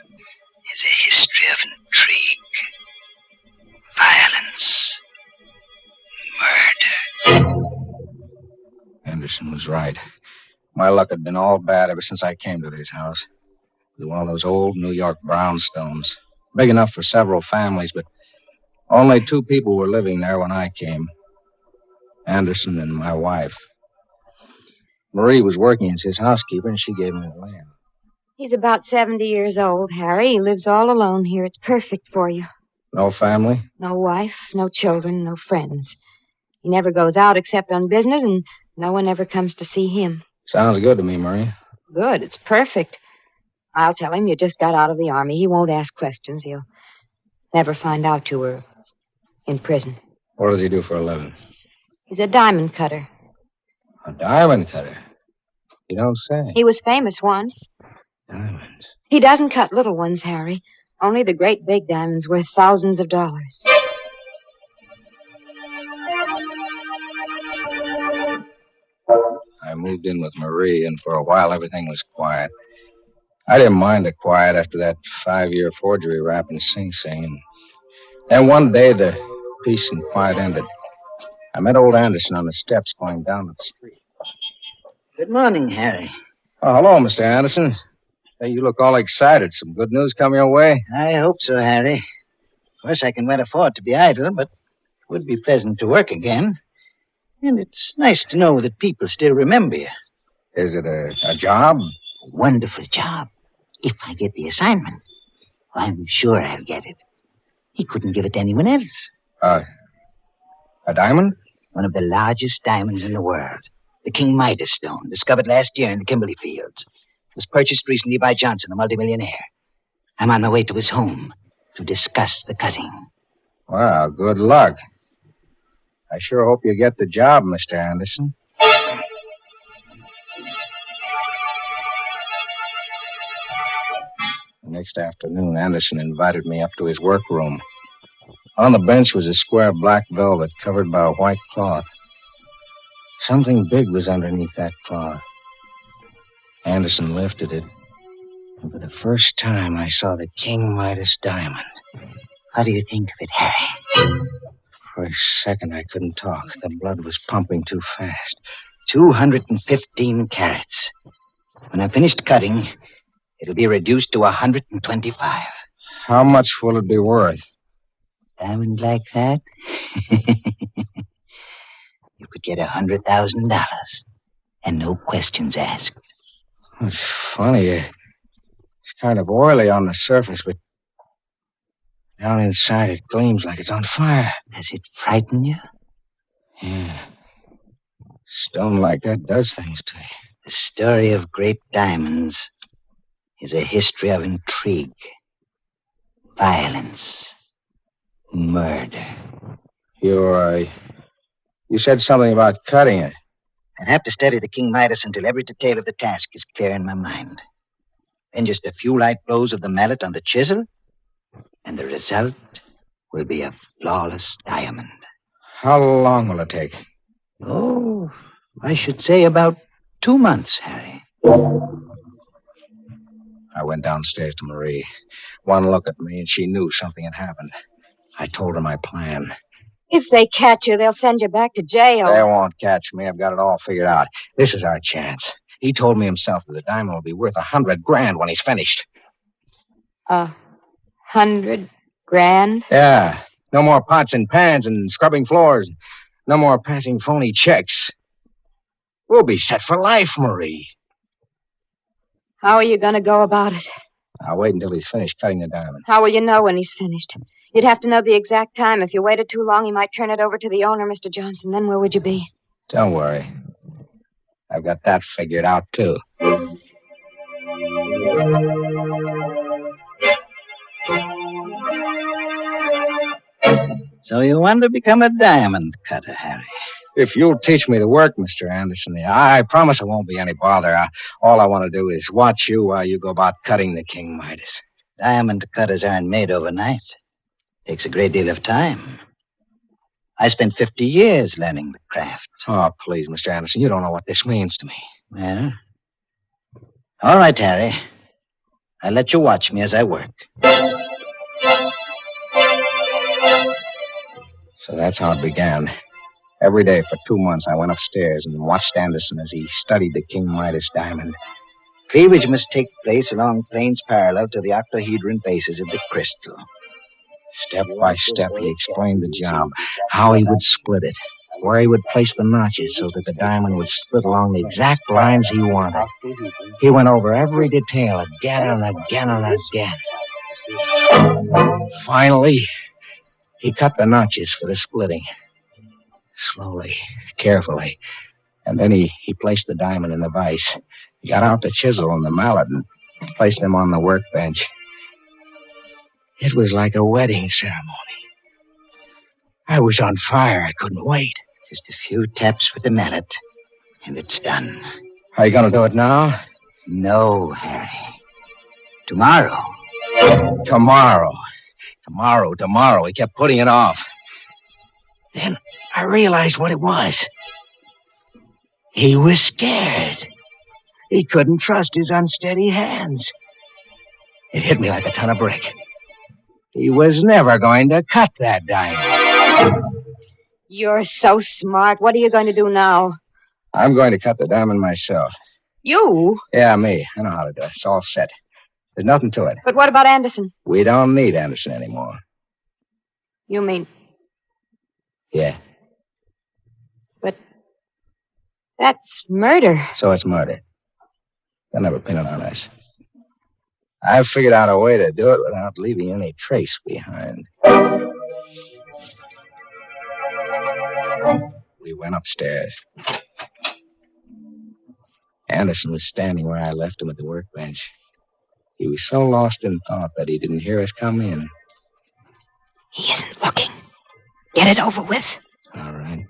is a history of intrigue, violence, murder. Anderson was right. My luck had been all bad ever since I came to this house. It was one of those old New York brownstones, big enough for several families, but only 2 people were living there when I came. Anderson and my wife. Marie was working as his housekeeper, and she gave me the land. He's about 70 years old, Harry. He lives all alone here. It's perfect for you. No family? No wife, no children, no friends. He never goes out except on business, and no one ever comes to see him. Sounds good to me, Marie. Good. It's perfect. I'll tell him you just got out of the army. He won't ask questions. He'll never find out you were in prison. What does he do for a living? He's a diamond cutter. A diamond cutter? You don't say. He was famous once. Diamonds? He doesn't cut little ones, Harry. Only the great big diamonds worth thousands of dollars. I moved in with Marie, and for a while everything was quiet. I didn't mind the quiet after that 5-year forgery rap in Sing Sing. And one day the peace and quiet ended. I met old Anderson on the steps going down the street. Good morning, Harry. Oh, hello, Mr. Anderson. Hey, you look all excited. Some good news come your way? I hope so, Harry. Of course, I can well afford to be idle, but it would be pleasant to work again. And it's nice to know that people still remember you. Is it a job? A wonderful job. If I get the assignment, I'm sure I'll get it. He couldn't give it to anyone else. A diamond? One of the largest diamonds in the world. The King Midas stone, discovered last year in the Kimberley fields. It was purchased recently by Johnson, a multimillionaire. I'm on my way to his home to discuss the cutting. Well, good luck. I sure hope you get the job, Mr. Anderson. The next afternoon, Anderson invited me up to his workroom. On the bench was a square black velvet covered by a white cloth. Something big was underneath that cloth. Anderson lifted it, and for the first time I saw the King Midas diamond. What do you think of it, Harry? For a second, I couldn't talk. The blood was pumping too fast. 215 carats. When I'm finished cutting, it'll be reduced to 125. How much will it be worth? Diamond like that? You could get $100,000. And no questions asked. It's funny. It's kind of oily on the surface, but down inside it gleams like it's on fire. Does it frighten you? Yeah. Stone like that does things to you. The story of great diamonds is a history of intrigue, violence, murder. You said something about cutting it. I'd have to study the King Midas until every detail of the task is clear in my mind. Then just a few light blows of the mallet on the chisel, and the result will be a flawless diamond. How long will it take? Oh, I should say about 2 months, Harry. I went downstairs to Marie. One look at me, and she knew something had happened. I told her my plan. If they catch you, they'll send you back to jail. They won't catch me. I've got it all figured out. This is our chance. He told me himself that the diamond will be worth $100,000 when he's finished. $100,000? Yeah. No more pots and pans and scrubbing floors. No more passing phony checks. We'll be set for life, Marie. How are you going to go about it? I'll wait until he's finished cutting the diamond. How will you know when he's finished? You'd have to know the exact time. If you waited too long, he might turn it over to the owner, Mr. Johnson. Then where would you be? Don't worry. I've got that figured out, too. So you want to become a diamond cutter, Harry? If you'll teach me the work, Mr. Anderson, I promise it won't be any bother. All I want to do is watch you while you go about cutting the King Midas. Diamond cutters aren't made overnight. Takes a great deal of time. I spent 50 years learning the craft. Oh, please, Mr. Anderson, you don't know what this means to me. Well, all right, Harry. I'll let you watch me as I work. So that's how it began. Every day for 2 months, I went upstairs and watched Anderson as he studied the King Midas diamond. Cleavage must take place along planes parallel to the octahedron faces of the crystal. Step by step, he explained the job, how he would split it, where he would place the notches so that the diamond would split along the exact lines he wanted. He went over every detail again and again and again. Finally, he cut the notches for the splitting. Slowly, carefully. And then he placed the diamond in the vise. He got out the chisel and the mallet and placed them on the workbench. It was like a wedding ceremony. I was on fire. I couldn't wait. Just a few taps with the mallet, and it's done. Are you going to do it now? No, Harry. Tomorrow. Tomorrow. He kept putting it off. Then I realized what it was. He was scared. He couldn't trust his unsteady hands. It hit me like a ton of brick. He was never going to cut that diamond. You're so smart. What are you going to do now? I'm going to cut the diamond myself. You? Yeah, me. I know how to do it. It's all set. There's nothing to it. But what about Anderson? We don't need Anderson anymore. You mean... Yeah. But that's murder. So it's murder. They'll never pin it on us. I've figured out a way to do it without leaving any trace behind. We went upstairs. Anderson was standing where I left him at the workbench. He was so lost in thought that he didn't hear us come in. He isn't looking. Get it over with. All right.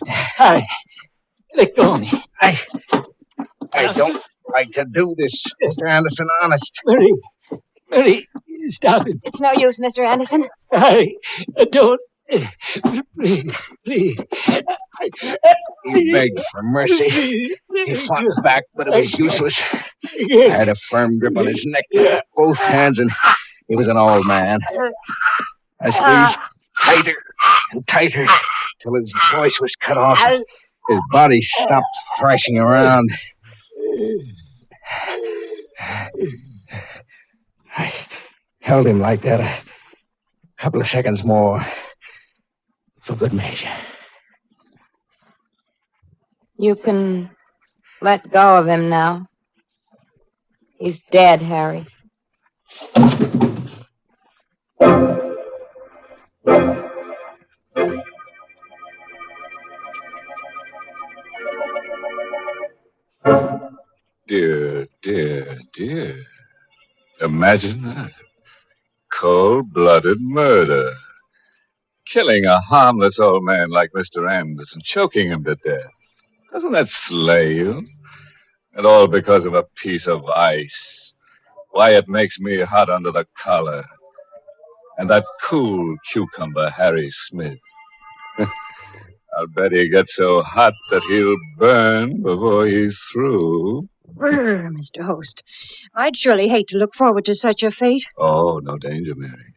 Harry, let go of me. I don't like to do this, Mr. Anderson, honest. Mary, stop it. It's no use, Mr. Anderson. I don't. Please. He begged for mercy. He fought back, but it was useless. I had a firm grip on his neck with both hands, and he was an old man. I squeezed tighter and tighter till his voice was cut off. His body stopped thrashing around. I held him like that a couple of seconds more for good measure. You can let go of him now. He's dead, Harry. Dear. Imagine that. Cold-blooded murder. Killing a harmless old man like Mr. Anderson, choking him to death. Doesn't that slay you? And all because of a piece of ice. Why, it makes me hot under the collar. And that cool cucumber, Harry Smith. I'll bet he gets so hot that he'll burn before he's through. Brr, Mr. Host. I'd surely hate to look forward to such a fate. Oh, no danger, Mary.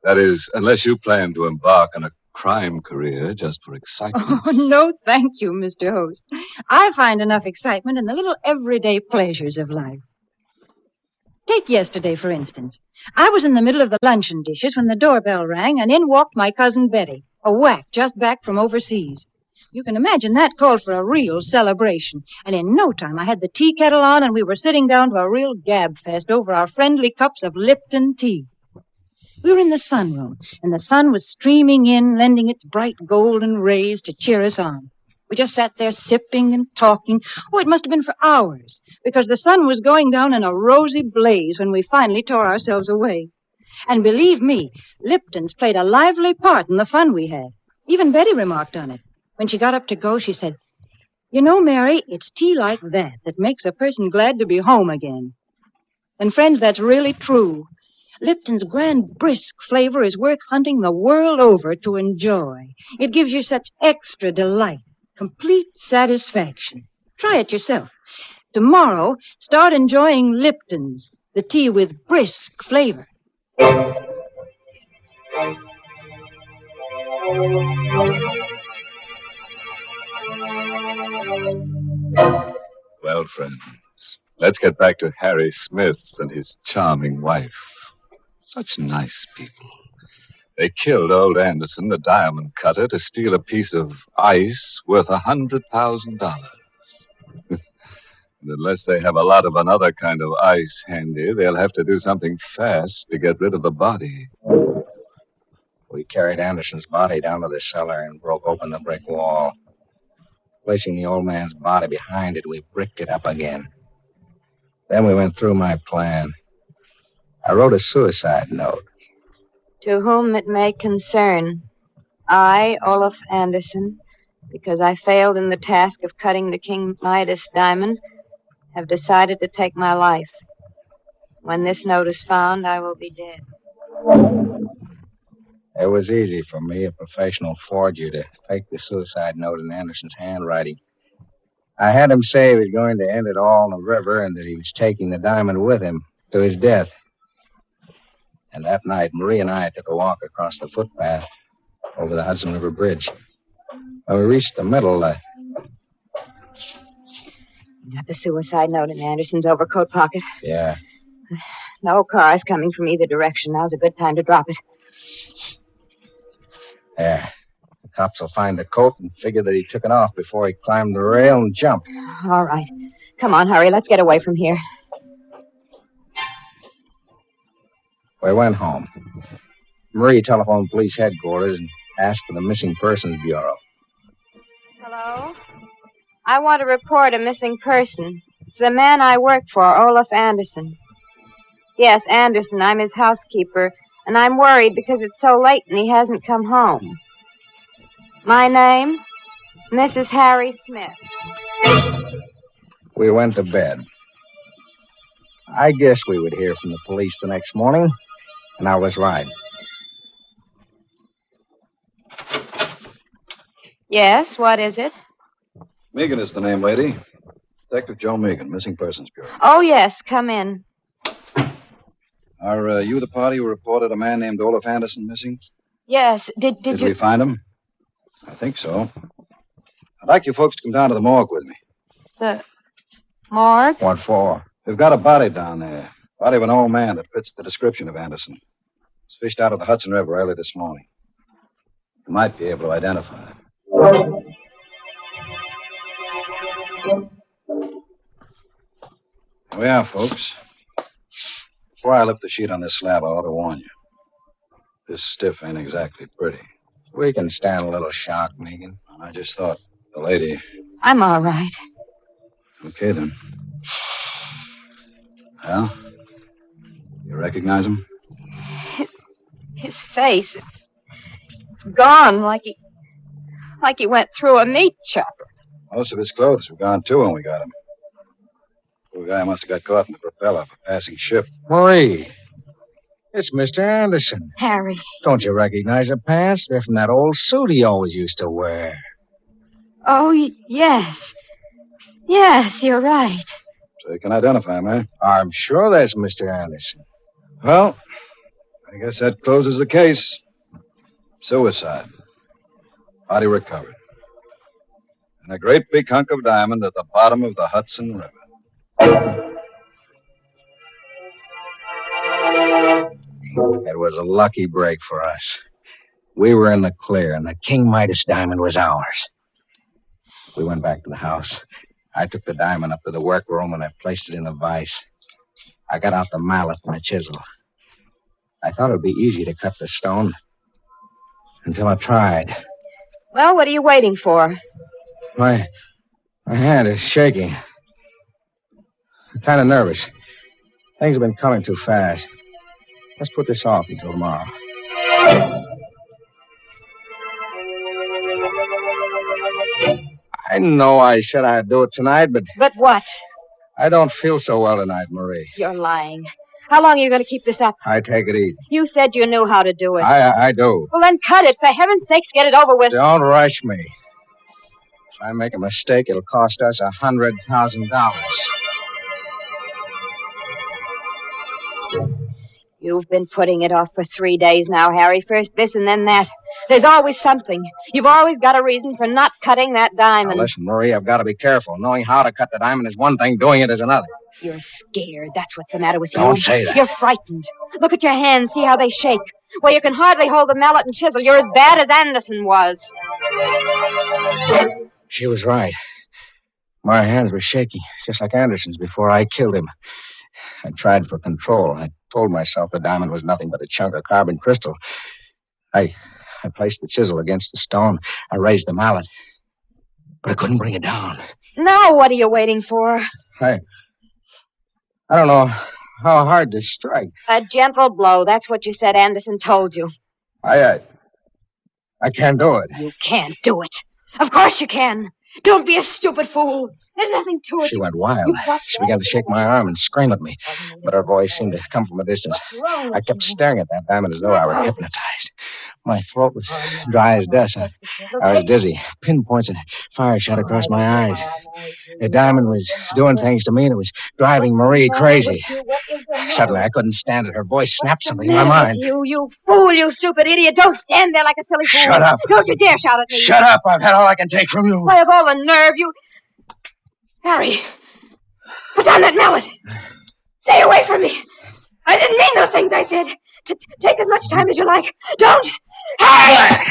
That is, unless you plan to embark on a crime career just for excitement. Oh, no, thank you, Mr. Host. I find enough excitement in the little everyday pleasures of life. Take yesterday, for instance. I was in the middle of the luncheon dishes when the doorbell rang, and in walked my cousin Betty, a whack just back from overseas. You can imagine that called for a real celebration. And in no time, I had the tea kettle on, and we were sitting down to a real gab fest over our friendly cups of Lipton tea. We were in the sunroom, and the sun was streaming in, lending its bright golden rays to cheer us on. We just sat there sipping and talking. Oh, it must have been for hours, because the sun was going down in a rosy blaze when we finally tore ourselves away. And believe me, Lipton's played a lively part in the fun we had. Even Betty remarked on it. When she got up to go, she said, "You know, Mary, it's tea like that makes a person glad to be home again." And friends, that's really true. Lipton's grand, brisk flavor is worth hunting the world over to enjoy. It gives you such extra delight, complete satisfaction. Try it yourself. Tomorrow, start enjoying Lipton's, the tea with brisk flavor. Well, friends, let's get back to Harry Smith and his charming wife. Such nice people. They killed old Anderson, the diamond cutter, to steal a piece of ice worth $100,000. And unless they have a lot of another kind of ice handy, they'll have to do something fast to get rid of the body. We carried Anderson's body down to the cellar and broke open the brick wall. Placing the old man's body behind it, we bricked it up again. Then we went through my plan. I wrote a suicide note. To whom it may concern, I, Olaf Anderson, because I failed in the task of cutting the King Midas diamond, have decided to take my life. When this note is found, I will be dead. It was easy for me, a professional forger, to fake the suicide note in Anderson's handwriting. I had him say he was going to end it all in the river and that he was taking the diamond with him to his death. And that night, Marie and I took a walk across the footpath over the Hudson River Bridge. When we reached the middle, Got the suicide note in Anderson's overcoat pocket. Yeah. No cars coming from either direction. Now's a good time to drop it. Yeah. The cops will find the coat and figure that he took it off before he climbed the rail and jumped. All right. Come on, hurry. Let's get away from here. We went home. Marie telephoned police headquarters and asked for the Missing Persons Bureau. Hello? I want to report a missing person. It's the man I work for, Olaf Anderson. Yes, Anderson. I'm his housekeeper, and I'm worried because it's so late and he hasn't come home. My name? Mrs. Harry Smith. We went to bed. I guess we would hear from the police the next morning, and I was right. Yes, what is it? Megan is the name, lady. Detective Joe Megan, Missing Persons Bureau. Oh, yes, come in. Are you the party who reported a man named Olaf Anderson missing? Yes, did Did you... we find him? I think so. I'd like you folks to come down to the morgue with me. The morgue? What for? We've got a body down there. Body of an old man that fits the description of Anderson. It's fished out of the Hudson River early this morning. You might be able to identify him. Here we are, folks. Before I lift the sheet on this slab, I ought to warn you. This stiff ain't exactly pretty. We can stand a little shock, Megan. I just thought the lady... I'm all right. Okay, then. Well, you recognize him? His face, it's gone like he went through a meat chopper. Most of his clothes were gone, too, when we got him. Poor guy must have got caught in the propeller of a passing ship. Marie, It's Mr. Anderson. Harry. Don't you recognize the pants? They're from that old suit he always used to wear. Oh, yes. Yes, you're right. So you can identify him, eh? I'm sure that's Mr. Anderson. Well, I guess that closes the case. Suicide. Body recovered. And a great big hunk of diamond at the bottom of the Hudson River. It was a lucky break for us. We were in the clear, and the King Midas diamond was ours. We went back to the house. I took the diamond up to the workroom, and I placed it in a vise. I got out the mallet and a chisel. I thought it would be easy to cut the stone until I tried. Well, what are you waiting for? My hand is shaking. I'm kind of nervous. Things have been coming too fast. Let's put this off until tomorrow. I know I said I'd do it tonight, but... But what? I don't feel so well tonight, Marie. You're lying. How long are you going to keep this up? I take it easy. You said you knew how to do it. I do. Well, then cut it. For heaven's sakes, get it over with. Don't rush me. If I make a mistake, it'll cost us $100,000. You've been putting it off for 3 days now, Harry. First this and then that. There's always something. You've always got a reason for not cutting that diamond. Now, listen, Marie, I've got to be careful. Knowing how to cut the diamond is one thing. Doing it is another. You're scared. That's what's the matter with you. Don't say that. You're frightened. Look at your hands. See how they shake. Well, you can hardly hold the mallet and chisel. You're as bad as Anderson was. She was right. My hands were shaking, just like Anderson's before I killed him. I tried for control. I told myself the diamond was nothing but a chunk of carbon crystal. I placed the chisel against the stone. I raised the mallet. But I couldn't bring it down. Now what are you waiting for? I don't know how hard to strike. A gentle blow. That's what you said Anderson told you. I can't do it. You can't do it. Of course you can. Don't be a stupid fool. There's nothing to it. She went wild. She began to shake my arm and scream at me. But her voice seemed to come from a distance. I kept staring at that diamond as though I were hypnotized. My throat was dry as dust. I was dizzy. Pinpoints of fire shot across my eyes. The diamond was doing things to me, and it was driving Marie crazy. Suddenly, I couldn't stand it. Her voice snapped something in my mind. You fool, you stupid idiot. Don't stand there like a silly fool. Shut up. Don't you dare shout at me. Shut up. I've had all I can take from you. I have all the nerve. Harry, put down that mallet. Stay away from me. I didn't mean those things I said. Take as much time as you like. Don't. Harry!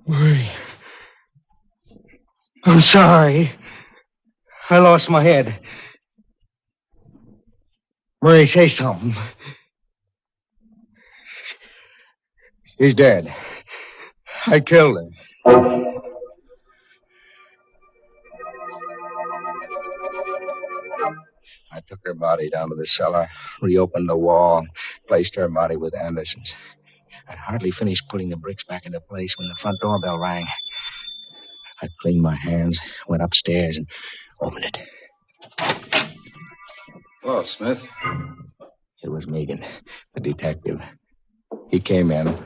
Marie. I'm sorry. I lost my head. Marie, say something. She's dead. I killed her. I took her body down to the cellar, reopened the wall, placed her body with Anderson's. I'd hardly finished putting the bricks back into place when the front doorbell rang. I cleaned my hands, went upstairs, and opened it. Hello, Smith. It was Megan, the detective. He came in,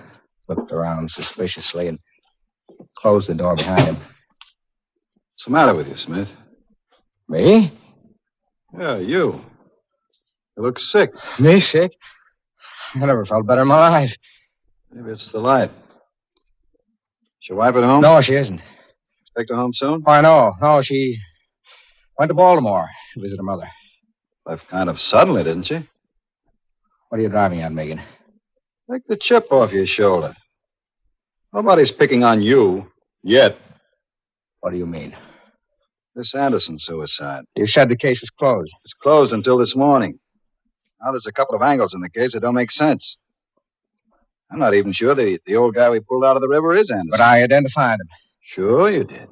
looked around suspiciously, and closed the door behind him. What's the matter with you, Smith? Me? Yeah, you. You look sick. Me sick? I never felt better in my life. Maybe it's the light. Is your wife at home? No, she isn't. Expect her home soon? Oh, I know. No, she went to Baltimore to visit her mother. Left kind of suddenly, didn't she? What are you driving at, Megan? Take the chip off your shoulder. Nobody's picking on you yet. What do you mean? This Anderson suicide. You said the case was closed. It's closed until this morning. Now there's a couple of angles in the case that don't make sense. I'm not even sure the old guy we pulled out of the river is Anderson. But I identified him. Sure you did.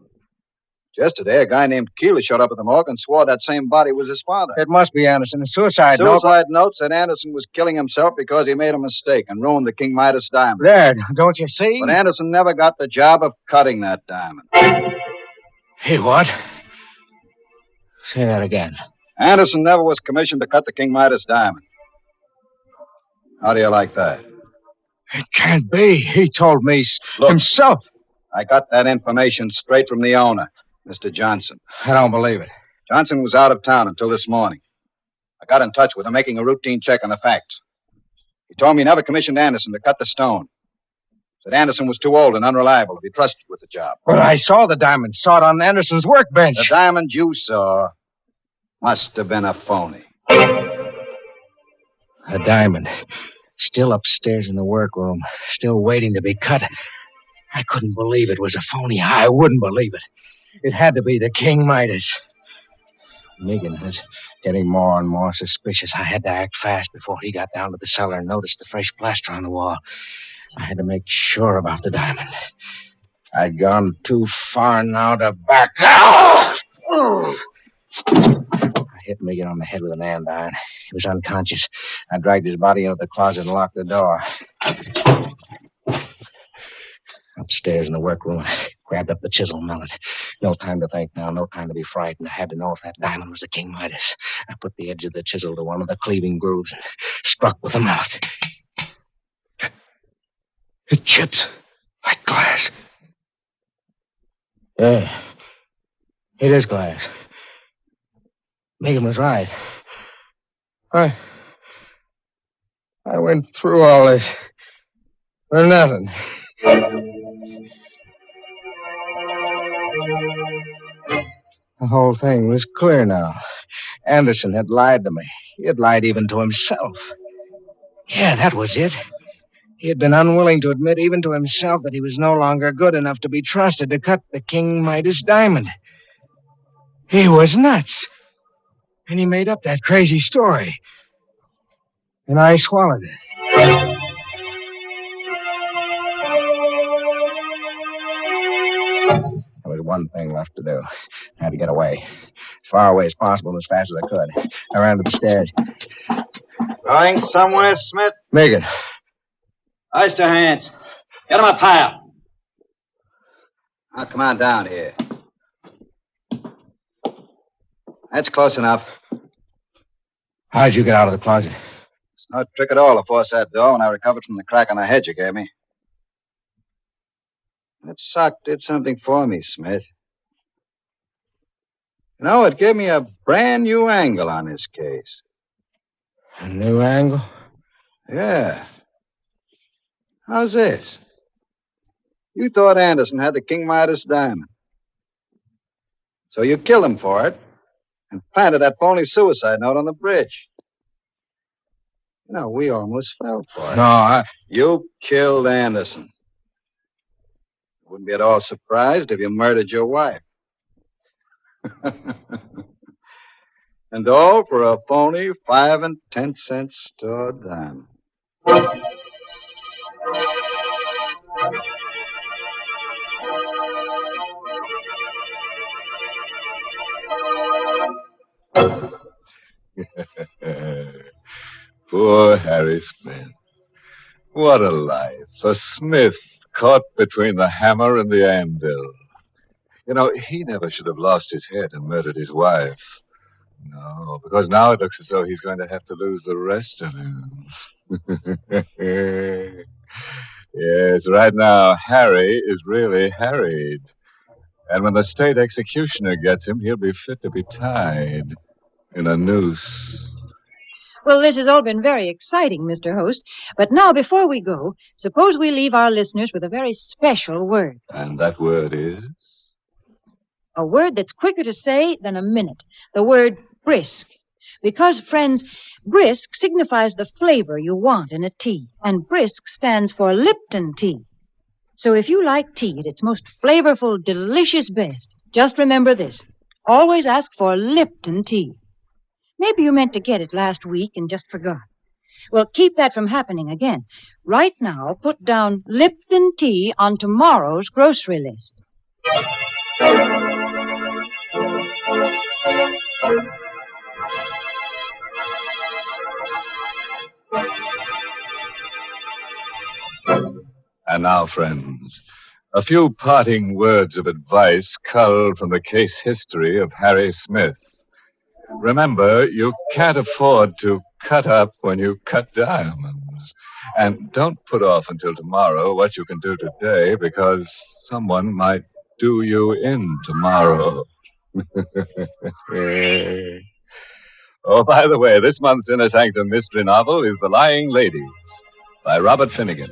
Yesterday, a guy named Keeler showed up at the morgue and swore that same body was his father. It must be Anderson. A suicide note. Suicide note said Anderson was killing himself because he made a mistake and ruined the King Midas diamond. There, don't you see? But Anderson never got the job of cutting that diamond. Hey, what? Say that again. Anderson never was commissioned to cut the King Midas diamond. How do you like that? It can't be. He told me himself. I got that information straight from the owner, Mr. Johnson. I don't believe it. Johnson was out of town until this morning. I got in touch with him, making a routine check on the facts. He told me he never commissioned Anderson to cut the stone. Said Anderson was too old and unreliable to be trusted with the job. But I saw the diamond. Saw it on Anderson's workbench. The diamond you saw must have been a phony. A diamond. Still upstairs in the workroom. Still waiting to be cut. I couldn't believe it was a phony. I wouldn't believe it. It had to be the King Midas. Megan was getting more and more suspicious. I had to act fast before he got down to the cellar and noticed the fresh plaster on the wall. I had to make sure about the diamond. I'd gone too far now to back out. I hit Megan on the head with an andiron. He was unconscious. I dragged his body into the closet and locked the door. Upstairs in the workroom, I grabbed up the chisel mallet. No time to think now, no time to be frightened. I had to know if that diamond was the King Midas. I put the edge of the chisel to one of the cleaving grooves and struck with the mallet. It chips like glass. Yeah, it is glass. Megan was right. I went through all this for nothing. The whole thing was clear now. Anderson had lied to me. He had lied even to himself. Yeah, that was it. He had been unwilling to admit even to himself that he was no longer good enough to be trusted to cut the King Midas diamond. He was nuts. And he made up that crazy story. And I swallowed it. There was one thing left to do. I had to get away. As far away as possible and as fast as I could. I ran to the stairs. Going somewhere, Smith? Megan. Hoist your hands. Get him up higher. Now, come on down here. That's close enough. How'd you get out of the closet? It's no trick at all to force that door when I recovered from the crack on the head you gave me. That sock did something for me, Smith. You know, it gave me a brand new angle on this case. A new angle? Yeah. How's this? You thought Anderson had the King Midas diamond. So you killed him for it and planted that phony suicide note on the bridge. You know, we almost fell for it. No, You killed Anderson. Wouldn't be at all surprised if you murdered your wife. And all for a phony 5 and 10 cent store diamond. Poor Harry Smith. What a life. A Smith caught between the hammer and the anvil. You know, he never should have lost his head and murdered his wife. No, because now it looks as though he's going to have to lose the rest of him. Yes, right now, Harry is really harried. And when the state executioner gets him, he'll be fit to be tied in a noose. Well, this has all been very exciting, Mr. Host. But now, before we go, suppose we leave our listeners with a very special word. And that word is? A word that's quicker to say than a minute. The word brisk. Because, friends, brisk signifies the flavor you want in a tea. And brisk stands for Lipton tea. So if you like tea at its most flavorful, delicious best, just remember this. Always ask for Lipton tea. Maybe you meant to get it last week and just forgot. Well, keep that from happening again. Right now, put down Lipton tea on tomorrow's grocery list. And now, friends, a few parting words of advice culled from the case history of Harry Smith. Remember, you can't afford to cut up when you cut diamonds. And don't put off until tomorrow what you can do today, because someone might do you in tomorrow. Oh, by the way, this month's Inner Sanctum mystery novel is The Lying Ladies by Robert Finnegan.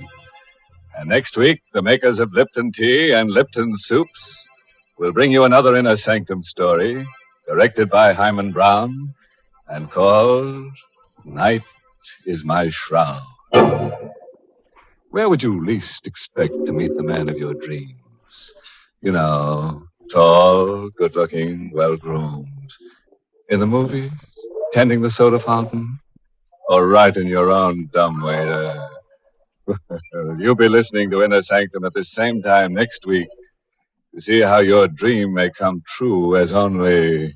And next week, the makers of Lipton Tea and Lipton Soups will bring you another Inner Sanctum story, directed by Hyman Brown, and called Night is My Shroud. Where would you least expect to meet the man of your dreams? You know, tall, good-looking, well-groomed. In the movies? Tending the soda fountain? Or right in your own dumbwaiter? You'll be listening to Inner Sanctum at the same time next week to see how your dream may come true as only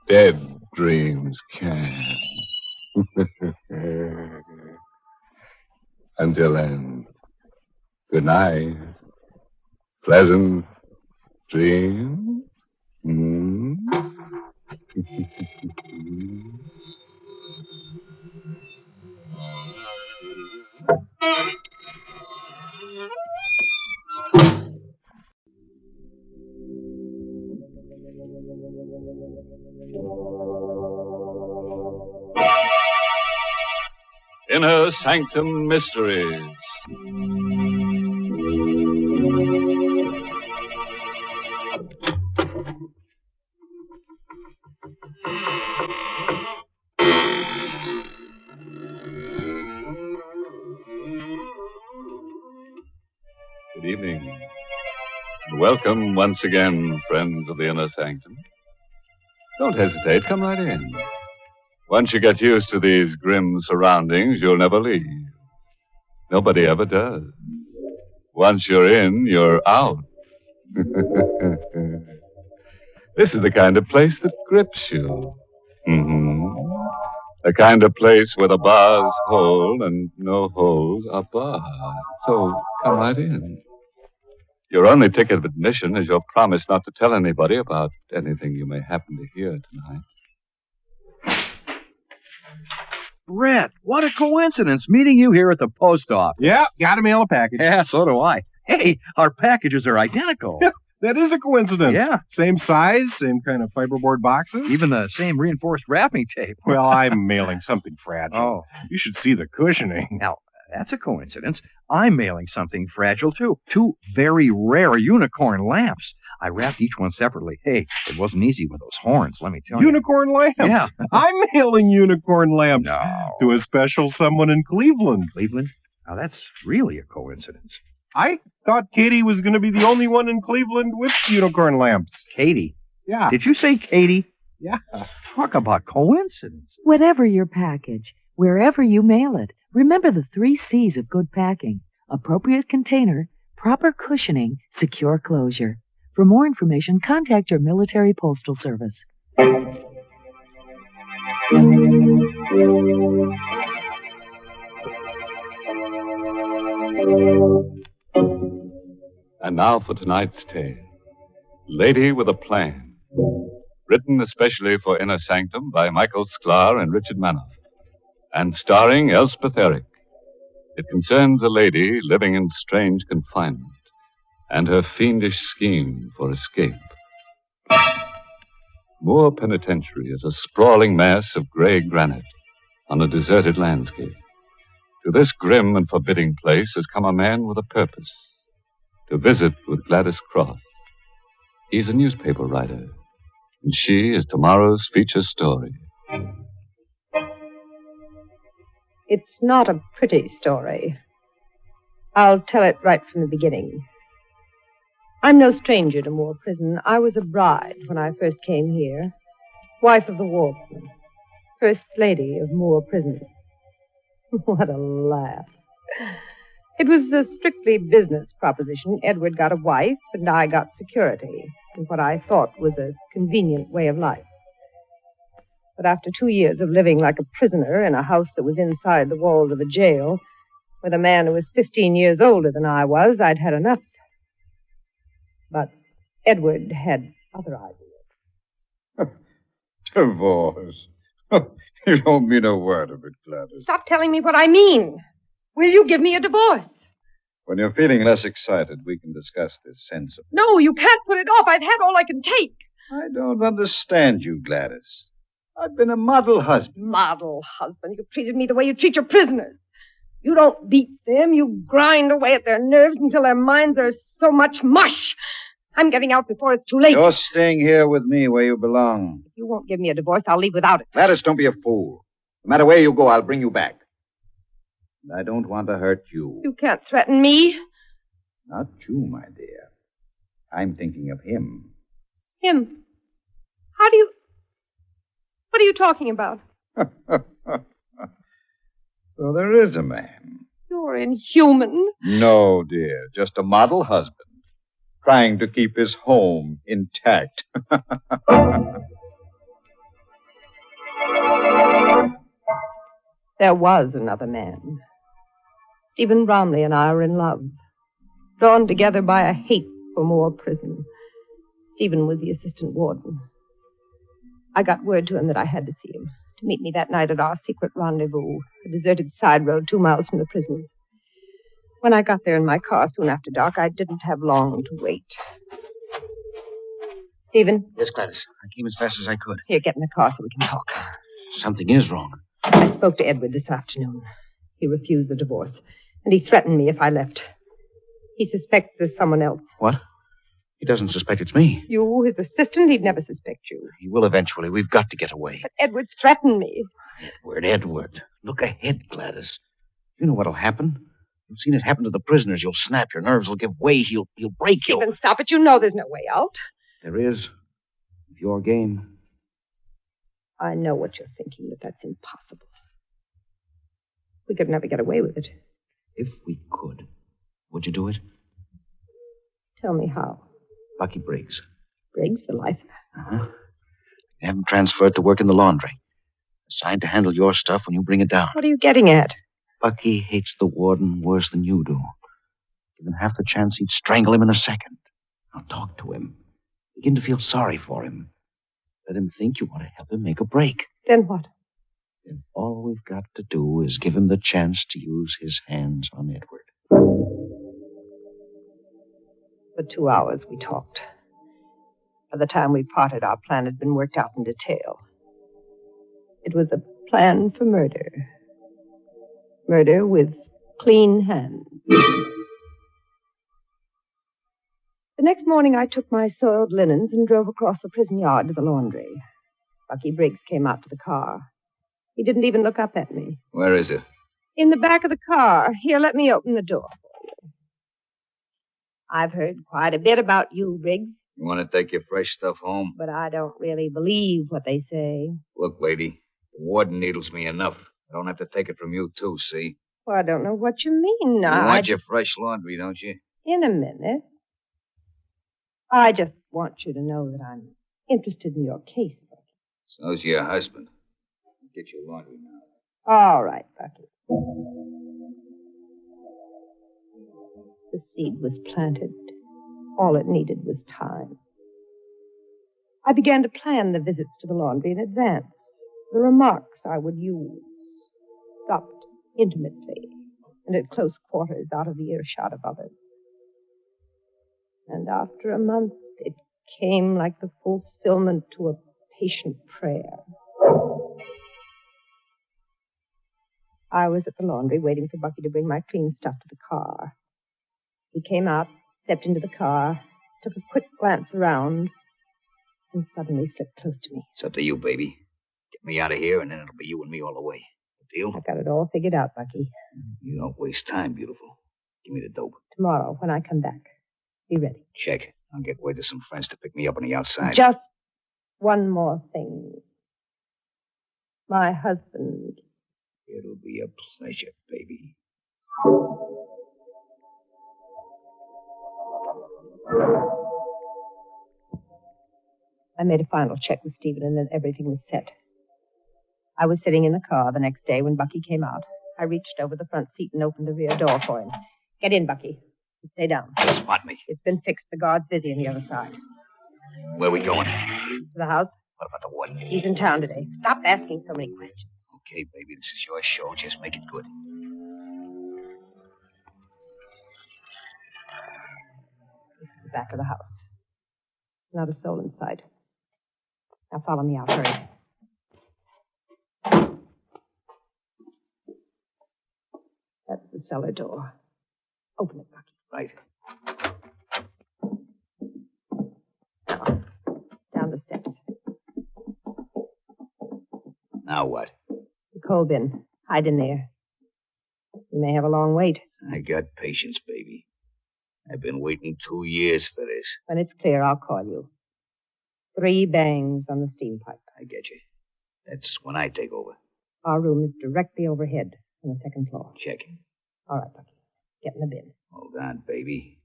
dead dreams can. Until then, good night. Pleasant dreams. Inner Sanctum Mysteries. Good evening. Welcome once again, friends of the Inner Sanctum. Don't hesitate. Come right in. Once you get used to these grim surroundings, you'll never leave. Nobody ever does. Once you're in, you're out. This is the kind of place that grips you. The kind of place where the bars hold and no holes are barred. So come right in. Your only ticket of admission is your promise not to tell anybody about anything you may happen to hear tonight. Brett, what a coincidence meeting you here at the post office. Yeah, gotta mail a package. Yeah, so do I. Hey, our packages are identical. Yeah, that is a coincidence. Yeah. Same size, same kind of fiberboard boxes. Even the same reinforced wrapping tape. Well, I'm mailing something fragile. Oh. You should see the cushioning. Now, that's a coincidence. I'm mailing something fragile, too. 2 very rare unicorn lamps. I wrapped each one separately. Hey, it wasn't easy with those horns, let me tell you. Unicorn lamps? Yeah. I'm mailing unicorn lamps No. to a special someone in Cleveland. Cleveland? Now, that's really a coincidence. I thought Katie was going to be the only one in Cleveland with unicorn lamps. Katie? Yeah. Did you say Katie? Yeah. Talk about coincidence. Whatever your package, wherever you mail it, remember the 3 C's of good packing: appropriate container, proper cushioning, secure closure. For more information, contact your military postal service. And now for tonight's tale. Lady with a Plan. Written especially for Inner Sanctum by Michael Sklar and Richard Manoff. And starring Elspeth Eric. It concerns a lady living in strange confinement and her fiendish scheme for escape. Moore Penitentiary is a sprawling mass of gray granite on a deserted landscape. To this grim and forbidding place has come a man with a purpose: to visit with Gladys Cross. He's a newspaper writer, and she is tomorrow's feature story. It's not a pretty story. I'll tell it right from the beginning. I'm no stranger to Moore Prison. I was a bride when I first came here, wife of the warden, first lady of Moore Prison. What a laugh. It was a strictly business proposition. Edward got a wife, and I got security, in what I thought was a convenient way of life. But after 2 years of living like a prisoner in a house that was inside the walls of a jail, with a man who was 15 years older than I was, I'd had enough. But Edward had other ideas. Divorce. You don't mean a word of it, Gladys. Stop telling me what I mean. Will you give me a divorce? When you're feeling less excited, we can discuss this sensibly. No, you can't put it off. I've had all I can take. I don't understand you, Gladys. I've been a model husband. Model husband. You treated me the way you treat your prisoners. You don't beat them. You grind away at their nerves until their minds are so much mush. I'm getting out before it's too late. You're staying here with me where you belong. If you won't give me a divorce, I'll leave without it. Gladys, don't be a fool. No matter where you go, I'll bring you back. And I don't want to hurt you. You can't threaten me. Not you, my dear. I'm thinking of him. Him? How do you... What are you talking about? So there is a man. You're inhuman. No, dear. Just a model husband. Trying to keep his home intact. There was another man. Stephen Bromley and I are in love. Drawn together by a hate for more prison. Stephen was the assistant warden. I got word to him that I had to see him. To meet me that night at our secret rendezvous, a deserted side road 2 miles from the prison. When I got there in my car soon after dark, I didn't have long to wait. Stephen? Yes, Gladys. I came as fast as I could. Here, get in the car so we can talk. Something is wrong. I spoke to Edward this afternoon. He refused the divorce, and he threatened me if I left. He suspects there's someone else. What? He doesn't suspect it's me. You, his assistant, he'd never suspect you. He will eventually. We've got to get away. But Edward threatened me. Edward. Look ahead, Gladys. You know what'll happen. You've seen it happen to the prisoners. You'll snap. Your nerves will give way. He'll break you. Stephen, stop it. You know there's no way out. There is. If your game. I know what you're thinking, but that's impossible. We could never get away with it. If we could, would you do it? Tell me how. Bucky Briggs. Briggs for life? Uh-huh. They have him transferred to work in the laundry. Assigned to handle your stuff when you bring it down. What are you getting at? Bucky hates the warden worse than you do. Given half the chance, he'd strangle him in a second. Now talk to him. Begin to feel sorry for him. Let him think you want to help him make a break. Then what? Then all we've got to do is give him the chance to use his hands on Edward. For 2 hours we talked. By the time we parted, our plan had been worked out in detail. It was a plan for murder. Murder with clean hands. The next morning, I took my soiled linens and drove across the prison yard to the laundry. Bucky Briggs came out to the car. He didn't even look up at me. Where is it? In the back of the car. Here, let me open the door for you. I've heard quite a bit about you, Briggs, You want to take your fresh stuff home? but I don't really believe what they say. Look, lady, the warden needles me enough. I don't have to take it from you, too, see? Well, I don't know what you mean. You I want your fresh laundry, don't you? In a minute. I just want you to know that I'm interested in your case, Bucky. So's your husband. Get your laundry now. All right, Bucky. The seed was planted. All it needed was time. I began to plan the visits to the laundry in advance. The remarks I would use. Stopped intimately and at close quarters out of the earshot of others. And after a month, it came like the fulfillment to a patient prayer. I was at the laundry waiting for Bucky to bring my clean stuff to the car. He came out, stepped into the car, took a quick glance around, and suddenly slipped close to me. It's up to you, baby. Get me out of here, and then it'll be you and me all the way. Deal? I got it all figured out, Bucky. You don't waste time, beautiful. Give me the dope. Tomorrow, when I come back, be ready. Check. I'll get word to some friends to pick me up on the outside. Just one more thing. My husband. It'll be a pleasure, baby. I made a final check with Stephen, and then everything was set. I was sitting in the car the next day when Bucky came out. I reached over the front seat and opened the rear door for him. Get in, Bucky. Stay down. Spot me. It's been fixed. The guard's busy on the other side. Where we going? To the house. What about the warden? He's in town today. Stop asking so many questions. Okay, baby, this is your show. Just make it good. This is the back of the house. Not a soul in sight. Now follow me out. Hurry. That's the cellar door. Open it, Bucky. Right. Now, down the steps. Now what? The coal bin. Hide in there. You may have a long wait. I got patience, baby. I've been waiting 2 years for this. When it's clear, I'll call you. 3 bangs on the steam pipe. I get you. That's when I take over. Our room is directly overhead on the 2nd floor. Checking. All right, Bucky. Get in the bin. Hold on, baby.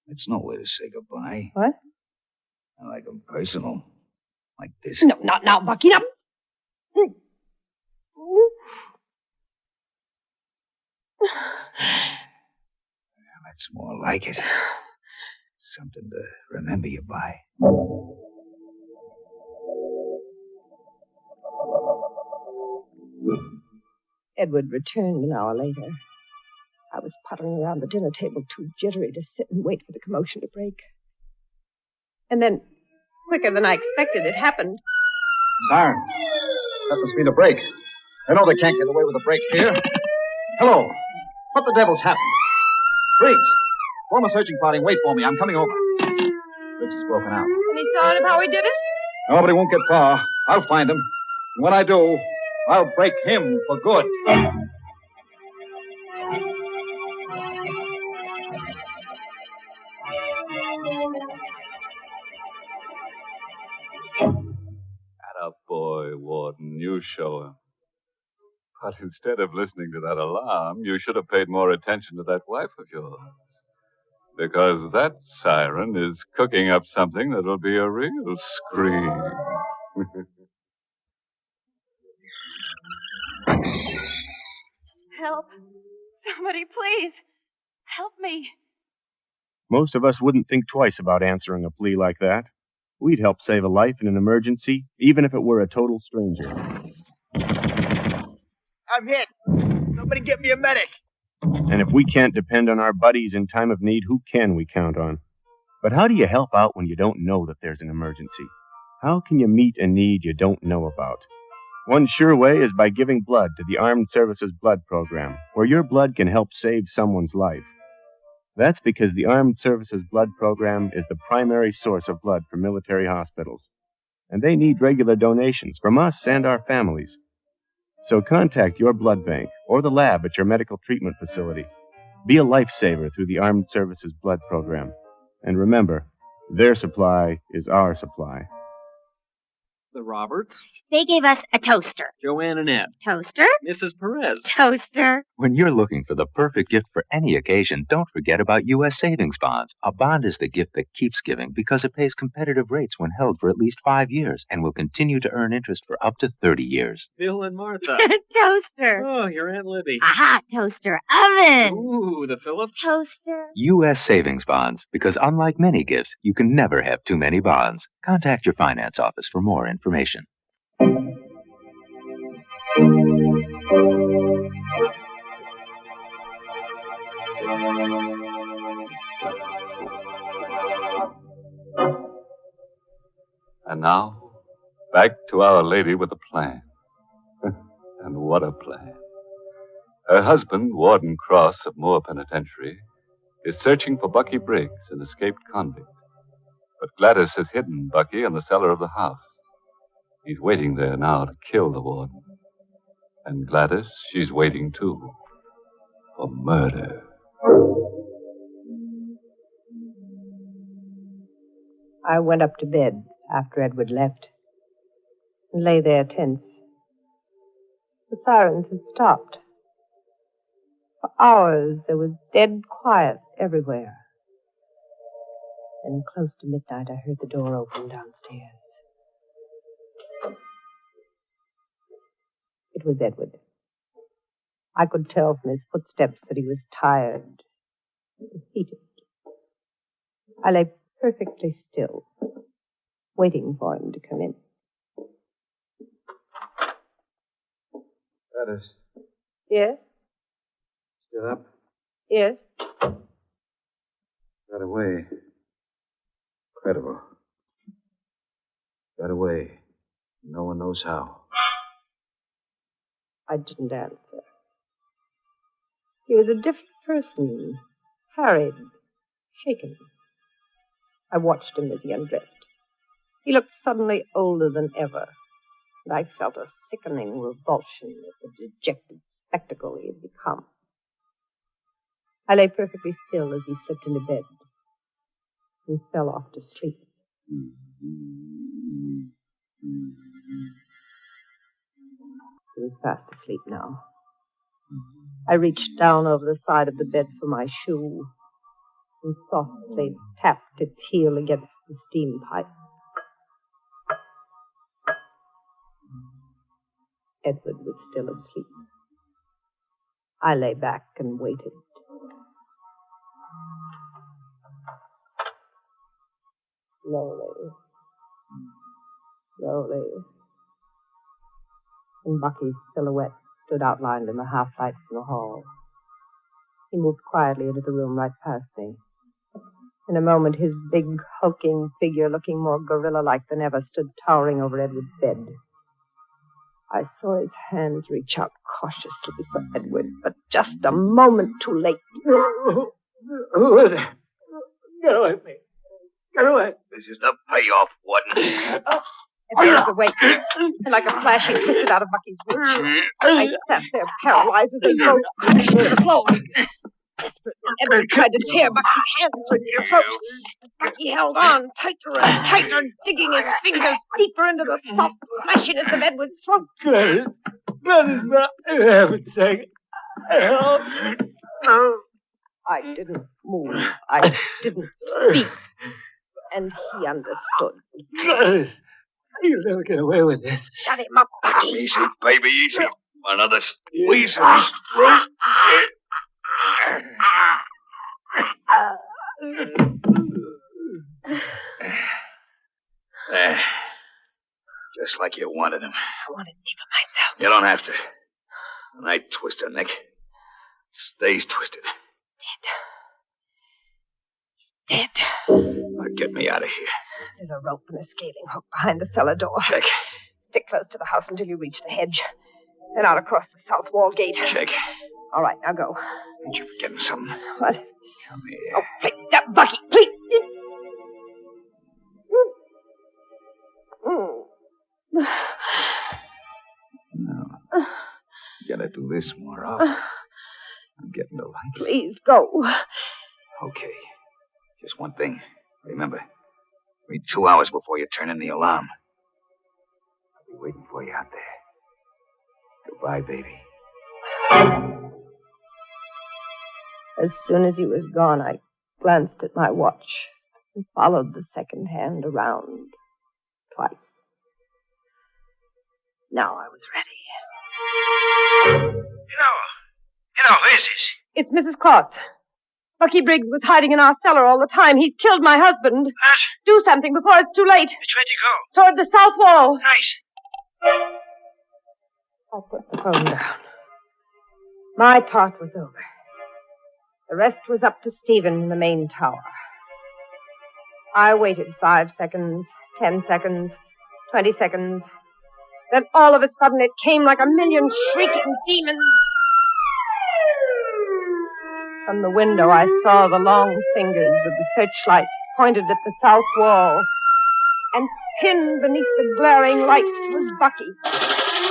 It's no way to say goodbye. What? I like them personal. Like this. No, not now, Bucky. No. That's more like it. Something to remember you by. Edward returned an hour later. I was puttering around the dinner table, too jittery to sit and wait for the commotion to break. And then, quicker than I expected, it happened. Siren. That must be the break. I know they can't get away with a break here. Hello. What the devil's happened? Briggs. Form a searching party and wait for me. I'm coming over. Briggs is broken out. Any sign of how he did it? Nobody won't get far. I'll find him. And when I do, I'll break him for good. Attaboy, Warden. You show him. But instead of listening to that alarm, you should have paid more attention to that wife of yours. Because that siren is cooking up something that'll be a real scream. Help. Somebody, please. Help me. Most of us wouldn't think twice about answering a plea like that. We'd help save a life in an emergency, even if it were a total stranger. I'm hit. Somebody get me a medic. And if we can't depend on our buddies in time of need, who can we count on? But how do you help out when you don't know that there's an emergency? How can you meet a need you don't know about? One sure way is by giving blood to the Armed Services Blood Program, where your blood can help save someone's life. That's because the Armed Services Blood Program is the primary source of blood for military hospitals. And they need regular donations from us and our families. So contact your blood bank or the lab at your medical treatment facility. Be a lifesaver through the Armed Services Blood Program. And remember, their supply is our supply. The Roberts. They gave us a toaster. Joanne and Ed. Toaster? Mrs. Perez. Toaster. When you're looking for the perfect gift for any occasion, don't forget about U.S. savings bonds. A bond is the gift that keeps giving because it pays competitive rates when held for at least 5 years and will continue to earn interest for up to 30 years. Bill and Martha. Toaster. Oh, your Aunt Libby. A hot toaster oven. Ooh, the Phillips. Toaster. U.S. savings bonds, because unlike many gifts, you can never have too many bonds. Contact your finance office for more information. And now, back to Our Lady with a plan. And what a plan. Her husband, Warden Cross of Moore Penitentiary, is searching for Bucky Briggs, an escaped convict. But Gladys has hidden Bucky in the cellar of the house. He's waiting there now to kill the warden. And Gladys, she's waiting, too, for murder. I went up to bed after Edward left and lay there tense. The sirens had stopped. For hours, there was dead quiet everywhere. Then, close to midnight, I heard the door open downstairs. It was Edward. I could tell from his footsteps that he was tired and defeated. I lay perfectly still, waiting for him to come in. Gladys, Yes? still up? Yes? Got away. Incredible. Got away. No one knows how. I didn't answer. He was a different person. Harried. Shaken. I watched him as he undressed. He looked suddenly older than ever, and I felt a sickening revulsion at the dejected spectacle he had become. I lay perfectly still as he slipped into bed and fell off to sleep. He was fast asleep now. I reached down over the side of the bed for my shoe and softly tapped its heel against the steam pipe. Edward was still asleep. I lay back and waited. Slowly. And Bucky's silhouette stood outlined in the half-light from the hall. He moved quietly into the room right past me. In a moment, his big, hulking figure, looking more gorilla-like than ever, stood towering over Edward's bed. I saw his hands reach out cautiously for Edward, but just a moment too late. Who is it? Get away from me. Get away. This is the payoff, Warden. Edward was awake, and like a flash, he twisted out of Bucky's reach. I sat there paralyzed as they both crashed to the floor. Edward tried to tear Bucky's hands with their throat. Bucky held on tighter and tighter, digging his fingers deeper into the soft fleshiness of Edward's throat. Gladys, for heaven's sake, help. I didn't move. I didn't speak. And he understood. Gladys, you'll never get away with this. Shut him up, Bucky. Easy, baby, easy. Another squeeze of his throat. There. Just like you wanted him. I want to see for myself. You don't have to. When I twist her neck, stays twisted. Dead. Now get me out of here. There's a rope and a scaling hook behind the cellar door. Check. Stick close to the house until you reach the hedge. Then out across the south wall gate. Check. All right, now go. Ain't you forgetting something? What? Come here. Oh, please, stop, Bucky, please. No. You gotta do this more often. I'm getting to like it. Please, go. Okay. Just one thing. Remember, wait 2 hours before you turn in the alarm. I'll be waiting for you out there. Goodbye, baby. As soon as he was gone, I glanced at my watch and followed the second hand around twice. Now I was ready. You know, who is this? It's Mrs. Cross. Bucky Briggs was hiding in our cellar all the time. He's killed my husband. What? Do something before it's too late. Which way to go? Toward the south wall. Nice. I put the phone down. My part was over. The rest was up to Stephen in the main tower. I waited 5 seconds, 10 seconds, 20 seconds. Then all of a sudden it came like a million shrieking demons. From the window I saw the long fingers of the searchlights pointed at the south wall. And pinned beneath the glaring lights was Bucky,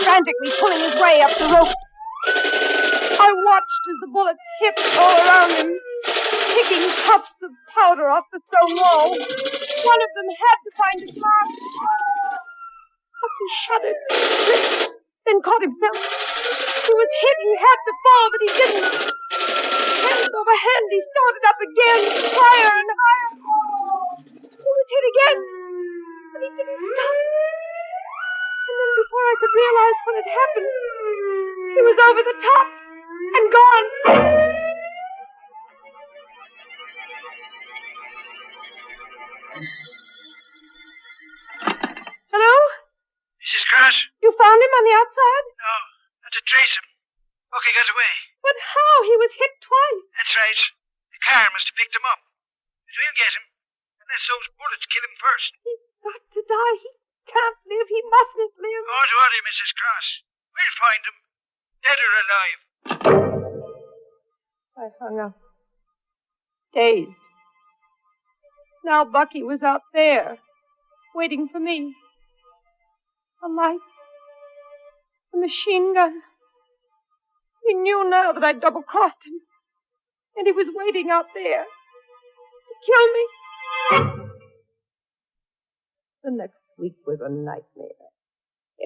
frantically pulling his way up the rope. I watched as the bullets hit all around him, picking puffs of powder off the stone wall. One of them had to find his mark. Bucky shuddered, slipped, then caught himself. He was hit. He had to fall, but he didn't. Hand over hand, he started up again, higher and higher. He was hit again, but he didn't stop. And then before I could realize what had happened, he was over the top and gone. Hello? Mrs. Cross? You found him on the outside? No, to trace him. Bucky got away. But how? He was hit twice. That's right. The car must have picked him up. But we'll get him. Unless those bullets kill him first. He's got to die. He can't live. He mustn't live. Don't worry, Mrs. Cross. We'll find him. Dead or alive. I hung up. Dazed. Now Bucky was out there, waiting for me. A light. A machine gun. He knew now that I'd double-crossed him. And he was waiting out there to kill me. The next week was a nightmare.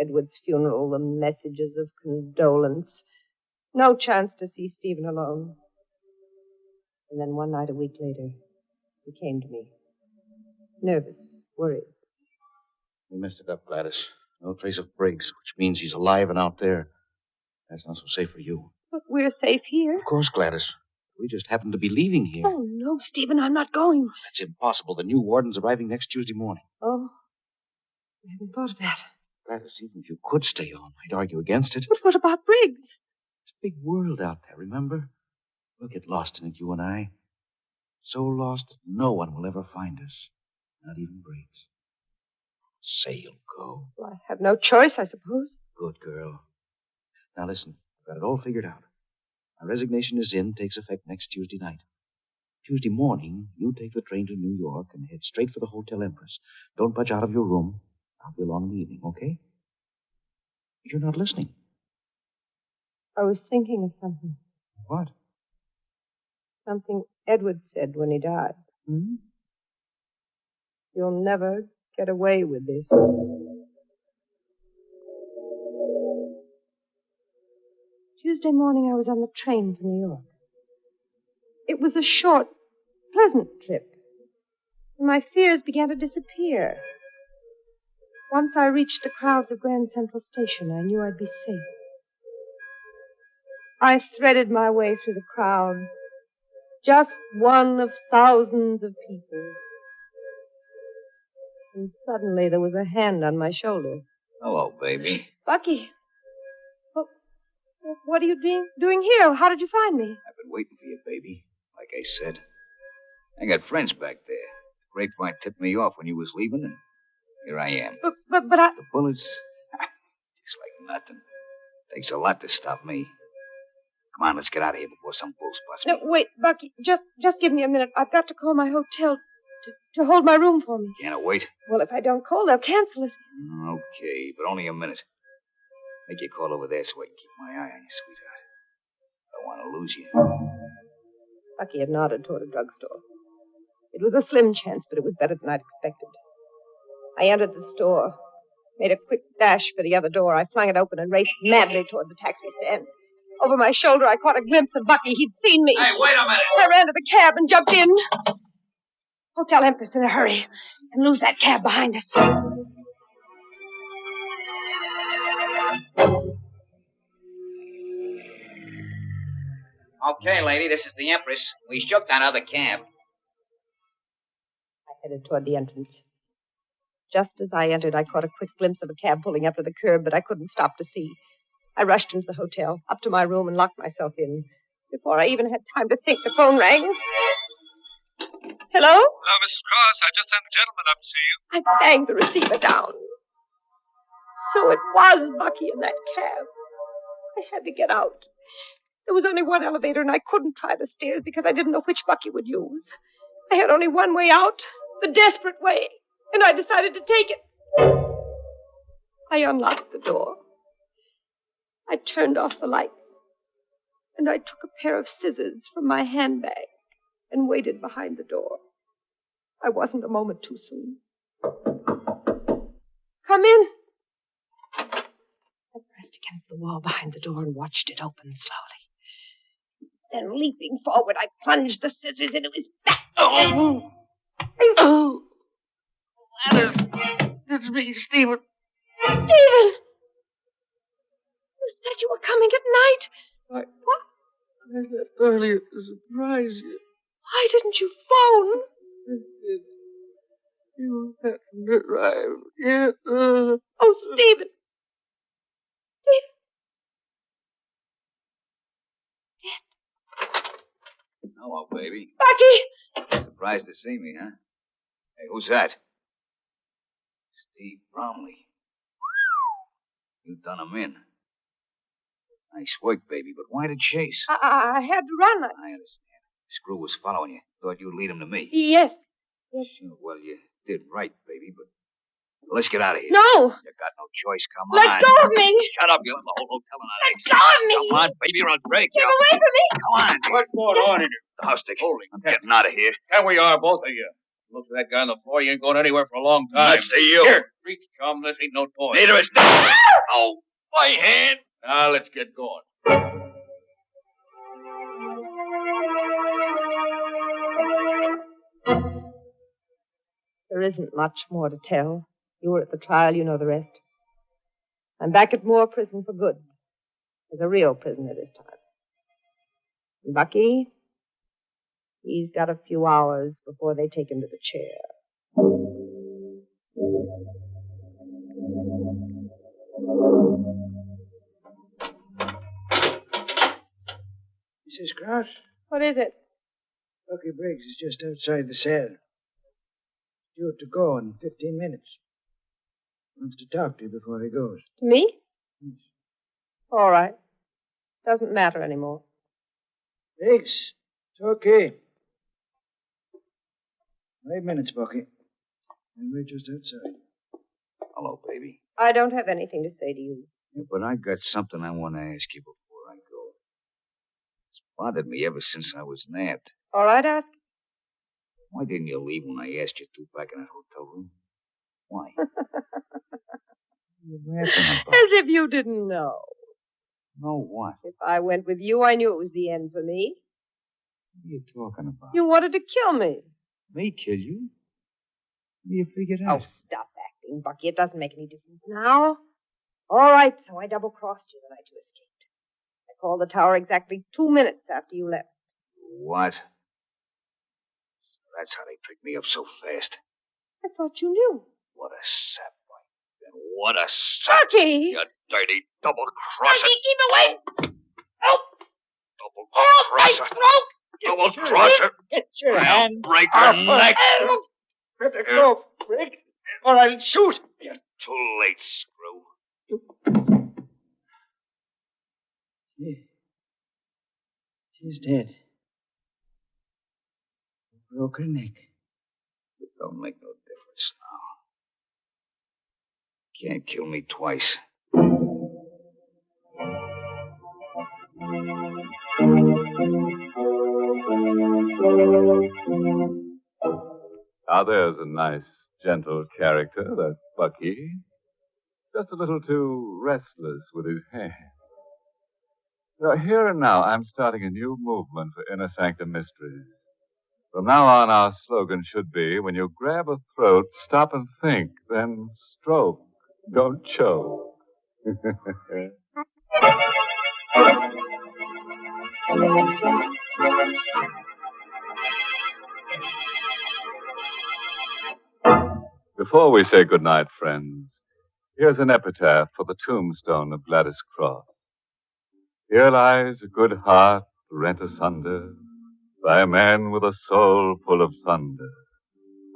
Edward's funeral, the messages of condolence. No chance to see Stephen alone. And then one night a week later, he came to me. Nervous, worried. We messed it up, Gladys. No trace of Briggs, which means he's alive and out there. That's not so safe for you. But we're safe here. Of course, Gladys. We just happen to be leaving here. Oh, no, Stephen, I'm not going. That's impossible. The new warden's arriving next Tuesday morning. Oh, I haven't thought of that. Gladys, even if you could stay on, I'd argue against it. But what about Briggs? It's a big world out there, remember? We'll get lost in it, you and I. So lost that no one will ever find us. Not even Briggs. Say you'll go. Well, I have no choice, I suppose. Good girl. Now listen, I've got it all figured out. My resignation is in, takes effect next Tuesday night. Tuesday morning, you take the train to New York and head straight for the Hotel Empress. Don't budge out of your room. I'll be along in the evening, okay? You're not listening. I was thinking of something. What? Something Edward said when he died. Hmm? You'll never get away with this. Tuesday morning, I was on the train for New York. It was a short, pleasant trip. And my fears began to disappear. Once I reached the crowds of Grand Central Station, I knew I'd be safe. I threaded my way through the crowd, just one of thousands of people. And suddenly there was a hand on my shoulder. Hello, baby. Bucky. What are you doing here? How did you find me? I've been waiting for you, baby. Like I said. I got friends back there. The grapevine tipped me off when you was leaving, and here I am. But I... The bullets, just like nothing. Takes a lot to stop me. Come on, let's get out of here before some bull spots me. No, wait, Bucky. Just give me a minute. I've got to call my hotel to hold my room for me. Can't I wait? Well, if I don't call, they'll cancel it. Okay, but only a minute. Make your call over there so I can keep my eye on you, sweetheart. I don't want to lose you. Bucky had nodded toward a drugstore. It was a slim chance, but it was better than I'd expected. I entered the store, made a quick dash for the other door. I flung it open and raced madly toward the taxi stand. Over my shoulder, I caught a glimpse of Bucky. He'd seen me. Hey, wait a minute. I ran to the cab and jumped in. Hotel Empress in a hurry and lose that cab behind us. Okay, lady, this is the Empress. We shook that other cab. I headed toward the entrance. Just as I entered, I caught a quick glimpse of a cab pulling up to the curb, but I couldn't stop to see. I rushed into the hotel, up to my room, and locked myself in. Before I even had time to think, the phone rang. Hello? Hello, Mrs. Cross. I just sent a gentleman up to see you. I banged the receiver down. So it was Bucky in that cab. I had to get out. There was only one elevator, and I couldn't try the stairs because I didn't know which Bucky would use. I had only one way out, the desperate way, and I decided to take it. I unlocked the door. I turned off the lights, and I took a pair of scissors from my handbag and waited behind the door. I wasn't a moment too soon. Come in. I pressed against the wall behind the door and watched it open slowly. Then, leaping forward, I plunged the scissors into his back. Oh! It's me, Stephen. Stephen! You said you were coming at night. What? I left earlier to surprise you. Why didn't you phone? You hadn't arrived yet. Oh, Stephen. Stephen. Hello, baby. Bucky! Surprised to see me, huh? Hey, who's that? Steve Bromley. You done him in. Nice work, baby, but why the chase? I had to run. I understand. Screw was following you. Thought you'd lead him to me. Yes. Yes. Sure, well, you did right, baby, but let's get out of here. No. You got no choice. Come on. Let go of me. Shut up. You'll have the whole hotel on that. Let go of me. Come on, baby, or I'll break Get you. away from me. Come on. What's going on in here? The house stick. I'm getting out of here. There we are, both of you. Look at that guy on the floor. You ain't going anywhere for a long time. Next to you. Here, reach, chum. This ain't no toy. Neither is this. Oh, my hand. Now, let's get going. There isn't much more to tell. You were at the trial, you know the rest. I'm back at Moore Prison for good. As a real prisoner this time. And Bucky, he's got a few hours before they take him to the chair. Mrs. Krause, What is it? Bucky Briggs is just outside the cell. Due to go in 15 minutes. Wants to talk to you before he goes. To me? All right. Doesn't matter anymore. Briggs, it's okay. 5 minutes, Bucky. And we're just outside. Hello, baby. I don't have anything to say to you. Yeah, but I got something I want to ask you before I go. It's bothered me ever since I was nabbed. All right, ask. Why didn't you leave when I asked you to back in that hotel room? Why? You're laughing about. As if you didn't know. No, what? If I went with you, I knew it was the end for me. What are you talking about? You wanted to kill me. Me kill you? What do you figure Oh, out? stop acting, Bucky. It doesn't make any difference now. All right, so I double-crossed you the night you escaped. I called the tower exactly 2 minutes after you left. What? That's how they picked me up so fast. I thought you knew. What a sap. Then what a sap. Bucky! You dirty double-crosser. Bucky, keep away! Help! Double-crosser. Double-crosser. Get your I'll hand break your neck. Let it go, Briggs, or I'll shoot. You're too late, screw. She's dead. Broke her neck. It don't make no difference now. Can't kill me twice. Now, there's a nice, gentle character, that Bucky. Just a little too restless with his hands. Now, here and now, I'm starting a new movement for Inner Sanctum Mysteries. From now on, our slogan should be, when you grab a throat, stop and think, then stroke. Don't choke. Before we say goodnight, friends, here's an epitaph for the tombstone of Gladys Cross. Here lies a good heart rent asunder by a man with a soul full of thunder.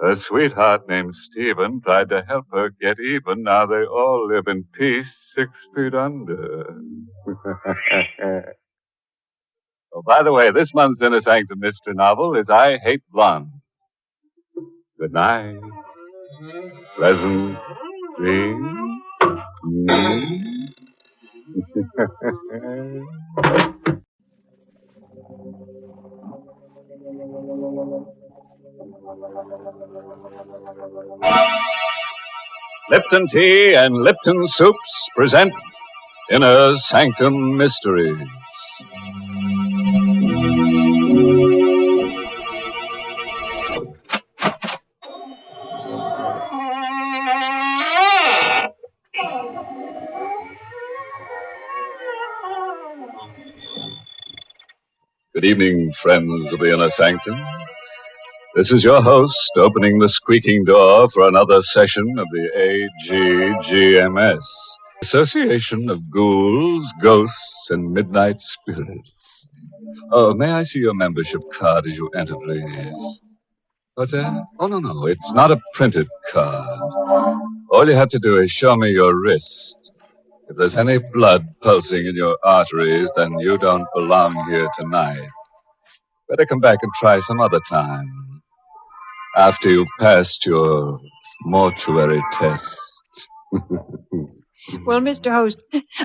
Her sweetheart named Stephen tried to help her get even. Now they all live in peace 6 feet under. Oh, by the way, this month's Inner Sanctum Mystery novel is I Hate Blonde. Good night. Pleasant dreams. Lipton Tea and Lipton Soups present Inner Sanctum Mysteries. Good evening, friends of the Inner Sanctum. This is your host, opening the squeaking door for another session of the AGGMS, Association of Ghouls, Ghosts, and Midnight Spirits. Oh, may I see your membership card as you enter, please? What's that? Oh, no. It's not a printed card. All you have to do is show me your wrist. If there's any blood pulsing in your arteries, then you don't belong here tonight. Better come back and try some other time. After you've passed your mortuary test. Well, Mr. Host,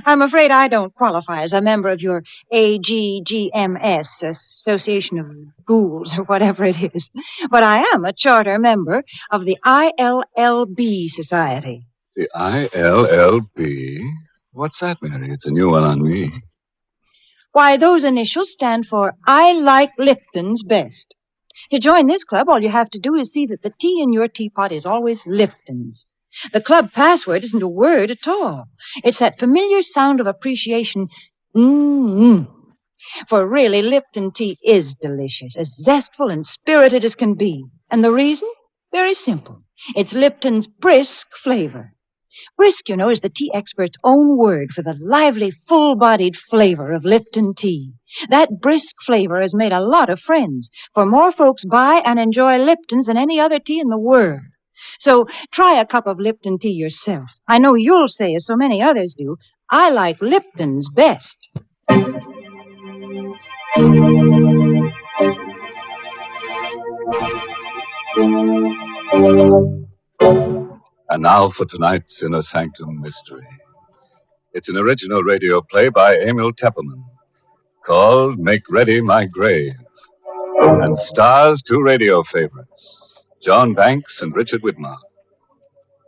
I'm afraid I don't qualify as a member of your AGGMS, Association of Ghouls, or whatever it is. But I am a charter member of the ILLB Society. The ILLB? What's that, Mary? It's a new one on me. Why, those initials stand for I Like Lipton's Best. To join this club, all you have to do is see that the tea in your teapot is always Lipton's. The club password isn't a word at all. It's that familiar sound of appreciation, mm-hmm. For really, Lipton tea is delicious, as zestful and spirited as can be. And the reason? Very simple. It's Lipton's brisk flavor. Brisk, you know, is the tea expert's own word for the lively, full-bodied flavor of Lipton tea. That brisk flavor has made a lot of friends, for more folks buy and enjoy Lipton's than any other tea in the world. So try a cup of Lipton tea yourself. I know you'll say, as so many others do, I like Lipton's best. And now for tonight's Inner Sanctum Mystery. It's an original radio play by Emil Tepperman called Make Ready My Grave, and stars two radio favorites, John Banks and Richard Widmark.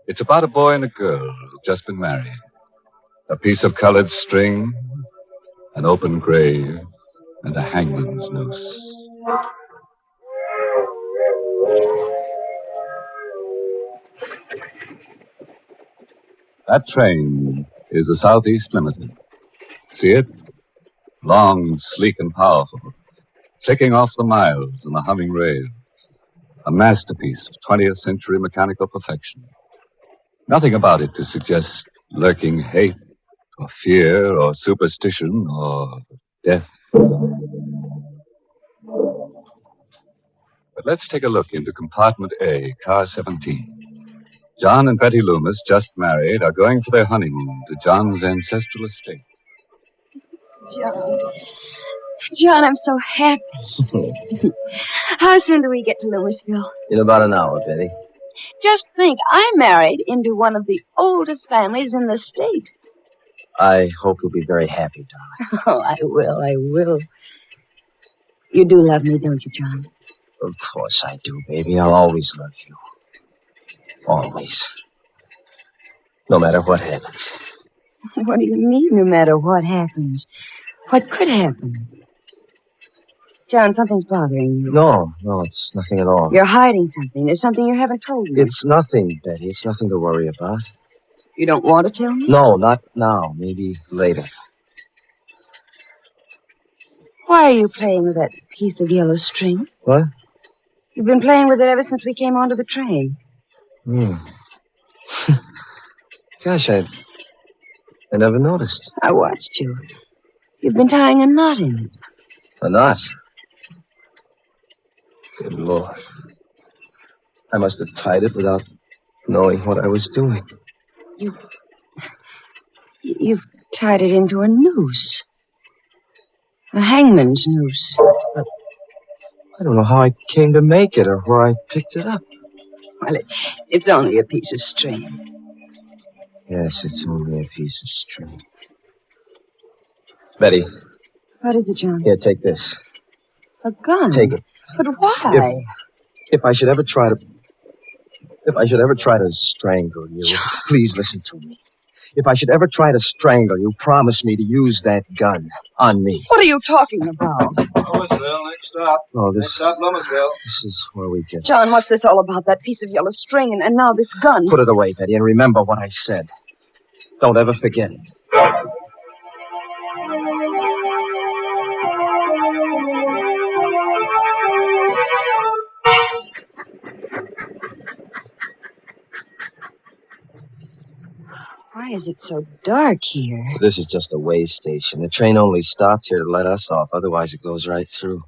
It's about a boy and a girl who've just been married. A piece of colored string, an open grave, and a hangman's noose. That train is the Southeast Limited. See it? Long, sleek, and powerful, clicking off the miles and the humming rails. A masterpiece of 20th century mechanical perfection. Nothing about it to suggest lurking hate, or fear, or superstition, or death. But let's take a look into compartment A, car 17. John and Betty Loomis, just married, are going for their honeymoon to John's ancestral estate. John, I'm so happy. How soon do we get to Louisville? In about an hour, Betty. Just think, I married into one of the oldest families in the state. I hope you'll be very happy, darling. Oh, I will. You do love me, don't you, John? Of course I do, baby. I'll always love you. Always. No matter what happens. What do you mean, no matter what happens? What could happen? John, something's bothering you. No, it's nothing at all. You're hiding something. There's something you haven't told me. It's nothing, Betty. It's nothing to worry about. You don't want to tell me? No, not now. Maybe later. Why are you playing with that piece of yellow string? What? You've been playing with it ever since we came onto the train. Gosh, I never noticed. I watched you. You've been tying a knot in it. A knot? Good Lord. I must have tied it without knowing what I was doing. You've tied it into a noose. A hangman's noose. I don't know how I came to make it or where I picked it up. Well, it's only a piece of string. Yes, it's only a piece of string. Betty. What is it, John? Here, take this. A gun? Take it. But why? If I should ever try to strangle you, John. Please listen to me. If I should ever try to strangle you, promise me to use that gun on me. What are you talking about? Louisville, next stop. Oh, Next stop, Louisville. This is where we get... John, what's this all about? That piece of yellow string and now this gun. Put it away, Betty, and remember what I said. Don't ever forget it. Why Why is it so dark here? This is just a way station. The train only stopped here to let us off. Otherwise, it goes right through.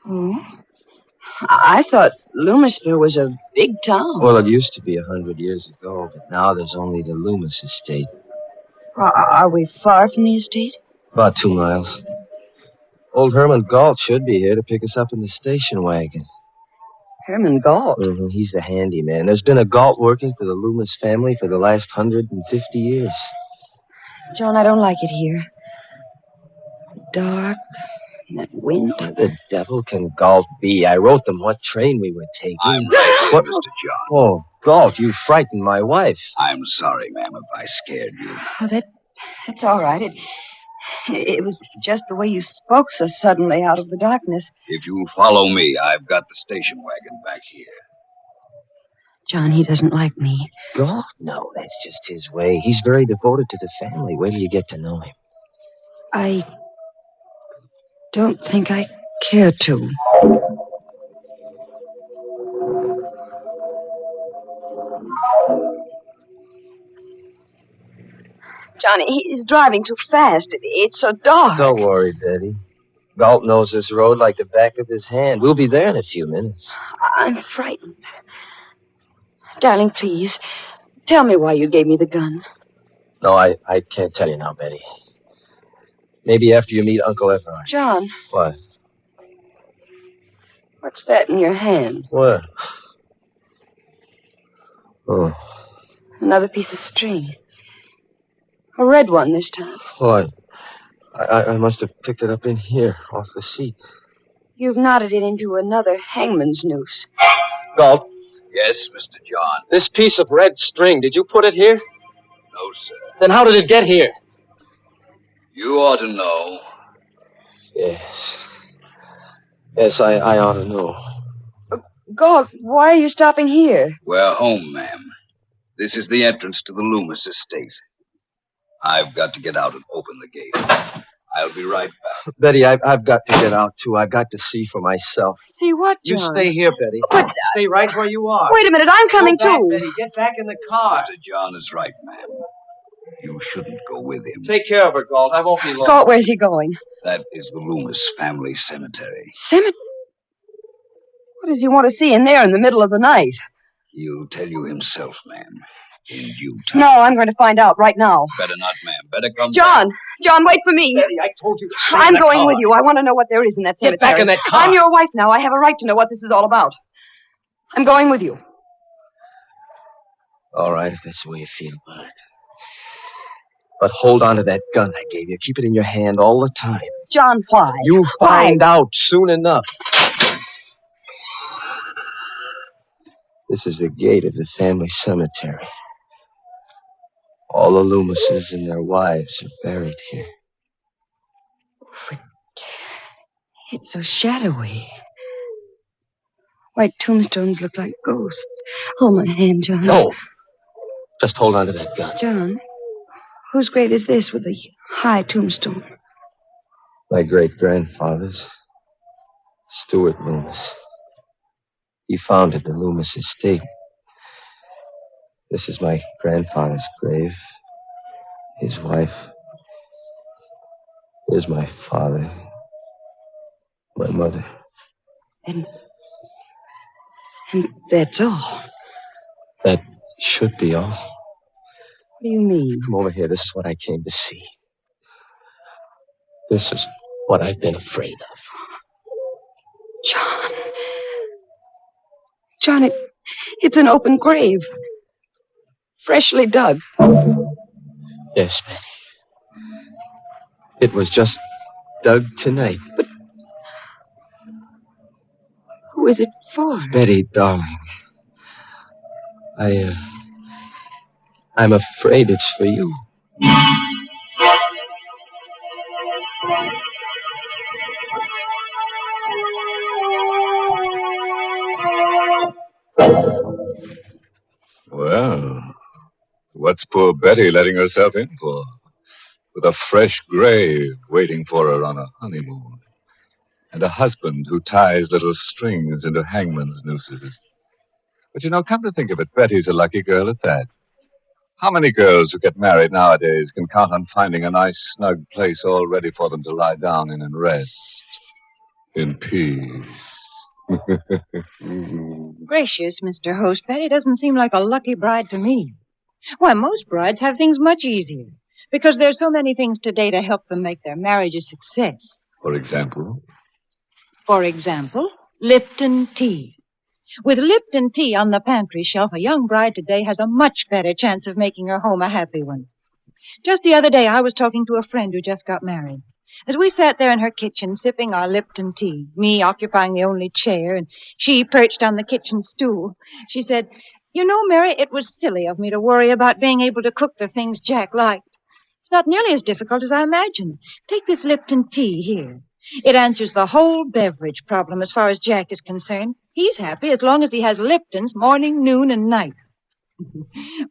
Oh? I thought Loomisville was a big town. Well, it used to be 100 years ago, but now there's only the Loomis estate. Are we far from the estate? About 2 miles. Old Herman Galt should be here to pick us up in the station wagon. Herman Galt? Mm-hmm. He's the handyman. There's been a Galt working for the Loomis family for the last 150 years. John, I don't like it here. Dark, and that wind. What the devil can Galt be? I wrote them what train we were taking. I'm right here, What? Mr. John. Oh, Galt, you frightened my wife. I'm sorry, ma'am, if I scared you. Oh, that's all right. It was just the way you spoke so suddenly out of the darkness. If you'll follow me, I've got the station wagon back here. John, he doesn't like me. Galt? No, that's just his way. He's very devoted to the family. Wait till you get to know him. I don't think I care to. Johnny, he's driving too fast. It's so dark. Don't worry, Betty. Galt knows this road like the back of his hand. We'll be there in a few minutes. I'm frightened. Darling, please, tell me why you gave me the gun. No, I can't tell you now, Betty. Maybe after you meet Uncle Everard. John. What? What's that in your hand? What? Oh. Another piece of string. A red one this time. What? I must have picked it up in here, off the seat. You've knotted it into another hangman's noose. Galt. Yes, Mr. John. This piece of red string, did you put it here? No, sir. Then how did it get here? You ought to know. Yes. Yes, I ought to know. Galt, why are you stopping here? We're home, ma'am. This is the entrance to the Loomis estate. I've got to get out and open the gate. I'll be right back. Betty, I've got to get out, too. I've got to see for myself. See what, You John? stay here, Betty. But, stay right where you are. Wait a minute, I'm coming Go back, too. Betty. Get back in the car. Mr. John is right, ma'am. You shouldn't go with him. Take care of her, Galt. I won't be long. Galt, where's he going? That is the Loomis family cemetery. Cemetery? What does he want to see in there in the middle of the night? He'll tell you himself, ma'am. In due time. No, I'm going to find out right now. Better not, ma'am. Better come John! back. John, wait for me. Betty, I told you to stay I'm in the going car. with you. I want to know what there is in that cemetery. Get back in that car. I'm your wife now. I have a right to know what this is all about. I'm going with you. All right, if that's the way you feel about it. But hold on to that gun I gave you. Keep it in your hand all the time. John, why? You'll find out soon enough. This is the gate of the family cemetery. All the Loomises and their wives are buried here. It's so shadowy. White tombstones look like ghosts. Hold my hand, John. No. Just hold on to that gun. John, whose grave is this with the high tombstone? My great-grandfather's. Stuart Loomis. He founded the Loomis estate. This is my grandfather's grave. His wife. Here's my father. My mother. And that's all. That should be all. What do you mean? Come over here. This is what I came to see. This is what I've been afraid of. John, it's an open grave. Freshly dug. Yes, Betty. It was just dug tonight. But who is it for? Betty, darling. I'm afraid it's for you. Well, what's poor Betty letting herself in for? With a fresh grave waiting for her on a honeymoon. And a husband who ties little strings into hangman's nooses. But come to think of it, Betty's a lucky girl at that. How many girls who get married nowadays can count on finding a nice, snug place all ready for them to lie down in and rest in peace? Gracious, Mr. Host, Betty doesn't seem like a lucky bride to me. Why, most brides have things much easier because there's so many things today to help them make their marriage a success. For example? For example, Lipton tea. With Lipton tea on the pantry shelf, a young bride today has a much better chance of making her home a happy one. Just the other day, I was talking to a friend who just got married. As we sat there in her kitchen sipping our Lipton tea, me occupying the only chair and she perched on the kitchen stool, she said, "You know, Mary, it was silly of me to worry about being able to cook the things Jack liked. It's not nearly as difficult as I imagined. Take this Lipton tea here. It answers the whole beverage problem as far as Jack is concerned. He's happy as long as he has Lipton's morning, noon, and night."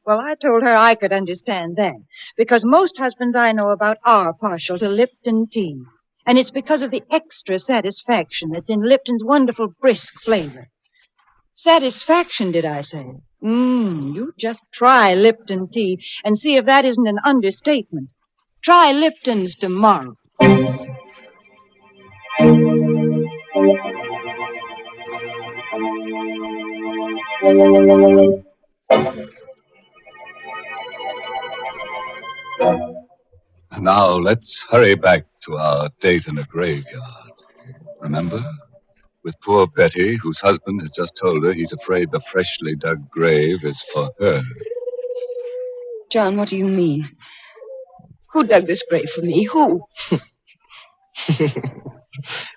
Well, I told her I could understand that, because most husbands I know about are partial to Lipton tea. And it's because of the extra satisfaction that's in Lipton's wonderful brisk flavor. Satisfaction, did I say? You just try Lipton tea and see if that isn't an understatement. Try Lipton's tomorrow. Now, let's hurry back to our date in the graveyard. Remember? With poor Betty, whose husband has just told her he's afraid the freshly dug grave is for her. John, what do you mean? Who dug this grave for me? Who?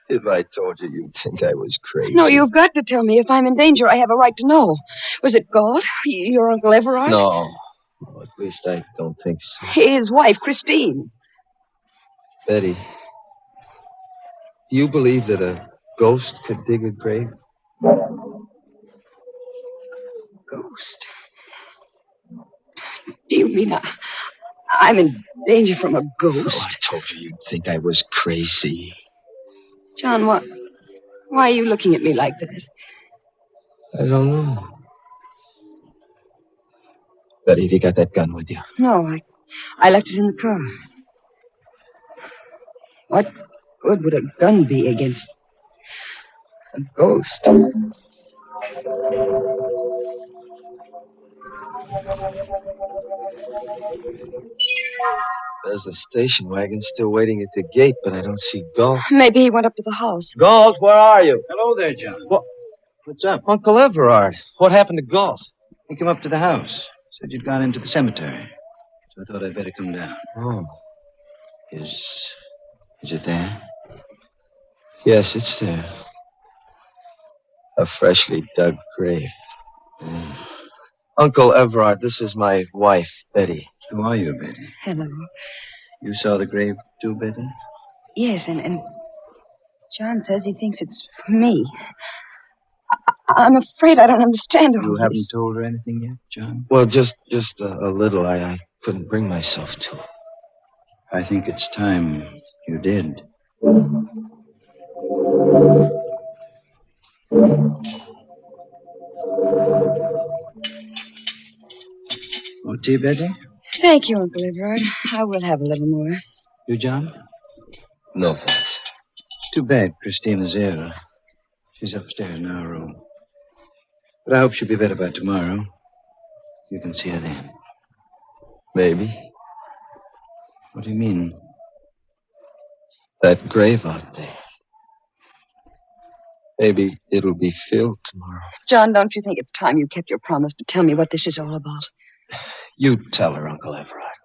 If I told you, you'd think I was crazy. No, you've got to tell me. If I'm in danger, I have a right to know. Was it God? Your Uncle Everard? No, at least I don't think so. His wife, Christine. Betty, do you believe that a ghost could dig a grave? Ghost? Do you mean I'm in danger from a ghost? Oh, I told you you'd think I was crazy. John, why are you looking at me like that? I don't know. Betty, have you got that gun with you? No, I left it in the car. What good would a gun be against a ghost? There's the station wagon still waiting at the gate, but I don't see Galt. Maybe he went up to the house. Galt, where are you? Hello there, John. What's up? Uncle Everard. What happened to Galt? He came up to the house. Said you'd gone into the cemetery. So I thought I'd better come down. Oh. Is it there? Yes, it's there. A freshly dug grave. Uncle Everard, this is my wife, Betty. Who are you, Betty? Hello. You saw the grave too, Betty? Yes, and John says he thinks it's for me. I'm afraid I don't understand all You this. haven't told her anything yet, John? Well, just a little. I couldn't bring myself to. I think it's time you did. More tea, Betty? Thank you, Uncle Everard. I will have a little more. You, John? No, thanks. Too bad Christina's ill. She's upstairs in our room. But I hope she'll be better by tomorrow. You can see her then. Maybe. What do you mean? That grave out there. Maybe it'll be filled tomorrow. John, don't you think it's time you kept your promise to tell me what this is all about? You tell her, Uncle Everard.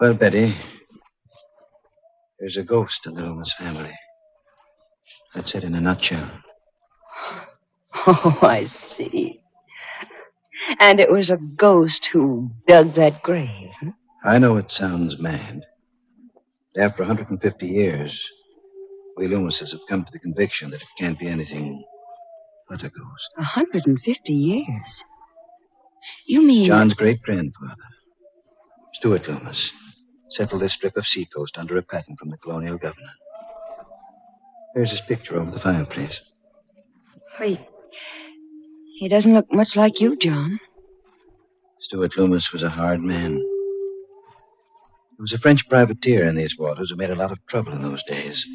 Well, Betty, there's a ghost in the Loomis family. That's it in a nutshell. Oh, I see. And it was a ghost who dug that grave. Huh? I know it sounds mad. After 150 years, we Loomises have come to the conviction that it can't be anything but a ghost. 150 years? You mean... John's great-grandfather, Stuart Loomis, settled this strip of seacoast under a patent from the colonial governor. Here's his picture over the fireplace. He doesn't look much like you, John. Stuart Loomis was a hard man. He was a French privateer in these waters who made a lot of trouble in those days.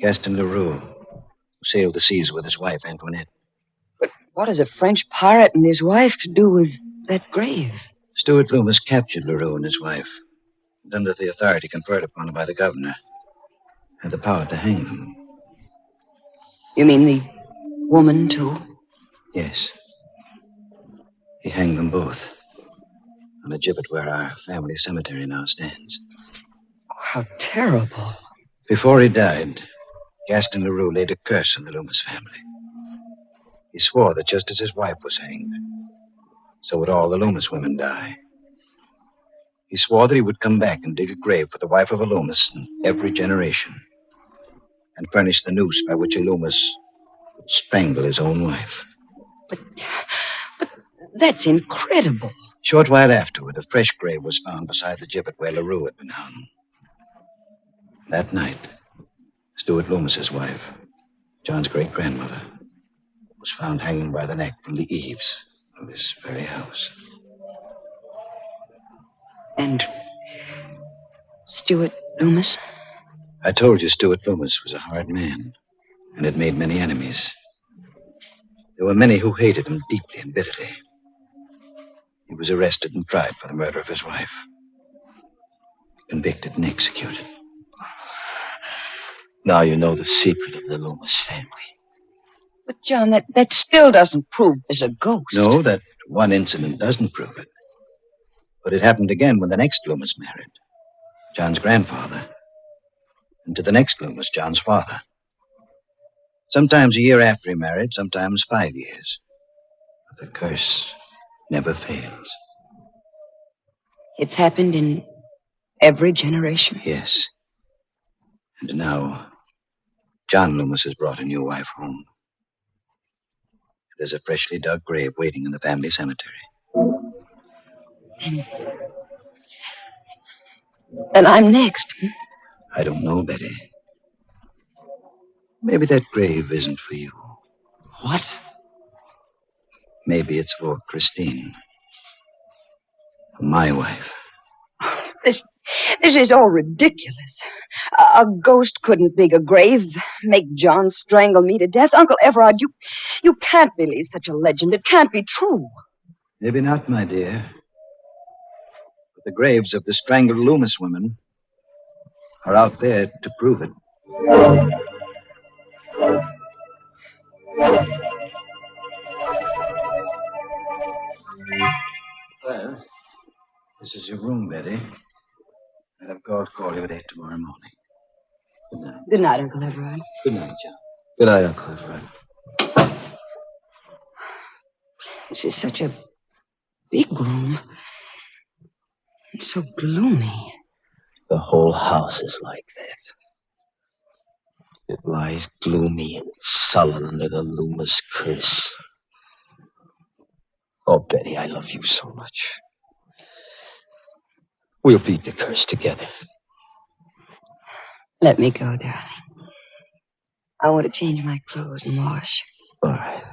Gaston Leroux, who sailed the seas with his wife, Antoinette. What has a French pirate and his wife to do with that grave? Stuart Loomis captured Leroux and his wife, and under the authority conferred upon him by the governor, had the power to hang them. You mean the woman, too? Yes. He hanged them both on a gibbet where our family cemetery now stands. How terrible. Before he died, Gaston Leroux laid a curse on the Loomis family. He swore that just as his wife was hanged, so would all the Loomis women die. He swore that he would come back and dig a grave for the wife of a Loomis in every generation, and furnish the noose by which a Loomis would strangle his own wife. But that's incredible. Short while afterward, a fresh grave was found beside the gibbet where Leroux had been hung. That night, Stuart Loomis's wife, John's great-grandmother, was found hanging by the neck from the eaves of this very house. And Stuart Loomis? I told you Stuart Loomis was a hard man and had made many enemies. There were many who hated him deeply and bitterly. He was arrested and tried for the murder of his wife. Convicted and executed. Now you know the secret of the Loomis family. But, John, that still doesn't prove there's a ghost. No, that one incident doesn't prove it. But it happened again when the next Loomis married. John's grandfather. And to the next Loomis, John's father. Sometimes a year after he married, sometimes 5 years. But the curse never fails. It's happened in every generation? Yes. And now, John Loomis has brought a new wife home. There's a freshly dug grave waiting in the family cemetery. And I'm next. I don't know, Betty. Maybe that grave isn't for you. What? Maybe it's for Christine. My wife. This is all ridiculous. A ghost couldn't dig a grave, make John strangle me to death. Uncle Everard, you can't believe such a legend. It can't be true. Maybe not, my dear. But the graves of the strangled Loomis women are out there to prove it. Well, this is your room, Betty. I'll have God call you at 8 tomorrow morning. Good night. Good night, Uncle Everard. Good night, John. Good night, Uncle Everard. This is such a big room. It's so gloomy. The whole house is like that. It lies gloomy and sullen under the Loomis curse. Oh, Betty, I love you so much. We'll beat the curse together. Let me go, darling. I want to change my clothes and wash. All right.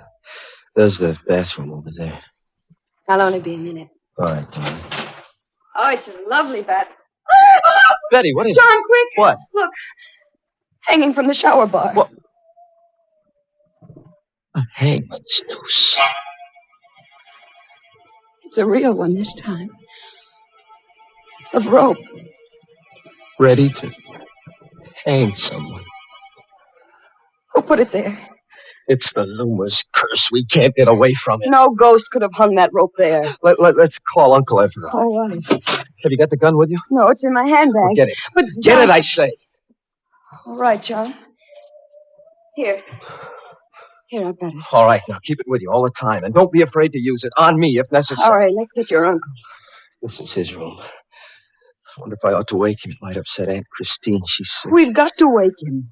There's the bathroom over there. I'll only be a minute. All right, darling. Oh, it's a lovely bath. Betty, what is John, it? quick. What? Look. Hanging from the shower bar. What? A hangman's noose. It's a real one this time. Of rope. Ready to hang someone. Who put it there? It's the Loomis curse. We can't get away from it. No ghost could have hung that rope there. Let's call Uncle Everard. All right. Have you got the gun with you? No, it's in my handbag. Well, get it. But Get John... it, I say. All right, John. Here. Here, I've got it. All right, now keep it with you all the time. And don't be afraid to use it. On me, if necessary. All right, let's get your uncle. This is his room. I wonder if I ought to wake him. It might upset Aunt Christine. She's sick. We've got to wake him.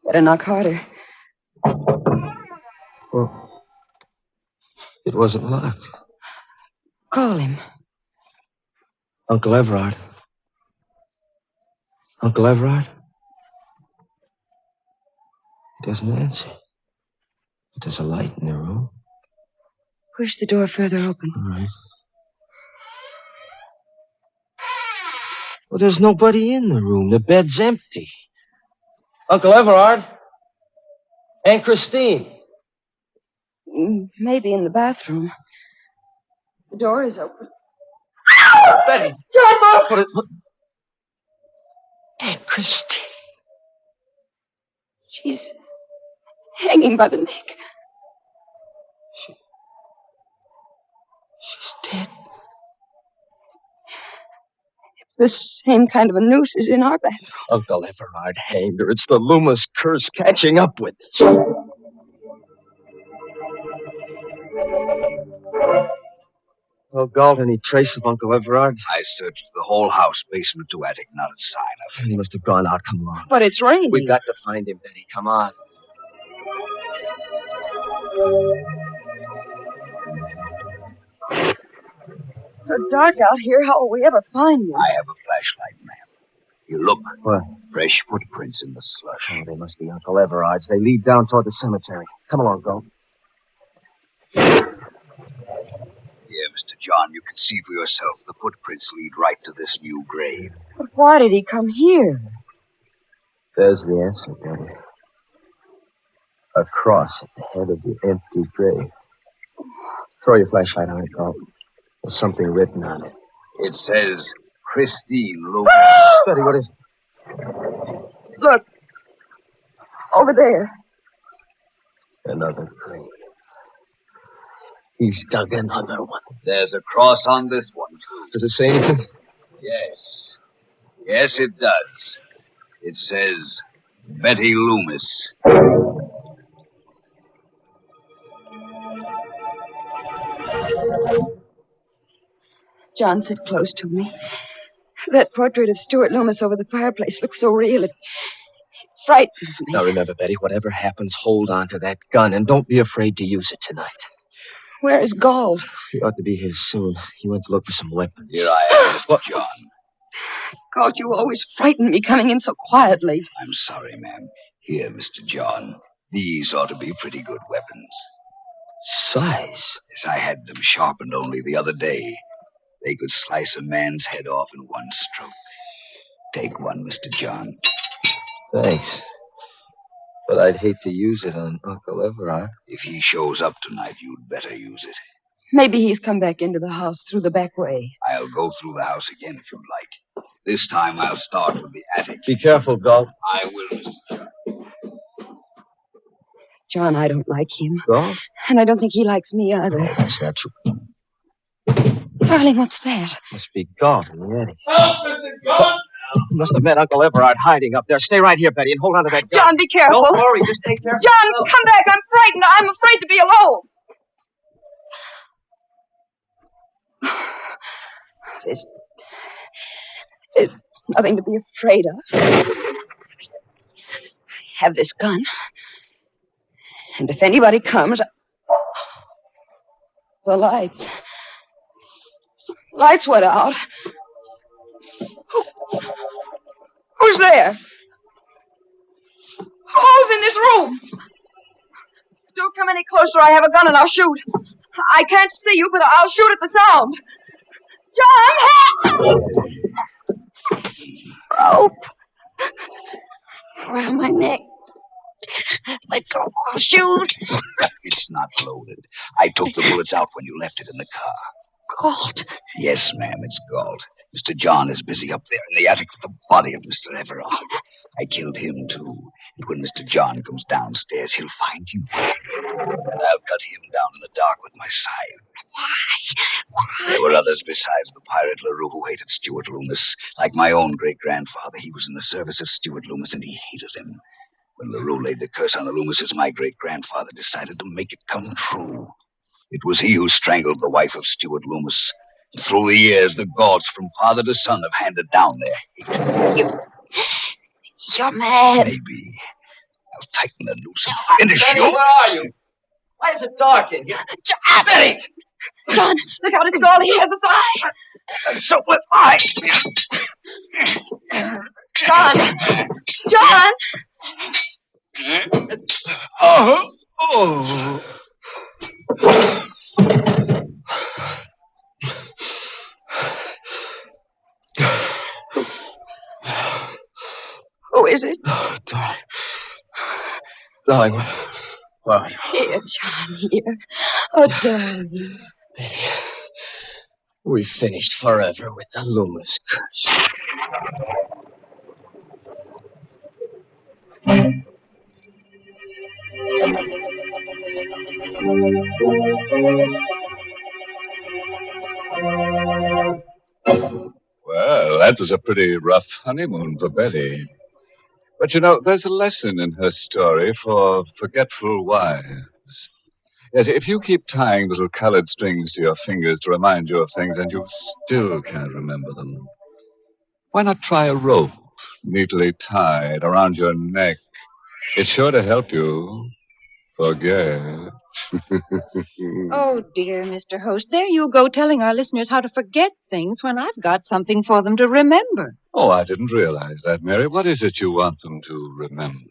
Better knock harder. Well, it wasn't locked. Call him. Uncle Everard. Uncle Everard? He doesn't answer. But there's a light in the room. Push the door further open. All right. Well, there's nobody in the room. The bed's empty. Uncle Everard? Aunt Christine? Maybe in the bathroom. The door is open. Betty! John! Aunt Christine. She's hanging by the neck. She's dead. It's the same kind of a noose as in our bathroom. Uncle Everard hanged her. It's the Loomis curse catching up with us. Oh, Galt, any trace of Uncle Everard? I searched the whole house, basement to attic. Not a sign of him. He must have gone out. Come on. But it's raining. We've got to find him, Betty. Come on. It's so dark out here. How will we ever find him? I have a flashlight, ma'am. You look. What? Fresh footprints in the slush. Oh, they must be Uncle Everard's. They lead down toward the cemetery. Come along, Galt. Here, Mr. John, you can see for yourself. The footprints lead right to this new grave. But why did he come here? There's the answer, Betty. A cross at the head of the empty grave. Throw your flashlight on it, Galt. There's something written on it. It says, Christine Loomis. Betty, what is it? Look. Over there. Another grave. He's dug another one. There's a cross on this one, too. Does it say anything? Yes. Yes, it does. It says, Betty Loomis. John, sit close to me. That portrait of Stuart Loomis over the fireplace looks so real. It frightens me. Now remember, Betty, whatever happens, hold on to that gun and don't be afraid to use it tonight. Where is Galt? He ought to be here soon. He went to look for some weapons. Here I am, Mr. John. Galt, you always frighten me coming in so quietly. I'm sorry, ma'am. Here, Mr. John. These ought to be pretty good weapons. Size? Yes, I had them sharpened only the other day. They could slice a man's head off in one stroke. Take one, Mr. John. Thanks. But I'd hate to use it on Uncle Everard. If he shows up tonight, you'd better use it. Maybe he's come back into the house through the back way. I'll go through the house again if you'd like. This time I'll start with the attic. Be careful, Galt. I will, Mr. John. John, I don't like him. Galt? And I don't think he likes me either. Oh, that's not true. Darling, what's that? Must be Galt in the attic. Help, Mr. Galt! You must have met Uncle Everard hiding up there. Stay right here, Betty, and hold on to that gun. John, be careful. Don't worry, just take care of John, yourself. come back. I'm frightened. I'm afraid to be alone. There's nothing to be afraid of. I have this gun. And if anybody comes... The lights. Lights went out. Who's there? Who's in this room? Don't come any closer. I have a gun and I'll shoot. I can't see you, but I'll shoot at the sound. John! Rope. Around my neck. Let's go. I'll shoot. It's not loaded. I took the bullets out when you left it in the car. Galt. Yes, ma'am, it's Galt. Mr. John is busy up there in the attic with the body of Mr. Everard. I killed him, too. And when Mr. John comes downstairs, he'll find you. And I'll cut him down in the dark with my scythe. Why? There were others besides the pirate LaRue who hated Stuart Loomis. Like my own great-grandfather, he was in the service of Stuart Loomis, and he hated him. When LaRue laid the curse on the Loomises, my great-grandfather decided to make it come true. It was he who strangled the wife of Stuart Loomis. And through the years, the Gaults from father to son have handed down their hate. You're mad. Maybe. I'll tighten the noose and finish Betty, you. where are you? Why is it dark in here? John! Betty! John, look out, it's Galt. He has a eye. And so will I. John! John! Oh! is it? Oh, darling. Where are you? Here, John, here. Oh, darling. We finished forever with the Loomis curse. Well, that was a pretty rough honeymoon for Betty. But you know, there's a lesson in her story for forgetful wives. Yes, if you keep tying little colored strings to your fingers to remind you of things and you still can't remember them, why not try a rope neatly tied around your neck? It's sure to help you forget. Oh, dear, Mr. Host. There you go telling our listeners how to forget things when I've got something for them to remember. Oh, I didn't realize that, Mary. What is it you want them to remember?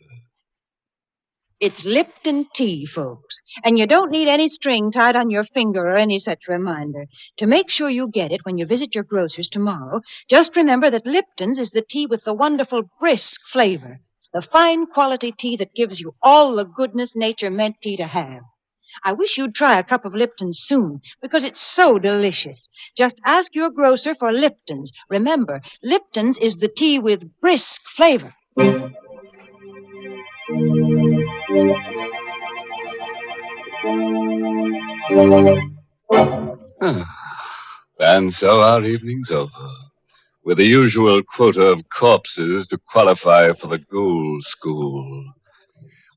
It's Lipton tea, folks. And you don't need any string tied on your finger or any such reminder. To make sure you get it when you visit your grocer's tomorrow, just remember that Lipton's is the tea with the wonderful brisk flavor. The fine quality tea that gives you all the goodness nature meant tea to have. I wish you'd try a cup of Lipton's soon, because it's so delicious. Just ask your grocer for Lipton's. Remember, Lipton's is the tea with brisk flavor. And so our evening's over, with the usual quota of corpses to qualify for the ghoul school.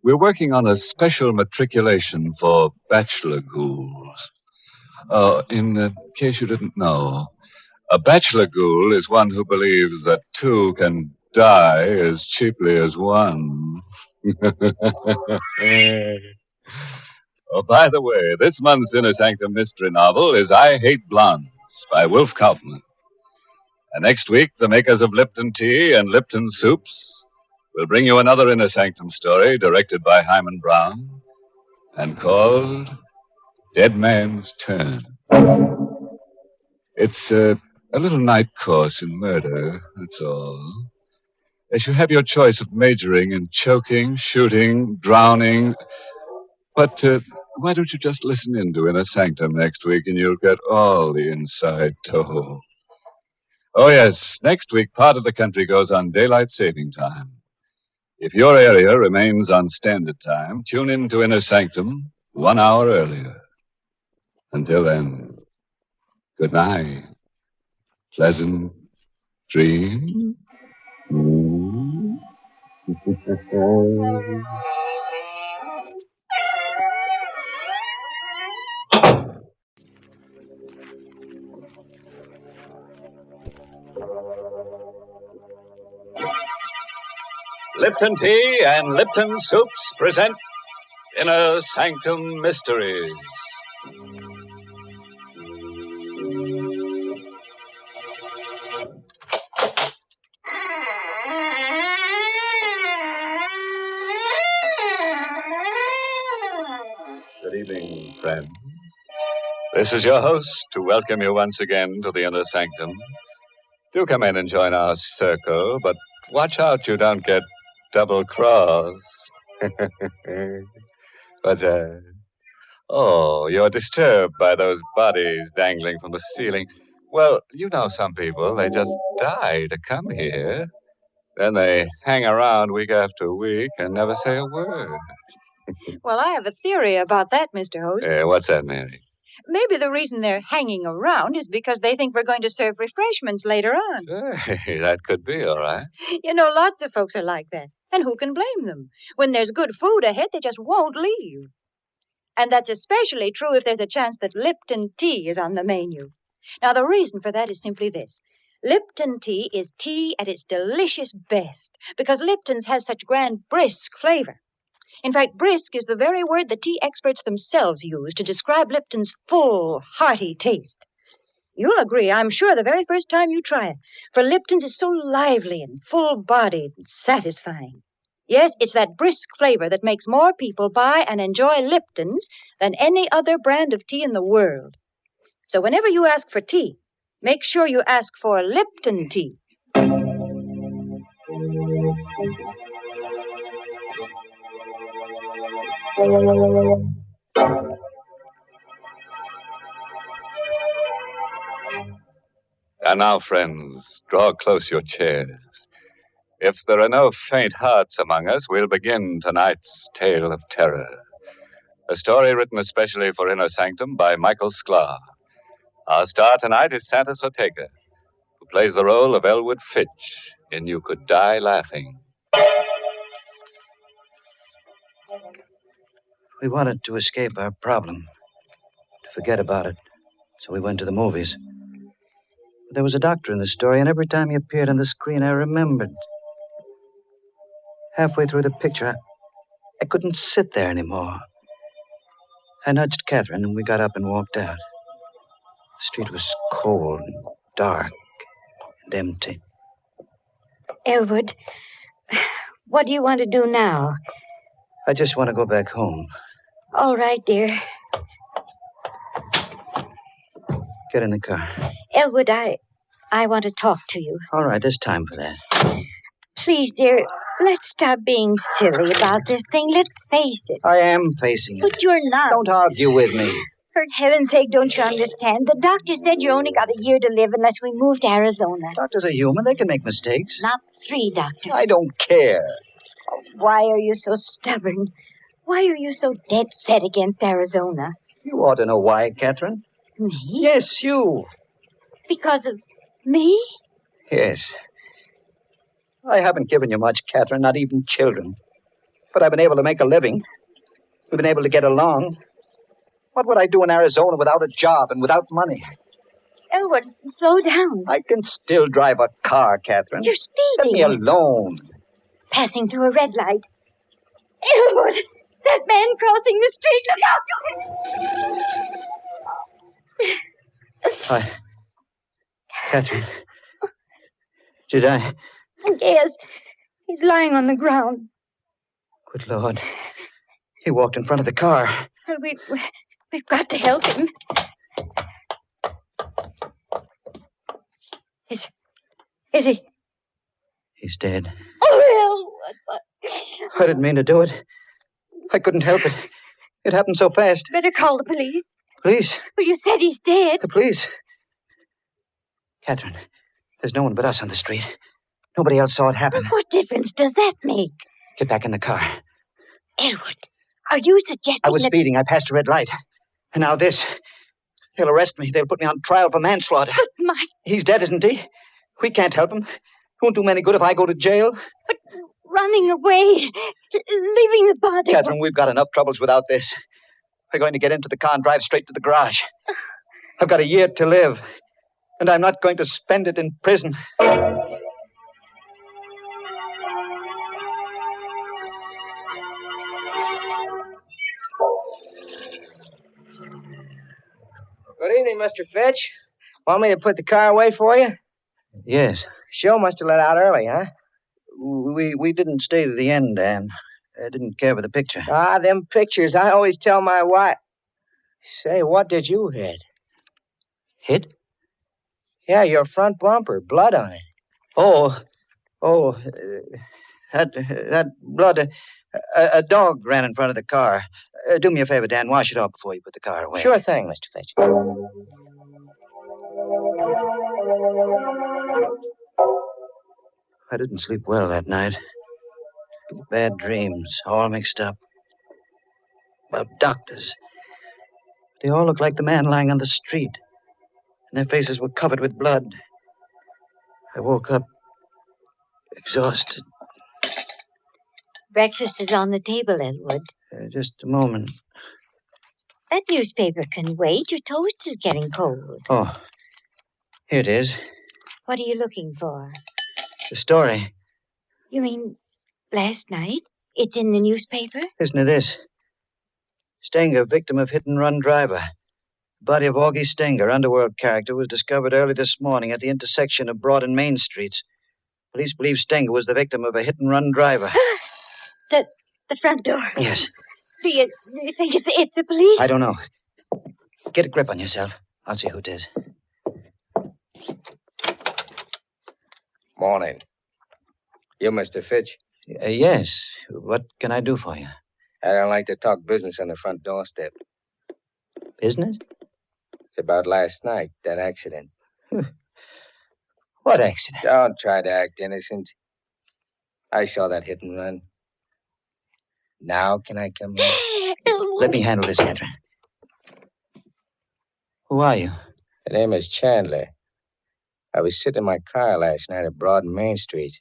We're working on a special matriculation for bachelor ghouls. In case you didn't know, a bachelor ghoul is one who believes that two can die as cheaply as one. Oh, by the way, this month's Inner Sanctum Mystery novel is I Hate Blondes by Wolf Kaufman. And next week, the makers of Lipton Tea and Lipton Soups will bring you another Inner Sanctum story directed by Hyman Brown and called Dead Man's Turn. It's a little night course in murder, that's all. As you have your choice of majoring in choking, shooting, drowning. But why don't you just listen in to Inner Sanctum next week and you'll get all the inside toe. Oh, yes, next week part of the country goes on daylight saving time. If your area remains on standard time, tune in to Inner Sanctum 1 hour earlier. Until then, good night. Pleasant dreams. Lipton Tea and Lipton Soups present Inner Sanctum Mysteries. Good evening, friends. This is your host to welcome you once again to the Inner Sanctum. Do come in and join our circle, but watch out you don't get double-crossed. What's that? Oh, you're disturbed by those bodies dangling from the ceiling. Well, you know some people, they just die to come here. Then they hang around week after week and never say a word. Well, I have a theory about that, Mr. Host. What's that, Mary? Maybe the reason they're hanging around is because they think we're going to serve refreshments later on. Hey, that could be, all right. You know, lots of folks are like that. And who can blame them? When there's good food ahead, they just won't leave. And that's especially true if there's a chance that Lipton tea is on the menu. Now, the reason for that is simply this. Lipton tea is tea at its delicious best because Lipton's has such grand brisk flavor. In fact, brisk is the very word the tea experts themselves use to describe Lipton's full, hearty taste. You'll agree, I'm sure, the very first time you try it, for Lipton's is so lively and full-bodied and satisfying. Yes, it's that brisk flavor that makes more people buy and enjoy Lipton's than any other brand of tea in the world. So whenever you ask for tea, make sure you ask for Lipton tea. And now, friends, draw close your chairs. If there are no faint hearts among us, we'll begin tonight's tale of terror. A story written especially for Inner Sanctum by Michael Sklar. Our star tonight is Santos Ortega, who plays the role of Elwood Fitch in You Could Die Laughing. We wanted to escape our problem, to forget about it, so we went to the movies. But there was a doctor in the story, and every time he appeared on the screen, I remembered. Halfway through the picture, I couldn't sit there anymore. I nudged Catherine, and we got up and walked out. The street was cold and dark and empty. Elwood, what do you want to do now? I just want to go back home. All right, dear. Get in the car. Elwood, I want to talk to you. All right, there's time for that. Please, dear, let's stop being silly about this thing. Let's face it. I am facing it. But you're not. Don't argue with me. For heaven's sake, don't you understand? The doctor said you only got a year to live unless we move to Arizona. Doctors are human. They can make mistakes. Not 3 doctors. I don't care. Why are you so stubborn? Why are you so dead set against Arizona? You ought to know why, Catherine. Me? Yes, you. Because of me? Yes. I haven't given you much, Catherine, not even children. But I've been able to make a living. We've been able to get along. What would I do in Arizona without a job and without money? Elwood, slow down. I can still drive a car, Catherine. You're speeding. Let me alone. Passing through a red light. Elwood, that man crossing the street. Look out! Catherine. Did I? Yes, he's lying on the ground. Good Lord. He walked in front of the car. Well, we've got to help him. Is he? He's dead. Oh, Elwood. I didn't mean to do it. I couldn't help it. It happened so fast. Better call the police. Police? Well, you said he's dead. The police? Catherine, there's no one but us on the street. Nobody else saw it happen. What difference does that make? Get back in the car. Elwood, are you suggesting I was speeding. I passed a red light. And now this. They'll arrest me. They'll put me on trial for manslaughter. But my... He's dead, isn't he? We can't help him. It won't do me any good if I go to jail. But running away, leaving the body... Catherine, we've got enough troubles without this. We're going to get into the car and drive straight to the garage. I've got a year to live. And I'm not going to spend it in prison. Good evening, Mr. Fitch. Want me to put the car away for you? Yes. Show must have let out early, huh? We didn't stay to the end, Anne. I didn't care for the picture. Ah, them pictures. I always tell my wife. Say, what did you hit? Hit? Yeah, your front bumper. Blood on it. That blood. A dog ran in front of the car. Do me a favor, Dan. Wash it off before you put the car away. Sure thing, Mr. Fitch. I didn't sleep well that night. Bad dreams, all mixed up. About doctors. They all looked like the man lying on the street. And their faces were covered with blood. I woke up exhausted. Breakfast is on the table, Elwood. Just a moment. That newspaper can wait. Your toast is getting cold. Oh, here it is. What are you looking for? The story. You mean last night? It's in the newspaper? Listen to this. Stenger, victim of hit-and-run driver. The body of Augie Stenger, underworld character, was discovered early this morning at the intersection of Broad and Main Streets. Police believe Stenger was the victim of a hit-and-run driver. The front door. Yes. Do you think it's the police? I don't know. Get a grip on yourself. I'll see who it is. Morning. You, Mr. Fitch? Yes. What can I do for you? I don't like to talk business on the front doorstep. Business? It's about last night, that accident. What accident? Don't try to act innocent. I saw that hit and run. Now can I come in? Let me handle this, Catherine. Who are you? The name is Chandler. I was sitting in my car last night at Broad and Main Street.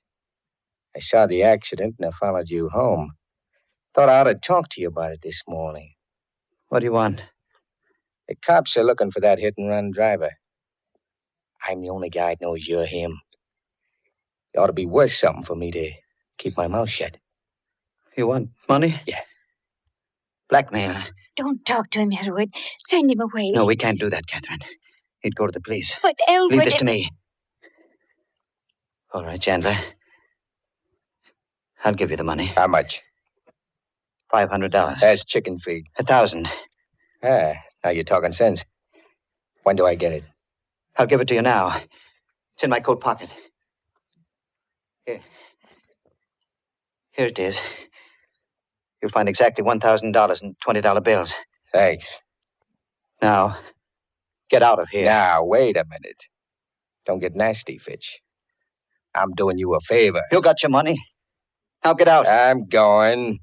I saw the accident and I followed you home. Thought I ought to talk to you about it this morning. What do you want? The cops are looking for that hit-and-run driver. I'm the only guy that knows you're him. It ought to be worth something for me to keep my mouth shut. You want money? Yeah. Blackmail. Don't talk to him, Elwood. Send him away. No, we can't do that, Catherine. He'd go to the police. But Elwood... Leave this to me. All right, Chandler. I'll give you the money. How much? $500. That's chicken feed. 1,000. Ah, now you're talking sense. When do I get it? I'll give it to you now. It's in my coat pocket. Here. Here it is. You'll find exactly $1,000 in $20 bills. Thanks. Now, get out of here. Now, wait a minute. Don't get nasty, Fitch. I'm doing you a favor. You got your money. Now get out. I'm going.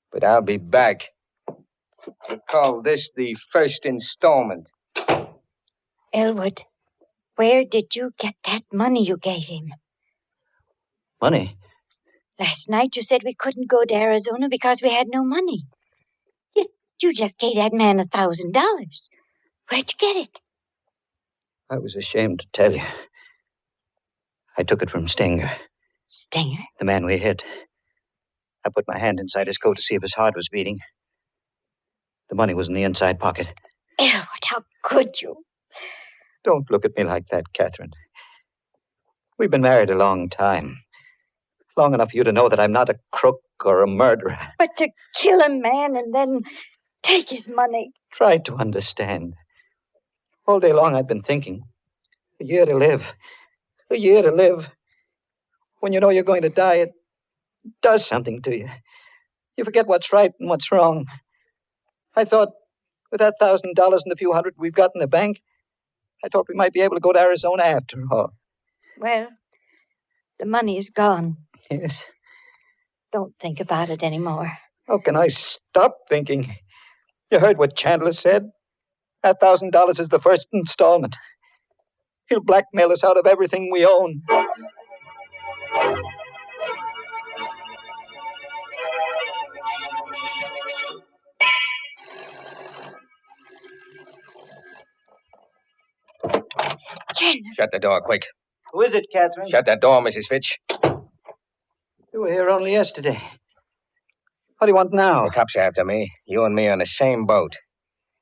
But I'll be back. We'll call this the first installment. Elwood, where did you get that money you gave him? Money? Last night you said we couldn't go to Arizona because we had no money. Yet you just gave that man $1,000. Where'd you get it? I was ashamed to tell you. I took it from Stinger. Stinger? The man we hit. I put my hand inside his coat to see if his heart was beating. The money was in the inside pocket. Elwood, how could you? Don't look at me like that, Catherine. We've been married a long time. Long enough for you to know that I'm not a crook or a murderer. But to kill a man and then take his money. Try to understand. All day long I've been thinking. A year to live. A year to live. When you know you're going to die, it does something to you. You forget what's right and what's wrong. I thought, with that $1,000 and the few hundred we've got in the bank, I thought we might be able to go to Arizona after all. Well, the money is gone. Yes. Don't think about it anymore. How can I stop thinking? You heard what Chandler said? That $1,000 is the first installment. He'll blackmail us out of everything we own. Chandler. Shut the door, quick. Who is it, Catherine? Shut that door, Mrs. Fitch. You were here only yesterday. What do you want now? The cops are after me. You and me on the same boat.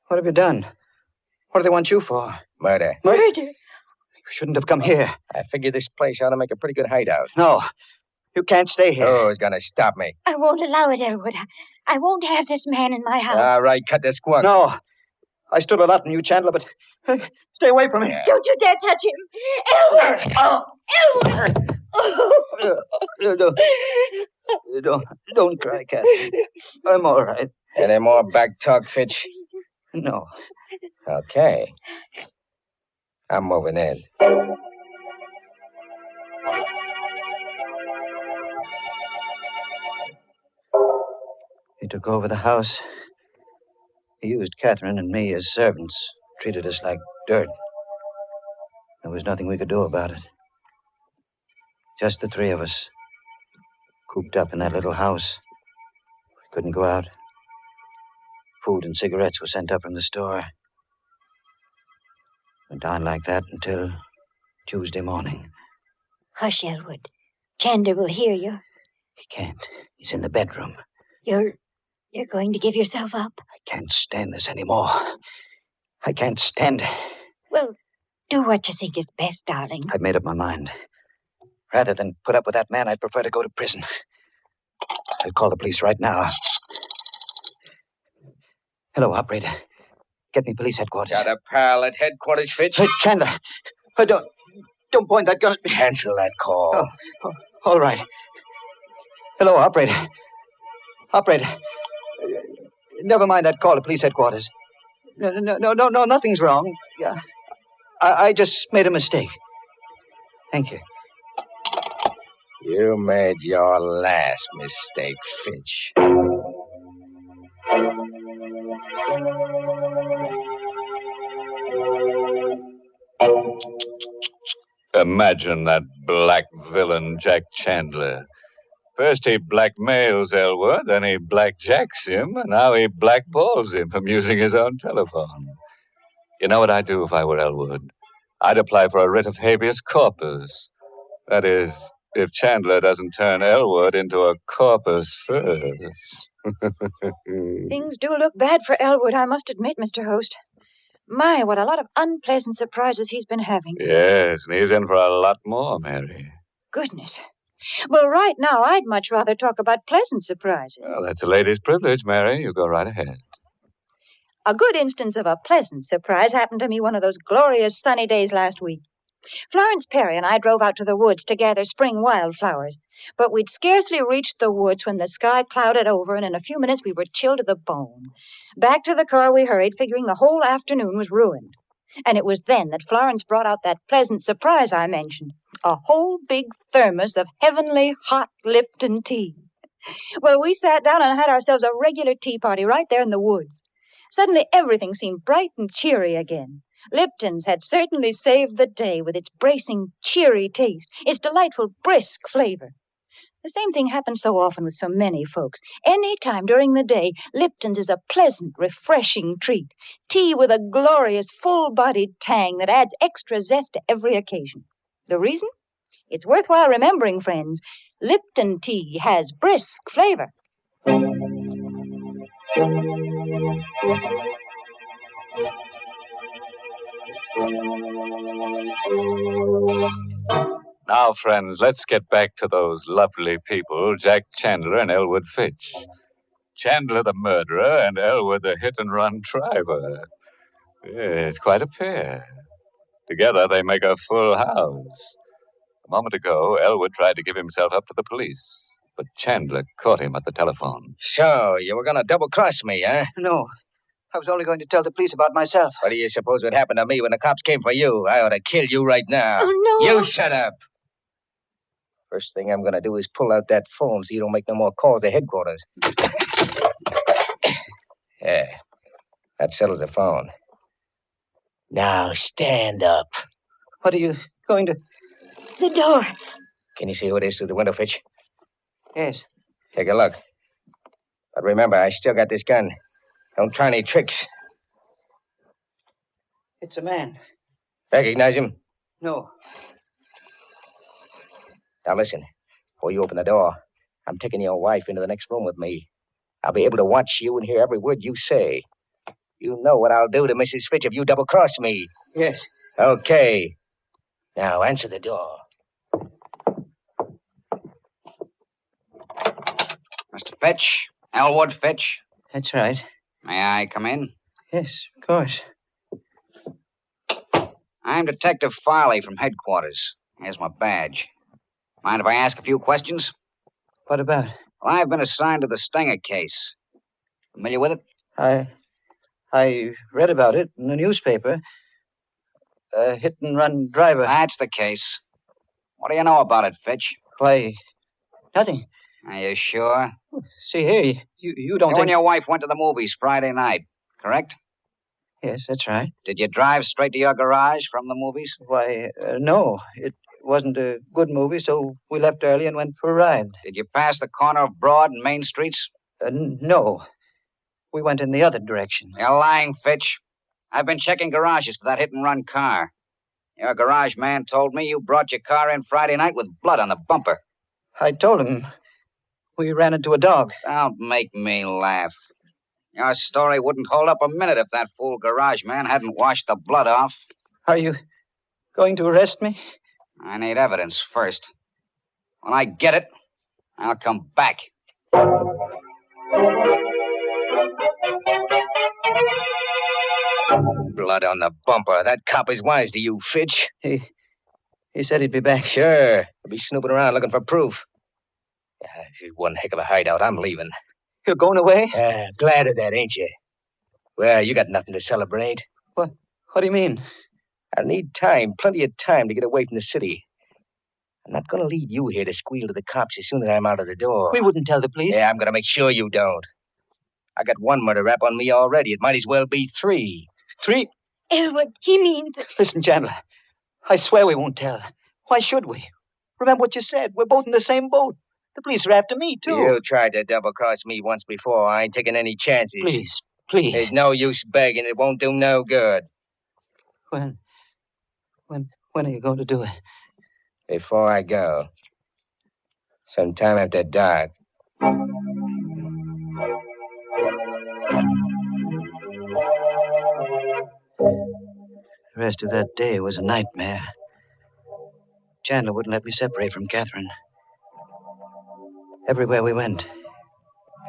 What have you done? What do they want you for? Murder. Murder? You shouldn't have come here. I figured this place ought to make a pretty good hideout. No. You can't stay here. Who's going to stop me? I won't allow it, Elwood. I won't have this man in my house. All right, cut the squawk. No. I stood a lot from you, Chandler, but stay away from me. Yeah. Don't you dare touch him. Elwood! Elwood! Don't cry, Catherine. I'm all right. Any more back talk, Fitch? No. Okay. I'm moving in. He took over the house. He used Catherine and me as servants, treated us like dirt. There was nothing we could do about it. Just the three of us, cooped up in that little house. We couldn't go out. Food and cigarettes were sent up from the store. Went on like that until Tuesday morning. Hush, Elwood. Chandler will hear you. He can't. He's in the bedroom. You're going to give yourself up? I can't stand this anymore. I can't stand it. Well, do what you think is best, darling. I've made up my mind. Rather than put up with that man, I'd prefer to go to prison. I'll call the police right now. Hello, operator. Get me police headquarters. Got a pal at headquarters, Fitch? Hey, Chandler. Don't point that gun at me. Cancel that call. All right. Hello, operator. Operator. Never mind that call to police headquarters. No, nothing's wrong. Yeah. I just made a mistake. Thank you. You made your last mistake, Finch. Imagine that black villain, Jack Chandler. First he blackmails Elwood, then he blackjacks him, and now he blackballs him from using his own telephone. You know what I'd do if I were Elwood? I'd apply for a writ of habeas corpus. That is, if Chandler doesn't turn Elwood into a corpus first. Things do look bad for Elwood, I must admit, Mr. Host. My, what a lot of unpleasant surprises he's been having. Yes, and he's in for a lot more, Mary. Goodness. Well, right now, I'd much rather talk about pleasant surprises. Well, that's a lady's privilege, Mary. You go right ahead. A good instance of a pleasant surprise happened to me one of those glorious sunny days last week. Florence Perry and I drove out to the woods to gather spring wildflowers, but we'd scarcely reached the woods when the sky clouded over, and in a few minutes we were chilled to the bone. Back to the car we hurried, figuring the whole afternoon was ruined. And it was then that Florence brought out that pleasant surprise I mentioned, a whole big thermos of heavenly hot Lipton tea. Well, we sat down and had ourselves a regular tea party right there in the woods. Suddenly everything seemed bright and cheery again. Lipton's had certainly saved the day with its bracing, cheery taste, its delightful, brisk flavor. The same thing happens so often with so many folks. Any time during the day, Lipton's is a pleasant, refreshing treat. Tea with a glorious, full-bodied tang that adds extra zest to every occasion. The reason? It's worthwhile remembering, friends. Lipton tea has brisk flavor. Now, friends, let's get back to those lovely people, Jack Chandler and Elwood Fitch. Chandler the murderer and Elwood the hit-and-run driver. Yeah, it's quite a pair. Together they make a full house. A moment ago, Elwood tried to give himself up to the police, but Chandler caught him at the telephone. So, you were going to double-cross me, huh? No. I was only going to tell the police about myself. What do you suppose would happen to me when the cops came for you? I ought to kill you right now. Oh, no. You shut up. First thing I'm going to do is pull out that phone so you don't make no more calls to headquarters. Yeah, that settles the phone. Now, stand up. What are you going to... The door. Can you see who it is through the window, Fitch? Yes. Take a look. But remember, I still got this gun. Don't try any tricks. It's a man. Recognize him? No. Now listen, before you open the door, I'm taking your wife into the next room with me. I'll be able to watch you and hear every word you say. You know what I'll do to Mrs. Fitch if you double-cross me. Yes. Okay. Now answer the door. Mr. Fitch? Elwood Fitch? That's right. May I come in? Yes, of course. I'm Detective Farley from headquarters. Here's my badge. Mind if I ask a few questions? What about? Well, I've been assigned to the Stenger case. Familiar with it? I read about it in the newspaper. A hit-and-run driver. That's the case. What do you know about it, Fitch? Why, nothing. Are you sure? See here, you don't You think... and your wife went to the movies Friday night, correct? Yes, that's right. Did you drive straight to your garage from the movies? Why, no. It wasn't a good movie, so we left early and went for a ride. Did you pass the corner of Broad and Main Streets? No. We went in the other direction. You're lying, Fitch. I've been checking garages for that hit-and-run car. Your garage man told me you brought your car in Friday night with blood on the bumper. I told him we ran into a dog. Don't make me laugh. Your story wouldn't hold up a minute if that fool garage man hadn't washed the blood off. Are you going to arrest me? I need evidence first. When I get it, I'll come back. Blood on the bumper. That cop is wise to you, Fitch. He said he'd be back. Sure. He'll be snooping around looking for proof. Yeah, this is one heck of a hideout. I'm leaving. You're going away? Glad of that, ain't you? Well, you got nothing to celebrate. What do you mean? I need time, plenty of time to get away from the city. I'm not going to leave you here to squeal to the cops as soon as I'm out of the door. We wouldn't tell the police. Yeah, I'm going to make sure you don't. I got one murder rap on me already. It might as well be 3. 3? Elwood, he means... Listen, Chandler. I swear we won't tell. Why should we? Remember what you said. We're both in the same boat. The police are after me, too. You tried to double-cross me once before. I ain't taking any chances. Please. There's no use begging. It won't do no good. When are you going to do it? Before I go. Sometime after dark. The rest of that day was a nightmare. Chandler wouldn't let me separate from Catherine. Everywhere we went,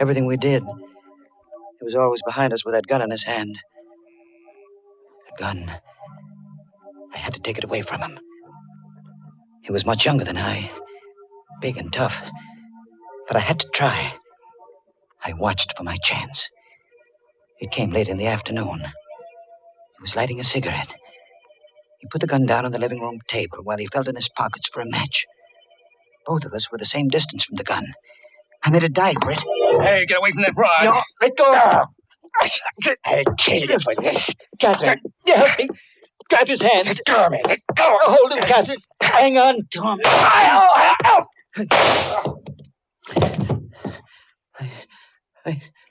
everything we did, he was always behind us with that gun in his hand. The gun. I had to take it away from him. He was much younger than I, big and tough. But I had to try. I watched for my chance. It came late in the afternoon. He was lighting a cigarette. He put the gun down on the living room table while he felt in his pockets for a match. Both of us were the same distance from the gun. I made a dive for it. Hey, get away from that broad. No, let go. I killed you for this. Catherine, help me. Grab his hand. Let go of me. Let go. Hold him, Catherine. Hang on to him.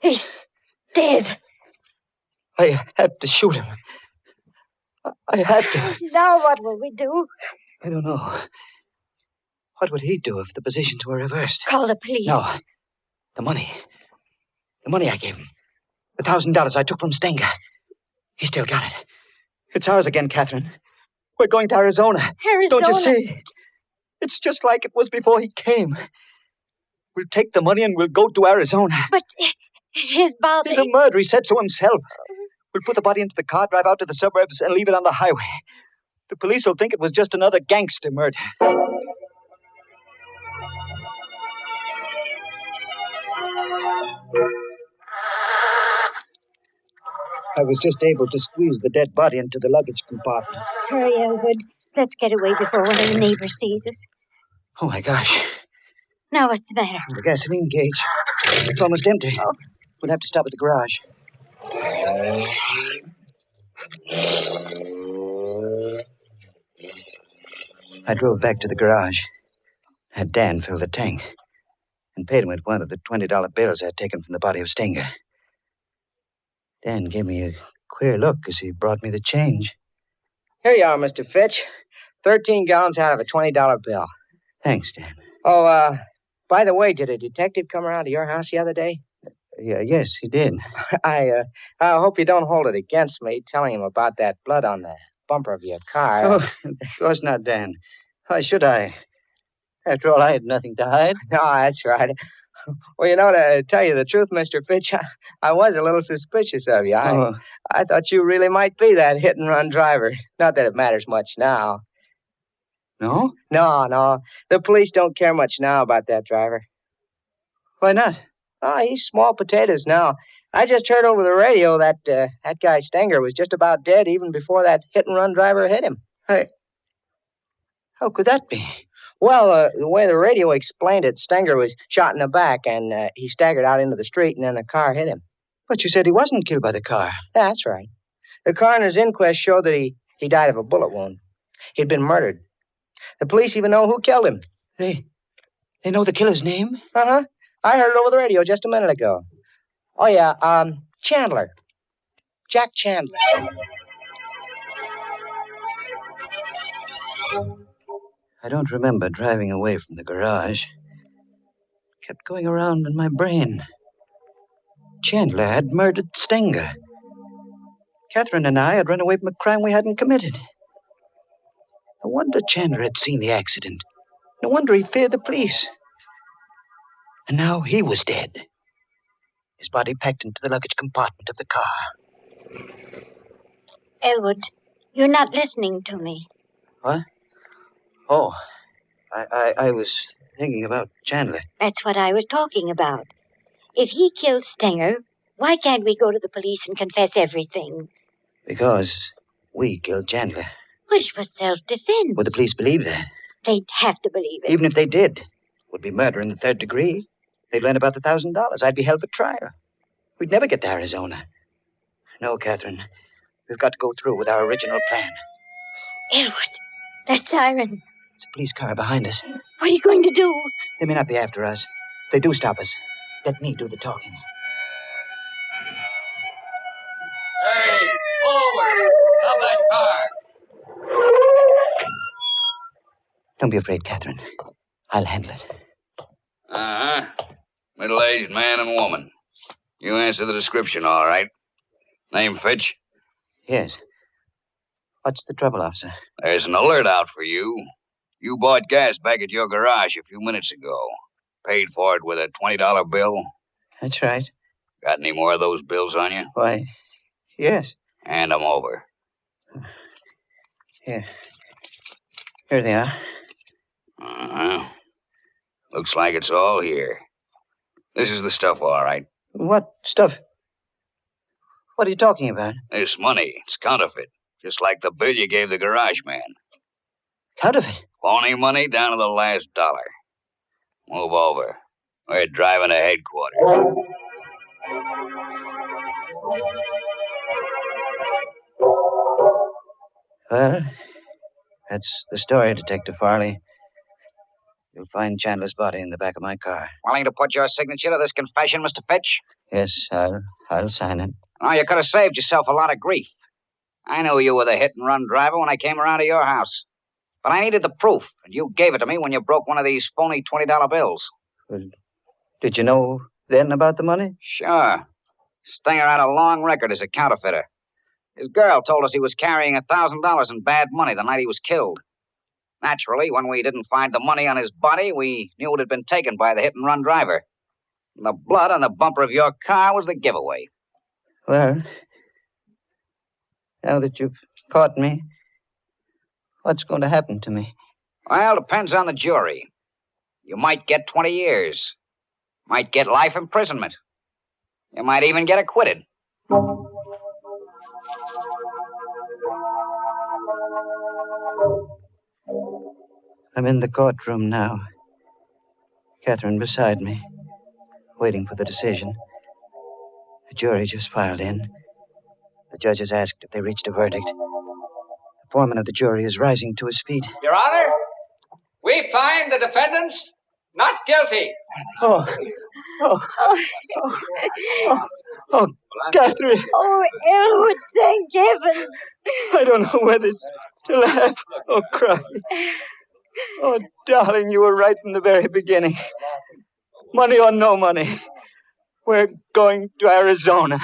He's dead. I had to shoot him. I had to. Now what will we do? I don't know. What would he do if the positions were reversed? Call the police. No. The money. The money I gave him. The $1,000 I took from Stenger. He still got it. It's ours again, Catherine. We're going to Arizona. Arizona? Don't you see? It's just like it was before he came. We'll take the money and we'll go to Arizona. But his body... He's a murderer, he said so himself. We'll put the body into the car, drive out to the suburbs, and leave it on the highway. The police will think it was just another gangster murder. I was just able to squeeze the dead body into the luggage compartment. Hurry, Elwood. Let's get away before one of the neighbors sees us. Oh, my gosh. Now what's the matter? The gasoline gauge. It's almost empty. Oh. We'll have to stop at the garage. I drove back to the garage. Had Dan fill the tank and paid him with one of the $20 bills I'd taken from the body of Stenger. Dan gave me a queer look as he brought me the change. Here you are, Mr. Fitch. 13 gallons out of a $20 bill. Thanks, Dan. Oh, by the way, did a detective come around to your house the other day? Yes, he did. I hope you don't hold it against me telling him about that blood on the bumper of your car. Oh, of course not, Dan. Why should I? After all, I had nothing to hide. No, that's right. Well, to tell you the truth, Mr. Fitch, I was a little suspicious of you. I thought you really might be that hit-and-run driver. Not that it matters much now. No? No. The police don't care much now about that driver. Why not? Oh, he's small potatoes now. I just heard over the radio that that guy Stenger was just about dead even before that hit-and-run driver hit him. Hey, how could that be? Well, the way the radio explained it, Stenger was shot in the back, and he staggered out into the street, and then a car hit him. But you said he wasn't killed by the car. Yeah, that's right. The coroner's inquest showed that he died of a bullet wound. He'd been murdered. The police even know who killed him. They know the killer's name? Uh-huh. I heard it over the radio just a minute ago. Oh, yeah, Chandler. Jack Chandler. I don't remember driving away from the garage. It kept going around in my brain. Chandler had murdered Stenger. Catherine and I had run away from a crime we hadn't committed. No wonder Chandler had seen the accident. No wonder he feared the police. And now he was dead. His body packed into the luggage compartment of the car. Elwood, you're not listening to me. What? Oh, I was thinking about Chandler. That's what I was talking about. If he killed Stenger, why can't we go to the police and confess everything? Because we killed Chandler. Which was self-defense. Would the police believe that? They'd have to believe it. Even if they did, it would be murder in the third degree. They'd learn about the $1,000. I'd be held for trial. We'd never get to Arizona. No, Catherine. We've got to go through with our original plan. Elwood, that siren. It's a police car behind us. What are you going to do? They may not be after us. If they do stop us, let me do the talking. Hey, forward! Stop that car! Don't be afraid, Catherine. I'll handle it. Uh-huh. Middle-aged man and woman. You answer the description, all right. Name Fitch? Yes. What's the trouble, officer? There's an alert out for you. You bought gas back at your garage a few minutes ago. Paid for it with a $20 bill. That's right. Got any more of those bills on you? Why, yes. Hand them over. Here. Here they are. Uh-huh. Looks like it's all here. This is the stuff, all right. What stuff? What are you talking about? This money. It's counterfeit. Just like the bill you gave the garage man. Counterfeit? Phony money down to the last dollar. Move over. We're driving to headquarters. Well, that's the story, Detective Farley. You'll find Chandler's body in the back of my car. Willing to put your signature to this confession, Mr. Fitch? Yes, I'll sign it. Oh, you could have saved yourself a lot of grief. I knew you were the hit-and-run driver when I came around to your house. But I needed the proof, and you gave it to me when you broke one of these phony $20 bills. Well, did you know then about the money? Sure. Stinger had a long record as a counterfeiter. His girl told us he was carrying $1,000 in bad money the night he was killed. Naturally, when we didn't find the money on his body, we knew it had been taken by the hit-and-run driver. And the blood on the bumper of your car was the giveaway. Well, now that you've caught me, what's going to happen to me? Well, depends on the jury. You might get 20 years. Might get life imprisonment. You might even get acquitted. I'm in the courtroom now. Catherine beside me, waiting for the decision. The jury just filed in. The judge has asked if they reached a verdict. The foreman of the jury is rising to his feet. Your Honor, we find the defendants not guilty. Oh, Catherine. Oh, Elwood, thank heaven. I don't know whether to laugh or cry. Oh, darling, you were right from the very beginning. Money or no money, we're going to Arizona.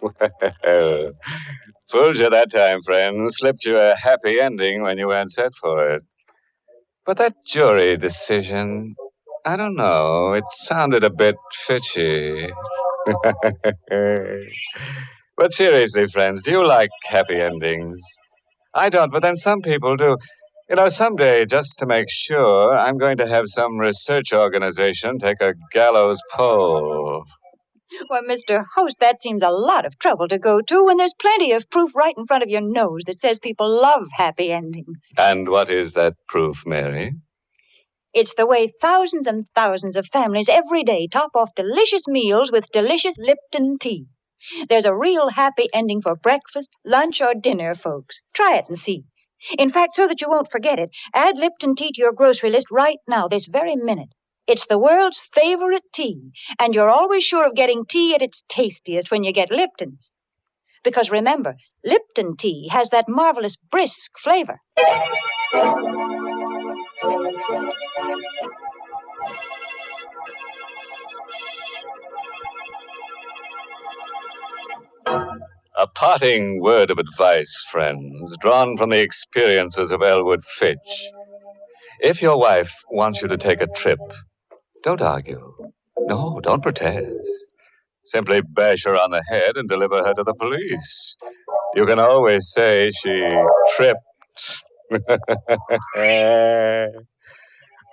Well, fooled you that time, friend. Slipped you a happy ending when you weren't set for it. But that jury decision, I don't know. It sounded a bit fishy. But seriously, friends, do you like happy endings? I don't, but then some people do. You know, someday, just to make sure, I'm going to have some research organization take a gallows poll. Well, Mr. Host, that seems a lot of trouble to go to when there's plenty of proof right in front of your nose that says people love happy endings. And what is that proof, Mary? It's the way thousands and thousands of families every day top off delicious meals with delicious Lipton tea. There's a real happy ending for breakfast, lunch, or dinner, folks. Try it and see. In fact, so that you won't forget it, add Lipton tea to your grocery list right now, this very minute. It's the world's favorite tea, and you're always sure of getting tea at its tastiest when you get Lipton's. Because remember, Lipton tea has that marvelous brisk flavor. A parting word of advice, friends, drawn from the experiences of Elwood Fitch. If your wife wants you to take a trip, don't argue. No, don't protest. Simply bash her on the head and deliver her to the police. You can always say she tripped.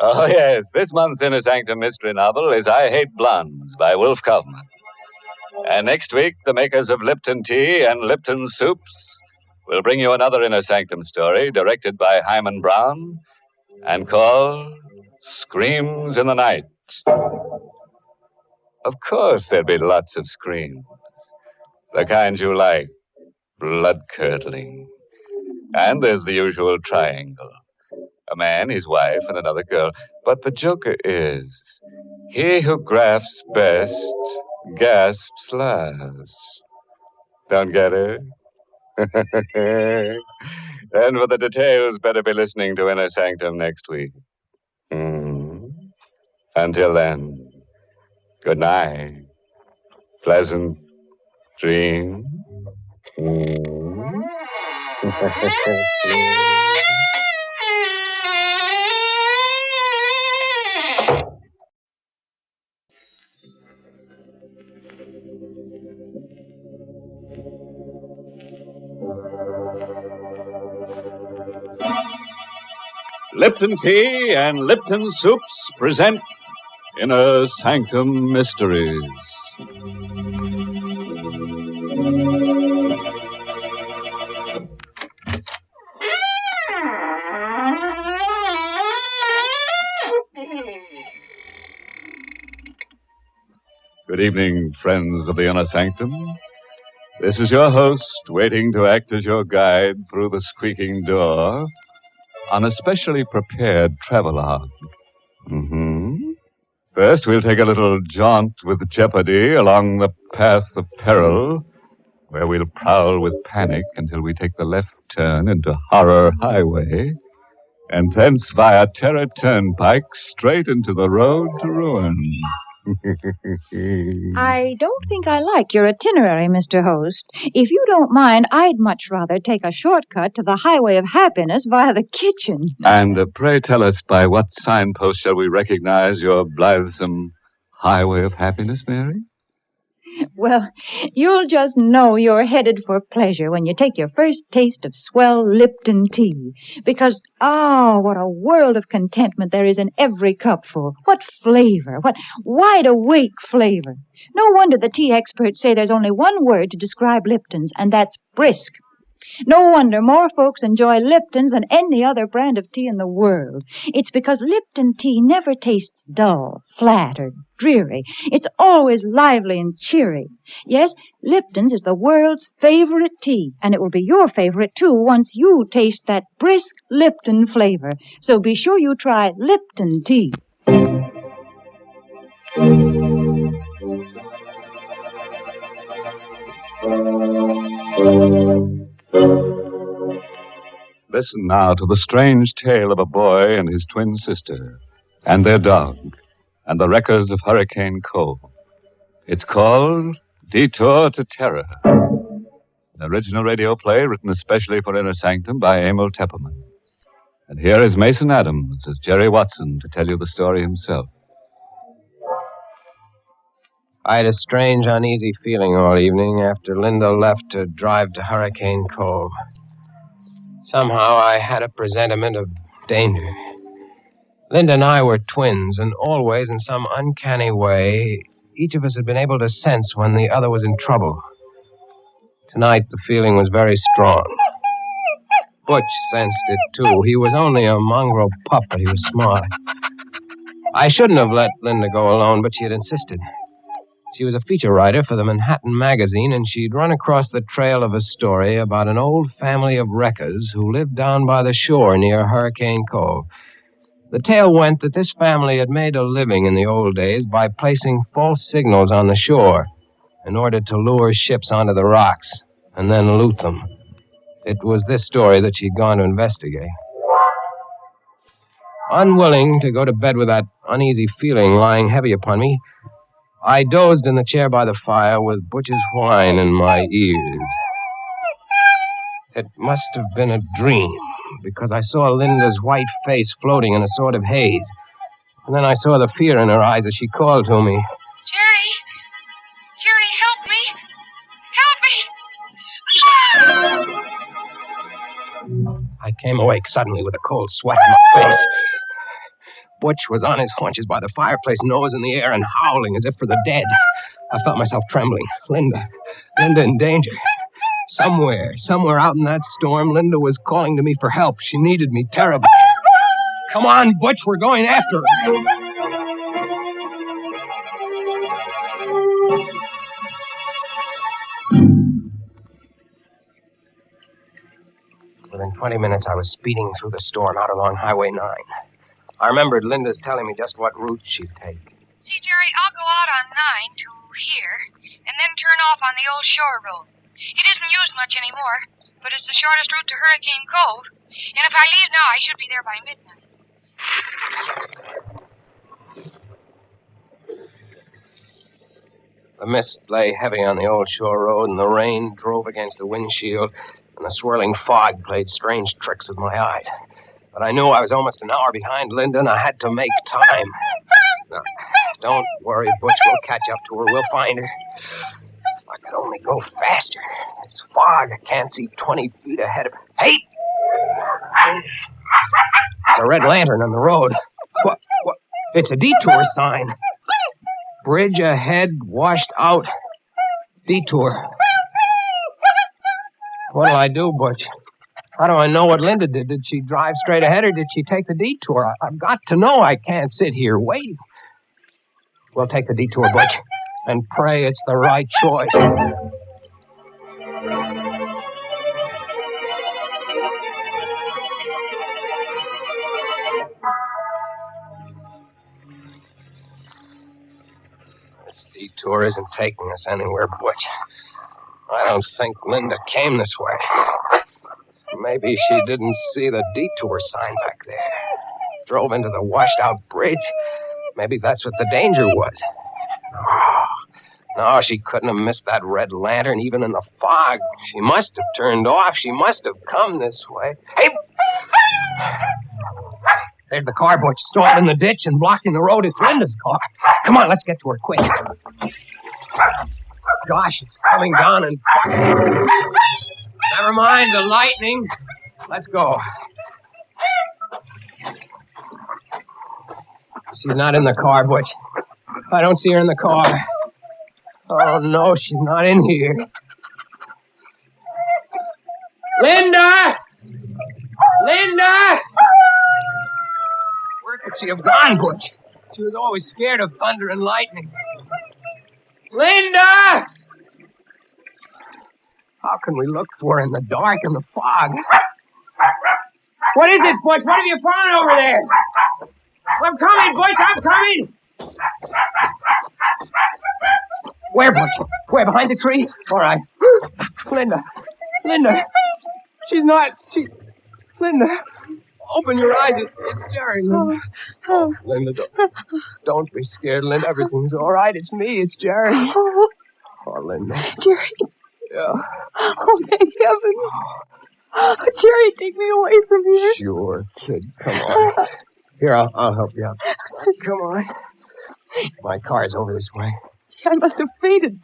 Oh, yes, this month's Inner Sanctum Mystery novel is I Hate Blondes by Wolf Kaufman. And next week, the makers of Lipton Tea and Lipton Soups will bring you another Inner Sanctum story directed by Hyman Brown and called Screams in the Night. Of course, there'll be lots of screams. The kind you like, blood-curdling. And there's the usual triangle. A man, his wife, and another girl. But the joker is, he who grasps best, gasps last. Don't get it? And for the details, better be listening to Inner Sanctum next week. Until then, good night. Pleasant dreams. Lipton Tea and Lipton Soups present Inner Sanctum Mysteries. Good evening, friends of the Inner Sanctum. This is your host, waiting to act as your guide through the squeaking door on a specially prepared travelogue. First, we'll take a little jaunt with jeopardy along the path of peril, where we'll prowl with panic until we take the left turn into Horror Highway, and thence via Terror Turnpike straight into the road to ruin. I don't think I like your itinerary, Mr. Host. If you don't mind, I'd much rather take a shortcut to the highway of happiness via the kitchen. And pray tell us, by what signpost shall we recognize your blithesome highway of happiness, Mary? Well, you'll just know you're headed for pleasure when you take your first taste of swell Lipton tea. Because, what a world of contentment there is in every cupful. What flavor, what wide-awake flavor. No wonder the tea experts say there's only one word to describe Lipton's, and that's brisk. No wonder more folks enjoy Lipton's than any other brand of tea in the world. It's because Lipton tea never tastes dull, flat, or dreary. It's always lively and cheery. Yes, Lipton's is the world's favorite tea, and it will be your favorite, too, once you taste that brisk Lipton flavor. So be sure you try Lipton tea. Listen now to the strange tale of a boy and his twin sister, and their dog, and the wreckers of Hurricane Cove. It's called Detour to Terror. An original radio play written especially for Inner Sanctum by Emil Tepperman. And here is Mason Adams as Jerry Watson to tell you the story himself. I had a strange, uneasy feeling all evening after Linda left to drive to Hurricane Cove. Somehow I had a presentiment of danger. Linda and I were twins, and always, in some uncanny way, each of us had been able to sense when the other was in trouble. Tonight, the feeling was very strong. Butch sensed it, too. He was only a mongrel pup, but he was smart. I shouldn't have let Linda go alone, but she had insisted. She was a feature writer for the Manhattan magazine, and she'd run across the trail of a story about an old family of wreckers who lived down by the shore near Hurricane Cove. The tale went that this family had made a living in the old days by placing false signals on the shore in order to lure ships onto the rocks and then loot them. It was this story that she'd gone to investigate. Unwilling to go to bed with that uneasy feeling lying heavy upon me, I dozed in the chair by the fire with Butch's whine in my ears. It must have been a dream, because I saw Linda's white face floating in a sort of haze. And then I saw the fear in her eyes as she called to me. Jerry! Jerry, help me! Help me! I came awake suddenly with a cold sweat on my face. Butch was on his haunches by the fireplace, nose in the air and howling as if for the dead. I felt myself trembling. Linda in danger. Somewhere out in that storm, Linda was calling to me for help. She needed me terribly. Come on, Butch, we're going after her. Within 20 minutes, I was speeding through the storm out along Highway 9. I remembered Linda's telling me just what route she'd take. See, Jerry, I'll go out on 9 to here, and then turn off on the old shore road. It isn't used much anymore, but it's the shortest route to Hurricane Cove. And if I leave now, I should be there by midnight. The mist lay heavy on the old shore road, and the rain drove against the windshield, and the swirling fog played strange tricks with my eyes. But I knew I was almost an hour behind Linda, and I had to make time. Now, don't worry, Butch. We'll catch up to her. We'll find her. If I could only go faster. This fog, I can't see 20 feet ahead of... Hey! There's a red lantern on the road. What? It's a detour sign. Bridge ahead, washed out. Detour. What'll I do, Butch? How do I know what Linda did? Did she drive straight ahead or did she take the detour? I've got to know. I can't sit here waiting. We'll take the detour, Butch, and pray it's the right choice. This detour isn't taking us anywhere, Butch. I don't think Linda came this way. Maybe she didn't see the detour sign back there. Drove into the washed-out bridge. Maybe that's what the danger was. No, she couldn't have missed that red lantern even in the fog. She must have turned off. She must have come this way. Hey! There's the car, Butch, stalled in the ditch and blocking the road. It's Linda's car. Come on, let's get to her quick. Gosh, it's coming down and... Never mind the lightning. Let's go. She's not in the car, Butch. I don't see her in the car. Oh, no, she's not in here. Linda! Linda! Where could she have gone, Butch? She was always scared of thunder and lightning. Linda! How can we look for her in the dark and the fog? What is it, Butch? What have you found over there? I'm coming, Butch. I'm coming. Where, Butch? Where? Behind the tree? All right. Linda. She's not. Linda. Open your eyes. It's Jerry, Linda. Oh, Linda, don't be scared, Linda. Everything's all right. It's me. It's Jerry. Oh, Linda. Jerry. Yeah. Oh, thank heaven. Oh, Jerry, take me away from here. Sure, kid. Come on. Here, I'll help you out. Come on. My car's over this way. I must have fainted.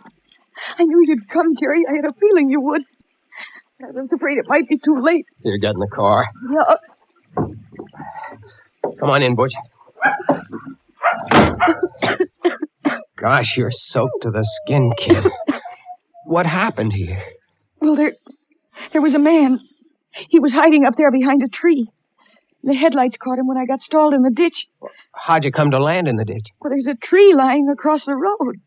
I knew you'd come, Jerry. I had a feeling you would. I was afraid it might be too late. Here, get in the car. Yeah. Come on in, Butch. Gosh, you're soaked to the skin, kid. What happened here? Well, there was a man. He was hiding up there behind a tree. The headlights caught him when I got stalled in the ditch. How'd you come to land in the ditch? Well, there's a tree lying across the road.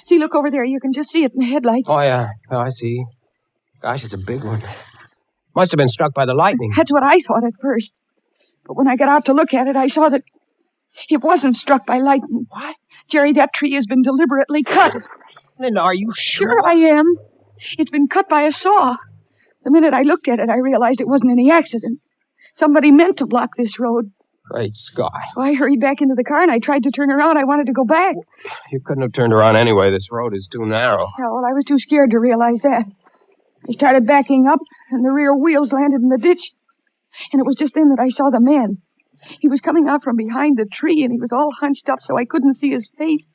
See, look over there. You can just see it in the headlights. Oh, yeah. Oh, I see. Gosh, it's a big one. Must have been struck by the lightning. That's what I thought at first. But when I got out to look at it, I saw that it wasn't struck by lightning. What? Jerry, that tree has been deliberately cut. Linda, are you sure? Sure I am. It's been cut by a saw. The minute I looked at it, I realized it wasn't any accident. Somebody meant to block this road. Great Scott. So I hurried back into the car, and I tried to turn around. I wanted to go back. You couldn't have turned around anyway. This road is too narrow. Yeah, well, I was too scared to realize that. I started backing up, and the rear wheels landed in the ditch. And it was just then that I saw the man. He was coming out from behind the tree, and he was all hunched up so I couldn't see his face.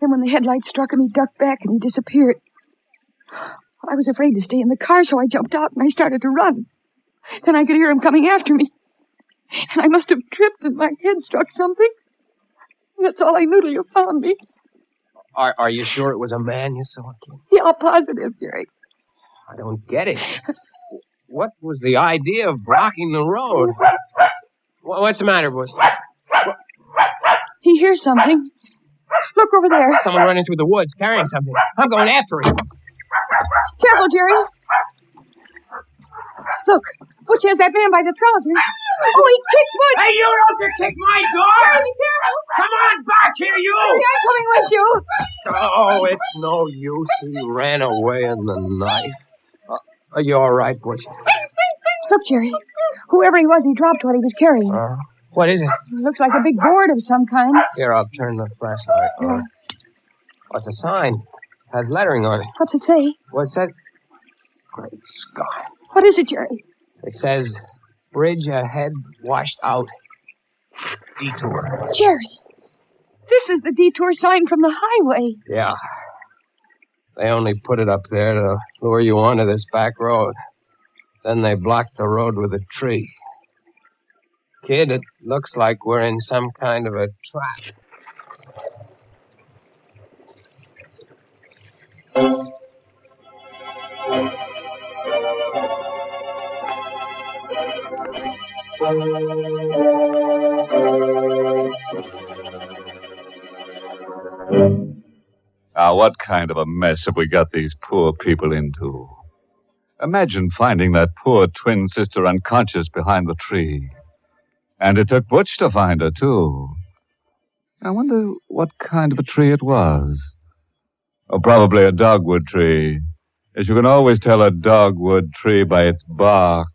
Then when the headlight struck him, he ducked back and he disappeared. I was afraid to stay in the car, so I jumped out and I started to run. Then I could hear him coming after me. And I must have tripped and my head struck something. That's all I knew till you found me. Are you sure it was a man you saw, Kid? Yeah, positive, Jerry. I don't get it. What was the idea of blocking the road? What's the matter, Bush? He hears something. Look over there. Someone running through the woods carrying something. I'm going after him. Careful, Jerry. Look, Butch has that man by the trousers. Oh, he kicked Butch. Hey, you don't kick my dog. Jerry, be careful. Come on back here, you. Jerry, I'm coming with you. Oh, it's no use. He ran away in the night. Are you all right, Butch? Look, Jerry. Whoever he was, he dropped what he was carrying. What is it? It looks like a big board of some kind. Here, I'll turn the flashlight on. What's the sign? It has lettering on it. What's it say? What's that? Great Scott. What is it, Jerry? It says, bridge ahead, washed out. Detour. Jerry, this is the detour sign from the highway. Yeah. They only put it up there to lure you onto this back road. Then they blocked the road with a tree. Kid, it looks like we're in some kind of a trap. Now, what kind of a mess have we got these poor people into? Imagine finding that poor twin sister unconscious behind the tree. And it took Butch to find her, too. I wonder what kind of a tree it was. Oh, probably a dogwood tree. As you can always tell a dogwood tree by its bark.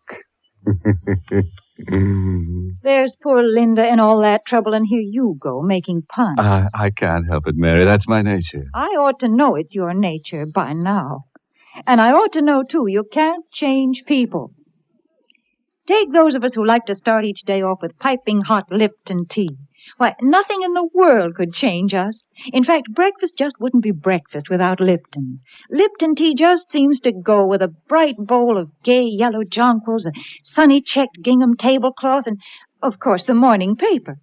There's poor Linda in all that trouble, and here you go, making puns. I can't help it, Mary. That's my nature. I ought to know it's your nature by now. And I ought to know, too, you can't change people. Take those of us who like to start each day off with piping hot Lipton tea. Why, nothing in the world could change us. In fact, breakfast just wouldn't be breakfast without Lipton. Lipton tea just seems to go with a bright bowl of gay yellow jonquils, a sunny checked gingham tablecloth, and, of course, the morning paper.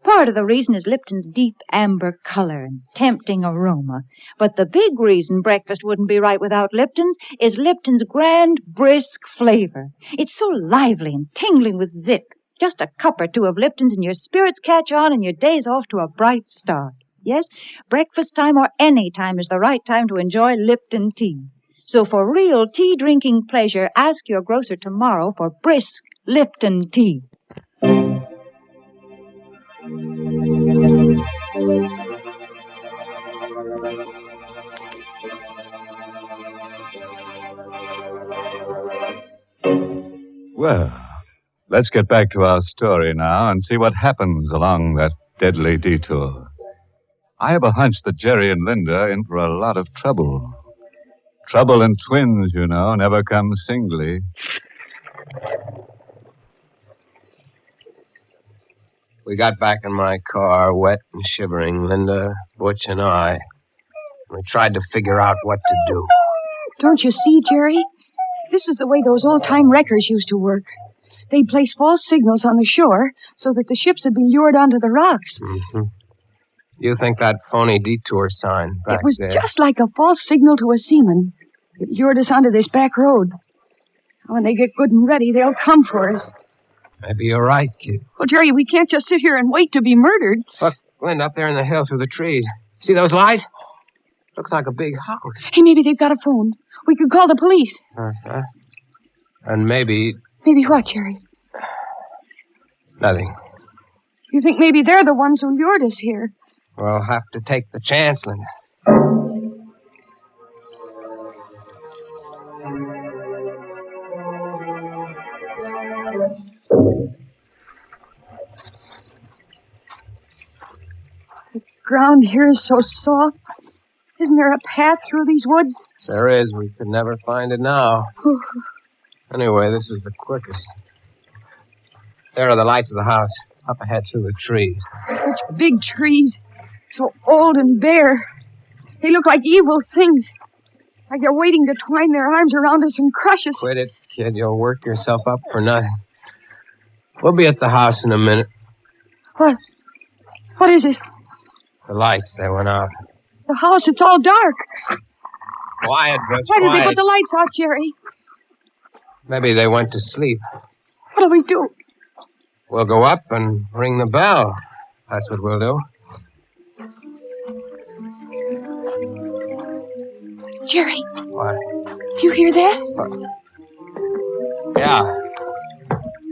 Part of the reason is Lipton's deep amber color and tempting aroma. But the big reason breakfast wouldn't be right without Lipton's is Lipton's grand, brisk flavor. It's so lively and tingling with zip. Just a cup or two of Lipton's and your spirits catch on and your day's off to a bright start. Yes, breakfast time or any time is the right time to enjoy Lipton tea. So for real tea-drinking pleasure, ask your grocer tomorrow for brisk Lipton tea. Well, let's get back to our story now and see what happens along that deadly detour. I have a hunch that Jerry and Linda are in for a lot of trouble. Trouble in twins, you know, never comes singly. We got back in my car, wet and shivering, Linda, Butch, and I. We tried to figure out what to do. Don't you see, Jerry? This is the way those old-time wreckers used to work. They'd place false signals on the shore so that the ships would be lured onto the rocks. Mm-hmm. You think that phony detour sign back It was there... just like a false signal to a seaman. It lured us onto this back road. When they get good and ready, they'll come for us. Maybe you're right, kid. Well, Jerry, we can't just sit here and wait to be murdered. Look, Linda, up there in the hill through the trees. See those lights? Looks like a big house. Hey, maybe they've got a phone. We could call the police. Uh-huh. And maybe... Maybe what, Jerry? Nothing. You think maybe they're the ones who lured us here? We'll have to take the chance, Linda. The ground here is so soft. Isn't there a path through these woods? There is. We could never find it now. Anyway, this is the quickest. There are the lights of the house. Up ahead through the trees. Such big trees. So old and bare. They look like evil things. Like they're waiting to twine their arms around us and crush us. Quit it, kid. You'll work yourself up for nothing. We'll be at the house in a minute. What? What is it? The lights, they went out. The house, it's all dark. Quiet, Butch, Why did they quiet. put the lights out, Jerry? Maybe they went to sleep. What'll we do? We'll go up and ring the bell. That's what we'll do. Jerry, What? do you hear that? Yeah.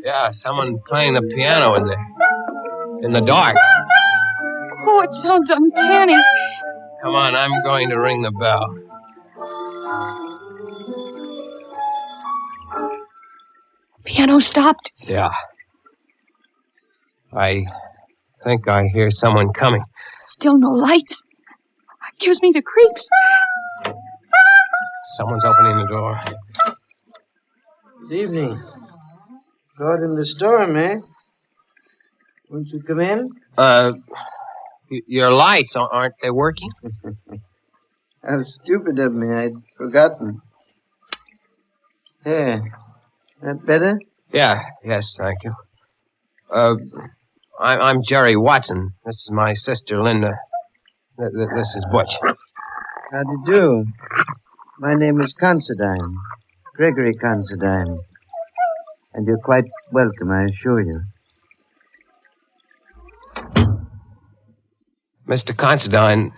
Yeah, someone playing the piano in the dark. Oh, it sounds uncanny. Come on, I'm going to ring the bell. Piano stopped. Yeah. I think I hear someone coming. Still no lights. It gives me the creeps. Someone's opening the door. Good evening. Caught in the storm, eh? Won't you come in? Your lights, aren't they working? How stupid of me. I'd forgotten. There. That better? Yeah, yes, thank you. I'm Jerry Watson. This is my sister, Linda. This is Butch. How do you do? My name is Considine. Gregory Considine. And you're quite welcome, I assure you. Mr. Considine,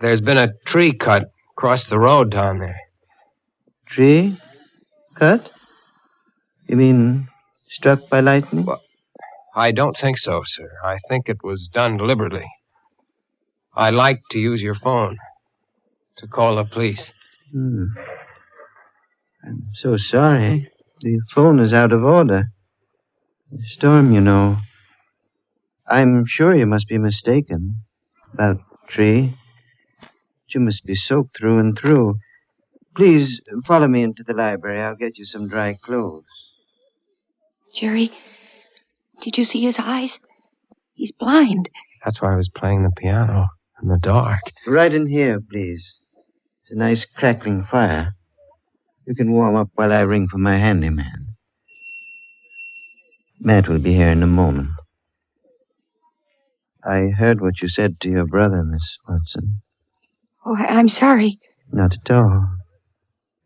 there's been a tree cut across the road down there. Tree? Cut? You mean struck by lightning? Well, I don't think so, sir. I think it was done deliberately. I like to use your phone to call the police. I'm so sorry. The phone is out of order. The storm, you know. I'm sure you must be mistaken about tree. You must be soaked through and through. Please follow me into the library. I'll get you some dry clothes. Jerry, did you see his eyes? He's blind. That's why I was playing the piano in the dark. Right in here, please. It's a nice crackling fire. You can warm up while I ring for my handyman. Matt will be here in a moment. I heard what you said to your brother, Miss Watson. Oh, I'm sorry. Not at all.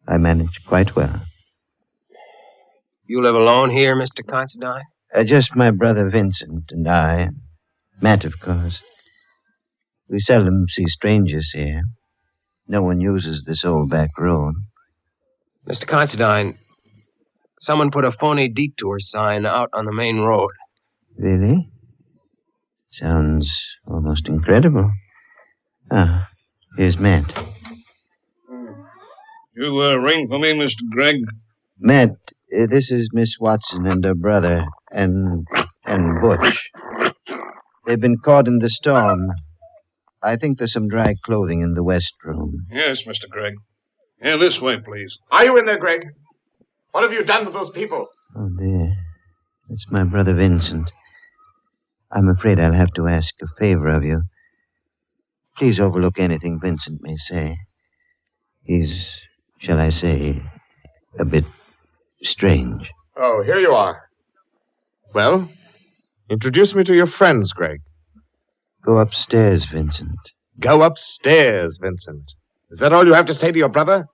I managed quite well. You live alone here, Mr. Considine? Just my brother Vincent and I. Matt, of course. We seldom see strangers here. No one uses this old back road. Mr. Considine, someone put a phony detour sign out on the main road. Really? Sounds almost incredible. Ah, here's Matt. You ring for me, Mr. Gregg? Matt, this is Miss Watson and her brother, and Butch. They've been caught in the storm. I think there's some dry clothing in the west room. Yes, Mr. Gregg. Yeah, this way, please. Are you in there, Greg? What have you done with those people? Oh, dear. It's my brother Vincent. I'm afraid I'll have to ask a favor of you. Please overlook anything Vincent may say. He's, shall I say, a bit strange. Oh, here you are. Well, introduce me to your friends, Greg. Go upstairs, Vincent. Go upstairs, Vincent. Is that all you have to say to your brother?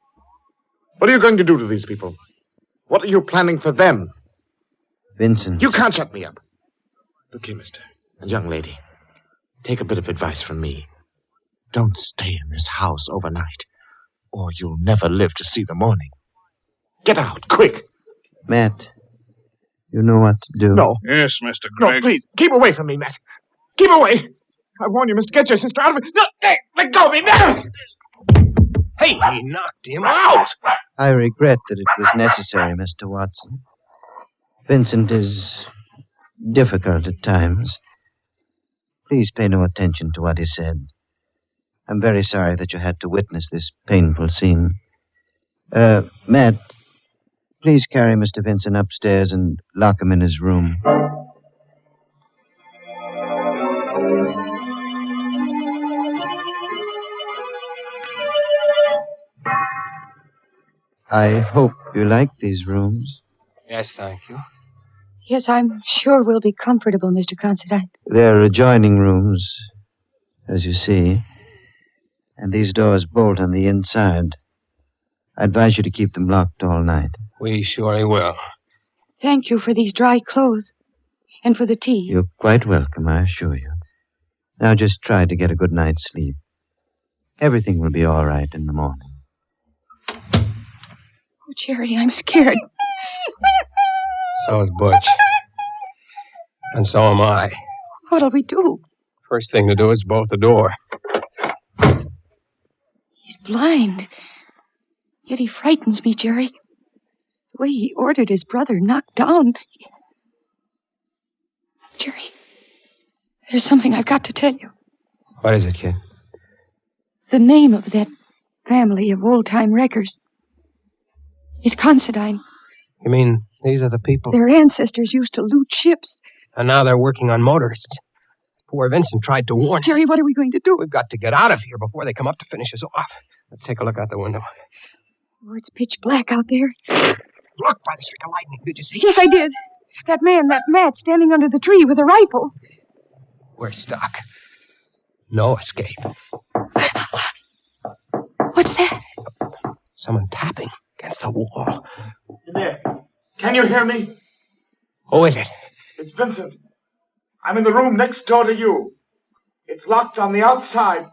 What are you going to do to these people? What are you planning for them? Vincent. You can't shut me up. Look here, mister. And young lady, take a bit of advice from me. Don't stay in this house overnight, or you'll never live to see the morning. Get out, quick. Matt, you know what to do. No. Yes, Mr. Gregg. No, please, keep away from me, Matt. Keep away. I warn you, mister, get your sister out of it. No, hey, let go of me, Matt! Hey, he knocked him out. I regret that it was necessary, Mr. Watson. Vincent is difficult at times. Please pay no attention to what he said. I'm very sorry that you had to witness this painful scene. Matt, please carry Mr. Vincent upstairs and lock him in his room. I hope you like these rooms. Yes, thank you. Yes, I'm sure we'll be comfortable, Mr. Considine. They're adjoining rooms, as you see. And these doors bolt on the inside. I advise you to keep them locked all night. We surely will. Thank you for these dry clothes. And for the tea. You're quite welcome, I assure you. Now just try to get a good night's sleep. Everything will be all right in the morning. Oh, Jerry, I'm scared. So is Butch. And so am I. What'll we do? First thing to do is bolt the door. He's blind. Yet he frightens me, Jerry. The way he ordered his brother knocked down. Jerry, there's something I've got to tell you. What is it, kid? The name of that family of old-time wreckers is Considine. You mean these are the people? Their ancestors used to loot ships. And now they're working on motorists. Poor Vincent tried to warn us. Jerry, what are we going to do? We've got to get out of here before they come up to finish us off. Let's take a look out the window. Oh, it's pitch black out there. Look, by the streak of lightning. Did you see? Yes, I did. That man, that Matt, standing under the tree with a rifle. We're stuck. No escape. What's that? Someone tapping against the wall. In there. Can you hear me? Who is it? It's Vincent. I'm in the room next door to you. It's locked on the outside.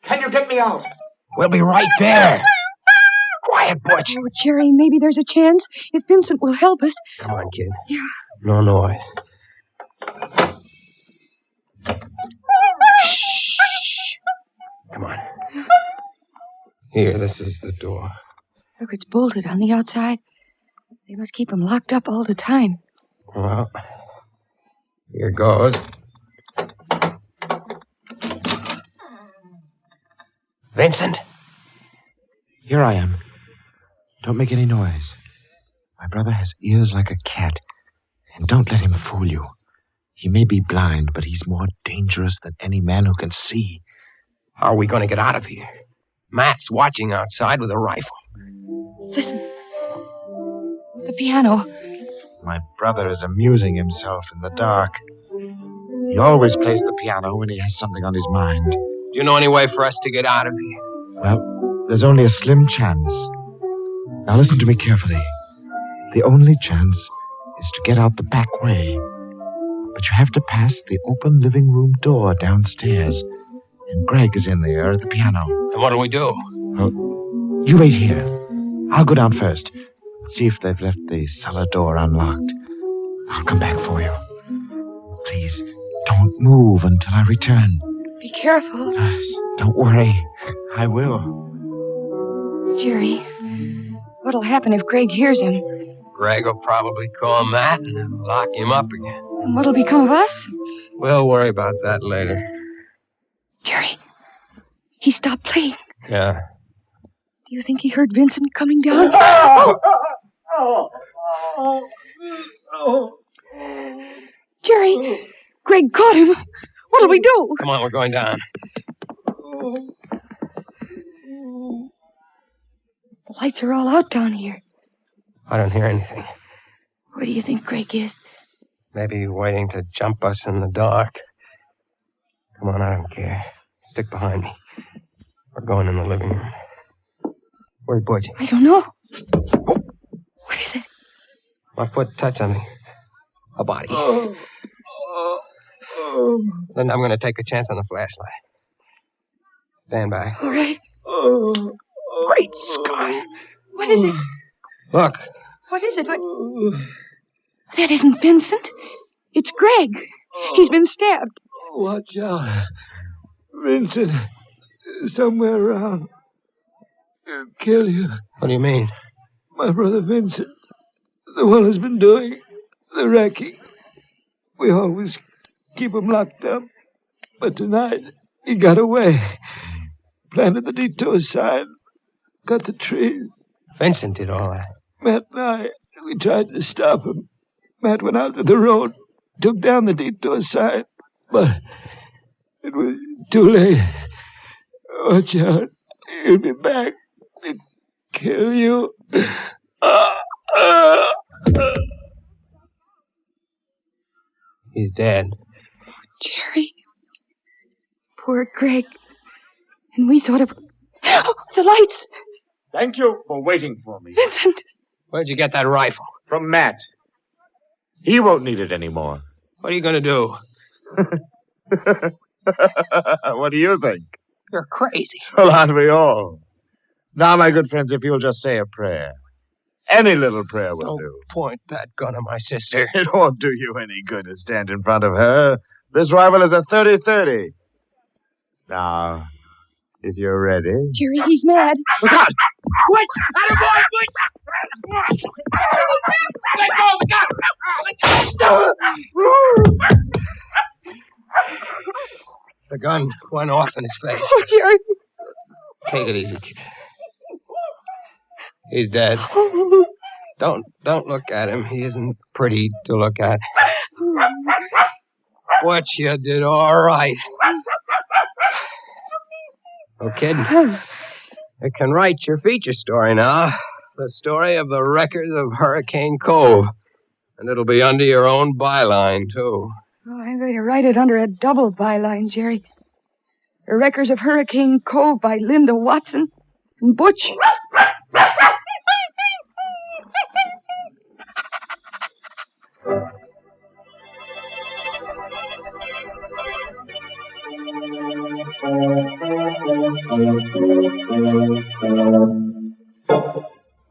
Can you get me out? We'll be right there. Quiet, Butch. Oh, Jerry, maybe there's a chance if Vincent will help us. Come on, kid. Yeah. No noise. Come on. Here, this is the door. Look, it's bolted on the outside. They must keep him locked up all the time. Well, here goes. Vincent? Here I am. Don't make any noise. My brother has ears like a cat. And don't let him fool you. He may be blind, but he's more dangerous than any man who can see. How are we going to get out of here? Matt's watching outside with a rifle. Listen. The piano. My brother is amusing himself in the dark. He always plays the piano when he has something on his mind. Do you know any way for us to get out of here? Well, there's only a slim chance. Now listen to me carefully. The only chance is to get out the back way. But you have to pass the open living room door downstairs. And Greg is in there at the piano. And what'll we do? Oh, you wait here. I'll go down first. See if they've left the cellar door unlocked. I'll come back for you. Please, don't move until I return. Be careful. Don't worry. I will. Jerry, what'll happen if Greg hears him? Greg will probably call Matt and lock him up again. And what'll become of us? We'll worry about that later. Jerry, he stopped playing. Yeah. Do you think he heard Vincent coming down? Jerry, Greg caught him. What'll we do? Come on, we're going down. The lights are all out down here. I don't hear anything. Where do you think Greg is? Maybe waiting to jump us in the dark. Come on, I don't care. Stick behind me. We're going in the living room. Where's Butch? I don't know. What is it? My foot touched on a body. Then I'm going to take a chance on the flashlight. Stand by. All right. Great Scott. What is it? Look. What is it? That isn't Vincent. It's Greg. He's been stabbed. Watch out. Vincent is somewhere around. He'll kill you. What do you mean? My brother Vincent, the one who's been doing the wrecking. We always keep him locked up. But tonight, he got away. Planted the Detour sign. Cut the trees. Vincent did all that. Matt and I, we tried to stop him. Matt went out to the road, took down the Detour sign, but It was too late. Watch out. He'll be back to kill you. He's dead. Jerry. Poor Greg. And we thought of... Oh, the lights! Thank you for waiting for me. Vincent! Where'd you get that rifle? From Matt. He won't need it anymore. What are you going to do? What do you think? You're crazy. Well, aren't we all? Now, my good friends, if you'll just say a prayer. Any little prayer will do. Point that gun at my sister. It won't do you any good to stand in front of her. This rifle is a 30-30. Now, if you're ready... Jerry, he's mad. Look out! Wait! Attaboy, wait! Let go of the gun! The gun went off in his face. Oh, Jerry. Take it easy, kid. He's dead. Don't look at him. He isn't pretty to look at. What you did all right. Oh, kid, you can write your feature story now. The story of the wreckers of Hurricane Cove. And it'll be under your own byline, too. Oh, I'm going to write it under a double byline, Jerry. The Wreckers of Hurricane Cove by Linda Watson and Butch.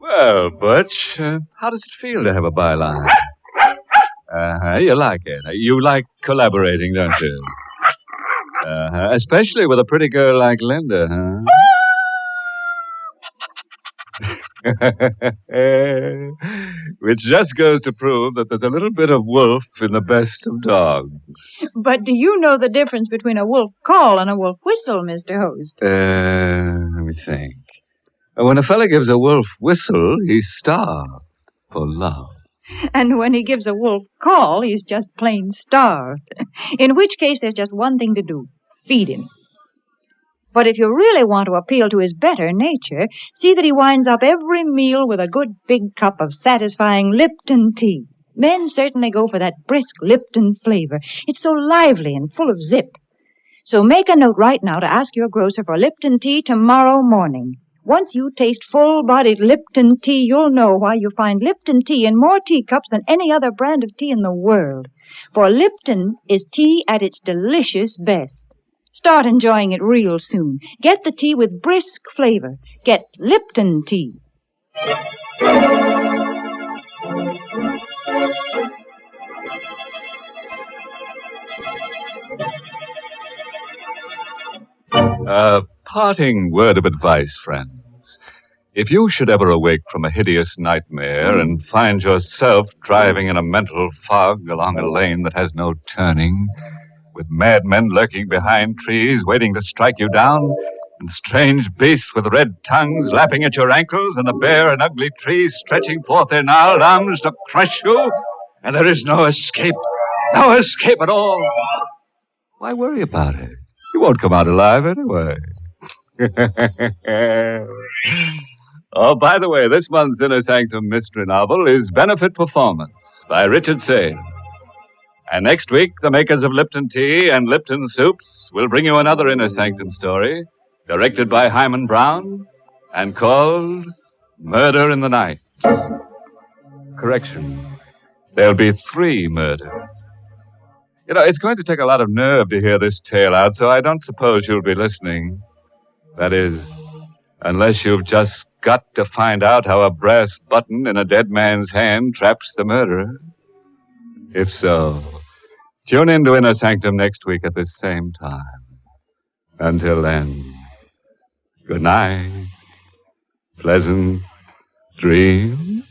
Well, Butch, how does it feel to have a byline? You like it. You like collaborating, don't you? Especially with a pretty girl like Linda, huh? Which just goes to prove that there's a little bit of wolf in the best of dogs. But do you know the difference between a wolf call and a wolf whistle, Mr. Host? Let me think. When a fella gives a wolf whistle, he's starved for love. And when he gives a wolf call, he's just plain starved. In which case, there's just one thing to do. Feed him. But if you really want to appeal to his better nature, see that he winds up every meal with a good big cup of satisfying Lipton tea. Men certainly go for that brisk Lipton flavor. It's so lively and full of zip. So make a note right now to ask your grocer for Lipton tea tomorrow morning. Once you taste full-bodied Lipton tea, you'll know why you find Lipton tea in more teacups than any other brand of tea in the world. For Lipton is tea at its delicious best. Start enjoying it real soon. Get the tea with brisk flavor. Get Lipton tea. A parting word of advice, friends. If you should ever awake from a hideous nightmare and find yourself driving in a mental fog along a lane that has no turning, with madmen lurking behind trees waiting to strike you down, and strange beasts with red tongues lapping at your ankles, and the bare and ugly trees stretching forth their gnarled arms to crush you, and there is no escape at all, why worry about it? You won't come out alive anyway. Oh, by the way, this month's Inner Sanctum Mystery novel is Benefit Performance by Richard Sane. And next week, the makers of Lipton Tea and Lipton Soups will bring you another Inner Sanctum story, directed by Hyman Brown, and called Murder in the Night. Correction. There'll be 3 murders. You know, it's going to take a lot of nerve to hear this tale out, so I don't suppose you'll be listening. That is, unless you've just got to find out how a brass button in a dead man's hand traps the murderer. If so, tune in to Inner Sanctum next week at this same time. Until then, good night. Pleasant dreams.